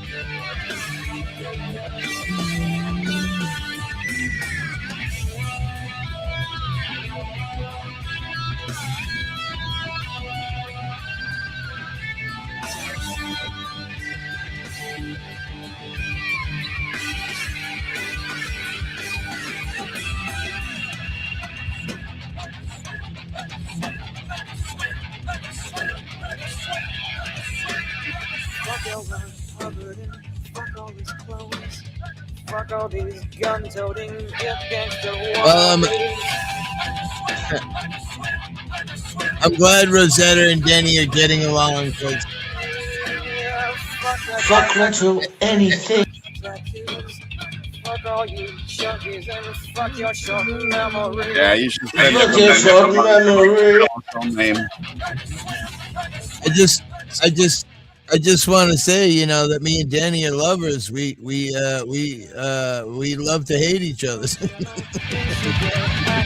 killer, covered in fuck all his clothes. Fuck all these gun-toting gangster wannabes. I'm glad Rosetta and Denny are getting along because Fuck retro anything. Fuck all you junkies and fuck your short memory. Yeah, you should send Fuck him your a short memory. name. I just want to say, you know, that me and Danny are lovers. We love to hate each other.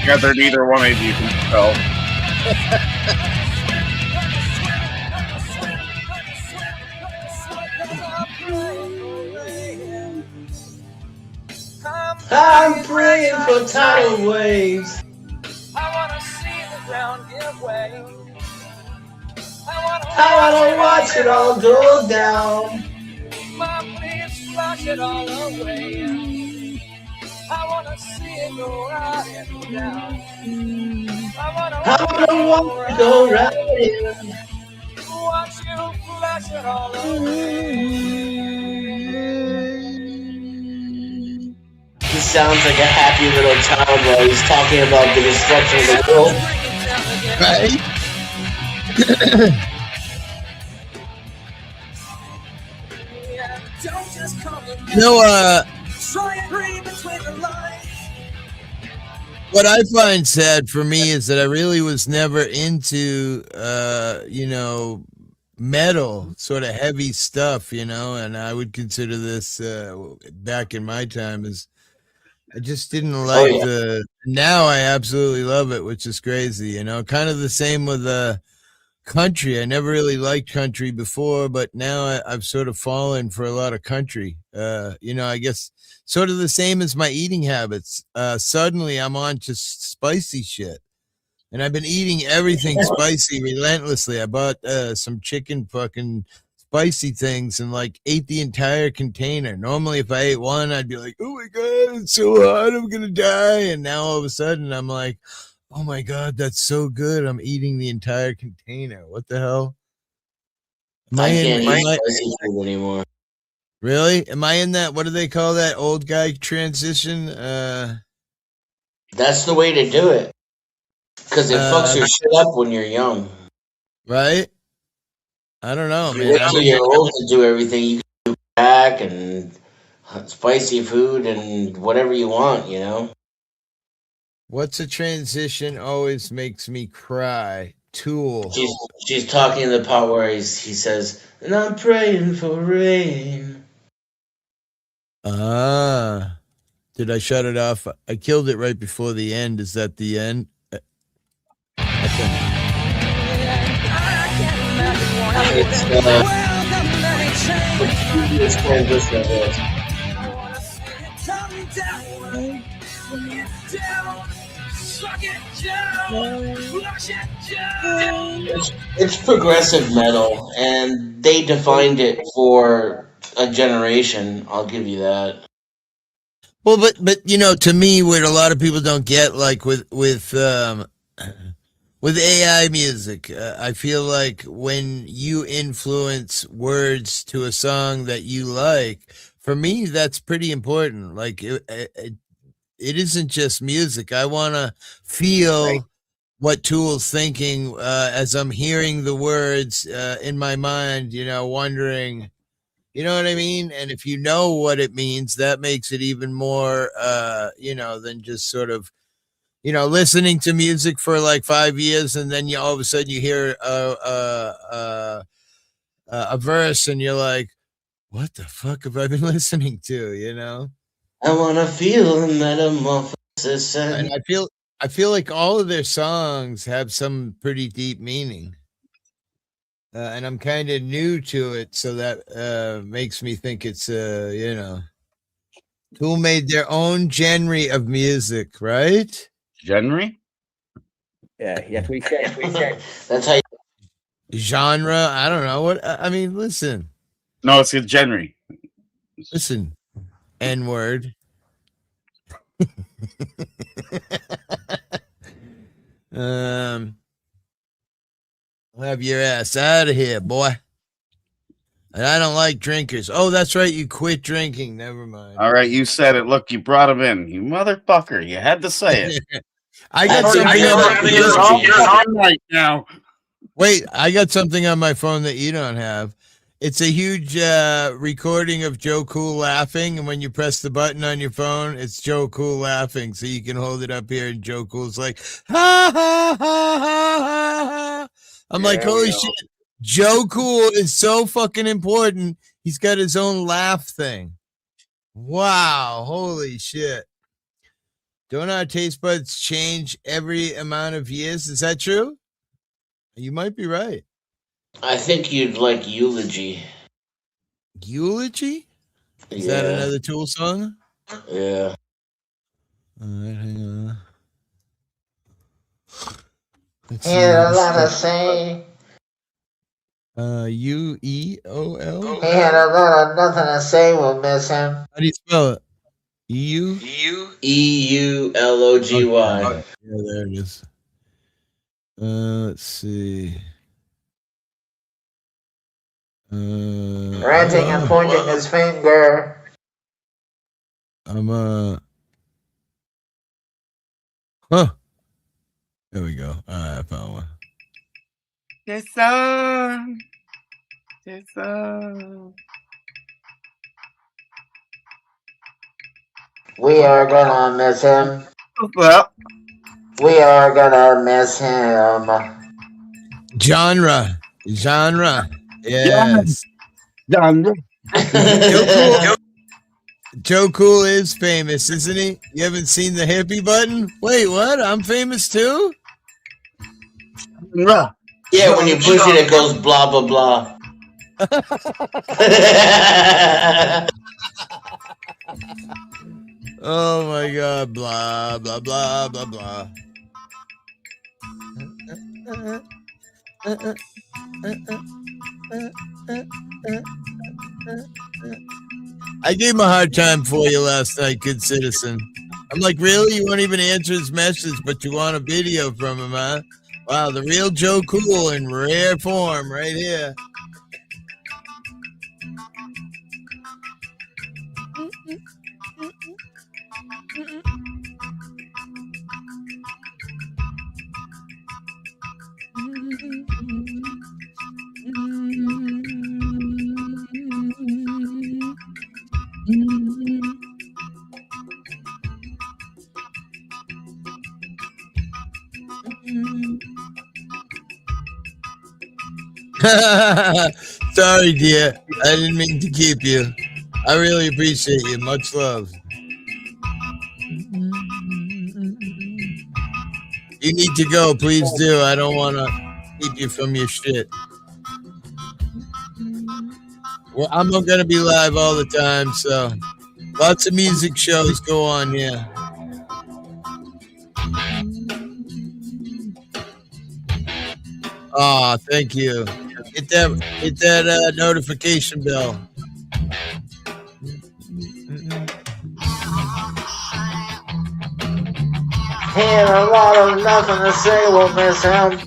Together, neither one of you can spell. I'm praying for tidal waves. I wanna see the ground give way. I wanna watch it all go down. Mom, please flush it all away. I wanna see it go right down. I wanna watch it go right in. watch you flush it all away. He sounds like a happy little child while he's talking about the destruction of the world. Right? Don't just come and You know, try and read between the lines. what I find sad for me is that I really was never into, you know, metal, sort of heavy stuff, you know, and I would consider this back in my time as I just didn't like now I absolutely love it, which is crazy, you know, kind of the same with country. I never really liked country before, but now I've sort of fallen for a lot of country. You know, I guess sort of the same as my eating habits. Suddenly I'm on just spicy shit. And I've been eating everything spicy relentlessly. I bought some chicken fucking spicy things and like ate the entire container. Normally if I ate one, I'd be like, oh my God, it's so hot, I'm gonna die. And now all of a sudden I'm like, oh my God, that's so good. I'm eating the entire container. What the hell? I can't eat spicy food anymore. Really? Am I in that? What do they call that old guy transition? That's the way to do it. Because it fucks your shit up when you're young. Right? I don't know, man. Wait till you're old to do everything. You can do crack and spicy food and whatever you want, you know? What's a transition always makes me cry? Tool. She's talking the part where he says, and I'm praying for rain. Ah. Did I shut it off? I killed it right before the end. Is that the end? It's progressive metal, and they defined it for a generation. I'll give you that. Well, but you know, to me, what a lot of people don't get, like with AI music, I feel like when you influence words to a song that you like, for me, that's pretty important. Like it isn't just music. I want to feel what Tool's thinking as I'm hearing the words in my mind, you know, wondering, you know what I mean? And if you know what it means, that makes it even more, you know, than just sort of, you know, listening to music for like 5 years and then you all of a sudden you hear a verse and you're like, what the fuck have I been listening to? You know? I want to feel the metamorphosis. And I feel like all of their songs have some pretty deep meaning. And I'm kind of new to it, so that makes me think it's, you know, Tool made their own genre of music, right? Genre? Yeah, that's what he said. That's how you... Genre? I don't know. What I mean, listen. No, it's a genre. Listen, N-word. Have your ass out of here, boy. And I don't like drinkers. Oh, that's right. You quit drinking. Never mind. All right, you said it. Look, you brought him in. You motherfucker. You had to say it. I got something on right now. Wait, I got something on my phone that you don't have. It's a huge recording of Joe Cool laughing, and when you press the button on your phone, it's Joe Cool laughing. So you can hold it up here, and Joe Cool's like, ha ha ha ha ha. I'm like, holy shit! Joe Cool is so fucking important. He's got his own laugh thing. Wow, holy shit! Don't our taste buds change every amount of years? Is that true? You might be right. I think you'd like Eulogy. Eulogy? Is that another Tool song? Yeah. All right, hang on. Let's Had a lot to say. UEOL? He had a lot of nothing to say, we'll miss him. How do you spell it? EU? EULOGY. Okay. Yeah, there it is. Let's see. Ranting and pointing his finger. Huh. There we go. All right, I found one. Yes, sir. Yes, sir. We are gonna miss him. Well, we are gonna miss him. Genre. Yes. Genre. Joe Cool is famous, isn't he? You haven't seen the hippie button? Wait, what? I'm famous too? Yeah, when you push it, it goes blah, blah, blah. Oh my God, blah, blah, blah, blah, blah. I gave him a hard time for you last night, good citizen. I'm like, really? You won't even answer his message, but you want a video from him, huh? Wow, the real Joe Cool in rare form right here. Sorry, dear. I didn't mean to keep you. I really appreciate you. Much love. You need to go. Please do. I don't want to keep you from your shit. Well, I'm not going to be live all the time, so lots of music shows go on here. Oh, thank you. Hit that notification bell. He had a lot of nothing to say, we'll miss him.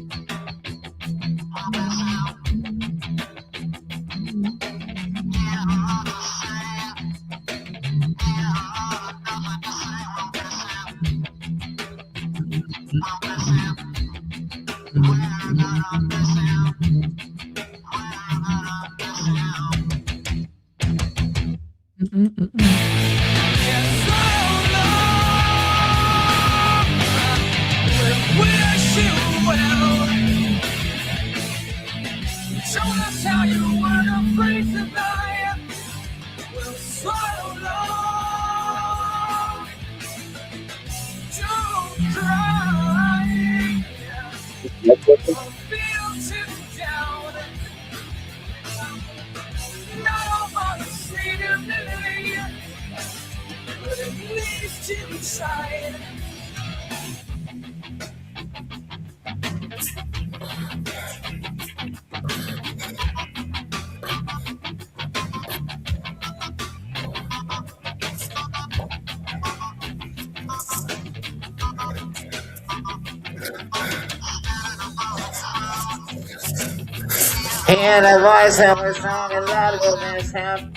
He He had a voice that was strong and loud to miss him.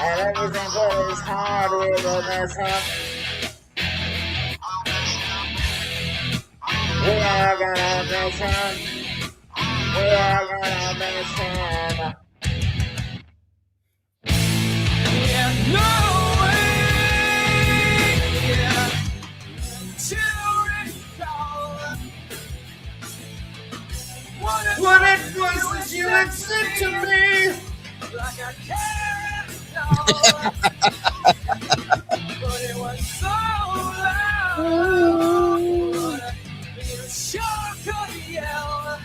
And everything but his heart will miss him. We are gonna miss him. We are gonna miss him. Yeah, no way, yeah, to recall what it was that you had said to me. Like I can't know, but it was so loud, you sure could yell.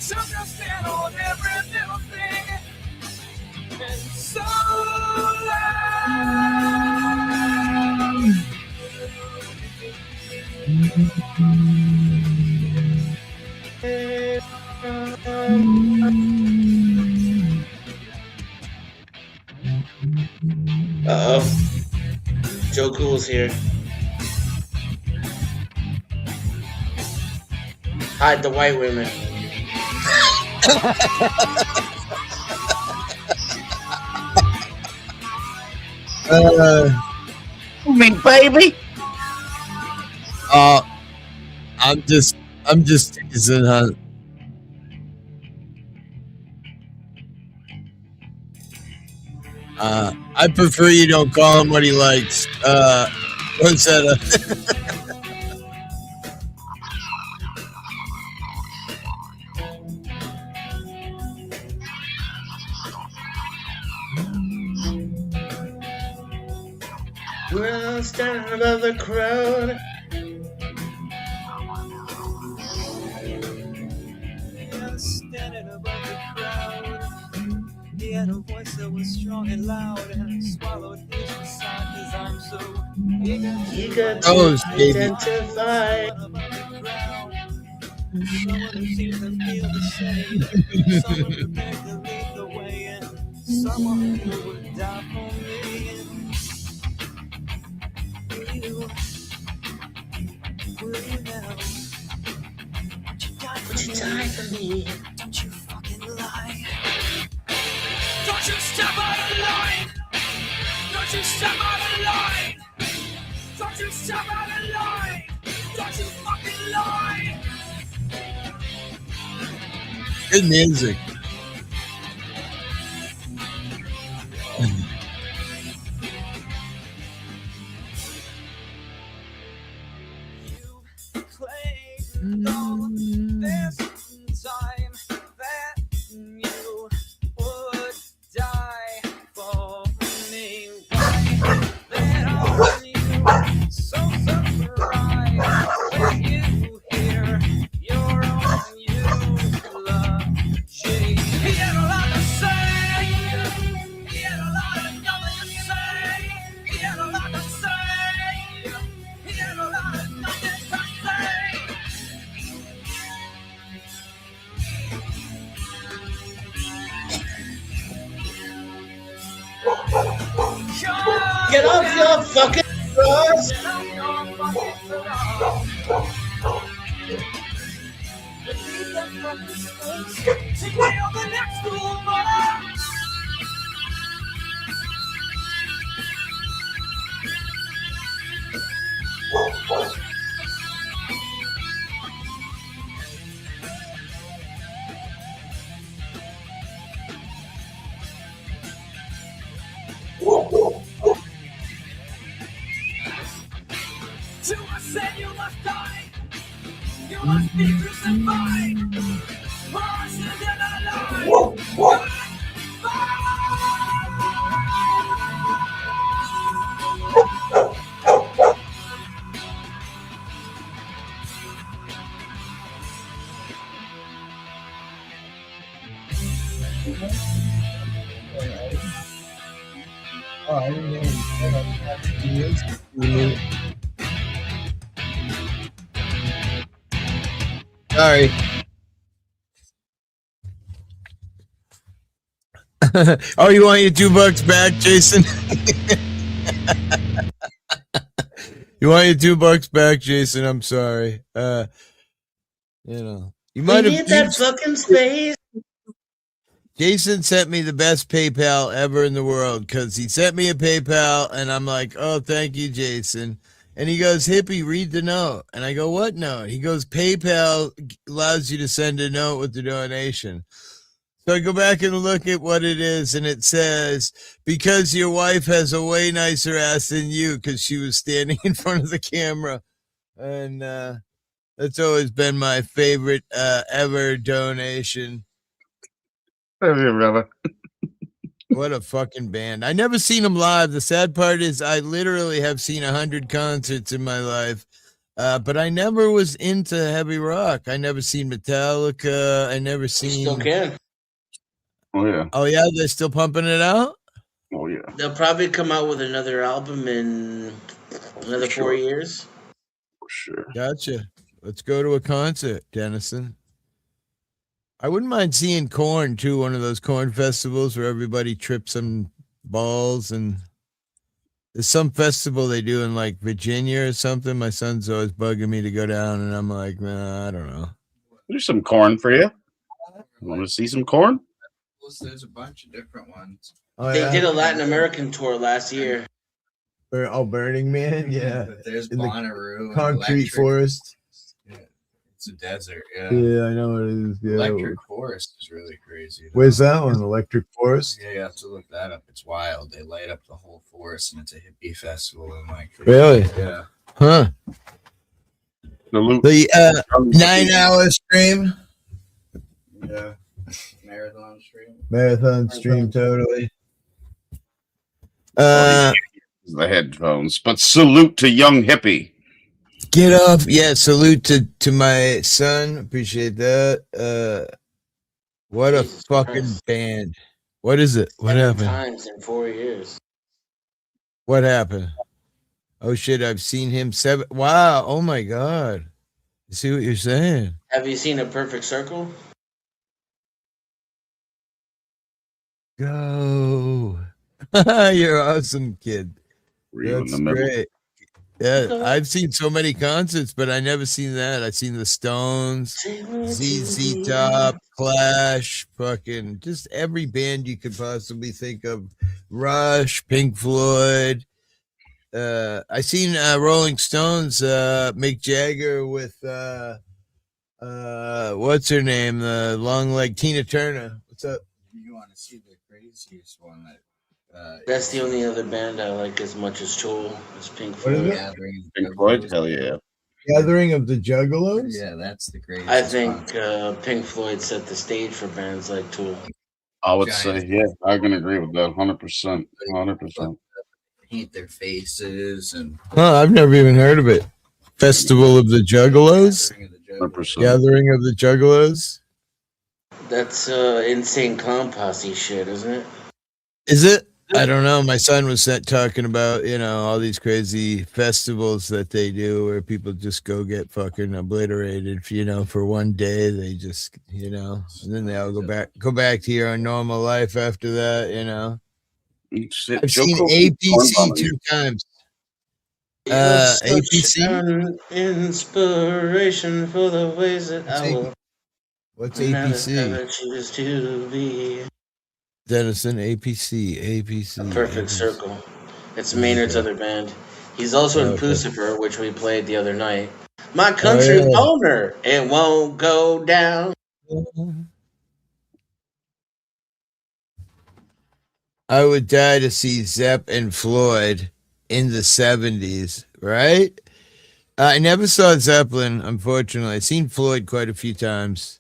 Took a stand on every little thing. And so Uh-oh. Joe Cool's here. Hide the white women. You mean baby? I'm just teasing, huh? I prefer you don't call him what he likes. What's that? Well, standing above the crowd. Standing above the crowd, he had a voice that was strong and loud, and I swallowed his inside because I'm so eager Oh, to baby. identify. someone who seems to feel the same, someone prepared to lead the way, and someone who would die for me. Will you now? Would you die for me? Don't you fucking lie. Don't you step out of line. Don't you step out of line. Don't you step out of line. Don't you fucking lie. Good music. Claimed all this time that you would die for me. Why then are you so surprised when you hear your own eulogy? He had a lot to say. He had a lot of nothing to say. He had a lot to say. He had a lot of nothing to say. Get off your fucking cross! To us said you must die. You must be crucified. For our sins and our lives. Oh, I didn't know. Sorry. Oh, you want your $2 back, Jason? You want your $2 back, Jason? I'm sorry. You know, you We might have. need that fucking space. Jason sent me the best PayPal ever in the world because he sent me a PayPal and I'm like, oh, thank you, Jason. And he goes, Hippie, read the note. And I go, what note? He goes, PayPal allows you to send a note with the donation. So I go back and look at what it is, and it says, because your wife has a way nicer ass than you, because she was standing in front of the camera. And that's always been my favorite ever donation. Brother. What a fucking band. I never seen them live. The sad part is I literally have seen 100 concerts in my life. But I never was into heavy rock. I never seen Metallica. I never seen. Still can. Oh yeah. Oh yeah, they're still pumping it out. Oh yeah. They'll probably come out with another album in another 4 years. For sure. Gotcha. Let's go to a concert, Dennison. I wouldn't mind seeing Korn too. One of those Korn festivals where everybody trips some balls, and there's some festival they do in like Virginia or something. My son's always bugging me to go down, and I'm like, nah, I don't know. There's some corn for you. Want to see some corn? There's a bunch of different ones. Oh, They yeah? did a Latin American tour last year. Burning Man, yeah. But there's In the Bonnaroo. and concrete Electric- forest. Yeah, it's a desert. Yeah. Yeah, I know it is. Yeah. Electric Forest is really crazy. though. Where's that one? Electric Forest? Yeah, you have to look that up. It's wild. They light up the whole forest, and it's a hippie festival. And like, Really? Yeah. Huh. The 9-hour stream. Yeah. Marathon stream. Marathon stream, totally. The headphones, but salute to young hippie. Get off. Yeah, salute to my son. Appreciate that. What a fucking band. What is it? What 7 happened? times in 4 years. What happened? Oh shit, I've seen him 7. Wow. Oh my God. You see what you're saying? Have you seen A Perfect Circle? Go. You're awesome, kid. Were you in That's the middle? great. Yeah, I've seen so many concerts, but I never seen that. I've seen the Stones, ZZ Top, Clash, fucking just every band you could possibly think of. Rush, Pink Floyd. I seen Rolling Stones, Mick Jagger with what's her name? The long leg Tina Turner. What's up? You want to see the craziest one that That's the only other band I like as much as Tool. Is Pink What is Floyd. it? Pink Floyd? Hell yeah. Gathering of the Juggalos? Yeah, that's the craziest. I think Pink Floyd set the stage for bands like Tool. I would say, yeah, I can agree with that 100%. 100%. Paint their faces and Huh, I've never even heard of it. Festival of the Juggalos? 100%. Gathering of the Juggalos? That's Insane Clown Posse shit, isn't it? Is it? I don't know. My son was talking about, all these crazy festivals that they do where people just go get fucking obliterated, for one day. They just, and then they all go back to your normal life after that, I've seen APC 2 times. APC? Inspiration for the ways that I will What's never, APC? never choose to be. Dennison, APC. A Perfect Circle. It's Maynard's other band. He's also in Okay. Lucifer, which we played the other night. My country yeah. boner, it won't go down. I would die to see Zepp and Floyd in the 70s, right? I never saw Zeppelin, unfortunately. I've seen Floyd quite a few times.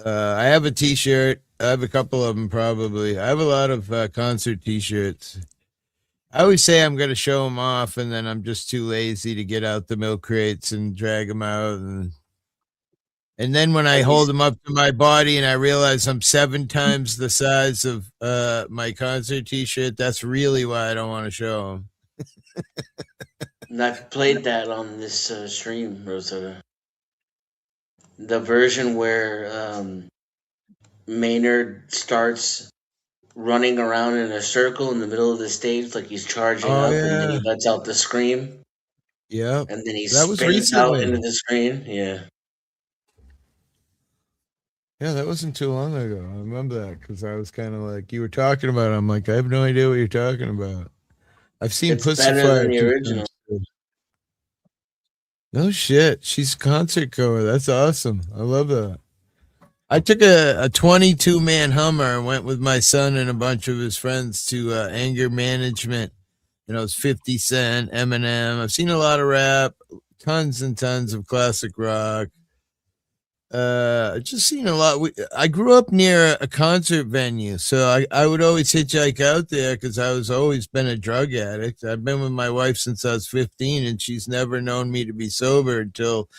I have a t-shirt. I have a couple of them, probably. I have a lot of concert t-shirts. I always say I'm going to show them off, and then I'm just too lazy to get out the milk crates and drag them out. And then when I hold them up to my body and I realize I'm 7 times the size of my concert t-shirt, that's really why I don't want to show them. And I've played that on this stream, Rosetta. The version where Maynard starts running around in a circle in the middle of the stage, like he's charging Oh up, and then he yeah, lets out the scream, yeah. and then he That was spins out recently. into the screen. Yeah. Yeah, that wasn't too long ago. I remember that because I was kind of like, you were talking about it. I'm like, I have no idea what you're talking about. I've seen It's Pussy better Fire than the 2 original. times, too. No shit. She's a concert goer. That's awesome. I love that. I took a 22-man Hummer and went with my son and a bunch of his friends to Anger Management. You know, it's 50 Cent, Eminem. I've seen a lot of rap, tons and tons of classic rock. Just seen a lot. I grew up near a concert venue, so I would always hitchhike out there because I was always been a drug addict. I've been with my wife since I was 15, and she's never known me to be sober until,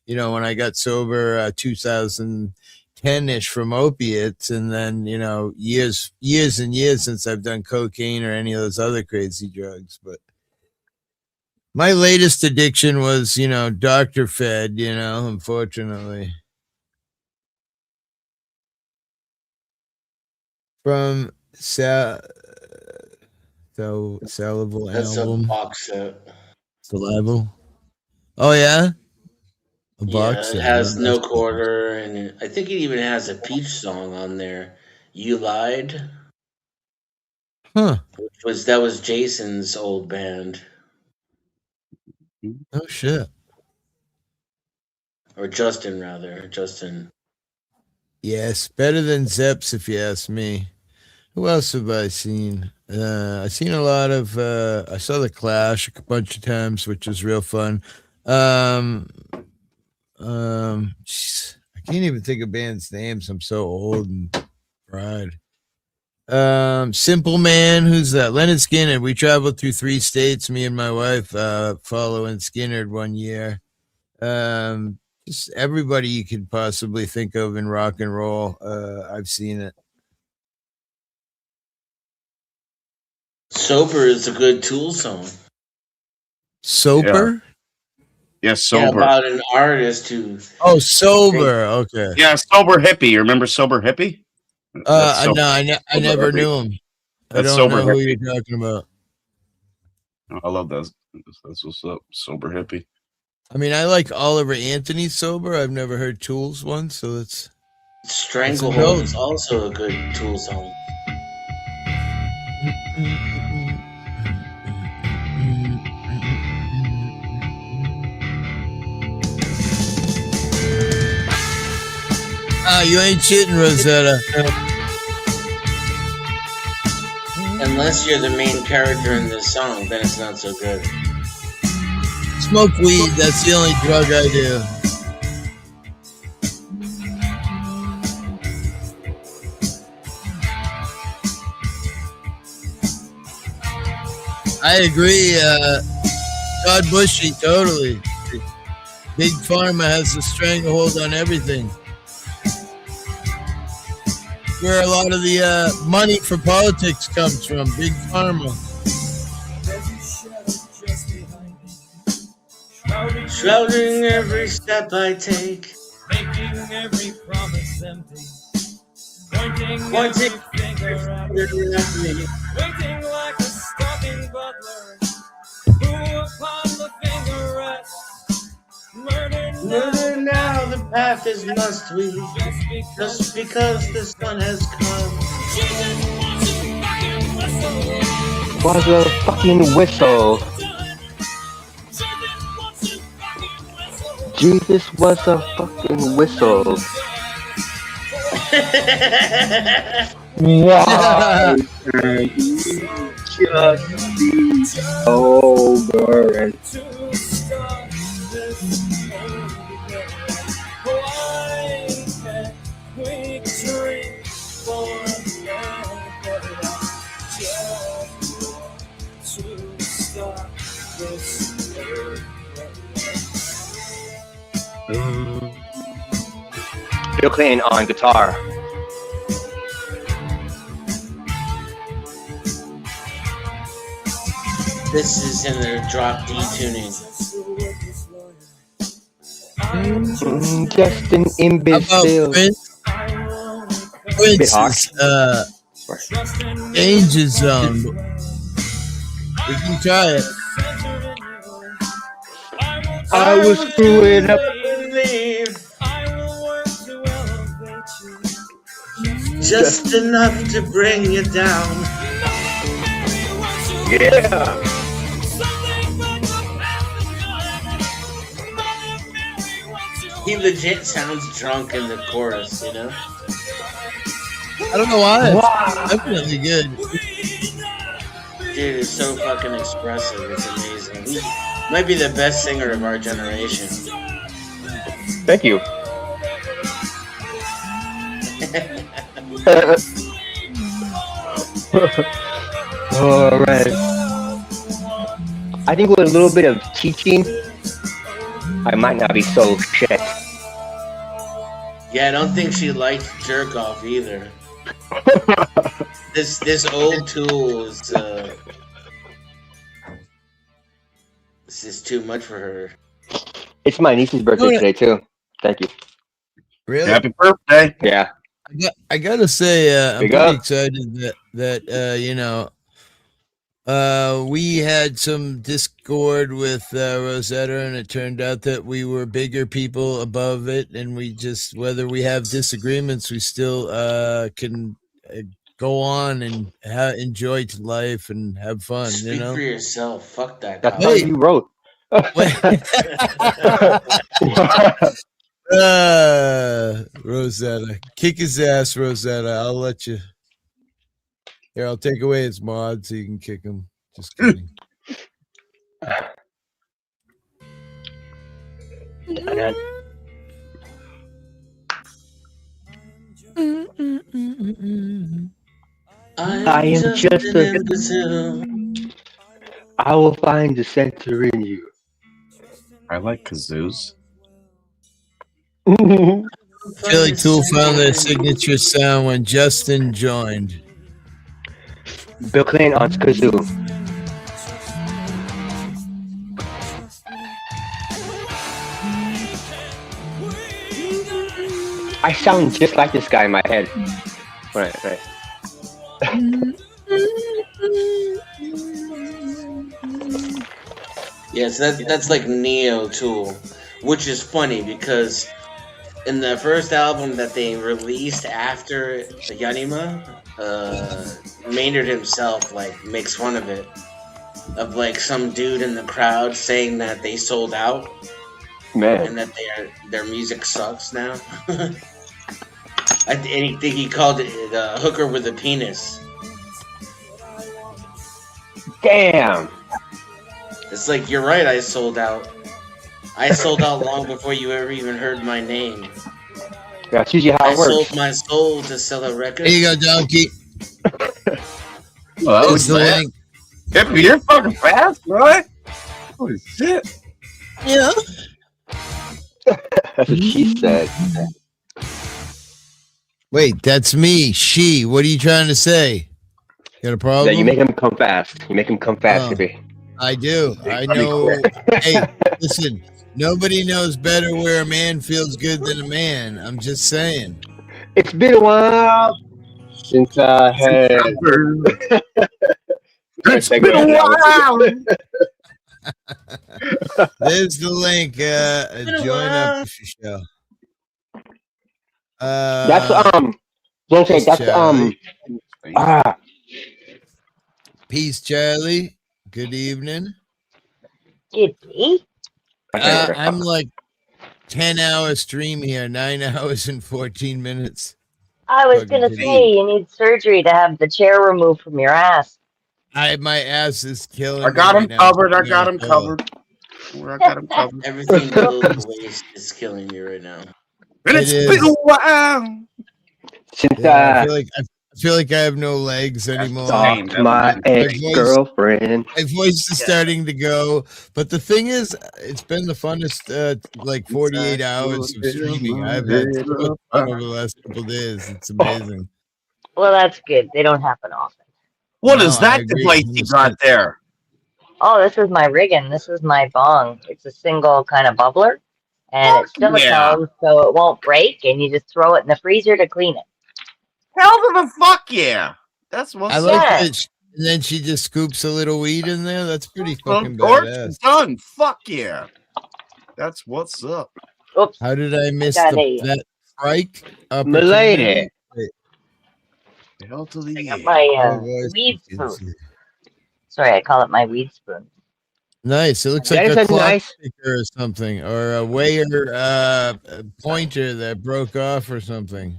you know, when I got sober 2010-ish from opiates, and then, you know, years and years since I've done cocaine or any of those other crazy drugs. But my latest addiction was, you know, Dr. Fed, you know, unfortunately. From Salival That's a album. box set. Salival. Oh yeah, a box Yeah, set. it has huh? No That's cool. Quarter, and I think it even has a Peach song on there. You Lied, Huh? that was Jason's old band, Oh shit. or Justin rather. Justin. Yes, better than Zeps if you ask me. Who else have I seen? I seen a lot of. I saw the Clash a bunch of times, which was real fun. Jeez, I can't even think of bands' names. I'm so old and fried. Simple Man, who's that? Leonard Skinner. We traveled through 3 states, me and my wife, following Skinner one year. Just everybody you could possibly think of in rock and roll. I've seen it. Sober is a good Tool song. Sober? Yes, Yeah, Sober. about an artist who. Oh, Sober. Okay. Yeah, Sober Hippie. You remember Sober Hippie? That's Sober- No, I Sober never Hippie. knew him. I That's don't Sober know who Hippie. you're talking about. I love that. That's what's up. Sober Hippie. I mean, I like Oliver Anthony Sober. I've never heard Tools one, so it's Stranglehold is also a good Tool song. You ain't shitting, Rosetta. Unless you're the main character in this song, then it's not so good. Smoke weed. That's the only drug I do. I agree. Todd Bushy, totally. Big Pharma has a stranglehold on everything. Where a lot of the money for politics comes from, Big Pharma. Shrouding every step I take. Making every promise empty. Pointing Pointing every finger at me. Waiting like a stalking butler. Who upon the finger rests. Murder now, the path is must we. Just because the sun has come. Was a fucking whistle. Jesus was a fucking whistle. Why can't you just be sober and Bill Clinton on guitar. This is in the drop D tuning. Just an imbecile. Prince Bit hard. is, Danger Zone. We can try it. I was screwing up. Just enough to bring you down. Yeah. He legit sounds drunk in the chorus, you know? I don't know why. It's definitely good. Dude, it's so fucking expressive. It's amazing. He might be the best singer of our generation. Thank you. All right. I think with a little bit of teaching, I might not be so shit. Yeah, I don't think she liked jerk off either. This old tool is this is too much for her. It's my niece's birthday today too. Thank you. Really? Happy birthday. Yeah. I gotta say, I'm Big pretty up. excited that you know, we had some discord with Rosetta, and it turned out that we were bigger people above it, and we just, whether we have disagreements, we still can go on and enjoy life and have fun. Speak You know. for yourself. Fuck that. That's cop. how you wrote. Rosetta, kick his ass, Rosetta. I'll let you. Here, I'll take away his mod so you can kick him. Just kidding. I am just a imbecile. I will find the center in you. I like kazoos. Philly Tool found their signature sound when Justin joined. Bill Clinton on kazoo. I sound just like this guy in my head. Right. Yes, that's like Neo Tool, which is funny because in the first album that they released after Yanima, Maynard himself like makes fun of it, of like some dude in the crowd saying that they sold out, man, and that their music sucks now. I think he called it the hooker with a penis. Damn. It's like, you're right, I sold out. I sold out long before you ever even heard my name. That's usually how I it works. sold my soul to sell a record. Here you go, Donkey. Well, that was the fast. link. Hippie, you're fucking fast, right? Holy shit. Yeah. That's what she said. Wait, that's me. She. What are you trying to say? Got a problem? Yeah, you make him come fast. You make him come fast, Oh. hippie. I do. I know. Hey, listen. Nobody knows better where a man feels good than a man. I'm just saying. It's been a while since I had. It's been a while. There's the link. Join up for show. That's don't say that's Charlie. ah Peace, Charlie. Good evening. Good day. I'm like 10-hour stream here, 9 hours and 14 minutes. I was Fucking gonna good. say you need surgery to have the chair removed from your ass. My ass is killing. I got me him right now. covered. I got him covered. I got him covered. Everything below the waist is killing me right now. And It it's is. been a while. since Yeah, I feel like I have no legs anymore. talked to my ex-girlfriend. My voice is starting to go, but the thing is, it's been the funnest like 48 hours of streaming. I've had so much fun over the last couple of days. It's amazing. Well, that's good. They don't happen often. What No, is I that agree. device you got there? Oh, this is my rigging. This is my bong. It's a single kind of bubbler, and it's silicone, yeah. so it won't break. And you just throw it in the freezer to clean it. Hell to the fuck yeah. That's what's I like up. that. And then she just scoops a little weed in there. That's pretty fucking Of course, badass. done. Fuck yeah. That's what's up. Oops. How did I miss got a- that strike? Milady. Wait. Hell to the I got my Oh, boy, weed you can spoon. see. Sorry, I call it my weed spoon. Nice. It looks That like is a a clock nice- sticker or something, or a weigher pointer that broke off or something.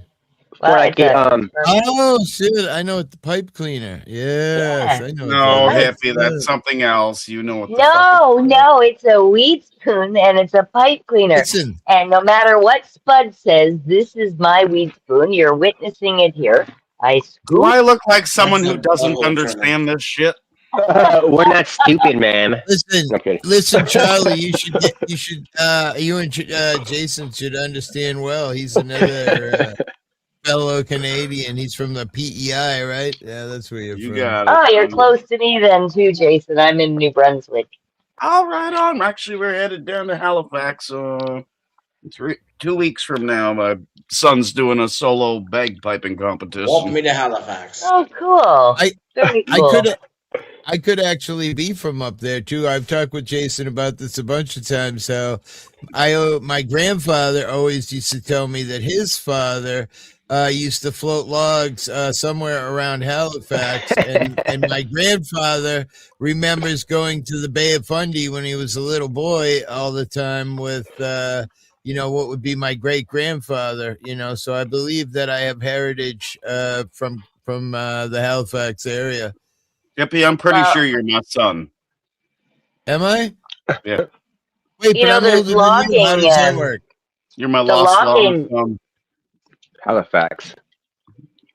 Well, like it's a- Oh shit! I know it. The pipe cleaner. Yes, I know. No, what that is. hippie, that's something else. You know what the No, it's a weed spoon and it's a pipe cleaner. Listen. And no matter what Spud says, this is my weed spoon. You're witnessing it here. I scoop. Do I look like someone That's who a doesn't bubble understand this shit? We're not stupid, man. Listen, Charlie. You and Jason should understand well. He's another fellow Canadian. He's from the PEI, right? Yeah, that's where you're from. got it. Oh, you're close to me then too, Jason. I'm in New Brunswick. All right, on. Actually, we're headed down to Halifax. 2 weeks from now, my son's doing a solo bagpiping competition. Walk me to Halifax. Oh, cool. Very cool. I could actually be from up there too. I've talked with Jason about this a bunch of times. How my grandfather always used to tell me that his father used to float logs somewhere around Halifax, and my grandfather remembers going to the Bay of Fundy when he was a little boy all the time with what would be my great grandfather. So I believe that I have heritage from the Halifax area. Hippie, I'm pretty sure you're my son. Am I? Yeah. Wait, You but know, I'm there's older than you. How logging, does that and work? You're my the lost logging- son. Halifax.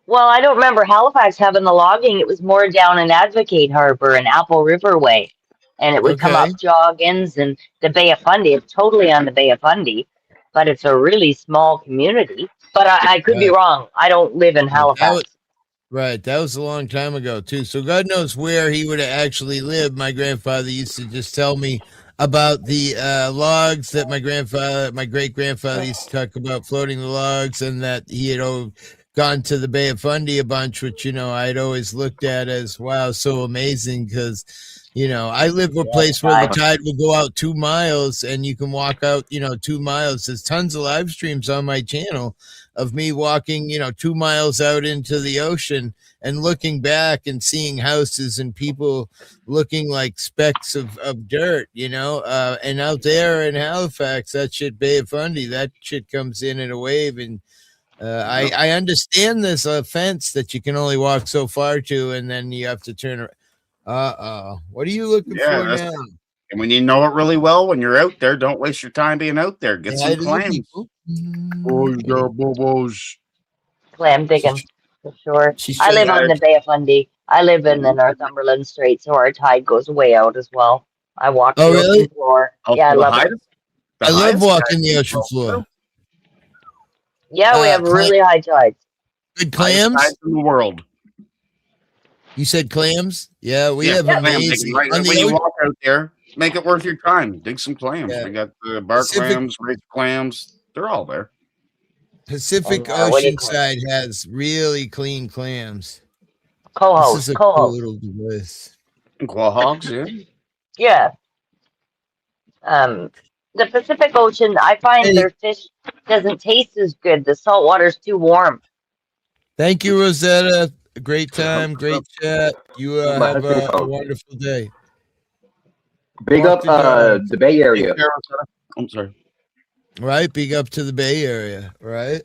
Well, I don't remember Halifax having the logging. It was more down in Advocate Harbor and Apple River Way. And it would come up Joggins and the Bay of Fundy. It's totally on the Bay of Fundy, but it's a really small community. But I could be wrong. I don't live in Halifax. Right, that was a long time ago too. So God knows where he would have actually lived. My grandfather used to just tell me about the logs that my great grandfather used to talk about, floating the logs, and that he had gone to the Bay of Fundy a bunch, which I'd always looked at as wow, so amazing because I live in a place where the tide will go out 2 miles and you can walk out 2 miles. There's tons of live streams on my channel of me walking 2 miles out into the ocean and looking back and seeing houses and people looking like specks of dirt, and out there in Halifax, that shit, Bay of Fundy, that shit comes in a wave. And I understand this fence that you can only walk so far to, and then you have to turn around. What are you looking for now? And when you know it really well, when you're out there, don't waste your time being out there. Get some clams. Clam digging, for sure. I live on the Bay of Fundy. I live in the Northumberland Strait, so our tide goes way out as well. I walk the ocean floor. Yeah, I love it. I love walking the ocean floor. Yeah, we have really high tides. Good clams in the world. You said clams? Yeah, we have clam amazing. digging, right? On the When you ocean- walk out there, make it worth your time. Dig some clams. We got the bar clams, red clams. They're all there. Pacific Oh, what do you Ocean call it? side has really clean clams. Quahog, This is a quahog. cool little device. Quahogs, Yeah. The Pacific Ocean, I find their fish doesn't taste as good. The salt water's too warm. Thank you, Rosetta. Great time, great chat. You My have husband a called. wonderful day. Big Walk up the dogs. the Bay Area. I'm sorry. Right, big up to the Bay Area, right?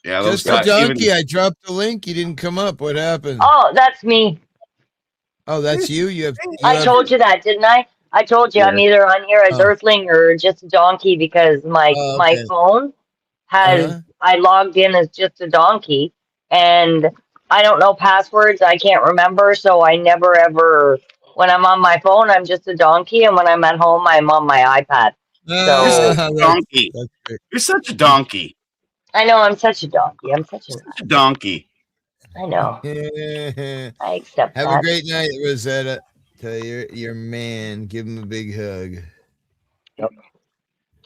Yeah, those Just a guys. donkey. I dropped the link. You didn't come up. What happened? Oh, that's me. Oh, that's you. You have. I told you that, didn't I? I told you I'm Yeah. either on here as Oh. Earthling or just a donkey because my okay. phone has I logged in as just a donkey and I don't know passwords. I can't remember, so I never ever. When I'm on my phone, I'm just a donkey, and when I'm at home, I'm on my iPad. You're So such a donkey. You're such a donkey. I know I'm such a donkey. I'm such a. Such a donkey. I know. I accept Have that. a great night, Rosetta. Tell your man, give him a big hug.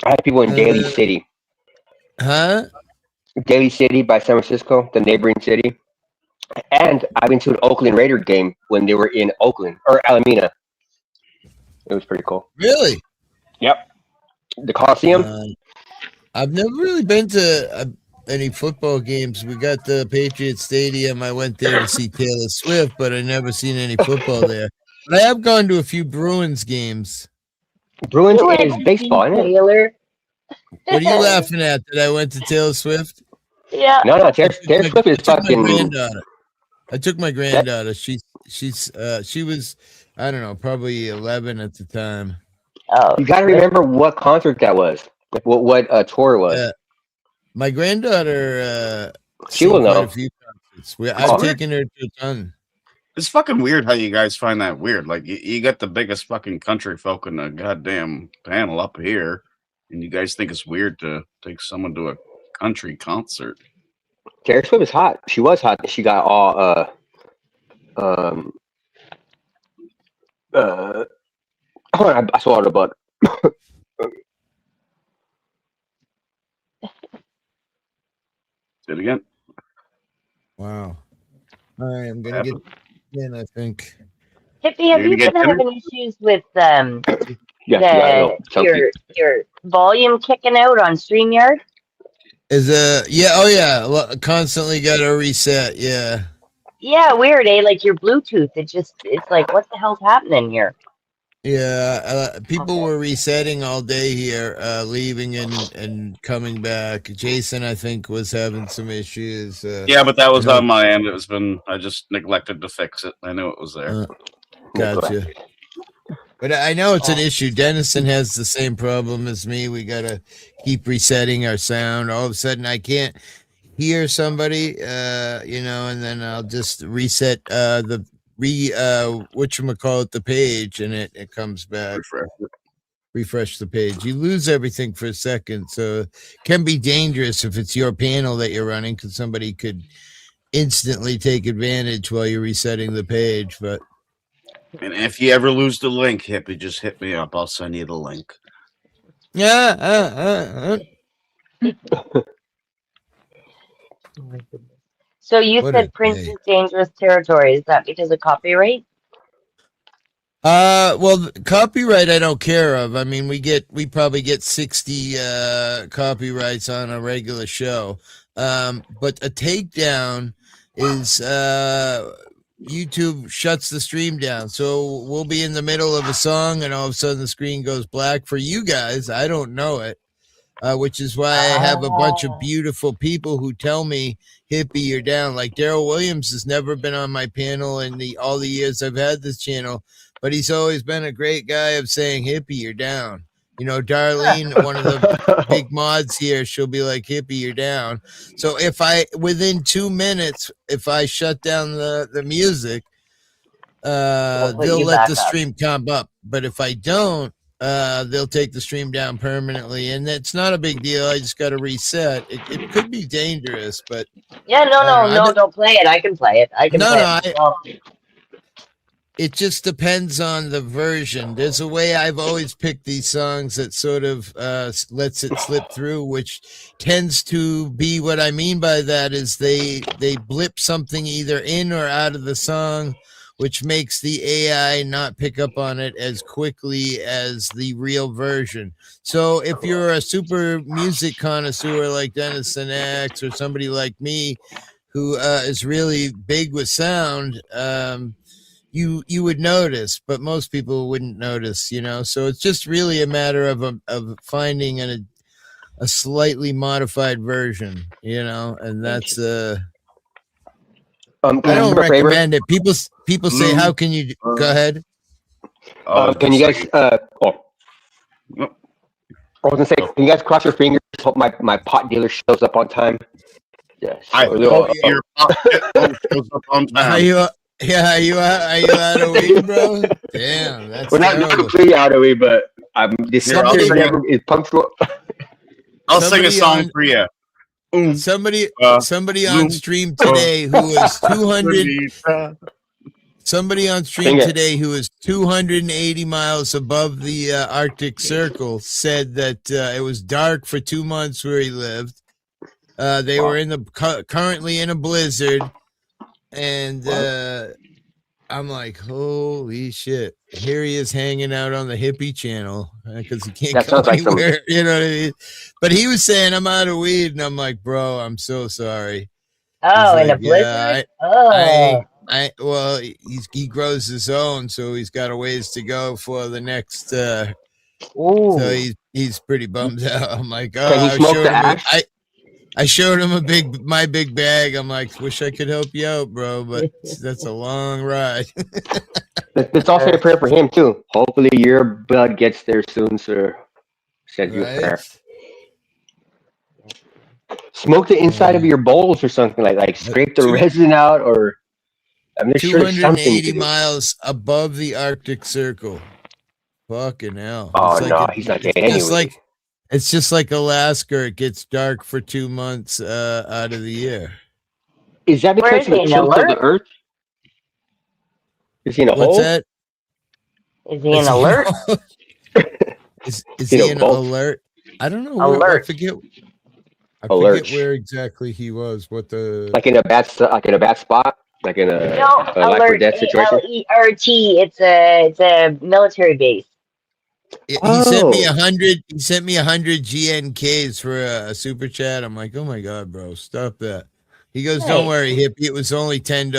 I have people in Daly City. Huh? Daly City by San Francisco, the neighboring city. And I've been to an Oakland Raider game when they were in Oakland or Alameda. It was pretty cool. Really? Yep. The Coliseum. I've never really been to any football games. We got the Patriots Stadium. I went there to see Taylor Swift, but I never seen any football there. But I have gone to a few Bruins games. Bruins is baseball, isn't it? Taylor. What are you laughing at? That I went to Taylor Swift? Yeah. No, Taylor Swift is fucking. My granddaughter. I took my granddaughter. She was, I don't know, probably 11 at the time. Oh. You got to remember what concert that was. Like what tour it was. My granddaughter. She will know. A few concerts. I've taken her to a ton. It's fucking weird how you guys find that weird. Like you got the biggest fucking country folk in the goddamn panel up here, and you guys think it's weird to take someone to a country concert. Taylor Swift is hot. She was hot. She got all I swallowed a butt. Say it again. Wow. All right, I'm gonna get in, I think. Hippie, have you been having issues with your volume kicking out on StreamYard? Yeah, constantly got to reset, yeah. Yeah, weird, eh? Like your Bluetooth, it's like, what the hell's happening here? Yeah, people were resetting all day here, leaving and coming back. Jason, I think, was having some issues. Yeah, but that was on my end. I just neglected to fix it. I knew it was there. Gotcha. But I know it's an issue. Dennison has the same problem as me. We got to keep resetting our sound. All of a sudden, I can't hear somebody, and then I'll just reset the the page, and it comes back. Refresh the page. You lose everything for a second, so it can be dangerous if it's your panel that you're running, because somebody could instantly take advantage while you're resetting the page. But and if you ever lose the link, Hippie, just hit me up. I'll send you the link. Yeah. So you said Prince is dangerous territory. Is that because of copyright? Well, copyright I don't care of. I mean, we probably get 60 copyrights on a regular show. But a takedown is YouTube shuts the stream down. So we'll be in the middle of a song and all of a sudden the screen goes black. For you guys, I don't know it. Which is why I have a bunch of beautiful people who tell me, Hippie, you're down. Like Daryl Williams has never been on my panel in all the years I've had this channel, but he's always been a great guy of saying, Hippie, you're down. You know, Darlene, one of the big mods here, she'll be like, Hippie, you're down. So within 2 minutes, if I shut down the music, they'll let the stream come up. But if I don't, they'll take the stream down permanently, and it's not a big deal. I just got to reset. It could be dangerous, but yeah, no, don't play it. I can play it. It just depends on the version. There's a way I've always picked these songs that sort of lets it slip through, which tends to be what I mean by that is they blip something either in or out of the song, which makes the AI not pick up on it as quickly as the real version. So if you're a super music connoisseur like Dennison X or somebody like me who is really big with sound, you would notice, but most people wouldn't notice, So it's just really a matter of finding a slightly modified version, and that's I don't recommend it. People say, "How can you go ahead?" Can you guys? I was gonna say, can you guys cross your fingers? Hope my pot dealer shows up on time. Yes. Your pot shows up on time. Are you out of weed, bro? Damn, that's we're not completely out of weed, but this is punctual. I'll sing a song for you. Somebody on stream today who is 200. Somebody on stream today who is 280 miles above the Arctic Circle said that it was dark for 2 months where he lived. They were currently in a blizzard, and I'm like, holy shit! Here he is hanging out on the hippie channel because he can't That go sounds like some- anywhere. You know what I mean? But he was saying, "I'm out of weed," and I'm like, "Bro, I'm so sorry." Oh, He's in a like, blizzard? Well, he grows his own, so he's got a ways to go for the next. So he's pretty bummed out. I'm like, oh, Can he I smoke showed the him. ash? I showed him my big bag. I'm like, wish I could help you out, bro, but that's a long ride. Let's also a prayer for him too. Hopefully your blood gets there soon, sir. Send you a prayer. Smoke the inside of your bowls or something like scrape the resin out, or I'm sure there's something. 280 miles above the Arctic Circle. Fucking hell! Oh It's no, he's not getting anyway. It's just like Alaska. It gets dark for 2 months out of the year. Is that because of the tilt of the Earth? Is he in a hole? What's that? Is he in alert? Is he in alert? I don't know. Alert. I forget Alert. where exactly he was. What the Like in a bad spot, like in a No, life or alert. death situation. ALERT. It's a military base. He sent me 100. He sent me 100 GNKs for a super chat. I'm like, oh my god, bro, stop that. He goes, don't worry, hippie. It was only $10.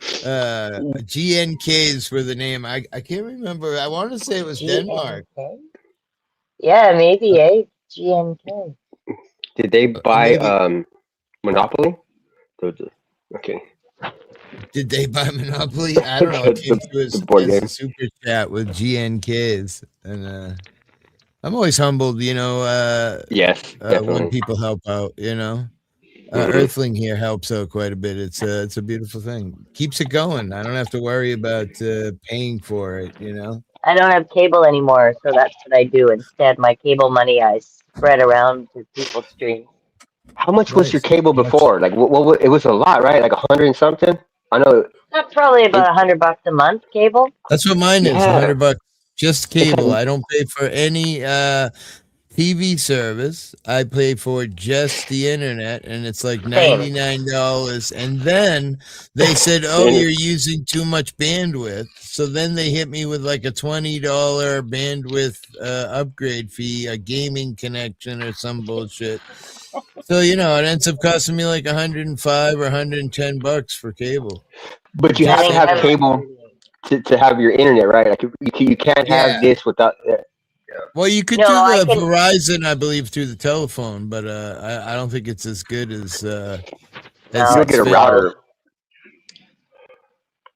GNKs were the name. I can't remember. I want to say it was Denmark. Yeah, maybe GNK. Did they buy Monopoly? Okay. Did they buy Monopoly? I don't know. It came through as a super chat with GNKs, and I'm always humbled, yes, when people help out. Earthling here helps out quite a bit. It's a beautiful thing. Keeps it going. I don't have to worry about paying for it. I don't have cable anymore, so that's what I do instead. My cable money I spread around to people's streams. How much was your cable before? Like, what? It was a lot, right? Like 100 and something. I know. That's probably about $100 a month cable. That's what mine is. $100, just cable. I don't pay for any TV service. I pay for just the internet, and it's like $99. And then they said, "Oh, you're using too much bandwidth." So then they hit me with like a $20 bandwidth upgrade fee, a gaming connection, or some bullshit. So it ends up costing me like $105 or $110 for cable. But you have to have cable to have your internet, right? Like you can't have this without. Well, you could do the Verizon, I believe, through the telephone, but I don't think it's as good as. You don't get a router.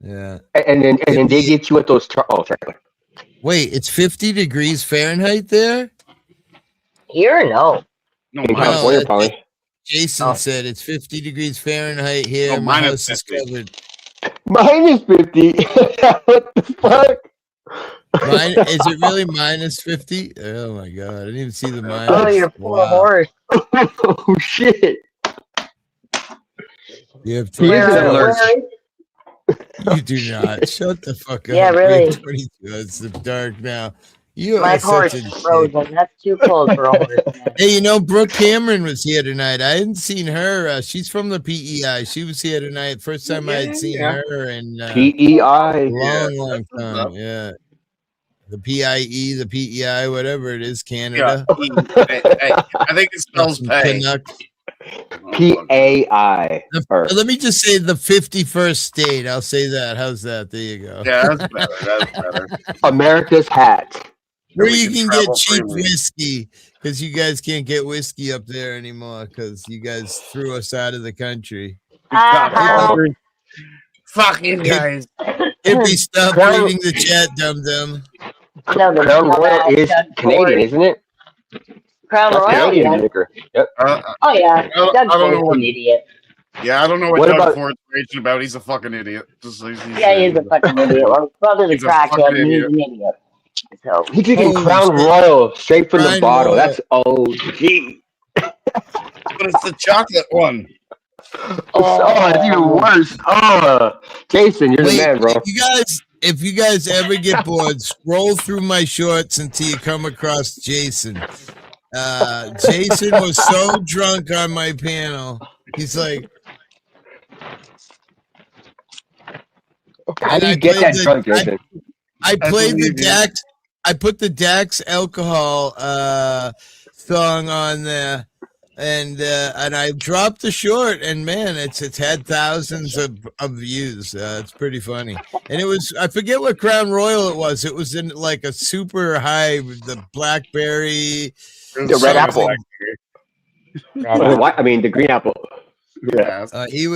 Yeah. And then they get you with those. Sorry. Wait, it's 50 degrees Fahrenheit there? Here, no. In California, probably. Jason said it's 50 degrees Fahrenheit here. Oh, my minus house is 50. covered. Minus 50. What the fuck? Is it really minus 50? Oh my god, I didn't even see the minus. Oh, you're poor horse. Oh shit. You have Where You do not. Shut the fuck up. Yeah, really. 22. It's dark now. My horse is frozen. That's too cold for a horse. Man. Hey, Brooke Cameron was here tonight. I hadn't seen her. She's from the PEI. She was here tonight. First time I had seen her in PEI. Long time. Yeah. The PIE, the PEI, whatever it is, Canada. Hey, I think it spells pay. PAI. Let me just say the 51st state. I'll say that. How's that? There you go. Yeah, that's better. That's better. America's hat. Where you can get cheap whiskey, because you guys can't get whiskey up there anymore because you guys threw us out of the country. Fuck you guys. Hippie, stop reading the chat, dum-dum. Crown Royal is Canadian, isn't it? Crown Royal, Canadian yeah. liquor. Yep. Oh, yeah. Doug I don't know Ford's an idiot. Yeah, I don't know what What Doug about- Ford's raging about. He's a fucking idiot. Yeah, he's a fucking idiot. Well, brother's a He's a crackhead, fucking and he's idiot. an idiot. So, He's drinking Holy Crown shit. Royal straight from the Crown bottle. Royal. That's OG. But it's the chocolate one. Oh, it's even worse. Oh, Jason, you're the man, bro. If you guys ever get bored, scroll through my shorts until you come across Jason. Jason was so drunk on my panel. He's like, How do you get that drunk, Jason? I played the believe you. Dax. I put the Dax alcohol song on there, and I dropped the short, and man, it's had thousands of views. It's pretty funny, and it was, I forget what Crown Royal it was. It was in like a super high, the blackberry, The red apple. The green apple. Yeah. He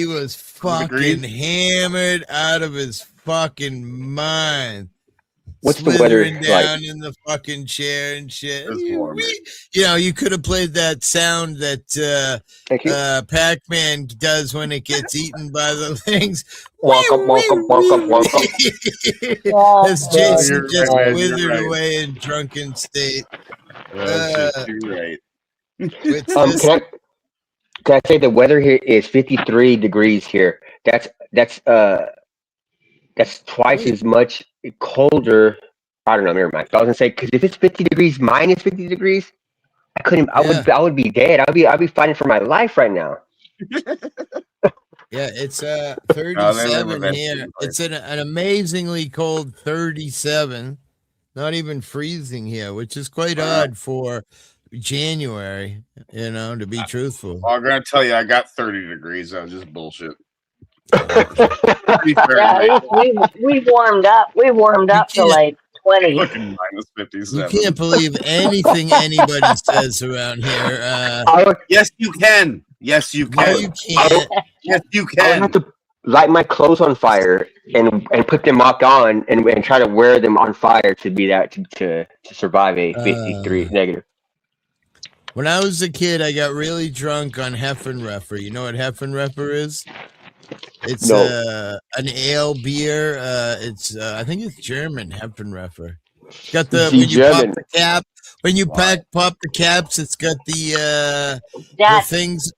was fucking hammered out of his fucking mind. What's the weather Slithering like? down in the fucking chair and shit. You know, you could have played that sound that Pac-Man does when it gets eaten by the things. Welcome. As Jason you're just right, man, you're withered right. away in drunken state. You're right. Can I say the weather here is 53 degrees here? That's twice as much colder. I don't know. Never mind. I was gonna say, because if it's 50 degrees minus 50 degrees, I would be dead. I'd be fighting for my life right now. Yeah, it's 37 here. It's an amazingly cold 37. Not even freezing here, which is quite odd for January, you know, to be truthful. I'm gonna tell you, I got 30 degrees. That was just bullshit. Yeah, we warmed up. We warmed up to like 20. Fucking minus 57. You can't believe anything anybody says around here. Yes, you can. Yes, you can. No, you can't. Yes, you I would can. have to light my clothes on fire and put them back on and try to wear them on fire to be that to survive a 53 negative. When I was a kid, I got really drunk on Heffenreffer. You know what Heffenreffer is? It's an ale beer. I think it's German, Heffenreffer. It's got the when you pop the cap. When you pop the caps, it's got the things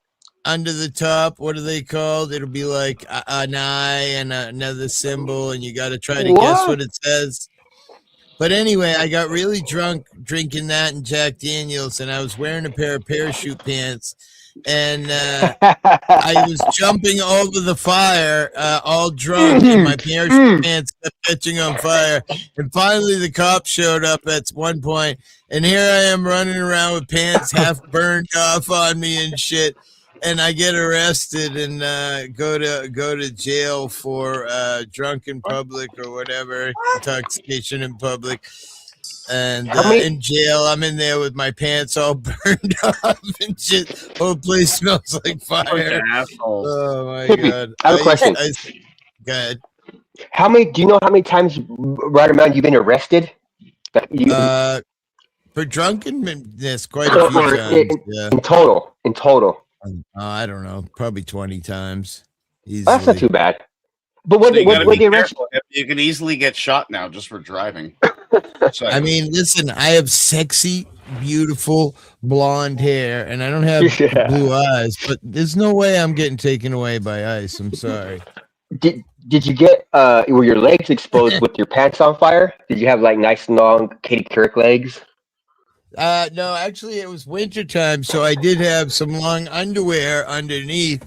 under the top. What are they called? It'll be like an eye and another symbol, and you got to try to guess what it says. But anyway, I got really drunk drinking that and Jack Daniels, and I was wearing a pair of parachute pants, and I was jumping over the fire all drunk, and my parachute pants kept catching on fire. And finally, the cops showed up at one point, and here I am running around with pants half burned off on me and shit. And I get arrested and go to jail for drunk in public or whatever, intoxication in public. And in jail, I'm in there with my pants all burned off and shit. Whole place smells like fire. Oh my god! I have a question. Go ahead. Do you know how many times right around you've been arrested? For drunkenness, quite a few times. Yeah. In total. I don't know, probably 20 times. Easily. That's not too bad. But So you gotta be careful. You can easily get shot now just for driving. I mean, listen, I have sexy, beautiful blonde hair, and I don't have blue eyes, but there's no way I'm getting taken away by ice. I'm sorry. Did you get were your legs exposed with your pants on fire? Did you have like nice long Katie Couric legs? No, actually it was winter time, so I did have some long underwear underneath.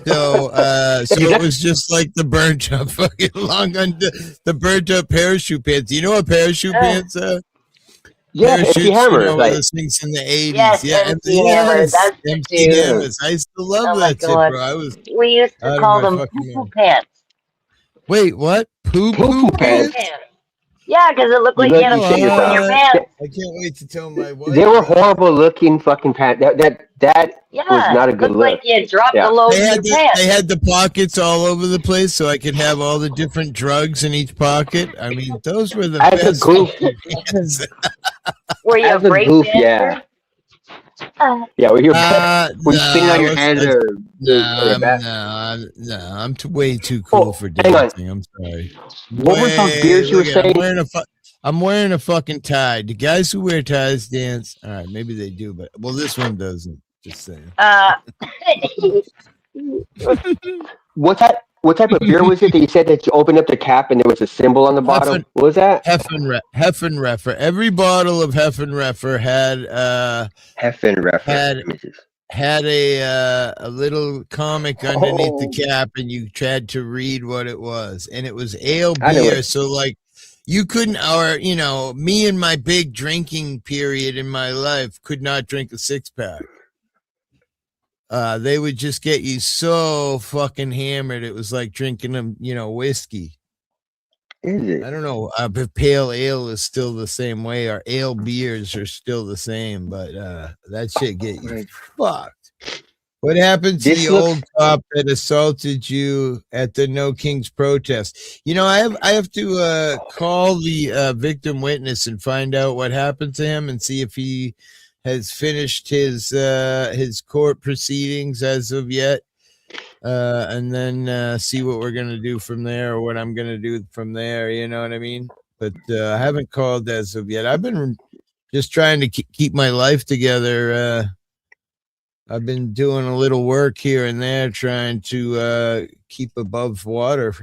So it was just like the burnt up fucking the burnt up parachute pants. You know what parachute pants are? Yeah, MC Hammer. You know, those things in the 80s. Yes, yeah, MC Hammer. That's MC Hammers. I used to love that shit, bro. We used to call them poo-poo pants. Wait, what? Poo-poo pants? Yeah, because it looked like you had a poo in your pants. I can't wait to tell my wife. They were horrible looking fucking pants. That was not a good look. Like you had dropped the load in your pants. They had the pockets all over the place, so I could have all the different drugs in each pocket. I mean, those were the As best. a goof. Were you As a a break goof, dancer? yeah. Yeah, were you spinning on your was- hands or your back? No, I'm way too cool for hang on. dancing. I'm sorry. What were those beers you were Look at- saying? I'm wearing a fucking tie. Do guys who wear ties dance? All right, maybe they do, but this one doesn't. Just saying. What type of beer was it that you said that you opened up the cap and there was a symbol on the bottom? What was that? Heffenreffer. Every bottle of Heffenreffer had Heffenreffer. had had a little comic underneath the Oh, cap, and you tried to read what it was, and it was ale I know beer. it. So like you couldn't, or me and my big drinking period in my life could not drink a 6-pack. They would just get you so fucking hammered. It was like drinking them, whiskey. Is it? I don't know if pale ale is still the same way, or ale beers are still the same, but that shit get you fucked. What happened to This the looks. old cop that assaulted you at the No Kings protest? I have to call the victim witness and find out what happened to him and see if he has finished his court proceedings as of yet. And then see what we're gonna do from there, or what I'm gonna do from there. You know what I mean? But I haven't called as of yet. I've been just trying to keep my life together. I've been doing a little work here and there, trying to keep above water.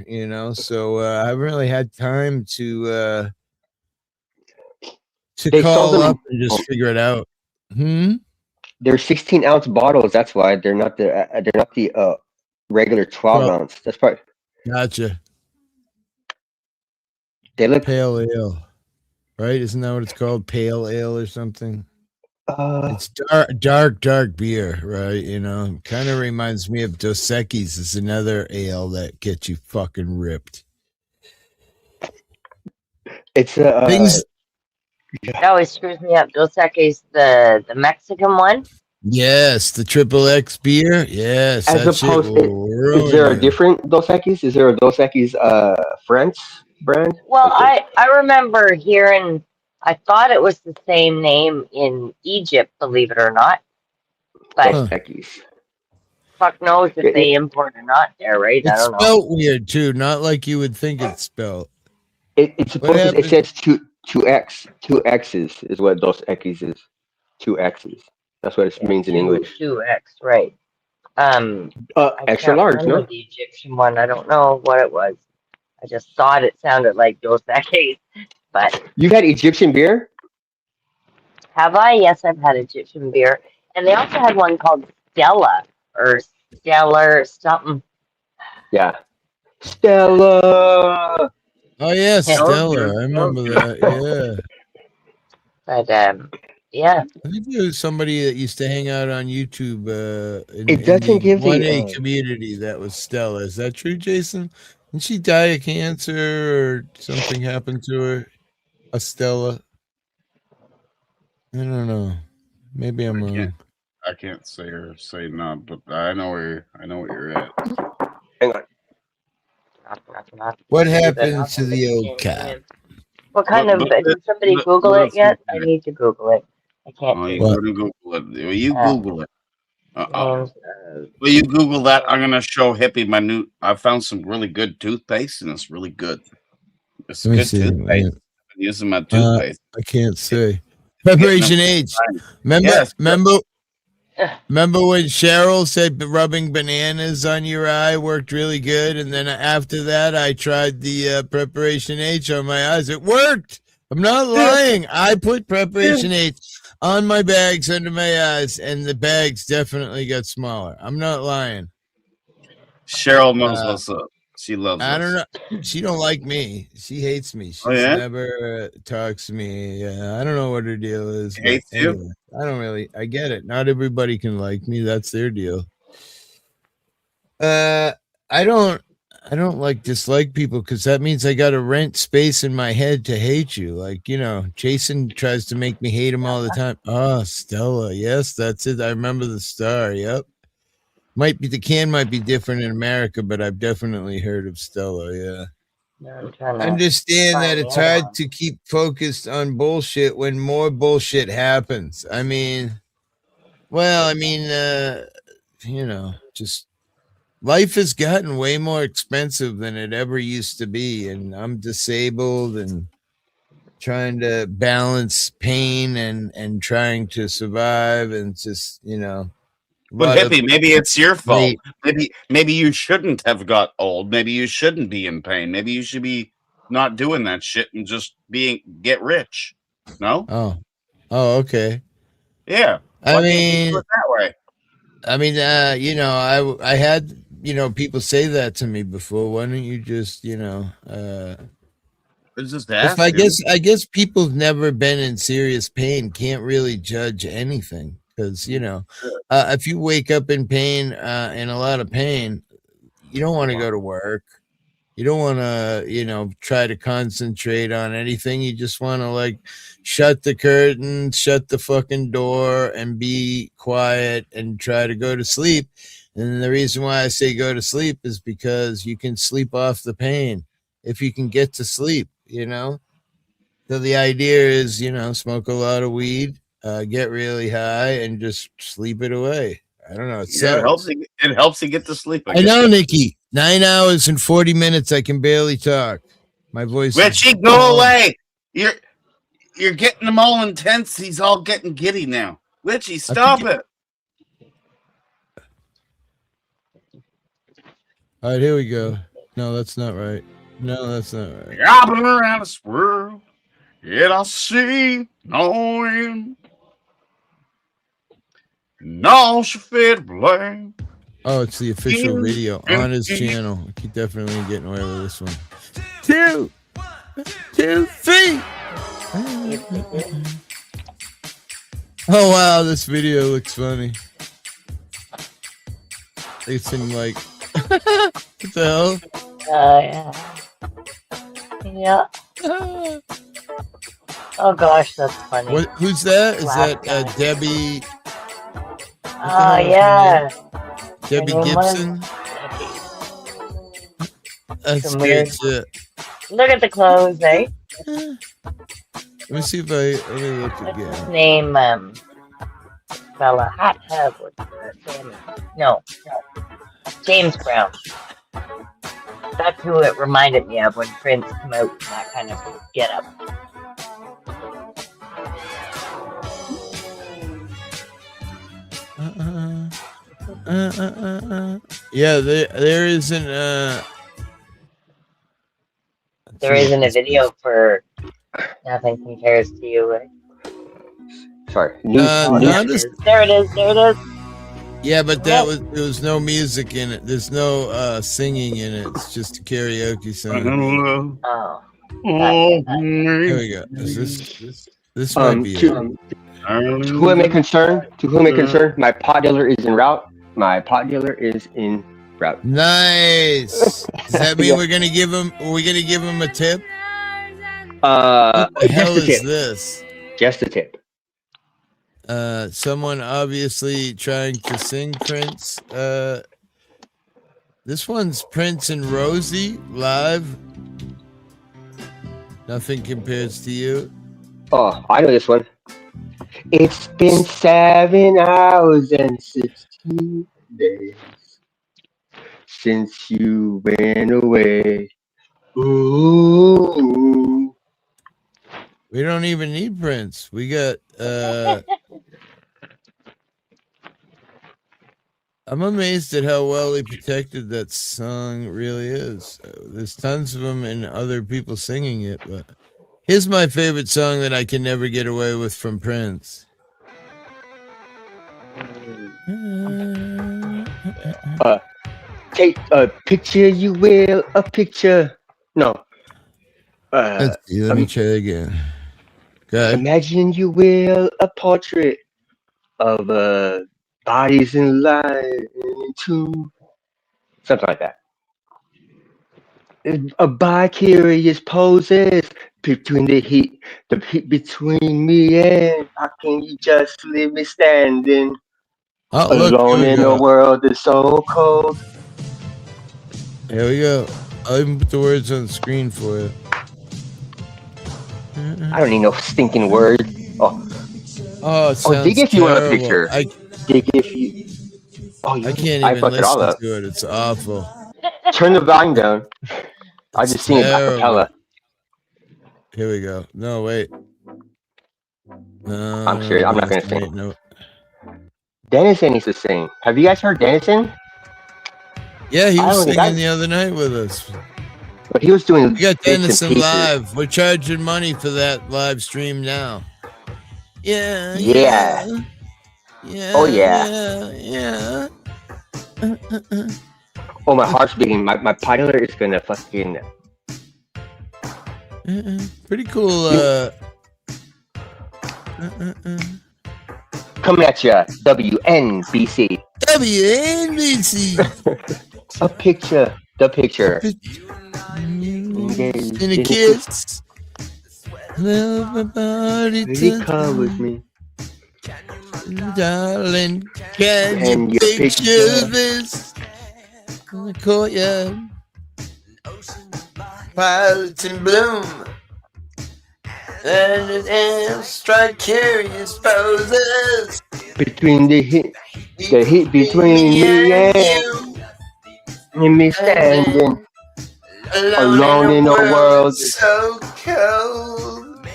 So I haven't really had time to They sell call up them. and just figure it out. They're 16-ounce bottles. That's why they're not the regular 12-ounce. That's probably. Gotcha. They look pale ale, right? Isn't that what it's called? Pale ale or something? It's dark beer, right? Kind of reminds me of Dos Equis. Is another ale that gets you fucking ripped. It's It always screws me up. Dos Equis, the Mexican one. Yes, the XXX beer. Yes, as that shit opposed. will Is ruin there a you. different Dos Equis? Is there a Dos Equis French brand? Well, I remember hearing. I thought it was the same name in Egypt, believe it or not. But Dos Equis. fuck knows if they import or not there, right? I It's don't know. spelt weird too, not like you would think it's spelled. It's supposed to. It says two X's is what Dos Equis is. 2 X's. That's what it means in English. 2X, right? I Extra can't large, remember no? the Egyptian one. I don't know what it was. I just thought it sounded like Dos Equis, but You've had Egyptian beer? have I? Yes, I've had Egyptian beer, and they also had one called Stella or Stellar something. Yeah. Stella. Oh yeah, Stella. I remember that. Yeah. But yeah. I think there was somebody that used to hang out on YouTube in It doesn't the give the, 1A community that was Stella. Is that true, Jason? Didn't she die of cancer or something happened to her? A Stella? I don't know. Maybe I'm wrong. I can't say or say not, but I know what you're at. Hang on. What happened to the old cat? What kind of? Did somebody Google it yet? I need to Google it. I can't. Oh, you do it. gonna Google it. Well, you Google it. Well, you Google that. I'm gonna show Hippie my new. I found some really good toothpaste, and it's really good. It's Let me good see. toothpaste. Yeah. I've been using my toothpaste. I can't say. Preparation H. Remember when Cheryl said rubbing bananas on your eye worked really good, and then after that I tried the Preparation H on my eyes. It worked. I'm not lying. I put Preparation H on my bags under my eyes, and the bags definitely got smaller. I'm not lying. Cheryl knows what's up. She loves I us. don't know. She don't like me. She hates me. She never talks to me. I don't know what her deal is. But Hates you? anyway, I don't really. I get it. Not everybody can like me. That's their deal. I don't like dislike people because that means I got to rent space in my head to hate you. Like, Jason tries to make me hate him all the time. Oh, Stella. Yes, that's it. I remember the star. Yep. The can might be different in America, but I've definitely heard of Stella. Yeah. Understand that it's hard to keep focused on bullshit when more bullshit happens. Just life has gotten way more expensive than it ever used to be, and I'm disabled and trying to balance pain and trying to survive, and just But Hippie, maybe it's your fault. Maybe you shouldn't have got old. Maybe you shouldn't be in pain. Maybe you should be not doing that shit and just get rich. No? Oh, okay. Yeah. I Why can't you mean, do it that way? I mean, I had, people say that to me before. Why don't you just, It's just if I guess people who've never been in serious pain can't really judge anything because, if you wake up in pain, in a lot of pain, you don't want to go to work. You don't want to, try to concentrate on anything. You just want to like shut the curtain, shut the fucking door and be quiet and try to go to sleep. And the reason why I say go to sleep is because you can sleep off the pain if you can get to sleep, So the idea is, smoke a lot of weed, get really high and just sleep it away. I don't know. It helps. It helps you get to sleep. I know, Nikki. 9 hours and 40 minutes. I can barely talk. My voice. Richie, go away. You're getting them all intense. He's all getting giddy now. Richie, stop it. All right, here we go. No, that's not right. No, that's not right. I've been around this world, yet I see no end. No shall blame. Oh, it's the official video on his channel. He definitely ain't getting away with this one. 2, 3. Oh wow, this video looks funny. They sing like, what the hell? Yeah. Oh gosh, that's funny. Who's that? Is that Debbie? Oh yeah. Debbie Gibson. That's good shit. Look at the clothes, eh? Let me see if let me look again. His name, fella, Hot Tub. No, James Brown. That's who it reminded me of when Prince came out in that kind of getup. Yeah, there isn't. There isn't a video for Nothing Compares to You. Right? Sorry. There it is. Yeah, but there was no music in it. There's no singing in it. It's just a karaoke song. Oh. Here we go. This might be it. To whom it concern, my pot dealer is en route. Nice. Does that mean we're gonna give him? Are we gonna give him a tip? What the hell is tip. this? Just a tip. Someone obviously trying to sing Prince. This one's Prince and Rosie live. Nothing Compares to You. Oh, I know this one. It's been 7 hours and 16 days since you went away. Ooh. We don't even need Prince. We got I'm amazed at how well he protected that song really is. There's tons of them and other people singing it, but here's my favorite song that I can never get away with from Prince. Take a picture, you will. A picture. No. Let's see, let me try again. Go ahead. Imagine you will a portrait of bodies in line into something like that. A bi-curious poses between the heat between me and how can you just leave me standing alone in a world that's so cold? Here we go. I'll even put the words on the screen for you. I don't need no stinking word. Oh, dig if you want a picture. Dig if you. I can't even listen to it. It's awful. Turn the volume down. I just sing it a cappella. Here we go. No, wait. I'm sure I'm not gonna sing. No. Dennison needs to sing. Have you guys heard Dennison? Yeah, he was singing the other night with us. But he was doing. We got Dennison live. We're charging money for that live stream now. Yeah. Yeah. Oh yeah. Yeah. Oh, my heart's beating. My pilot is gonna fucking. Pretty cool. Coming at ya, WNBC. WNBC. A picture. The picture. In a kiss. Love my body. Really come with me. Darling, can you picture this? In the courtyard. Pilots in bloom. And an air strike curious poses. Between the heat between me and me standing alone in a world so cold.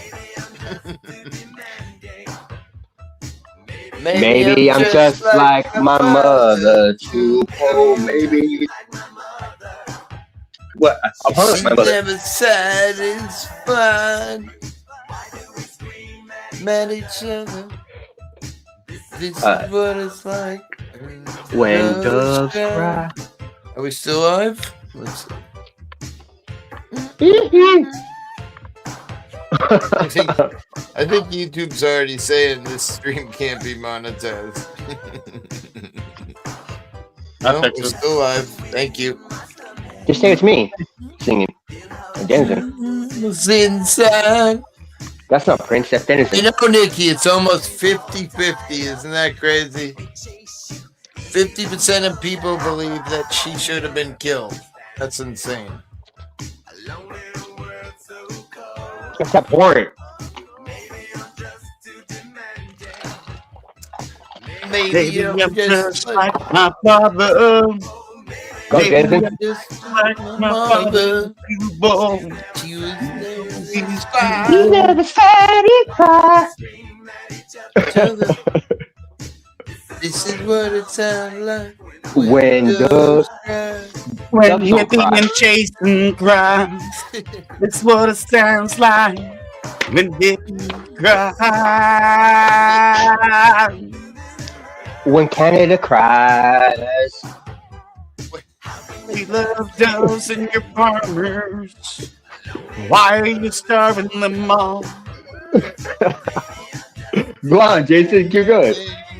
Maybe I'm just like my mother too. Oh, maybe. What? I'll promise my mother. Never satisfied. Met each other. This is what it's like when doves cry. Are we still live? Let's see. I think YouTube's already saying this stream can't be monetized. No, we're still live. Thank you. Just say it's me singing. Denizen. Inside. That's not Prince, that's Denizen. You know, Nikki, it's almost 50-50. Isn't that crazy? 50% of people believe that she should have been killed. That's insane. That's abhorrent. Maybe I'm just like my father. Go, Denizen. Just like my mother. She was there. You never satisfied. This is what it sounds like. When doves When you're being chased and cries, that's what it sounds like. When you cry. When Canada cries. We love doves and your farmers. Why are you starving them all? Go on, Jason, you're good.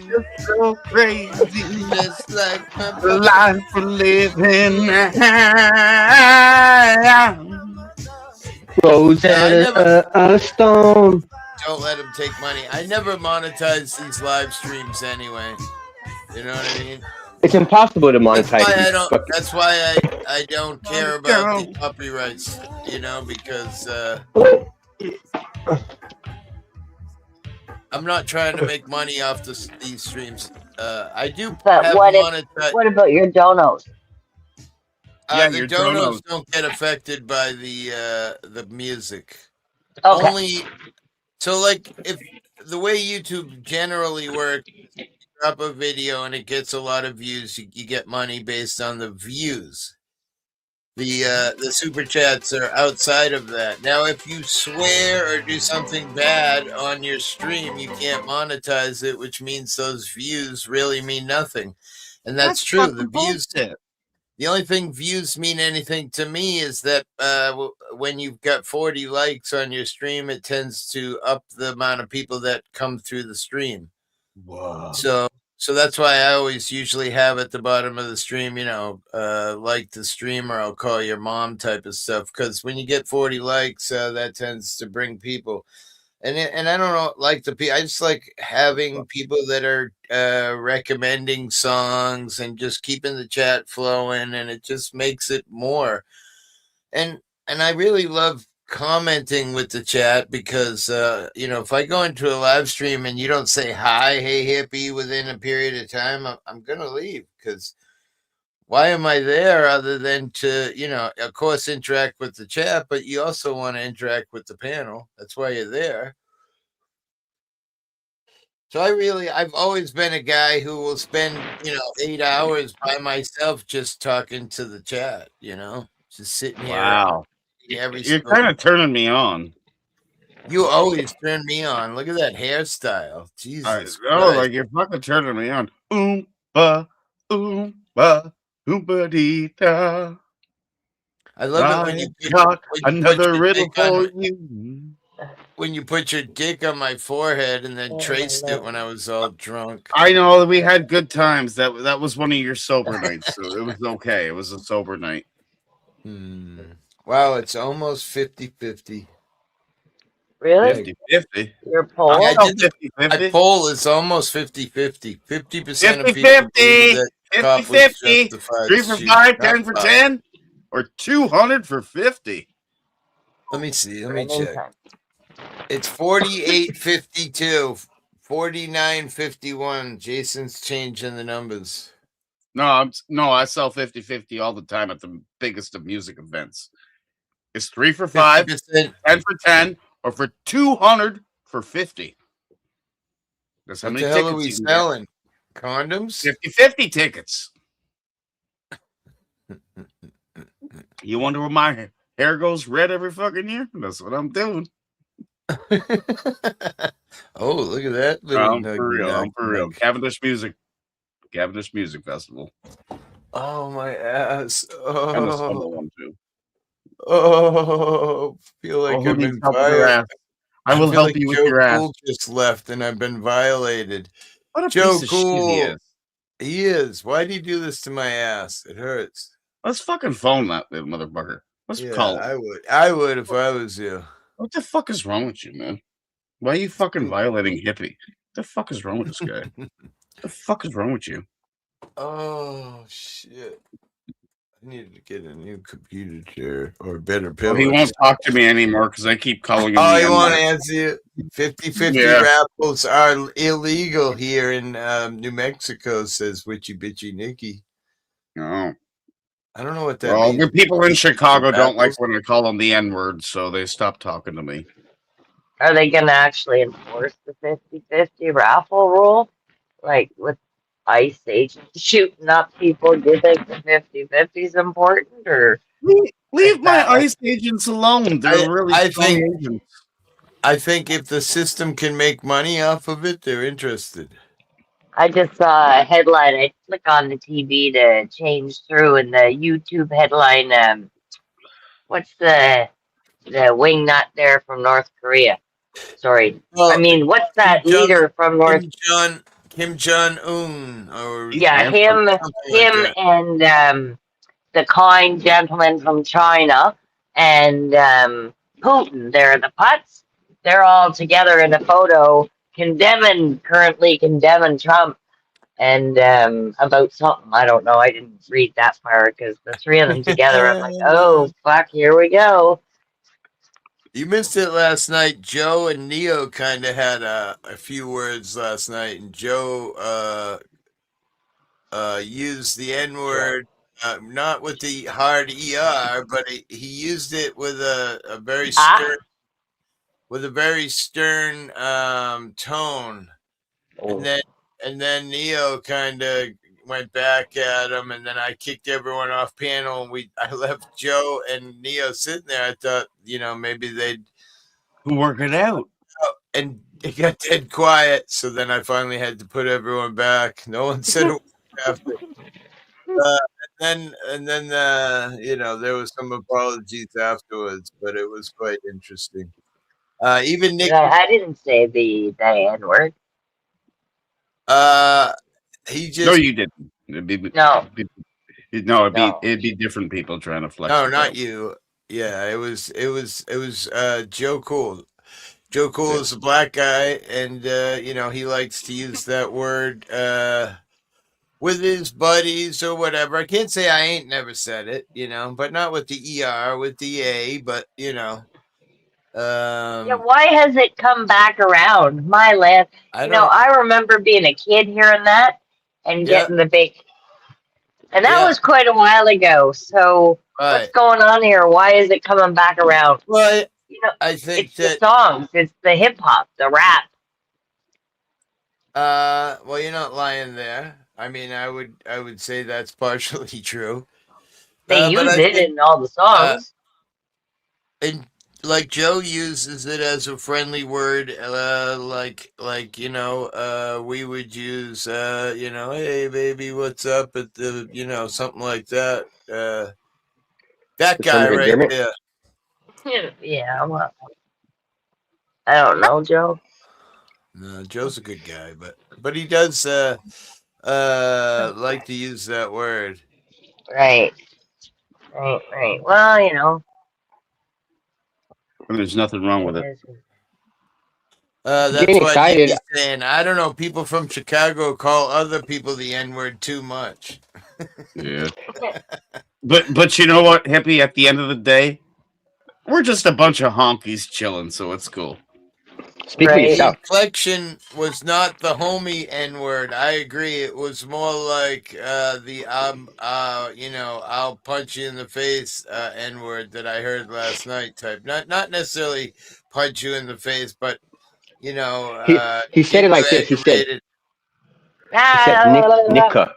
You're so crazy. Just like my The life for living. Rosetta Stone. Don't let him take money. I never monetize these live streams anyway. You know what I mean? It's impossible to monetize. That's why I don't care about the copyrights, you know, because I'm not trying to make money off these streams. I do But have what monetized. what about your donos? The donos don't get affected by the music. Okay. Only so like if the way YouTube generally works, you drop a video and it gets a lot of views, you get money based on the views. The super chats are outside of that. Now, if you swear or do something bad on your stream, you can't monetize it, which means those views really mean nothing. And that's true. The views. The only thing views mean anything to me is that when you've got 40 likes on your stream, it tends to up the amount of people that come through the stream. Wow. So that's why I always usually have at the bottom of the stream, you know, like the stream or I'll call your mom type of stuff. Because when you get 40 likes, that tends to bring people. And I don't know, like I just like having people that are recommending songs and just keeping the chat flowing, and it just makes it more. And I really love commenting with the chat because you know, if I go into a live stream and you don't say hi, hey hippie within a period of time, I'm gonna leave, because why am I there other than to, you know, of course interact with the chat, but you also want to interact with the panel. That's why you're there. So I've always been a guy who will spend, you know, 8 hours by myself just talking to the chat, you know, just sitting here. Wow. Every You're kind of turning me on. You always turn me on. Look at that hairstyle. Jesus Oh, Christ. like you're fucking turning me on. Oompa, oompa, oompa dee da. I love it when you got when you another put your riddle dick on for you. when you put your dick on my forehead and then traced it when I was all drunk. I know we had good times. That was one of your sober nights, so it was okay. It was a sober night. Wow, it's almost 50-50. Really? 50-50. Your poll? Yeah, I did 50-50. my poll is almost 50-50. 50% of people 50-50. believe that cop was 50-50. justified 3 for shooting 5, 10 for cop. 10, or 200 for 50. Let me see. Let me check. It's 48-52. 49-51. Jason's changing the numbers. No, I sell 50-50 all the time at the biggest of music events. It's 3 for 5, 50%. 10 for 10, or for 200 for 50. That's how What many the hell are tickets we you can get. selling? Condoms? 50-50 tickets. You wonder why my hair goes red every fucking year? That's what I'm doing. Oh, look at that little I'm for real. I'm for real. nug. Cavendish Music Festival. Oh, my ass. And the summer Oh, one too. oh, feel like who I've needs been help with their violated. ass? I will feel help like you with Joe your ass. Cool just left and I've been violated. What a Joe piece of shit he Cool. is. He is. Why'd he do this to my ass? It hurts. Let's fucking phone that little motherfucker. Let's Yeah, call him. I would if I was you. What the fuck is wrong with you, man? Why are you fucking violating hippie? What the fuck is wrong with this guy? What the fuck is wrong with you? Oh shit! I needed to get a new computer chair or a better Well, pillow. he won't talk to me anymore because I keep calling him. Oh, the he won't N-word. answer you. 50-50 Yeah. raffles are illegal here in New Mexico, says Witchy Bitchy Nikki. No. I don't know what that Well, means. the people in Chicago don't like Raffles? when I call them the N-word, so they stop talking to me. Are they going to actually enforce the 50-50 raffle rule? Like with ICE agents shooting up people, do you think the 50-50 is important? Or Leave my ICE agents alone. They're really strong agents. I think if the system can make money off of it, they're interested. I just saw a headline. I click on the TV to change through, and the YouTube headline, what's the wingnut there from North Korea? Sorry. Well, I mean, what's that leader from North? Kim Jong-un, or Yeah, him and the kind gentleman from China and Putin. They're the putts. They're all together in a photo currently condemning Trump and about something. I don't know. I didn't read that part because the three of them together, I'm like, oh, fuck, here we go. You missed it last night. Joe and Neo kind of had a few words last night, and Joe used the N-word, not with the hard ER, but he used it with a very stern, tone. And then Neo kind of went back at him, and then I kicked everyone off panel, and I left Joe and Neo sitting there. I thought, maybe they'd work it out. And it got dead quiet, so then I finally had to put everyone back. No one said a word after. And then there was some apologies afterwards, but it was quite interesting. Even Nick, I didn't say the N-word. He just No, you didn't. It'd be different people trying to flex. No, the not belt. you. Yeah, it was Joe Cool. Joe Cool is a black guy, and he likes to use that word with his buddies or whatever. I can't say I ain't never said it, but not with the ER, with the A, but Yeah, why has it come back around? My land. I remember being a kid hearing that and getting the big. And that was quite a while ago. So what's going on here? Why is it coming back around? Well, I think it's the songs, it's the hip hop, the rap. Well, you're not lying there. I mean, I would say that's partially true. They use it in all the songs. And like Joe uses it as a friendly word, we would use, hey baby, what's up at the, something like that. That guy right there. Yeah, well, I don't know, Joe. No, Joe's a good guy, but he does like to use that word. Right. Well, And there's nothing wrong with it. That's Getting what excited. he's saying. I don't know. People from Chicago call other people the N-word too much. Yeah. But you know what, Hippie? At the end of the day, we're just a bunch of honkies chilling, so it's cool. Speak for yourself. The inflection was not the homie N-word. I agree. It was more like I'll punch you in the face N-word that I heard last night type. Not necessarily punch you in the face, but He said it like this. He said Nika.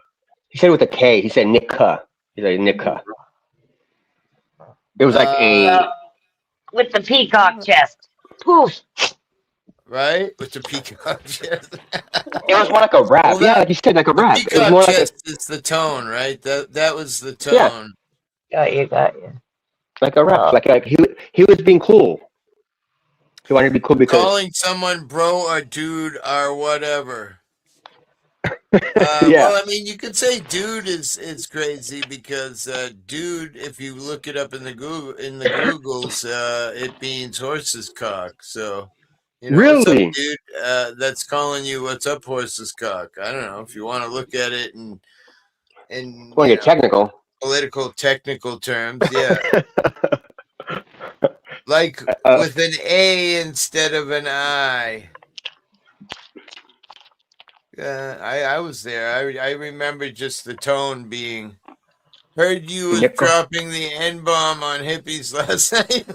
He said it with a K. He said Nika. He's like Nika. It was like with the peacock chest. Poof. Right? With the peacock chest. It was more like a rap. Well, Yeah, like you said, like a rap. It was Peacock more like chest is the tone, right? That was the tone. Yeah. Got you. Like a rap. Like he was being cool. He wanted to be cool because Calling someone bro or dude or whatever. Yeah. Well, I mean, you could say dude is crazy because dude, if you look it up in the Googles, it means horse's cock. So, what's up, Really? dude? That's calling you what's up, horse's cock. I don't know if you want to look at it and want to get technical. political technical terms, yeah. Like with an A instead of an I. I was there. I remember just the tone being. Heard you was dropping the N-bomb on hippies last night.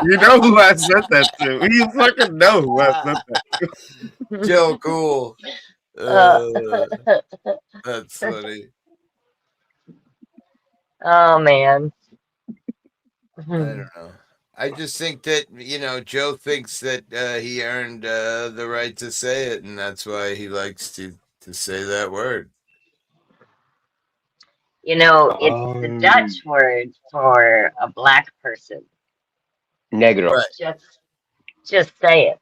You know who I said that to. You fucking know who I said that to. Joe Cool. That's funny. Oh man. I don't know. I just think that, Joe thinks that he earned the right to say it, and that's why he likes to say that word. It's the Dutch word for a black person. Negro. Right. Just say it.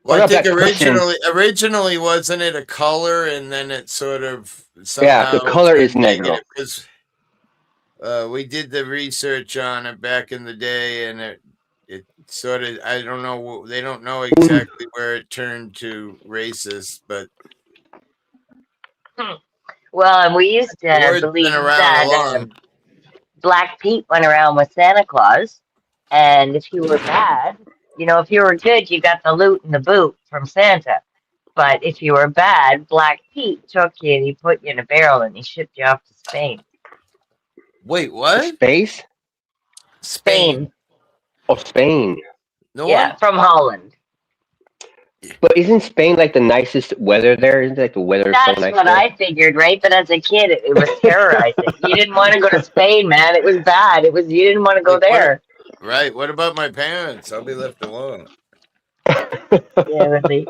Well, I think originally wasn't it a color, and then it sort of somehow the color is negro. Because we did the research on it back in the day, and it sort of, I don't know, they don't know exactly where it turned to racist, but well, and we used to believe that Black Pete went around with Santa Claus, and if you were bad, if you were good, you got the loot and the boot from Santa. But if you were bad, Black Pete took you and he put you in a barrel and he shipped you off to Spain. Wait, what? Spain. Oh, Spain. From Holland. But isn't Spain like the nicest weather there? Isn't like the weather That's so nice what there? I figured, right? But as a kid, it was terrorizing. You didn't want to go to Spain, man. It was bad. You didn't want to go there. Right. What about my parents? I'll be left alone. Yeah, really.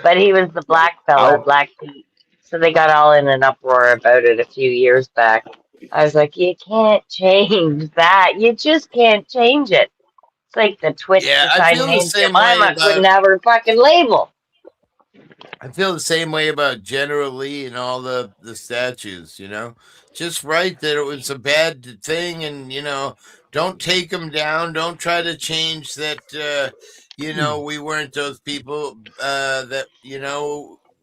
But he was the black fella, Black Pete. So they got all in an uproar about it a few years back. I was like, you can't change that. You just can't change it. It's like the Twitch deciding Aunt Jemima couldn't have her fucking label. I feel the same way about General Lee and all the statues, Just write that it was a bad thing and, don't take them down. Don't try to change that, we weren't those people that,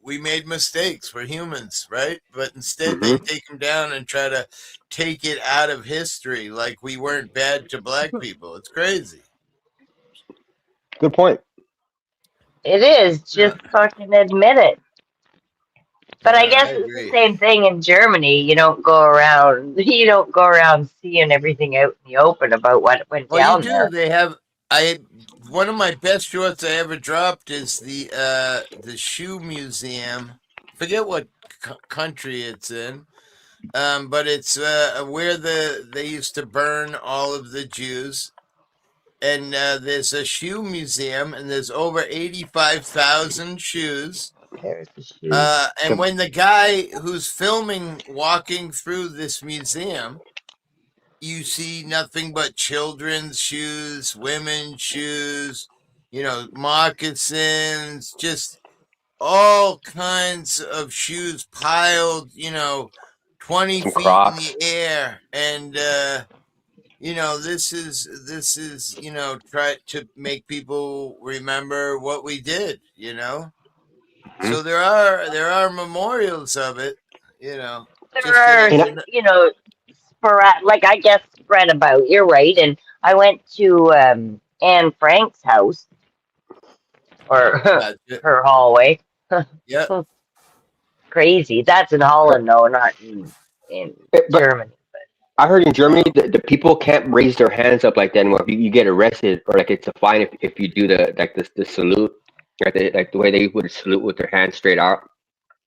we made mistakes. We're humans, right? But instead they take them down and try to take it out of history like we weren't bad to black people. It's crazy. Good point. It is. Just fucking admit it. But I guess it's the same thing in Germany. You don't go around seeing everything out in the open about what went down there. They have. One of my best shorts I ever dropped is the shoe museum. Forget what country it's in, but it's where they used to burn all of the Jews. And there's a shoe museum, and there's over 85,000 shoes. And when the guy who's filming walking through this museum, you see nothing but children's shoes, women's shoes, moccasins, just all kinds of shoes piled, 20 feet Crocs. in the air. And, this is, try to make people remember what we did, So there are memorials of it, There are, like I guess spread about. You're right. And I went to Anne Frank's house or her hallway. Yeah. Crazy. That's in Holland, though, not in Germany. I heard in Germany the people can't raise their hands up like that anymore. You get arrested, or like it's a fine if you do the salute, like the way they would salute with their hands straight out.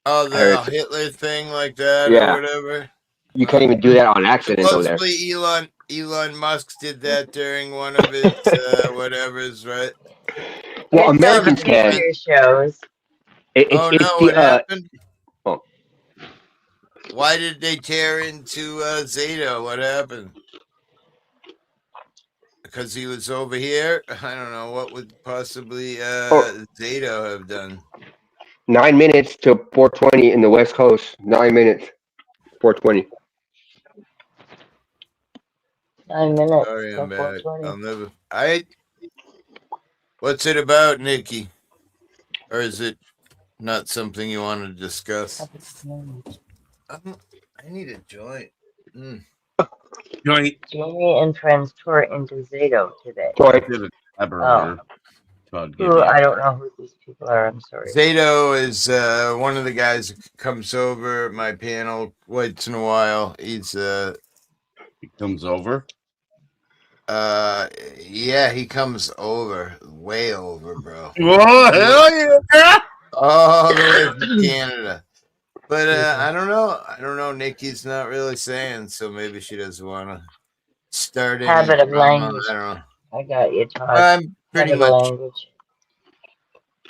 Oh, the Hitler thing like that, Yeah. or whatever. You can't even do that on accident over there. Supposedly Elon Musk did that during one of his whatever's, right? Well, Americans can. Shows. What happened? Oh. Why did they tear into Zato? What happened? Because he was over here? I don't know. What would possibly Zato have done? 9 minutes to 4:20 in the West Coast. 9 minutes. 4:20. 9 minutes. Sorry, I'm back. I'll never. What's it about, Nikki? Or is it not something you want to discuss? I need a joint. Joint. Jamie and friends tour into Zato today. I don't know who these people are. I'm sorry. Zato is one of the guys that comes over at my panel once in a while. He comes over. Yeah, he comes over, way over, bro. Whoa, hell yeah! All the way from Canada. But I don't know. Nikki's not really saying, so maybe she doesn't want to start any Habit of drama. language. I don't know. I got you, Todd. I'm pretty Habit of much. language.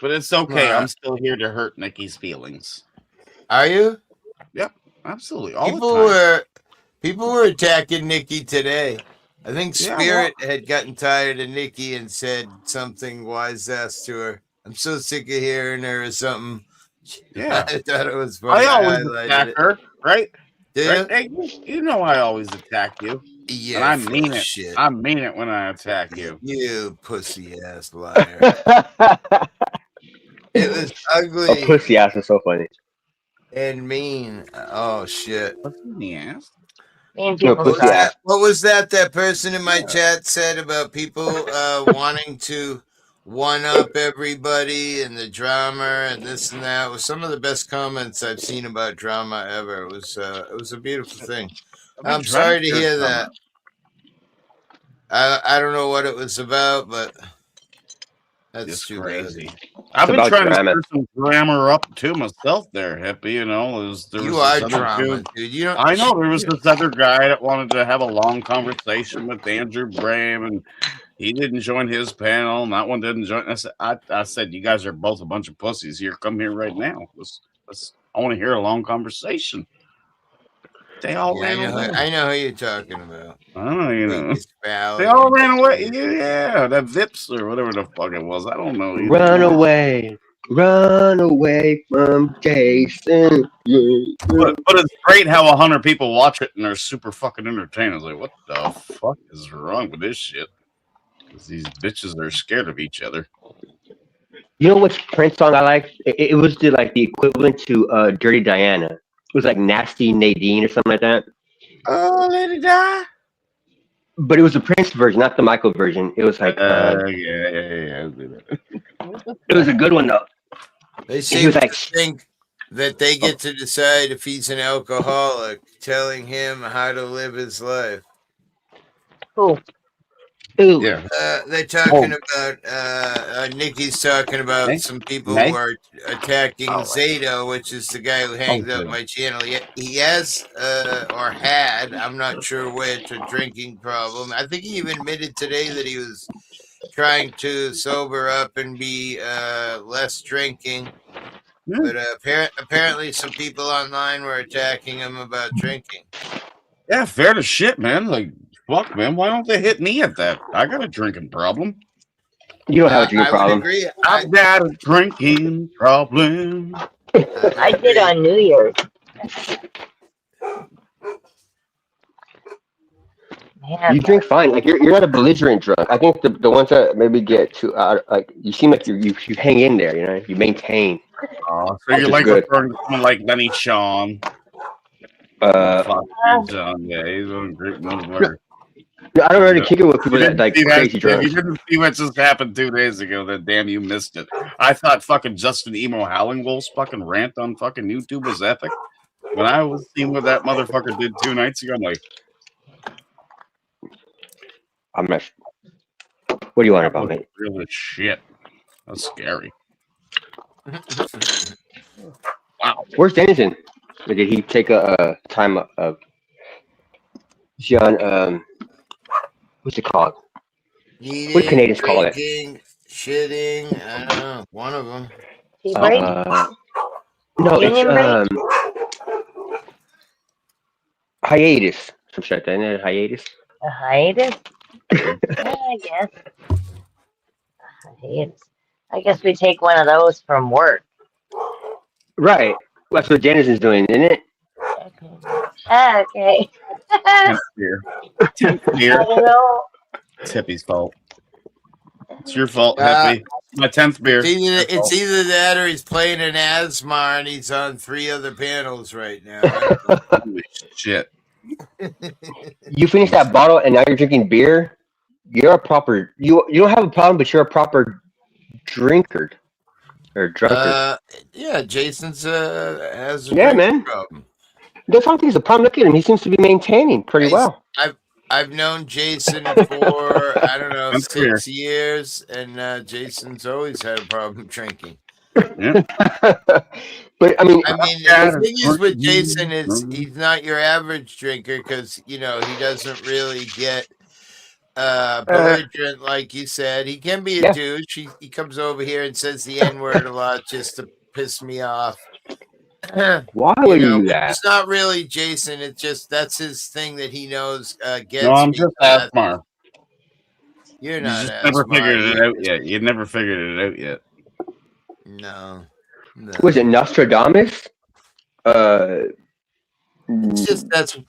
But it's okay. I'm still here to hurt Nikki's feelings. Are you? Yep, absolutely. All the time. People were attacking Nikki today. I think Yeah, Spirit had gotten tired of Nikki and said something wise ass to her. I'm so sick of hearing her or something. Yeah. I thought it was funny. I always highlighted attack it. her, right? Do Right? you? Hey, you know I always attack you. Yeah, and I full mean of it. shit. I mean it when I attack you. You pussy ass liar. It was ugly. A pussy ass is so funny. And mean. Oh shit. What's in the ass? What was that person in my chat said about people wanting to one up everybody and the drama and this and that? It was some of the best comments I've seen about drama ever. It was a beautiful thing. I'm sorry to hear that. I don't know what it was about, but that's It's too crazy. bad. I've been trying to drama. stir some grammar up to myself there, hippie. You are drama, dude. I know there was this other guy that wanted to have a long conversation with Andrew Brame, and he didn't join his panel, and that one didn't join. I said, you guys are both a bunch of pussies. Here, come here right now. I want to hear a long conversation. They all ran away. I know who you're talking about. Oh, Please, they all ran away. Yeah, that Vips or whatever the fuck it was. I don't know. either. Run away from Jason. But it's great how 100 people watch it and they're super fucking entertained. I was like, what the fuck is wrong with this shit? 'Cause these bitches are scared of each other. You know which Prince song I like? It was the equivalent to Dirty Diana. It was like Nasty Nadine or something like that. Oh, Lady Di. But it was the Prince version, not the Michael version. It was like yeah. it was a good one though. They He seem was to like- think that they get to decide if he's an alcoholic, telling him how to live his life. Who? Ooh. Yeah. They're talking about Nikki's talking about Hey, some people May? who are attacking All right. Zato, which is the guy who hangs up Okay. my channel. He has or had, I'm not sure which, a drinking problem. I think he even admitted today that he was trying to sober up and be less drinking. But apparently some people online were attacking him about drinking. Yeah, fair to shit, man. Like, fuck, man. Why don't they hit me at that? I got a drinking problem. You don't have a drinking problem. Would agree. I've got a drinking problem. I did on New Year's. Man, You drink fine. Like you're not a belligerent drunk. I think the ones that maybe get too out, like you seem like you hang in there. You know, you maintain. So Which you is like good. referring to someone like Lenny Sean. Fuck, yeah, he's a great motivator. I don't really kick it with people that like crazy If you drunks. didn't see what just happened 2 days ago, then damn, you missed it. I thought fucking Justin Emo Howlingwolf's fucking rant on fucking YouTube was epic. When I was seeing what that motherfucker did 2 nights ago, I'm like, I'm not. What do you want about me? real as shit. That's scary. Wow. Where's Dennison? Or did he take a time of? Is he on what's it called? Eating, What do Canadians call it? drinking, shitting, I don't know, one of them. No, Union it's hiatus. Some shit like that. Isn't it a hiatus? A hiatus? Yeah, I guess. A hiatus. I guess we take one of those from work. Right. That's what Dennison's doing, isn't it? Okay. 10th beer. 10th beer. I don't know. It's Hippie's fault. It's your fault, Hippie. My 10th beer. It's either that or he's playing an Asmar and he's on 3 other panels right now. Holy shit. You finished that bottle and now you're drinking beer. You're a proper. You don't have a problem, but you're a proper drinker or drunkard. Yeah, Jason's has a Yeah, drinking man. problem. That's not think he's a problem. Look at him. He seems to be maintaining pretty well. I've known Jason for I don't know I'm 6 years, and Jason's always had a problem drinking. Yeah. But I mean, the thing is with Jason is he's not your average drinker because he doesn't really get belligerent like you said. He can be a douche. He comes over here and says the N-word a lot just to piss me off. Why would you do but that? It's not really Jason. It's just that's his thing that he knows gets No, I'm me. just Asmar. You're You not just never Asmar. figured it out yet. You never figured it out yet. No. Was it Nostradamus? It's just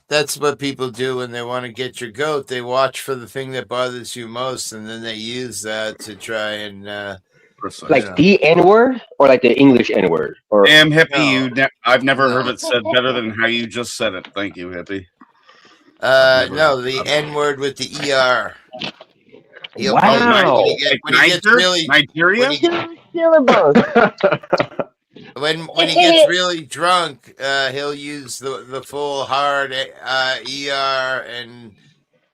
that's what people do when they want to get your goat. They watch for the thing that bothers you most, and then they use that to try and like the N word or like the English N word? Or Damn, Hippie, I've never heard it said better than how you just said it. Thank you, Hippie. No, the N word with the ER. He'll Wow. when he gets really Nigeria. Syllables. When he gets really drunk, he'll use the full hard ER and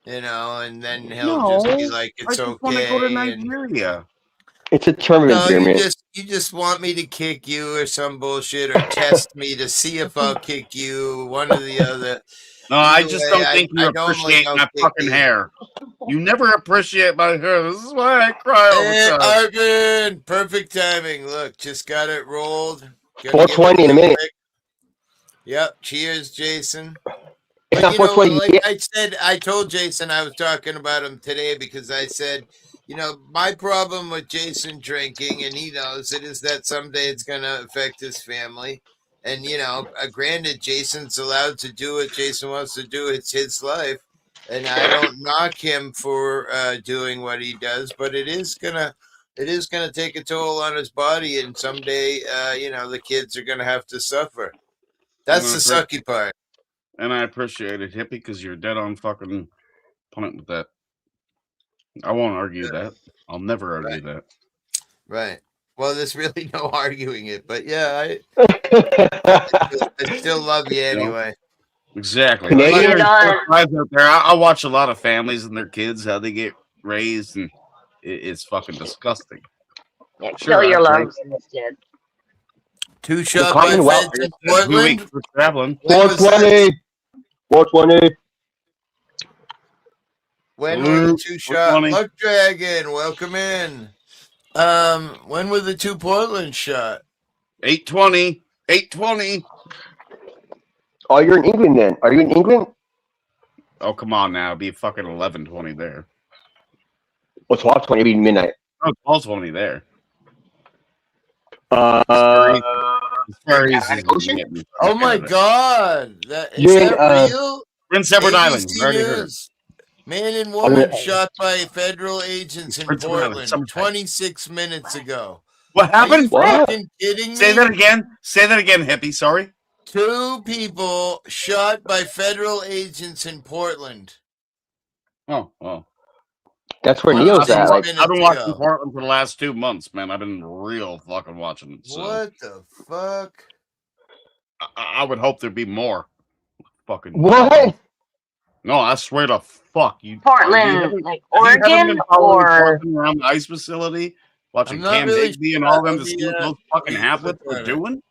and then he'll just be like, "It's I just want to okay." go to and- Nigeria. It's a term of No, endearment. you just want me to kick you or some bullshit or test me to see if I'll kick you, one or the other. No, I Either just way, don't think you I normally appreciate don't my kick fucking you. hair. You never appreciate my hair. This is why I cry all the time. Arvin, perfect timing. Look, just got it rolled. Gonna 420 in a give it minute. quick. Yep. Cheers, Jason. It's But not 420 like yet. I said, I told Jason I was talking about him today because I said, my problem with Jason drinking, and he knows it, is that someday it's going to affect his family. And, granted, Jason's allowed to do what Jason wants to do. It's his life. And I don't knock him for doing what he does, but it is going to take a toll on his body. And someday, the kids are going to have to suffer. That's the sucky part. And I appreciate it, Hippie, because you're dead on fucking point with that. I won't argue that. I'll never argue that. Right. Well, there's really no arguing it, but yeah, I still love you anyway. Exactly. Canadian There's guys out there. I watch a lot of families and their kids, how they get raised, and it's fucking disgusting. Yeah, Sure, kill your I drank lungs instead. Two shot by Commonwealth. feds in 2 weeks Portland. for traveling. When was 420. 420. When were the Salute, two shot 420. Luck Dragon? Welcome in. When were the two Portland shot? 820. 820. Oh, you're in England then. Are you in England? Oh, come on now. It'd be fucking 11:20 there. Oh, 12:20 be midnight. Oh, 12:20 there. Oh my God! Is You're in, that real? Prince Edward Island. ABC Already heard it. News. Man and woman shot by federal agents in Prince Edward Island, Portland summertime. 26 minutes ago. What Are you happened? fucking kidding me? Say that again. Say that again, hippie. Sorry. 2 people shot by federal agents in Portland. Oh, well. That's where Neil's at. Like, I've been watching Portland for the last 2 months, man. I've been real fucking watching it. So What the fuck? I would hope there'd be more. Fucking what? No, I swear to fuck you. Portland, like Have you Oregon, been following or Portland around the ice facility, watching I'm not Cam really Digby and sure all them how to see the, what those fucking haplets were doing?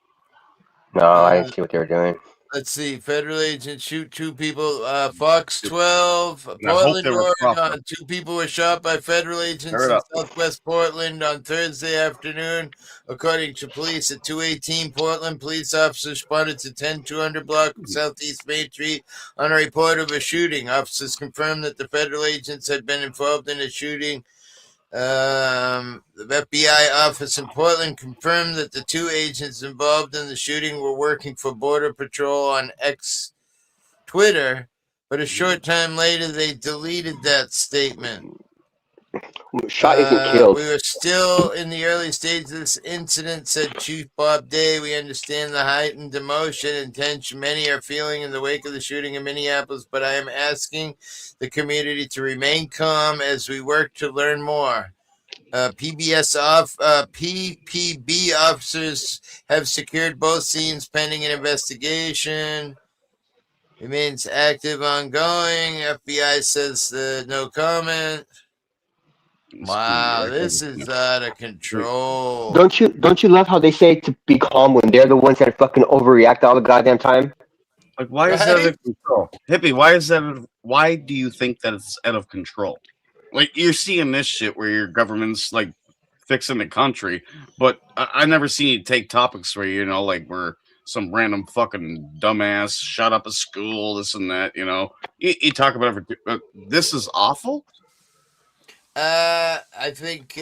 No, I didn't see what they were doing. Let's see. Federal agents shoot 2 people. Fox 12, And I hope Portland, they were proper. Oregon. 2 people were shot by federal agents Tear it in up. Southwest Portland on Thursday afternoon, according to police. At 2:18, Portland police officers responded to 10200 block of Southeast Main Street on a report of a shooting. Officers confirmed that the federal agents had been involved in a shooting. The FBI office in Portland confirmed that the 2 agents involved in the shooting were working for Border Patrol on X Twitter, but a short time later they deleted that statement. Shot isn't killed. We were still in the early stages of this incident, said Chief Bob Day. We understand the heightened emotion and tension many are feeling in the wake of the shooting in Minneapolis, but I am asking the community to remain calm as we work to learn more. PPB officers have secured both scenes pending an investigation. Remains active, ongoing. FBI says no comment. Wow, this is out of control. Don't you love how they say to be calm when they're the ones that fucking overreact all the goddamn time? Like, why is that out of control? Hippie, why do you think that it's out of control? Like, you're seeing this shit where your government's like fixing the country, but I never seen you take topics where, you know, like where some random fucking dumbass shut up a school, this and that, you know. You talk about everything. This is awful. I think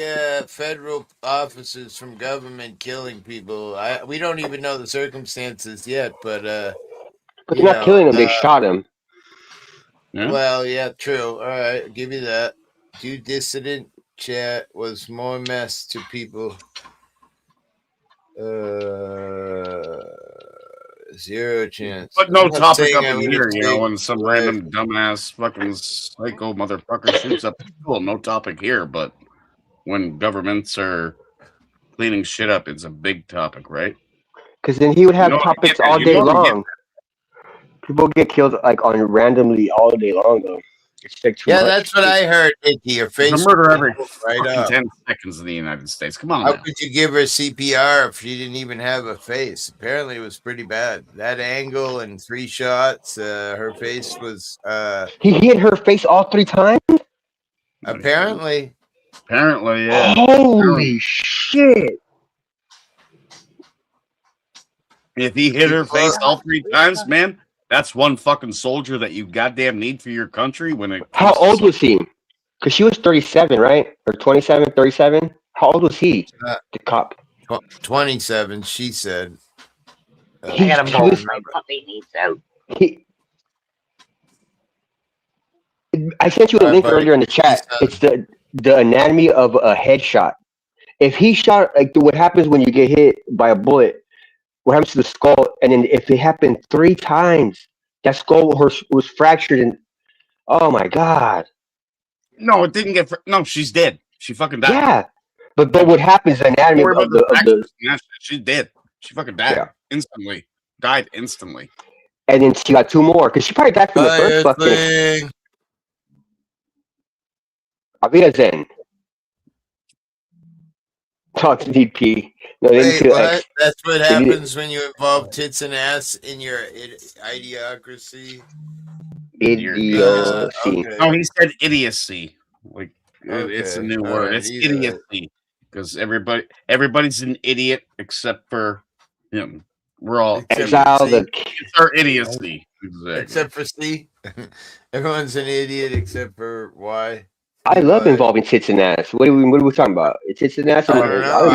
federal officers from government killing people. We don't even know the circumstances yet, but they're not killing them. They shot him. Yeah. Well, yeah, true. All right, I'll give you that. Two dissident chat was more mess to people. 0 chance. But no I'm not topic saying up I in would here, have you know, taken when some away. random dumbass fucking psycho motherfucker shoots up the school. No topic here, but when governments are cleaning shit up, it's a big topic, right? Because then he would have You know, topics you all know, day you know, long. People get killed like on randomly all day long though. It's like too Yeah, much. that's what I heard, Icky. Your face There's a murder every right fucking up. 10 seconds in the United States. Come on How now. could you give her CPR if she didn't even have a face? Apparently, it was pretty bad. That angle and 3 shots, her face was. He hit her face all 3 times? Apparently. Apparently, yeah. Holy shit. If he hit her face all 3 times, man, that's one fucking soldier that you goddamn need for your country when it How old was he? Because she was 37, right? Or 27, 37? How old was he? The cop. 27, she said. I got a bowl. My puppy needs out. I sent you a link earlier in the chat. It's the anatomy of a headshot. If he shot, like what happens when you get hit by a bullet, what happens to the skull? And then if it happened 3 times, that skull was fractured. And oh my God. No, it didn't get. No, she's dead. She fucking died. Yeah. But what happens, the anatomy Don't worry of about the Yeah, she did. She fucking died instantly. Died instantly. and then she got 2 more. Because she probably died from the first fucking. Auf Wiedersehen. Talk to DP. No, they Wait, didn't what? X. That's what They did- happens when you involve tits and ass in your idiocracy. Idiocy. Okay. No, he said idiocy. Like it's a Okay, new all word. right, It's either way. idiocy because everybody's an idiot except for him. We're all Exile the. It's our idiocy. Exactly. Except for C. Everyone's an idiot except for Y. I love involving tits and ass. What are we talking about? Tits and ass. I don't know.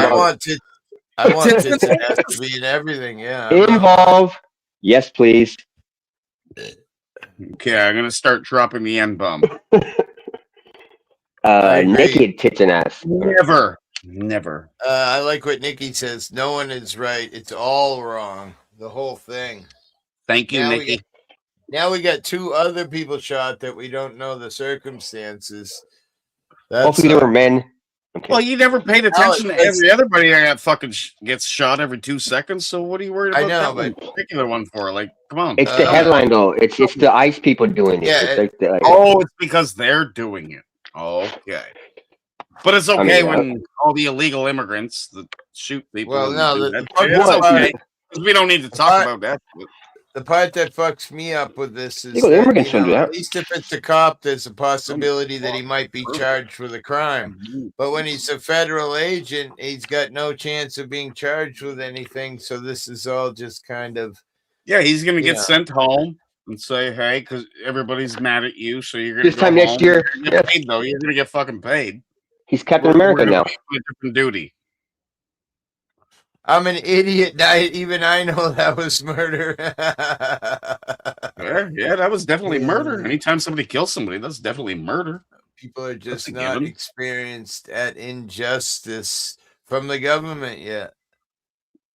I want tits and ass to be in everything. Yeah. Involve. Yes, please. Okay, I'm gonna start dropping the N bomb. Naked tits and ass. Never. I like what Nikki says. No one is right. It's all wrong. The whole thing. Thank you, Nikki. Now we got 2 other people shot that we don't know the circumstances. Hopefully they were men. Okay. Well, you never paid attention to Alex, everybody that fucking gets shot every 2 seconds. So what are you worried about? I know, that but- particular one for? Like, come on. It's the headline though. It's the ICE people doing it. Yeah, It's like Oh, it's because they're doing it. Okay. But it's okay when all the illegal immigrants that shoot people. Well, no, do the that. part- It's what? okay. 'Cause we don't need to talk about that. The part that fucks me up with this is Illegal that, immigrants don't do that. at least if it's a cop, there's a possibility that he might be charged with a crime. But when he's a federal agent, he's got no chance of being charged with anything. So this is all just kind of Yeah, he's gonna get Yeah. sent home and say, "Hey," because everybody's mad at you, so you're gonna This go time next home. year, You're gonna get paid, though. You're gonna get fucking paid. he's Captain We're America gonna now. put you on a different duty. I'm an idiot. Even I know that was murder. Yeah, that was definitely murder. Anytime somebody kills somebody, that's definitely murder. People are just a not given. experienced at injustice from the government yet.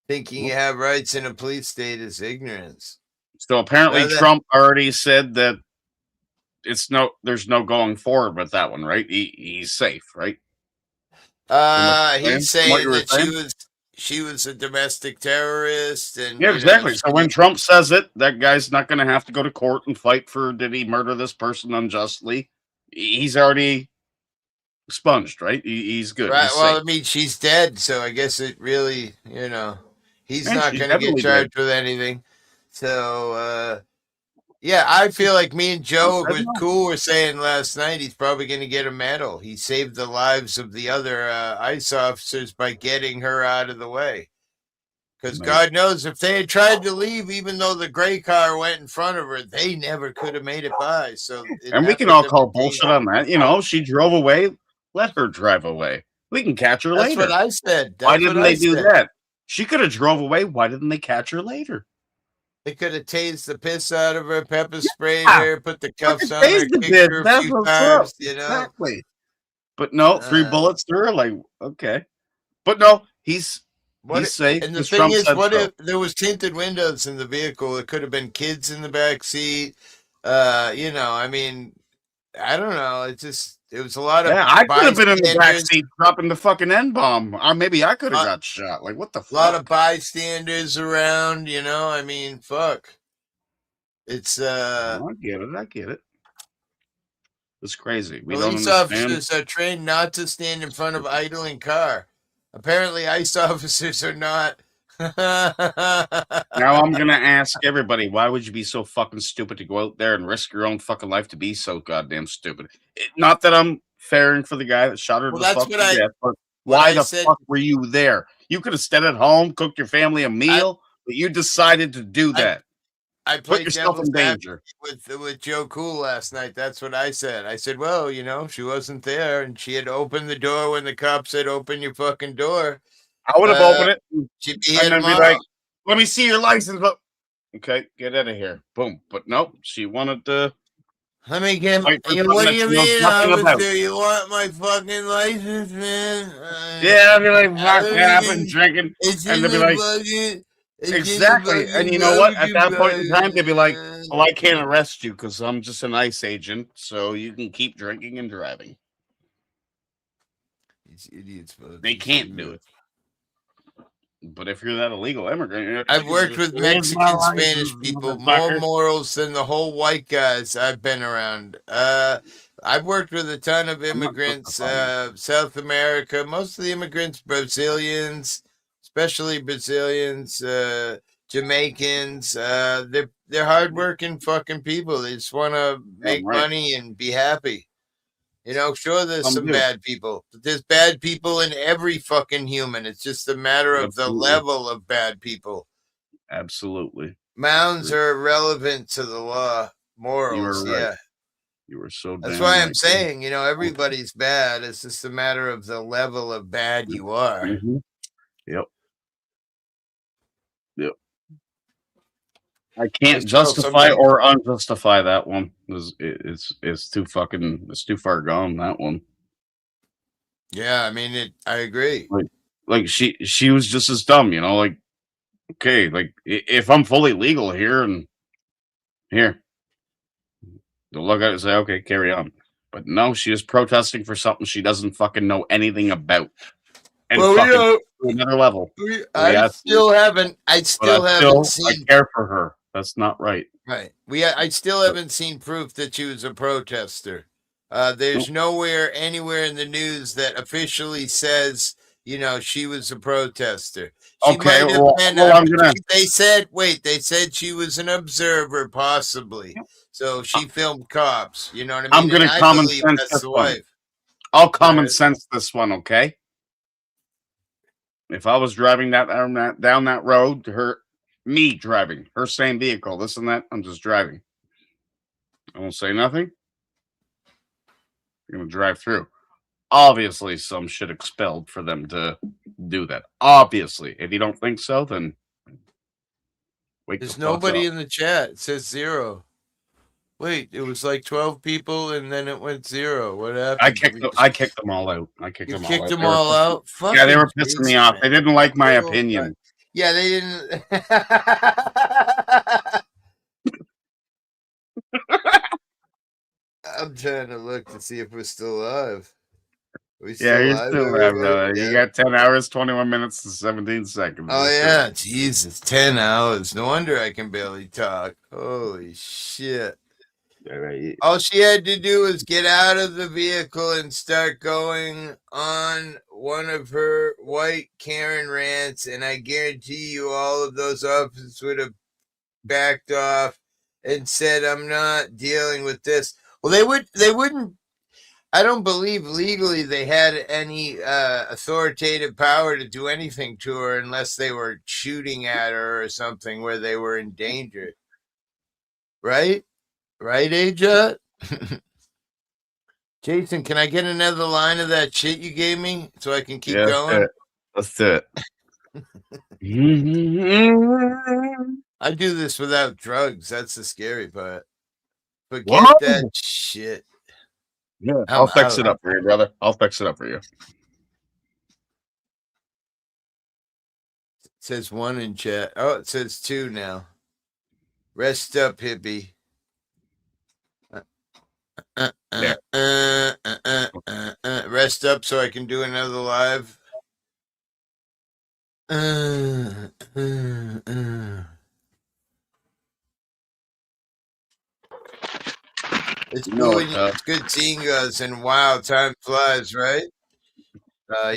Thinking you have rights in a police state is ignorance. So apparently, Now that- Trump already said that there's no going forward with that one, right? He's safe, right? He's From what saying you were that saying? she was a domestic terrorist, and Yeah, you know, exactly. So when Trump says it, that guy's not going to have to go to court and fight for did he murder this person unjustly. He's already expunged, right? He's good. right? He's Well, safe. I mean, she's dead, so I guess it really, he's Yeah, not she's going to get definitely charged with anything. So, yeah, I feel like me and Joe was cool. Were saying last night he's probably going to get a medal. He saved the lives of the other ICE officers by getting her out of the way. Because God knows if they had tried to leave, even though the gray car went in front of her, they never could have made it by. So, And we can all call bullshit on that. You know, she drove away. Let her drive away. We can catch her That's later. what I said. Why That's didn't what they I do said. that? She could have drove away. Why didn't they catch her later? They could have tased the piss out of her, pepper sprayed Yeah. her, put the cuffs on her, Tased the kicked bitch. her a That's few what's times, up. you know. Exactly. But no, 3 Uh, bullets through her. Like, okay. But no, he's safe. And the 'cause thing Trump is, said what so. if there was tinted windows in the vehicle? It could have been kids in the back seat. I mean, I don't know. It was a lot of Yeah, I could have been in the bystanders. backseat dropping the fucking N bomb. Or maybe I could have got shot. Like, what the A fuck? lot of bystanders around, I mean, fuck. It's I get it. It's crazy. We don't police understand. officers are trained not to stand in front of idling car. Apparently, ICE officers are not. Now I'm gonna ask everybody, why would you be so fucking stupid to go out there and risk your own fucking life to be so goddamn stupid? Not that I'm faring for the guy that shot her Well, to that's fucking what I- death, but what why I the said- fuck were you there? You could have stayed at home, cooked your family a meal, but you decided to do that. I Put played yourself devil's in danger. advocate with Joe Cool last night. That's what I said. I said, well, she wasn't there, and she had opened the door when the cop said, "Open your fucking door." I would have opened it She'd be here and then be tomorrow. like, let me see your license. But okay, get out of here. Boom. But nope, she wanted to. Let me get. Fight for What something do that you she knows mean, nothing about. officer? You want my fucking license, man? Yeah, I'd be like, fuck, I yeah, I've mean, been drinking. It's And in they'd be the like, fucking. It's in the exactly. And fucking you know what? At garbage that point in bag. time, they'd be like, well, I can't arrest you because I'm just an ICE agent, so you can keep drinking and driving. These idiots. They can't do it. But if you're that illegal immigrant, I've worked with Mexican, Spanish people, more morals than the whole white guys I've been around. I've worked with a ton of immigrants, South America. Most of the immigrants, Brazilians, especially Brazilians, Jamaicans. They're hardworking fucking people. They just want to make money and be happy. You know, sure, there's some bad people, but there's bad people in every fucking human. It's just a matter of the level of bad people. Absolutely. Mounds are irrelevant to the law, morals. You were right. Yeah. You were so That's damn why I'm right. saying, you know, everybody's bad. It's just a matter of the level of bad you are. Mm-hmm. Yep. Yep. I can't justify or unjustify that one. It's too fucking. It's too far gone. That one. Yeah, I mean, I agree. Like she was just as dumb, you know. Like, okay, like if I'm fully legal here and here, they'll look at it and say, okay, carry on. But no, she is protesting for something she doesn't fucking know anything about. And Well, fucking you know, to another level. I still haven't seen. I care for her. That's not right. Right. I still haven't seen proof that she was a protester. There's nowhere anywhere in the news that officially says, you know, she was a protester. She Okay, might have well, been I'm gonna. they said she was an observer, possibly. So she filmed cops. You know what I mean? I'm gonna And I common believe sense that's this the one. wife. I'll common sense this one, okay? If I was driving down that road, me driving her same vehicle, this and that, I'm just driving. I won't say nothing. I'm gonna drive through. Obviously, some shit expelled for them to do that. Obviously, if you don't think so, then wake There's the fuck nobody up. in the chat. It says 0. Wait, it was like 12 people and then it went 0. What happened? I kicked them all out. I kicked You them all kicked out. them They were all pissing- out? Yeah, they were Fucking pissing me Jason, off. man. They didn't like my Oh, opinion. Yeah, they didn't. I'm trying to look to see if we're still alive. We Yeah, you're live, still alive, everybody? brother. Yeah. You got 10 hours, 21 minutes, and 17 seconds. Oh, You're still- yeah. Jesus, 10 hours. No wonder I can barely talk. Holy shit. All she had to do was get out of the vehicle and start going on one of her white Karen rants, and I guarantee you all of those officers would have backed off and said, I'm not dealing with this. Well, they wouldn't. I don't believe legally they had any authoritative power to do anything to her unless they were shooting at her or something where they were in danger. Right? Right, Aja? Jason, can I get another line of that shit you gave me so I can keep going? Let's do it. I do this without drugs. That's the scary part. Forget What? that shit. Yeah, I'm I'll fix out. it up for you, brother. I'll fix it up for you. It says 1 in chat. Oh, it says 2 now. Rest up, hippie. Rest up so I can do another live. It's it's good seeing you guys, and wow, time flies, right?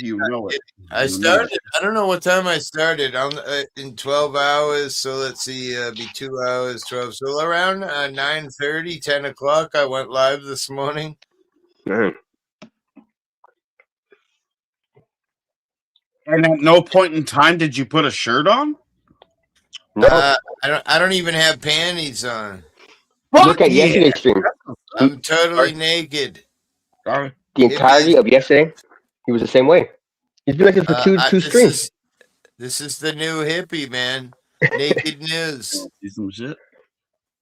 You know it. I started. I don't know what time I started. I'm in 12 hours. So let's see. Be 2 hours, 12. So around 9:30, 10 o'clock, I went live this morning. And at no point in time did you put a shirt on? I don't even have panties on. Look at yesterday's stream. I'm totally naked. The entirety of yesterday, he was the same way. He's been like this for two streams. This is the new hippie, man. Naked news. See some shit.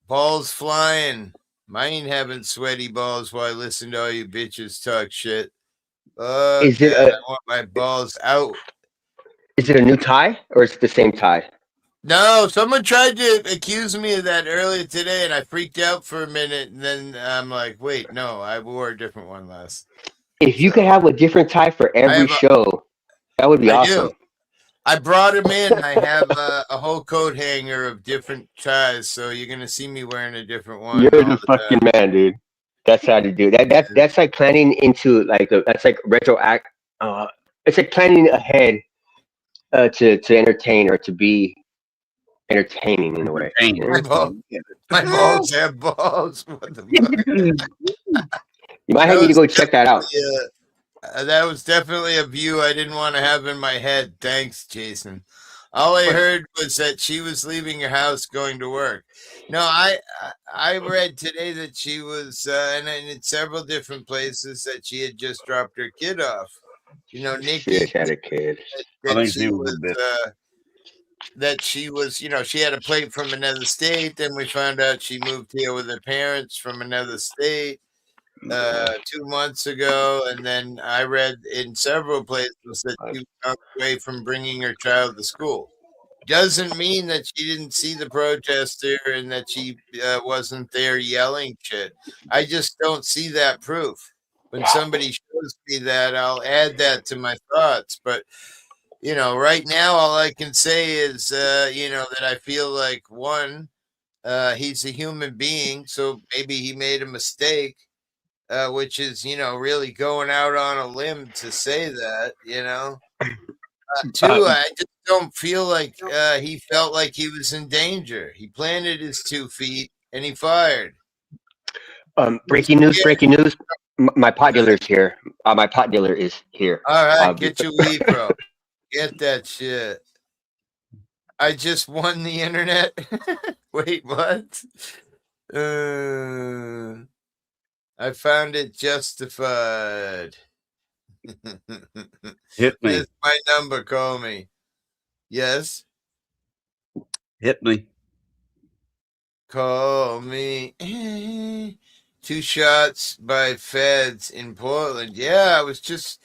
Balls flying. Mine having sweaty balls while I listen to all you bitches talk shit. Oh, Is it God, I want my balls out. Is it a new tie or is it the same tie? No, someone tried to accuse me of that earlier today, and I freaked out for a minute, and then I'm like, wait, no, I wore a different one last. If you could have a different tie for every show, that would be awesome. I brought him in. I have a whole coat hanger of different ties, so you're gonna see me wearing a different one. You're the fucking man, dude. That's how to do that. That's like planning into like that's like retroact. It's like planning ahead to entertain or to be entertaining in a way. You know? My balls have balls. What the fuck? You might need to go check that out. That was definitely a view I didn't want to have in my head. Thanks, Jason. All I heard was that she was leaving her house going to work. No, I read today that she was, and in several different places, that she had just dropped her kid off. You know, Nikki had a kid. That she was, you know, she had a plate from another state. Then we found out she moved here with her parents from another state 2 months ago. And then I read in several places that she was away from bringing her child to school. Doesn't mean that she didn't see the protester and that she wasn't there yelling shit. I just don't see that proof. When somebody shows me that, I'll add that to my thoughts. But you know, right now, all I can say is, you know, that I feel like, one, he's a human being, so maybe he made a mistake, which is, you know, really going out on a limb to say that, you know. Two, I just don't feel like he felt like he was in danger. He planted his 2 feet and he fired. Breaking news! Breaking news! My pot dealer is here. My pot dealer is here. All right, get your weed, bro. Get that shit. I just won the internet. Wait, what? I found it justified. Hit me. This is my number. Call me. Yes. Hit me. Call me. 2 shots by feds in Portland. Yeah, I was just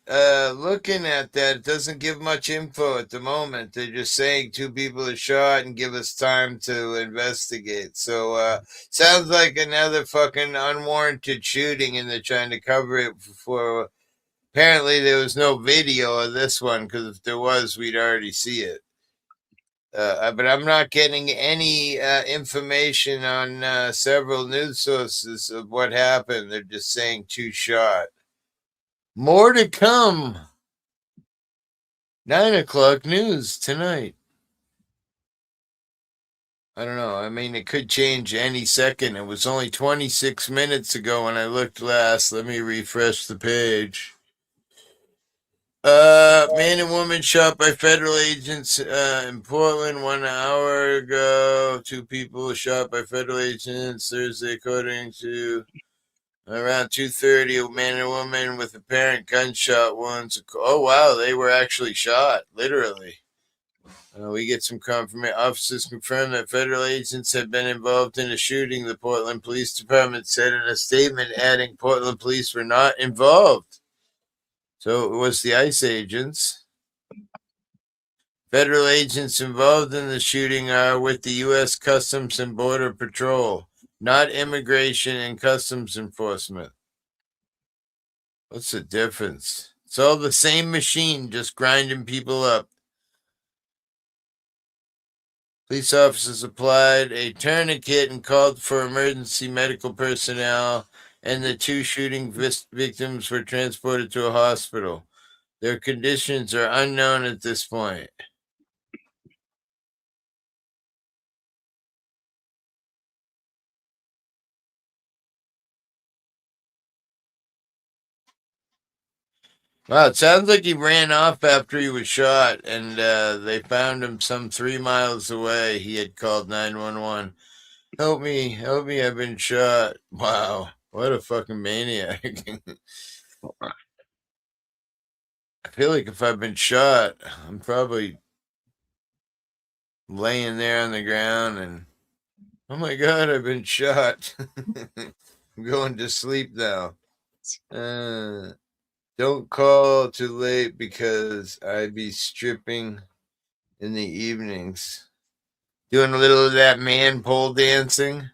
looking at that. It doesn't give much info at the moment. They're just saying 2 people are shot and give us time to investigate. So sounds like another fucking unwarranted shooting, and they're trying to cover it for. Apparently there was no video of this one, because if there was, we'd already see it. But I'm not getting any information on several news sources of what happened. They're just saying 2 shot. More to come. 9 o'clock news tonight. I don't know. I mean, it could change any second. It was only 26 minutes ago when I looked last. Let me refresh the page. Man and woman shot by federal agents in Portland 1 hour ago. 2 people shot by federal agents Thursday, according to around 2:30. A man and a woman with apparent gunshot wounds. Oh wow, they were actually shot, literally. We get some confirmation. Officers confirmed that federal agents had been involved in a shooting. The Portland Police Department said in a statement, adding Portland police were not involved. So it was the ICE agents. Federal agents involved in the shooting are with the U.S. Customs and Border Patrol, not Immigration and Customs Enforcement. What's the difference? It's all the same machine, just grinding people up. Police officers applied a tourniquet and called for emergency medical personnel, and the 2 shooting victims were transported to a hospital. Their conditions are unknown at this point. Wow, it sounds like he ran off after he was shot, and they found him some 3 miles away. He had called 911. Help me, I've been shot. Wow, what a fucking maniac. I feel like if I've been shot, I'm probably laying there on the ground and, oh my God, I've been shot. I'm going to sleep now. Don't call too late because I be stripping in the evenings. Doing a little of that man pole dancing.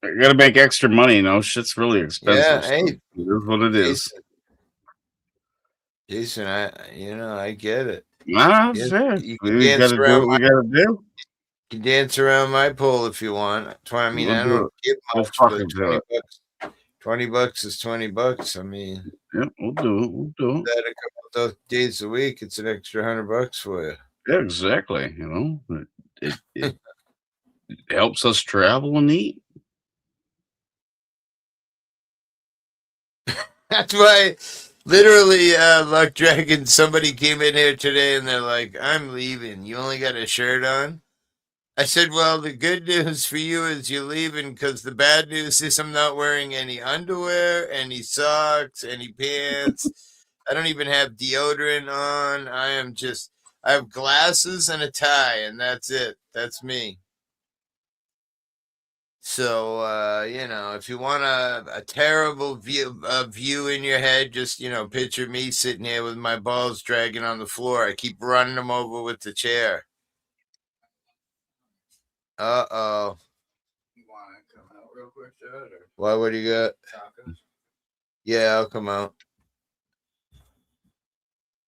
You gotta make extra money, you know. Shit's really expensive. Yeah, So hey, it is what it is. Jason, I get it. Nah, You, shit. you can We dance gotta do around what we my gotta do. you can dance around my pole if you want. I mean, We'll I do don't it. give We'll much, but fucking do it. $20. $20 is $20. I mean, Yep, we'll do it. We'll do it. that a couple of days a week, it's an extra $100 for you. Yeah, exactly. You know, it helps us travel and eat. That's why, literally, Luck Dragon, somebody came in here today and they're like, I'm leaving. You only got a shirt on? I said, well, the good news for you is you're leaving because the bad news is I'm not wearing any underwear, any socks, any pants. I don't even have deodorant on. I have glasses and a tie, and that's it. That's me. So, if you want a terrible view in your head, just, picture me sitting here with my balls dragging on the floor. I keep running them over with the chair. Uh-oh. You want to come out real quick, Judd? Why, what do you got? Tacos? Yeah, I'll come out.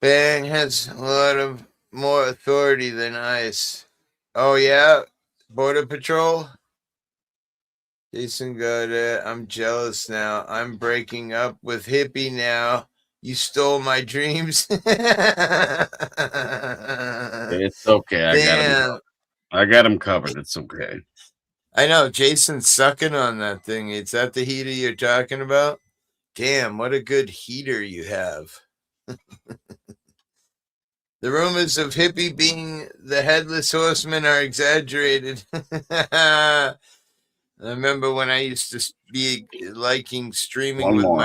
Bang has a lot of more authority than ICE. Oh, yeah? Border Patrol? Jason got it. I'm jealous now. I'm breaking up with Hippie now. You stole my dreams. It's okay. I got him covered. It's okay. I know. Jason's sucking on that thing. Is that the heater you're talking about? Damn, what a good heater you have. The rumors of Hippie being the headless horseman are exaggerated. I remember when I used to be liking streaming One with more.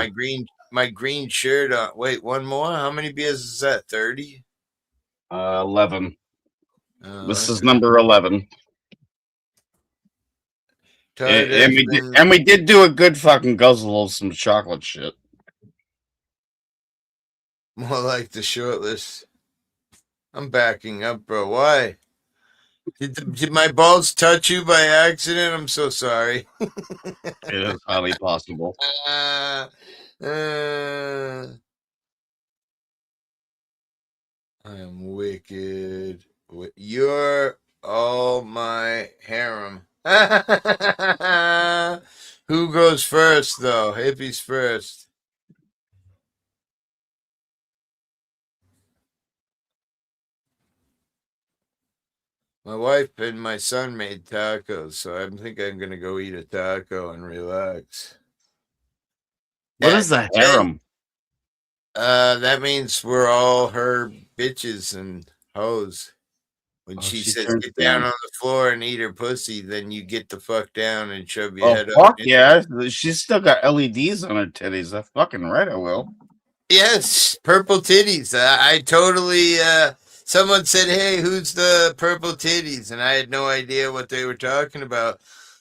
my green shirt on. Wait, one more? How many beers is that? 30? 11. Oh, This is okay. number 11. Todd And we did do a good fucking guzzle of some chocolate shit. More like the short list. I'm backing up, bro. Why? Did my balls touch you by accident? I'm so sorry. It is highly possible. I am wicked. You're all my harem. Who goes first, though? Hippie's first. My wife and my son made tacos, so I think I'm going to go eat a taco and relax. What is the harem? That means we're all her bitches and hoes. When she says turns get down down. on the floor and eat her pussy, then you get the fuck down and shove your Oh, head up. fuck yeah. She's still got LEDs on her titties. That's fucking right, I will. Yes, purple titties. I totally. Someone said, "Hey, who's the purple titties?" And I had no idea what they were talking about.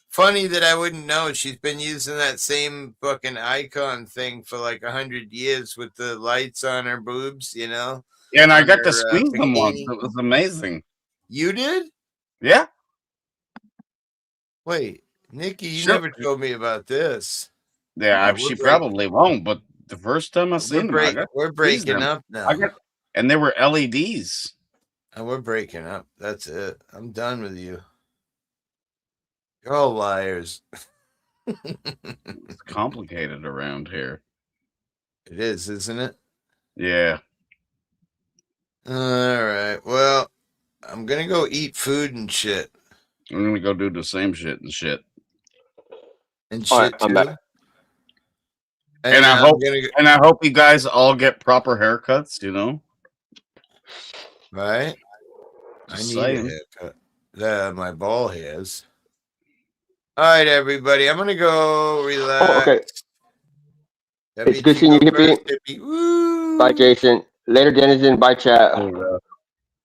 Funny that I wouldn't know. She's been using that same fucking icon thing for like 100 years with the lights on her boobs, Yeah, and I on got her, to squeeze them once. bikini. It was amazing. You did? Yeah. Wait, Nikki, you Sure. never told me about this. Yeah, we're she break- probably won't, but the first time I seen them, I got we're to squeeze breaking them. up now. And they were LEDs. And we're breaking up. That's it. I'm done with you. You're all liars. It's complicated around here. It is, isn't it? Yeah. All right. Well, I'm gonna go eat food and shit. I'm gonna go do the same shit and shit. And All shit right, I'm too. back. And I I'm hope gonna go, and I hope you guys all get proper haircuts, you know? right. Just I need saying. a haircut. My ball hairs. All right, everybody. I'm gonna go relax. Oh, okay. It's good seeing you, Hippie. Bye, Jason. Later, Denizen. Bye, chat.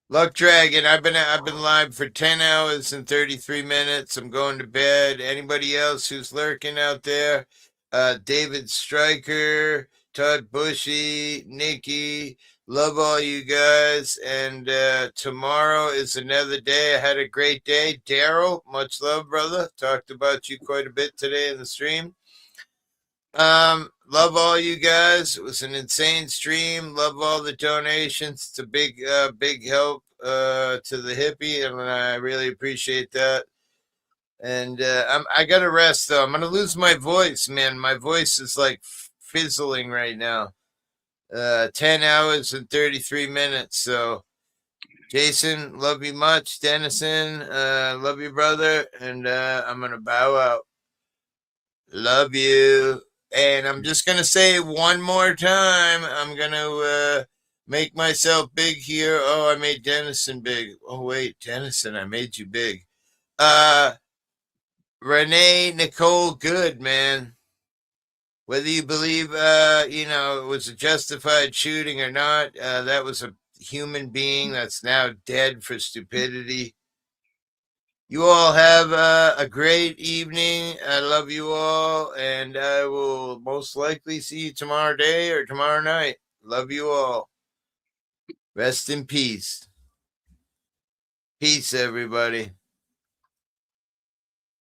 Luck Dragon, I've been live for 10 hours and 33 minutes. I'm going to bed. Anybody else who's lurking out there? David Stryker, Todd Bushy, Nikki, love all you guys. And tomorrow is another day. I had a great day. Daryl, much love, brother. Talked about you quite a bit today in the stream. love all you guys. It was an insane stream. Love all the donations. It's a big help to the hippie, and I really appreciate that. And I gotta rest though. I'm gonna lose my voice, man. My voice is like fizzling right now. 10 hours and 33 minutes. So, Jason, love you much. Dennison, love you, brother. And I'm gonna bow out. Love you. And I'm just gonna say one more time. I'm gonna make myself big here. Oh, I made Dennison big. Oh wait, Dennison, I made you big. Renee Nicole Good, man. Whether you believe, it was a justified shooting or not, that was a human being that's now dead for stupidity. You all have a great evening. I love you all, and I will most likely see you tomorrow day or tomorrow night. Love you all. Rest in peace. Peace, everybody.